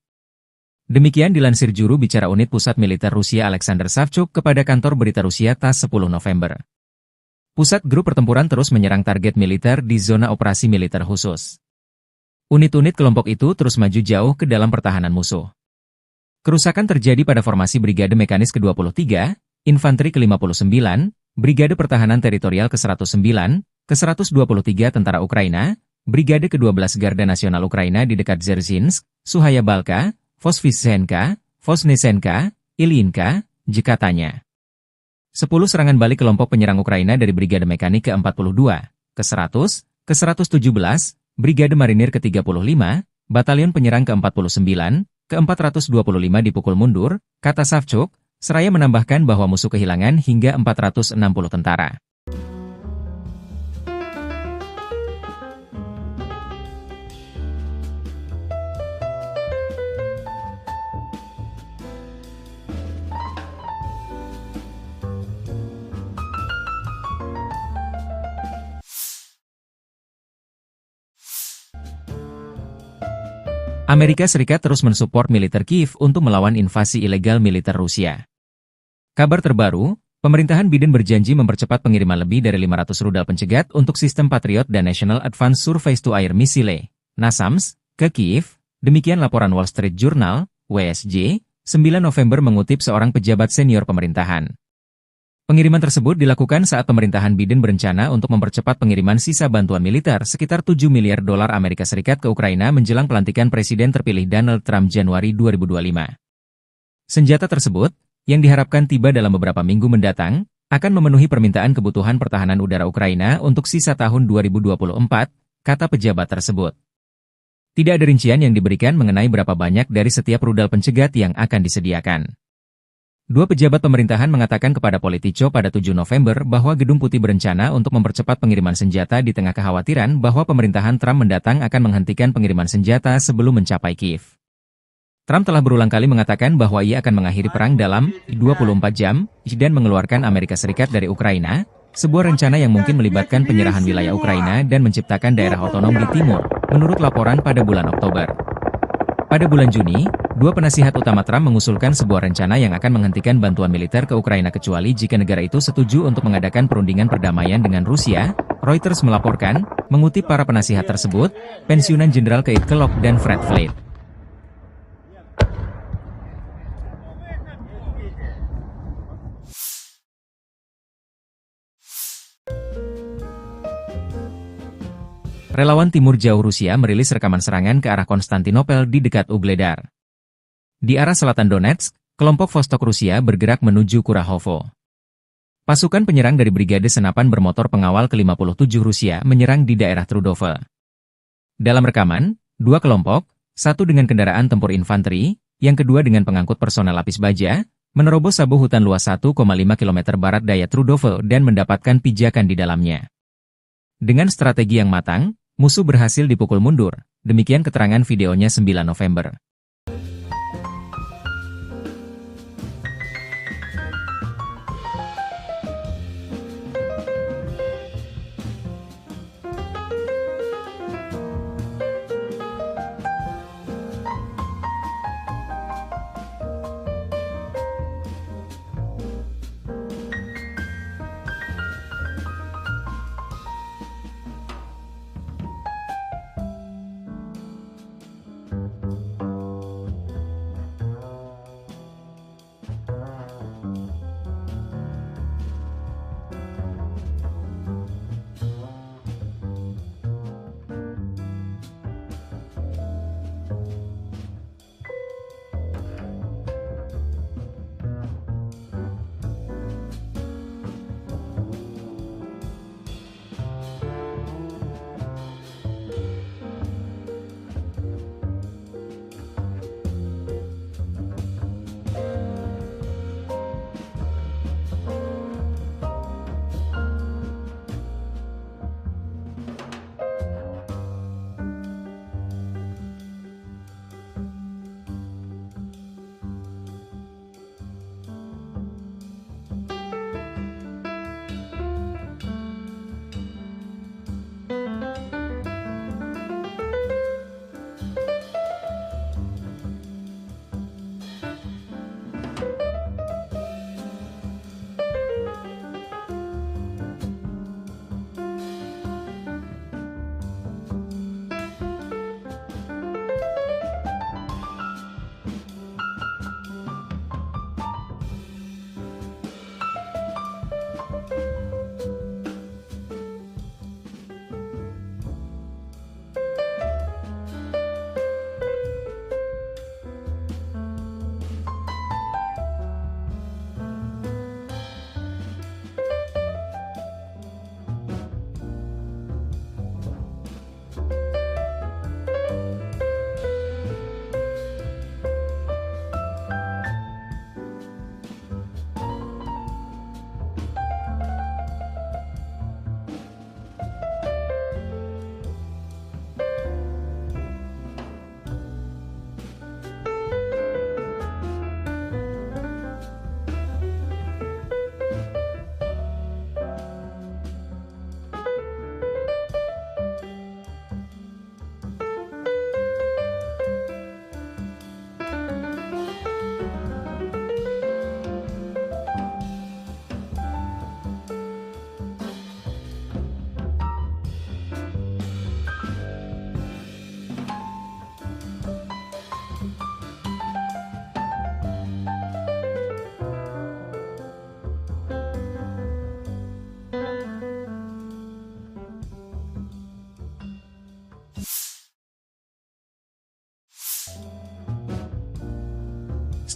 Demikian dilansir juru bicara unit pusat militer Rusia Alexander Savchuk kepada kantor berita Rusia TASS 10 November. Pusat grup pertempuran terus menyerang target militer di zona operasi militer khusus. Unit-unit kelompok itu terus maju jauh ke dalam pertahanan musuh. Kerusakan terjadi pada formasi Brigade Mekanis ke-23, Infanteri ke-59, Brigade Pertahanan Teritorial ke-109, ke-123 Tentara Ukraina, Brigade ke-12 Garda Nasional Ukraina di dekat Dzerzhinsk, Suhaya Balka, Vosvysenka, Vosnesenka, Ilyinka, katanya. 10 serangan balik kelompok penyerang Ukraina dari Brigade Mekanik ke-42, ke-100, ke-117, Brigade Marinir ke-35, Batalion Penyerang ke-49, ke-425 dipukul mundur, kata Savchuk, seraya menambahkan bahwa musuh kehilangan hingga 460 tentara. Amerika Serikat terus mensupport militer Kiev untuk melawan invasi ilegal militer Rusia. Kabar terbaru, pemerintahan Biden berjanji mempercepat pengiriman lebih dari 500 rudal pencegat untuk sistem Patriot dan National Advanced Surface-to-Air Missile, NASAMS, ke Kiev, demikian laporan Wall Street Journal, WSJ, 9 November mengutip seorang pejabat senior pemerintahan. Pengiriman tersebut dilakukan saat pemerintahan Biden berencana untuk mempercepat pengiriman sisa bantuan militer sekitar 7 miliar dolar Amerika Serikat ke Ukraina menjelang pelantikan Presiden terpilih Donald Trump Januari 2025. Senjata tersebut, yang diharapkan tiba dalam beberapa minggu mendatang, akan memenuhi permintaan kebutuhan pertahanan udara Ukraina untuk sisa tahun 2024, kata pejabat tersebut. Tidak ada rincian yang diberikan mengenai berapa banyak dari setiap rudal pencegat yang akan disediakan. Dua pejabat pemerintahan mengatakan kepada Politico pada 7 November bahwa Gedung Putih berencana untuk mempercepat pengiriman senjata di tengah kekhawatiran bahwa pemerintahan Trump mendatang akan menghentikan pengiriman senjata sebelum mencapai Kiev. Trump telah berulang kali mengatakan bahwa ia akan mengakhiri perang dalam 24 jam dan mengeluarkan Amerika Serikat dari Ukraina, sebuah rencana yang mungkin melibatkan penyerahan wilayah Ukraina dan menciptakan daerah otonom di timur, menurut laporan pada bulan Oktober. Pada bulan Juni, dua penasihat utama Trump mengusulkan sebuah rencana yang akan menghentikan bantuan militer ke Ukraina kecuali jika negara itu setuju untuk mengadakan perundingan perdamaian dengan Rusia, Reuters melaporkan, mengutip para penasihat tersebut, pensiunan Jenderal Keith Kellogg dan Fred Flake. Relawan Timur Jauh Rusia merilis rekaman serangan ke arah Konstantinopel di dekat Ugledar. Di arah selatan Donetsk, kelompok Vostok Rusia bergerak menuju Kurahovo. Pasukan penyerang dari Brigade Senapan Bermotor Pengawal ke-57 Rusia menyerang di daerah Trudove. Dalam rekaman, dua kelompok, satu dengan kendaraan tempur infanteri, yang kedua dengan pengangkut personel lapis baja, menerobos sabu hutan luas 1,5 km barat daya Trudove dan mendapatkan pijakan di dalamnya. Dengan strategi yang matang, musuh berhasil dipukul mundur, demikian keterangan videonya 9 November.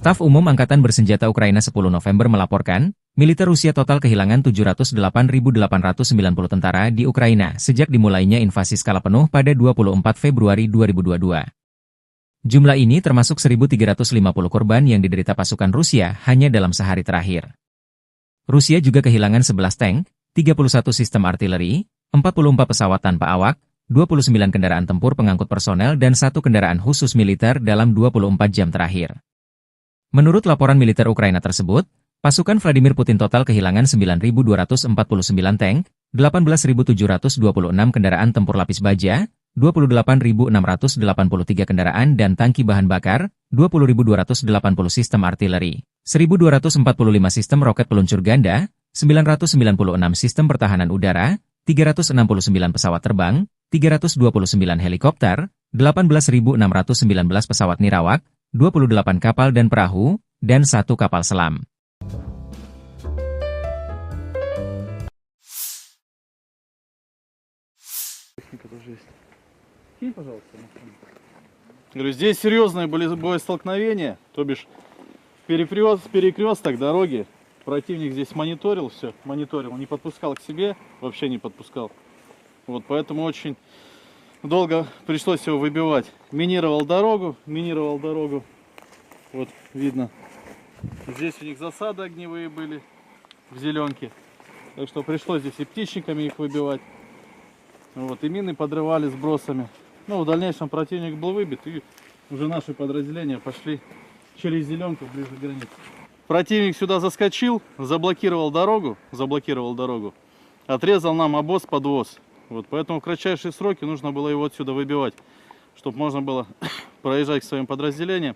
Staf Umum Angkatan Bersenjata Ukraina 10 November melaporkan, militer Rusia total kehilangan 708.890 tentara di Ukraina sejak dimulainya invasi skala penuh pada 24 Februari 2022. Jumlah ini termasuk 1.350 korban yang diderita pasukan Rusia hanya dalam sehari terakhir. Rusia juga kehilangan 11 tank, 31 sistem artileri, 44 pesawat tanpa awak, 29 kendaraan tempur pengangkut personel dan 1 kendaraan khusus militer dalam 24 jam terakhir. Menurut laporan militer Ukraina tersebut, pasukan Vladimir Putin total kehilangan 9.249 tank, 18.726 kendaraan tempur lapis baja, 28.683 kendaraan dan tangki bahan bakar, 20.280 sistem artileri, 1.245 sistem roket peluncur ganda, 996 sistem pertahanan udara, 369 pesawat terbang, 329 helikopter, 18.619 pesawat nirawak, 28 kapal dan perahu, dan 1 kapal selam. Говорю, здесь серьезные были боестолкновения, то бишь перекресток дороги. Противник здесь мониторил все, не подпускал к себе, вообще не подпускал. Вот поэтому очень долго пришлось его выбивать. Минировал дорогу. Вот видно. Здесь у них засады огневые были в зеленке. Так что пришлось здесь и птичниками их выбивать. Вот, и мины подрывали сбросами. Ну, в дальнейшем противник был выбит, и уже наши подразделения пошли через зеленку ближе к границе. Противник сюда заскочил, заблокировал дорогу, отрезал нам обоз-подвоз. Вот, поэтому в кратчайшие сроки нужно было его отсюда выбивать, чтобы можно было проезжать к своим подразделениям,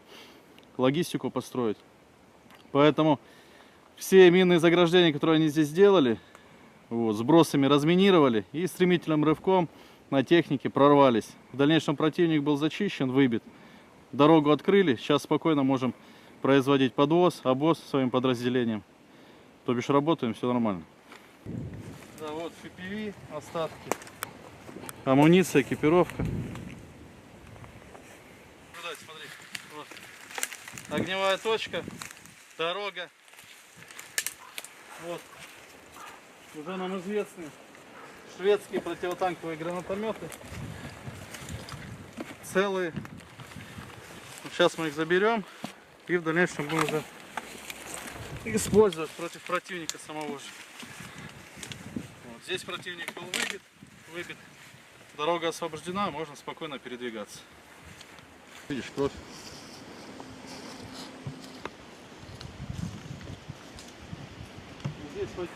логистику построить. Поэтому все минные заграждения, которые они здесь сделали, вот, сбросами разминировали и стремительным рывком на технике прорвались. В дальнейшем противник был зачищен, выбит. Дорогу открыли, сейчас спокойно можем производить подвоз, обоз своим подразделениям. То бишь работаем, все нормально. Да, вот FPV, остатки, амуниция, экипировка. Сюда, смотри, вот. Огневая точка, дорога. Вот. Уже нам известны шведские противотанковые гранатометы. Целые. Сейчас мы их заберем и в дальнейшем будем уже использовать против противника самого же. Вот. Здесь противник был выбит. Дорога освобождена, можно спокойно передвигаться. Видишь, кровь. Здесь хоть,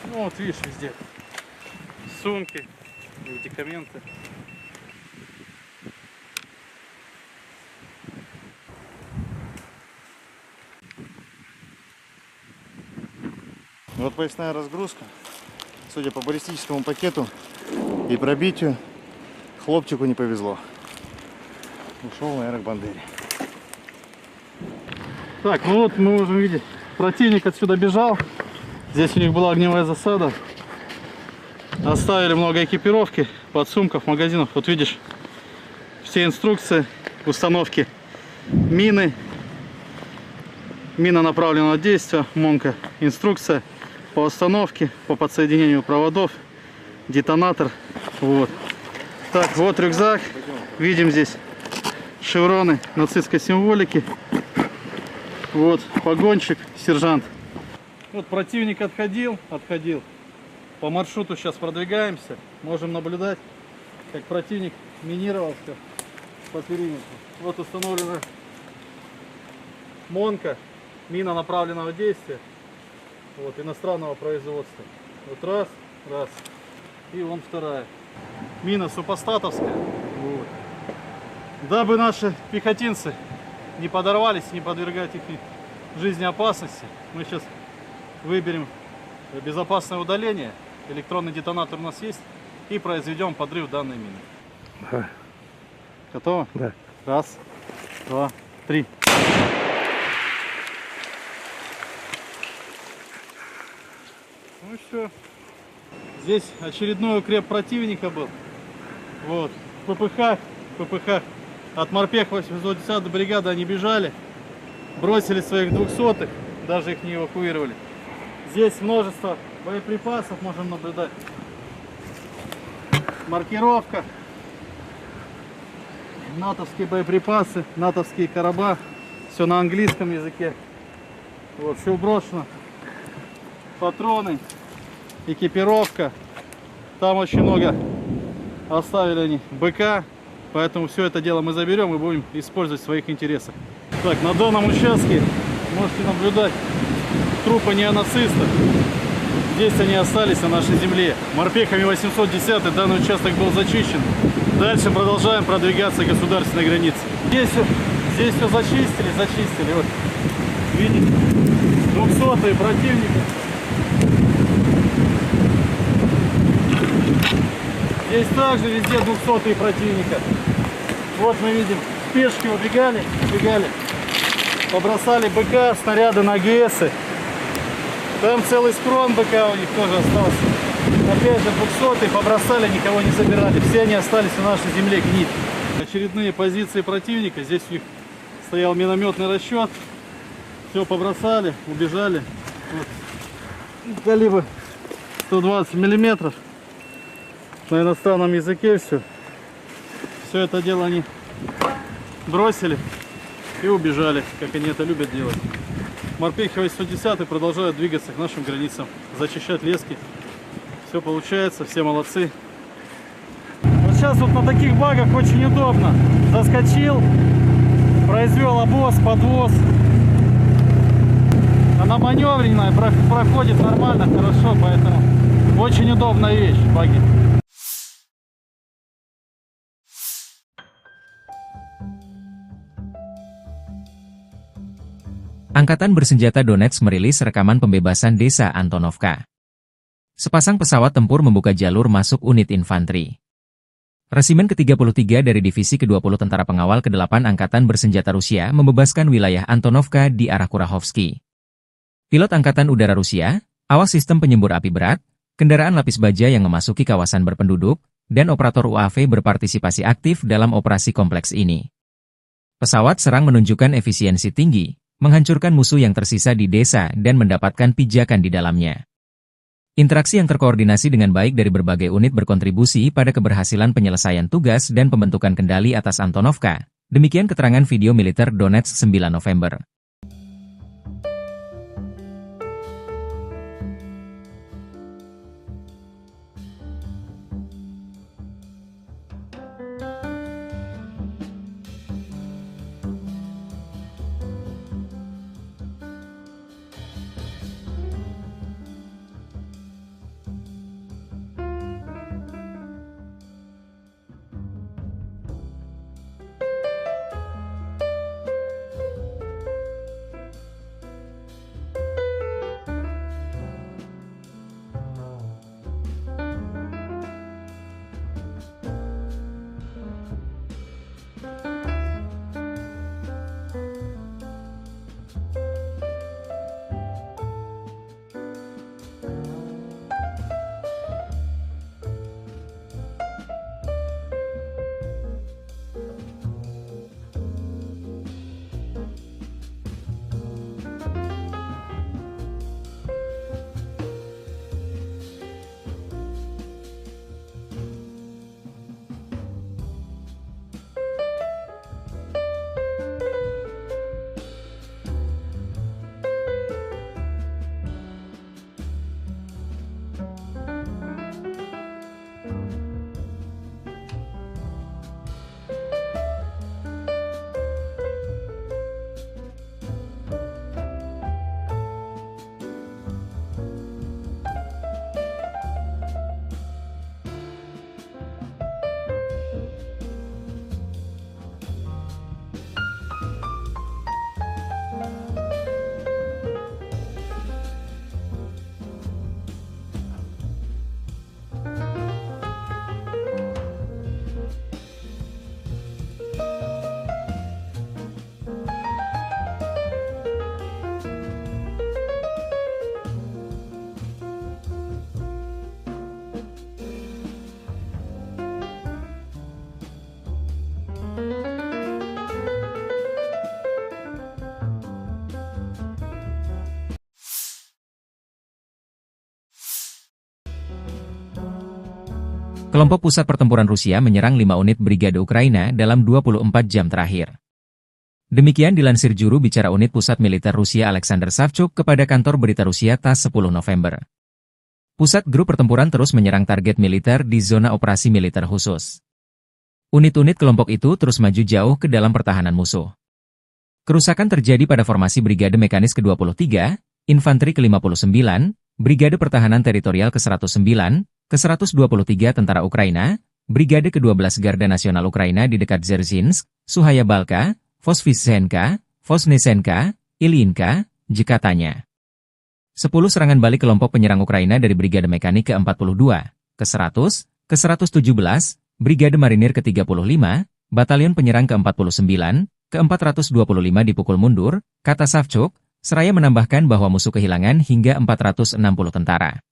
ну вот видишь, везде сумки, медикаменты. Вот поясная разгрузка. Судя по баллистическому пакету и пробитию, хлопчику не повезло. Ушел на Эрак-Бандере. Так, ну вот мы можем видеть, противник отсюда бежал. Здесь у них была огневая засада. Оставили много экипировки, подсумков, магазинов. Вот видишь, все инструкции установки мины, мина направленного действия, МОНка, инструкция по установке, по подсоединению проводов, детонатор. Вот. Так, вот рюкзак. Видим здесь шевроны нацистской символики. Вот погонщик, сержант. Вот противник отходил. По маршруту сейчас продвигаемся. Можем наблюдать, как противник минировался по периметру. Вот установлена МОНка, мина направленного действия. Вот, иностранного производства. Вот раз. И вон вторая. Мина супостатовская. Вот. Дабы наши пехотинцы не подорвались, не подвергать их жизни опасности, мы сейчас выберем безопасное удаление. Электронный детонатор у нас есть. И произведем подрыв данной мины. Да. Готово? Да. Раз, два, три. Ну все. Здесь очередной укреп противника был. Вот. ППХ. От морпех 810 бригады они бежали. бросили своих 200-х, даже их не эвакуировали. Здесь множество боеприпасов можем наблюдать. Маркировка. натовские боеприпасы, натовские короба, все на английском языке. Вот, все брошено. Патроны, экипировка. Там очень много оставили они БК, поэтому все это дело мы заберем и будем использовать в своих интересах. Так, на данном участке можете наблюдать трупы неонацистов. Здесь они остались на нашей земле. Морпехами 810 данный участок был зачищен. Дальше продолжаем продвигаться к государственной границе. Здесь все зачистили. Вот, видите, 200-е противника. Здесь также везде 200-е противника. Вот мы видим, пешки убегали, побросали БК, снаряды на ГСы. Там целый схрон БК у них тоже остался. Опять же 200-е побросали, никого не забирали. Все они остались на нашей земле гнить. Очередные позиции противника. Здесь у них стоял минометный расчет. Все побросали, убежали. Вот. Калибр 120 миллиметров. На иностранном языке все. Все это дело они бросили и убежали, как они это любят делать. Морпехи 810 продолжают двигаться к нашим границам, зачищать лески. Все получается, все молодцы. Вот сейчас вот на таких багах очень удобно. Заскочил, произвел обоз, подвоз. Она маневренная, проходит нормально, хорошо, поэтому очень удобная вещь, баги. Angkatan Bersenjata Donetsk merilis rekaman pembebasan desa Antonovka. Sepasang pesawat tempur membuka jalur masuk unit infanteri. Resimen ke-33 dari Divisi ke-20 Tentara Pengawal ke-8 Angkatan Bersenjata Rusia membebaskan wilayah Antonovka di arah Kurahovsky. Pilot Angkatan Udara Rusia, awak sistem penyembur api berat, kendaraan lapis baja yang memasuki kawasan berpenduduk, dan operator UAV berpartisipasi aktif dalam operasi kompleks ini. Pesawat serang menunjukkan efisiensi tinggi, menghancurkan musuh yang tersisa di desa dan mendapatkan pijakan di dalamnya. Interaksi yang terkoordinasi dengan baik dari berbagai unit berkontribusi pada keberhasilan penyelesaian tugas dan pembentukan kendali atas Antonovka. Demikian keterangan video militer Donetsk 9 November. kelompok pusat pertempuran Rusia menyerang 5 unit brigade Ukraina dalam 24 jam terakhir. Demikian dilansir juru bicara unit pusat militer Rusia Alexander Savchuk kepada kantor berita Rusia TASS 10 November. Pusat grup pertempuran terus menyerang target militer di zona operasi militer khusus. Unit-unit kelompok itu terus maju jauh ke dalam pertahanan musuh. Kerusakan terjadi pada formasi Brigade Mekanis ke-23, Infanteri ke-59, Brigade Pertahanan Teritorial ke-109, ke-123 Tentara Ukraina, Brigade ke-12 Garda Nasional Ukraina di dekat Dzerzhinsk, Suhaya Balka, Vosvysenka, Vosnesenka, Ilyinka, katanya. 10 serangan balik kelompok penyerang Ukraina dari Brigade Mekanik ke-42, ke-100, ke-117, Brigade Marinir ke-35, Batalion Penyerang ke-49, ke-425 dipukul mundur, kata Savchuk, seraya menambahkan bahwa musuh kehilangan hingga 460 tentara.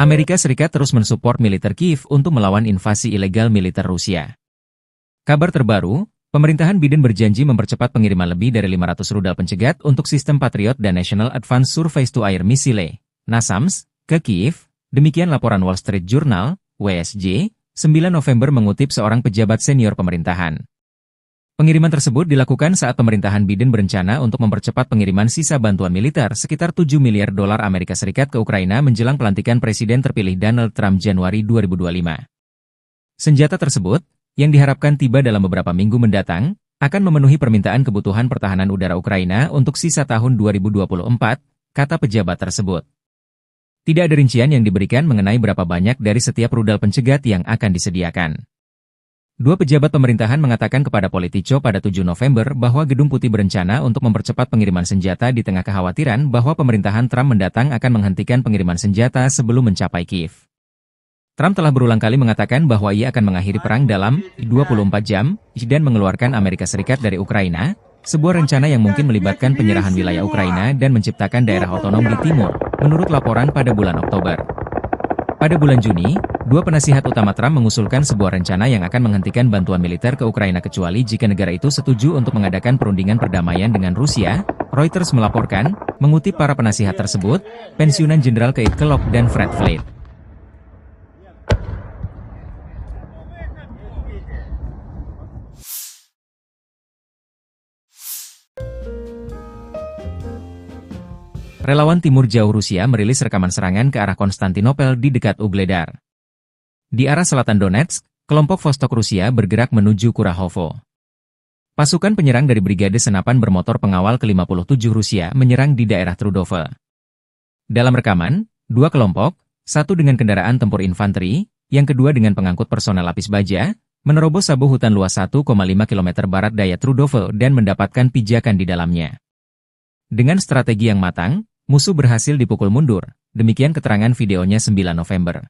Amerika Serikat terus mensupport militer Kiev untuk melawan invasi ilegal militer Rusia. Kabar terbaru, pemerintahan Biden berjanji mempercepat pengiriman lebih dari 500 rudal pencegat untuk sistem Patriot dan National Advanced Surface-to-Air Missile, NASAMS, ke Kiev, demikian laporan Wall Street Journal, WSJ, 9 November mengutip seorang pejabat senior pemerintahan. Pengiriman tersebut dilakukan saat pemerintahan Biden berencana untuk mempercepat pengiriman sisa bantuan militer sekitar 7 miliar dolar Amerika Serikat ke Ukraina menjelang pelantikan Presiden terpilih Donald Trump Januari 2025. Senjata tersebut, yang diharapkan tiba dalam beberapa minggu mendatang, akan memenuhi permintaan kebutuhan pertahanan udara Ukraina untuk sisa tahun 2024, kata pejabat tersebut. Tidak ada rincian yang diberikan mengenai berapa banyak dari setiap rudal pencegat yang akan disediakan. Dua pejabat pemerintahan mengatakan kepada Politico pada 7 November bahwa Gedung Putih berencana untuk mempercepat pengiriman senjata di tengah kekhawatiran bahwa pemerintahan Trump mendatang akan menghentikan pengiriman senjata sebelum mencapai Kiev. Trump telah berulang kali mengatakan bahwa ia akan mengakhiri perang dalam 24 jam dan mengeluarkan Amerika Serikat dari Ukraina, sebuah rencana yang mungkin melibatkan penyerahan wilayah Ukraina dan menciptakan daerah otonom di timur, menurut laporan pada bulan Oktober. Pada bulan Juni, dua penasihat utama Trump mengusulkan sebuah rencana yang akan menghentikan bantuan militer ke Ukraina kecuali jika negara itu setuju untuk mengadakan perundingan perdamaian dengan Rusia, Reuters melaporkan, mengutip para penasihat tersebut, pensiunan Jenderal Keith Kellogg dan Fred Flake. Relawan Timur Jauh Rusia merilis rekaman serangan ke arah Konstantinopel di dekat Ugledar. Di arah selatan Donetsk, kelompok Vostok Rusia bergerak menuju Kurahovo. Pasukan penyerang dari Brigade Senapan Bermotor Pengawal ke-57 Rusia menyerang di daerah Trudove. Dalam rekaman, dua kelompok, satu dengan kendaraan tempur infanteri, yang kedua dengan pengangkut personel lapis baja, menerobos sabu hutan luas 1,5 km barat daya Trudove dan mendapatkan pijakan di dalamnya. Dengan strategi yang matang, musuh berhasil dipukul mundur, demikian keterangan videonya 9 November.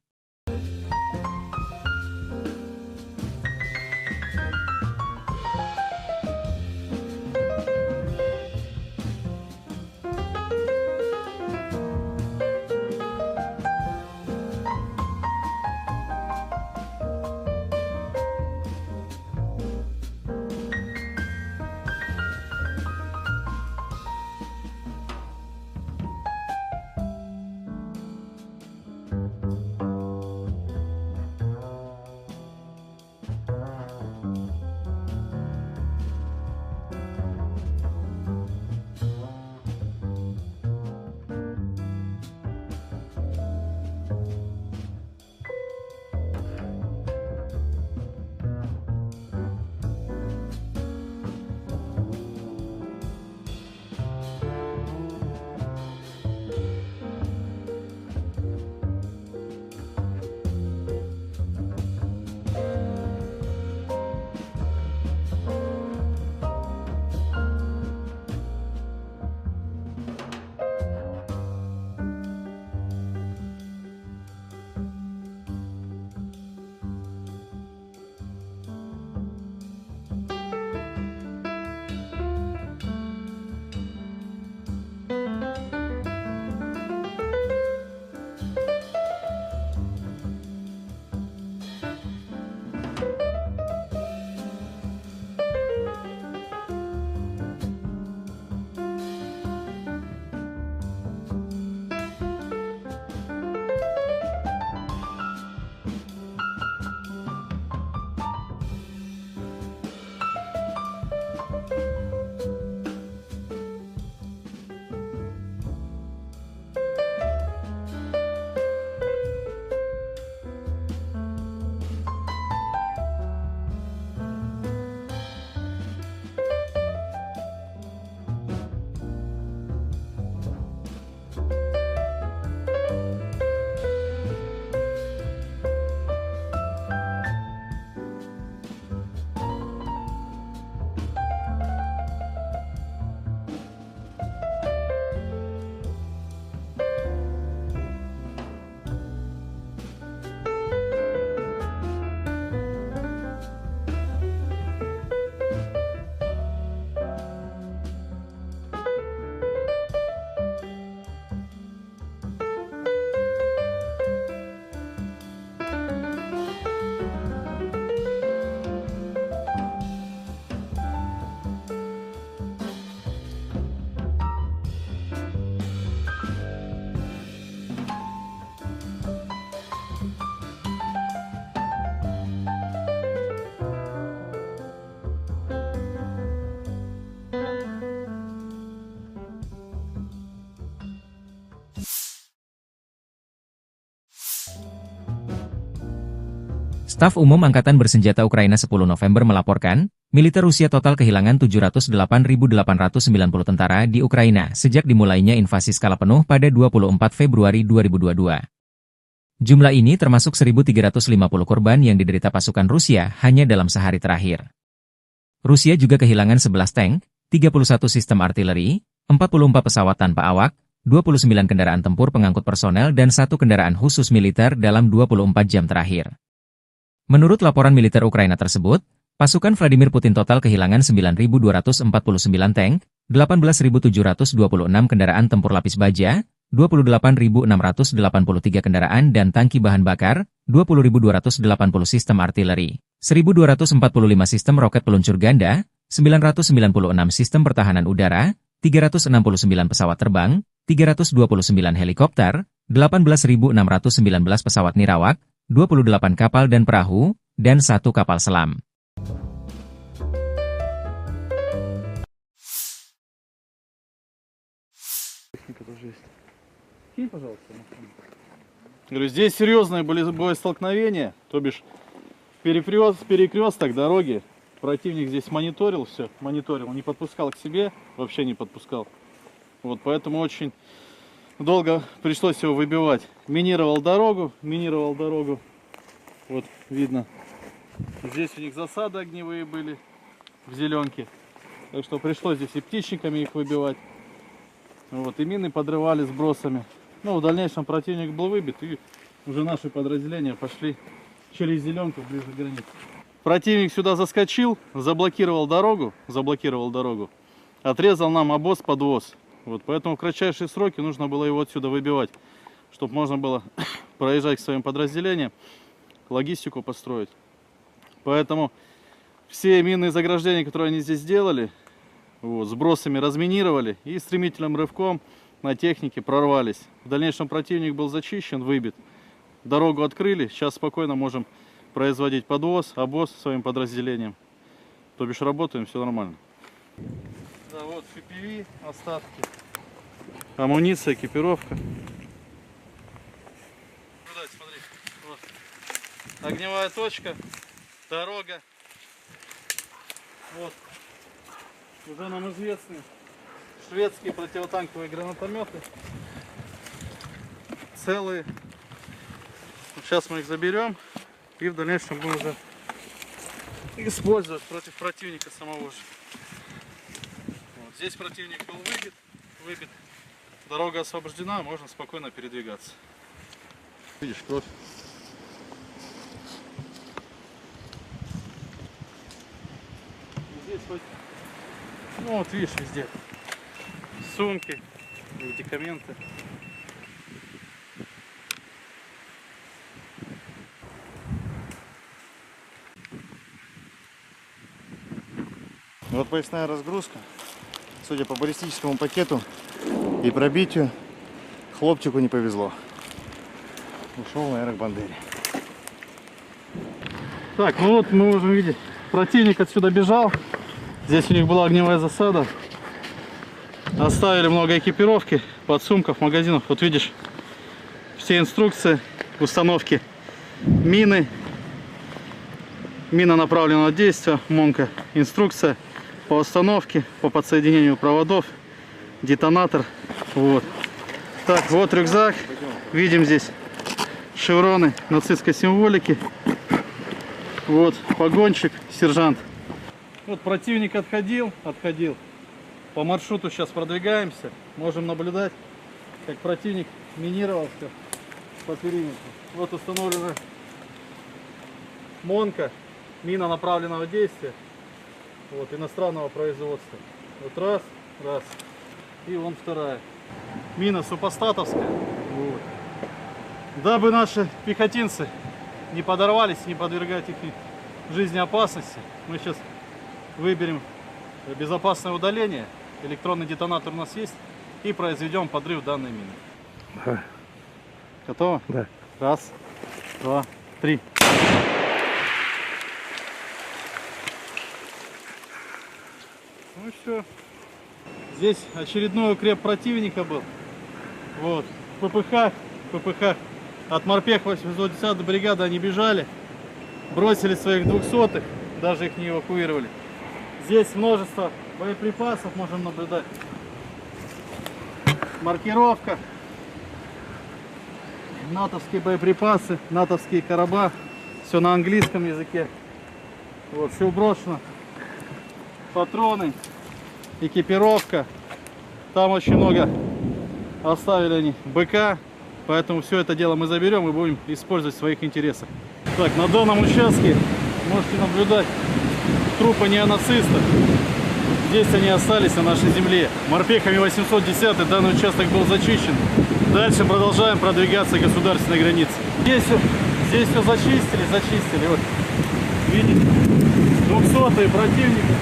Staf Umum Angkatan Bersenjata Ukraina 10 November melaporkan, militer Rusia total kehilangan 708.890 tentara di Ukraina sejak dimulainya invasi skala penuh pada 24 Februari 2022. Jumlah ini termasuk 1.350 korban yang diderita pasukan Rusia hanya dalam sehari terakhir. Rusia juga kehilangan 11 tank, 31 sistem artileri, 44 pesawat tanpa awak, 29 kendaraan tempur pengangkut personel dan 1 kendaraan khusus militer dalam 24 jam terakhir. Menurut laporan militer Ukraina tersebut, pasukan Vladimir Putin total kehilangan 9.249 tank, 18.726 kendaraan tempur lapis baja, 28.683 kendaraan dan tangki bahan bakar, 20.280 sistem artileri, 1.245 sistem roket peluncur ganda, 996 sistem pertahanan udara, 369 pesawat terbang, 329 helikopter, 18.619 pesawat nirawak, 28 kapal dan perahu, dan 1 kapal selam. Говорю, здесь серьезные были боестолкновения, то бишь перекресток дороги. Противник здесь мониторил все, не подпускал к себе, вообще не подпускал. Вот, поэтому очень долго пришлось его выбивать. Минировал дорогу. Вот видно. Здесь у них засады огневые были в зеленке. Так что пришлось здесь и птичниками их выбивать. Вот, и мины подрывали сбросами. Ну, в дальнейшем противник был выбит, и уже наши подразделения пошли через зеленку ближе к границе. Противник сюда заскочил, заблокировал дорогу, отрезал нам обоз-подвоз. Вот, поэтому в кратчайшие сроки нужно было его отсюда выбивать, чтобы можно было проезжать к своим подразделениям, логистику построить. Поэтому все минные заграждения, которые они здесь сделали, вот, сбросами разминировали и стремительным рывком на технике прорвались. В дальнейшем противник был зачищен, выбит. Дорогу открыли, сейчас спокойно можем производить подвоз, обоз своим подразделениям. То бишь работаем, все нормально. Да, вот FPV, остатки, амуниция, экипировка. Смотри, вот. Огневая точка, дорога. Вот. Уже нам известны шведские противотанковые гранатометы. Целые. Сейчас мы их заберем и в дальнейшем будем уже использовать против противника самого же. Вот. Здесь противник был выбит. Дорога освобождена, можно спокойно передвигаться. Видишь, кровь. Здесь хоть, ну вот видишь, везде сумки, медикаменты. Вот поясная разгрузка. Судя по баллистическому пакету и пробитию, хлопчику не повезло. Ушел наверное к Бандере. Так, ну вот мы можем видеть, противник отсюда бежал. Здесь у них была огневая засада. Оставили много экипировки, подсумков, магазинов. Вот видишь, все инструкции установки мины, мина направленного действия, МОНка, инструкция по установке, по подсоединению проводов, детонатор. Вот. Так, вот рюкзак. Видим здесь шевроны нацистской символики. Вот погонщик, сержант. Вот противник отходил. По маршруту сейчас продвигаемся. Можем наблюдать, как противник минировался по периметру. Вот установлена МОНка, мина направленного действия. Вот, иностранного производства. Вот раз. И вон вторая. Мина супостатовская. Вот. Дабы наши пехотинцы не подорвались, не подвергать их жизни опасности, мы сейчас выберем безопасное удаление. Электронный детонатор у нас есть. И произведем подрыв данной мины. Да. Готово? Да. Раз, два, три. Ну и все. Здесь очередной укреп противника был. Вот. ППХ. От морпех 810-й бригады они бежали, бросили своих 200-х, даже их не эвакуировали. Здесь множество боеприпасов можем наблюдать. Маркировка. Натовские боеприпасы, натовские короба. Все на английском языке. Вот, все брошено. Патроны, экипировка. Там очень много оставили они БК. Поэтому все это дело мы заберем и будем использовать в своих интересах. Так, на данном участке можете наблюдать трупы неонацистов. Здесь они остались на нашей земле. Морпехами 810 данный участок был зачищен. Дальше продолжаем продвигаться к государственной границе. Здесь все зачистили. Вот, видите, 200-е противника.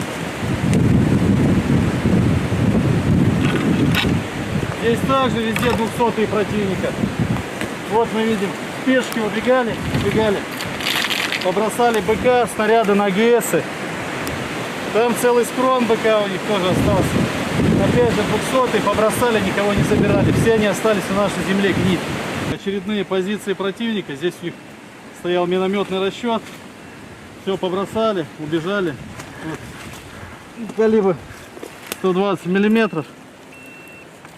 Здесь также везде 200-е противника. Вот мы видим, пешки убегали, побросали БК, снаряды на ГСы. Там целый схрон БК у них тоже остался. Опять же 200-е побросали, никого не забирали. Все они остались на нашей земле гнить. Очередные позиции противника. Здесь у них стоял минометный расчет. Все побросали, убежали. Вот. Калибр 120 миллиметров.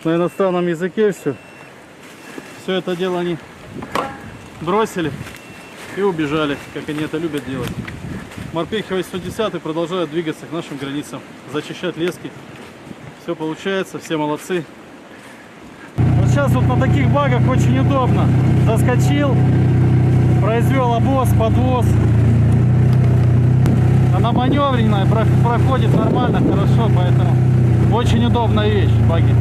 На иностранном языке все. Все это дело они бросили и убежали, как они это любят делать. Морпехи 810 продолжают двигаться к нашим границам, зачищать лески. Все получается, все молодцы. Вот сейчас вот на таких багах очень удобно. Заскочил, произвел обвоз, подвоз. Она маневренная, проходит нормально, хорошо, поэтому очень удобная вещь, баги.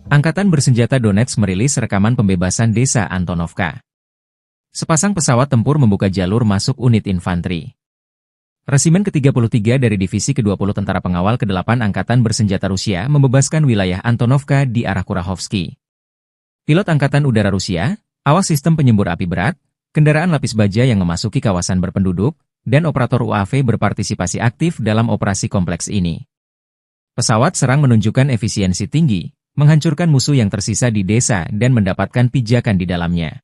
Angkatan Bersenjata Donetsk merilis rekaman pembebasan desa Antonovka. Sepasang pesawat tempur membuka jalur masuk unit infanteri. Resimen ke-33 dari Divisi ke-20 Tentara Pengawal ke-8 Angkatan Bersenjata Rusia membebaskan wilayah Antonovka di arah Kurahovsky. Pilot Angkatan Udara Rusia, awak sistem penyembur api berat, kendaraan lapis baja yang memasuki kawasan berpenduduk, dan operator UAV berpartisipasi aktif dalam operasi kompleks ini. Pesawat serang menunjukkan efisiensi tinggi, menghancurkan musuh yang tersisa di desa dan mendapatkan pijakan di dalamnya.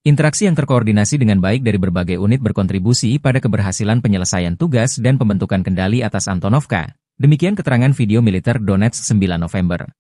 Interaksi yang terkoordinasi dengan baik dari berbagai unit berkontribusi pada keberhasilan penyelesaian tugas dan pembentukan kendali atas Antonovka. Demikian keterangan video militer Donetsk 9 November.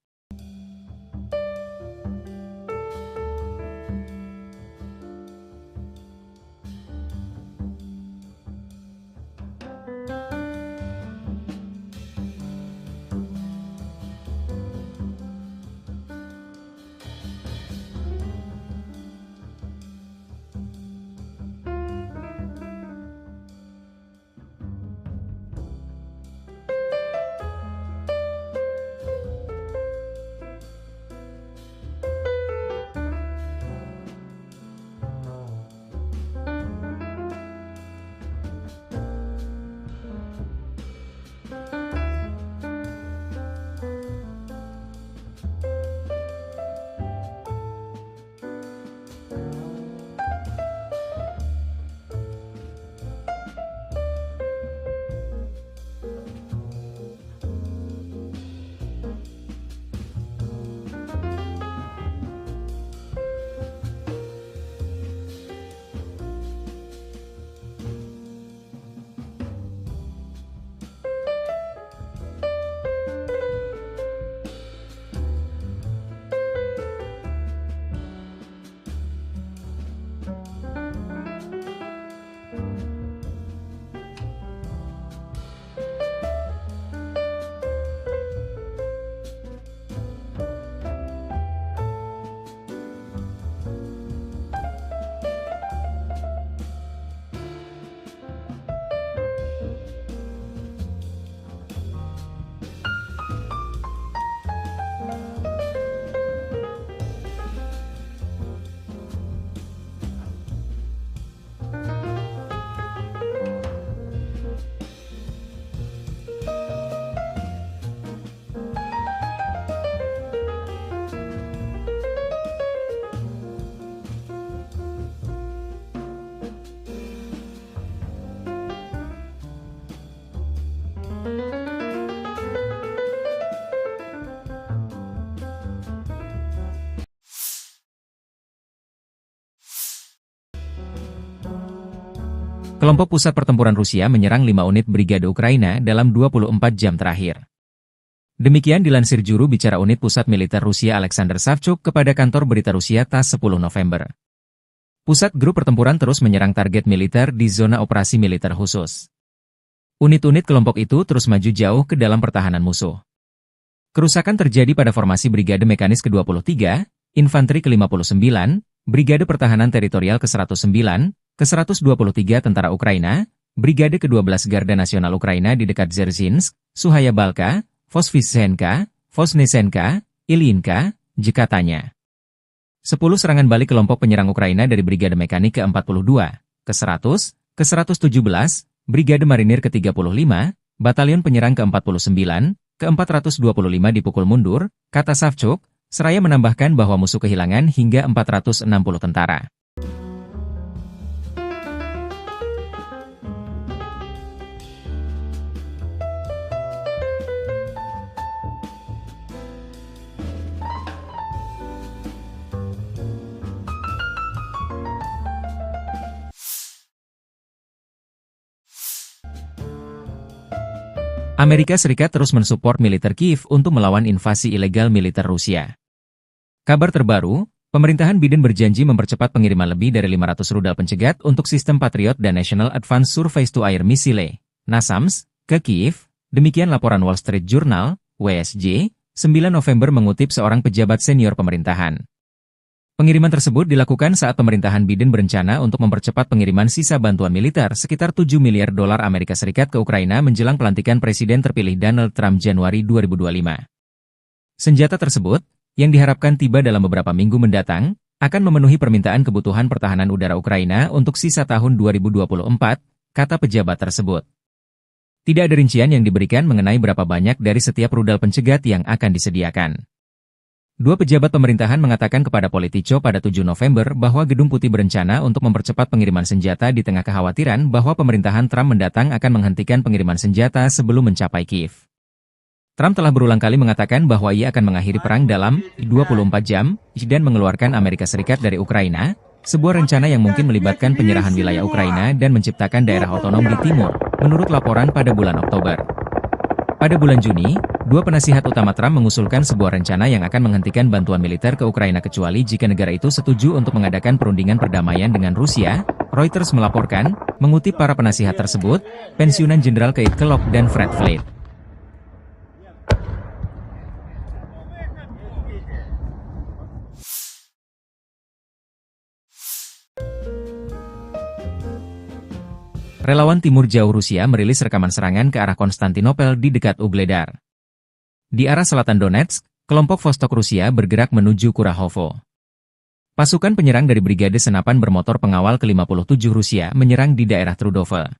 Kelompok pusat pertempuran Rusia menyerang 5 unit brigade Ukraina dalam 24 jam terakhir. Demikian dilansir juru bicara unit pusat militer Rusia Alexander Savchuk kepada kantor berita Rusia TASS 10 November. Pusat grup pertempuran terus menyerang target militer di zona operasi militer khusus. Unit-unit kelompok itu terus maju jauh ke dalam pertahanan musuh. Kerusakan terjadi pada formasi Brigade Mekanis ke-23, Infanteri ke-59, Brigade Pertahanan Teritorial ke-109, ke-123 Tentara Ukraina, Brigade ke-12 Garda Nasional Ukraina di dekat Dzerzhinsk, Suhaya Balka, Vosvysenka, Vosnesenka, Ilyinka, Jekatanya. 10 serangan balik kelompok penyerang Ukraina dari Brigade Mekanik ke-42, ke-100, ke-117, Brigade Marinir ke-35, Batalion Penyerang ke-49, ke-425 dipukul mundur, kata Savchuk, seraya menambahkan bahwa musuh kehilangan hingga 460 tentara. Amerika Serikat terus mensupport militer Kiev untuk melawan invasi ilegal militer Rusia. Kabar terbaru, pemerintahan Biden berjanji mempercepat pengiriman lebih dari 500 rudal pencegat untuk sistem Patriot dan National Advanced Surface-to-Air Missile, NASAMS, ke Kiev. Demikian laporan Wall Street Journal, WSJ, 9 November mengutip seorang pejabat senior pemerintahan. Pengiriman tersebut dilakukan saat pemerintahan Biden berencana untuk mempercepat pengiriman sisa bantuan militer sekitar 7 miliar dolar Amerika Serikat ke Ukraina menjelang pelantikan Presiden terpilih Donald Trump Januari 2025. Senjata tersebut, yang diharapkan tiba dalam beberapa minggu mendatang, akan memenuhi permintaan kebutuhan pertahanan udara Ukraina untuk sisa tahun 2024, kata pejabat tersebut. Tidak ada rincian yang diberikan mengenai berapa banyak dari setiap rudal pencegat yang akan disediakan. Dua pejabat pemerintahan mengatakan kepada Politico pada 7 November bahwa Gedung Putih berencana untuk mempercepat pengiriman senjata di tengah kekhawatiran bahwa pemerintahan Trump mendatang akan menghentikan pengiriman senjata sebelum mencapai Kiev. Trump telah berulang kali mengatakan bahwa ia akan mengakhiri perang dalam 24 jam dan mengeluarkan Amerika Serikat dari Ukraina, sebuah rencana yang mungkin melibatkan penyerahan wilayah Ukraina dan menciptakan daerah otonom di timur, menurut laporan pada bulan Oktober. Pada bulan Juni, dua penasihat utama Trump mengusulkan sebuah rencana yang akan menghentikan bantuan militer ke Ukraina kecuali jika negara itu setuju untuk mengadakan perundingan perdamaian dengan Rusia, Reuters melaporkan, mengutip para penasihat tersebut, pensiunan Jenderal Keith Kellogg dan Fred Flake. Relawan Timur Jauh Rusia merilis rekaman serangan ke arah Konstantinopel di dekat Ugledar. Di arah selatan Donetsk, kelompok Vostok Rusia bergerak menuju Kurahovo. Pasukan penyerang dari Brigade Senapan Bermotor Pengawal ke-57 Rusia menyerang di daerah Trudove.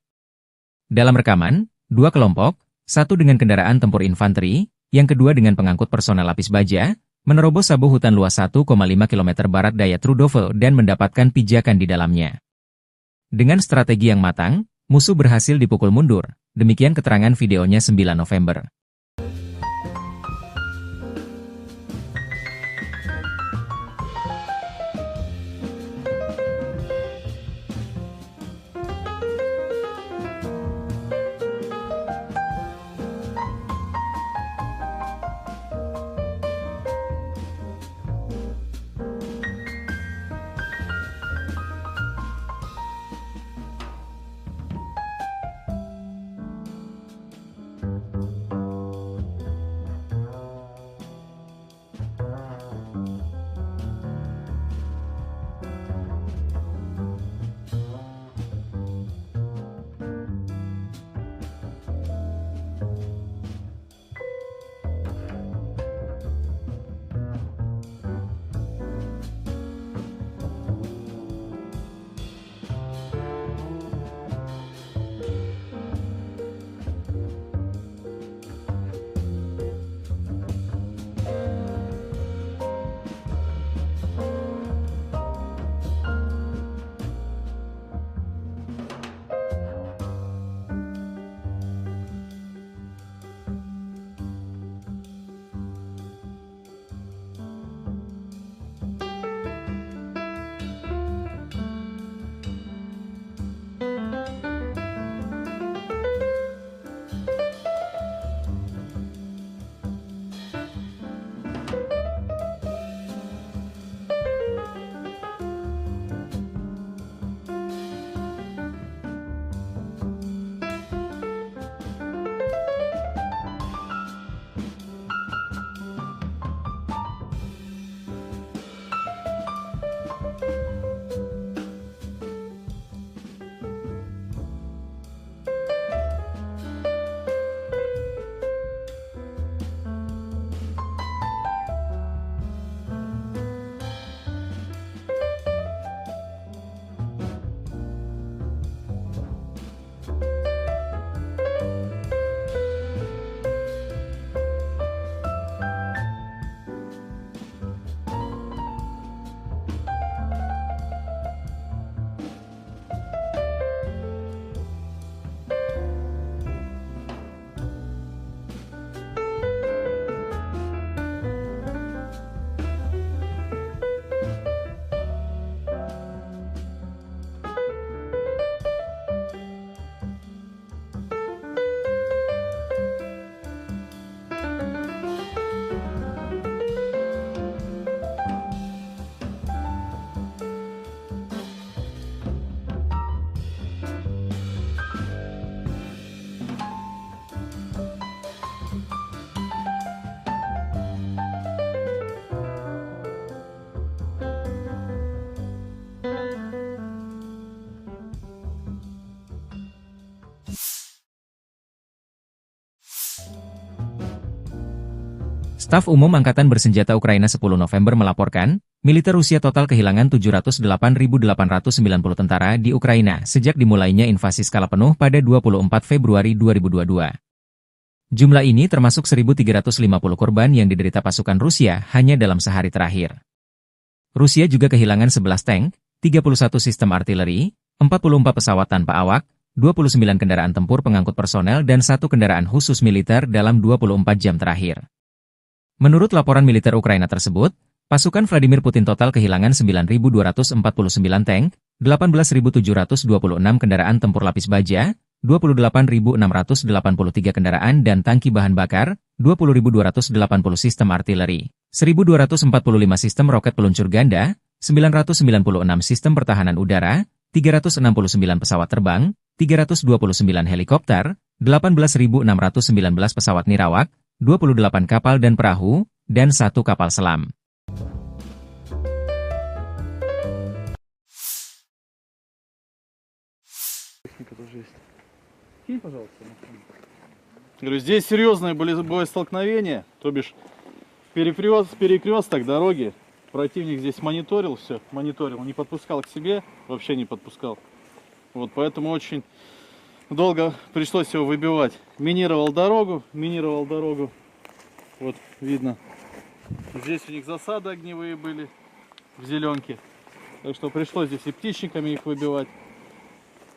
Dalam rekaman, dua kelompok, satu dengan kendaraan tempur infanteri, yang kedua dengan pengangkut personel lapis baja, menerobos sabu hutan luas 1,5 km barat daya Trudove dan mendapatkan pijakan di dalamnya. Dengan strategi yang matang, musuh berhasil dipukul mundur, demikian keterangan videonya 9 November. Staf Umum Angkatan Bersenjata Ukraina 10 November melaporkan, militer Rusia total kehilangan 708.890 tentara di Ukraina sejak dimulainya invasi skala penuh pada 24 Februari 2022. Jumlah ini termasuk 1.350 korban yang diderita pasukan Rusia hanya dalam sehari terakhir. Rusia juga kehilangan 11 tank, 31 sistem artileri, 44 pesawat tanpa awak, 29 kendaraan tempur pengangkut personel dan 1 kendaraan khusus militer dalam 24 jam terakhir. Menurut laporan militer Ukraina tersebut, pasukan Vladimir Putin total kehilangan 9.249 tank, 18.726 kendaraan tempur lapis baja, 28.683 kendaraan dan tangki bahan bakar, 20.280 sistem artileri, 1.245 sistem roket peluncur ganda, 996 sistem pertahanan udara, 369 pesawat terbang, 329 helikopter, 18.619 pesawat nirawak, 28 kapal dan perahu, dan 1 kapal selam. Говорю, здесь серьезные были боестолкновения, то бишь перекресток дороги. Противник здесь мониторил все, не подпускал к себе, вообще не подпускал. Вот поэтому очень долго пришлось его выбивать. Минировал дорогу. Вот видно. Здесь у них засады огневые были в зеленке. Так что пришлось здесь и птичниками их выбивать.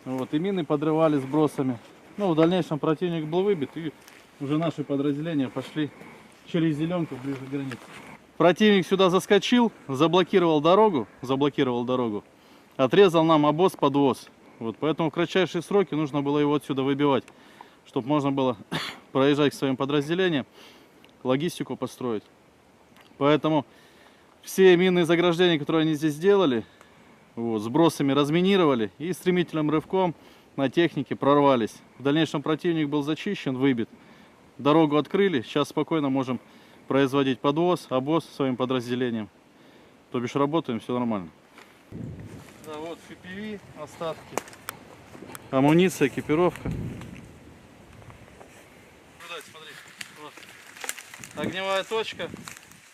Вот, и мины подрывали сбросами. Ну, в дальнейшем противник был выбит, и уже наши подразделения пошли через зеленку ближе к границе. Противник сюда заскочил, заблокировал дорогу, отрезал нам обоз-подвоз. Вот, поэтому в кратчайшие сроки нужно было его отсюда выбивать, чтобы можно было проезжать к своим подразделениям, логистику построить. Поэтому все минные заграждения, которые они здесь сделали, вот, сбросами разминировали и стремительным рывком на технике прорвались. В дальнейшем противник был зачищен, выбит. Дорогу открыли, сейчас спокойно можем производить подвоз, обоз своим подразделениям. То бишь работаем, все нормально. Да, вот FPV, остатки, амуниция, экипировка. Сюда, смотри, вот. Огневая точка,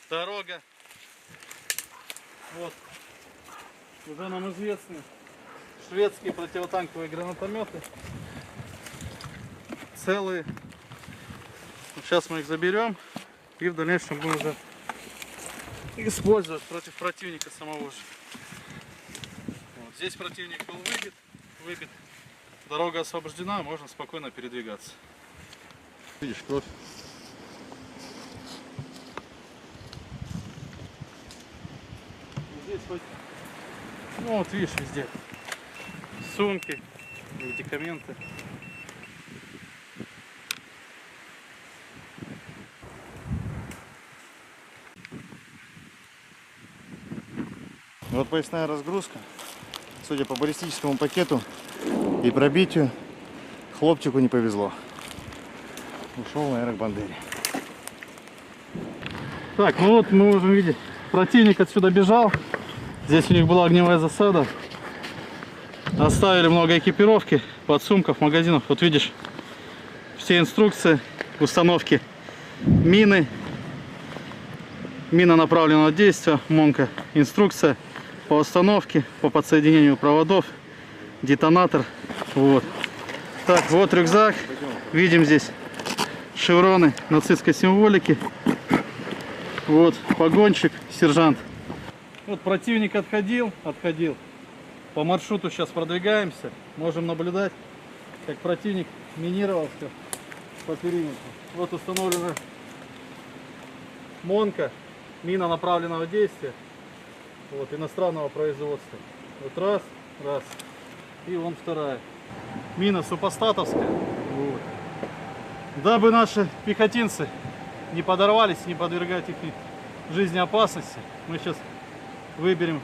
дорога. Вот. Уже нам известны шведские противотанковые гранатометы. Целые. Сейчас мы их заберем и в дальнейшем будем уже использовать против противника самого же. Вот. Здесь противник был выбит. Дорога освобождена, можно спокойно передвигаться. Видишь, кровь. Здесь хоть, ну вот видишь, везде сумки, медикаменты. Вот поясная разгрузка. Судя по баллистическому пакету и пробитию, хлопчику не повезло. Ушел на аэробандере. Так, ну вот мы можем видеть, противник отсюда бежал. Здесь у них была огневая засада. Оставили много экипировки, подсумков, магазинов. Вот видишь, все инструкции установки мины, мина направленного действия, МОНка, инструкция по установке, по подсоединению проводов, детонатор. Вот. Так, вот рюкзак. Видим здесь шевроны нацистской символики. Вот погонщик, сержант. Вот противник отходил. По маршруту сейчас продвигаемся. Можем наблюдать, как противник минировался по периметру. Вот установлена МОНка, мина направленного действия. Вот, иностранного производства. Вот раз. И вон вторая. Мина супостатовская. Вот. Дабы наши пехотинцы не подорвались, не подвергать их жизни опасности, мы сейчас выберем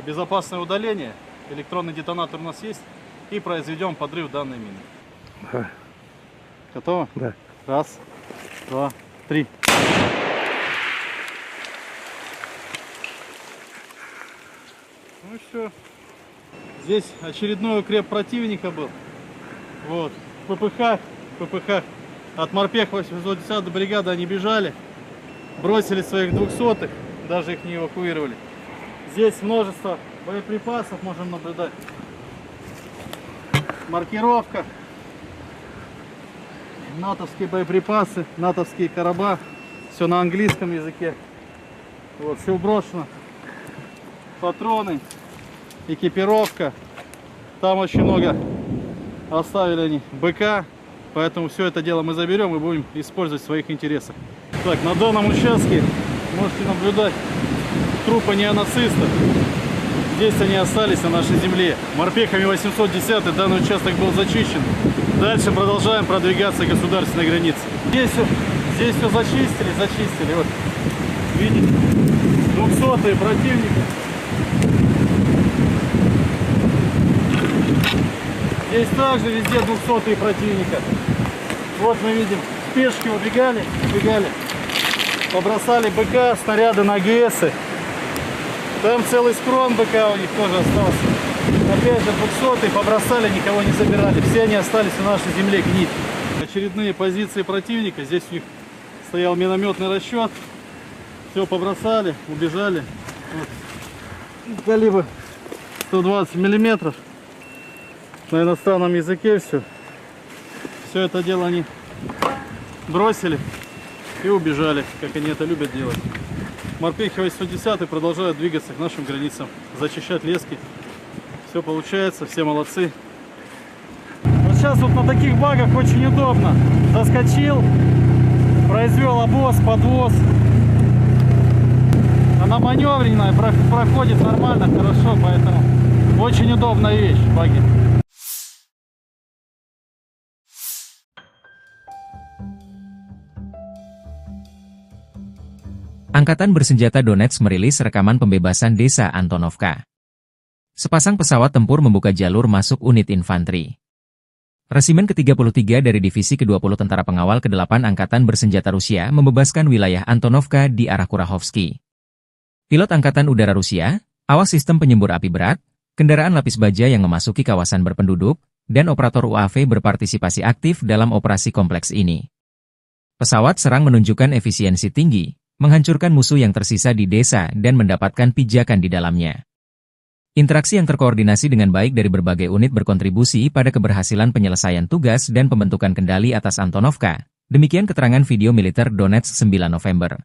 безопасное удаление. Электронный детонатор у нас есть. И произведем подрыв данной мины. Да. Готово? Да. Раз, два, три. Ну все. Здесь очередной укреп противника был. Вот. ППХ. От морпех 810 бригады они бежали. бросили своих 200-х, даже их не эвакуировали. Здесь множество боеприпасов можем наблюдать. Маркировка. натовские боеприпасы, натовские короба, все на английском языке. Вот, все брошено. Патроны, экипировка. Там очень много оставили они БК, поэтому все это дело мы заберем и будем использовать в своих интересах. Так, на данном участке можете наблюдать трупы неонацистов. Здесь они остались на нашей земле. Морпехами 810 данный участок был зачищен. Дальше продолжаем продвигаться к государственной границе. Здесь все зачистили. Вот, видите, 200-е противника. Здесь также везде 200-е противника. Вот мы видим, пешки убегали, побросали БК, снаряды на ГСы. Там целый схрон БК у них тоже остался. Опять же 200-е побросали, никого не забирали. Все они остались на нашей земле гнить. Очередные позиции противника. Здесь у них стоял минометный расчет. Все побросали, убежали. Вот. Калибр 120 миллиметров. На иностранном языке все. Все это дело они бросили и убежали, как они это любят делать. Морпехи 810 продолжают двигаться к нашим границам, зачищать лески. Все получается, все молодцы. Вот сейчас вот на таких багах очень удобно. Заскочил, произвел обоз, подвоз. Она маневренная, проходит нормально, хорошо, поэтому очень удобная вещь, баги. Angkatan Bersenjata Donetsk merilis rekaman pembebasan desa Antonovka. Sepasang pesawat tempur membuka jalur masuk unit infanteri. Resimen ke-33 dari Divisi ke-20 Tentara Pengawal ke-8 Angkatan Bersenjata Rusia membebaskan wilayah Antonovka di arah Kurahovsky. Pilot Angkatan Udara Rusia, awas sistem penyembur api berat, kendaraan lapis baja yang memasuki kawasan berpenduduk, dan operator UAV berpartisipasi aktif dalam operasi kompleks ini. Pesawat serang menunjukkan efisiensi tinggi, menghancurkan musuh yang tersisa di desa dan mendapatkan pijakan di dalamnya. Interaksi yang terkoordinasi dengan baik dari berbagai unit berkontribusi pada keberhasilan penyelesaian tugas dan pembentukan kendali atas Antonovka. Demikian keterangan video militer Donetsk 9 November.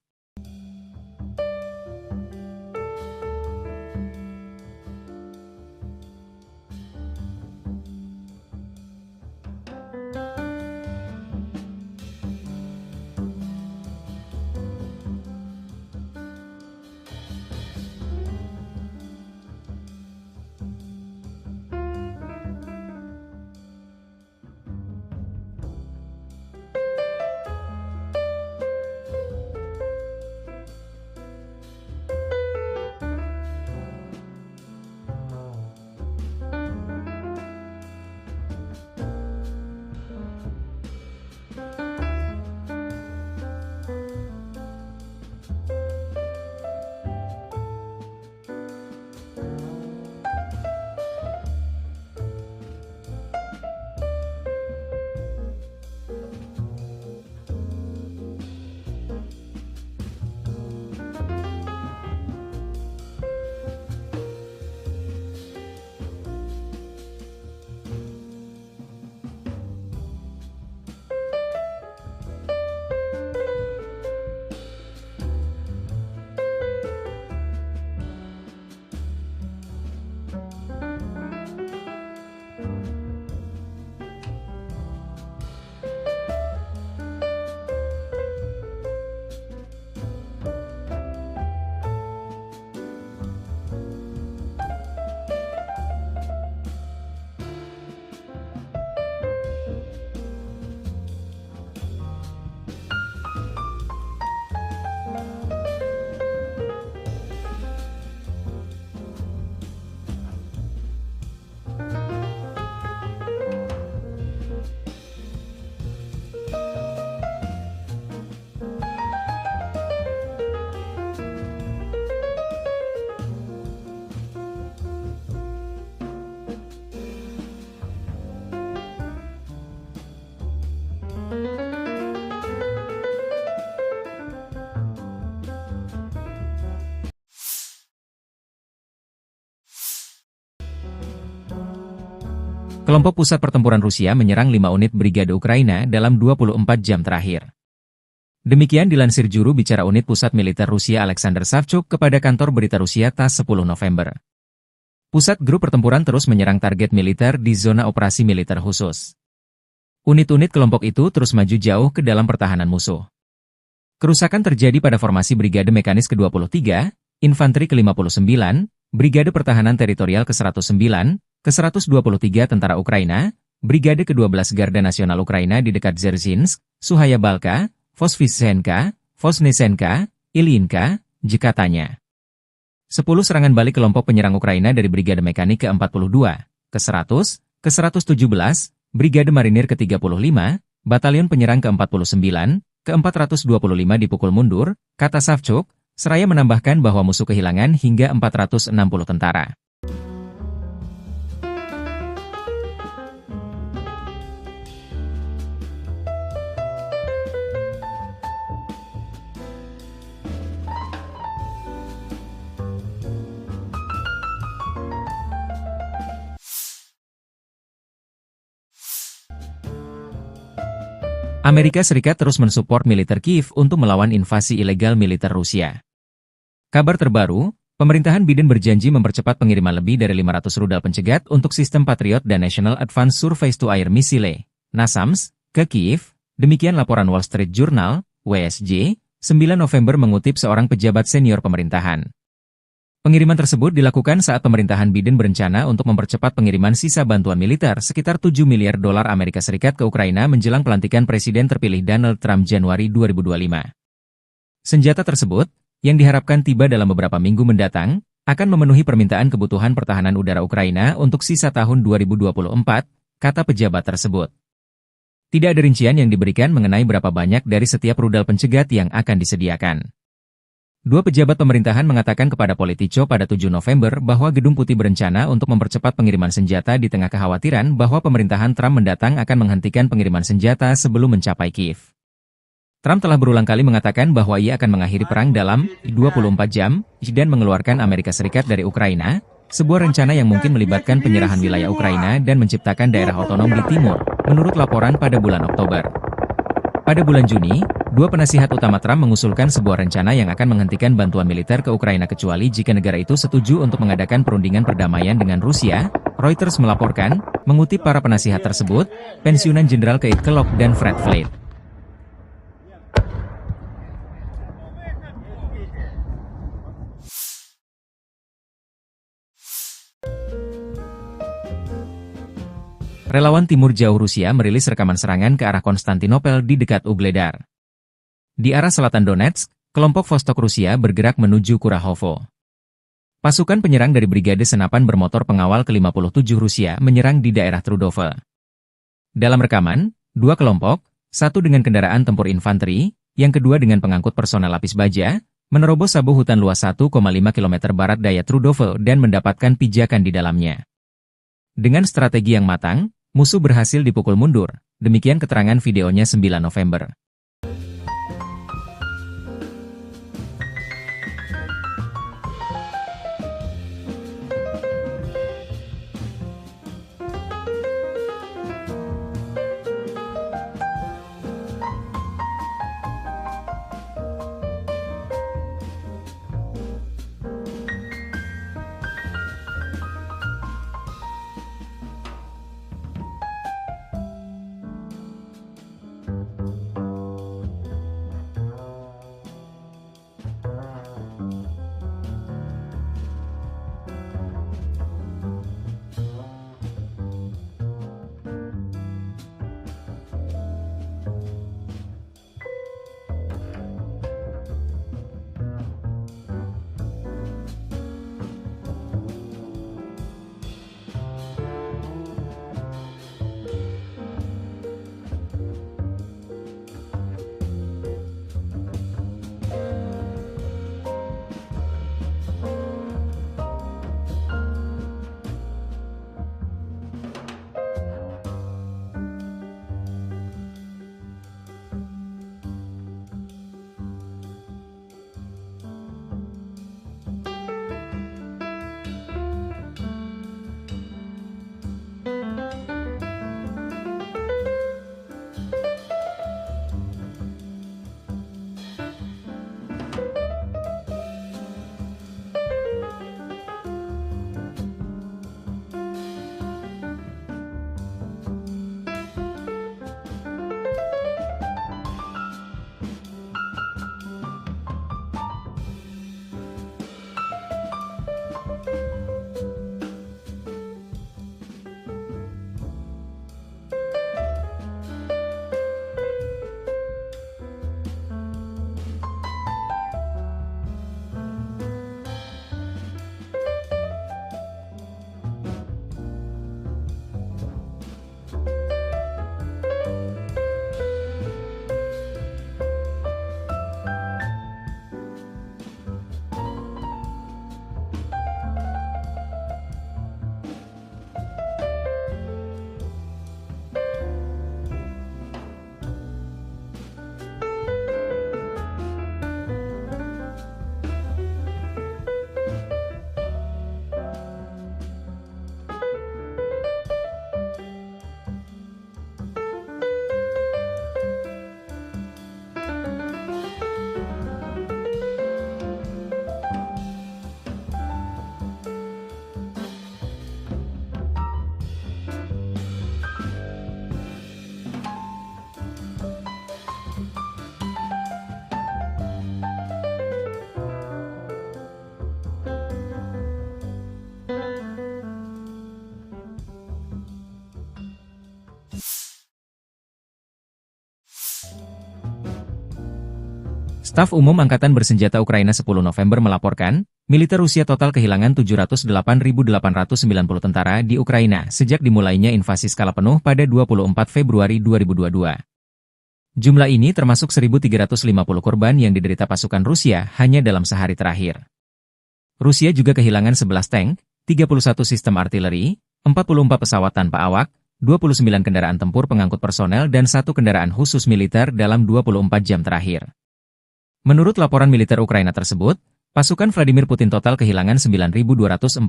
kelompok pusat pertempuran Rusia menyerang 5 unit brigade Ukraina dalam 24 jam terakhir. Demikian dilansir juru bicara unit pusat militer Rusia Alexander Savchuk kepada kantor berita Rusia TASS 10 November. Pusat grup pertempuran terus menyerang target militer di zona operasi militer khusus. Unit-unit kelompok itu terus maju jauh ke dalam pertahanan musuh. Kerusakan terjadi pada formasi Brigade Mekanis ke-23, Infanteri ke-59, Brigade Pertahanan Teritorial ke-109, ke-123 Tentara Ukraina, Brigade ke-12 Garda Nasional Ukraina di dekat Dzerzhinsk, Suhaya Balka, Vosvysenka, Vosnesenka, Ilyinka, katanya. 10 serangan balik kelompok penyerang Ukraina dari Brigade Mekanik ke-42, ke-100, ke-117, Brigade Marinir ke-35, Batalion Penyerang ke-49, ke-425 dipukul mundur, kata Savchuk, seraya menambahkan bahwa musuh kehilangan hingga 460 tentara. Amerika Serikat terus mensupport militer Kiev untuk melawan invasi ilegal militer Rusia. Kabar terbaru, pemerintahan Biden berjanji mempercepat pengiriman lebih dari 500 rudal pencegat untuk sistem Patriot dan National Advanced Surface-to-Air Missile, NASAMS, ke Kiev, demikian laporan Wall Street Journal, WSJ, 9 November mengutip seorang pejabat senior pemerintahan. Pengiriman tersebut dilakukan saat pemerintahan Biden berencana untuk mempercepat pengiriman sisa bantuan militer sekitar 7 miliar dolar Amerika Serikat ke Ukraina menjelang pelantikan Presiden terpilih Donald Trump Januari 2025. Senjata tersebut, yang diharapkan tiba dalam beberapa minggu mendatang, akan memenuhi permintaan kebutuhan pertahanan udara Ukraina untuk sisa tahun 2024, kata pejabat tersebut. Tidak ada rincian yang diberikan mengenai berapa banyak dari setiap rudal pencegat yang akan disediakan. Dua pejabat pemerintahan mengatakan kepada Politico pada 7 November bahwa Gedung Putih berencana untuk mempercepat pengiriman senjata di tengah kekhawatiran bahwa pemerintahan Trump mendatang akan menghentikan pengiriman senjata sebelum mencapai Kiev. Trump telah berulang kali mengatakan bahwa ia akan mengakhiri perang dalam 24 jam dan mengeluarkan Amerika Serikat dari Ukraina, sebuah rencana yang mungkin melibatkan penyerahan wilayah Ukraina dan menciptakan daerah otonom di timur, menurut laporan pada bulan Oktober. Pada bulan Juni, dua penasihat utama Trump mengusulkan sebuah rencana yang akan menghentikan bantuan militer ke Ukraina kecuali jika negara itu setuju untuk mengadakan perundingan perdamaian dengan Rusia, Reuters melaporkan, mengutip para penasihat tersebut, pensiunan Jenderal Keith Kellogg dan Fred Flake. Relawan Timur Jauh Rusia merilis rekaman serangan ke arah Konstantinopel di dekat Ugledar. Di arah selatan Donetsk, kelompok Vostok Rusia bergerak menuju Kurahovo. Pasukan penyerang dari Brigade Senapan Bermotor Pengawal ke-57 Rusia menyerang di daerah Trudove. Dalam rekaman, dua kelompok, satu dengan kendaraan tempur infanteri, yang kedua dengan pengangkut personel lapis baja, menerobos sabu hutan luas 1,5 km barat daya Trudove dan mendapatkan pijakan di dalamnya. Dengan strategi yang matang, musuh berhasil dipukul mundur, demikian keterangan videonya 9 November. Staf Umum Angkatan Bersenjata Ukraina 10 November melaporkan, militer Rusia total kehilangan 708.890 tentara di Ukraina sejak dimulainya invasi skala penuh pada 24 Februari 2022. Jumlah ini termasuk 1.350 korban yang diderita pasukan Rusia hanya dalam sehari terakhir. Rusia juga kehilangan 11 tank, 31 sistem artileri, 44 pesawat tanpa awak, 29 kendaraan tempur pengangkut personel dan 1 kendaraan khusus militer dalam 24 jam terakhir. Menurut laporan militer Ukraina tersebut, pasukan Vladimir Putin total kehilangan 9.249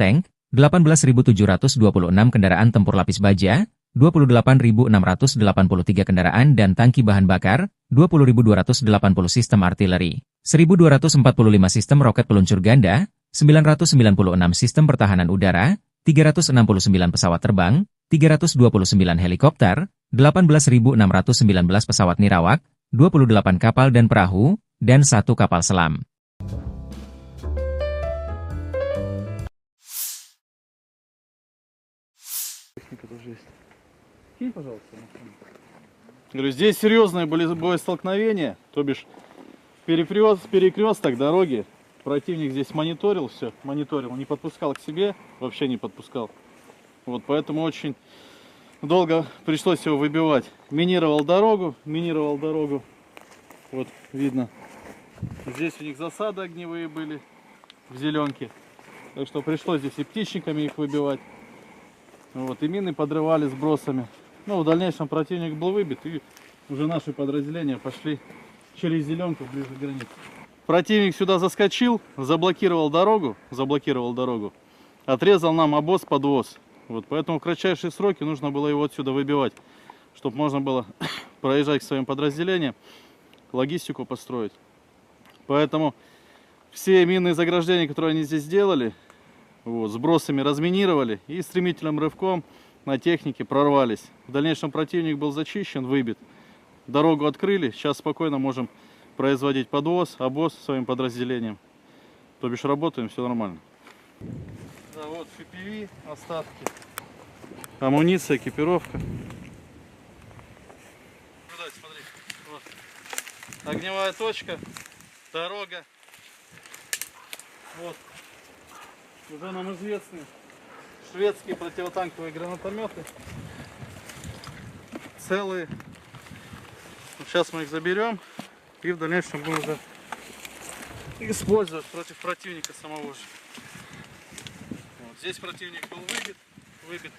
tank, 18.726 kendaraan tempur lapis baja, 28.683 kendaraan dan tangki bahan bakar, 20.280 sistem artileri, 1.245 sistem roket peluncur ganda, 996 sistem pertahanan udara, 369 pesawat terbang, 329 helikopter, 18.619 pesawat nirawak, 28 kapal dan perahu, dan 1 kapal selam. Говорю, здесь серьезные были боестолкновения, то бишь перекресток дороги. Противник здесь мониторил все, не подпускал к себе, вообще не подпускал. Вот поэтому очень долго пришлось его выбивать. Минировал дорогу. Вот видно. Здесь у них засады огневые были в зеленке. Так что пришлось здесь и птичниками их выбивать. Вот, и мины подрывали сбросами. Ну, в дальнейшем противник был выбит, и уже наши подразделения пошли через зеленку ближе к границе. Противник сюда заскочил, заблокировал дорогу, отрезал нам обоз-подвоз. Вот, поэтому в кратчайшие сроки нужно было его отсюда выбивать, чтобы можно было проезжать к своим подразделениям, логистику построить. Поэтому все минные заграждения, которые они здесь сделали, вот, сбросами разминировали и стремительным рывком на технике прорвались. В дальнейшем противник был зачищен, выбит. Дорогу открыли, сейчас спокойно можем производить подвоз, обоз своим подразделениям. То бишь работаем, все нормально. Да, вот FPV, остатки, амуниция, экипировка. Смотри, вот. Огневая точка, дорога. Вот. Уже нам известны шведские противотанковые гранатометы. Целые. Сейчас мы их заберем и в дальнейшем будем уже использовать против противника самого же. Вот. Здесь противник был выбит.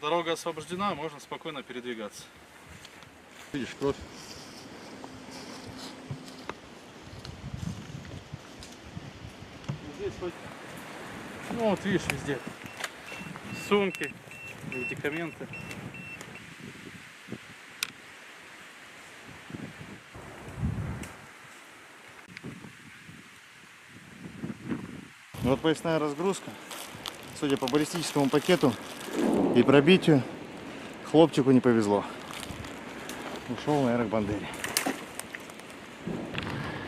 Дорога освобождена, можно спокойно передвигаться. Видишь, кровь. Здесь хоть... Ну вот видишь, везде сумки, медикаменты. Вот поясная разгрузка. Судя по баллистическому пакету и пробитию, хлопчику не повезло. Ушел на аэробандере.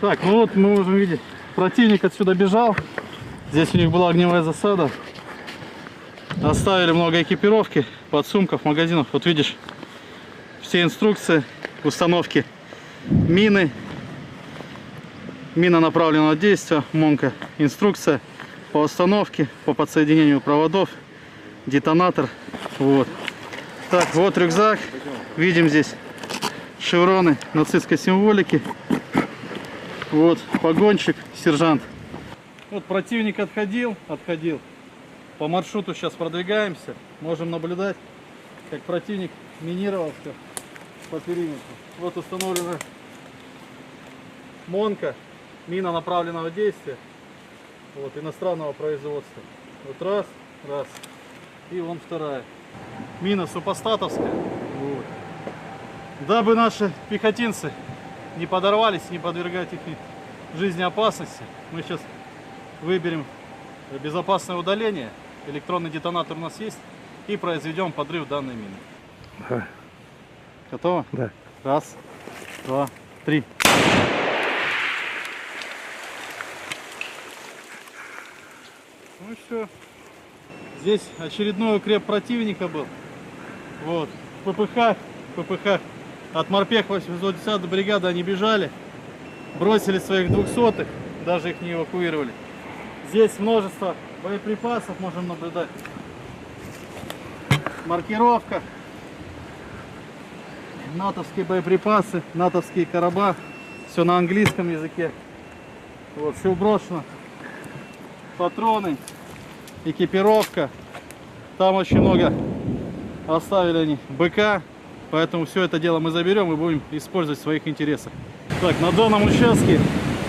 Так, ну вот мы можем видеть, противник отсюда бежал. Здесь у них была огневая засада. Оставили много экипировки, подсумков, магазинов. Вот видишь, все инструкции установки мины, мина направленного действия, МОНКа, инструкция по установке, по подсоединению проводов, детонатор. Вот. Так, вот рюкзак. Видим здесь шевроны нацистской символики. Вот погонщик, сержант. Вот противник отходил. По маршруту сейчас продвигаемся. Можем наблюдать, как противник минировал все по периметру. Вот установлена МОНКа, мина направленного действия. Вот, иностранного производства. Вот раз. И вон вторая. Мина супостатовская. Вот. Дабы наши пехотинцы не подорвались, не подвергать их жизни опасности, мы сейчас выберем безопасное удаление. Электронный детонатор у нас есть. И произведем подрыв данной мины. Да. Готово? Да. Раз, два, три. Ну и все. Здесь очередной укреп противника был. Вот. ППХ. От морпех 810 бригады они бежали. бросили своих 200-х, даже их не эвакуировали. Здесь множество боеприпасов можем наблюдать. Маркировка. Натовские боеприпасы, натовские короба. Все на английском языке. Вот, все брошено. Патроны, экипировка. Там очень много оставили они БК. Поэтому все это дело мы заберем и будем использовать в своих интересах. Так, на данном участке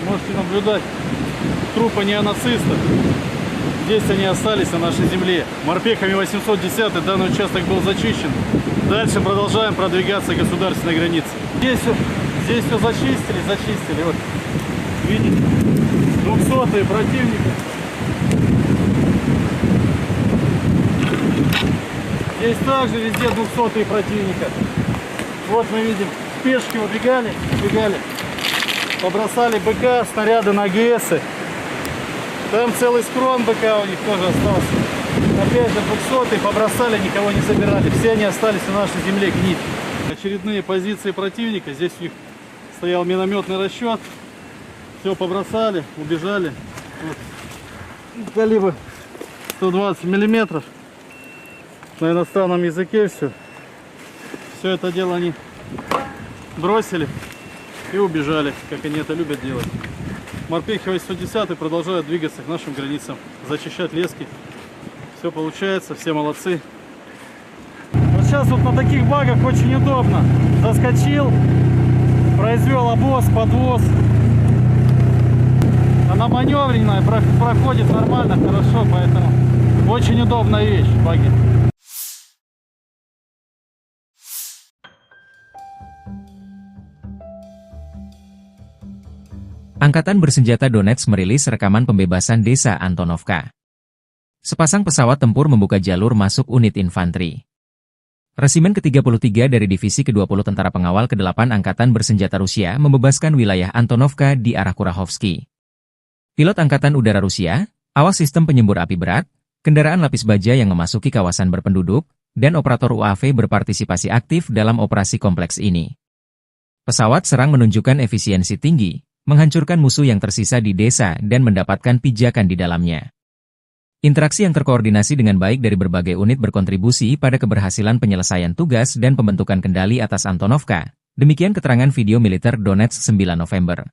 можете наблюдать трупы неонацистов. Здесь они остались на нашей земле. Морпехами 810 данный участок был зачищен. Дальше продолжаем продвигаться к государственной границе. Здесь все зачистили. Вот, видите, 200-е противника. Здесь также везде 200-е противника. Вот мы видим, пешки убегали, побросали БК, снаряды на ГСы. Там целый скрон БК у них тоже остался. Опять же 200-е побросали, никого не забирали. Все они остались на нашей земле гнить. Очередные позиции противника. Здесь у них стоял минометный расчет. Все побросали, убежали. Вот. Калибр 120 миллиметров. На иностранном языке все. Все это дело они бросили и убежали, как они это любят делать. Морпехи 810 продолжают двигаться к нашим границам, зачищать лески. Все получается, все молодцы. Вот сейчас вот на таких багах очень удобно. Заскочил, произвел обвоз, подвоз. Она маневренная, проходит нормально, хорошо, поэтому очень удобная вещь, баги. Angkatan Bersenjata Donetsk merilis rekaman pembebasan desa Antonovka. Sepasang pesawat tempur membuka jalur masuk unit infanteri. Resimen ke-33 dari Divisi ke-20 Tentara Pengawal ke-8 Angkatan Bersenjata Rusia membebaskan wilayah Antonovka di arah Kurahovsky. Pilot Angkatan Udara Rusia, awak sistem penyembur api berat, kendaraan lapis baja yang memasuki kawasan berpenduduk, dan operator UAV berpartisipasi aktif dalam operasi kompleks ini. Pesawat serang menunjukkan efisiensi tinggi, menghancurkan musuh yang tersisa di desa dan mendapatkan pijakan di dalamnya. Interaksi yang terkoordinasi dengan baik dari berbagai unit berkontribusi pada keberhasilan penyelesaian tugas dan pembentukan kendali atas Antonovka. Demikian keterangan video militer Donetsk 9 November.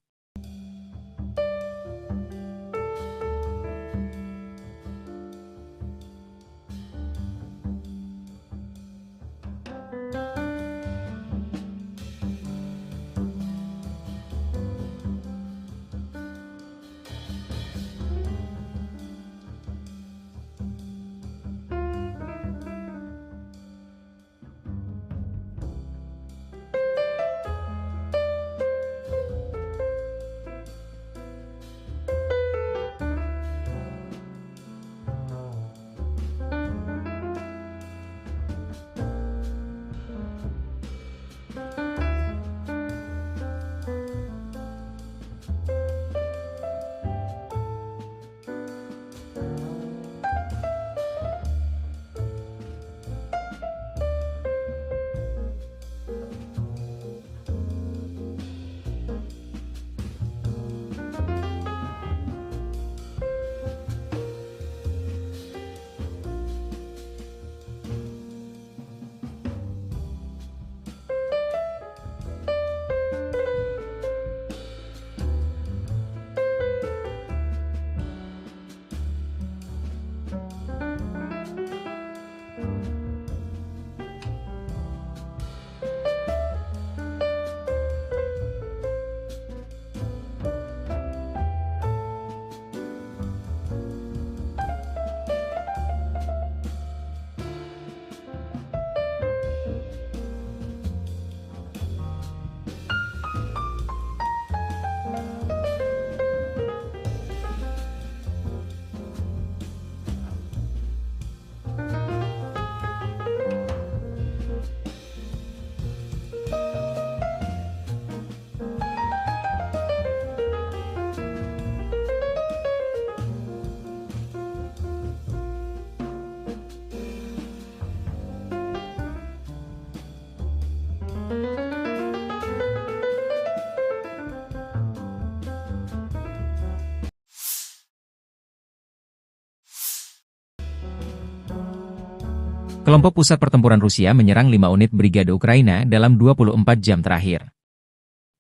Kelompok pusat pertempuran Rusia menyerang 5 unit brigade Ukraina dalam 24 jam terakhir.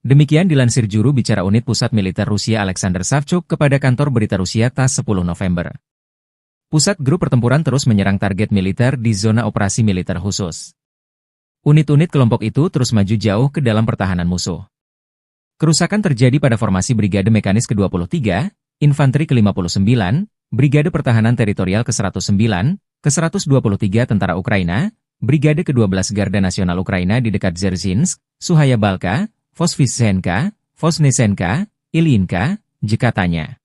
Demikian dilansir juru bicara unit pusat militer Rusia Alexander Savchuk kepada kantor berita Rusia TASS 10 November. Pusat grup pertempuran terus menyerang target militer di zona operasi militer khusus. Unit-unit kelompok itu terus maju jauh ke dalam pertahanan musuh. Kerusakan terjadi pada formasi Brigade Mekanis ke-23, Infanteri ke-59, Brigade Pertahanan Teritorial ke-109, ke-123 Tentara Ukraina, Brigade ke-12 Garda Nasional Ukraina di dekat Dzerzhinsk, Suhaya Balka, Vosvysenka, Vosnesenka, Ilyinka, katanya.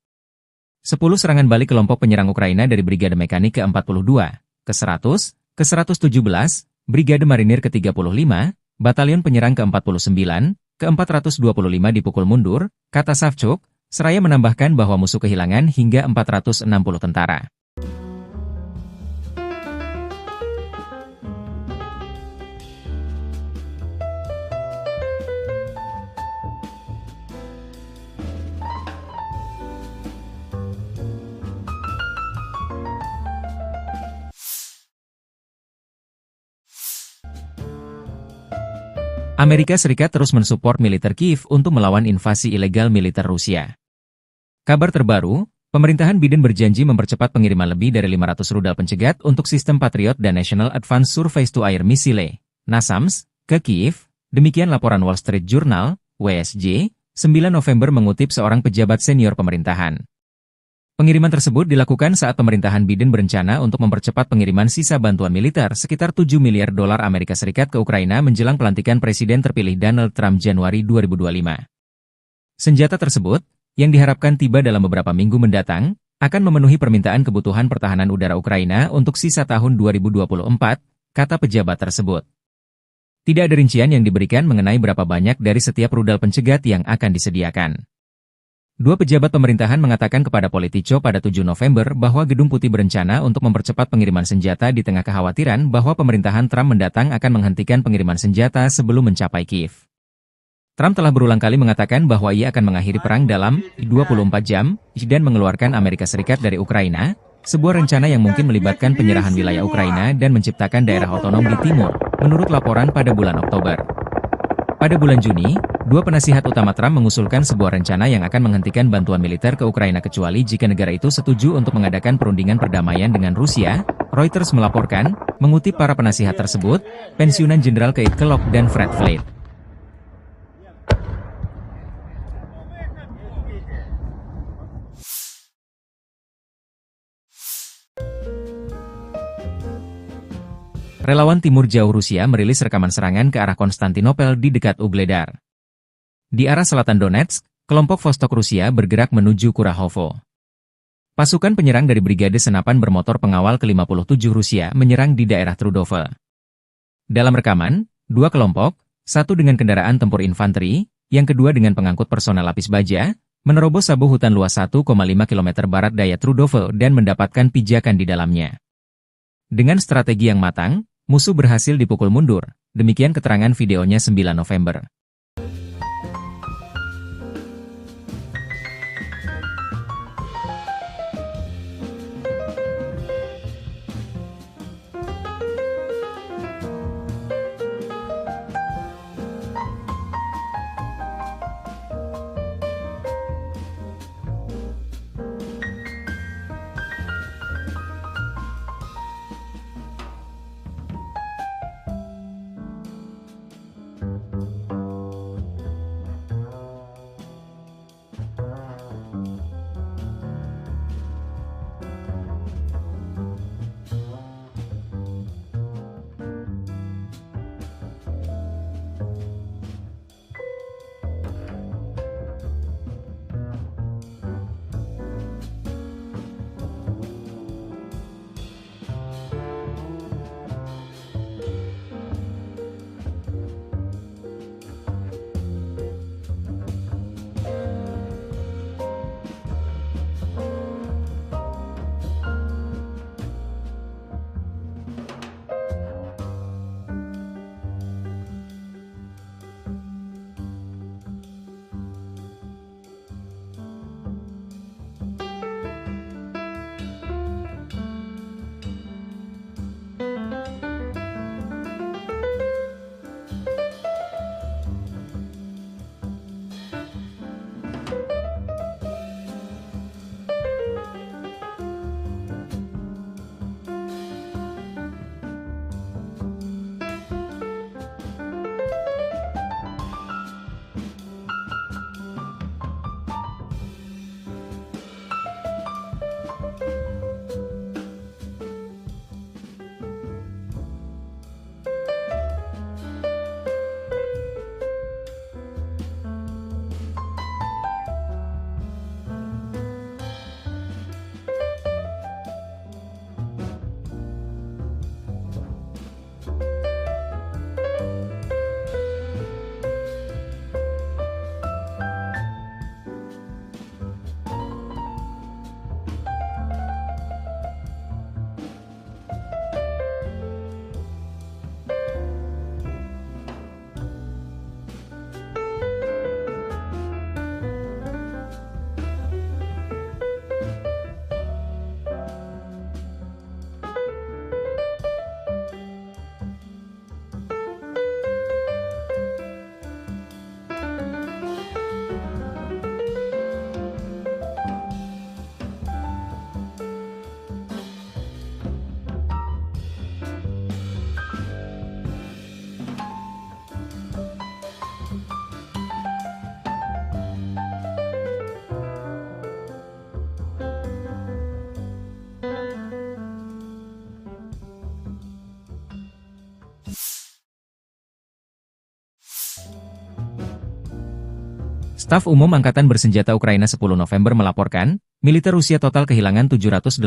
10 serangan balik kelompok penyerang Ukraina dari Brigade Mekanik ke-42, ke-100, ke-117, Brigade Marinir ke-35, Batalion Penyerang ke-49, ke-425 dipukul mundur, kata Savchuk, seraya menambahkan bahwa musuh kehilangan hingga 460 tentara. Amerika Serikat terus mensupport militer Kiev untuk melawan invasi ilegal militer Rusia. Kabar terbaru, pemerintahan Biden berjanji mempercepat pengiriman lebih dari 500 rudal pencegat untuk sistem Patriot dan National Advanced Surface-to-Air Missile, NASAMS, ke Kiev, demikian laporan Wall Street Journal, WSJ, 9 November mengutip seorang pejabat senior pemerintahan. Pengiriman tersebut dilakukan saat pemerintahan Biden berencana untuk mempercepat pengiriman sisa bantuan militer sekitar 7 miliar dolar Amerika Serikat ke Ukraina menjelang pelantikan Presiden terpilih Donald Trump Januari 2025. Senjata tersebut, yang diharapkan tiba dalam beberapa minggu mendatang, akan memenuhi permintaan kebutuhan pertahanan udara Ukraina untuk sisa tahun 2024, kata pejabat tersebut. Tidak ada rincian yang diberikan mengenai berapa banyak dari setiap rudal pencegat yang akan disediakan. Dua pejabat pemerintahan mengatakan kepada Politico pada 7 November bahwa Gedung Putih berencana untuk mempercepat pengiriman senjata di tengah kekhawatiran bahwa pemerintahan Trump mendatang akan menghentikan pengiriman senjata sebelum mencapai Kiev. Trump telah berulang kali mengatakan bahwa ia akan mengakhiri perang dalam 24 jam dan mengeluarkan Amerika Serikat dari Ukraina, sebuah rencana yang mungkin melibatkan penyerahan wilayah Ukraina dan menciptakan daerah otonom di timur, menurut laporan pada bulan Oktober. Pada bulan Juni, dua penasihat utama Trump mengusulkan sebuah rencana yang akan menghentikan bantuan militer ke Ukraina kecuali jika negara itu setuju untuk mengadakan perundingan perdamaian dengan Rusia, Reuters melaporkan, mengutip para penasihat tersebut, pensiunan Jenderal Keith Kellogg dan Fred Flake. Relawan Timur Jauh Rusia merilis rekaman serangan ke arah Konstantinopel di dekat Ugledar. Di arah selatan Donetsk, kelompok Vostok Rusia bergerak menuju Kurahovo. Pasukan penyerang dari Brigade Senapan Bermotor Pengawal ke-57 Rusia menyerang di daerah Trudove. Dalam rekaman, dua kelompok, satu dengan kendaraan tempur infanteri, yang kedua dengan pengangkut personel lapis baja, menerobos sabu hutan luas 1,5 km barat daya Trudove dan mendapatkan pijakan di dalamnya. Dengan strategi yang matang, musuh berhasil dipukul mundur, demikian keterangan videonya 9 November. Staf Umum Angkatan Bersenjata Ukraina 10 November melaporkan, militer Rusia total kehilangan 708.890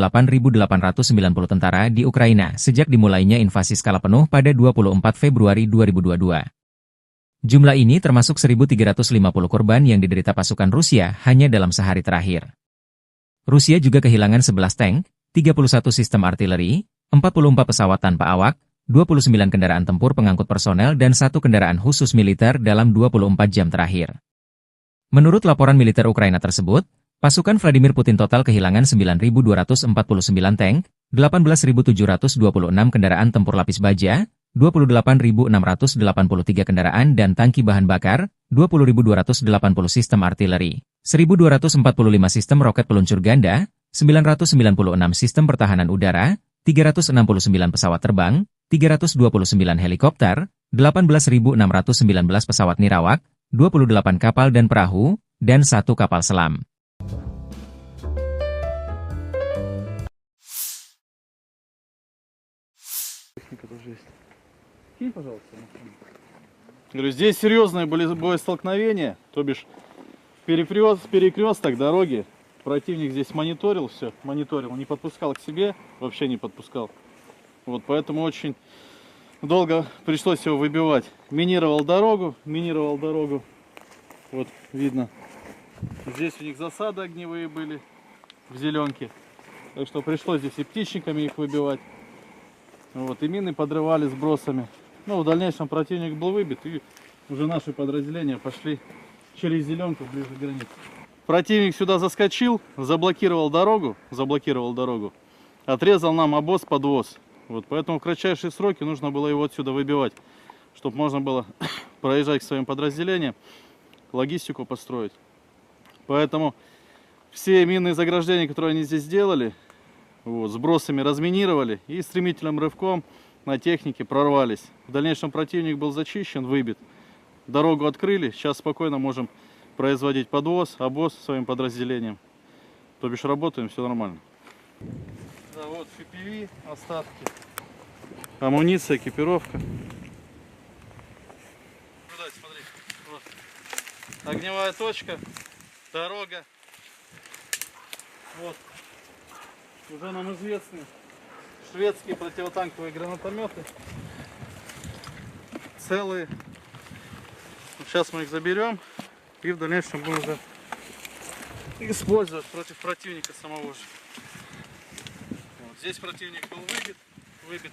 tentara di Ukraina sejak dimulainya invasi skala penuh pada 24 Februari 2022. Jumlah ini termasuk 1.350 korban yang diderita pasukan Rusia hanya dalam sehari terakhir. Rusia juga kehilangan 11 tank, 31 sistem artileri, 44 pesawat tanpa awak, 29 kendaraan tempur pengangkut personel dan 1 kendaraan khusus militer dalam 24 jam terakhir. Menurut laporan militer Ukraina tersebut, pasukan Vladimir Putin total kehilangan 9.249 tank, 18.726 kendaraan tempur lapis baja, 28.683 kendaraan dan tangki bahan bakar, 20.280 sistem artileri, 1.245 sistem roket peluncur ganda, 996 sistem pertahanan udara, 369 pesawat terbang, 329 helikopter, 18.619 pesawat nirawak, 28 kapal dan perahu, dan 1 kapal selam. Говорю, здесь серьезные были боестолкновения, то бишь перекресток дороги. Противник здесь мониторил все, не подпускал к себе, вообще не подпускал. Вот поэтому очень долго пришлось его выбивать. Минировал дорогу. Вот видно. Здесь у них засады огневые были в зеленке. Так что пришлось здесь и птичниками их выбивать. Вот, и мины подрывали сбросами. Ну, в дальнейшем противник был выбит, и уже наши подразделения пошли через зеленку ближе к границе. Противник сюда заскочил, заблокировал дорогу, отрезал нам обоз-подвоз. Вот, поэтому в кратчайшие сроки нужно было его отсюда выбивать, чтобы можно было проезжать к своим подразделениям, логистику построить. Поэтому все минные заграждения, которые они здесь сделали, вот, сбросами разминировали и стремительным рывком на технике прорвались. В дальнейшем противник был зачищен, выбит. Дорогу открыли, сейчас спокойно можем производить подвоз, обоз своим подразделениям. То бишь работаем, все нормально. Да, вот FPV, остатки, амуниция, экипировка. Смотри, вот. Огневая точка, дорога. Вот. Уже нам известны шведские противотанковые гранатометы. Целые. Сейчас мы их заберем и в дальнейшем будем уже использовать против противника самого же. Вот. Здесь противник был выбит.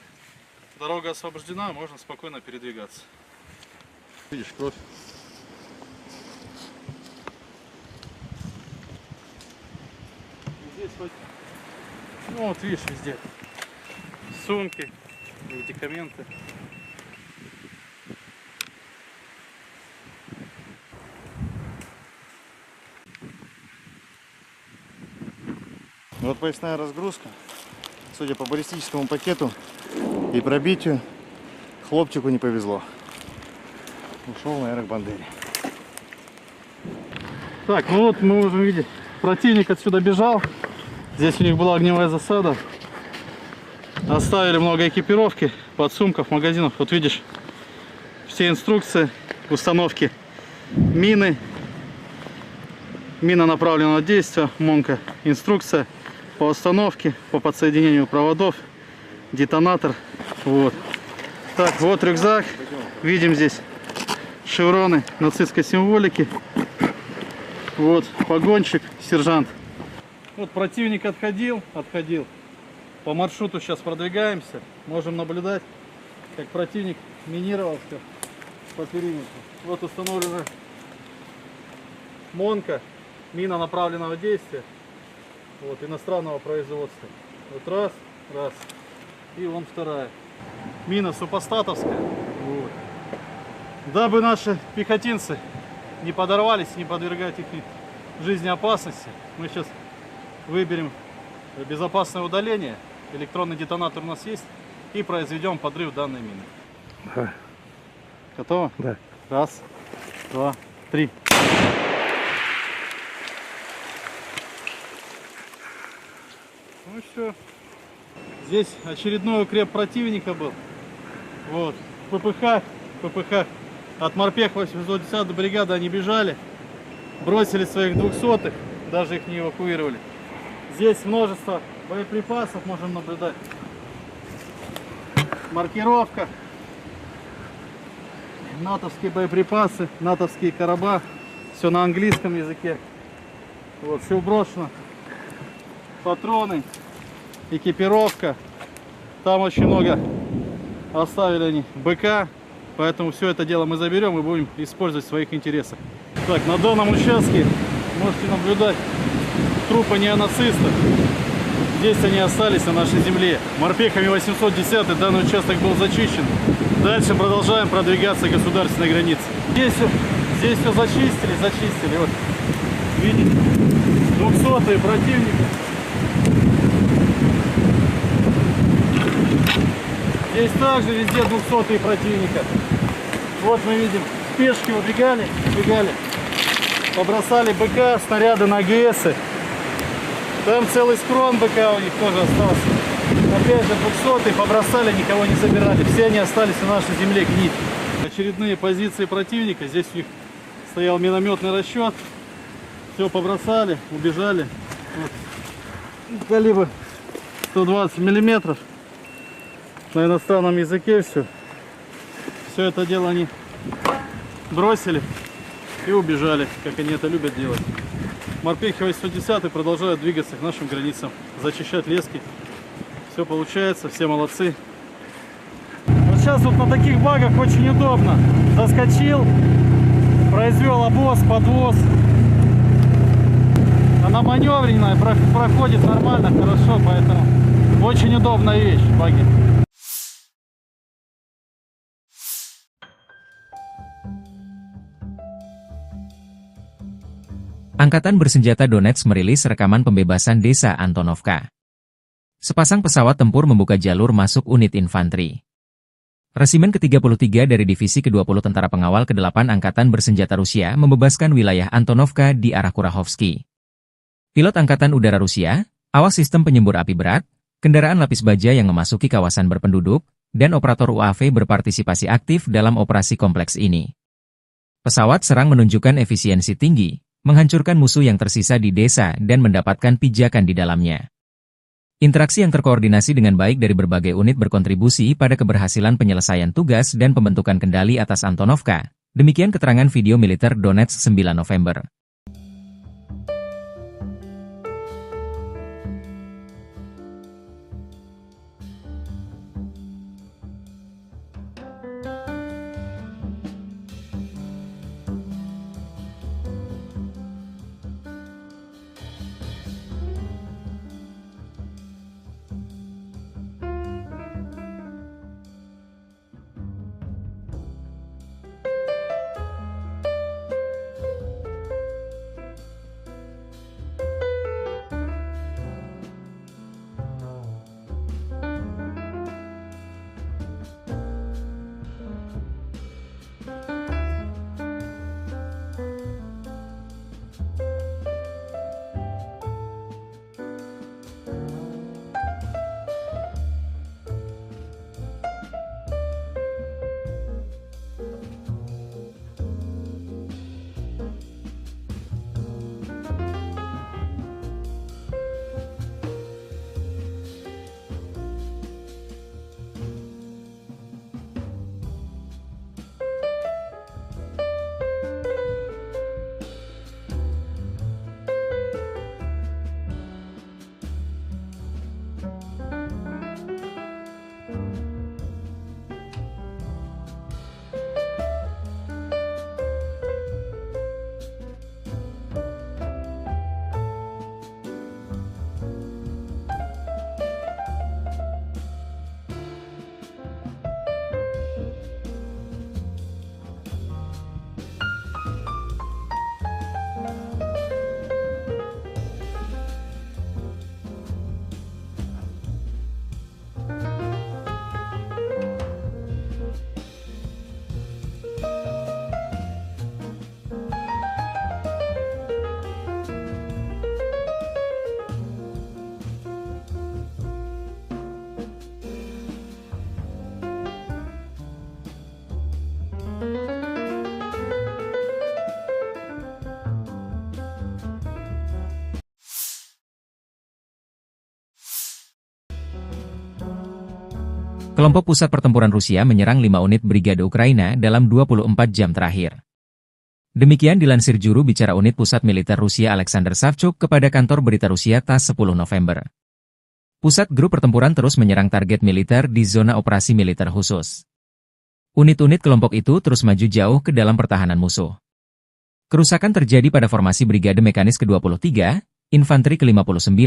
Дорога освобождена, можно спокойно передвигаться. Видишь, кровь. Здесь вот, ну вот видишь, везде сумки, медикаменты. Вот поясная разгрузка. Судя по баллистическому пакету и пробитию, хлопчику не повезло. Ушел, наверное, к Бандере. Так, ну вот мы можем видеть, противник отсюда бежал. Здесь у них была огневая засада. Оставили много экипировки, подсумков, магазинов. Вот видишь, все инструкции установки мины, мина направленного действия, МОНКа, инструкция по установке, по подсоединению проводов, детонатор. Вот. Так, вот рюкзак. Видим здесь шевроны нацистской символики. Вот погонщик, сержант. Вот противник отходил. По маршруту сейчас продвигаемся. Можем наблюдать, как противник минировал все по периметру. Вот установлена МОНКа, мина направленного действия. Вот, иностранного производства. Вот раз. И вон вторая. Мина супостатовская. Вот. Дабы наши пехотинцы не подорвались, не подвергать их жизни опасности, мы сейчас выберем безопасное удаление. Электронный детонатор у нас есть. И произведем подрыв данной мины. Да. Готово? Да. Раз, два, три. Ну и все. Здесь очередной укреп противника был. Вот. ППХ. От морпех 810 бригады они бежали. бросили своих 200-х, даже их не эвакуировали. Здесь множество боеприпасов можем наблюдать. Маркировка. Натовские боеприпасы, натовские короба. Все на английском языке. Вот, все брошено. Патроны, экипировка. Там очень много оставили они БК. Поэтому все это дело мы заберем и будем использовать в своих интересах. Так, на данном участке можете наблюдать трупы неонацистов. Здесь они остались на нашей земле. Морпехами 810 данный участок был зачищен. Дальше продолжаем продвигаться к государственной границе. Здесь все зачистили. Вот, видите, 200-е противника. Здесь также везде 200-е противника. Вот мы видим, спешки убегали, побросали БК, снаряды на АГСы. Там целый схрон БК у них тоже остался. Опять же 200-е побросали, никого не забирали. Все они остались на нашей земле гнить. Очередные позиции противника. Здесь у них стоял минометный расчет. Все побросали, убежали. Вот. Калибр 120 миллиметров. На иностранном языке все. Все это дело они бросили и убежали, как они это любят делать. Морпехи 810 продолжают двигаться к нашим границам, зачищать лески. Все получается, все молодцы. Вот сейчас вот на таких багах очень удобно. Заскочил, произвел обвоз, подвоз. Она маневренная, проходит нормально, хорошо, поэтому очень удобная вещь, баги. Angkatan Bersenjata Donetsk merilis rekaman pembebasan desa Antonovka. Sepasang pesawat tempur membuka jalur masuk unit infanteri. Resimen ke-33 dari Divisi ke-20 Tentara Pengawal ke-8 Angkatan Bersenjata Rusia membebaskan wilayah Antonovka di arah Kurahovsky. Pilot Angkatan Udara Rusia, awak sistem penyembur api berat, kendaraan lapis baja yang memasuki kawasan berpenduduk, dan operator UAV berpartisipasi aktif dalam operasi kompleks ini. Pesawat serang menunjukkan efisiensi tinggi, menghancurkan musuh yang tersisa di desa dan mendapatkan pijakan di dalamnya. Interaksi yang terkoordinasi dengan baik dari berbagai unit berkontribusi pada keberhasilan penyelesaian tugas dan pembentukan kendali atas Antonovka. Demikian keterangan video militer Donetsk 9 November. Kelompok pusat pertempuran Rusia menyerang 5 unit brigade Ukraina dalam 24 jam terakhir. Demikian dilansir juru bicara unit pusat militer Rusia Alexander Savchuk kepada kantor berita Rusia TASS 10 November. Pusat grup pertempuran terus menyerang target militer di zona operasi militer khusus. Unit-unit kelompok itu terus maju jauh ke dalam pertahanan musuh. Kerusakan terjadi pada formasi Brigade Mekanis ke-23, Infanteri ke-59,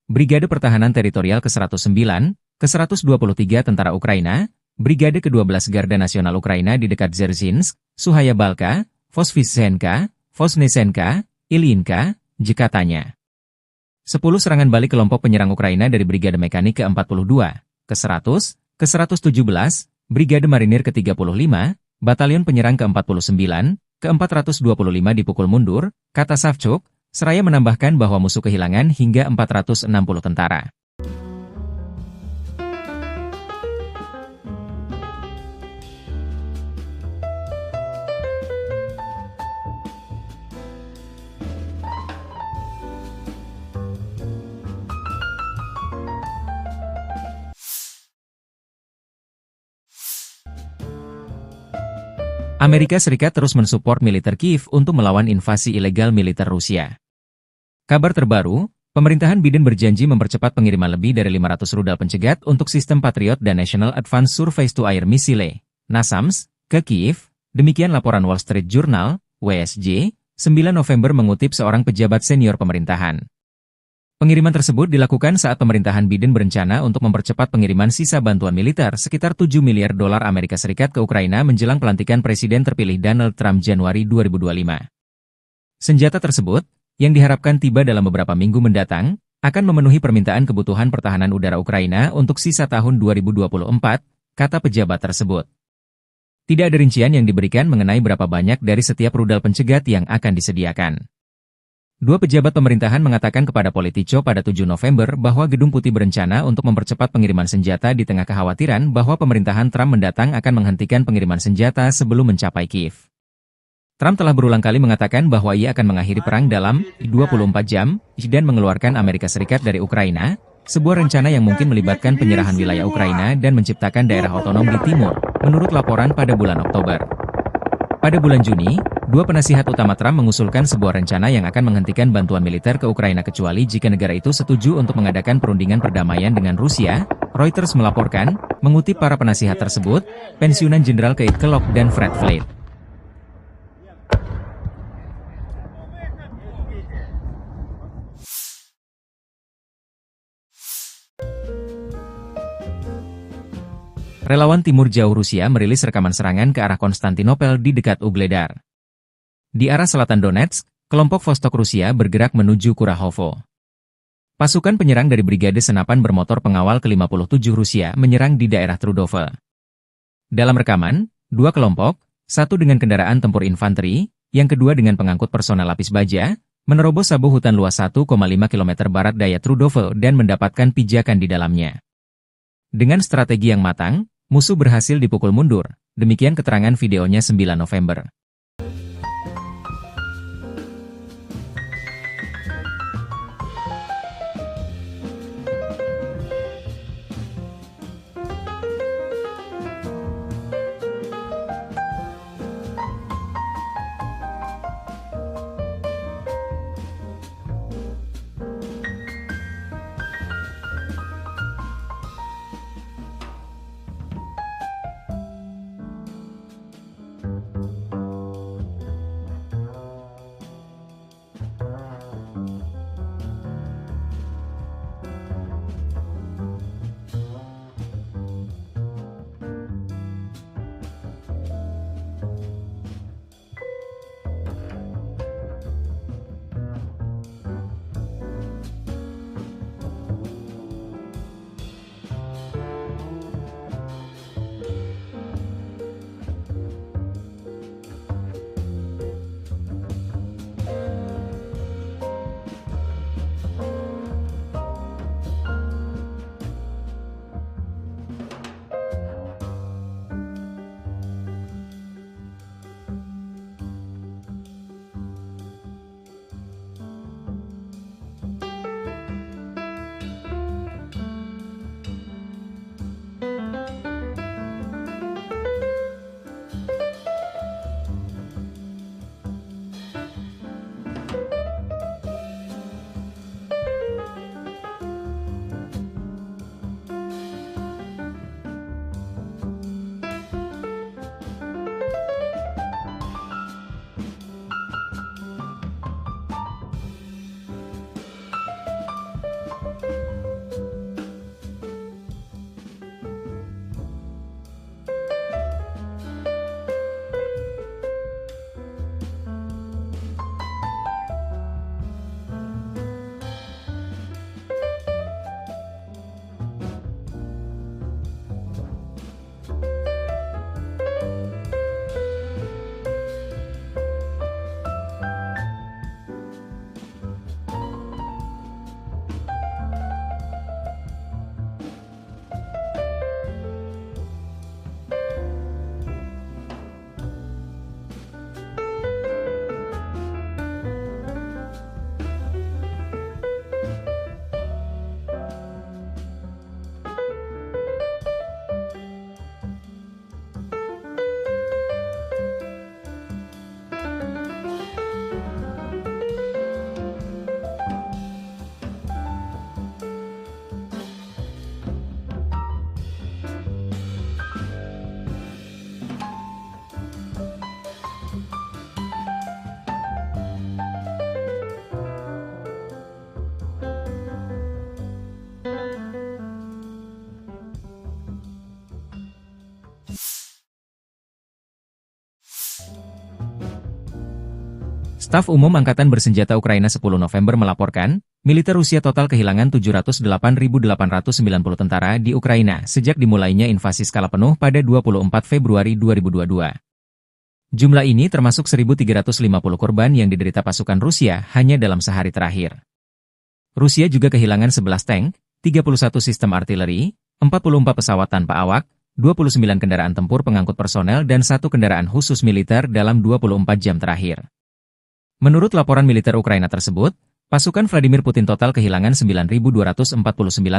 Brigade Pertahanan Teritorial ke-109, ke-123 Tentara Ukraina, Brigade ke-12 Garda Nasional Ukraina di dekat Dzerzhinsk, Suhaya Balka, Vosvysenka, Vosnesenka, Ilyinka, katanya. 10 serangan balik kelompok penyerang Ukraina dari Brigade Mekanik ke-42, ke-100, ke-117, Brigade Marinir ke-35, Batalion Penyerang ke-49, ke-425 dipukul mundur, kata Savchuk, seraya menambahkan bahwa musuh kehilangan hingga 460 tentara. Amerika Serikat terus mensupport militer Kiev untuk melawan invasi ilegal militer Rusia. Kabar terbaru, pemerintahan Biden berjanji mempercepat pengiriman lebih dari 500 rudal pencegat untuk sistem Patriot dan National Advanced Surface-to-Air Missile, NASAMS, ke Kiev, demikian laporan Wall Street Journal, WSJ, 9 November mengutip seorang pejabat senior pemerintahan. Pengiriman tersebut dilakukan saat pemerintahan Biden berencana untuk mempercepat pengiriman sisa bantuan militer sekitar 7 miliar dolar Amerika Serikat ke Ukraina menjelang pelantikan Presiden terpilih Donald Trump Januari 2025. Senjata tersebut, yang diharapkan tiba dalam beberapa minggu mendatang, akan memenuhi permintaan kebutuhan pertahanan udara Ukraina untuk sisa tahun 2024, kata pejabat tersebut. Tidak ada rincian yang diberikan mengenai berapa banyak dari setiap rudal pencegat yang akan disediakan. Dua pejabat pemerintahan mengatakan kepada Politico pada 7 November bahwa Gedung Putih berencana untuk mempercepat pengiriman senjata di tengah kekhawatiran bahwa pemerintahan Trump mendatang akan menghentikan pengiriman senjata sebelum mencapai Kiev. Trump telah berulang kali mengatakan bahwa ia akan mengakhiri perang dalam 24 jam dan mengeluarkan Amerika Serikat dari Ukraina, sebuah rencana yang mungkin melibatkan penyerahan wilayah Ukraina dan menciptakan daerah otonom di timur, menurut laporan pada bulan Oktober. Pada bulan Juni, dua penasihat utama Trump mengusulkan sebuah rencana yang akan menghentikan bantuan militer ke Ukraina kecuali jika negara itu setuju untuk mengadakan perundingan perdamaian dengan Rusia, Reuters melaporkan, mengutip para penasihat tersebut, pensiunan Jenderal Keith Kellogg dan Fred Flake. Relawan Timur Jauh Rusia merilis rekaman serangan ke arah Konstantinopel di dekat Ugledar. Di arah selatan Donetsk, kelompok Vostok Rusia bergerak menuju Kurahovo. Pasukan penyerang dari Brigade Senapan Bermotor Pengawal ke-57 Rusia menyerang di daerah Trudove. Dalam rekaman, dua kelompok, satu dengan kendaraan tempur infanteri, yang kedua dengan pengangkut personel lapis baja, menerobos sabu hutan luas 1,5 km barat daya Trudove dan mendapatkan pijakan di dalamnya. Dengan strategi yang matang, musuh berhasil dipukul mundur, demikian keterangan videonya 9 November. Staf Umum Angkatan Bersenjata Ukraina 10 November melaporkan, militer Rusia total kehilangan 708.890 tentara di Ukraina sejak dimulainya invasi skala penuh pada 24 Februari 2022. Jumlah ini termasuk 1.350 korban yang diderita pasukan Rusia hanya dalam sehari terakhir. Rusia juga kehilangan 11 tank, 31 sistem artileri, 44 pesawat tanpa awak, 29 kendaraan tempur pengangkut personel dan 1 kendaraan khusus militer dalam 24 jam terakhir. Menurut laporan militer Ukraina tersebut, pasukan Vladimir Putin total kehilangan 9.249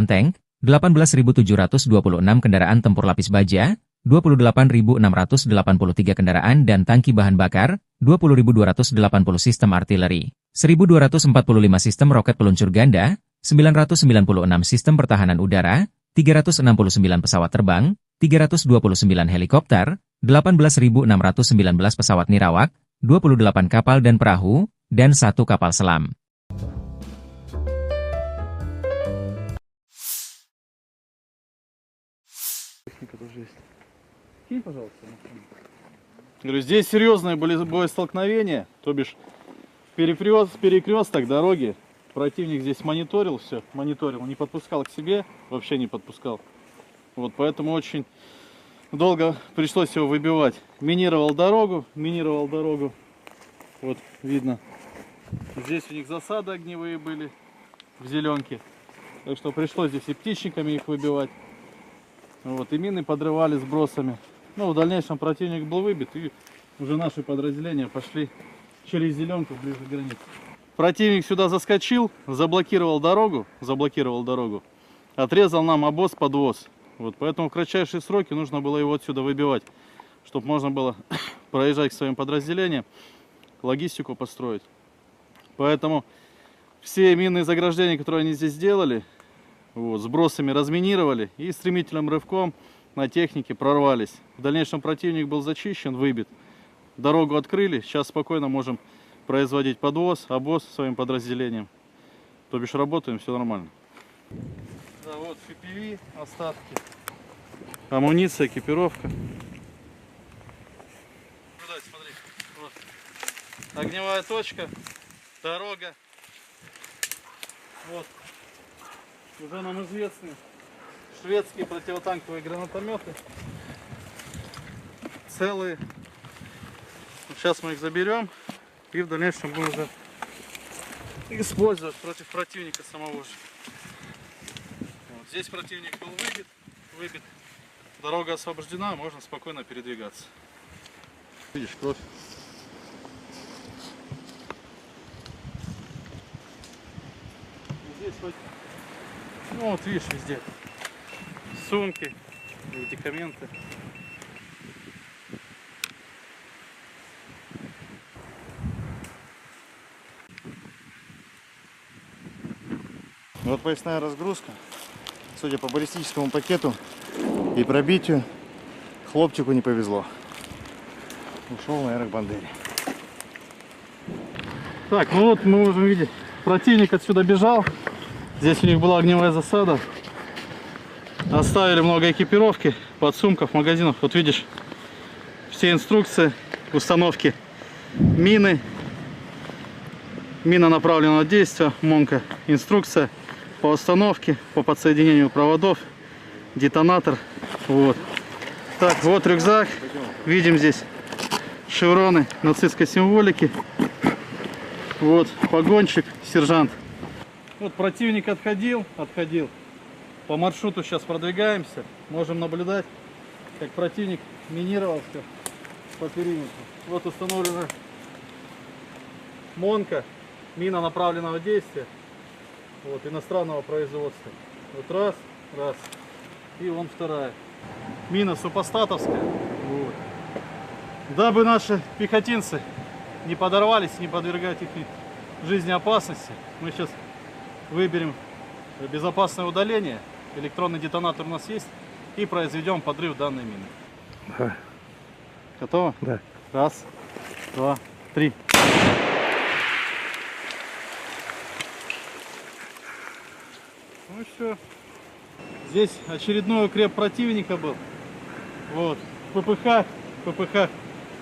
tank, 18.726 kendaraan tempur lapis baja, 28.683 kendaraan dan tangki bahan bakar, 20.280 sistem artileri, 1.245 sistem roket peluncur ganda, 996 sistem pertahanan udara, 369 pesawat terbang, 329 helikopter, 18.619 pesawat nirawak, 28 kapal dan perahu, dan 1 kapal selam. Говорю, здесь серьезные были боестолкновения, то бишь перекресток дороги. Противник здесь мониторил все, не подпускал к себе, вообще не подпускал. Вот, поэтому очень долго пришлось его выбивать. Минировал дорогу. Вот, видно. Здесь у них засады огневые были в зеленке. Так что пришлось здесь и птичниками их выбивать. Вот, и мины подрывали сбросами. Ну, в дальнейшем противник был выбит, и уже наши подразделения пошли через зеленку ближе к границе. Противник сюда заскочил, заблокировал дорогу, отрезал нам обоз-подвоз. Вот, поэтому в кратчайшие сроки нужно было его отсюда выбивать, чтобы можно было проезжать к своим подразделениям, логистику построить. Поэтому все минные заграждения, которые они здесь сделали, вот, сбросами разминировали и стремительным рывком на технике прорвались. В дальнейшем противник был зачищен, выбит. Дорогу открыли, сейчас спокойно можем производить подвоз, обоз своим подразделениям. То бишь работаем, все нормально. Да, вот FPV, остатки, амуниция, экипировка. Смотри, вот. Огневая точка, дорога. Вот. Уже нам известны шведские противотанковые гранатометы. Целые. Сейчас мы их заберем и в дальнейшем будем уже использовать против противника самого же. Вот. Здесь противник был выбит. Дорога освобождена, можно спокойно передвигаться. Видишь, кровь. Здесь вот, ну вот видишь, везде сумки, медикаменты. Вот поясная разгрузка. Судя по баллистическому пакету и пробитию, хлопчику не повезло. Ушел на аэробандере. Так, ну вот мы можем видеть, противник отсюда бежал. Здесь у них была огневая засада. Оставили много экипировки, подсумков, магазинов. Вот видишь, все инструкции установки мины, мина направленного действия, МОНКа, инструкция по установке, по подсоединению проводов, детонатор. Вот. Так, вот рюкзак. Видим здесь шевроны нацистской символики. Вот погонщик, сержант. Вот противник отходил. По маршруту сейчас продвигаемся. Можем наблюдать, как противник минировался по периметру. Вот установлена МОНКа, мина направленного действия. Вот, иностранного производства. Вот раз. И вон вторая. Мина супостатовская. Вот. Дабы наши пехотинцы не подорвались, не подвергать их жизни опасности, мы сейчас выберем безопасное удаление. Электронный детонатор у нас есть. И произведем подрыв данной мины. Да. Готово? Да. Раз, два, три. Ну и все. Здесь очередной укреп противника был. Вот. ППХ.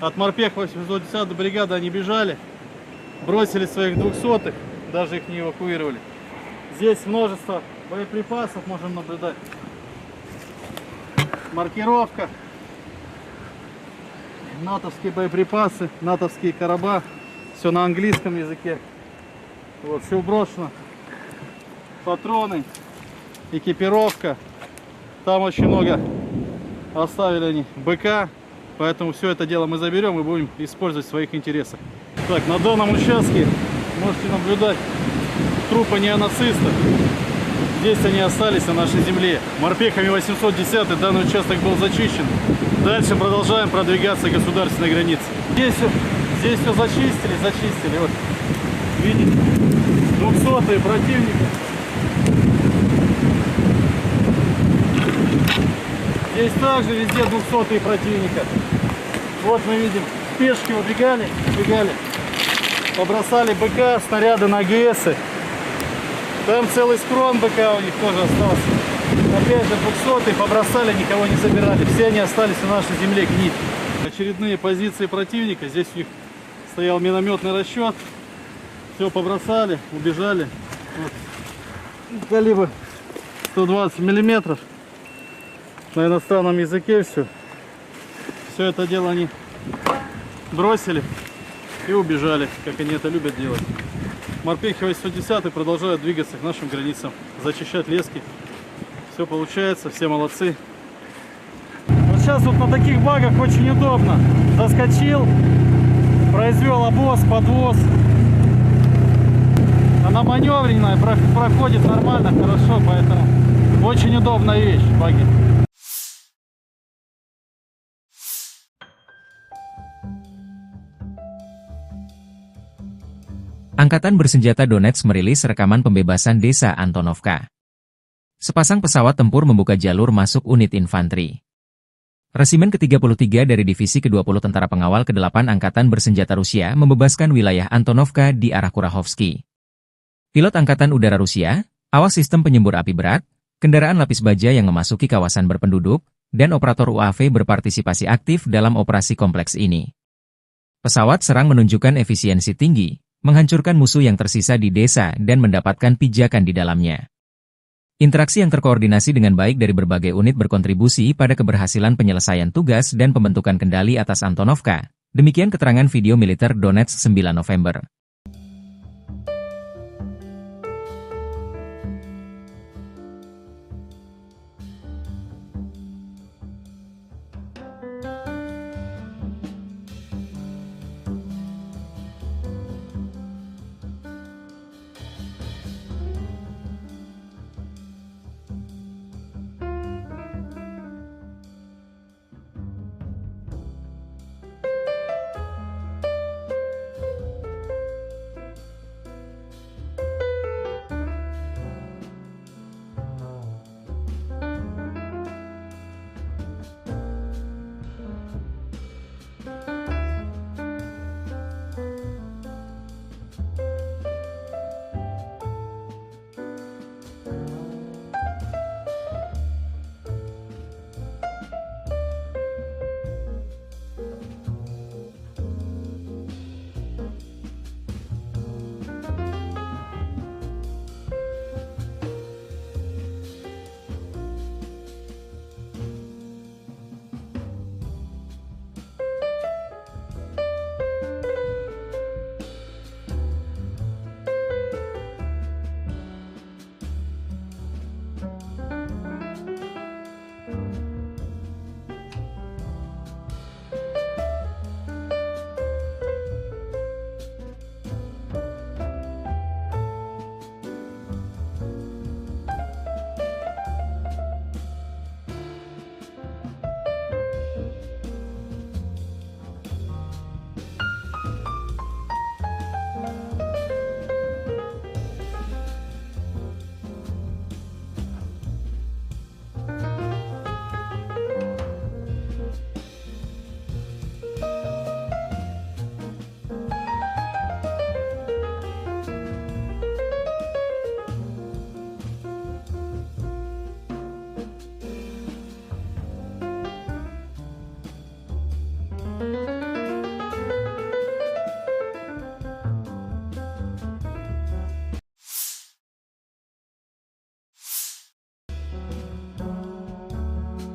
От морпех 810 бригады они бежали. бросили своих 200-х, даже их не эвакуировали. Здесь множество боеприпасов можем наблюдать. Маркировка. Натовские боеприпасы, натовские короба. Все на английском языке. Вот, все брошено. Патроны, экипировка. Там очень много оставили они БК. Поэтому все это дело мы заберем и будем использовать в своих интересах. Так, на данном участке можете наблюдать трупы неонацистов. Здесь они остались на нашей земле. Морпехами 810 данный участок был зачищен. Дальше продолжаем продвигаться к государственной границе. Здесь все зачистили. Вот, видите, 200-е противника. Здесь также везде 200-е противника. Вот мы видим, пешки убегали, побросали БК, снаряды на ГСы. Там целый схрон БК у них тоже остался. Опять же 200-е побросали, никого не забирали. Все они остались на нашей земле гнить. Очередные позиции противника. Здесь у них стоял минометный расчет. Все побросали, убежали. Вот. Калибр 120 миллиметров. На иностранном языке все. Все это дело они бросили и убежали, как они это любят делать. Морпехи 810 продолжают двигаться к нашим границам, зачищать лески. Все получается, все молодцы. Вот сейчас вот на таких багах очень удобно. Заскочил, произвел обвоз, подвоз. Она маневренная, проходит нормально, хорошо, поэтому очень удобная вещь, баги. Angkatan Bersenjata Donetsk merilis rekaman pembebasan desa Antonovka. Sepasang pesawat tempur membuka jalur masuk unit infanteri. Resimen ke-33 dari Divisi ke-20 Tentara Pengawal ke-8 Angkatan Bersenjata Rusia membebaskan wilayah Antonovka di arah Kurahovsky. Pilot Angkatan Udara Rusia, awas sistem penyembur api berat, kendaraan lapis baja yang memasuki kawasan berpenduduk, dan operator UAV berpartisipasi aktif dalam operasi kompleks ini. Pesawat serang menunjukkan efisiensi tinggi, menghancurkan musuh yang tersisa di desa dan mendapatkan pijakan di dalamnya. Interaksi yang terkoordinasi dengan baik dari berbagai unit berkontribusi pada keberhasilan penyelesaian tugas dan pembentukan kendali atas Antonovka. Demikian keterangan video militer Donetsk 9 November.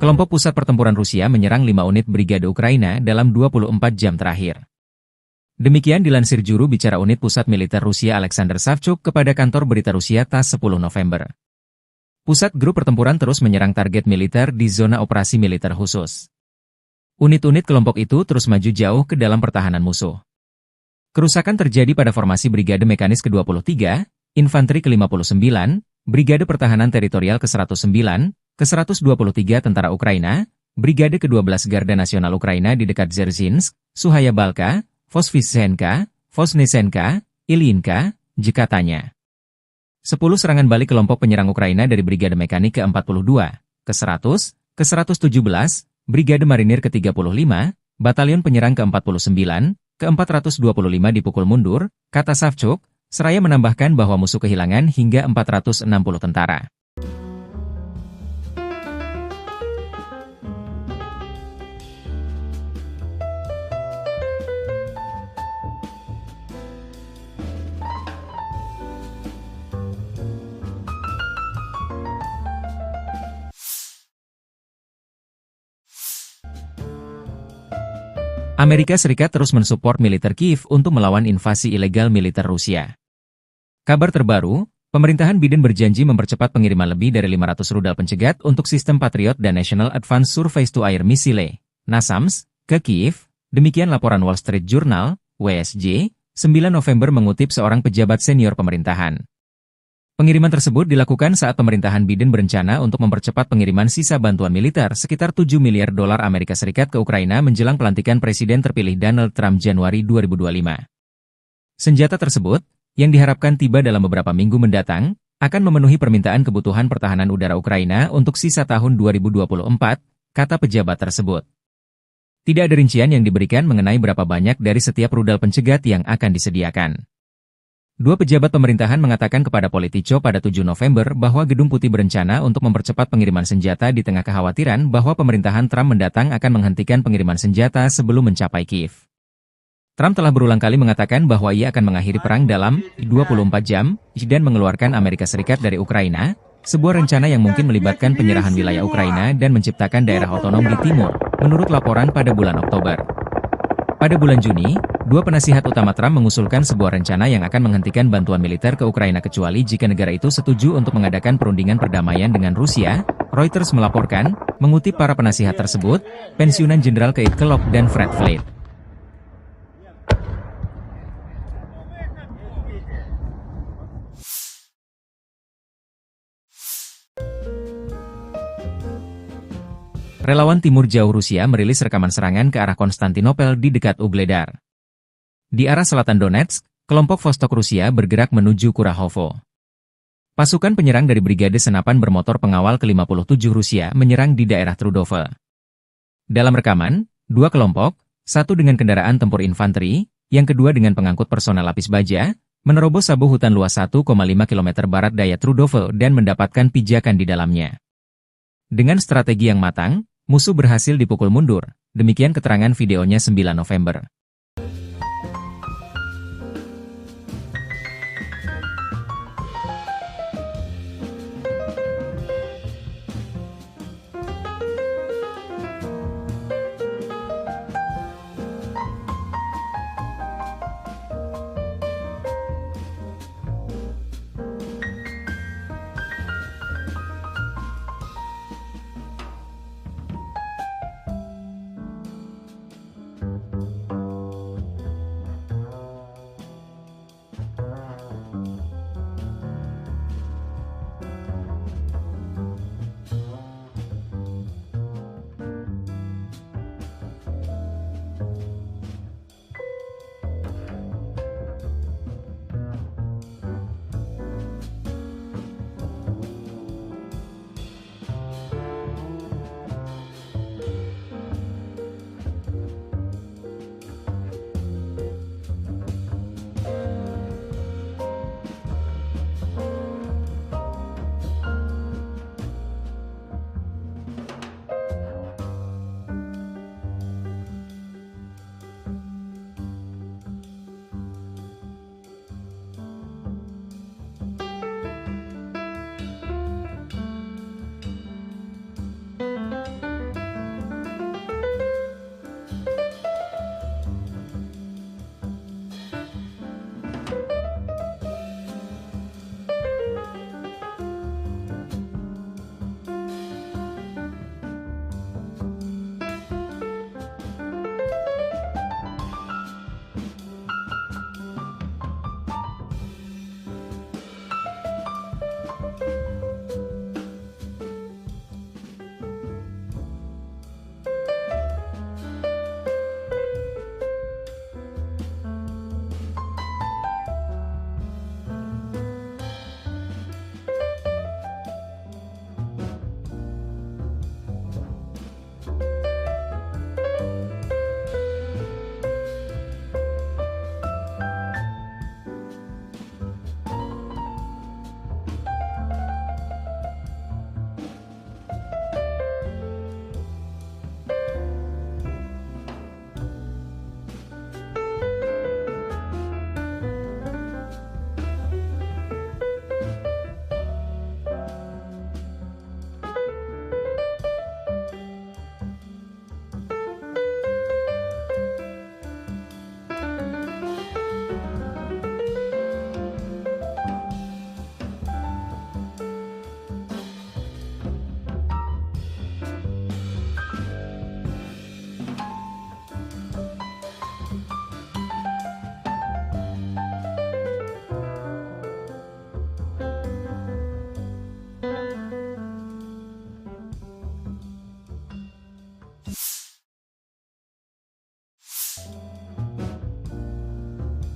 kelompok pusat pertempuran Rusia menyerang 5 unit brigade Ukraina dalam 24 jam terakhir. Demikian dilansir juru bicara unit pusat militer Rusia Alexander Savchuk kepada kantor berita Rusia TASS 10 November. Pusat grup pertempuran terus menyerang target militer di zona operasi militer khusus. Unit-unit kelompok itu terus maju jauh ke dalam pertahanan musuh. Kerusakan terjadi pada formasi Brigade Mekanis ke-23, Infanteri ke-59, Brigade Pertahanan Teritorial ke-109, ke-123 Tentara Ukraina, Brigade ke-12 Garda Nasional Ukraina di dekat Dzerzhinsk, Suhaya Balka, Vosvysenka, Vosnesenka, Ilyinka, katanya. 10 serangan balik kelompok penyerang Ukraina dari Brigade Mekanik ke-42, ke-100, ke-117, Brigade Marinir ke-35, Batalion Penyerang ke-49, ke-425 dipukul mundur, kata Savchuk, seraya menambahkan bahwa musuh kehilangan hingga 460 tentara. Amerika Serikat terus mensupport militer Kiev untuk melawan invasi ilegal militer Rusia. Kabar terbaru, pemerintahan Biden berjanji mempercepat pengiriman lebih dari 500 rudal pencegat untuk sistem Patriot dan National Advanced Surface-to-Air Missile, NASAMS, ke Kiev, demikian laporan Wall Street Journal, WSJ, 9 November mengutip seorang pejabat senior pemerintahan. Pengiriman tersebut dilakukan saat pemerintahan Biden berencana untuk mempercepat pengiriman sisa bantuan militer sekitar 7 miliar dolar Amerika Serikat ke Ukraina menjelang pelantikan Presiden terpilih Donald Trump Januari 2025. Senjata tersebut, yang diharapkan tiba dalam beberapa minggu mendatang, akan memenuhi permintaan kebutuhan pertahanan udara Ukraina untuk sisa tahun 2024, kata pejabat tersebut. Tidak ada rincian yang diberikan mengenai berapa banyak dari setiap rudal pencegat yang akan disediakan. Dua pejabat pemerintahan mengatakan kepada Politico pada 7 November bahwa Gedung Putih berencana untuk mempercepat pengiriman senjata di tengah kekhawatiran bahwa pemerintahan Trump mendatang akan menghentikan pengiriman senjata sebelum mencapai Kiev. Trump telah berulang kali mengatakan bahwa ia akan mengakhiri perang dalam 24 jam dan mengeluarkan Amerika Serikat dari Ukraina, sebuah rencana yang mungkin melibatkan penyerahan wilayah Ukraina dan menciptakan daerah otonom di timur, menurut laporan pada bulan Oktober. Pada bulan Juni, dua penasihat utama Trump mengusulkan sebuah rencana yang akan menghentikan bantuan militer ke Ukraina kecuali jika negara itu setuju untuk mengadakan perundingan perdamaian dengan Rusia, Reuters melaporkan, mengutip para penasihat tersebut, pensiunan Jenderal Keith Kellogg dan Fred Flake. Relawan Timur Jauh Rusia merilis rekaman serangan ke arah Konstantinopel di dekat Ugledar. Di arah selatan Donetsk, kelompok Vostok Rusia bergerak menuju Kurahovo. Pasukan penyerang dari Brigade Senapan Bermotor Pengawal ke-57 Rusia menyerang di daerah Trudove. Dalam rekaman, dua kelompok, satu dengan kendaraan tempur infanteri, yang kedua dengan pengangkut personel lapis baja, menerobos sabu hutan luas 1,5 km barat daya Trudove dan mendapatkan pijakan di dalamnya. Dengan strategi yang matang, musuh berhasil dipukul mundur, demikian keterangan videonya 9 November.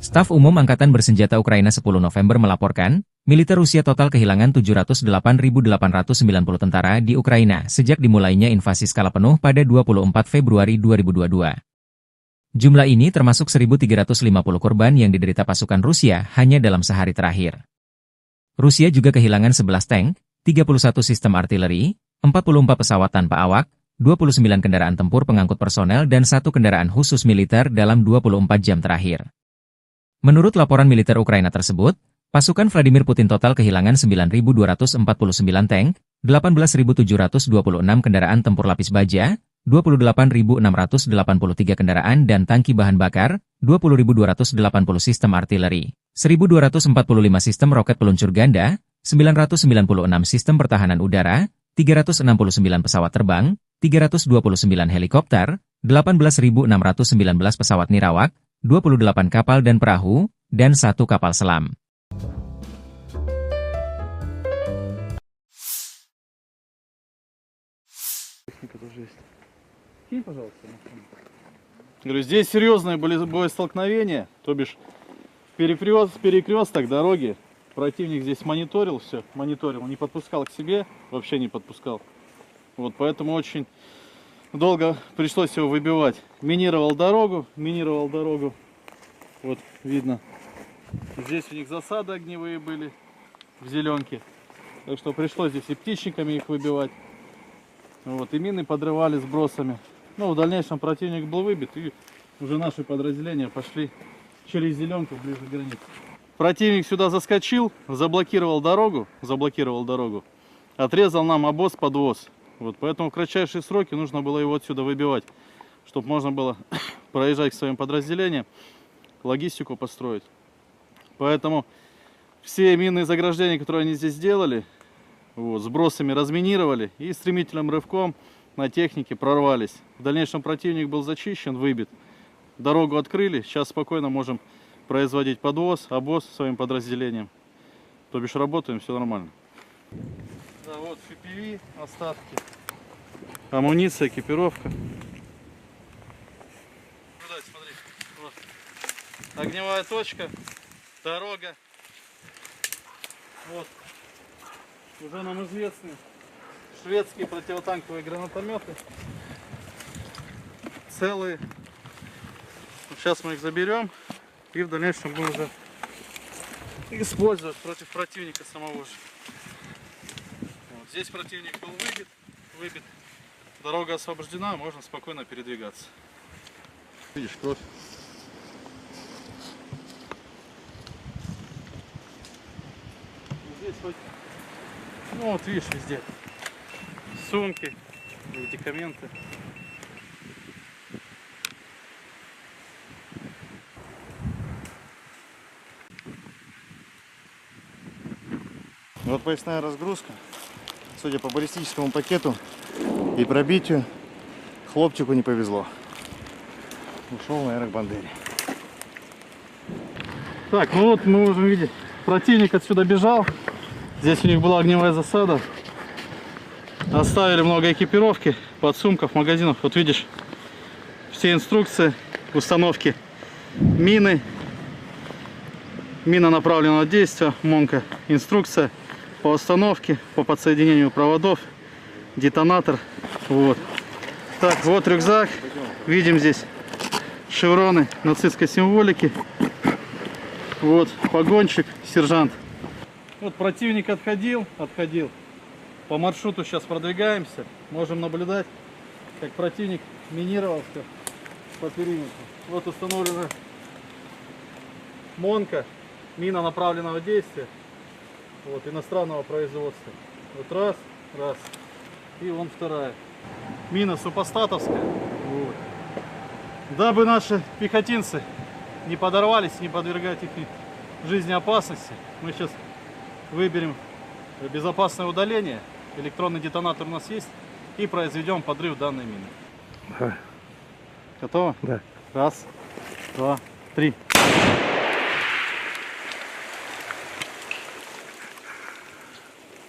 Staf Umum Angkatan Bersenjata Ukraina 10 November melaporkan, militer Rusia total kehilangan 708.890 tentara di Ukraina sejak dimulainya invasi skala penuh pada 24 Februari 2022. Jumlah ini termasuk 1.350 korban yang diderita pasukan Rusia hanya dalam sehari terakhir. Rusia juga kehilangan 11 tank, 31 sistem artileri, 44 pesawat tanpa awak, 29 kendaraan tempur pengangkut personel dan 1 kendaraan khusus militer dalam 24 jam terakhir. Menurut laporan militer Ukraina tersebut, pasukan Vladimir Putin total kehilangan 9.249 tank, 18.726 kendaraan tempur lapis baja, 28.683 kendaraan dan tangki bahan bakar, 20.280 sistem artileri, 1.245 sistem roket peluncur ganda, 996 sistem pertahanan udara, 369 pesawat terbang, 329 helikopter, 18.619 pesawat nirawak, 28 kapal dan perahu, dan 1 kapal selam. Говорю, здесь серьезные были боестолкновения, то бишь перекресток дороги. Противник здесь мониторил все, не подпускал к себе, вообще не подпускал. Вот поэтому очень долго пришлось его выбивать. Минировал дорогу. Вот видно. Здесь у них засады огневые были в зеленке. Так что пришлось здесь и птичниками их выбивать. Вот, и мины подрывали сбросами. Ну, в дальнейшем противник был выбит, и уже наши подразделения пошли через зеленку ближе к границе. Противник сюда заскочил, заблокировал дорогу, отрезал нам обоз-подвоз. Вот, поэтому в кратчайшие сроки нужно было его отсюда выбивать, чтобы можно было проезжать к своим подразделениям, логистику построить. Поэтому все минные заграждения, которые они здесь сделали, вот, сбросами разминировали и стремительным рывком на технике прорвались. В дальнейшем противник был зачищен, выбит. Дорогу открыли, сейчас спокойно можем производить подвоз, обоз своим подразделениям. То бишь работаем, все нормально. Да, вот FPV, остатки, амуниция, экипировка. Смотри, вот. Огневая точка, дорога. Вот. Уже нам известны шведские противотанковые гранатометы. Целые. Сейчас мы их заберем и в дальнейшем будем уже использовать против противника самого же. Вот. Здесь противник был выбит. Дорога освобождена, можно спокойно передвигаться. Видишь, кровь. Здесь хоть, ну вот видишь, везде сумки, медикаменты. Вот поясная разгрузка. Судя по баллистическому пакету и пробитию, хлопчику не повезло. Ушел наверное к Бандере. Так, ну вот мы можем видеть, противник отсюда бежал. Здесь у них была огневая засада. Оставили много экипировки, подсумков, магазинов. Вот видишь, все инструкции установки мины, мина направленного действия, МОНка, инструкция по установке, по подсоединению проводов, детонатор. Вот. Так, вот рюкзак. Видим здесь шевроны нацистской символики. Вот погонщик, сержант. Вот противник отходил. По маршруту сейчас продвигаемся. Можем наблюдать, как противник минировался по периметру. Вот установлена МОНка, мина направленного действия. Вот, иностранного производства. Вот раз. И вон вторая. Мина супостатовская. Вот. Дабы наши пехотинцы не подорвались, не подвергать их жизни опасности, мы сейчас выберем безопасное удаление. Электронный детонатор у нас есть. И произведем подрыв данной мины. Да. Готово? Да. Раз, два, три.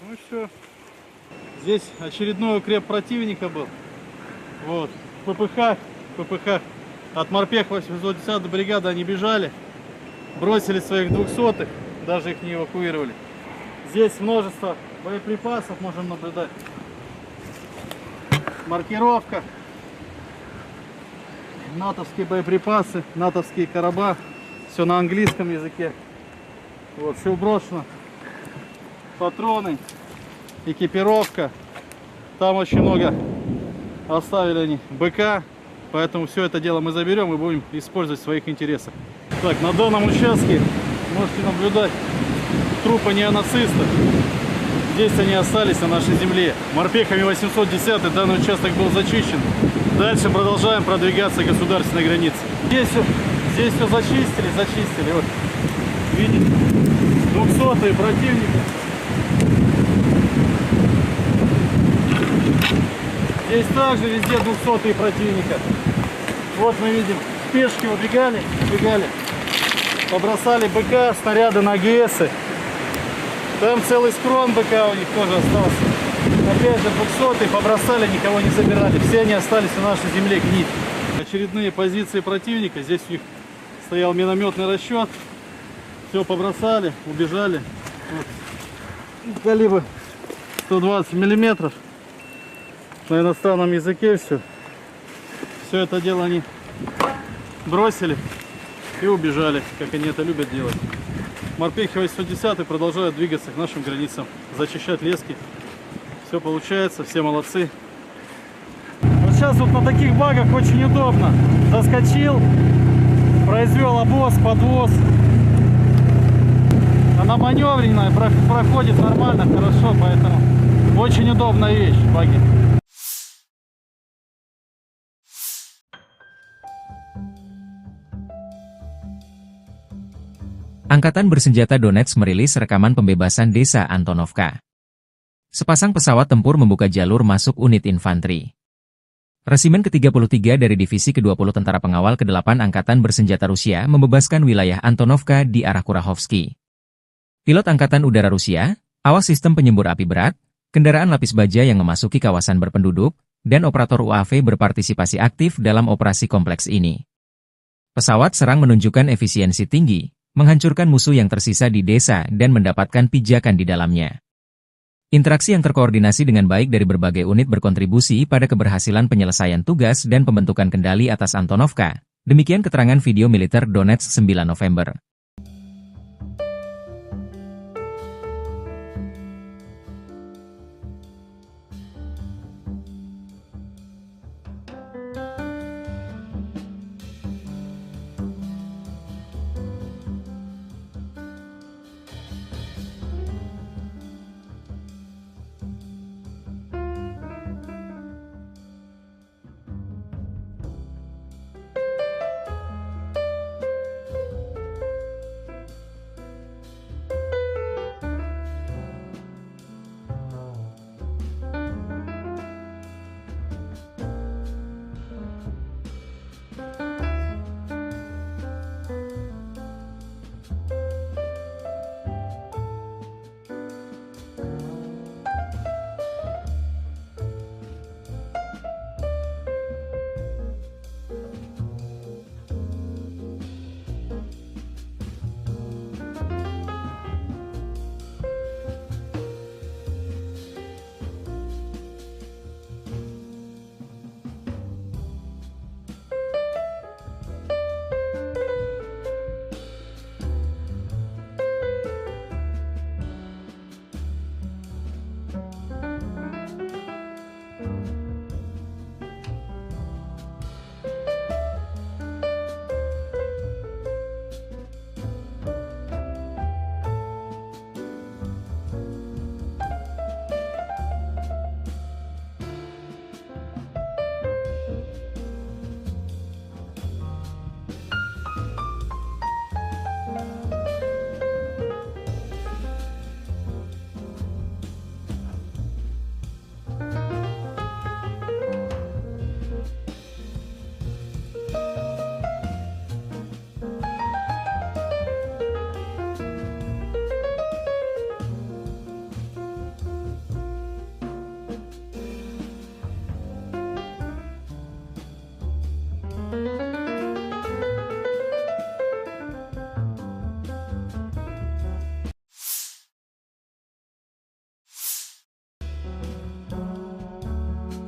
Ну и все. Здесь очередной укреп противника был. Вот. ППХ. От морпех 810 бригады они бежали. бросили своих 200-х, даже их не эвакуировали. Здесь множество боеприпасов можем наблюдать. Маркировка. Натовские боеприпасы, натовские короба. Все на английском языке. Вот, все брошено. Патроны, экипировка. Там очень много оставили они БК. Поэтому все это дело мы заберем и будем использовать в своих интересах. Так, на данном участке можете наблюдать трупы неонацистов. Здесь они остались на нашей земле. Морпехами 810 данный участок был зачищен. Дальше продолжаем продвигаться к государственной границе. Здесь все зачистили. Вот, видите, 200-е противника. Здесь также везде 200-е противника. Вот мы видим, пешки убегали, побросали БК, снаряды на АГСы. Там целый скрон БК у них тоже остался. Опять же 200-е побросали, никого не забирали. Все они остались на нашей земле гнить. Очередные позиции противника. Здесь у них стоял минометный расчет. Все побросали, убежали. Вот. Калибр 120 миллиметров. На иностранном языке все. Все это дело они бросили и убежали, как они это любят делать. Морпехи 810 продолжают двигаться к нашим границам, зачищать лески. Все получается, все молодцы. Вот сейчас вот на таких багах очень удобно. Заскочил, произвел обвоз, подвоз. Она маневренная, проходит нормально, хорошо, поэтому очень удобная вещь, баги. Angkatan Bersenjata Donetsk merilis rekaman pembebasan desa Antonovka. Sepasang pesawat tempur membuka jalur masuk unit infanteri. Resimen ke-33 dari Divisi ke-20 Tentara Pengawal ke-8 Angkatan Bersenjata Rusia membebaskan wilayah Antonovka di arah Kurahovsky. Pilot Angkatan Udara Rusia, awak sistem penyembur api berat, kendaraan lapis baja yang memasuki kawasan berpenduduk, dan operator UAV berpartisipasi aktif dalam operasi kompleks ini. Pesawat serang menunjukkan efisiensi tinggi, menghancurkan musuh yang tersisa di desa dan mendapatkan pijakan di dalamnya. Interaksi yang terkoordinasi dengan baik dari berbagai unit berkontribusi pada keberhasilan penyelesaian tugas dan pembentukan kendali atas Antonovka. Demikian keterangan video militer Donetsk 9 November.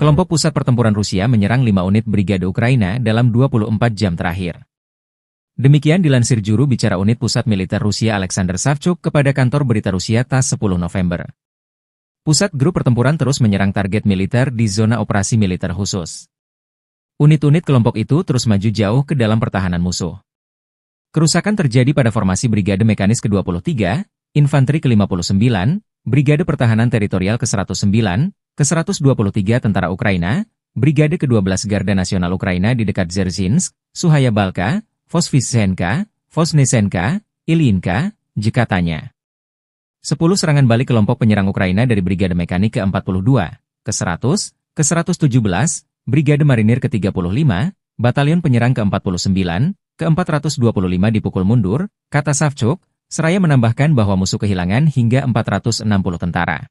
Kelompok pusat pertempuran Rusia menyerang 5 unit brigade Ukraina dalam 24 jam terakhir. Demikian dilansir juru bicara unit pusat militer Rusia Alexander Savchuk kepada kantor berita Rusia TASS 10 November. Pusat grup pertempuran terus menyerang target militer di zona operasi militer khusus. Unit-unit kelompok itu terus maju jauh ke dalam pertahanan musuh. Kerusakan terjadi pada formasi Brigade Mekanis ke-23, Infanteri ke-59, Brigade Pertahanan Teritorial ke-109, ke-123 Tentara Ukraina, Brigade ke-12 Garda Nasional Ukraina di dekat Dzerzhinsk, Suhaya Balka, Vosvysenka, Vosnesenka, Ilyinka, katanya. 10 serangan balik kelompok penyerang Ukraina dari Brigade Mekanik ke-42, ke-100, ke-117, Brigade Marinir ke-35, Batalion Penyerang ke-49, ke-425 dipukul mundur, kata Savchuk, seraya menambahkan bahwa musuh kehilangan hingga 460 tentara.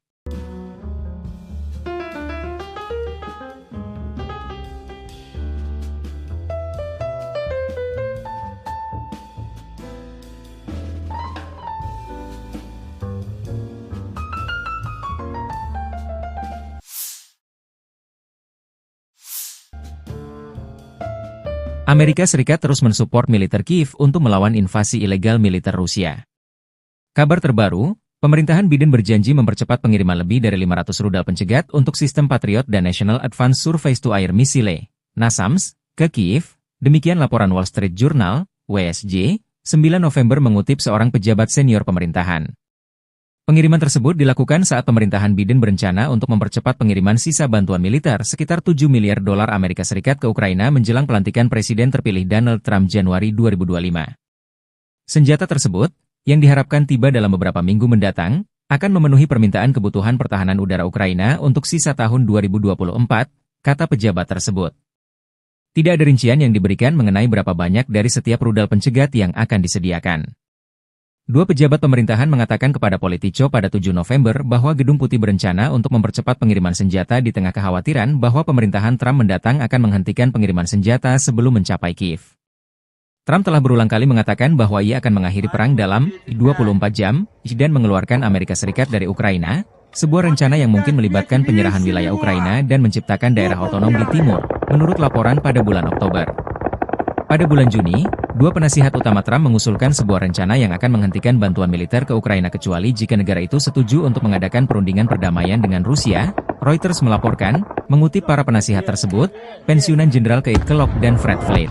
Amerika Serikat terus mensupport militer Kiev untuk melawan invasi ilegal militer Rusia. Kabar terbaru, pemerintahan Biden berjanji mempercepat pengiriman lebih dari 500 rudal pencegat untuk sistem Patriot dan National Advanced Surface-to-Air Missile, NASAMS, ke Kiev, demikian laporan Wall Street Journal, WSJ, 9 November mengutip seorang pejabat senior pemerintahan. Pengiriman tersebut dilakukan saat pemerintahan Biden berencana untuk mempercepat pengiriman sisa bantuan militer sekitar 7 miliar dolar Amerika Serikat ke Ukraina menjelang pelantikan Presiden terpilih Donald Trump Januari 2025. Senjata tersebut, yang diharapkan tiba dalam beberapa minggu mendatang, akan memenuhi permintaan kebutuhan pertahanan udara Ukraina untuk sisa tahun 2024, kata pejabat tersebut. Tidak ada rincian yang diberikan mengenai berapa banyak dari setiap rudal pencegat yang akan disediakan. Dua pejabat pemerintahan mengatakan kepada Politico pada 7 November bahwa Gedung Putih berencana untuk mempercepat pengiriman senjata di tengah kekhawatiran bahwa pemerintahan Trump mendatang akan menghentikan pengiriman senjata sebelum mencapai Kiev. Trump telah berulang kali mengatakan bahwa ia akan mengakhiri perang dalam 24 jam dan mengeluarkan Amerika Serikat dari Ukraina, sebuah rencana yang mungkin melibatkan penyerahan wilayah Ukraina dan menciptakan daerah otonom di timur, menurut laporan pada bulan Oktober. Pada bulan Juni, dua penasihat utama Trump mengusulkan sebuah rencana yang akan menghentikan bantuan militer ke Ukraina kecuali jika negara itu setuju untuk mengadakan perundingan perdamaian dengan Rusia, Reuters melaporkan, mengutip para penasihat tersebut, pensiunan Jenderal Keith Kellogg dan Fred Flake.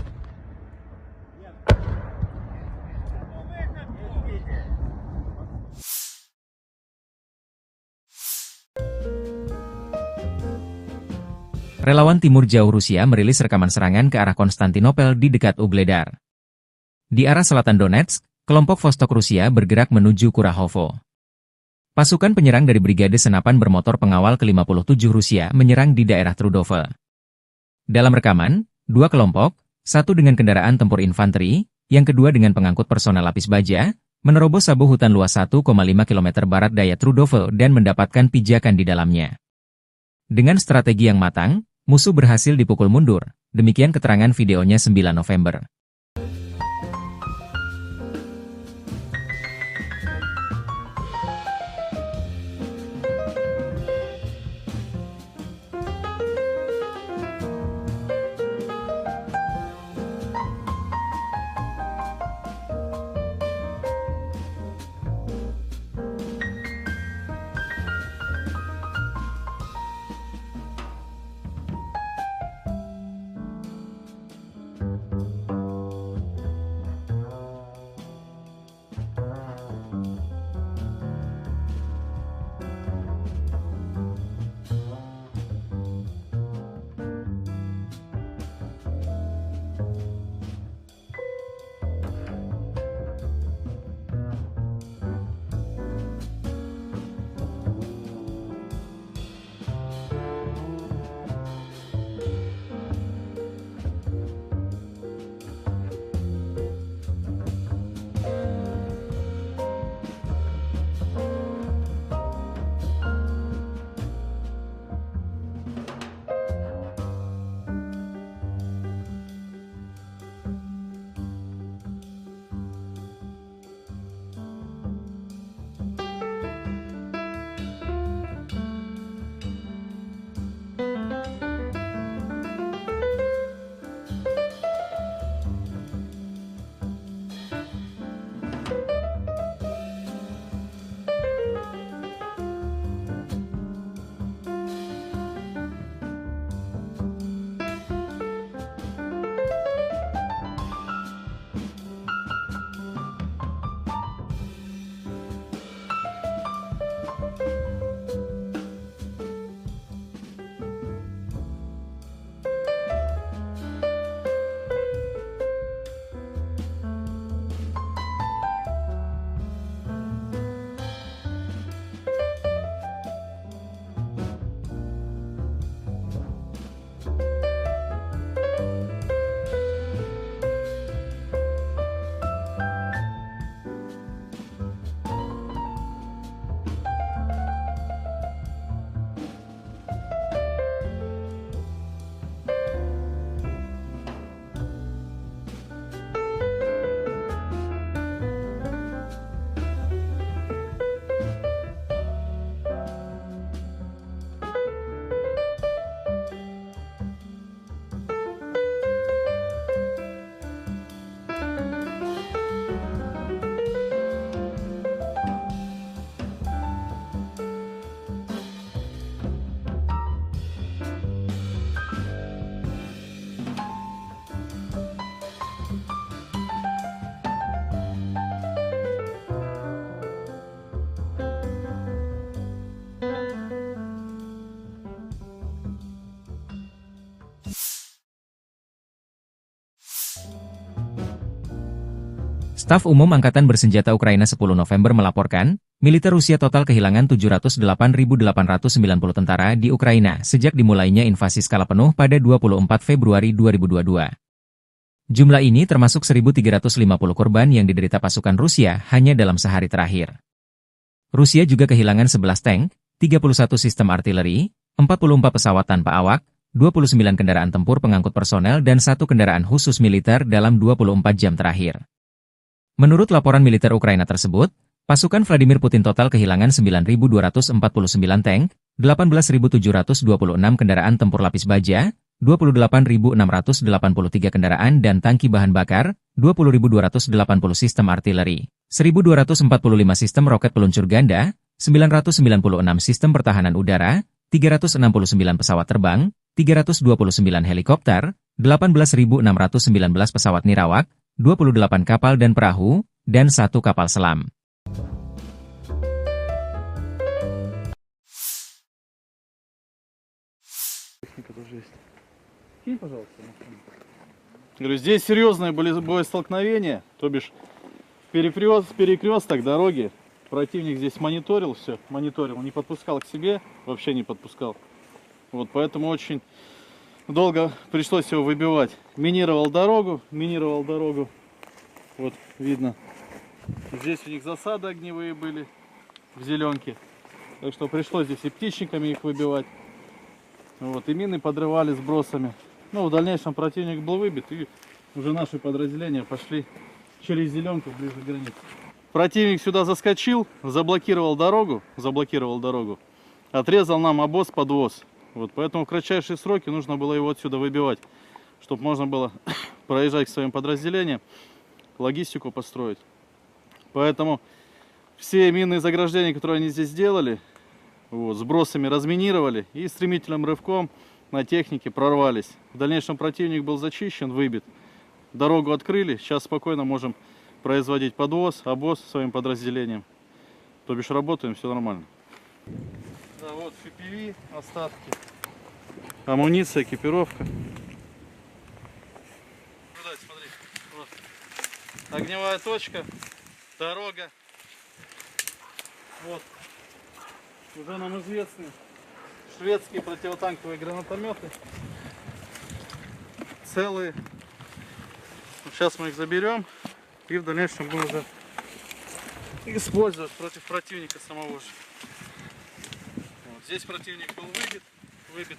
Relawan Timur Jauh Rusia merilis rekaman serangan ke arah Konstantinopel di dekat Ugledar. Di arah selatan Donetsk, kelompok Vostok Rusia bergerak menuju Kurahovo. Pasukan penyerang dari Brigade Senapan Bermotor Pengawal ke-57 Rusia menyerang di daerah Trudove. Dalam rekaman, dua kelompok, satu dengan kendaraan tempur infanteri, yang kedua dengan pengangkut personel lapis baja, menerobos sabu hutan luas 1,5 km barat daya Trudove dan mendapatkan pijakan di dalamnya. Dengan strategi yang matang, musuh berhasil dipukul mundur, demikian keterangan videonya 9 November. Staf Umum Angkatan Bersenjata Ukraina 10 November melaporkan, militer Rusia total kehilangan 708.890 tentara di Ukraina sejak dimulainya invasi skala penuh pada 24 Februari 2022. Jumlah ini termasuk 1.350 korban yang diderita pasukan Rusia hanya dalam sehari terakhir. Rusia juga kehilangan 11 tank, 31 sistem artileri, 44 pesawat tanpa awak, 29 kendaraan tempur pengangkut personel dan 1 kendaraan khusus militer dalam 24 jam terakhir. Menurut laporan militer Ukraina tersebut, pasukan Vladimir Putin total kehilangan 9.249 tank, 18.726 kendaraan tempur lapis baja, 28.683 kendaraan dan tangki bahan bakar, 20.280 sistem artileri, 1.245 sistem roket peluncur ganda, 996 sistem pertahanan udara, 369 pesawat terbang, 329 helikopter, 18.619 pesawat nirawak, 28 kapal dan perahu, dan 1 kapal selam. Говорю, здесь серьезное боестолкновение, то бишь перекресток дороги. Противник здесь мониторил все, не подпускал к себе, вообще не подпускал. Вот поэтому очень долго пришлось его выбивать. Минировал дорогу. Вот видно. Здесь у них засады огневые были в зеленке. Так что пришлось здесь и птичниками их выбивать. Вот, и мины подрывали сбросами. Ну, в дальнейшем противник был выбит, и уже наши подразделения пошли через зеленку ближе к границе. Противник сюда заскочил, заблокировал дорогу, отрезал нам обоз-подвоз. Вот, поэтому в кратчайшие сроки нужно было его отсюда выбивать, чтобы можно было проезжать к своим подразделениям, логистику построить. Поэтому все минные заграждения, которые они здесь сделали, вот, сбросами разминировали и стремительным рывком на технике прорвались. В дальнейшем противник был зачищен, выбит. Дорогу открыли, сейчас спокойно можем производить подвоз, обоз своим подразделениям. То бишь работаем, все нормально. Да, вот FPV, остатки, амуниция, экипировка. Сюда, смотри, вот. Огневая точка, дорога. Вот, уже нам известны шведские противотанковые гранатометы. Целые. Сейчас мы их заберем и в дальнейшем будем уже использовать против противника самого же. Вот. Здесь противник был выбит.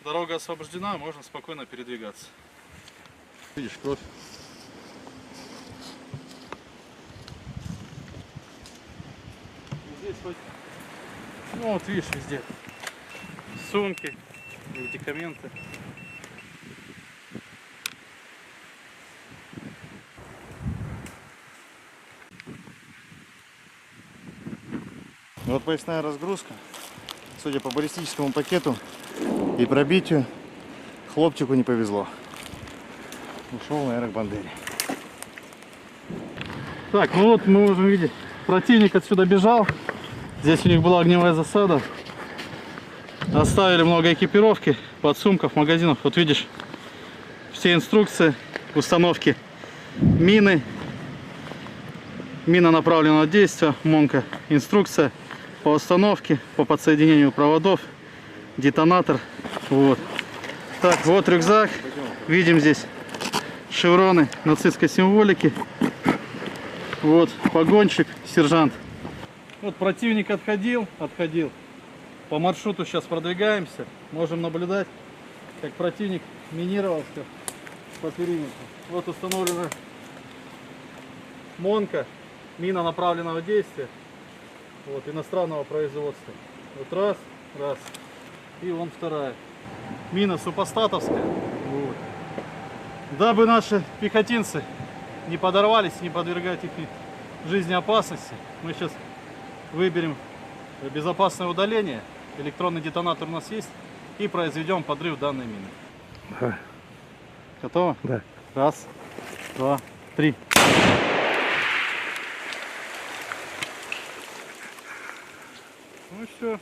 Дорога освобождена, можно спокойно передвигаться. Видишь, кровь. Здесь хоть, ну вот видишь, везде сумки, медикаменты. Вот поясная разгрузка. Судя по баллистическому пакету и пробитию, хлопчику не повезло. Ушел на аэробандере. Так, ну вот мы можем видеть, противник отсюда бежал. Здесь у них была огневая засада. Оставили много экипировки, подсумков, магазинов. Вот видишь, все инструкции установки мины, мина направленного действия, МОНка, инструкция по установке, по подсоединению проводов, детонатор. Вот. Так, вот рюкзак. Видим здесь шевроны нацистской символики. Вот погонщик, сержант. Вот противник отходил. По маршруту сейчас продвигаемся. Можем наблюдать, как противник минировался по периметру. Вот установлена МОНка, мина направленного действия. Вот, иностранного производства. Вот раз. И вон вторая. Мина супостатовская. Вот. Дабы наши пехотинцы не подорвались, не подвергать их жизни опасности, мы сейчас выберем безопасное удаление. Электронный детонатор у нас есть. И произведем подрыв данной мины. Да. Готово? Да. Раз, два, три. Ну все.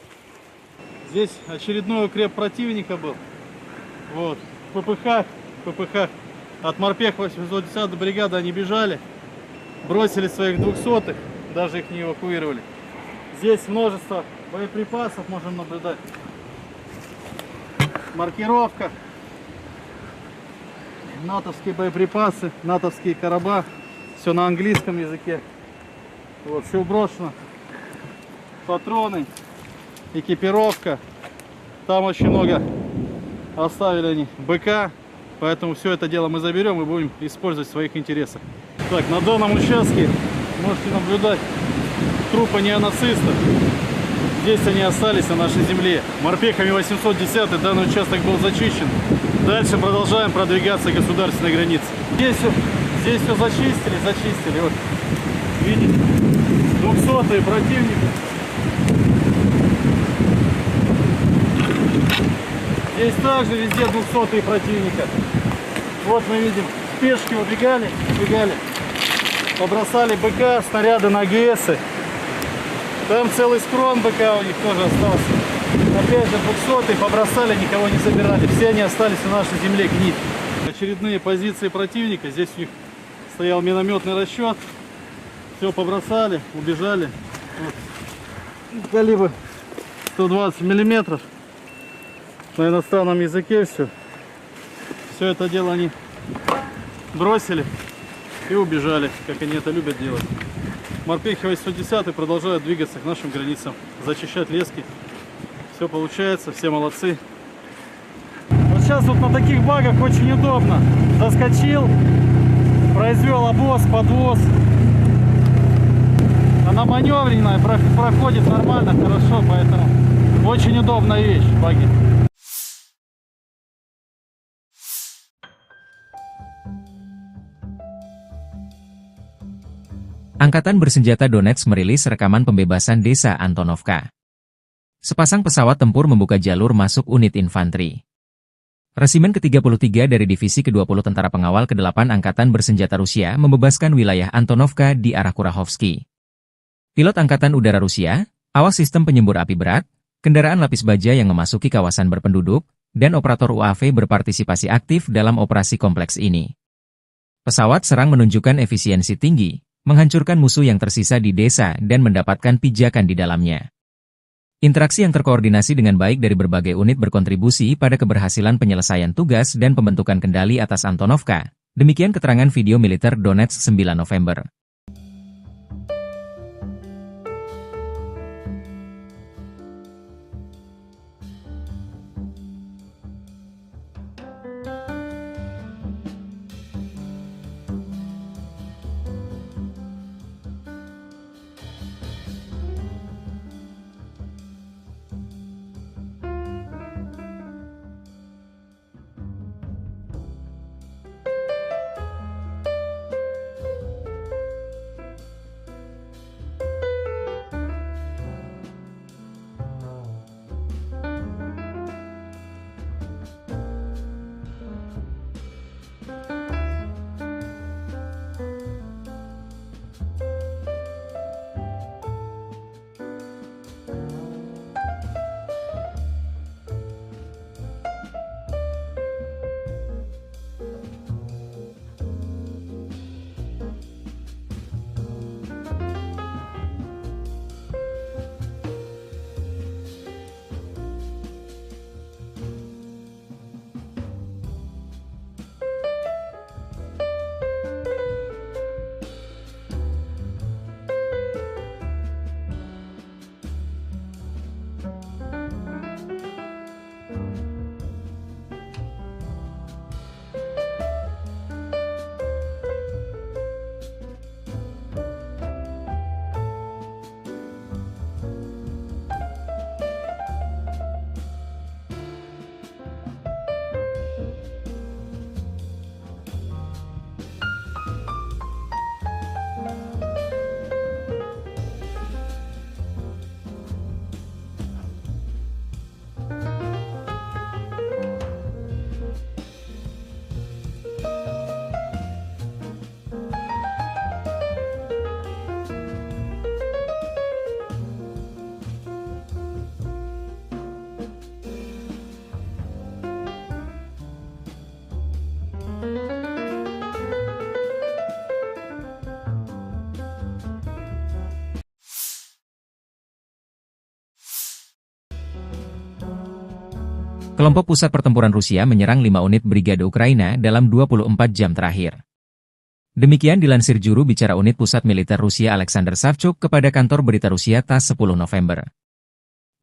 Здесь очередной укреп противника был. Вот. ППХ. От морпех 810 бригады они бежали. бросили своих 200-х, даже их не эвакуировали. Здесь множество боеприпасов можем наблюдать. Маркировка. Натовские боеприпасы, натовские короба. Все на английском языке. Вот, все брошено. Патроны, экипировка. Там очень много оставили они БК. Поэтому все это дело мы заберем и будем использовать в своих интересах. Так, на данном участке можете наблюдать трупы неонацистов. Здесь они остались на нашей земле. Морпехами 810 данный участок был зачищен. Дальше продолжаем продвигаться к государственной границе. Здесь все зачистили. Вот, видите, 200-е противника. Здесь также везде 200-е противника. Вот мы видим, спешки убегали, побросали БК, снаряды на АГСы. Там целый схрон БК у них тоже остался. Опять же 200-е побросали, никого не собирали. Все они остались на нашей земле гнить. Очередные позиции противника. Здесь у них стоял минометный расчет. Все побросали, убежали. Вот. Калибр 120 миллиметров. На иностранном языке все. Все это дело они бросили и убежали, как они это любят делать. Морпехи 810 продолжают двигаться к нашим границам, зачищать лески. Все получается, все молодцы. Вот сейчас вот на таких багах очень удобно. Заскочил, произвел обвоз, подвоз. Она маневренная, проходит нормально, хорошо, поэтому очень удобная вещь, баги. Angkatan Bersenjata Donetsk merilis rekaman pembebasan desa Antonovka. Sepasang pesawat tempur membuka jalur masuk unit infanteri. Resimen ke-33 dari Divisi ke-20 Tentara Pengawal ke-8 Angkatan Bersenjata Rusia membebaskan wilayah Antonovka di arah Kurahovsky. Pilot Angkatan Udara Rusia, awak sistem penyembur api berat, kendaraan lapis baja yang memasuki kawasan berpenduduk, dan operator UAV berpartisipasi aktif dalam operasi kompleks ini. Pesawat serang menunjukkan efisiensi tinggi, menghancurkan musuh yang tersisa di desa dan mendapatkan pijakan di dalamnya. Interaksi yang terkoordinasi dengan baik dari berbagai unit berkontribusi pada keberhasilan penyelesaian tugas dan pembentukan kendali atas Antonovka. Demikian keterangan video militer Donetsk 9 November. Kelompok pusat pertempuran Rusia menyerang 5 unit brigade Ukraina dalam 24 jam terakhir. Demikian dilansir juru bicara unit pusat militer Rusia Alexander Savchuk kepada kantor berita Rusia TASS 10 November.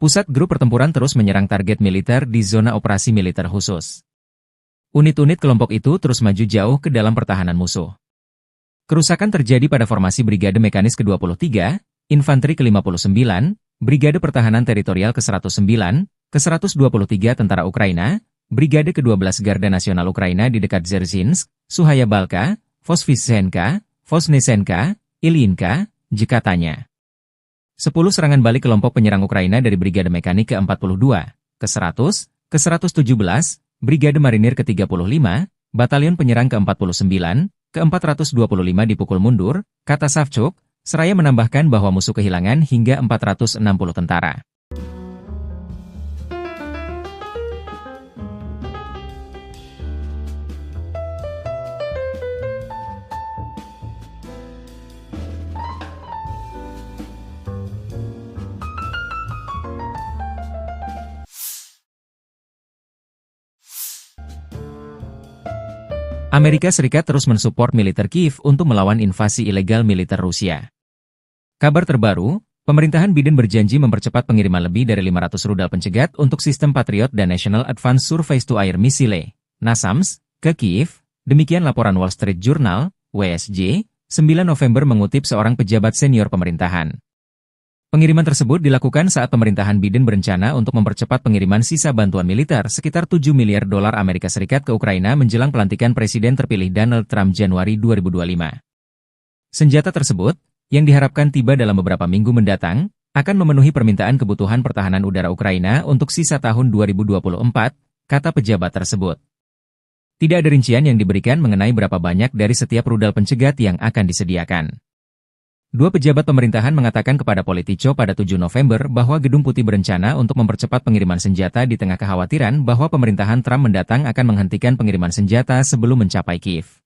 Pusat grup pertempuran terus menyerang target militer di zona operasi militer khusus. Unit-unit kelompok itu terus maju jauh ke dalam pertahanan musuh. Kerusakan terjadi pada formasi Brigade Mekanis ke-23, Infanteri ke-59, Brigade Pertahanan Teritorial ke-109, ke-123 Tentara Ukraina, Brigade ke-12 Garda Nasional Ukraina di dekat Dzerzhinsk, Suhaya Balka, Vosvysenka, Vosnesenka, Ilyinka, katanya. 10 serangan balik kelompok penyerang Ukraina dari Brigade Mekanik ke-42, ke-100, ke-117, Brigade Marinir ke-35, Batalion Penyerang ke-49, ke-425 dipukul mundur, kata Savchuk, seraya menambahkan bahwa musuh kehilangan hingga 460 tentara. Amerika Serikat terus mensupport militer Kiev untuk melawan invasi ilegal militer Rusia. Kabar terbaru, pemerintahan Biden berjanji mempercepat pengiriman lebih dari 500 rudal pencegat untuk sistem Patriot dan National Advanced Surface-to-Air Missile, NASAMS, ke Kiev. Demikian laporan Wall Street Journal, WSJ, 9 November mengutip seorang pejabat senior pemerintahan. Pengiriman tersebut dilakukan saat pemerintahan Biden berencana untuk mempercepat pengiriman sisa bantuan militer sekitar 7 miliar dolar Amerika Serikat ke Ukraina menjelang pelantikan Presiden terpilih Donald Trump Januari 2025. Senjata tersebut, yang diharapkan tiba dalam beberapa minggu mendatang, akan memenuhi permintaan kebutuhan pertahanan udara Ukraina untuk sisa tahun 2024, kata pejabat tersebut. Tidak ada rincian yang diberikan mengenai berapa banyak dari setiap rudal pencegat yang akan disediakan. Dua pejabat pemerintahan mengatakan kepada Politico pada 7 November bahwa Gedung Putih berencana untuk mempercepat pengiriman senjata di tengah kekhawatiran bahwa pemerintahan Trump mendatang akan menghentikan pengiriman senjata sebelum mencapai Kiev.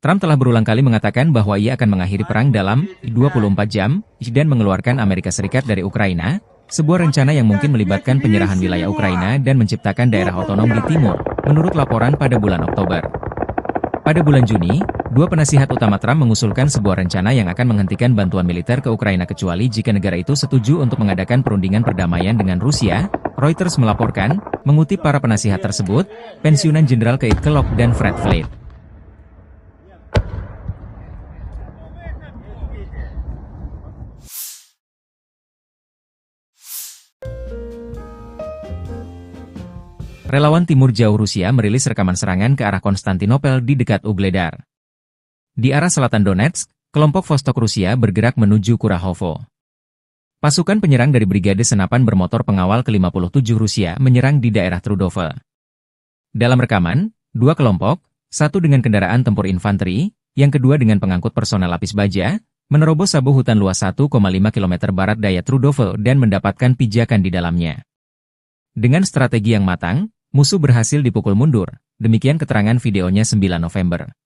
Trump telah berulang kali mengatakan bahwa ia akan mengakhiri perang dalam 24 jam dan mengeluarkan Amerika Serikat dari Ukraina, sebuah rencana yang mungkin melibatkan penyerahan wilayah Ukraina dan menciptakan daerah otonom di timur, menurut laporan pada bulan Oktober. Pada bulan Juni, dua penasihat utama Trump mengusulkan sebuah rencana yang akan menghentikan bantuan militer ke Ukraina kecuali jika negara itu setuju untuk mengadakan perundingan perdamaian dengan Rusia, Reuters melaporkan, mengutip para penasihat tersebut, pensiunan Jenderal Keith Kellogg dan Fred Flake. Relawan Timur Jauh Rusia merilis rekaman serangan ke arah Konstantinopel di dekat Ugledar. Di arah selatan Donetsk, kelompok Vostok Rusia bergerak menuju Kurahovo. Pasukan penyerang dari Brigade Senapan Bermotor Pengawal ke-57 Rusia menyerang di daerah Trudove. Dalam rekaman, dua kelompok, satu dengan kendaraan tempur infanteri, yang kedua dengan pengangkut personel lapis baja, menerobos sabu hutan luas 1,5 km barat daya Trudove dan mendapatkan pijakan di dalamnya. Dengan strategi yang matang, musuh berhasil dipukul mundur, demikian keterangan videonya 9 November.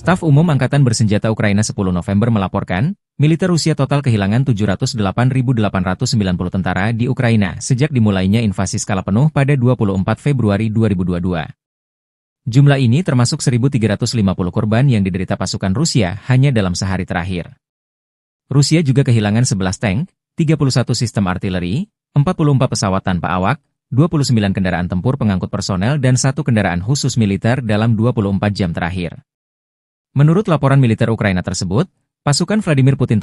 Staf Umum Angkatan Bersenjata Ukraina 10 November melaporkan, militer Rusia total kehilangan 708.890 tentara di Ukraina sejak dimulainya invasi skala penuh pada 24 Februari 2022. Jumlah ini termasuk 1.350 korban yang diderita pasukan Rusia hanya dalam sehari terakhir. Rusia juga kehilangan 11 tank, 31 sistem artileri, 44 pesawat tanpa awak, 29 kendaraan tempur pengangkut personel dan 1 kendaraan khusus militer dalam 24 jam terakhir. Menurut laporan militer Ukraina tersebut, pasukan Vladimir Putin